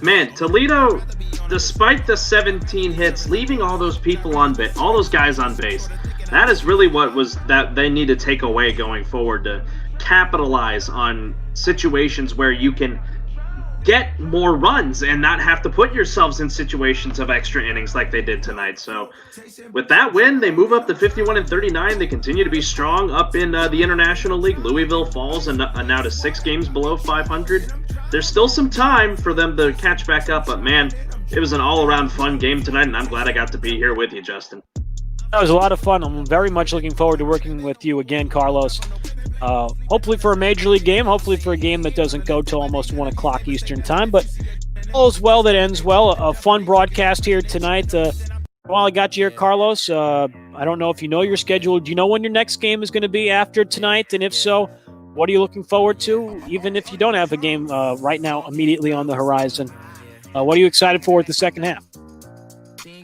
Man, Toledo, despite the 17 hits, leaving all those people on base, all those guys on base, that is really what was that they need to take away going forward to capitalize on situations where you can get more runs and not have to put yourselves in situations of extra innings like they did tonight. So with that win, they move up to 51-39. They continue to be strong up in the International League. Louisville falls and now to 6 games below 500. There's still some time for them to catch back up, but man, it was an all-around fun game tonight, and I'm glad I got to be here with you, Justin. That was a lot of fun. I'm very much looking forward to working with you again, Carlos. Hopefully for a Major League game, hopefully for a game that doesn't go till almost 1 o'clock Eastern time, but All's well that ends well. A fun broadcast here tonight. While I got you here, Carlos, I don't know if you know your schedule. Do you know when your next game is going to be after tonight? And if so, what are you looking forward to? Even if you don't have a game right now immediately on the horizon, what are you excited for with the second half?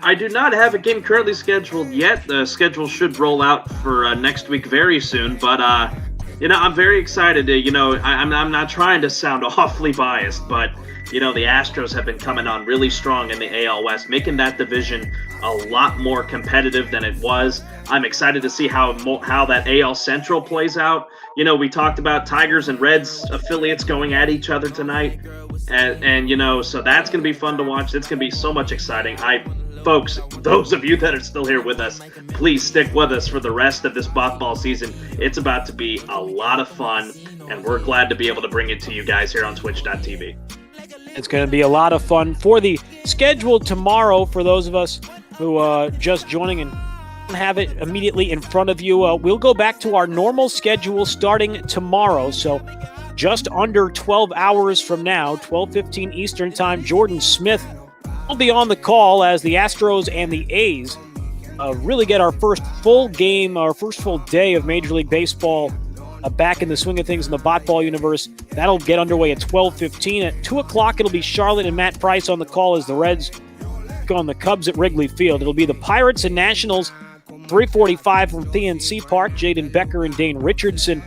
I do not have a game currently scheduled yet. The schedule should roll out for next week very soon. But, I'm very excited. I'm not trying to sound awfully biased, but, the Astros have been coming on really strong in the AL West, making that division a lot more competitive than it was. I'm excited to see how that AL Central plays out. We talked about Tigers and Reds affiliates going at each other tonight. And so that's going to be fun to watch. It's going to be so much exciting. Folks, those of you that are still here with us, please stick with us for the rest of this ball season. It's about to be a lot of fun, and we're glad to be able to bring it to you guys here on Twitch.tv. It's going to be a lot of fun. For the schedule tomorrow, for those of us who are just joining and have it immediately in front of you, we'll go back to our normal schedule starting tomorrow. So just under 12 hours from now, 12:15 Eastern Time, Jordan Smith will be on the call as the Astros and the A's really get our first full game, our first full day of Major League Baseball back in the swing of things in the ball universe. That'll get underway at 12:15. At 2 o'clock, it'll be Charlotte and Matt Price on the call as the Reds go on the Cubs at Wrigley Field. It'll be the Pirates and Nationals, 3:45 from PNC Park. Jayden Becker and Dane Richardson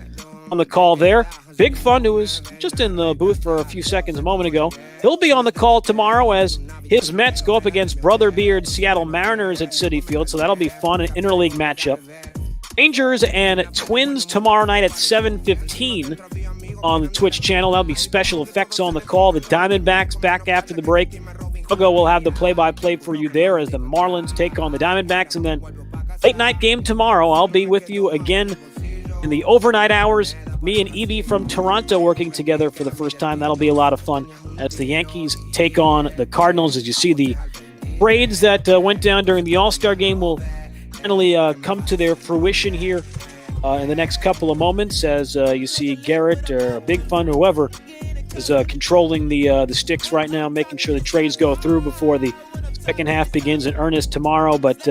on the call there. Big Fun, who was just in the booth for a few seconds a moment ago, he'll be on the call tomorrow as his Mets go up against Brother Beard's Seattle Mariners at Citi Field, so that'll be fun, an interleague matchup. Rangers and Twins tomorrow night at 7:15 on the Twitch channel. That'll be SpecialFX on the call. The Diamondbacks back after the break. We'll have the play-by-play for you there as the Marlins take on the Diamondbacks, and then late night game tomorrow. I'll be with you again in the overnight hours. Me and Evie from Toronto working together for the first time. That'll be a lot of fun as the Yankees take on the Cardinals. As you see, the trades that went down during the All-Star game will finally come to their fruition here in the next couple of moments as you see Garrett or Big Fun or whoever is controlling the sticks right now, making sure the trades go through before the second half begins in earnest tomorrow. But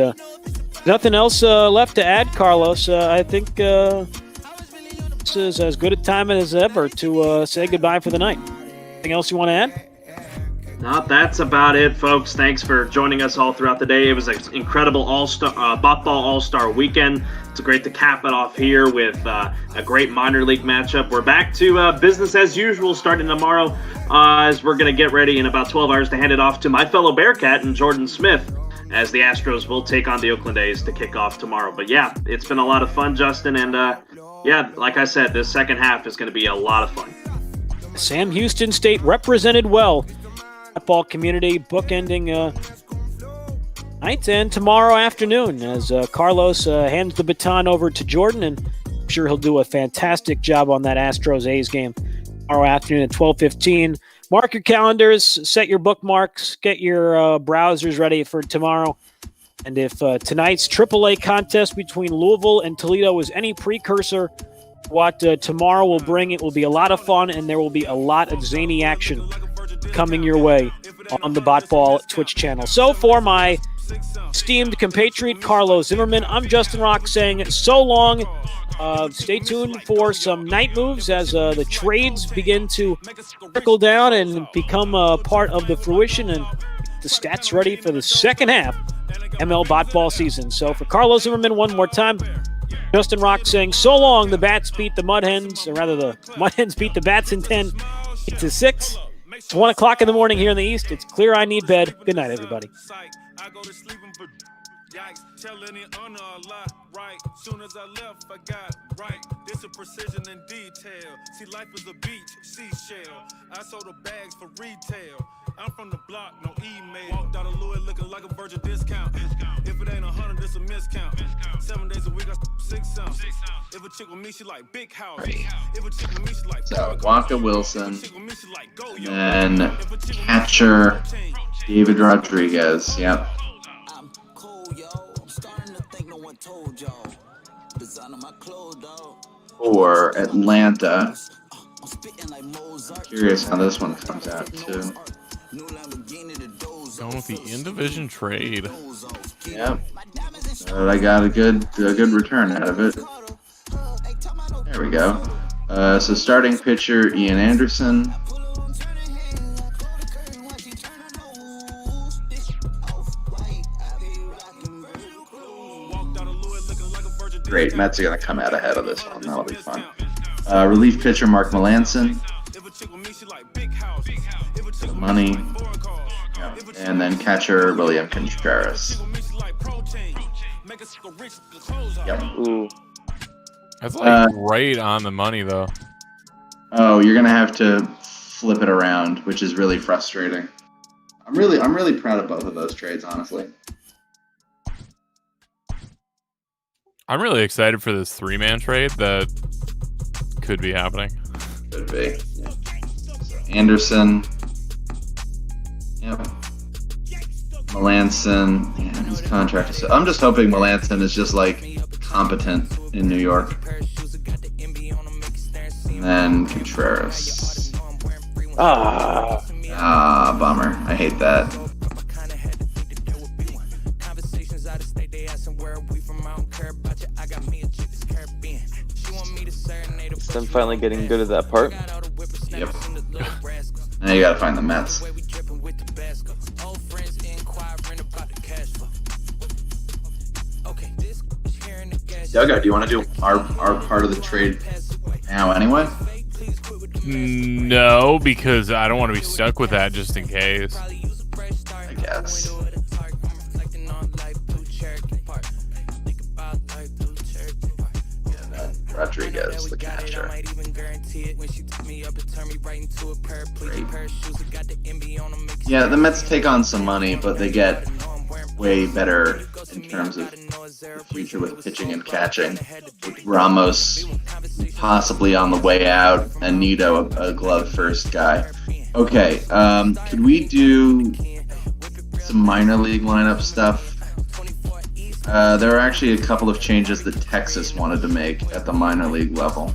nothing else left to add, Carlos. I think this is as good a time as ever to say goodbye for the night. Anything else you want to add? No, that's about it, folks. Thanks for joining us all throughout the day. It was an incredible Ball All-Star weekend. It's great to cap it off here with a great minor league matchup. We're back to business as usual starting tomorrow as we're going to get ready in about 12 hours to hand it off to my fellow Bearcat and Jordan Smith as the Astros will take on the Oakland A's to kick off tomorrow. But yeah, it's been a lot of fun, Justin. And yeah, like I said, this second half is going to be a lot of fun. Sam Houston State represented well. Football community bookending night and tomorrow afternoon as Carlos hands the baton over to Jordan, and I'm sure he'll do a fantastic job on that Astros-A's game tomorrow afternoon at 12:15. Mark your calendars, set your bookmarks, get your browsers ready for tomorrow. And if tonight's AAA contest between Louisville and Toledo is any precursor to what tomorrow will bring, it will be a lot of fun, and there will be a lot of zany action coming your way on the Botball Twitch channel. So for my esteemed compatriot Carlos Zimmermann, I'm Justin Rocke saying so long. Stay tuned for some night moves as the trades begin to trickle down and become a part of the fruition, and the stats ready for the second half ML Botball season. So for Carlos Zimmermann, one more time, Justin Rocke saying so long. The Bats beat the Mud Hens, or rather the Mud Hens beat the Bats in 10-6. It's 1 o'clock in the morning here in the East. It's clear I need bed. Good night, everybody. Telling it honor a lot, right? Soon as I left, I got right. This is precision and detail. See, life is a beach, seashell. I sold the bags for retail. I'm from the block, no email. Walked out of Louis looking like a virgin discount. If it ain't 100, it's a miscount. 7 days a week, I 6 ounce. If a chick with me, she like big house. If a chick with me, she like so Waka Wilson, and catcher David Rodriguez. Yep. For Atlanta. Curious how this one comes out too. Going with the in-division trade. Yep. I got a good return out of it. There we go. So starting pitcher Ian Anderson. Great, Mets are going to come out ahead of this one. That'll be fun. Relief pitcher Mark Melanson. Money. Yeah. And then catcher William Contreras. Yep. Ooh. That's like right on the money, though. Oh, you're going to have to flip it around, which is really frustrating. I'm really proud of both of those trades, honestly. I'm really excited for this 3-man trade that could be happening. Could be. Anderson. Yep. Melanson. Yeah, his contract is... I'm just hoping Melanson is just, like, competent in New York. And then Contreras. Bummer. I hate that. I'm finally getting good at that part. Yep. Now you gotta find the Mets. Doug, do you want to do our part of the trade now anyway? No, because I don't want to be stuck with that just in case. I guess. Rodriguez, the catcher. Great. Yeah, the Mets take on some money, but they get way better in terms of the future with pitching and catching. With Ramos possibly on the way out, and Nito a glove first guy. Okay, could we do some minor league lineup stuff? There are actually a couple of changes that Texas wanted to make at the minor league level.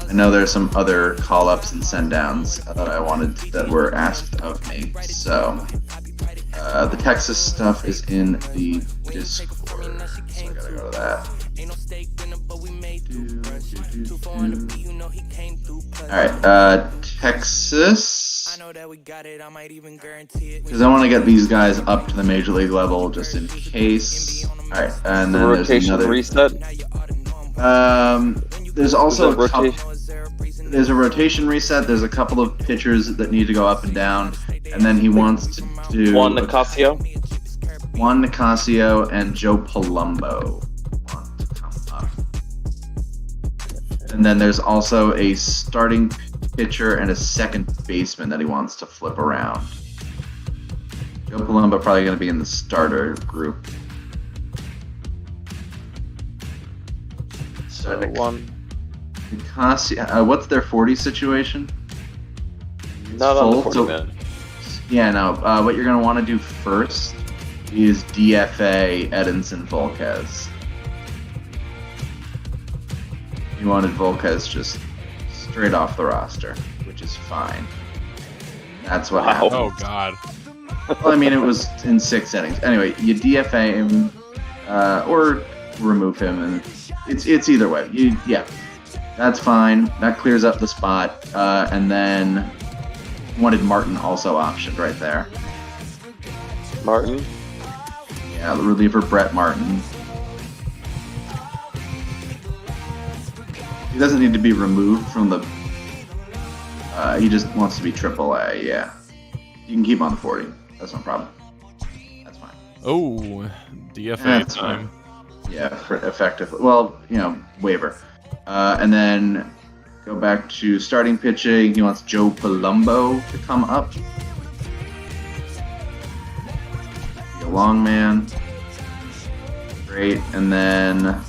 I know there's some other call-ups and send-downs that were asked of me. So the Texas stuff is in the Discord. So I gotta go to that. Alright, Texas. Because I want to get these guys up to the major league level just in case. Alright, and then there's another reset. There's also there's a rotation reset. There's a couple of pitchers that need to go up and down, and then he wants to do Juan Nicasio and Joe Palumbo want to come up. And then there's also a starting pitcher and a second baseman that he wants to flip around. Joe Palumbo probably going to be in the starter group. So what's their 40 situation? Not on the 40 man. Yeah, no. What you're going to want to do first is DFA Edinson Volquez. You wanted Volquez just straight off the roster, which is fine. That's what happened. Oh, God. Well, I mean, it was in 6 innings. Anyway, you DFA him or remove him, and it's either way. Yeah, that's fine. That clears up the spot. And then wanted Martin also optioned right there. Martin? Yeah, the reliever Brett Martin. He doesn't need to be removed from the... he just wants to be AAA, yeah. You can keep him on the 40. That's no problem. That's fine. Oh, DFA That's time. Fine. Yeah, effectively. Well, waiver. And then go back to starting pitching. He wants Joe Palumbo to come up. Be a long man. Great. And then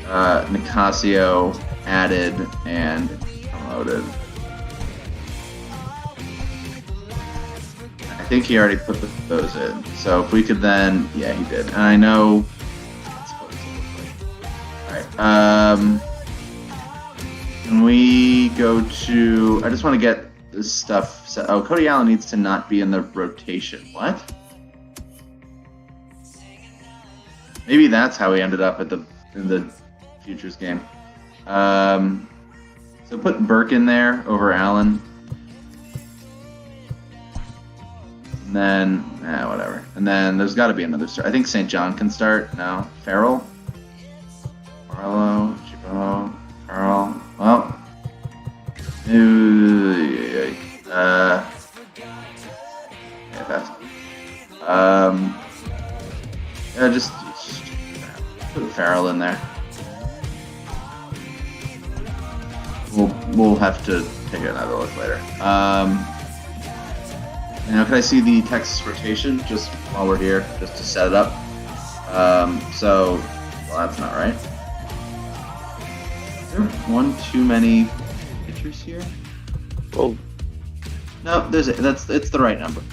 Nicasio added and promoted. I think he already put those in. So if we could then... Yeah, he did. And I know... Alright. Can we go to... I just want to get this stuff. Oh, Cody Allen needs to not be in the rotation. What? Maybe that's how he ended up in the Futures game. So put Burke in there over Allen. And then, whatever. And then there's got to be another start. I think St. John can start. No. Farrell? Marlowe, Chabot, Carl. Well. Yeah, just put Farrell in there. We'll have to take another look later. Now, can I see the Texas rotation just while we're here, just to set it up? Well, that's not right. Is there one too many pitchers here? Well, no, it's the right number.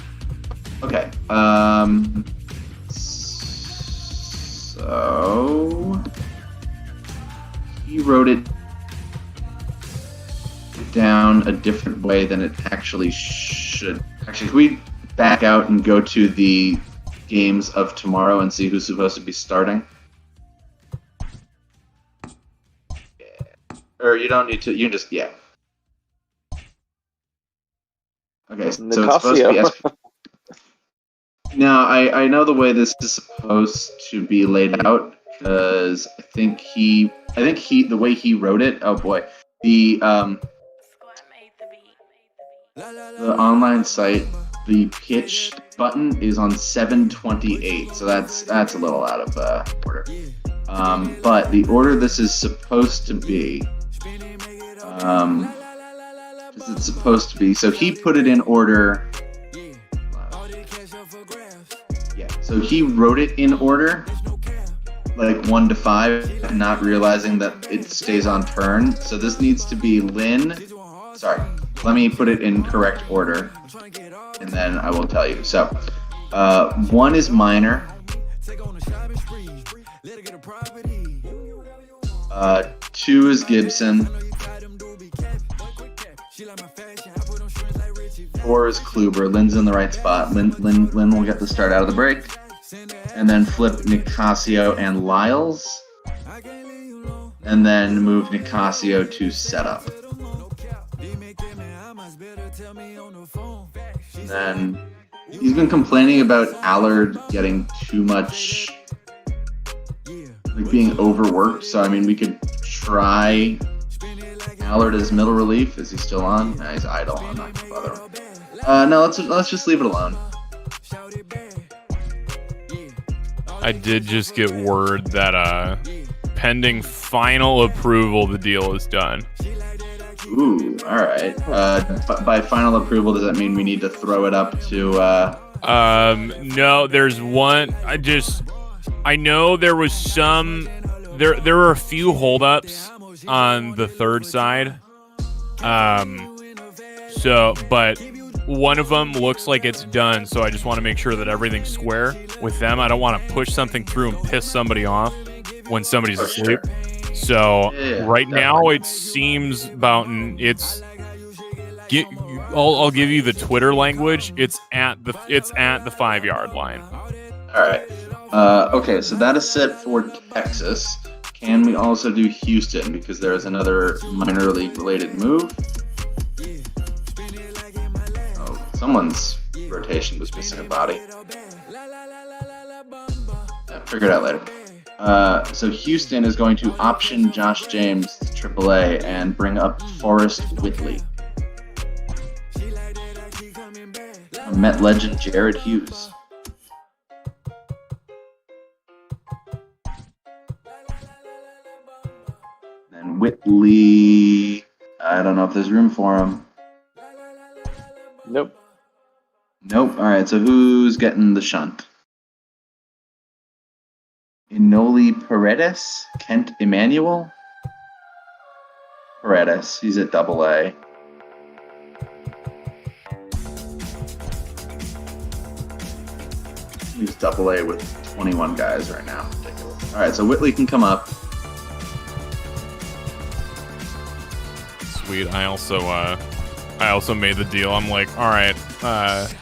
Okay. So he wrote it down a different way than it actually should. Actually, can we back out and go to the games of tomorrow and see who's supposed to be starting? Yeah. Or you don't need to. You can just Okay, so it's supposed to be. Now, I know the way this is supposed to be laid out because I think the way he wrote it. Oh boy, the online site, the pitch button is on 728, so that's a little out of order. But the order this is supposed to be, it's supposed to be. So he put it in order. Yeah. So he wrote it in order, like 1 to 5, not realizing that it stays on turn. So this needs to be Lynn. Sorry. Let me put it in correct order, and then I will tell you. So, 1 is minor. 2 is Gibson. 4 is Kluber. Lynn's in the right spot. Lynn will get the start out of the break. And then flip Nicasio and Lyles. And then move Nicasio to setup. And then he's been complaining about Allard getting too much, like being overworked. So I mean, we could try Allard as middle relief. Is he still on? Nah, he's idle. I'm not gonna bother him. No, let's just leave it alone. I did just get word that pending final approval, the deal is done. Ooh, all right. By final approval, does that mean we need to throw it up to? No, there's one. I know there was some. There were a few holdups on the third side. But one of them looks like it's done. So I just want to make sure that everything's square with them. I don't want to push something through and piss somebody off when somebody's asleep. Sure. So right now it seems about I'll give you the Twitter language. It's at the 5-yard line. All right. Okay, so that is set for Texas. Can we also do Houston because there is another minor league related move? Oh, someone's rotation was missing a body. Figure it out later. So Houston is going to option Josh James to AAA and bring up Forrest Whitley. Met legend Jared Hughes. And Whitley, I don't know if there's room for him. Nope. All right, so who's getting the shunt? Inoli Paredes? Kent Emmanuel? Paredes, he's at AA. He's AA with 21 guys right now. Ridiculous. All right, so Whitley can come up. Sweet. I I also made the deal. I'm like, all right,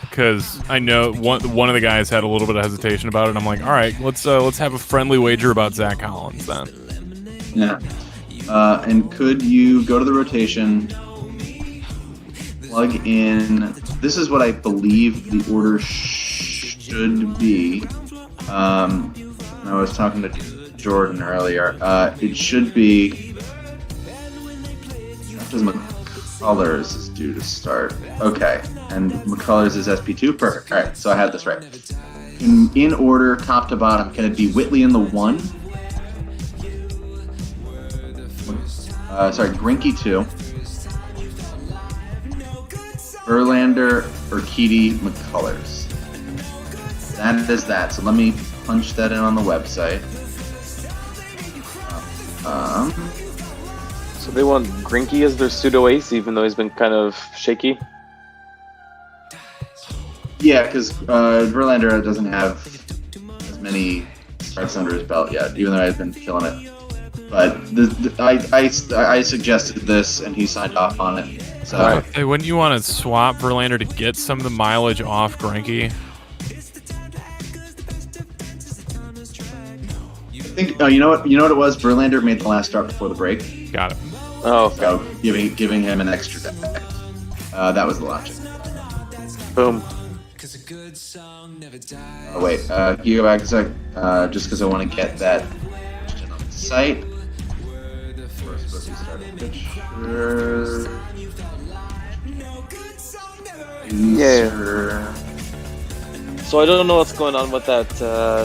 because I know one of the guys had a little bit of hesitation about it. I'm like, all right, let's have a friendly wager about Zach Collins then. Yeah. And could you go to the rotation, plug in? This is what I believe the order should be. I was talking to Jordan earlier. It should be. McCullers is due to start. Okay, and McCullers is SP2. Perfect. All right, so I had this right. In order, top to bottom, can it be Whitley in the 1? Grinke 2. Verlander, Urquidy, McCullers. That is that. So let me punch that in on the website. So they want Grinke as their pseudo ace, even though he's been kind of shaky. Yeah, because Verlander doesn't have as many starts under his belt yet, even though I've been killing it. But I suggested this, and he signed off on it. So Hey, wouldn't you want to swap Verlander to get some of the mileage off Grinke? I think you know what it was. Verlander made the last start before the break. Got it. Oh, okay. So giving him an extra deck. That was the logic. Boom. Oh wait, can you go back a sec? Just because I want to get that on the site. Yeah. So I don't know what's going on with that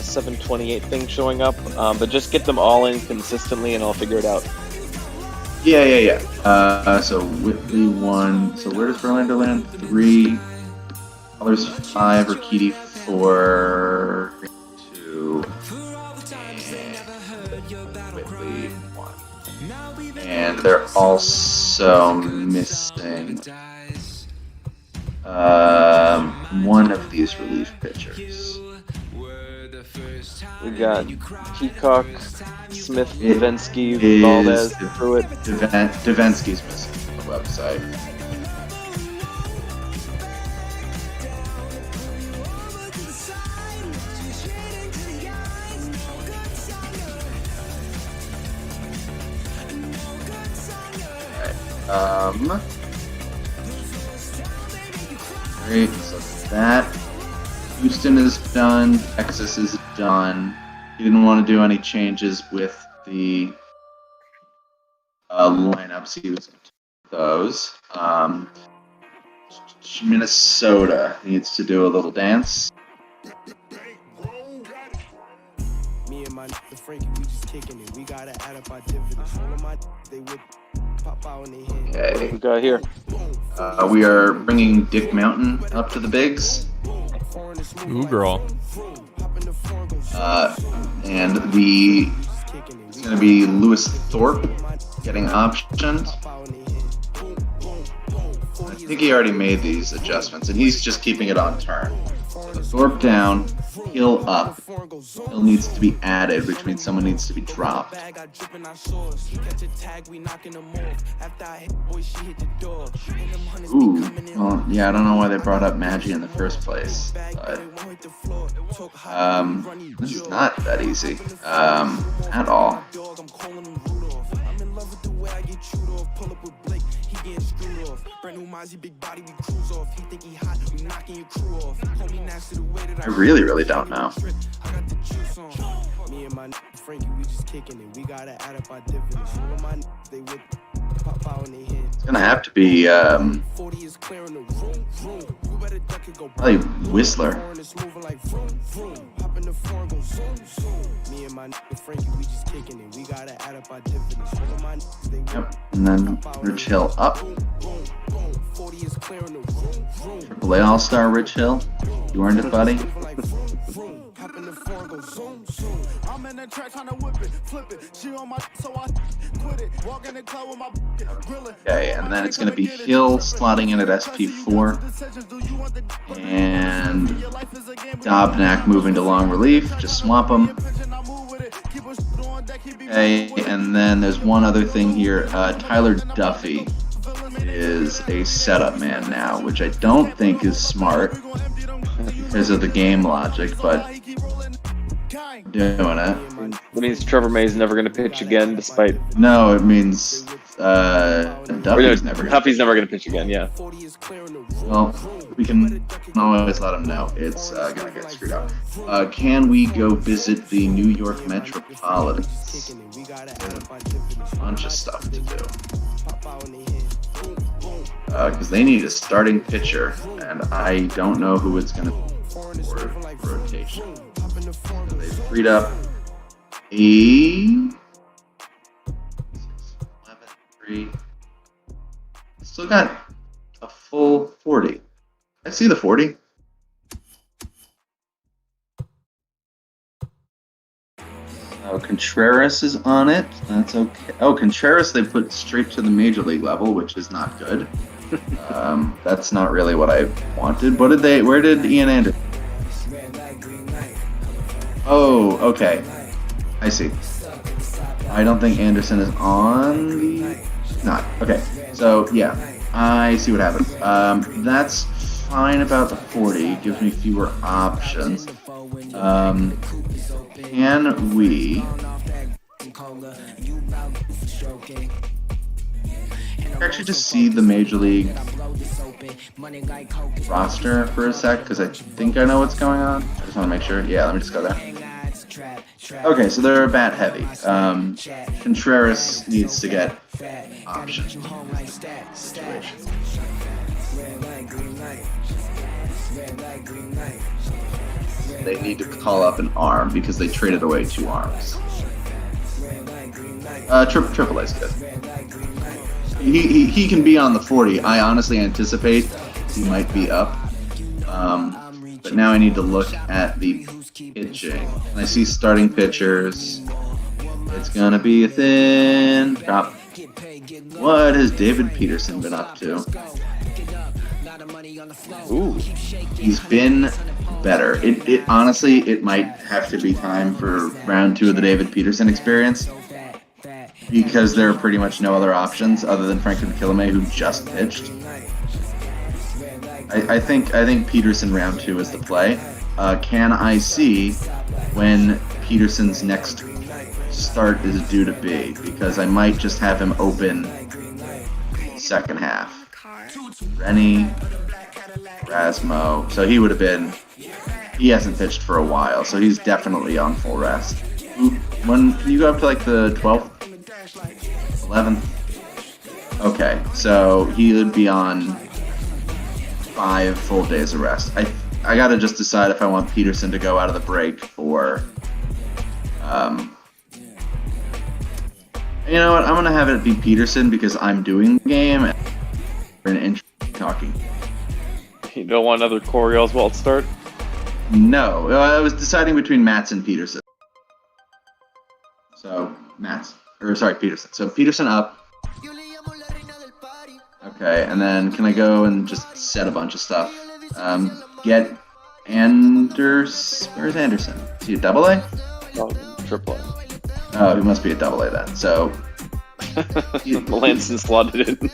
728 thing showing up, but just get them all in consistently and I'll figure it out. Yeah. So Whitley 1. So where does Verlander land? 3. Colors 5. Urquidy 4. 2. Whitley 1. And they're also missing one of these relief pitchers. We got Peacock, Smith, Davensky, Valdez, Pruitt. Davensky's missing from the website. Alright, great, so that Houston is done, Texas is done. He didn't want to do any changes with the lineups. He was those. Minnesota needs to do a little dance. Me and my Frankie, we just kicking it. We gotta add up our dividends. All of my they would pop out in their head. Okay. We got here. We are bringing Dick Mountain up to the bigs. Ooh, girl. And it's going to be Lewis Thorpe getting optioned. I think he already made these adjustments, and he's just keeping it on turn. So Thorpe down, Hill up. Hill needs to be added, which means someone needs to be dropped. Ooh, well, yeah, I don't know why they brought up Maggi in the first place, but this is not that easy at all. I really don't know. Me and my Frankie, we just kicking it. We gotta add up our dividends. All of my they would pop out in their head. It's gonna have to be probably Whistler. Me and my Frankie, we just kicking it. We gotta add up our dividends. All of my they would. Yep, and then Rich Hill up. AAA All-Star Rich Hill. You earned it, buddy. Okay, and then it's going to be Hill slotting in at SP4. And Dobnak moving to long relief. Just swap them. Okay, and then there's one other thing here. Tyler Duffy is a setup man now, which I don't think is smart because of the game logic, but doing it. That means Trevor May is never going to pitch again, despite... No, it means Duffy's never going to pitch again, yeah. Well, we can always let him know it's going to get screwed up. Can we go visit the New York Metropolitans? A bunch of stuff to do. Because they need a starting pitcher, and I don't know who it's going to be for rotation. So they freed up 11, 3. Still got a full 40. I see the 40. Oh, Contreras is on it. That's okay. Oh, Contreras they put straight to the major league level, which is not good. That's not really what I wanted. Where did Ian Anderson? Oh, okay. I see. I don't think Anderson is on the... Not. Okay. So, yeah. I see what happened. That's fine about the 40. Gives me fewer options. Can we... actually just see the Major League roster for a sec, because I think I know what's going on. I just want to make sure. Yeah, let me just go there. Okay, so they're bat heavy. Contreras needs to get options. They need to call up an arm because they traded away 2 arms. Triple A's good. He can be on the 40. I honestly anticipate he might be up. But now I need to look at the pitching. And I see starting pitchers. It's gonna be a thin drop. What has David Peterson been up to? Ooh, he's been better. It honestly, it might have to be time for round 2 of the David Peterson experience, because there are pretty much no other options other than Franklin Killamay, who just pitched. I think Peterson round 2 is the play. Can I see when Peterson's next start is due to be? Because I might just have him open second half. Rennie, Rasmo. So he would have been... He hasn't pitched for a while, so he's definitely on full rest. When can you go up to like the 12th? 11th? Okay, so he would be on 5 full days of rest. I gotta just decide if I want Peterson to go out of the break or... you know what, I'm gonna have it be Peterson because I'm doing the game and we're talking. You don't want another Corey Oswalt start? No, I was deciding between Matz and Peterson. So, Peterson. So Peterson up. Okay, and then can I go and just set a bunch of stuff? Get Anderson. Where's Anderson? Is he a double A? Oh, triple A. Oh, he must be a double A then. So Melanson slotted in.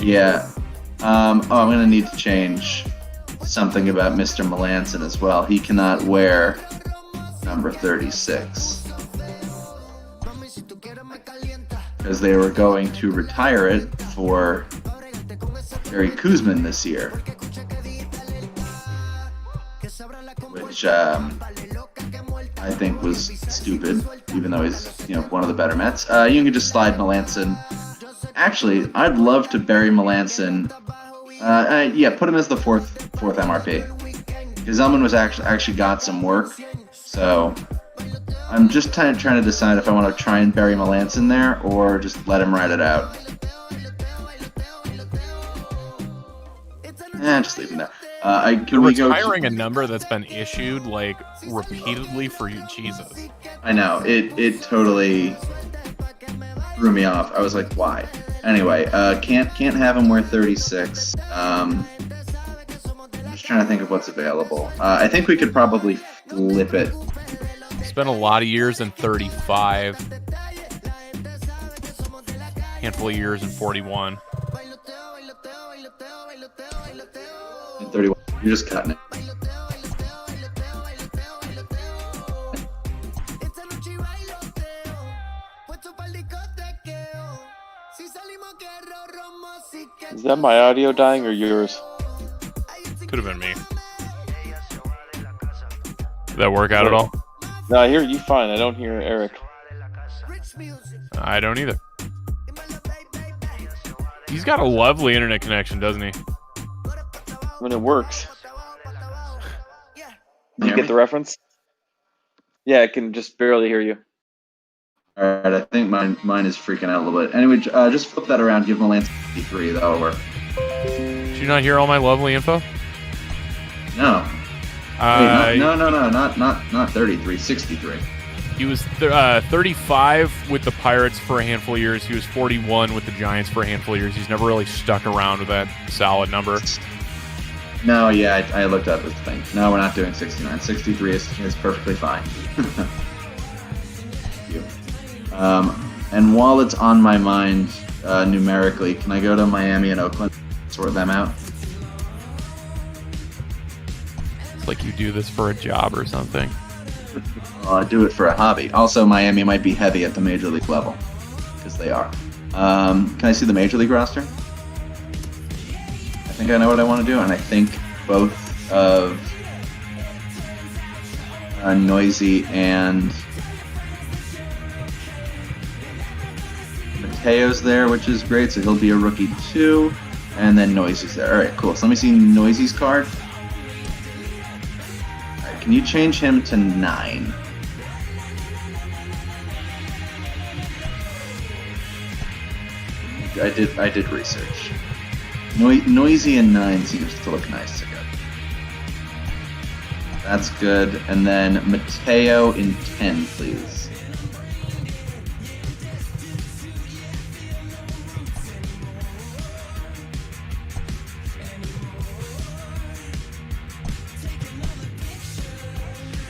Yeah. I'm gonna need to change something about Mr. Melanson as well. He cannot wear number 36. Because they were going to retire it for Barry Kuzman this year. Which I think was stupid, even though he's one of the better Mets. You can just slide Melanson. Actually, I'd love to bury Melanson. Yeah, put him as the fourth MRP. Because Zimmermann was actually got some work, so I'm just trying to decide if I want to try and bury Melanson there or just let him ride it out. Just leave him there. You're retiring a number that's been issued like repeatedly for you, Jesus. I know it totally threw me off. I was like, why? Anyway, can't have him wear 36. I'm just trying to think of what's available. I think we could probably flip it. Spent a lot of years in 35. Handful of years in 41. You're just cutting it. Is that my audio dying or yours? Could have been me. Did that work out at all? No, I hear you fine. I don't hear Eric. I don't either. He's got a lovely internet connection, doesn't he? When it works. You get the reference? Yeah, I can just barely hear you. All right, I think mine is freaking out a little bit. Anyway, just flip that around. Give him a Lance 53. That'll work. Did you not hear all my lovely info? No. Wait, not 33. 63. He was 35 with the Pirates for a handful of years. He was 41 with the Giants for a handful of years. He's never really stuck around with that solid number. No, yeah, I looked up this thing. No, we're not doing 69. 63 is perfectly fine. Thank you. And while it's on my mind numerically, can I go to Miami and Oakland, sort them out? It's like you do this for a job or something. I do it for a hobby. Also, Miami might be heavy at the major league level, because they are. Can I see the major league roster? I think I know what I want to do, and I think both of Noisy and Mateo's there, which is great, so he'll be a rookie too. And then Noisy's there. All right, cool. So let me see Noisy's card. All right, can you change him to 9? I did research. Noisy and 9 seems to look nice together. That's good. And then Mateo in 10, please.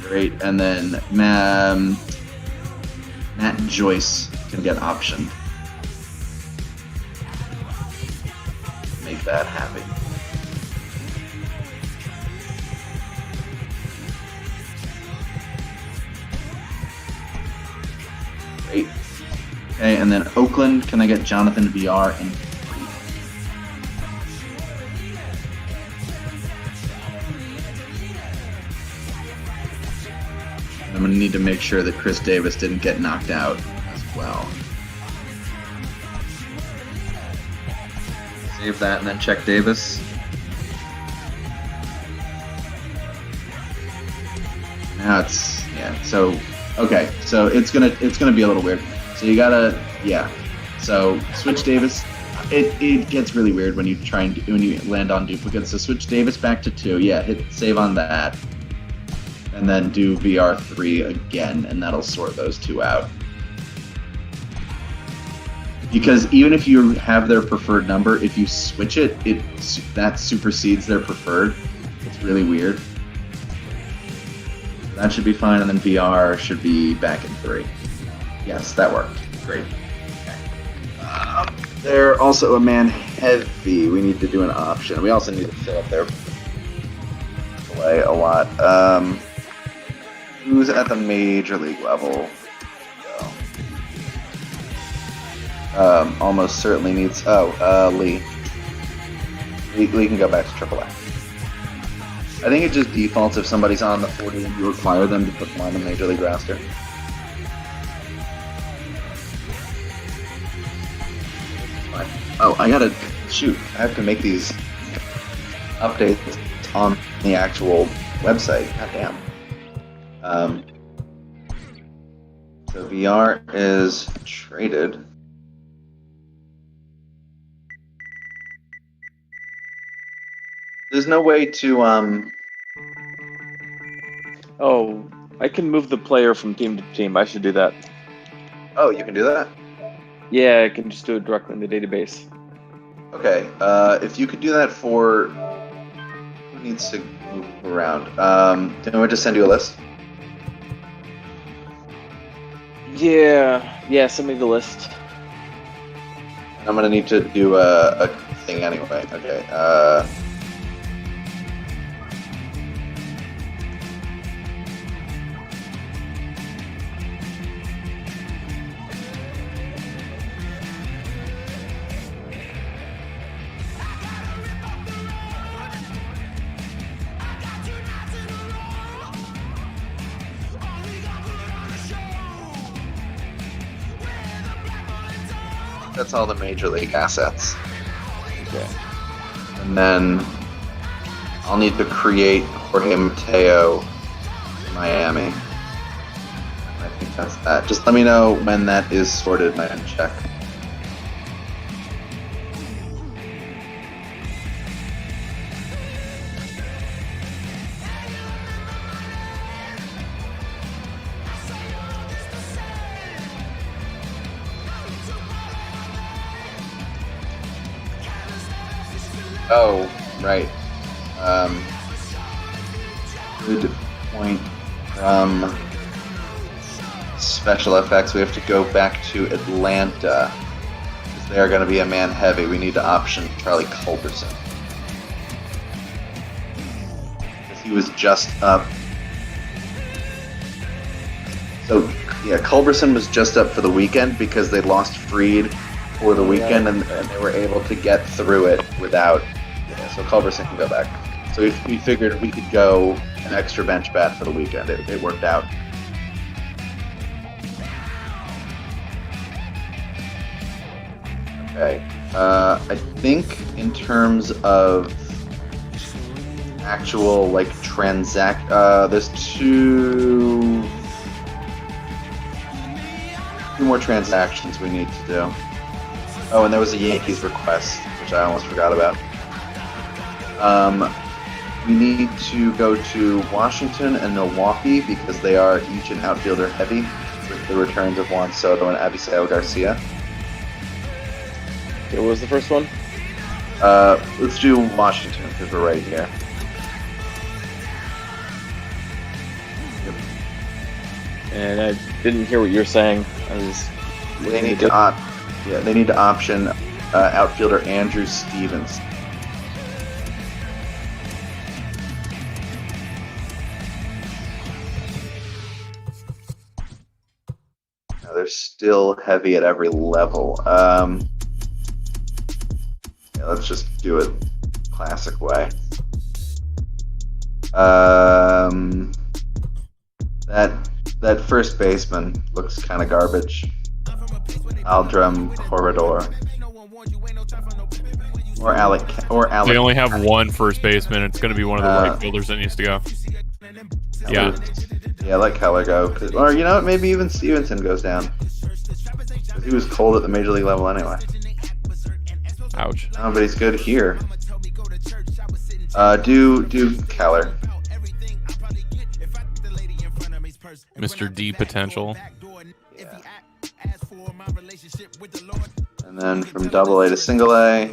Great. And then Matt Joyce can get optioned. Make that happy. Great. Okay, and then Oakland, can I get Jonathan VR in 3? I'm going to need to make sure that Chris Davis didn't get knocked out as well. Save that and then check Davis. Now it's so okay, so it's gonna be a little weird. So you gotta so switch Davis. It gets really weird when you when you land on duplicates. So switch Davis back to 2. Yeah, hit save on that. And then do VR3 again, and that'll sort those 2 out. Because even if you have their preferred number, if you switch it, that supersedes their preferred. It's really weird. That should be fine, and then VR should be back in 3. Yes, that worked. Great. Okay. They're also a man heavy. We need to do an option. We also need to fill up their play a lot. Who's at the major league level? Almost certainly needs. Lee. Lee can go back to AAA. I think it just defaults if somebody's on the 40 and you require them to put them on the major league roster. Oh, I gotta shoot. I have to make these updates on the actual website. God damn. So VR is traded. There's no way to Oh, I can move the player from team to team. I should do that. Oh, you can do that? Yeah, I can just do it directly in the database. Okay, if you could do that for who needs to move around? Do I just send you a list? Yeah, send me the list. I'm gonna need to do a thing anyway. Okay. that's all the major league assets. Okay. And then I'll need to create Jorge Mateo in Miami. I think that's that. Just let me know when that is sorted and I can check. Oh, right. Good point from SpecialFX. We have to go back to Atlanta because they are going to be a man heavy. We need to option Charlie Culberson. Because he was just up. So, yeah, Culberson was just up for the weekend because they lost Freed for the weekend and they were able to get through it without. So Culberson can go back. So we figured we could go an extra bench bat for the weekend. It worked out. Okay. I think in terms of actual like there's two more transactions we need to do. Oh, and there was a Yankees request, which I almost forgot about. We need to go to Washington and Milwaukee because they are each an outfielder heavy with the returns of Juan Soto and Abisail Garcia. Okay, what was the first one? Let's do Washington because we're right here. Yep. And I didn't hear what you were saying. They need to option outfielder Andrew Stevens. Now, they're still heavy at every level. Let's just do it classic way. That first baseman looks kind of garbage. Aldrum Corredor. Or Alec. They only have one first baseman. It's going to be one of the right fielders that needs to go. Yeah. Yeah, let Keller go. Or, you know what? Maybe even Stevenson goes down. He was cold at the major league level anyway. Ouch. Oh, but he's good here. Do Keller. Mr. D potential. Yeah. And then from AA to single A.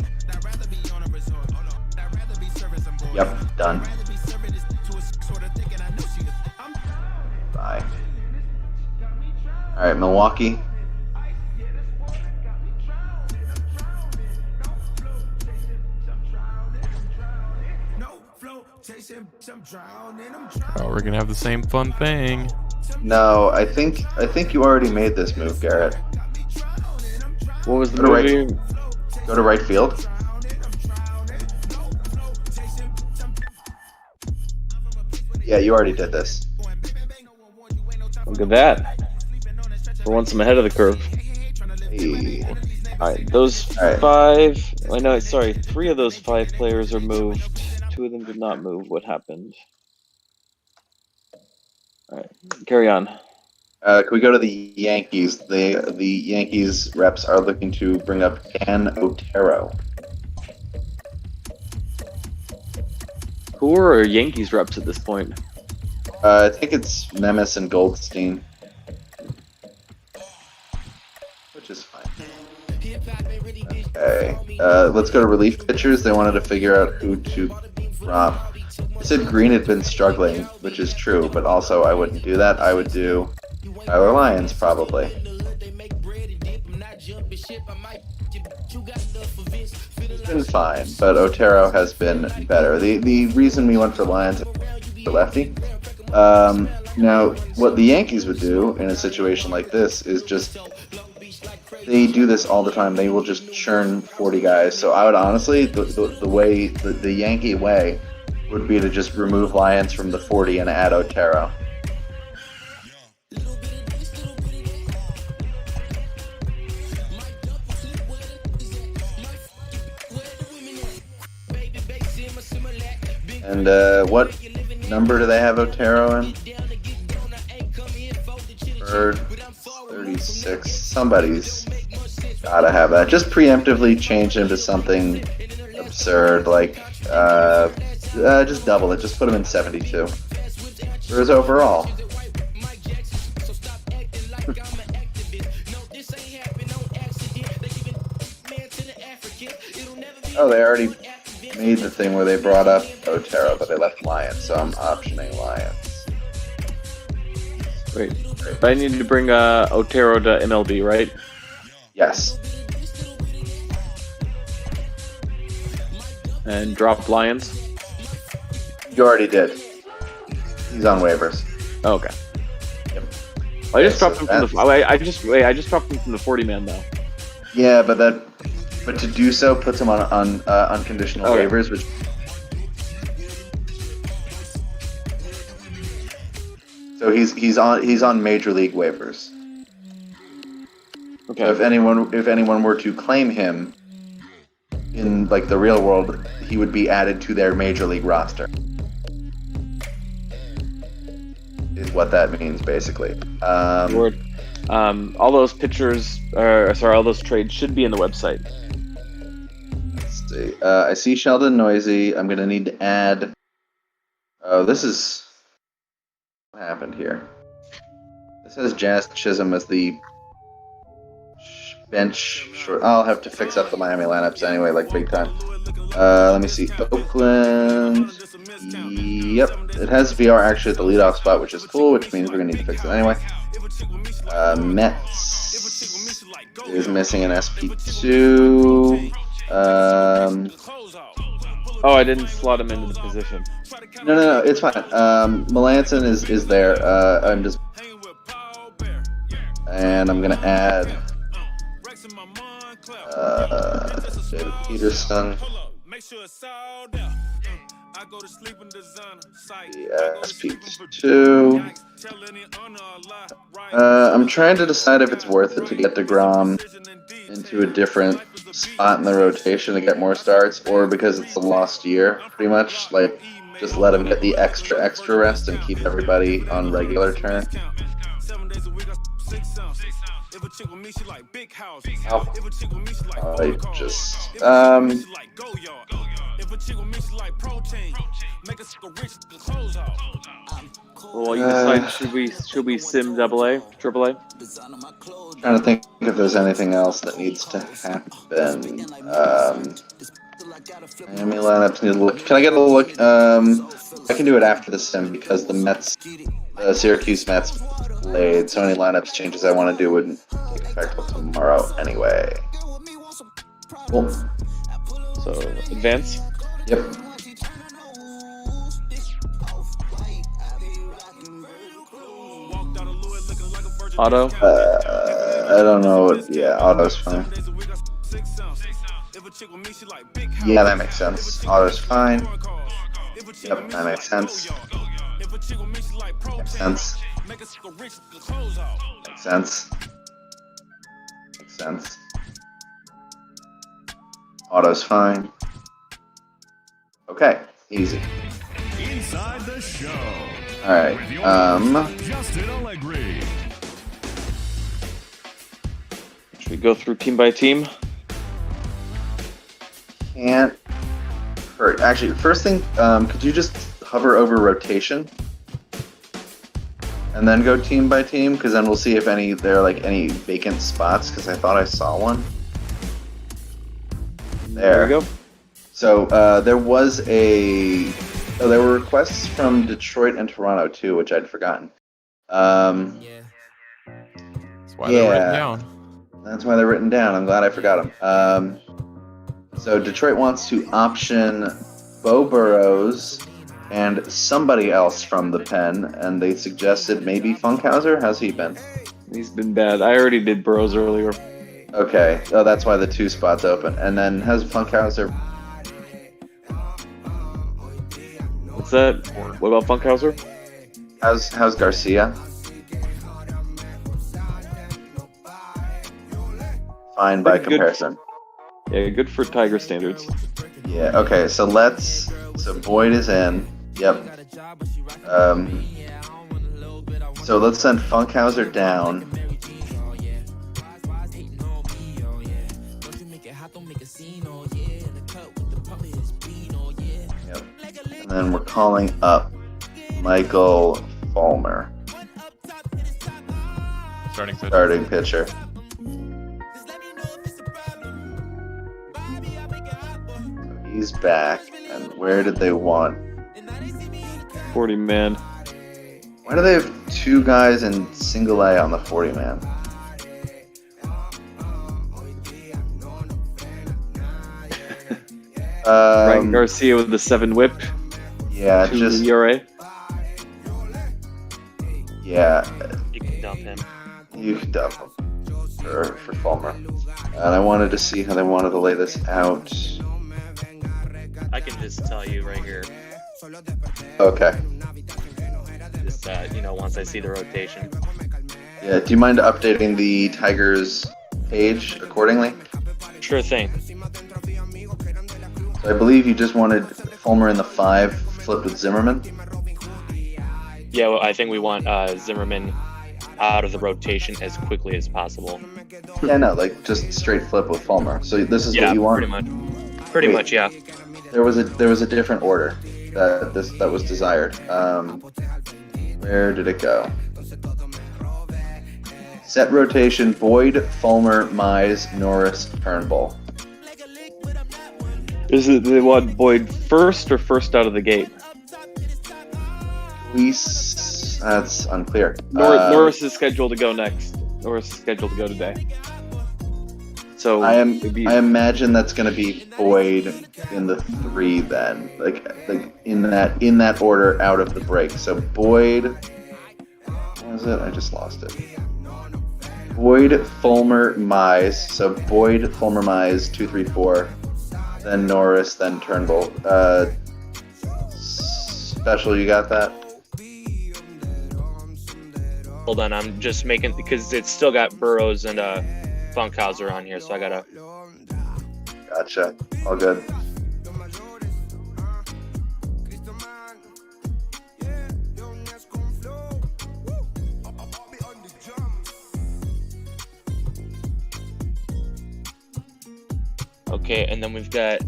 Yep, done. Bye. Alright, Milwaukee. Oh, we're gonna have the same fun thing. No, I think you already made this move, Garrett. What was the movie? Go to right field. Yeah, you already did this. Look at that. For once, I'm ahead of the curve. Hey. Alright, those five... I know, sorry, 3 of those 5 players are moved. 2 of them did not move. What happened? Alright, carry on. Can we go to the Yankees? The Yankees reps are looking to bring up Dan Otero. Who are Yankees reps at this point? I think it's Memis and Goldstein. Which is fine. Okay. Let's go to relief pitchers. They wanted to figure out who to drop. They said Green had been struggling, which is true, but also I wouldn't do that. I would do Tyler Lyons, probably. He's been fine, but Otero has been better. The reason we went for Lyons for lefty. Now, what the Yankees would do in a situation like this is just... They do this all the time. They will just churn 40 guys. So I would honestly, the Yankee way would be to just remove Lyons from the 40 and add Otero. And what number do they have Otero in? Bird 36. Somebody's gotta have that. Just preemptively change him to something absurd, like just double it. Just put him in 72 for his overall. Oh, they already made the thing where they brought up Otero, but they left Lions, so I'm optioning Lions. Wait, but I need to bring Otero to MLB, right? Yes. And drop Lions? You already did. He's on waivers. Oh, okay. Yep. I just dropped him from the. I just dropped him from the 40-man though. Yeah, but to do so puts him on unconditional waivers, which. So he's on major league waivers. Okay. So if anyone were to claim him in like the real world, he would be added to their major league roster. Is what that means basically. Word. All those pictures, all those trades should be in the website. Let's see. I see Sheldon Noisy. I'm gonna need to add. Oh, this is. What happened here? This has Jazz Chisholm as the bench short. I'll have to fix up the Miami lineups anyway, like big time. Let me see. Oakland. Yep, it has VR actually at the leadoff spot, which is cool, which means we're gonna need to fix it anyway. Mets is missing an SP2. Oh, I didn't slot him into the position. No, it's fine. Melanson is there. I'm just, and I'm gonna add David Peterson. The SP2. I'm trying to decide if it's worth it to get DeGrom into a different spot in the rotation to get more starts, or because it's a lost year, pretty much. Like, just let him get the extra rest and keep everybody on regular turn. I just Well, you decide should we sim AA, AAA? Trying to think if there's anything else that needs to happen. Miami lineups need a look. Can I get a look? I can do it after the sim because the Mets, Syracuse Mets played, so any lineups changes I want to do wouldn't take effect till tomorrow anyway. Cool. So advance. Yep. Auto. I don't know. Yeah, auto's fine. Yeah, that makes sense. Auto's fine. Yep, that makes sense. Makes sense. Makes sense. Makes sense. Auto's fine. Okay, easy. Inside the show. All right. Justin Allegri. Should we go through team by team? Can't hurt. Actually, first thing, could you just hover over rotation and then go team by team? Because then we'll see if there are like any vacant spots. Because I thought I saw one. There we go. So there were requests from Detroit and Toronto too, which I'd forgotten. That's why they're written down. That's why they're written down. I'm glad I forgot them. So Detroit wants to option Beau Burrows and somebody else from the pen, and they suggested maybe Funkhauser. How's he been? He's been bad. I already did Burrows earlier. Okay. Oh, that's why the 2 spots open. And then how's Funkhauser? What's that? What about Funkhauser? How's Garcia? Fine by comparison. Yeah, good for Tiger standards. Yeah, okay, so Boyd is in. Yep. So let's send Funkhauser down. Yep. And then we're calling up Michael Fulmer. Starting pitcher. He's back. And where did they want? 40-man. Why do they have two guys in single A on the 40-man? Ryan Garcia with the 7 whip. Yeah, just ERA. Yeah. You can dump him. You can dump him for Fulmer. And I wanted to see how they wanted to lay this out. I can just tell you right here. Okay. Just once I see the rotation. Yeah. Do you mind updating the Tigers page accordingly? Sure thing. So I believe you just wanted Fulmer in the 5, flipped with Zimmermann. Yeah, well, I think we want Zimmermann out of the rotation as quickly as possible. Yeah, no, like just straight flip with Fulmer. So this is what you want? Pretty much, yeah. There was a different order that was desired. Where did it go? Set rotation: Boyd, Fulmer, Mize, Norris, Turnbull. Is it they want Boyd first or first out of the gate? That's unclear. Norris is scheduled to go next. Norris is scheduled to go today. So I imagine that's going to be Boyd in the 3 then, like in that order out of the break. So Boyd, what was it? I just lost it. Boyd, Fulmer, Mize. So Boyd, Fulmer, Mize, 2, 3, 4. Then Norris, then Turnbull. Special, you got that? Hold on, I'm just making because it's still got Burrows and Funkhauser on here, so I gotta. Gotcha. All good. Okay, and then we've got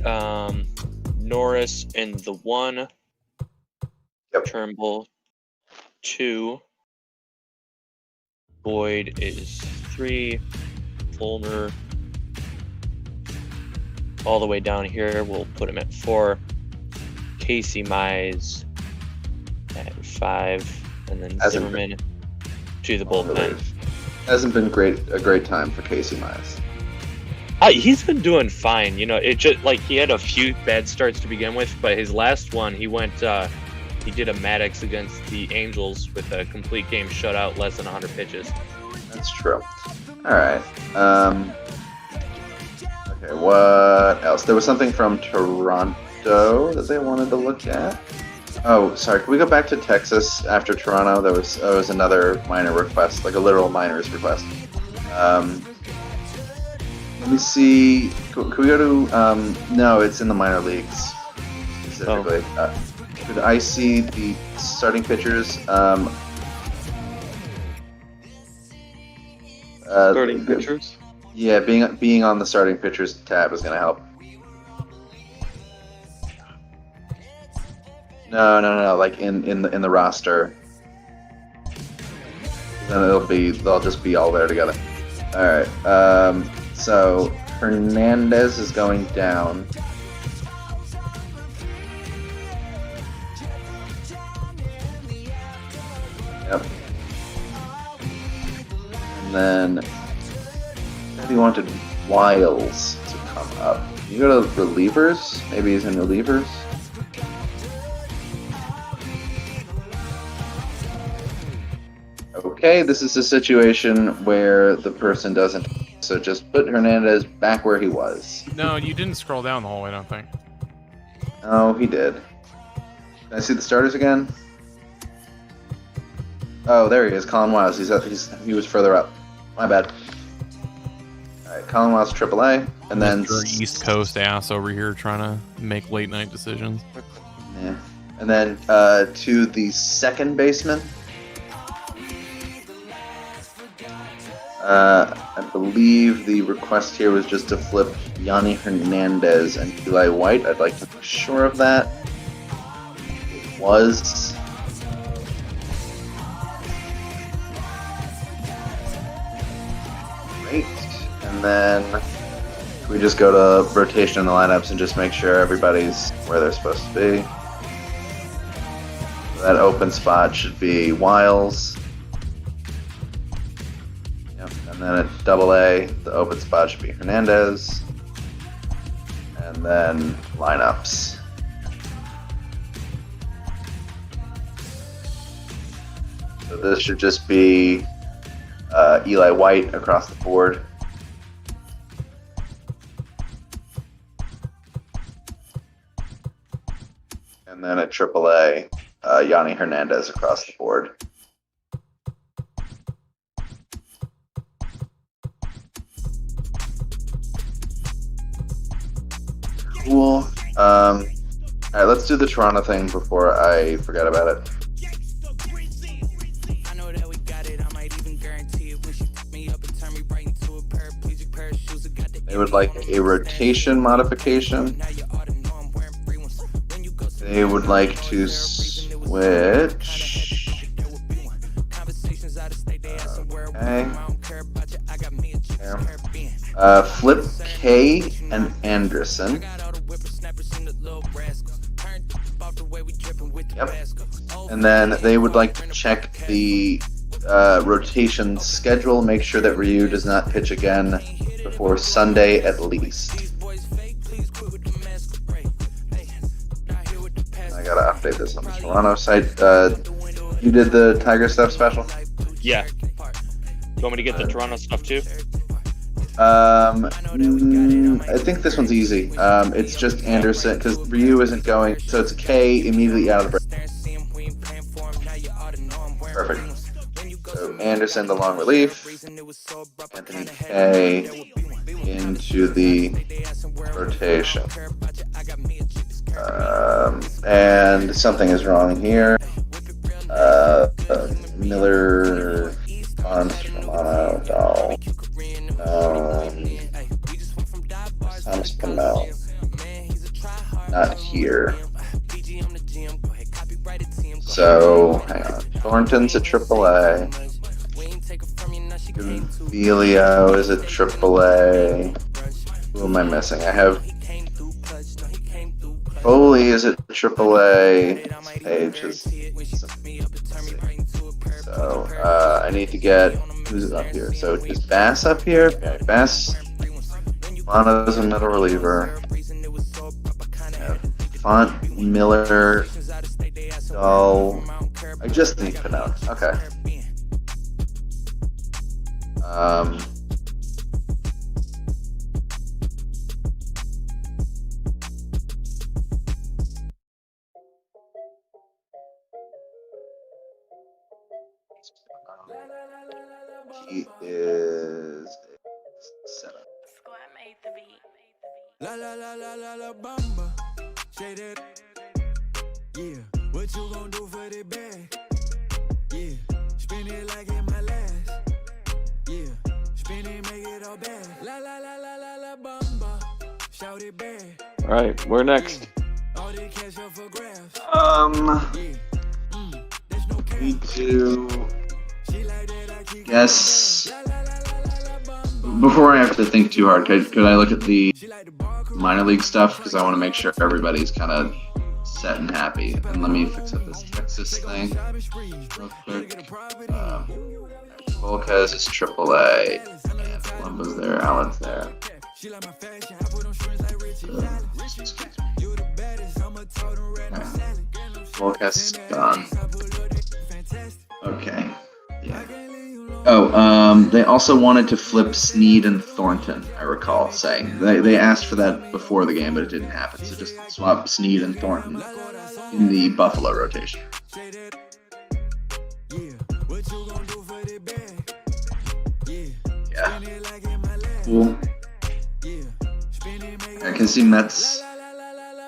Norris in the 1. Yep. Turnbull 2. Boyd is 3. Fulmer all the way down here. We'll put him at 4. Casey Mize at 5, and then Zimmermann to the bullpen. Hasn't been a great time for Casey Mize. He's been doing fine. It just like he had a few bad starts to begin with, but his last one he went. He did a Maddox against the Angels with a complete game shutout, less than 100 pitches. That's true. All right. Okay. What else? There was something from Toronto that they wanted to look at. Oh, sorry. Can we go back to Texas after Toronto? There was another minor request, like a literal minor's request. Let me see. Can we go to? No, it's in the minor leagues specifically. Could I see the starting pitchers? Starting pitchers? Yeah, being on the starting pitchers tab is going to help. No. Like in the roster. Then they'll just be all there together. All right. So Hernandez is going down. Yep. And then he wanted Wiles to come up. You go to relievers? Maybe he's in relievers? Okay, this is a situation where the person doesn't. So just put Hernandez back where he was. No, you didn't scroll down the whole way, I don't think. Oh, he did. Can I see the starters again? Oh, there he is, Colin Wiles. He was further up. My bad. All Colin Watts, AAA, and then East Coast ass over here trying to make late night decisions. Yeah. And then to the second baseman. I believe the request here was just to flip Yanni Hernandez and Eli White. I'd like to be sure of that. It was. Great. And then we just go to rotation in the lineups and just make sure everybody's where they're supposed to be. That open spot should be Wiles. Yep. And then at AA, the open spot should be Hernandez. And then lineups. So this should just be Eli White across the board. And then at AAA, Yanni Hernandez across the board. Cool. All right, let's do the Toronto thing before I forget about it. They would like a rotation modification. They would like to switch. Okay. Flip K and Anderson. Yep. And then they would like to check the rotation schedule, make sure that Ryu does not pitch again before Sunday at least. I gotta update this on the Toronto site. You did the Tiger stuff special? Yeah. You want me to get the Toronto stuff too? I think this one's easy. It's just Anderson, because Ryu isn't going, so it's a K immediately out of the break. Perfect. So Anderson, the long relief. Anthony K into the rotation. And something is wrong here. Miller, Romano, Dahl. Thomas Pennell. Not here. So, hang on. Thornton's at AAA. Vilio is at AAA. Who am I missing? I have Foley is at AAA. Page is. So, I need to get. Who's up here? So, is Bass up here? Okay, Bass. Mono's a middle reliever. Font, Miller, Dahl. I just need Pinot. Okay. He is seven. La la la la la la bamba. Jayden. Yeah, what you gon' do for the bag? Yeah, spin it like in my last. Yeah, spin it, make it all bad. La la la la la la bamba. Shout it back. All right, where next? All the cash up for grabs. We do. Yes. Before I have to think too hard, could I look at the minor league stuff? Because I want to make sure everybody's kind of set and happy. And let me fix up this Texas thing real quick. Volquez is AAA. And Columbo's there. Allen's there. Volquez is gone. Okay. Yeah. Oh, they also wanted to flip Snead and Thornton, I recall saying. They asked for that before the game, but it didn't happen. So just swap Snead and Thornton in the Buffalo rotation. Yeah. Cool. I can see Mets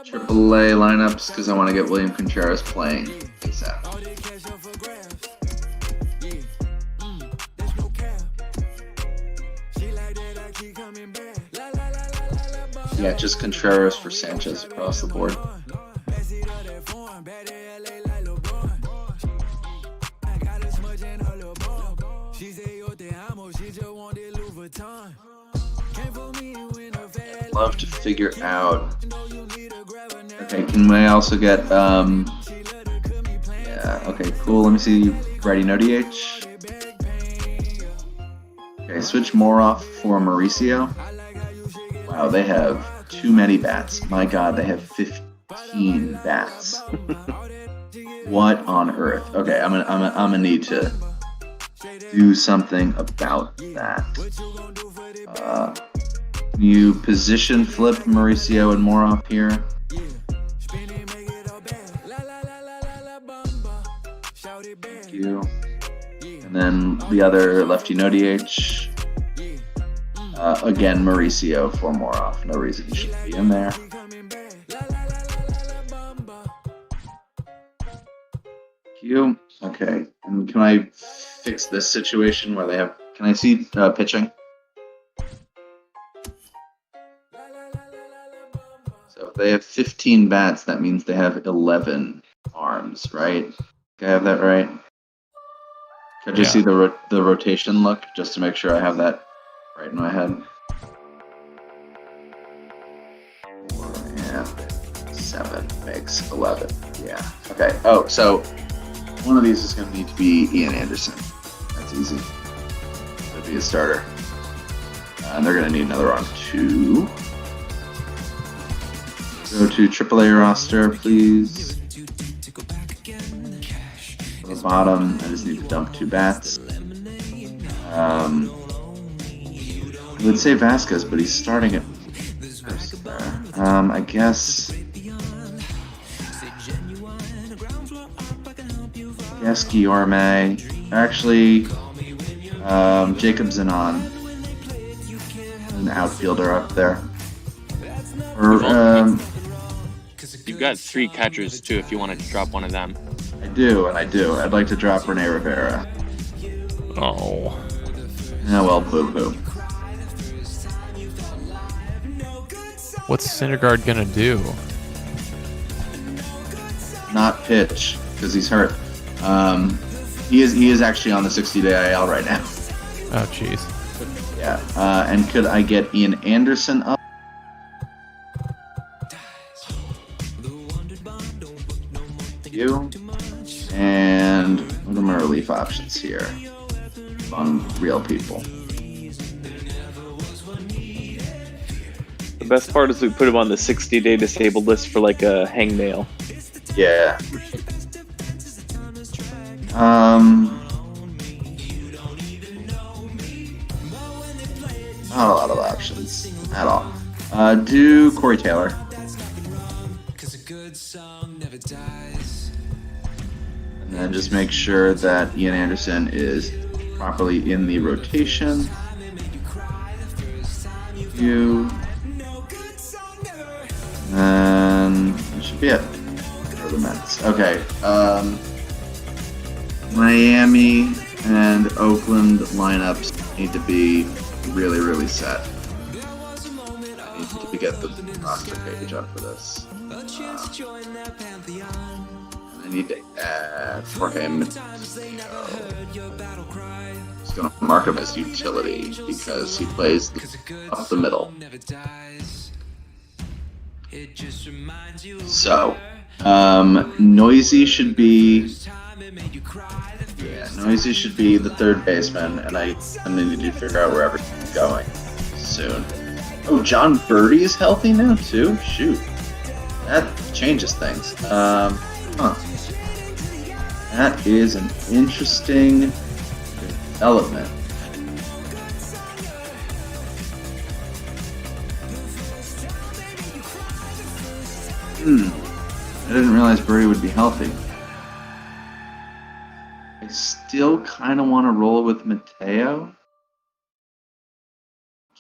AAA lineups because I want to get William Contreras playing ASAP. Yeah, just Contreras for Sanchez across the board. I'd love to figure out. Okay, can we also get yeah, okay, cool. Let me see. Ready, no DH. Okay, switch Moroff for Mauricio. Wow, they have too many bats. My God, they have 15 bats. What on earth? Okay, I'm gonna need to do something about that. Can you position flip Mauricio and Moroff here? Thank you. And then the other lefty no DH. Again, Mauricio for Moroff. No reason he should be in there. Thank you. Okay. And can I fix this situation where they have... Can I see pitching? So if they have 15 bats, that means they have 11 arms, right? Do I have that right? Could you see the rotation look, just to make sure I have that right in my head? 4 and 7 makes 11. Yeah. Okay. Oh, so one of these is going to need to be Ian Anderson. That's easy. That'd be a starter. And they're going to need another arm too. Go to AAA roster, please. The bottom, I just need to dump 2 bats. I would say Vasquez, but he's starting at first there. I guess Guillorme. Actually, Jacob Zanon, an outfielder up there. Or you've got 3 catchers too if you want to drop one of them. I do. I'd like to drop Rene Rivera. Oh. Yeah, well, boo-boo. What's Syndergaard gonna do? Not pitch, because he's hurt. He is actually on the 60-day IL right now. Oh, jeez. Yeah. And could I get Ian Anderson up? You. And what are my relief options here? On real people. The best part is we put him on the 60-day disabled list for like a hangnail. Yeah. Not a lot of options at all. Do Corey Taylor. And then just make sure that Ian Anderson is properly in the rotation. And that should be it for the Mets. Okay. Miami and Oakland lineups need to be really, really set. I need to get the roster page up for this. I need to add for him. Just gonna mark him as utility because he plays up the middle. So, Noisy should be. Yeah, Noisy should be the third baseman, and I'm gonna need to figure out where everything's going soon. Oh, John Birdie is healthy now too. Shoot, that changes things. That is an interesting development. I didn't realize Birdie would be healthy. I still kind of want to roll with Mateo,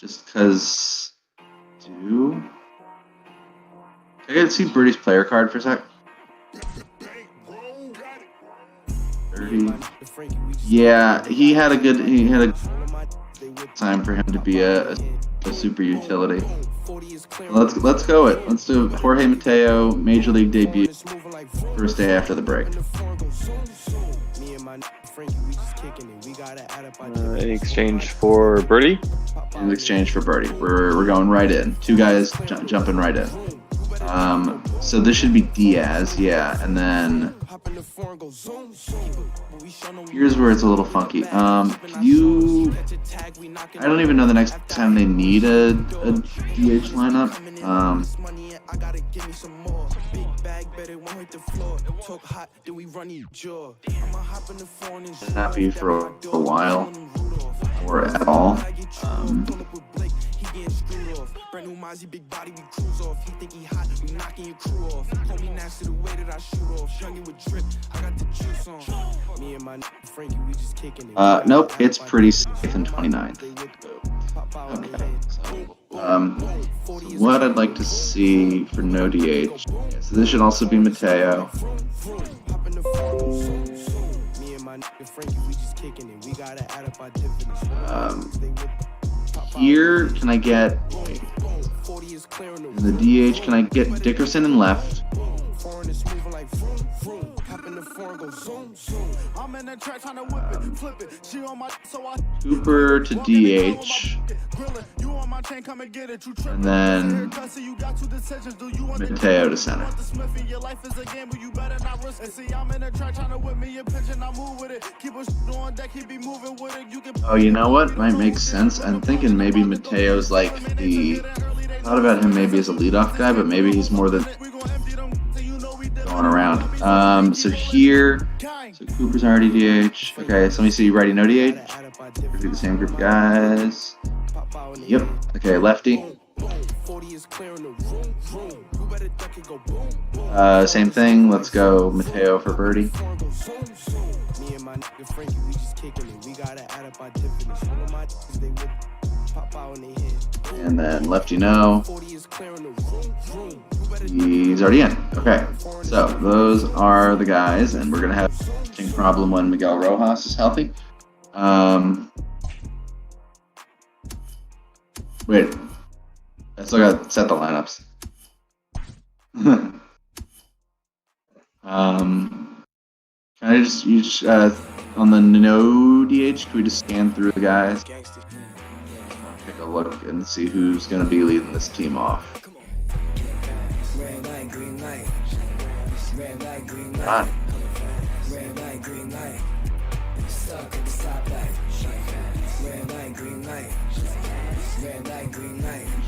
just because. Can I get to see Birdie's player card for a sec? 30. Yeah, he had a time for him to be a super utility. Let's go it. Let's do Jorge Mateo, Major League debut, first day after the break. In exchange for Birdie? In exchange for Birdie. We're going right in. Two guys jumping right in. So this should be Diaz, yeah, and then here's where it's a little funky. I don't even know the next time they need a DH lineup. Happy for a while or at all. Nope, it's pretty safe in 29th. Okay, so what I'd like to see for no DH. So this should also be Mateo. Here, can I get in the DH? Can I get Dickerson in left? Cooper to DH, and then Mateo to center. Oh, you know what? Might make sense. I'm thinking maybe Mateo's like thought about him maybe as a leadoff guy, but maybe he's more than going around. So here, so Cooper's already DH. Okay, so let me see. Ready? No DH. Do the same group of guys. Yep. Okay, lefty. Same thing. Let's go Mateo for Birdie. And then lefty no. He's already in. Okay, so those are the guys, and we're gonna have a pitching problem when Miguel Rojas is healthy. Wait, I still gotta set the lineups. Can I just on the no DH? Can we just scan through the guys? Take a look and see who's gonna be leading this team off. Ah.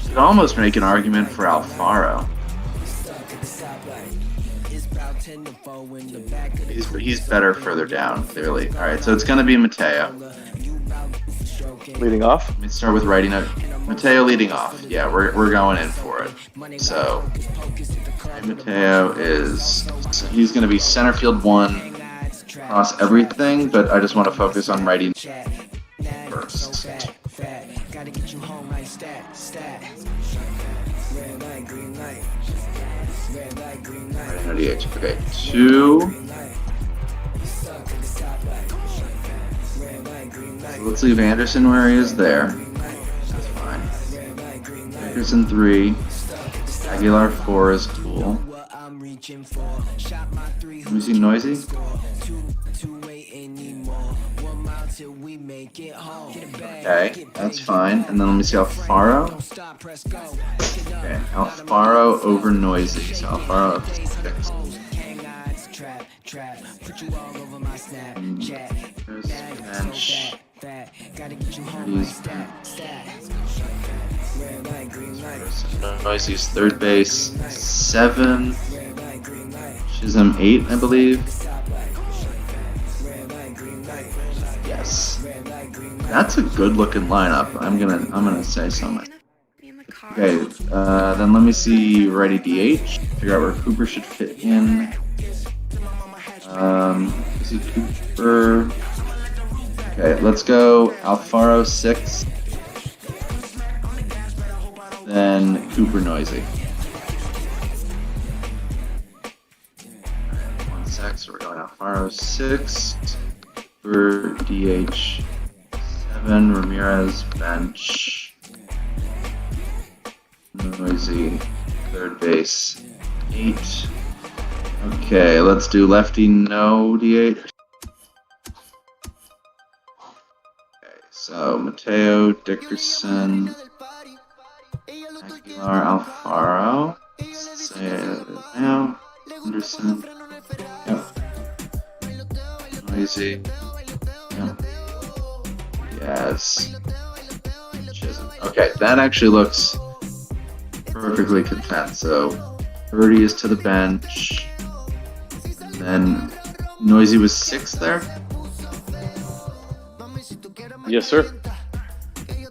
You could almost make an argument for Alfaro. He's better further down, clearly. All right, so it's going to be Mateo. Leading off? Let me start with writing up. Mateo leading off. Yeah, we're going in for it. So Mateo he's going to be center field 1 across everything, but I just want to focus on writing first. No DH. Okay, 2. So let's leave Anderson where he is there. That's fine. Dickerson 3. Aguilar 4 is cool. Let me see Noisy. Okay, that's fine. And then let me see Alfaro. Okay, Alfaro over Noisy. So Alfaro up to 6. There's bench. Noisy's third base. 7. Chisholm 8, I believe. Yes. That's a good looking lineup. I'm gonna say something. Okay, then let me see righty DH. Figure out where Cooper should fit in. Is it Cooper? Okay, let's go Alfaro 6. then Cooper Noisy. 1 sec, so we're going Alfaro 6, Cooper DH 7, Ramirez bench, Noisy third base 8. Okay, let's do lefty no DH. Okay, so Mateo, Dickerson, Aguilar, Alfaro. Say it now. Anderson. Yep. Noisy. Yep. Yes. Chisholm. Okay, that actually looks perfectly content. So Birdie is to the bench. And then Noisy was 6 there? Yes, sir. Okay,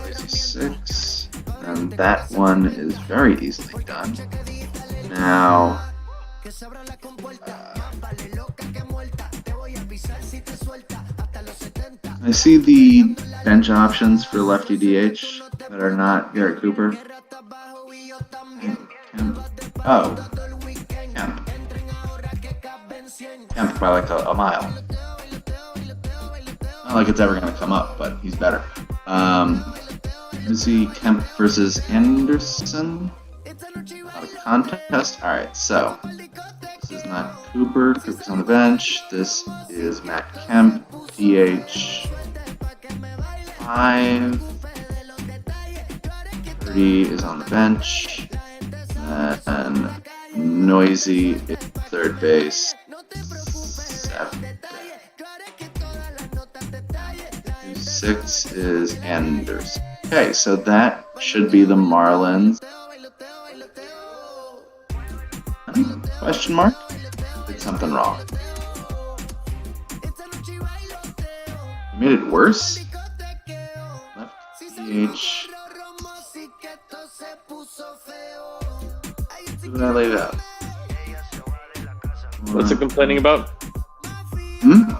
Noisy 6. And that one is very easily done. Now, I see the bench options for lefty DH that are not Garrett Cooper. Oh, Kemp. Kemp by like a mile. Not like it's ever going to come up, but he's better. Is he Kemp versus Anderson? Not a contest. All right, so this is not Cooper. Cooper's on the bench. This is Matt Kemp, DH 5. 30 is on the bench. And Noisy is third base. 7. 6 is Anderson. Okay, so that should be the Marlins. Question mark? Did something wrong? You made it worse? Left DH. Who did I leave out? What's it complaining about? Hmm?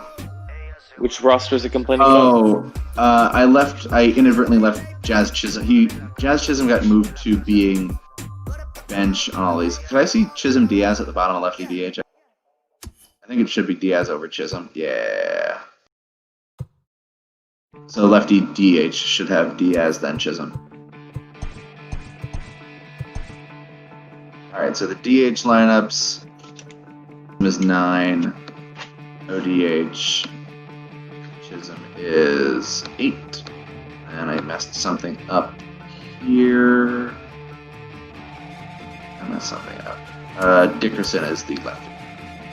Which roster is it complaining about? I inadvertently left Jazz Chisholm. Jazz Chisholm got moved to being bench on all these. Could I see Chisholm Diaz at the bottom of lefty DH? I think it should be Diaz over Chisholm. Yeah. So lefty DH should have Diaz then Chisholm. Alright, so the DH lineups is 9. ODH. Chisholm is 8. And I messed something up here. I messed something up. Dickerson is the lefty.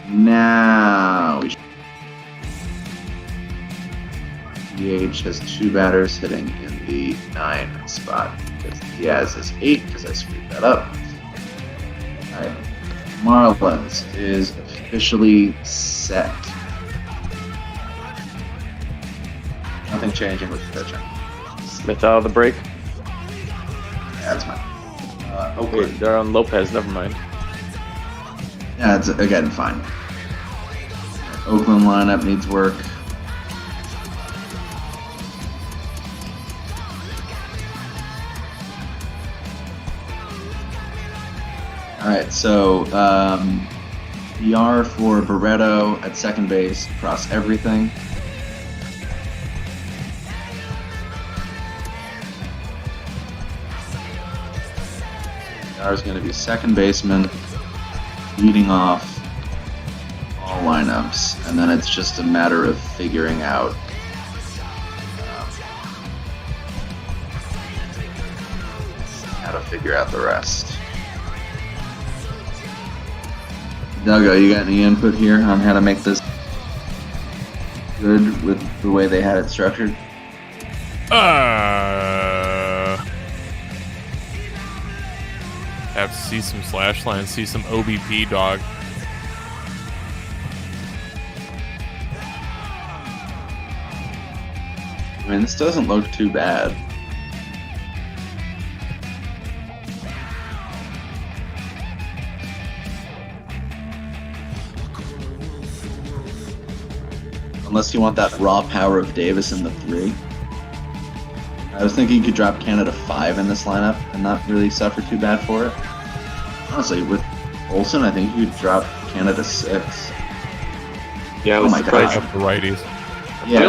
Now DH has 2 batters hitting in the 9 spot. Diaz is 8 because I screwed that up. Alright. Marlins is officially set. Nothing changing with pitching. Smith out of the break. Yeah, that's fine. Wait, they're on Lopez, never mind. Yeah, it's again fine. Oakland lineup needs work. Alright, so PR for Barreto at second base across everything. PR is going to be second baseman, leading off all lineups, and then it's just a matter of figuring out how to figure out the rest. Duggo, you got any input here on how to make this good with the way they had it structured? Have to see some slash lines, see some OBP, dog. I mean, this doesn't look too bad. Unless you want that raw power of Davis in the 3. I was thinking you could drop Canada 5 in this lineup and not really suffer too bad for it. Honestly, with Olsen, I think you could drop Canada 6. Yeah, oh my god. Up the righties. Yeah,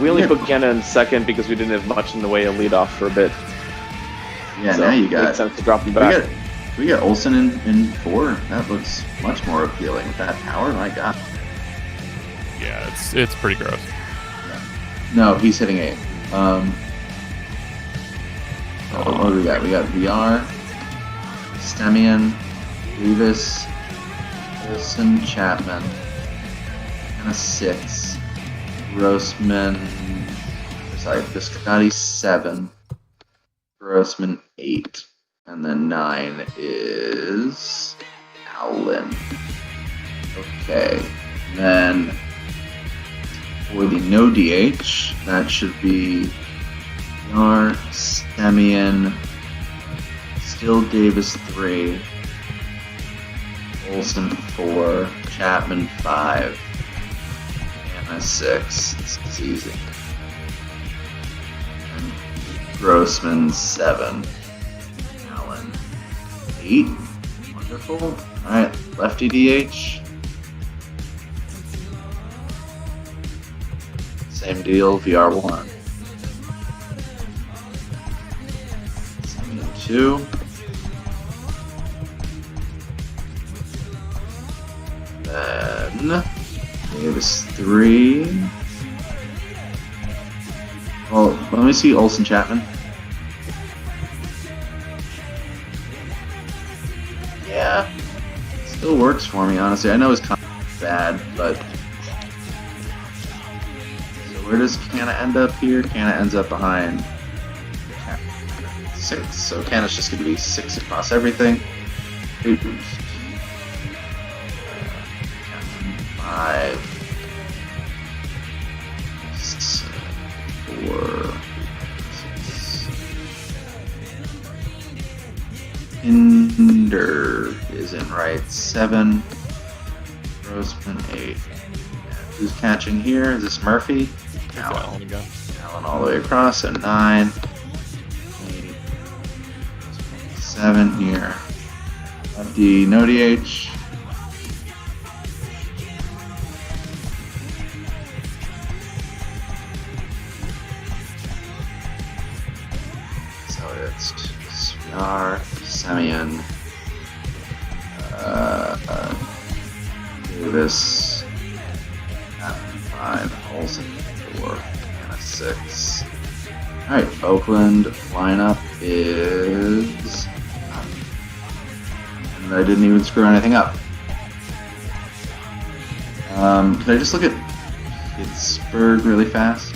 we only put Canada in second because we didn't have much in the way of leadoff for a bit. Yeah, so now you it got. makes sense to drop them back. We got Olsen in 4. That looks much more appealing with that power. My god. Yeah, it's pretty gross. No, he's hitting 8. What do we got? We got VR, Stemian, Davis, Olsen, Chapman, and a 6. Grossman, sorry, Biscotti 7. Grossman 8. And then 9 is Allen. Okay. Then for the no DH, that should be Yar, Stemian, still Davis 3, Olsen 4, Chapman 5, Anna 6. This is easy. And Grossman 7. 8. Wonderful. Alright, lefty DH. Same deal, VR1. 2. Then Davis 3. Well, let me see Olsen Chapman. Yeah, still works for me, honestly. I know it's kind of bad, but... So where does Canna end up here? Canna ends up behind 6, so Canna's just going to be 6 across everything. 5, 6, 4, 6. Hinder is in right 7. Grossman 8. Who's catching here? Is this Murphy? Allen again. Allen all the way across, and 9. 8. 7 here. Lefty, no DH. So it's Sviar, Semyon, Davis, 5, Olsen 4, and a 6. Alright, Oakland lineup is... And I didn't even screw anything up. Can I just look at Pittsburgh really fast?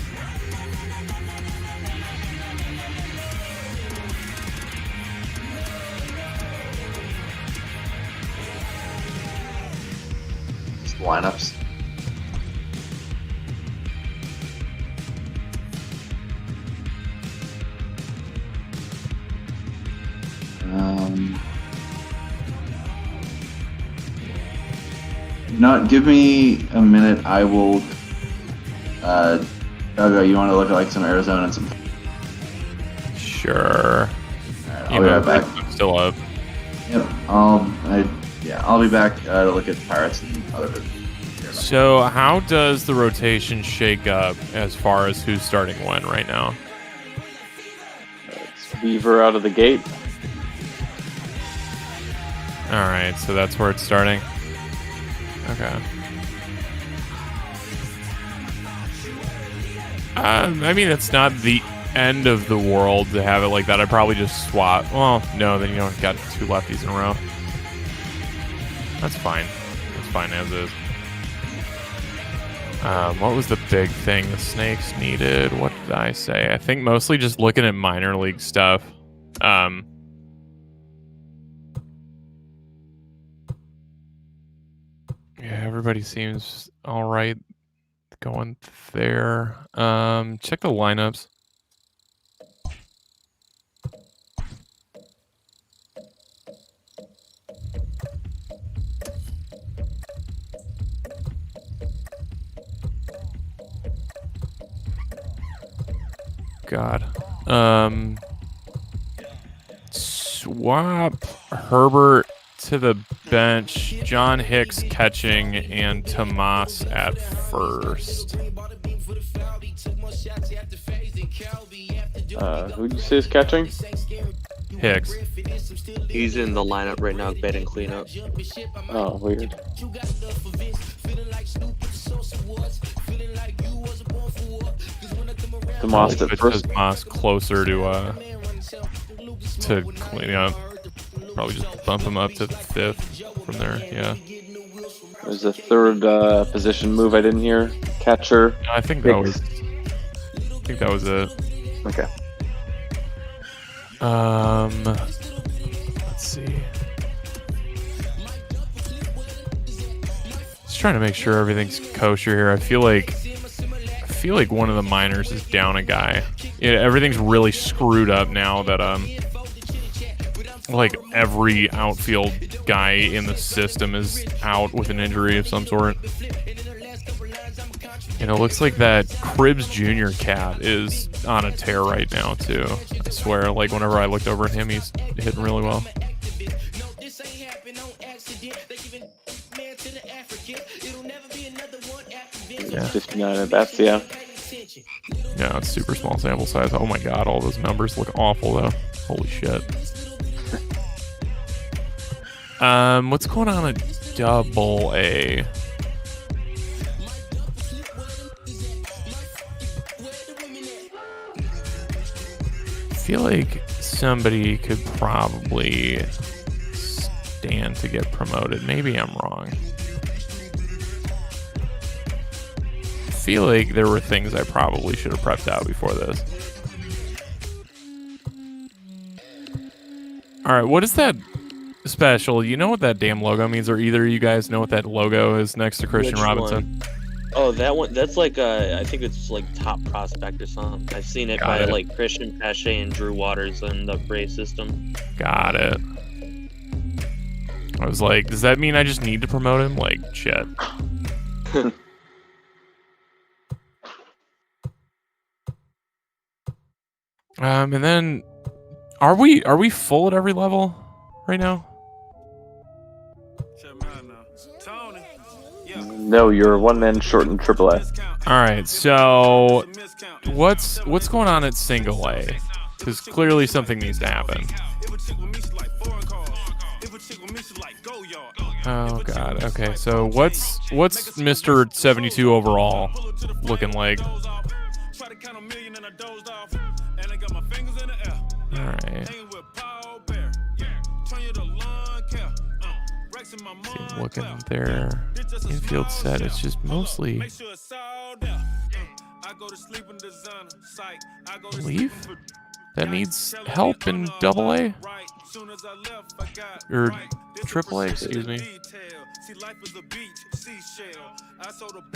Just lineups. Give me a minute. I will. Doug, you want to look at like some Arizona and some? Sure. Alright, I'll be right back. I'm still up. Yep. I'll be back to look at Pirates and other business. So, how does the rotation shake up as far as who's starting when right now? It's Weaver out of the gate. All right, so that's where it's starting. Okay. I mean, it's not the end of the world to have it like that. I'd probably just swap. Well, no, then you don't got 2 lefties in a row. That's fine. That's fine as is. What was the big thing the Snakes needed? What did I say? I think mostly just looking at minor league stuff. Yeah, everybody seems all right going there. Check the lineups. God. Swap Herbert to the bench, John Hicks catching, and Tomas at first. Who did you say is catching? Hicks. He's in the lineup right now, batting cleanup. Oh, weird. Tomas at first. Tomas closer to clean up. Probably just bump him up to the 5th from there. Yeah. There's a third position move I didn't hear. Catcher. I think that was. I think that was it. Okay. Let's see. Just trying to make sure everything's kosher here. I feel like one of the minors is down a guy. Yeah, everything's really screwed up now that like every outfield guy in the system is out with an injury of some sort. And it looks like that Cribbs Jr. cat is on a tear right now too. I swear, like whenever I looked over at him, he's hitting really well. Yeah, 59 at bats, yeah. Yeah, it's super small sample size. Oh my god, all those numbers look awful though. Holy shit. What's going on at AA? I feel like somebody could probably stand to get promoted. Maybe I'm wrong. I feel like there were things I probably should have prepped out before this. Alright, what is that special? You know what that damn logo means, or either of you guys know what that logo is next to Christian Robinson? One? Oh, that one. That's like I think it's like Top Prospect or something. I've seen it by like Christian Pache and Drew Waters in the Brave system. Got it. I was like, does that mean I just need to promote him? Like, shit. And then, are we full at every level right now? No, you're one man short in AAA. All right, so what's going on at single A? Because clearly something needs to happen. Oh god. Okay, so what's Mr. 72 overall looking like? All right. Looking there, infield set. It's just mostly Leaf that needs help in AA or AAA. Excuse me.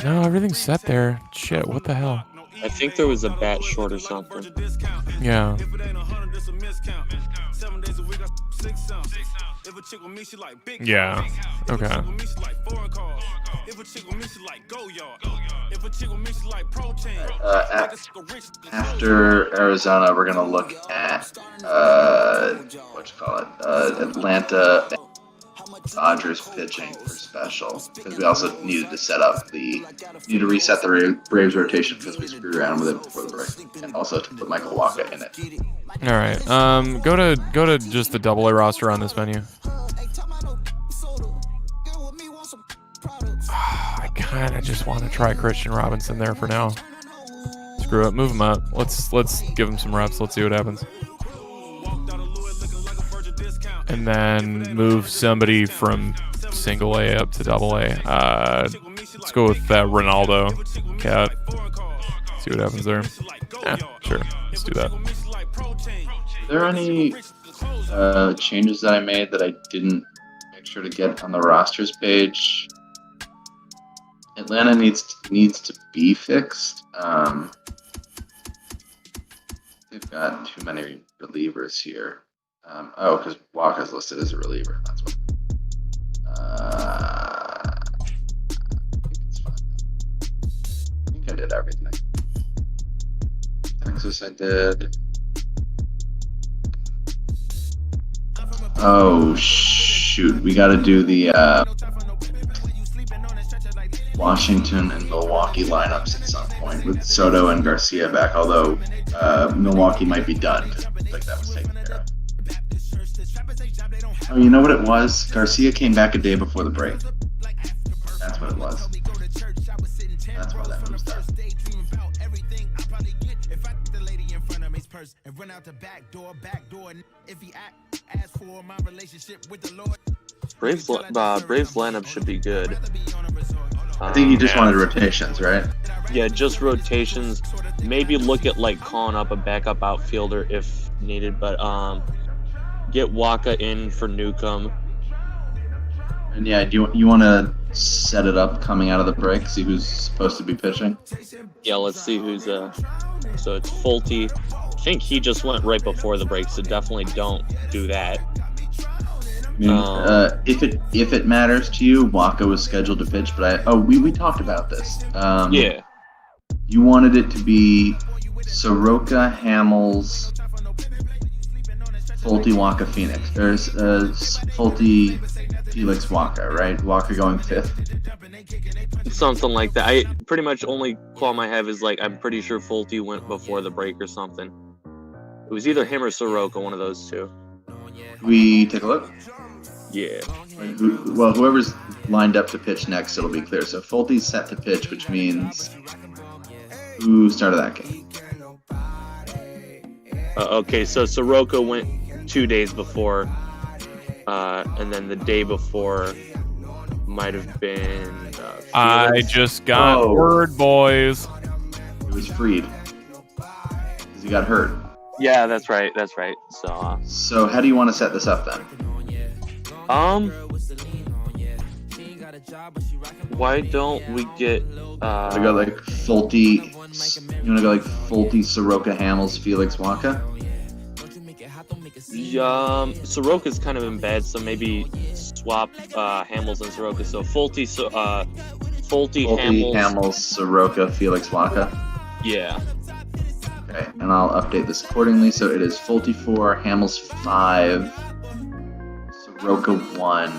No, everything's set there. Shit, what the hell? I think there was a bat short or something. Yeah. Yeah. Okay. After Arizona, we're gonna look at Atlanta Dodgers pitching for special, because we also needed to reset the Braves rotation because we screwed around with it before the break, and also to put Michael Rocke in it. All right. Go to just the AA roster on this menu. I kind of just want to try Christian Robinson there for now. Screw it, move him up. Let's give him some reps. Let's see what happens. And then move somebody from single A up to AA. Let's go with that Ronaldo cat. See what happens there. Yeah, sure. Let's do that. Are there any changes that I made that I didn't make sure to get on the rosters page? Atlanta needs to be fixed. They've got too many relievers here. Because Walker's listed as a reliever. That's what. I think it's fine. I think I did everything. Texas, I did. Oh, shoot. We got to do the Washington and Milwaukee lineups at some point with Soto and Garcia back, although Milwaukee might be done. Like that was taken care of. Oh, you know what it was? Garcia came back a day before the break. That's what it was. That's why that was done. Braves lineup should be good. I think you just wanted rotations, right? Yeah, just rotations. Maybe look at like calling up a backup outfielder if needed, but get Rocke in for Newcomb. And yeah, do you want to set it up coming out of the break? See who's supposed to be pitching? Yeah, let's see who's so it's Fulte. I think he just went right before the break, so definitely don't do that. I mean, if it matters to you, Rocke was scheduled to pitch, but we talked about this. Yeah. You wanted it to be Soroka, Hamels, Fulte, Rocke, Phoenix. There's Fulte, Felix, Rocke, right? Rocke going 5th. Something like that. I pretty much only qualm I have is like I'm pretty sure Fulte went before the break or something. It was either him or Soroka, one of those two. We take a look. Yeah. Well, whoever's lined up to pitch next, it'll be clear. So Fulte's set to pitch, which means who started that game? Okay, so Soroka went 2 days before, and then the day before might have been. I just got word, boys. It was Freed because he got hurt. Yeah, that's right. So how do you want to set this up then? Why don't we get? I go like Fulte. You want to go like Fulte, Soroka, Hamels, Felix, Rocke? Soroka's kind of in bad, so maybe swap Hamels and Soroka. So Fulte, Hamels, Soroka, Felix, Rocke. Yeah. Okay, and I'll update this accordingly. So it is Fulte 4, Hamels 5, Soroka 1,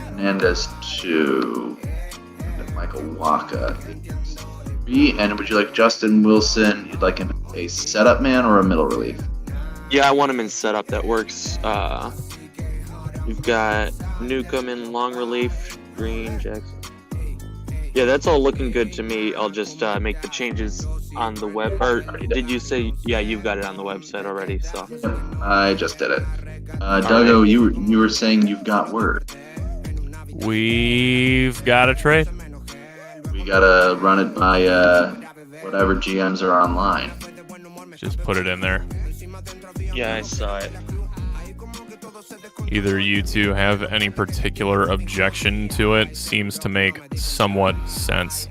Hernandez 2, and Michael Rocke 3. And would you like Justin Wilson? You'd like him a setup man or a middle relief? Yeah, I want him in setup. That works. We've got Newcomb in long relief, Green, Jackson. Yeah, that's all looking good to me. I'll just make the changes on the web. Or did you say? Yeah, you've got it on the website already. So I just did it. Duggo, right. you were saying you've got word. We've got a trade. We gotta run it by whatever GMs are online. Just put it in there. Yeah, I saw it. Either you two have any particular objection to it? Seems to make somewhat sense.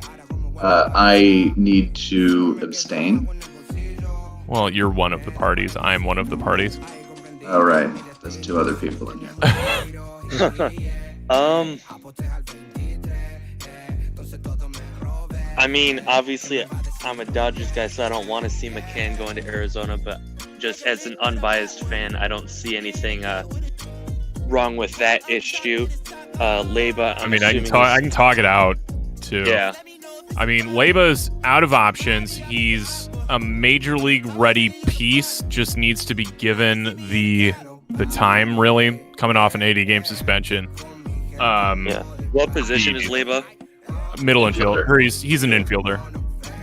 I need to abstain. Well, you're one of the parties. I'm one of the parties. All right. There's 2 other people in here. I mean, obviously, I'm a Dodgers guy, so I don't want to see McCann going to Arizona, but just as an unbiased fan, I don't see anything wrong with that issue. Leyba, I can talk it out too. Yeah. I mean, Leyba's out of options. He's a major league ready piece. Just needs to be given the time. Really, coming off an 80-game suspension. Yeah. What position is Leyba? Middle infielder. He's an infielder.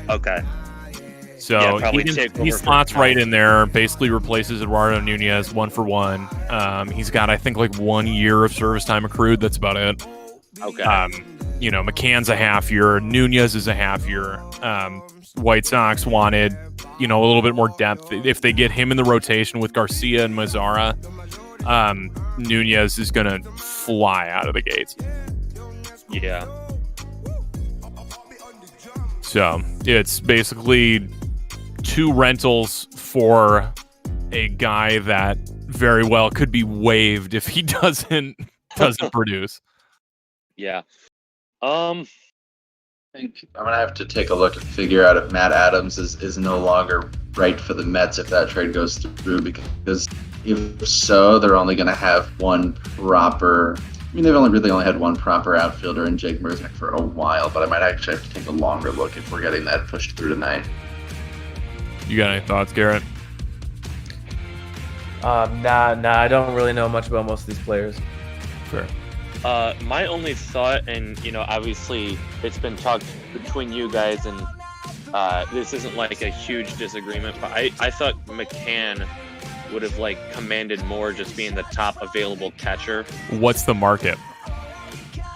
Okay. So he slots right in there, basically replaces Eduardo Nunez 1-for-1. He's got, I think, like 1 year of service time accrued. That's about it. Okay. McCann's a half year. Nunez is a half year. White Sox wanted, a little bit more depth. If they get him in the rotation with Garcia and Mazzara, Nunez is going to fly out of the gates. Yeah. So it's basically 2 rentals for a guy that very well could be waived if he doesn't produce. Yeah. I think I'm going to have to take a look and figure out if Matt Adams is no longer right for the Mets if that trade goes through, because if so, they're only going to have one proper... I mean, they've only had one proper outfielder in Jake Merznick for a while, but I might actually have to take a longer look if we're getting that pushed through tonight. You got any thoughts, Garrett? Nah, I don't really know much about most of these players. Fair. My only thought, and obviously it's been talked between you guys, and this isn't like a huge disagreement, but I thought McCann would have commanded more just being the top available catcher. What's the market?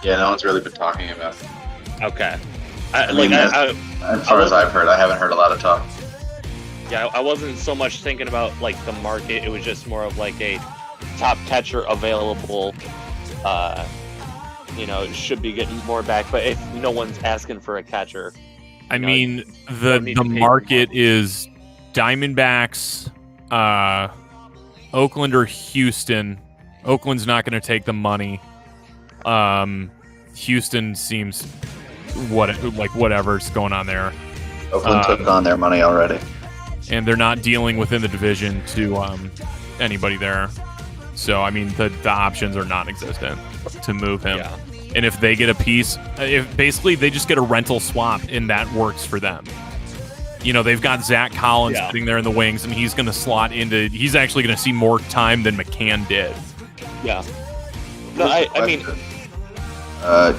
Yeah, no one's really been talking about it. Okay. As far as I've heard, I haven't heard a lot of talk. Yeah, I wasn't so much thinking about the market. It was just more of a top catcher available. Should be getting more back. But if no one's asking for a catcher, I mean, the market is Diamondbacks, Oakland or Houston. Oakland's not going to take the money. Houston seems whatever's going on there. Oakland took on their money already. And they're not dealing within the division to anybody there. So, I mean, the options are non-existent to move him. Yeah. And if they get a piece, if basically they just get a rental swap, and that works for them. They've got Zach Collins sitting there in the wings, and he's going to slot into... He's actually going to see more time than McCann did. Yeah. No, I mean...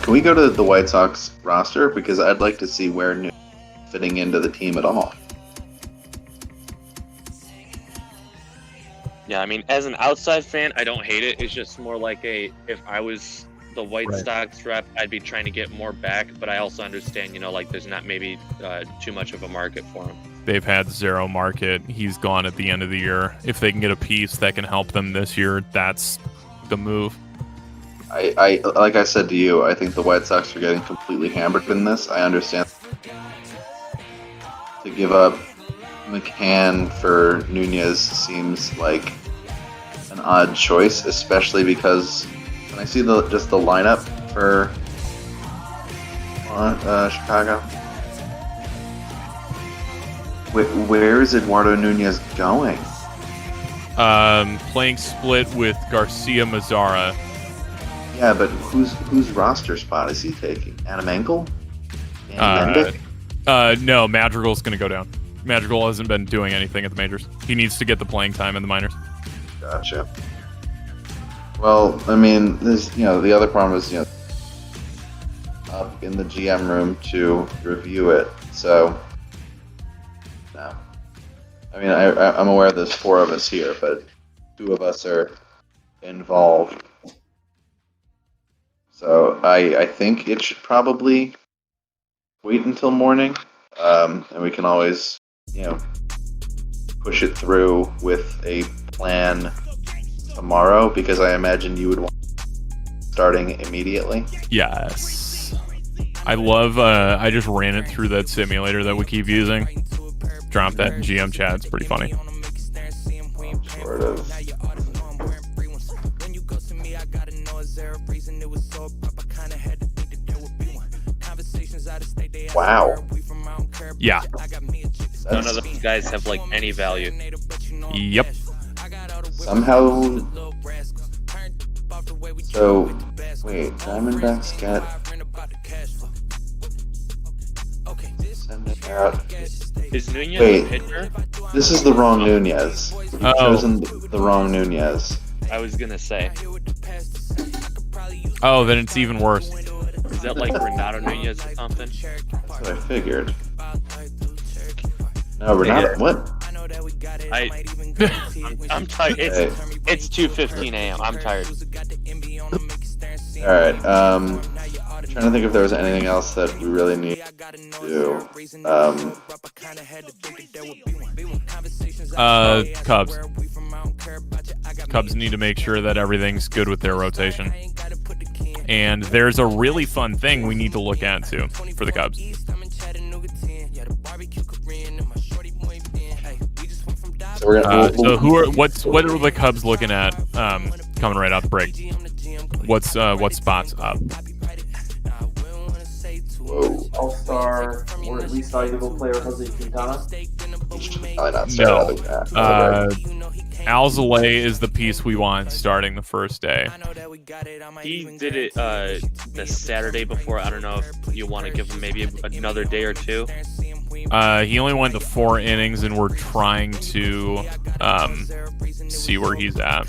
can we go to the White Sox roster? Because I'd like to see where Newton's fitting into the team at all. Yeah, I mean, as an outside fan, I don't hate it. It's just more if I was the White Sox rep, I'd be trying to get more back. But I also understand, there's not maybe too much of a market for him. They've had zero market. He's gone at the end of the year. If they can get a piece that can help them this year, that's the move. I like I said to you, I think the White Sox are getting completely hammered in this. I understand. To give up McCann for Nunez seems like an odd choice, especially because when I see just the lineup for Chicago, where is Eduardo Nunez going? Playing split with Garcia Mazzara. Yeah, but whose roster spot is he taking? Adam Engel? No, Madrigal's going to go down. Madrigal hasn't been doing anything at the majors. He needs to get the playing time in the minors. Gotcha. Well, I mean, there's the other problem is up in the GM room to review it. So, no. I mean, I'm aware there's 4 of us here, but 2 of us are involved. So I think it should probably wait until morning, and we can always push it through with a plan tomorrow, because I imagine you would want starting immediately. Yes. I love, I just ran it through that simulator that we keep using. Dropped that in GM chat. It's pretty funny. Sort of. Wow. Yeah. None of those guys have any value. Yep. Somehow. So, wait, Diamondbacks got. Send it out. Is Nunez wait, a pitcher? This is the wrong Nunez. You've chosen the wrong Nunez. I was gonna say. Oh, then it's even worse. Is that Renato Nunez or something? That's what I figured. No, Renato, what? I'm tired. It's 2:15 a.m. I'm tired. All right. Trying to think if there was anything else that we really need to do. Cubs. Cubs need to make sure that everything's good with their rotation. And there's a really fun thing we need to look at too for the Cubs. So we're gonna, what are the Cubs looking at coming right out the break? What spots up? Whoa. All-Star or at least valuable player Jose Quintana? Probably not start Alzolay is the piece we want starting the first day. He did it the Saturday before. I don't know if you want to give him maybe another day or two. He only went to 4 innings, and we're trying to see where he's at.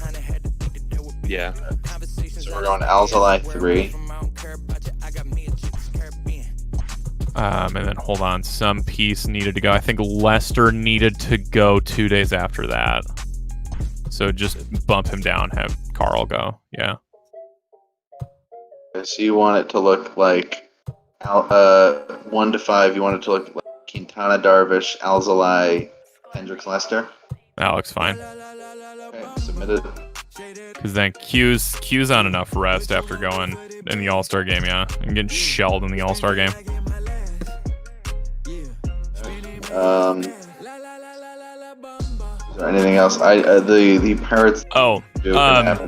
Yeah. So we're going Alzolay 3. And then hold on, some piece needed to go. I think Lester needed to go 2 days after that. So just bump him down, have Carl go. Yeah. So you want it to look like 1 to 5. You want it to look like Quintana, Darvish, Alzolay, Hendricks, Lester. That looks fine. Okay, submitted. Because then Q's on enough rest after going in the All-Star game, yeah, and getting shelled in the All-Star game. Is there anything else? The Pirates. Oh,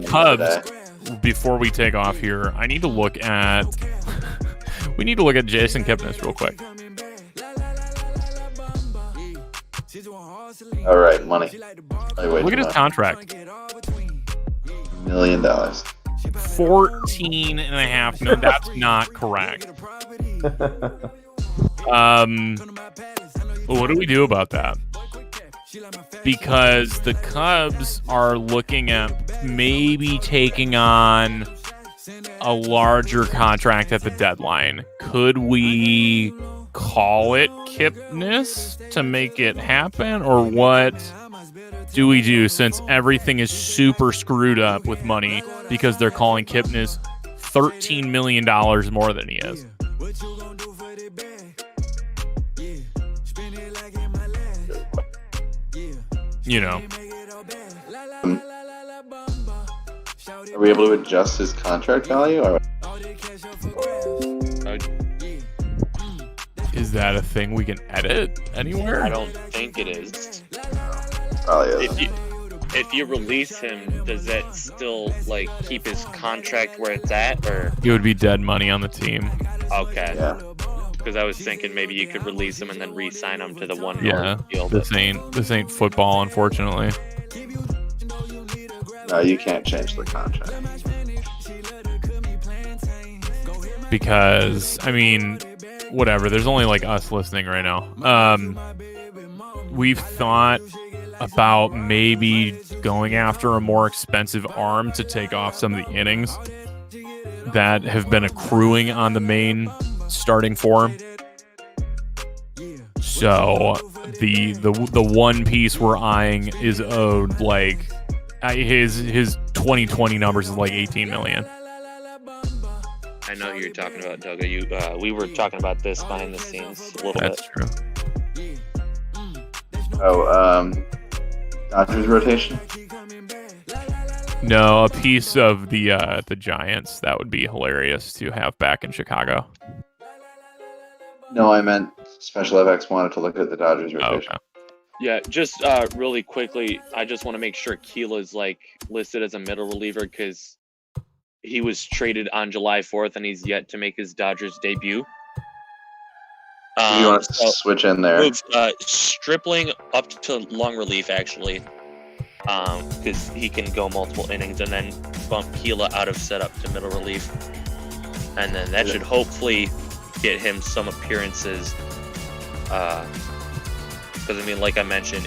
Cubs. Before we take off here, I need to look at. We need to look at Jason Kipnis real quick. All right, money. Look at his contract. $1 million. 14.5. No, that's not correct. What do we do about that? Because the Cubs are looking at maybe taking on a larger contract at the deadline. Could we call it Kipnis to make it happen, or what do we do since everything is super screwed up with money because they're calling Kipnis $13 million more than he is? You know. Are we able to adjust his contract value? Or? Is that a thing we can edit anywhere? I don't think it is. Probably is. If you release him, does that still like keep his contract where it's at, or it would be dead money on the team? Okay. Yeah. Because I was thinking maybe you could release him and then re-sign him to the $1 deal. This ain't football, unfortunately. No, you can't change the contract. Because I mean, whatever. There's only like us listening right now. We've thought about maybe going after a more expensive arm to take off some of the innings that have been accruing on the main starting form. So the one piece we're eyeing is owed like his 2020 numbers is like 18 million. I know who you're talking about, Doug. We were talking about this behind the scenes a little That's bit. True. Oh, Dodgers rotation? No, a piece of the Giants. That would be hilarious to have back in Chicago. No, I meant SpecialFX wanted to look at the Dodgers rotation. Okay. Yeah, just really quickly, I just want to make sure Keela's like listed as a middle reliever because he was traded on July 4th and he's yet to make his Dodgers debut. You want to switch in there? Move Stripling up to long relief actually, because he can go multiple innings, and then bump Keela out of setup to middle relief, and then that should hopefully get him some appearances. Because I mean, like I mentioned,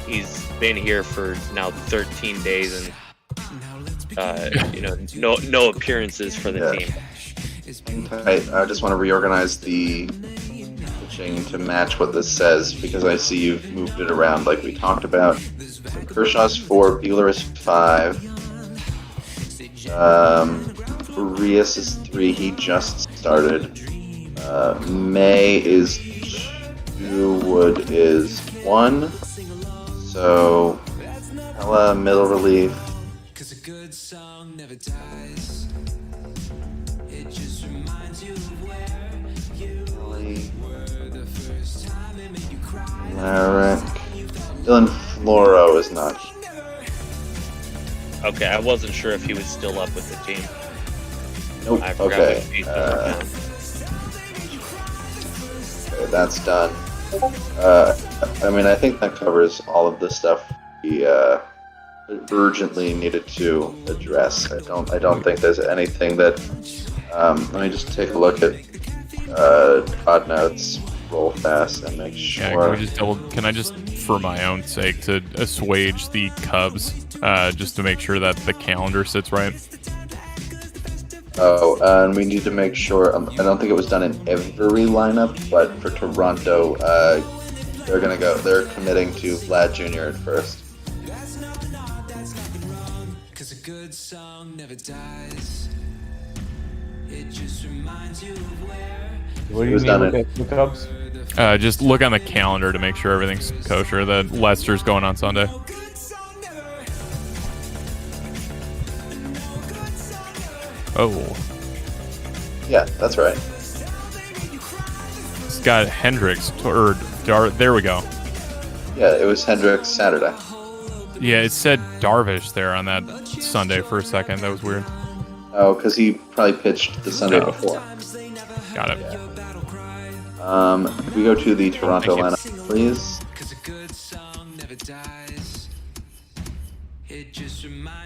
he's been here for now 13 days, and no appearances for the team. I just want to reorganize the pitching to match what this says, because I see you've moved it around like we talked about. So Kershaw's 4, Buehler is 5, Urias is 3, he just started. May is 2, Wood is 1. So Ella, middle relief. Larrick. Dylan Floro is not. Okay, I wasn't sure if he was still up with the team. Nope. I forgot Okay. which piece those were down. that's done. I mean, I think that covers all of the stuff we urgently needed to address. I don't think there's anything that. Let me just take a look at pod notes roll fast and make sure. Yeah, can I just, for my own sake, to assuage the Cubs, just to make sure that the calendar sits right? Oh, and we need to make sure. I don't think it was done in every lineup, but for Toronto, they're committing to Vlad Jr. at first. What do you mean with the Cubs? Just look on the calendar to make sure everything's kosher. That Lester's going on Sunday. Oh. Yeah, that's right. It's got Hendricks, there we go. Yeah, it was Hendricks Saturday. Yeah, it said Darvish there on that Sunday for a second. That was weird. Oh, because he probably pitched the Sunday before. Got it. Yeah. We go to the Toronto lineup, please.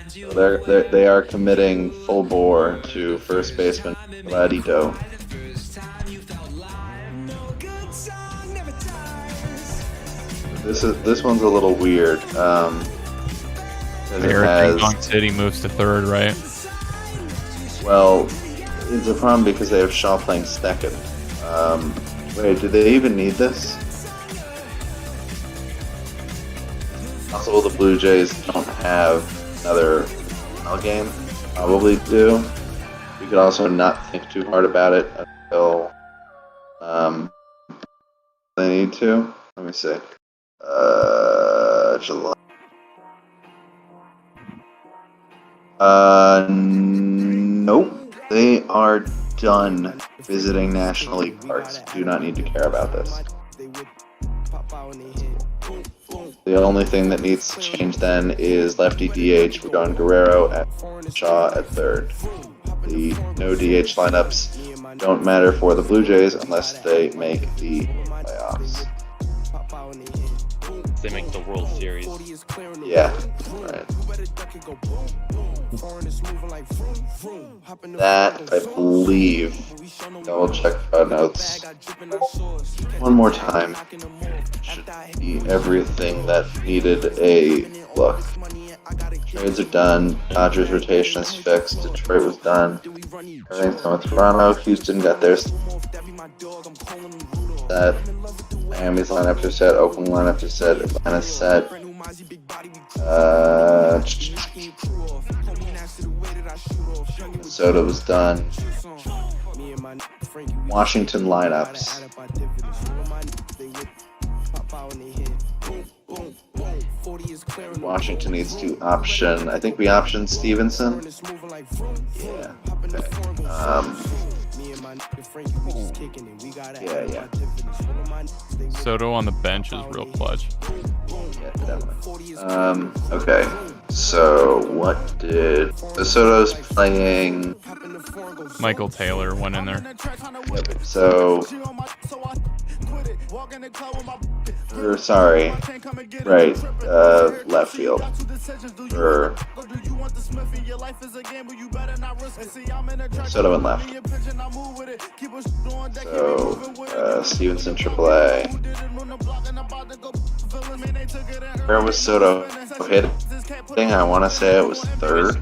So they are committing full bore to first baseman Vladito. This one's a little weird. Eric Ping City moves to third, right? Well, it's a problem because they have Shaw playing second. Wait, do they even need this? Possible the Blue Jays don't have another final game. Probably do. We could also not think too hard about it until they need to. Let me see. July. Nope. They are done visiting National League parks. Do not need to care about this. The only thing that needs to change then is lefty DH. We're going Guerrero and Shaw at third. The no DH lineups don't matter for the Blue Jays unless they make the playoffs. They make the World Series. Yeah, right. That, I believe, double check notes one more time. Should be everything that needed a look. Trades are done. Dodgers rotation is fixed. Detroit was done. Everything's done with Toronto. Houston got theirs set. Miami's lineups are set. Oakland lineups are set. Atlanta's set. Minnesota was done. Washington lineups. Washington needs to option. I think we optioned Stevenson. Yeah. Okay. Yeah. Soto on the bench is real clutch. Yeah, definitely. Okay. So what did Soto's playing? Michael Taylor went in there. Yep. So. Sorry. Right. Left field. Soto and left. So, Stevenson AAA. Where was Soto hitting? I want to say it was third.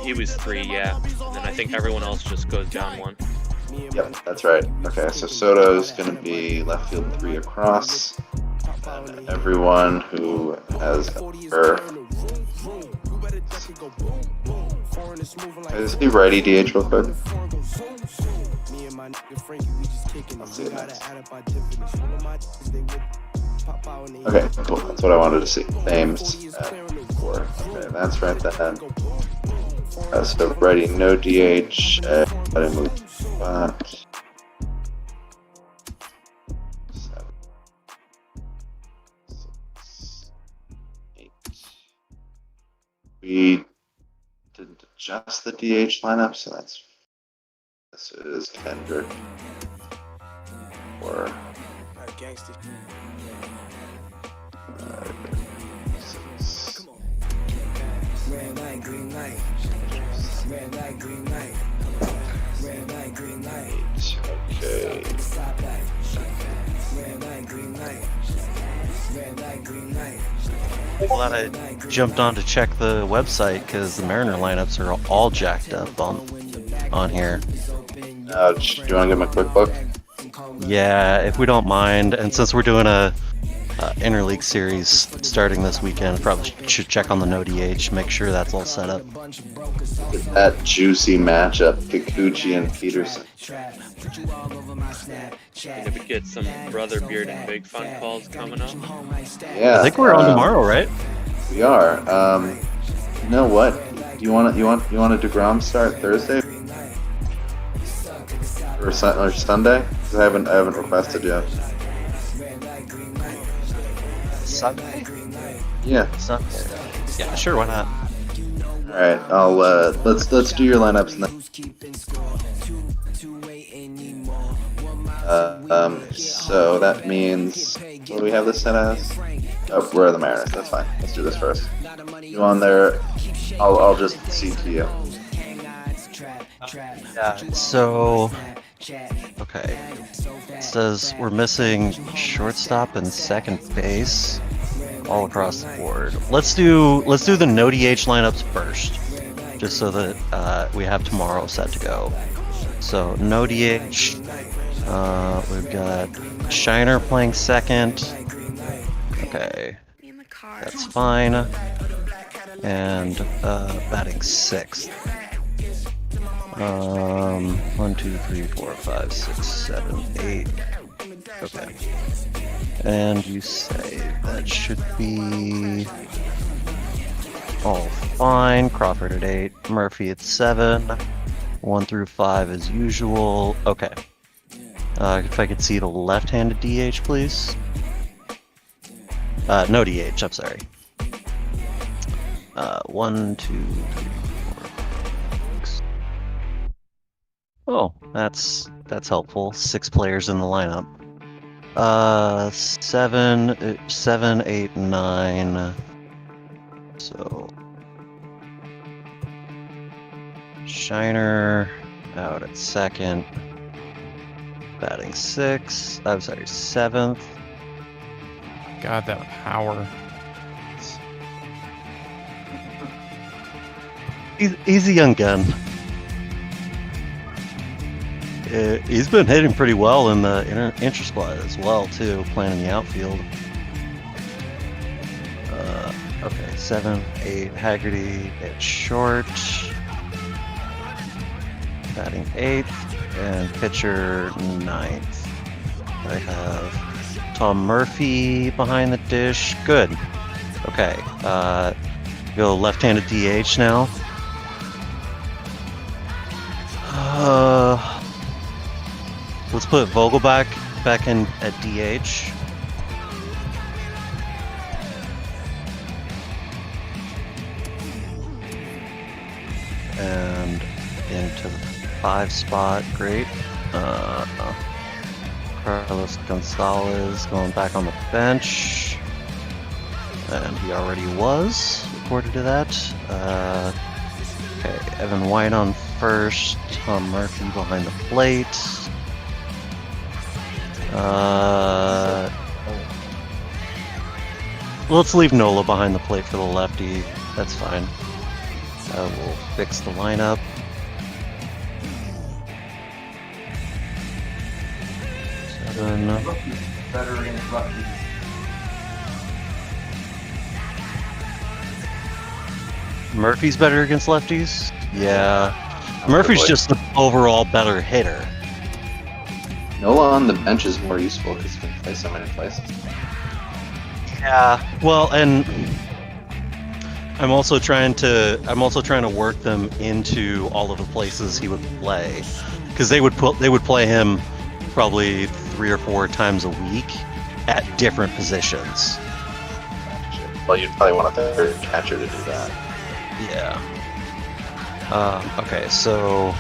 He was 3, yeah. And then I think everyone else just goes down 1. Yep, that's right. Okay, so Soto's going to be left field 3 across. And everyone who has Is he righty DH real quick? Let's see it next. Okay, cool. That's what I wanted to see. Names at 4. Okay, that's right then. So righty, no DH. Gotta move spot. 7, 6, 8. We didn't adjust the DH lineup, so this is Kendrick. Or Red light, green light. Red light, green light. Red light, green light. Okay. Stop light. Red light, green light. Red light, green light. Glad I jumped on to check the website because the Mariner lineups are all jacked up on here. Do you want to give him a quick look? Yeah, if we don't mind, and since we're doing a interleague series starting this weekend, probably should check on the no DH, make sure that's all set up. That juicy matchup, Kikuchi and Peterson. Gonna get some Brother Beard and Big Fun calls coming up. Yeah, I think we're on tomorrow, right? We are. You know what? You want a DeGrom start Thursday or Sunday? 'Cause I haven't requested yet. Sunday? Yeah. Sunday. Yeah, sure. Why not? All right. I'll let's do your lineups now. So that means, what do we have this set as? Oh, we're the Mariners. That's fine. Let's do this first. You on there? I'll just cede to you. Yeah. So. Okay. It says we're missing shortstop and second base all across the board. Let's do the no DH lineups first, just so that we have tomorrow set to go. So no DH. We've got Shiner playing second. Okay, that's fine. And batting sixth. 1, 2, 3, 4, 5, 6, 7, 8. Okay. And you say that should be all fine. Crawford at 8, Murphy at 7, 1 through 5 as usual. Okay. If I could see the left-handed DH, please. No DH, I'm sorry. 1, 2, 3, 4, 6. Oh, that's helpful. 6 players in the lineup. 7, 8, 9. So Shiner out at second. Batting 6. I'm sorry, 7th. God, that power. He's a young gun. He's been hitting pretty well in the intra-squad as well, too, playing in the outfield. Okay, 7, 8, Haggerty at short. Batting 8th, and pitcher 9th. I have Tom Murphy behind the dish. Good. Okay, go left-handed DH now. Let's put Vogelbach back in at DH. And into the 5 spot, great. Carlos Gonzalez going back on the bench. And he already was, according to that. Okay, Evan White on first, Tom Murphy behind the plate. Let's leave Nola behind the plate for the lefty. That's fine. We'll fix the lineup. Better against lefties. Murphy's better against lefties? Yeah. Murphy's just the overall better hitter. Nola on the bench is more useful because he can play so many places. Yeah. Well, and I'm also trying to work them into all of the places he would play, because they would play him probably 3 or 4 times a week at different positions. Well, you'd probably want a third catcher to do that. Yeah. Okay, so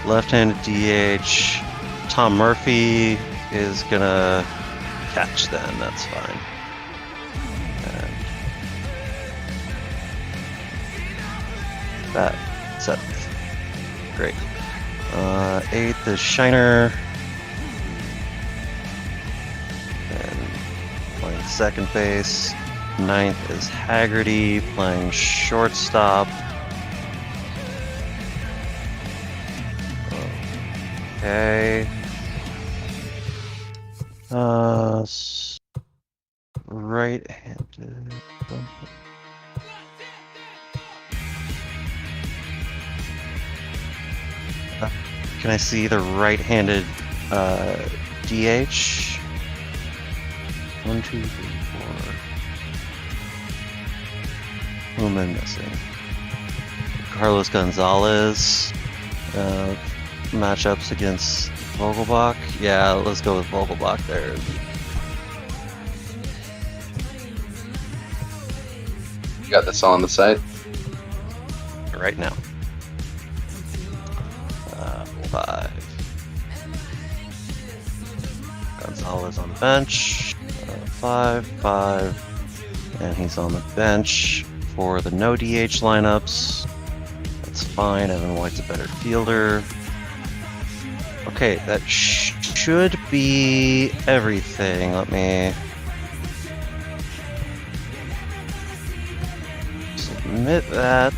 left-handed DH, Tom Murphy is gonna catch then, that's fine. And that, 7th. Great. 8th is Shiner. And playing second base. 9th is Haggerty playing shortstop. Okay. Right-handed. Can I see the right-handed DH? 1, 2, 3, 4. Who am I missing? Carlos Gonzalez. Matchups against Vogelbach. Yeah, let's go with Vogelbach there. You got this all on the site? Right now. 5. Gonzalez on the bench. 5, 5. And he's on the bench for the no DH lineups. That's fine. Evan White's a better fielder. Okay, that should be everything. Let me submit that.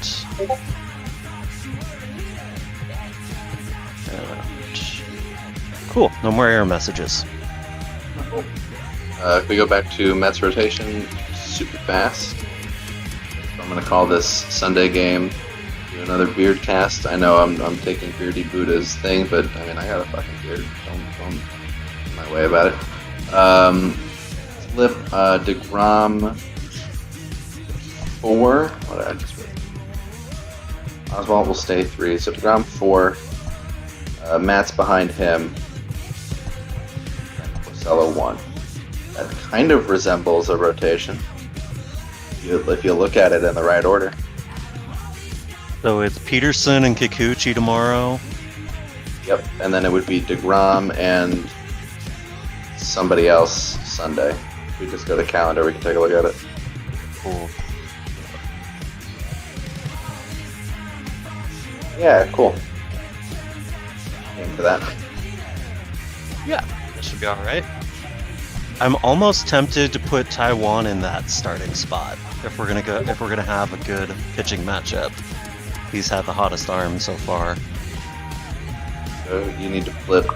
Cool. No more error messages. If we go back to Mets rotation, super fast. I'm going to call this Sunday game. Do another beard cast. I know I'm taking Beardy Buddha's thing, but I mean I got a fucking beard. Don't get my way about it. Flip DeGrom 4. What did I just read? Oswalt will stay 3. So DeGrom 4. Matt's behind him. Porcello 1. That kind of resembles a rotation if you look at it in the right order. So it's Peterson and Kikuchi tomorrow. Yep, and then it would be DeGrom and somebody else Sunday. If we just go to calendar, we can take a look at it. Cool. Yeah, cool. Aim for that. Yeah, that should be all right. I'm almost tempted to put Taiwan in that starting spot if we're gonna have a good pitching matchup. He's had the hottest arm so far. So you need to flip.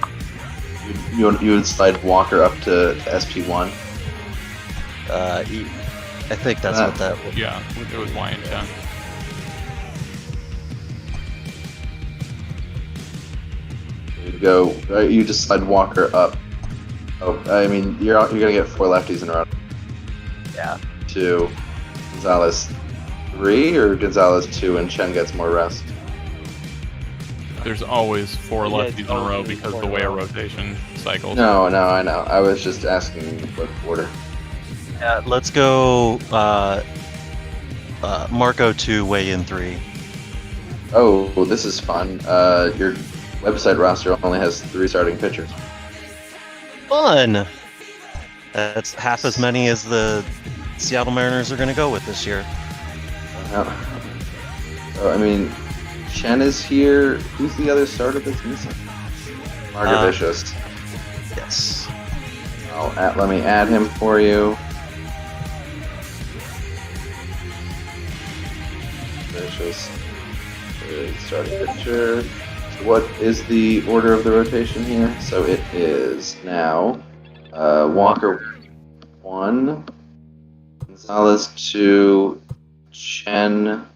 You would slide Walker up to SP1. I think that's what that would. Yeah, it was Y and 10. You go. You just slide Walker up. Oh, I mean you're gonna get 4 lefties in a row. Yeah. 2. Gonzalez 3 or Gonzalez 2 and Chen gets more rest. There's always 4 lefties in a row because of the way a rotation cycles. No, I know. I was just asking what order. Yeah, let's go Marco 2, weigh in 3. Oh, well, this is fun. Your website roster only has 3 starting pitchers. Fun! That's half as many as the Seattle Mariners are going to go with this year. So, I mean, Chen is here. Who's the other starter that's missing? Margavicius. Yes. Let me add him for you. Vicious. Starting pitcher. So what is the order of the rotation here? So it is now Walker 1, Gonzalez 2, Chen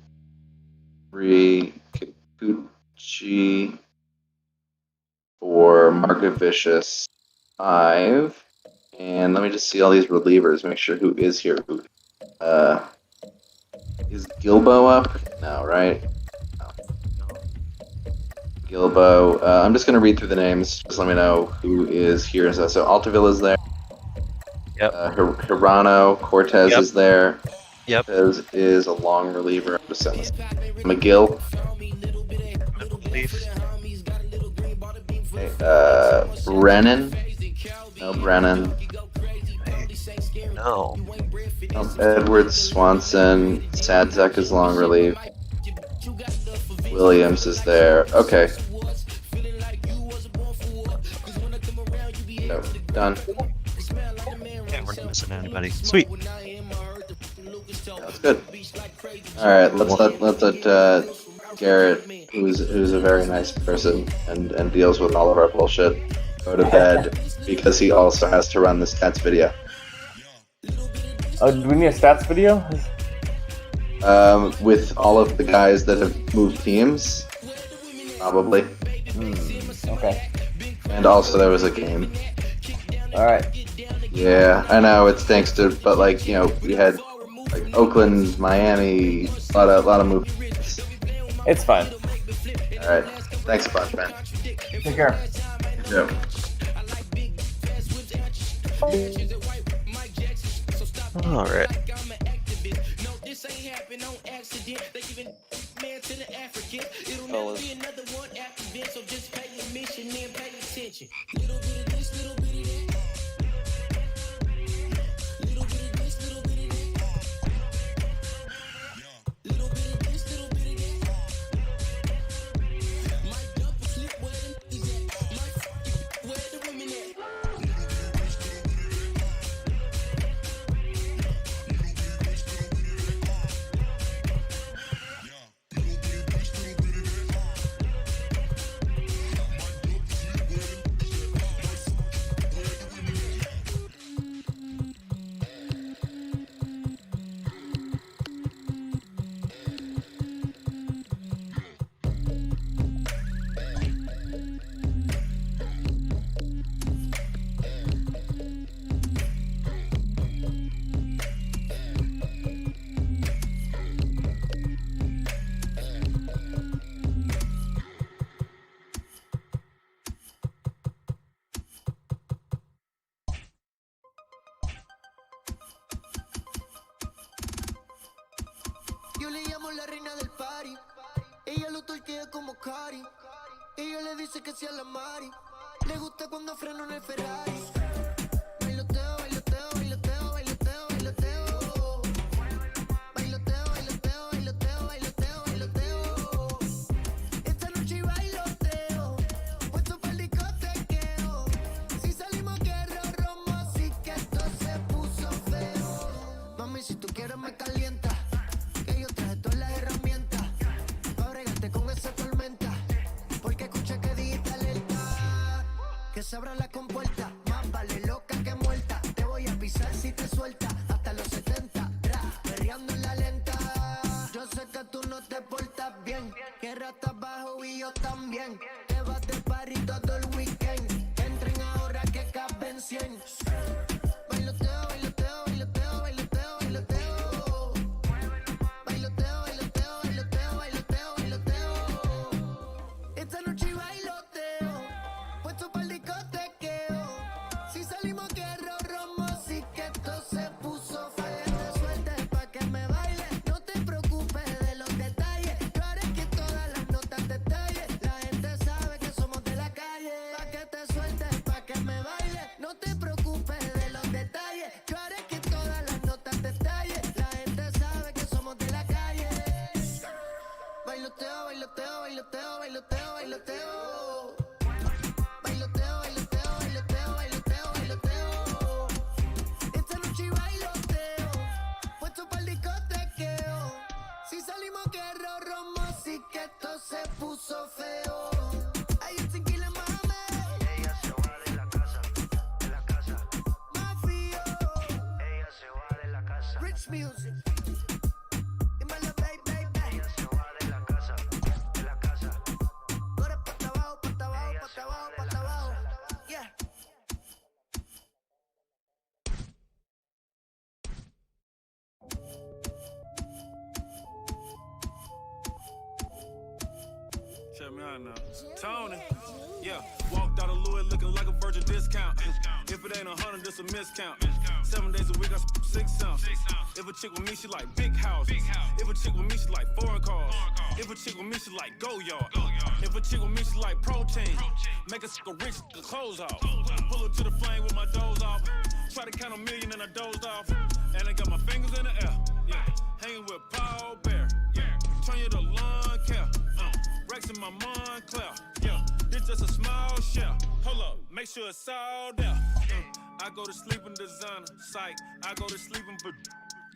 3, Kikuchi 4, Margavicius 5, and let me just see all these relievers, make sure who is here. Is Gilbo up? No, right? Gilbo. I'm just going to read through the names. Just let me know who is here. So Altavilla is there. Yep. Hirano. Cortez is there. Yep. Cortez is a long reliever. I'm just saying this. McGill. Okay, Brennan. No Brennan. No. Edwards, Swanson, Sadzek is long relief. Williams is there. Okay. No, done. Yeah, we're not missing anybody. Sweet. That's good. All right, let's let Garrett, who's a very nice person and deals with all of our bullshit, go to bed because he also has to run the stats video. Oh, do we need a stats video? With all of the guys that have moved teams, probably. Okay. And also there was a game. All right. Yeah, I know it stinks, but like we had like Oakland, Miami, a lot of movements. It's fine. All right, thanks a bunch, man. Take care. You too. All right. Yo le llamo la reina del party. Ella lo torquea como Cari. Ella le dice que sea la Mari. Le gusta cuando freno en el Ferrari. Bailoteo, bailoteo, bailoteo, bailoteo, bailoteo. Bailoteo, bailoteo, bailoteo, bailoteo, bailoteo. Esta noche bailoteo. Puesto para el discotequeo. Si salimos guerra romo, así que esto se puso feo. Mami, si tú quieres me calienta. Que yo traje todas las herramientas para bregarte con esa tormenta. Porque escucha que dijiste alerta. Que se abra la compuerta. Más vale loca que muerta. Te voy a pisar si te suelta. Hasta los 70, perreando en la lenta. Yo sé que tú no te portas bien. Que ratas bajo y yo también. Te vas de party todo el weekend. Entren ahora que caben 100. Bailoteo, bailoteo, bailoteo, bailoteo, bailoteo. Bailoteo, bailoteo, bailoteo, bailoteo, bailoteo. Esta noche bailoteo. Puesto para el discotequeo. Si salimos guerra romo, así que esto se puso feo. Te sueltes pa' que me baile. No te preocupes de los detalles. Yo haré que todas las notas te tallen. La gente sabe que somos de la calle. Pa' que te sueltes pa' que me baile. No te preocupes de los detalles. Yo haré que todas las notas te tallen. La gente sabe que somos de la calle. Bailoteo, bailoteo, bailoteo, bailoteo, bailoteo. Bailoteo, bailoteo, bailoteo, bailoteo, bailoteo. Esta noche bailoteo. Puesto para el discotequeo. Si salimos guerra romo, así que esto se puso feo. Hay un tequila, mami. Ella se va de la casa, de la casa. Mafio. Ella se va de la casa. Rich music. Dímelo, baby, baby. Ella se va de la casa, de la casa. Corre pa' abajo, pa' abajo, pa' abajo, pa' abajo. Yeah. Check me out now. Tony. Yeah, walked out of Louis looking like a virgin discount. If it ain't 100, it's a miscount. 7 days a week, I 6 ounce. If a chick with me, she like big house. If a chick with me, she like foreign cars. If a chick with me, she like go yard. If a chick with me, she like protein. Make a rich clothes off. Pull her to the flame with my doors off. Try to count a million and I dozed off. And I got my fingers in the air. Yeah. Hanging with Paul Bear. Yeah. Turn you to lawn care. Rex in my Montclair. Yeah. This just a small shell. Hold up, make sure it's all there. I go to sleep in designer. Psych. I go to sleep in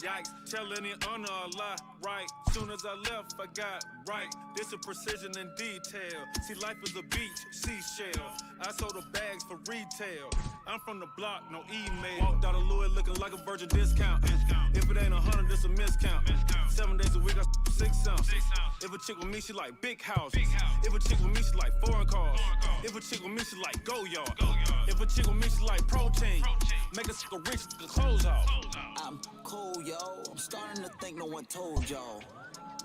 yikes, telling in honor a lie, right? Soon as I left, I got right. This is precision and detail. See, life is a beach, seashell. I sold the bags for retail. I'm from the block, no email. Walked out of Louisville looking like a virgin discount. If it ain't 100, it's a miscount. 7 days a week, I 6 ounces. If a chick with me, she like big houses. If a chick with me, she like foreign cars. If a chick with me, she like go yard. If a chick with me, she like protein. Make a chick a rich, the clothes off. I'm cool, yo. I'm starting to think no one told y'all.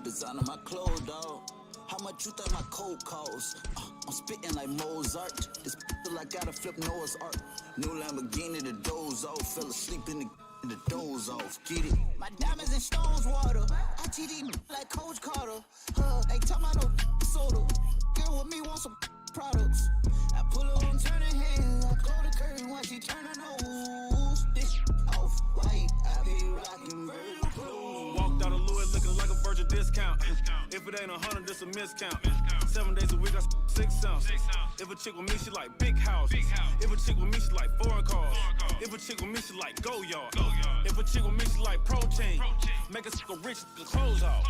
Designing my clothes, dog. How much you think my coat costs? I'm spitting like Mozart. This feel like gotta flip Noah's Ark. New Lamborghini, the doze off. Fell asleep in the doze off. Get it? My diamonds and stones water. I TD like Coach Carter. Ain't talking about no soda. Girl with me want some products. I pull her on turning head. I close the curtain while she turn her nose. This off white. I be rocking Virgil clothes. Walked out of Louisville looking like a virgin discount. If it ain't 100, it's a miscount. 7 days a week, I 6 ounces. If a chick with me, she like big houses. If a chick with me, she like foreign cars. If a chick with me, she like go yard. If a chick with me, she like protein. Make a chick a rich, the clothes off.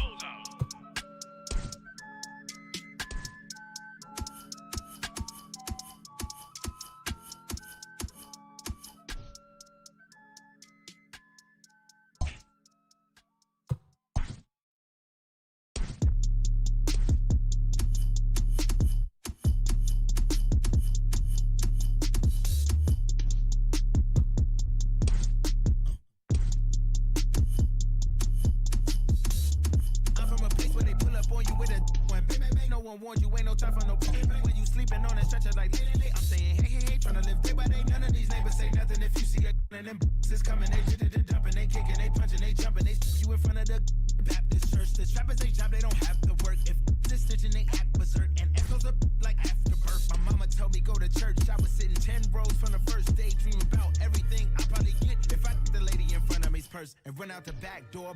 Warned you ain't no time for no play. When you sleeping on that stretcher like late. I'm saying hey, tryna live day by day. None of these neighbors say nothing if you see a and them is coming. They dumping, they kicking, they punching, they jumping. They you in front of the Baptist church. The trappers they job, they don't have to work. If this stitching, they act berserk and echoes up like afterbirth. My mama told me go to church. I was sitting 10 rows from the first day, dreaming about everything I probably get if I the lady in front of me's purse and run out the back door.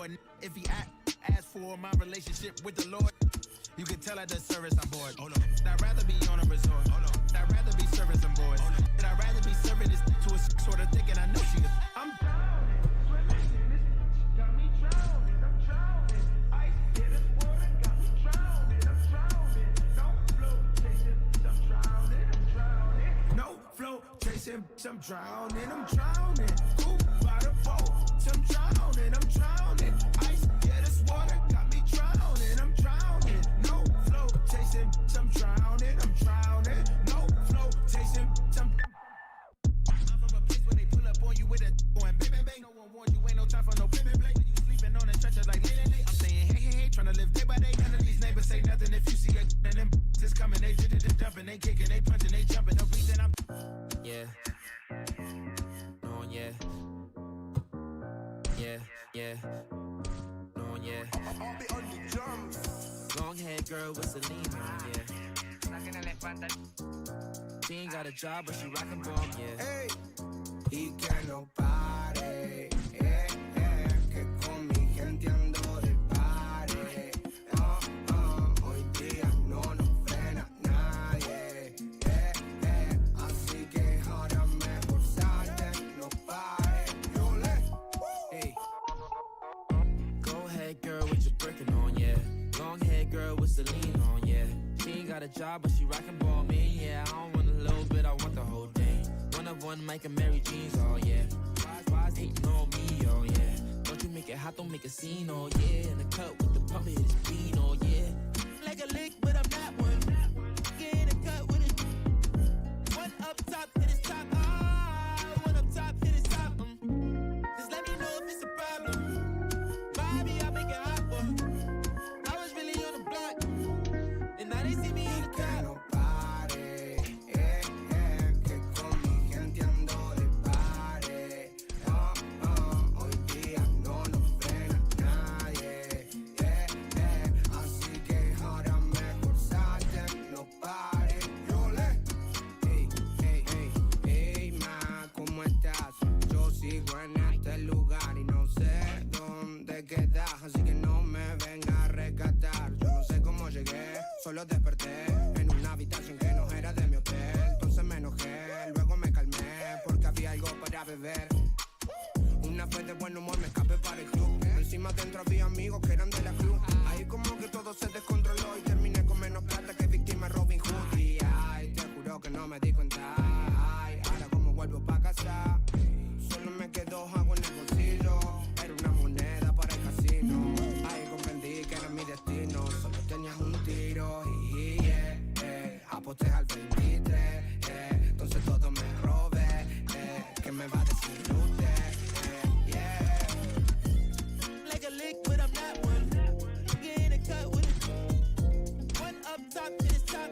And if he ask for my relationship with the Lord. You can tell at the service I'm bored. Hold on. I'd rather be on a resort. Hold on. I'd rather be service I'm bored. Hold on. And I'd rather be serving this to a sort of thinking I know she is. I'm drowning. Got me drowning. I'm drowning. Ice in this water got me drowning. I'm drowning. No flow chasing. I'm drowning. I'm drowning. No flow chasing. I'm drowning. I'm drowning. Cool by the boat. I'm drowning. I'm drowning. Ice in this water got me drowning. I'm drowning. Chasing, I'm drowning, I'm drowning. No flow, chasing, I'm from a place where they pull up on you with a going bang, bang, bang. No one warned you, ain't no time for no bang, bang, bang. When you sleeping on that stretcher like late. I'm saying hey, tryna live day by day. None of these neighbors say nothing if you see a and them is coming. They dumping, they kicking, they punching, they jumping. The reason I'm yeah, no yeah, no yeah. I'll be on the drums. Long hair girl with Celine on, yeah. She ain't got a job, but she rockin' bomb, yeah. Hey, y que no pare, que con mi gente ando de pare. Hoy día no nos frena nadie, así que ahora mejor salte, no pare. Hey, go ahead, girl, with your brickin' on, yeah. Long hair girl with Celine on, yeah. She ain't got a job, but she rockin' ball, man, yeah. I don't want a little bit, I want the whole thing. One of one, Mike and Mary Jeans, oh, yeah. Why's hating on me, oh, yeah. Don't you make it hot, don't make a scene, oh, yeah. In the cut with the pump, it is clean, oh, yeah. Like a lick, but I'm not one. Get in the cut with it. One up top, hit his top, one up top, hit his top, Just let me know if it's a problem. Bobby, I make it hot, boy. And now they see me in the car. No pare, que con mi gente ando de pare. Hoy día no nos frena nadie. Así que ahora mejor salte, a beber. Una fe de buen humor, me escapé para el club. Encima dentro había amigos que eran de la club. Ahí como que todo se descontroló y terminé con menos plata que víctima Robin Hood. Y ay, te juro que no me di cuenta. Ay, ahora como vuelvo pa' casa, solo me quedó agua en el bolsillo. Era una moneda para el casino. Ahí comprendí que era mi destino. Solo tenías un tiro y aposté al 23. Entonces todo me robé. ¿Qué me va a decir usted? Like a lick, but I'm not one. Get in a cut with it. One up top to the top.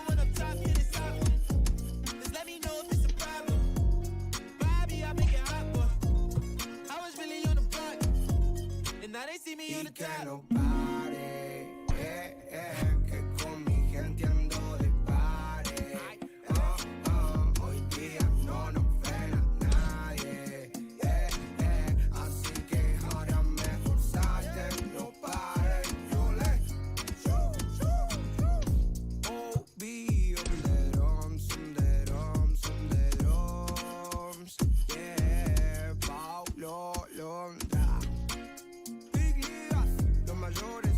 One up top to the top. Just let me know if it's a problem. Bobby, I make it hot, boy. I was really on the block, and now they see me on the top. Que con mi gente ando de party. Hoy día no nos frena nadie. Así que ahora mejor salte, no pares. Oh, be on the drums, yeah, Paulo Londra. Big ligas, los mayores.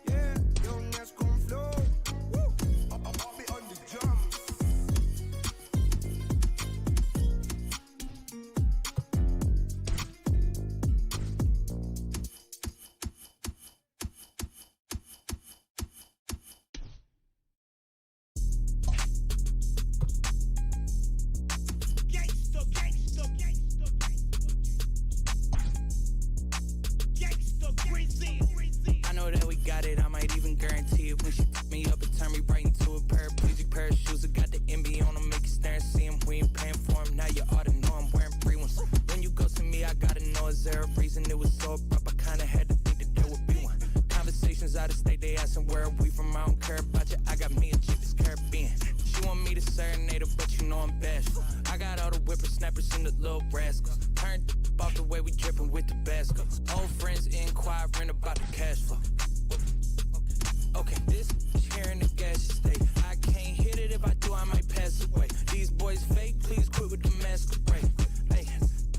Yeah, young as con flow. Woo. I'll be on the drums. Gangsta, gangsta, gangsta, gangsta, gangsta, I know that we got it, I might even guarantee it. When she took me up and turned me right into a paraplegic pair of shoes. I got the MB on them, make you stare and see him. We ain't paying for him, now you ought to know I'm wearing free ones. When you go to me, I gotta know, is there a reason it was so abrupt? I kinda had to think that there would be one. Conversations out of state, they asking where are we from, I don't care about you. I got me a chick that's Caribbean. She want me to serenade her, but you know I'm bashful. I got all the whippersnappers and the little rascals. Turned off the way we drippin' with Tabasco. Old friends inquiring about the cash flow. Okay, this here in the gas state. I can't hit it, if I do, I might pass away. These boys fake, please quit with the masquerade. Hey,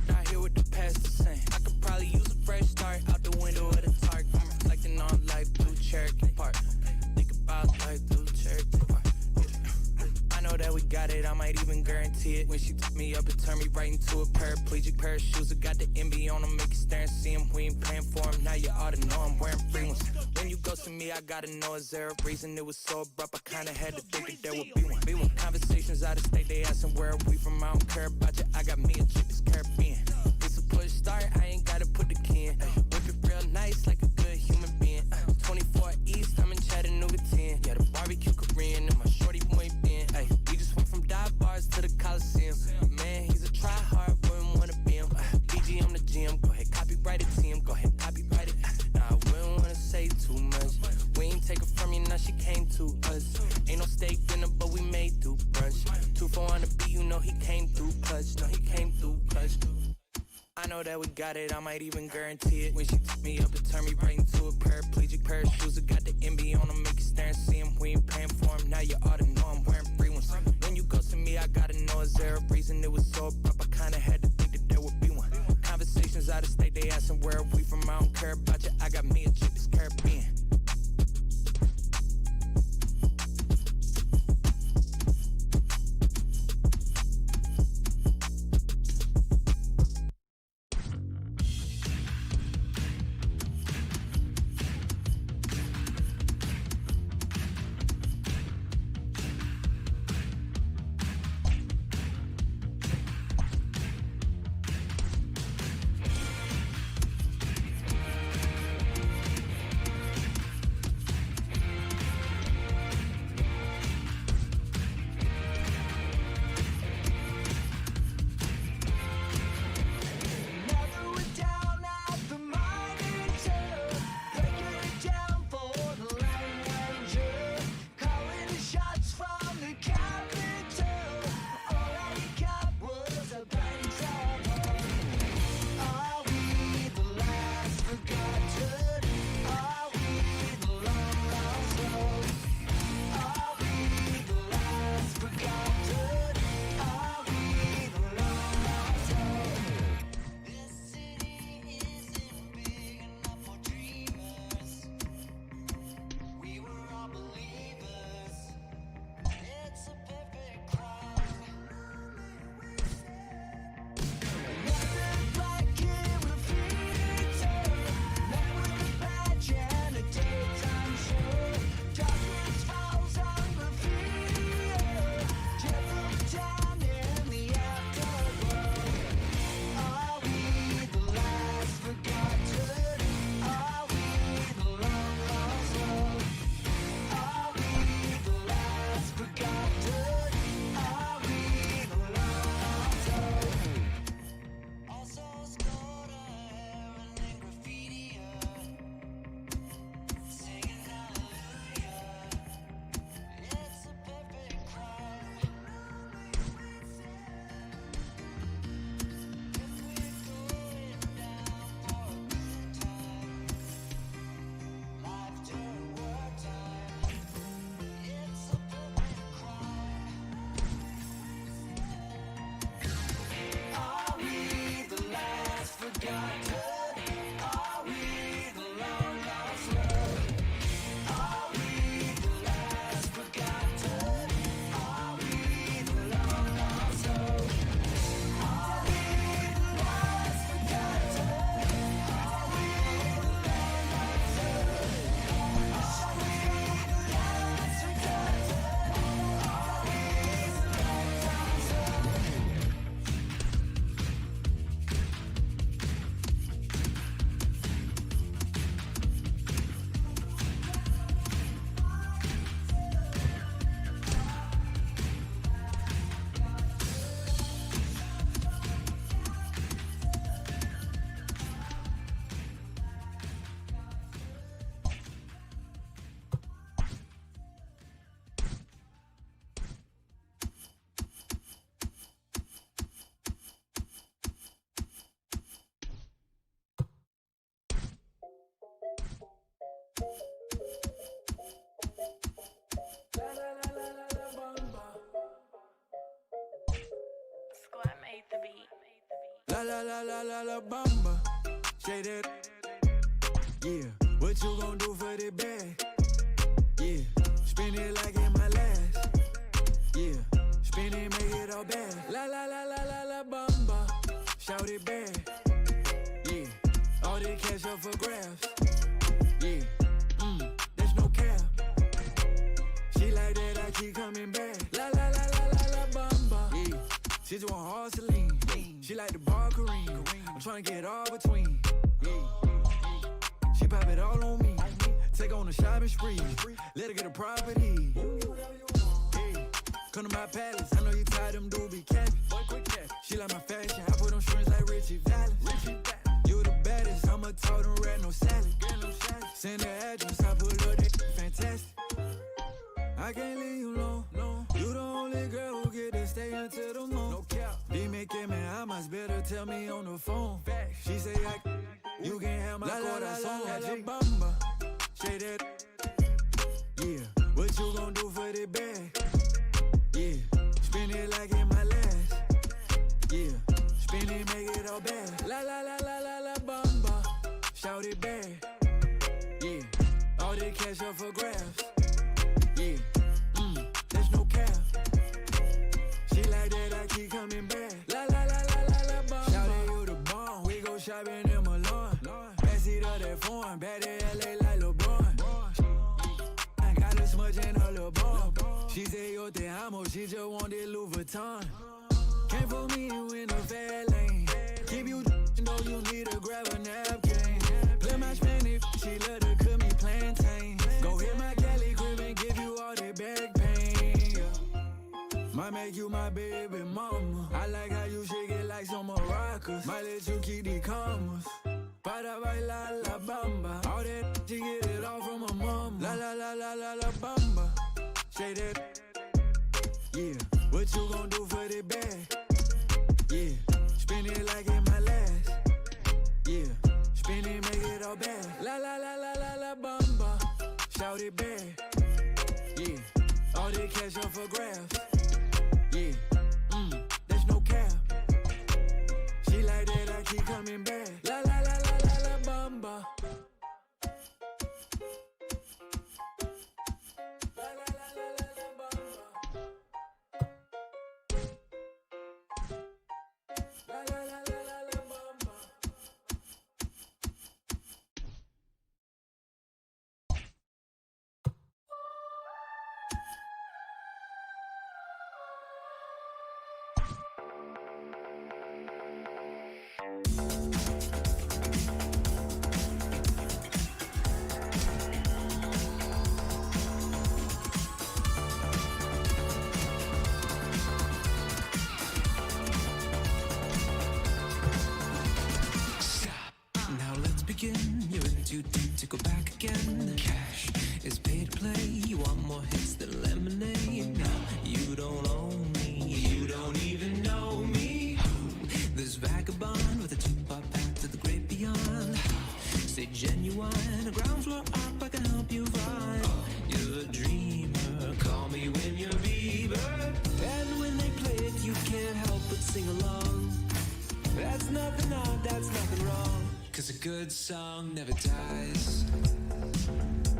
not here with the past the same. I could probably use a fresh start out the window of the Target. I'm reflecting on life, blue Cherokee Park. Think about life, blue Cherokee Park. I know that we got it, I might even guarantee it. When she took me up and turned me right into a paraplegic pair of shoes. I got the MB on them, make you stare and see him. We ain't paying for him, now you ought to know I'm wearing free ones. When you go to me, I gotta know, is there a reason it was so abrupt? I kinda had to think that there would be one. Conversations out of state, they asking where are we from, I don't care about you. I got me a chick that's Caribbean. It's a push start, I ain't gotta put the key in. Whip it real nice like a good human being. 24 East, I'm in Chattanooga 10. Yeah, the barbecue Korean and my shorty muy bien. Ay, we just went from dive bars to the Coliseum. Man, he's a try hard, wouldn't wanna be him. PG on the gym, go ahead, copyright it to him. Go ahead, copyright it. Nah, I wouldn't wanna say too much. We ain't take her from you, now she came to us. Ain't no steak dinner, but we made do brunch. 2-4 on the beat, you know he came through clutch. No, he came through clutch. I know that we got it, I might even guarantee it. When she took me up and turned me right into a paraplegic pair of shoes. I got the MB on them, make you stare and see him. We ain't paying for him, now you ought to know I'm wearing free ones. When you go to me, I gotta know, is there a reason it was so abrupt? I kinda had to think that there would be one. Conversations out of state, they asking where are we from, I don't care about you. I got me a chick that's Caribbean. La la la la la la bamba. Jayden. Yeah, what you gon' do for the bag? Yeah, spin it like in my last. Yeah, spin it, make it all bad. La la la la la la bamba. Shout it back. Yeah, all the cash up for grabs. Yeah, there's no cap. She like that, I keep coming back. La la la la la la bamba. Yeah, she just want hard Celine. She like the bar Kareem. I'm tryna get all between. Yeah, she pop it all on me. Take on a shopping spree. Let her get a property. Hey, come to my palace. I know you tired them dudes be capping. She like my fashion. I put on strings like Richie Valens. You the baddest. I'ma told them red, no salad. Send the address. I put up that fantastic. I can't leave you alone. No, you the only girl who get to stay until the moon. No cap. Dime que me amas, better tell me on the phone. She say you can have my corazón. La la bamba. Say that. Yeah, what you gon' do for the bag? Yeah, spin it like in my last. Yeah, spin it, make it all bad. La la la la la la bamba. Shout it back. Yeah, all the cash up for grabs. Yeah, there's no cap. She like that, I keep coming back. La la la la la la bamba. Shout it, you the bomb. We go shopping in Milan. Pass it up that phone. Bad in LA like LeBron. I got this much in her little bum. She say yo te amo. She just wanted Louis Vuitton. Came for me in a fair lane. Keep you though you need to grab a napkin. Play my Spanish. She love to cook me plantain. Go hit my Cali crib and give you all the back pain. Yeah. Might make you my baby mama. I like how you shake it like some maracas. Might let you keep the commas. Para bailar la bamba. All that she get it all from her mama. La la la la la la bamba. Say that. Yeah, what you gon' do for the bag? Yeah, spin it like in my last. Yeah, spin it, make it all bad. La la la la la la bamba. Shout it back. Yeah, all the cash up for grabs. Yeah, there's no cap. She like that, I keep coming back. La la la la la la bamba. La la la la la la bamba. La la la la la la bamba. You're in too deep to go back again. Cash is pay to play. You want more hits than lemonade. No, you don't own me. You don't even know me. This vagabond with a two-part path to the great beyond. Stay genuine, a ground floor up, I can help you find. You're a dreamer, call me when you're Bieber. And when they play it, you can't help but sing along. That's nothing odd, that's nothing wrong. 'Cause a good song never dies.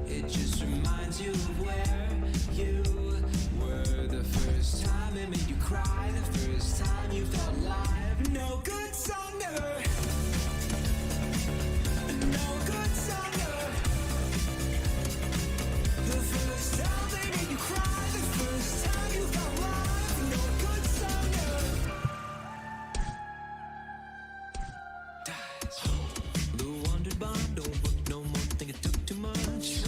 It just reminds you of where you were the first time it made you cry, the first time you felt alive. No good song never. No good song never. The first time they made you cry, the first time you felt alive. No good song never. Bond, don't book no more, think it took too much.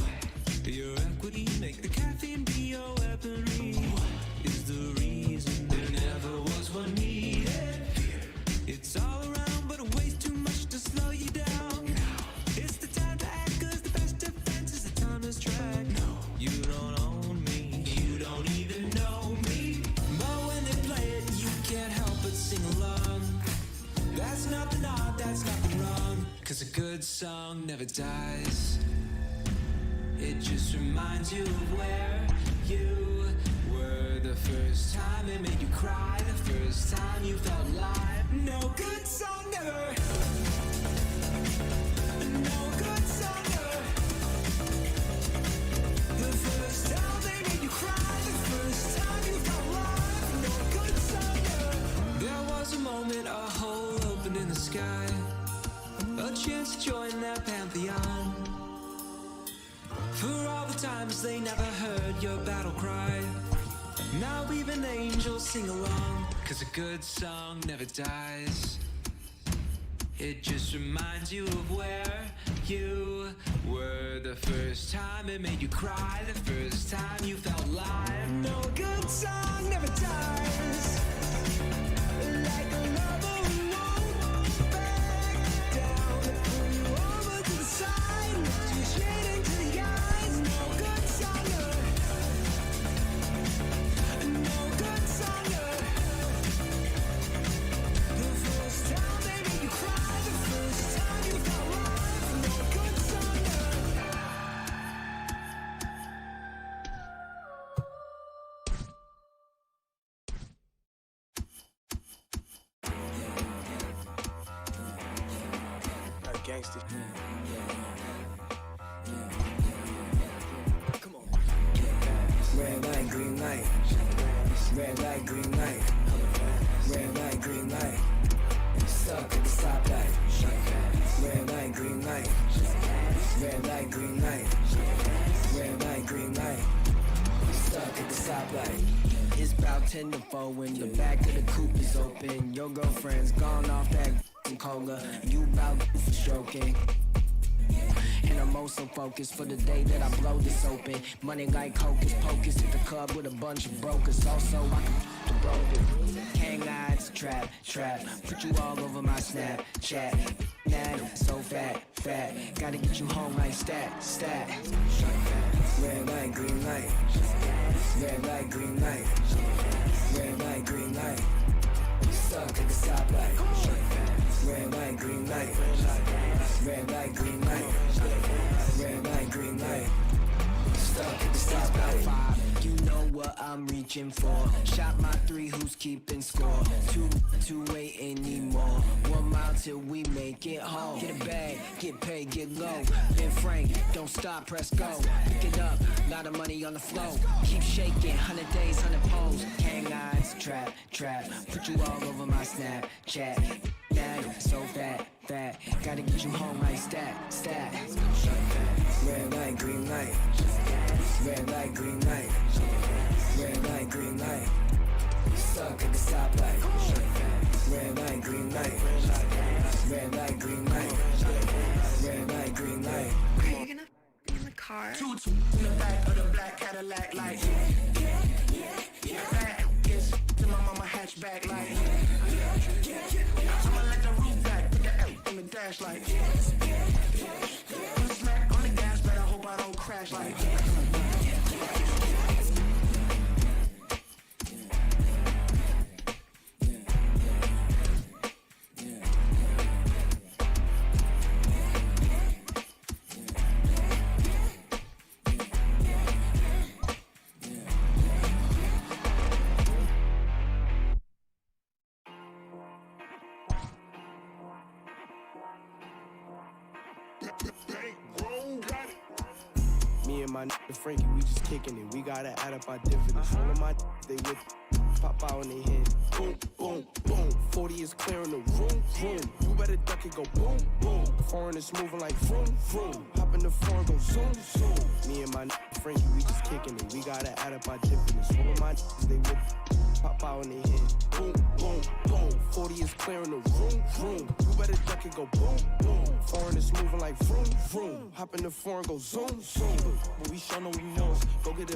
Your equity, make the caffeine be your weaponry. Is the reason there never was one needed. It's all around, but it weighs too much to slow you down. It's the time to act, 'cause the best defense is the timeless track. You don't own me, you don't even know me. But when they play it, you can't help but sing along. That's nothing odd, that's nothing wrong. 'Cause a good song never dies. It just reminds you of where you were the the first time it made you cry, the first time you felt alive. No good song never. No good song never. The first time they made you cry, the first time you felt alive. No good song never. There was a moment, a hole opened in the sky, a chance to join their pantheon. For all the times they never heard your battle cry, now even angels sing along. 'Cause a good song never dies. It just reminds you of where you were the first time it made you cry, the first time you felt alive. No good song never dies. Like a lover who won't back down, pull you over to the side, look you straight into the eyes. No good song never. No good song never. The first time they made you cry, the first time you felt alive. No good song never. Gangster. Come on. Red light, green light. Red light, green light. Red light, green light. Stuck at the stoplight. Red light, green light. Red light, green light. Red light, green light. Stuck at the stoplight. It's about 10 to 4 when the back of the coupe is open. Your girlfriend's gone off that cola. You about for stroking. And I'm also focused for the day that I blow this open. Money like hocus pocus at the club with a bunch of brokers. Also, I can the broker. Hang eyes, trap. Put you all over my Snapchat. Nah, so fat. Gotta get you home like stat. Red light, green light. Red light, green light. Red light, green light. Stuck at the stoplight. Red light, green light. Red light, green light. Red light, green light. Stuck at the stoplight. You know what I'm reaching for. Shot my 3, who's keeping score? Two ain't anymore. 1 mile till we make it home. Get a bag, get paid, get low. Ben Frank, don't stop, press go. Pick it up, lot of money on the flow. Keep shaking, 100 days, 100 poles. Hang eyes, trap. Put you all over my Snapchat. Nah, so fat. Gotta get you home like stat. Red light, green light. Red light, green light. Red light, green light. Stuck at the stoplight. Red light, green light. Red light, green light. Red light, green light. Are you gonna be in the car? Two in the back of the black Cadillac, like fat kiss to my mama hatchback, like I'ma let the roof back, put the A in the dash, like smack on the gas, but I hope I don't crash, like Me and my nigga Frankie, we just kicking it. We gotta add up our dividends. All of my they with pop out in their head. Boom, boom, boom. 40 is clearing the room. You better duck it, go boom, boom. Foreign is moving like vroom, vroom. Hop in the foreign, go zoom, zoom. Me and my nigga Frankie, we just kicking it. We gotta add up our dividends. All of my they with pop out in their head. Boom, boom, boom. 40 is clearing the room. You better duck it, go boom, boom. Foreign is moving like vroom, vroom. Hop in the foreign, go zoom, zoom. But we show no remorse. Go get it.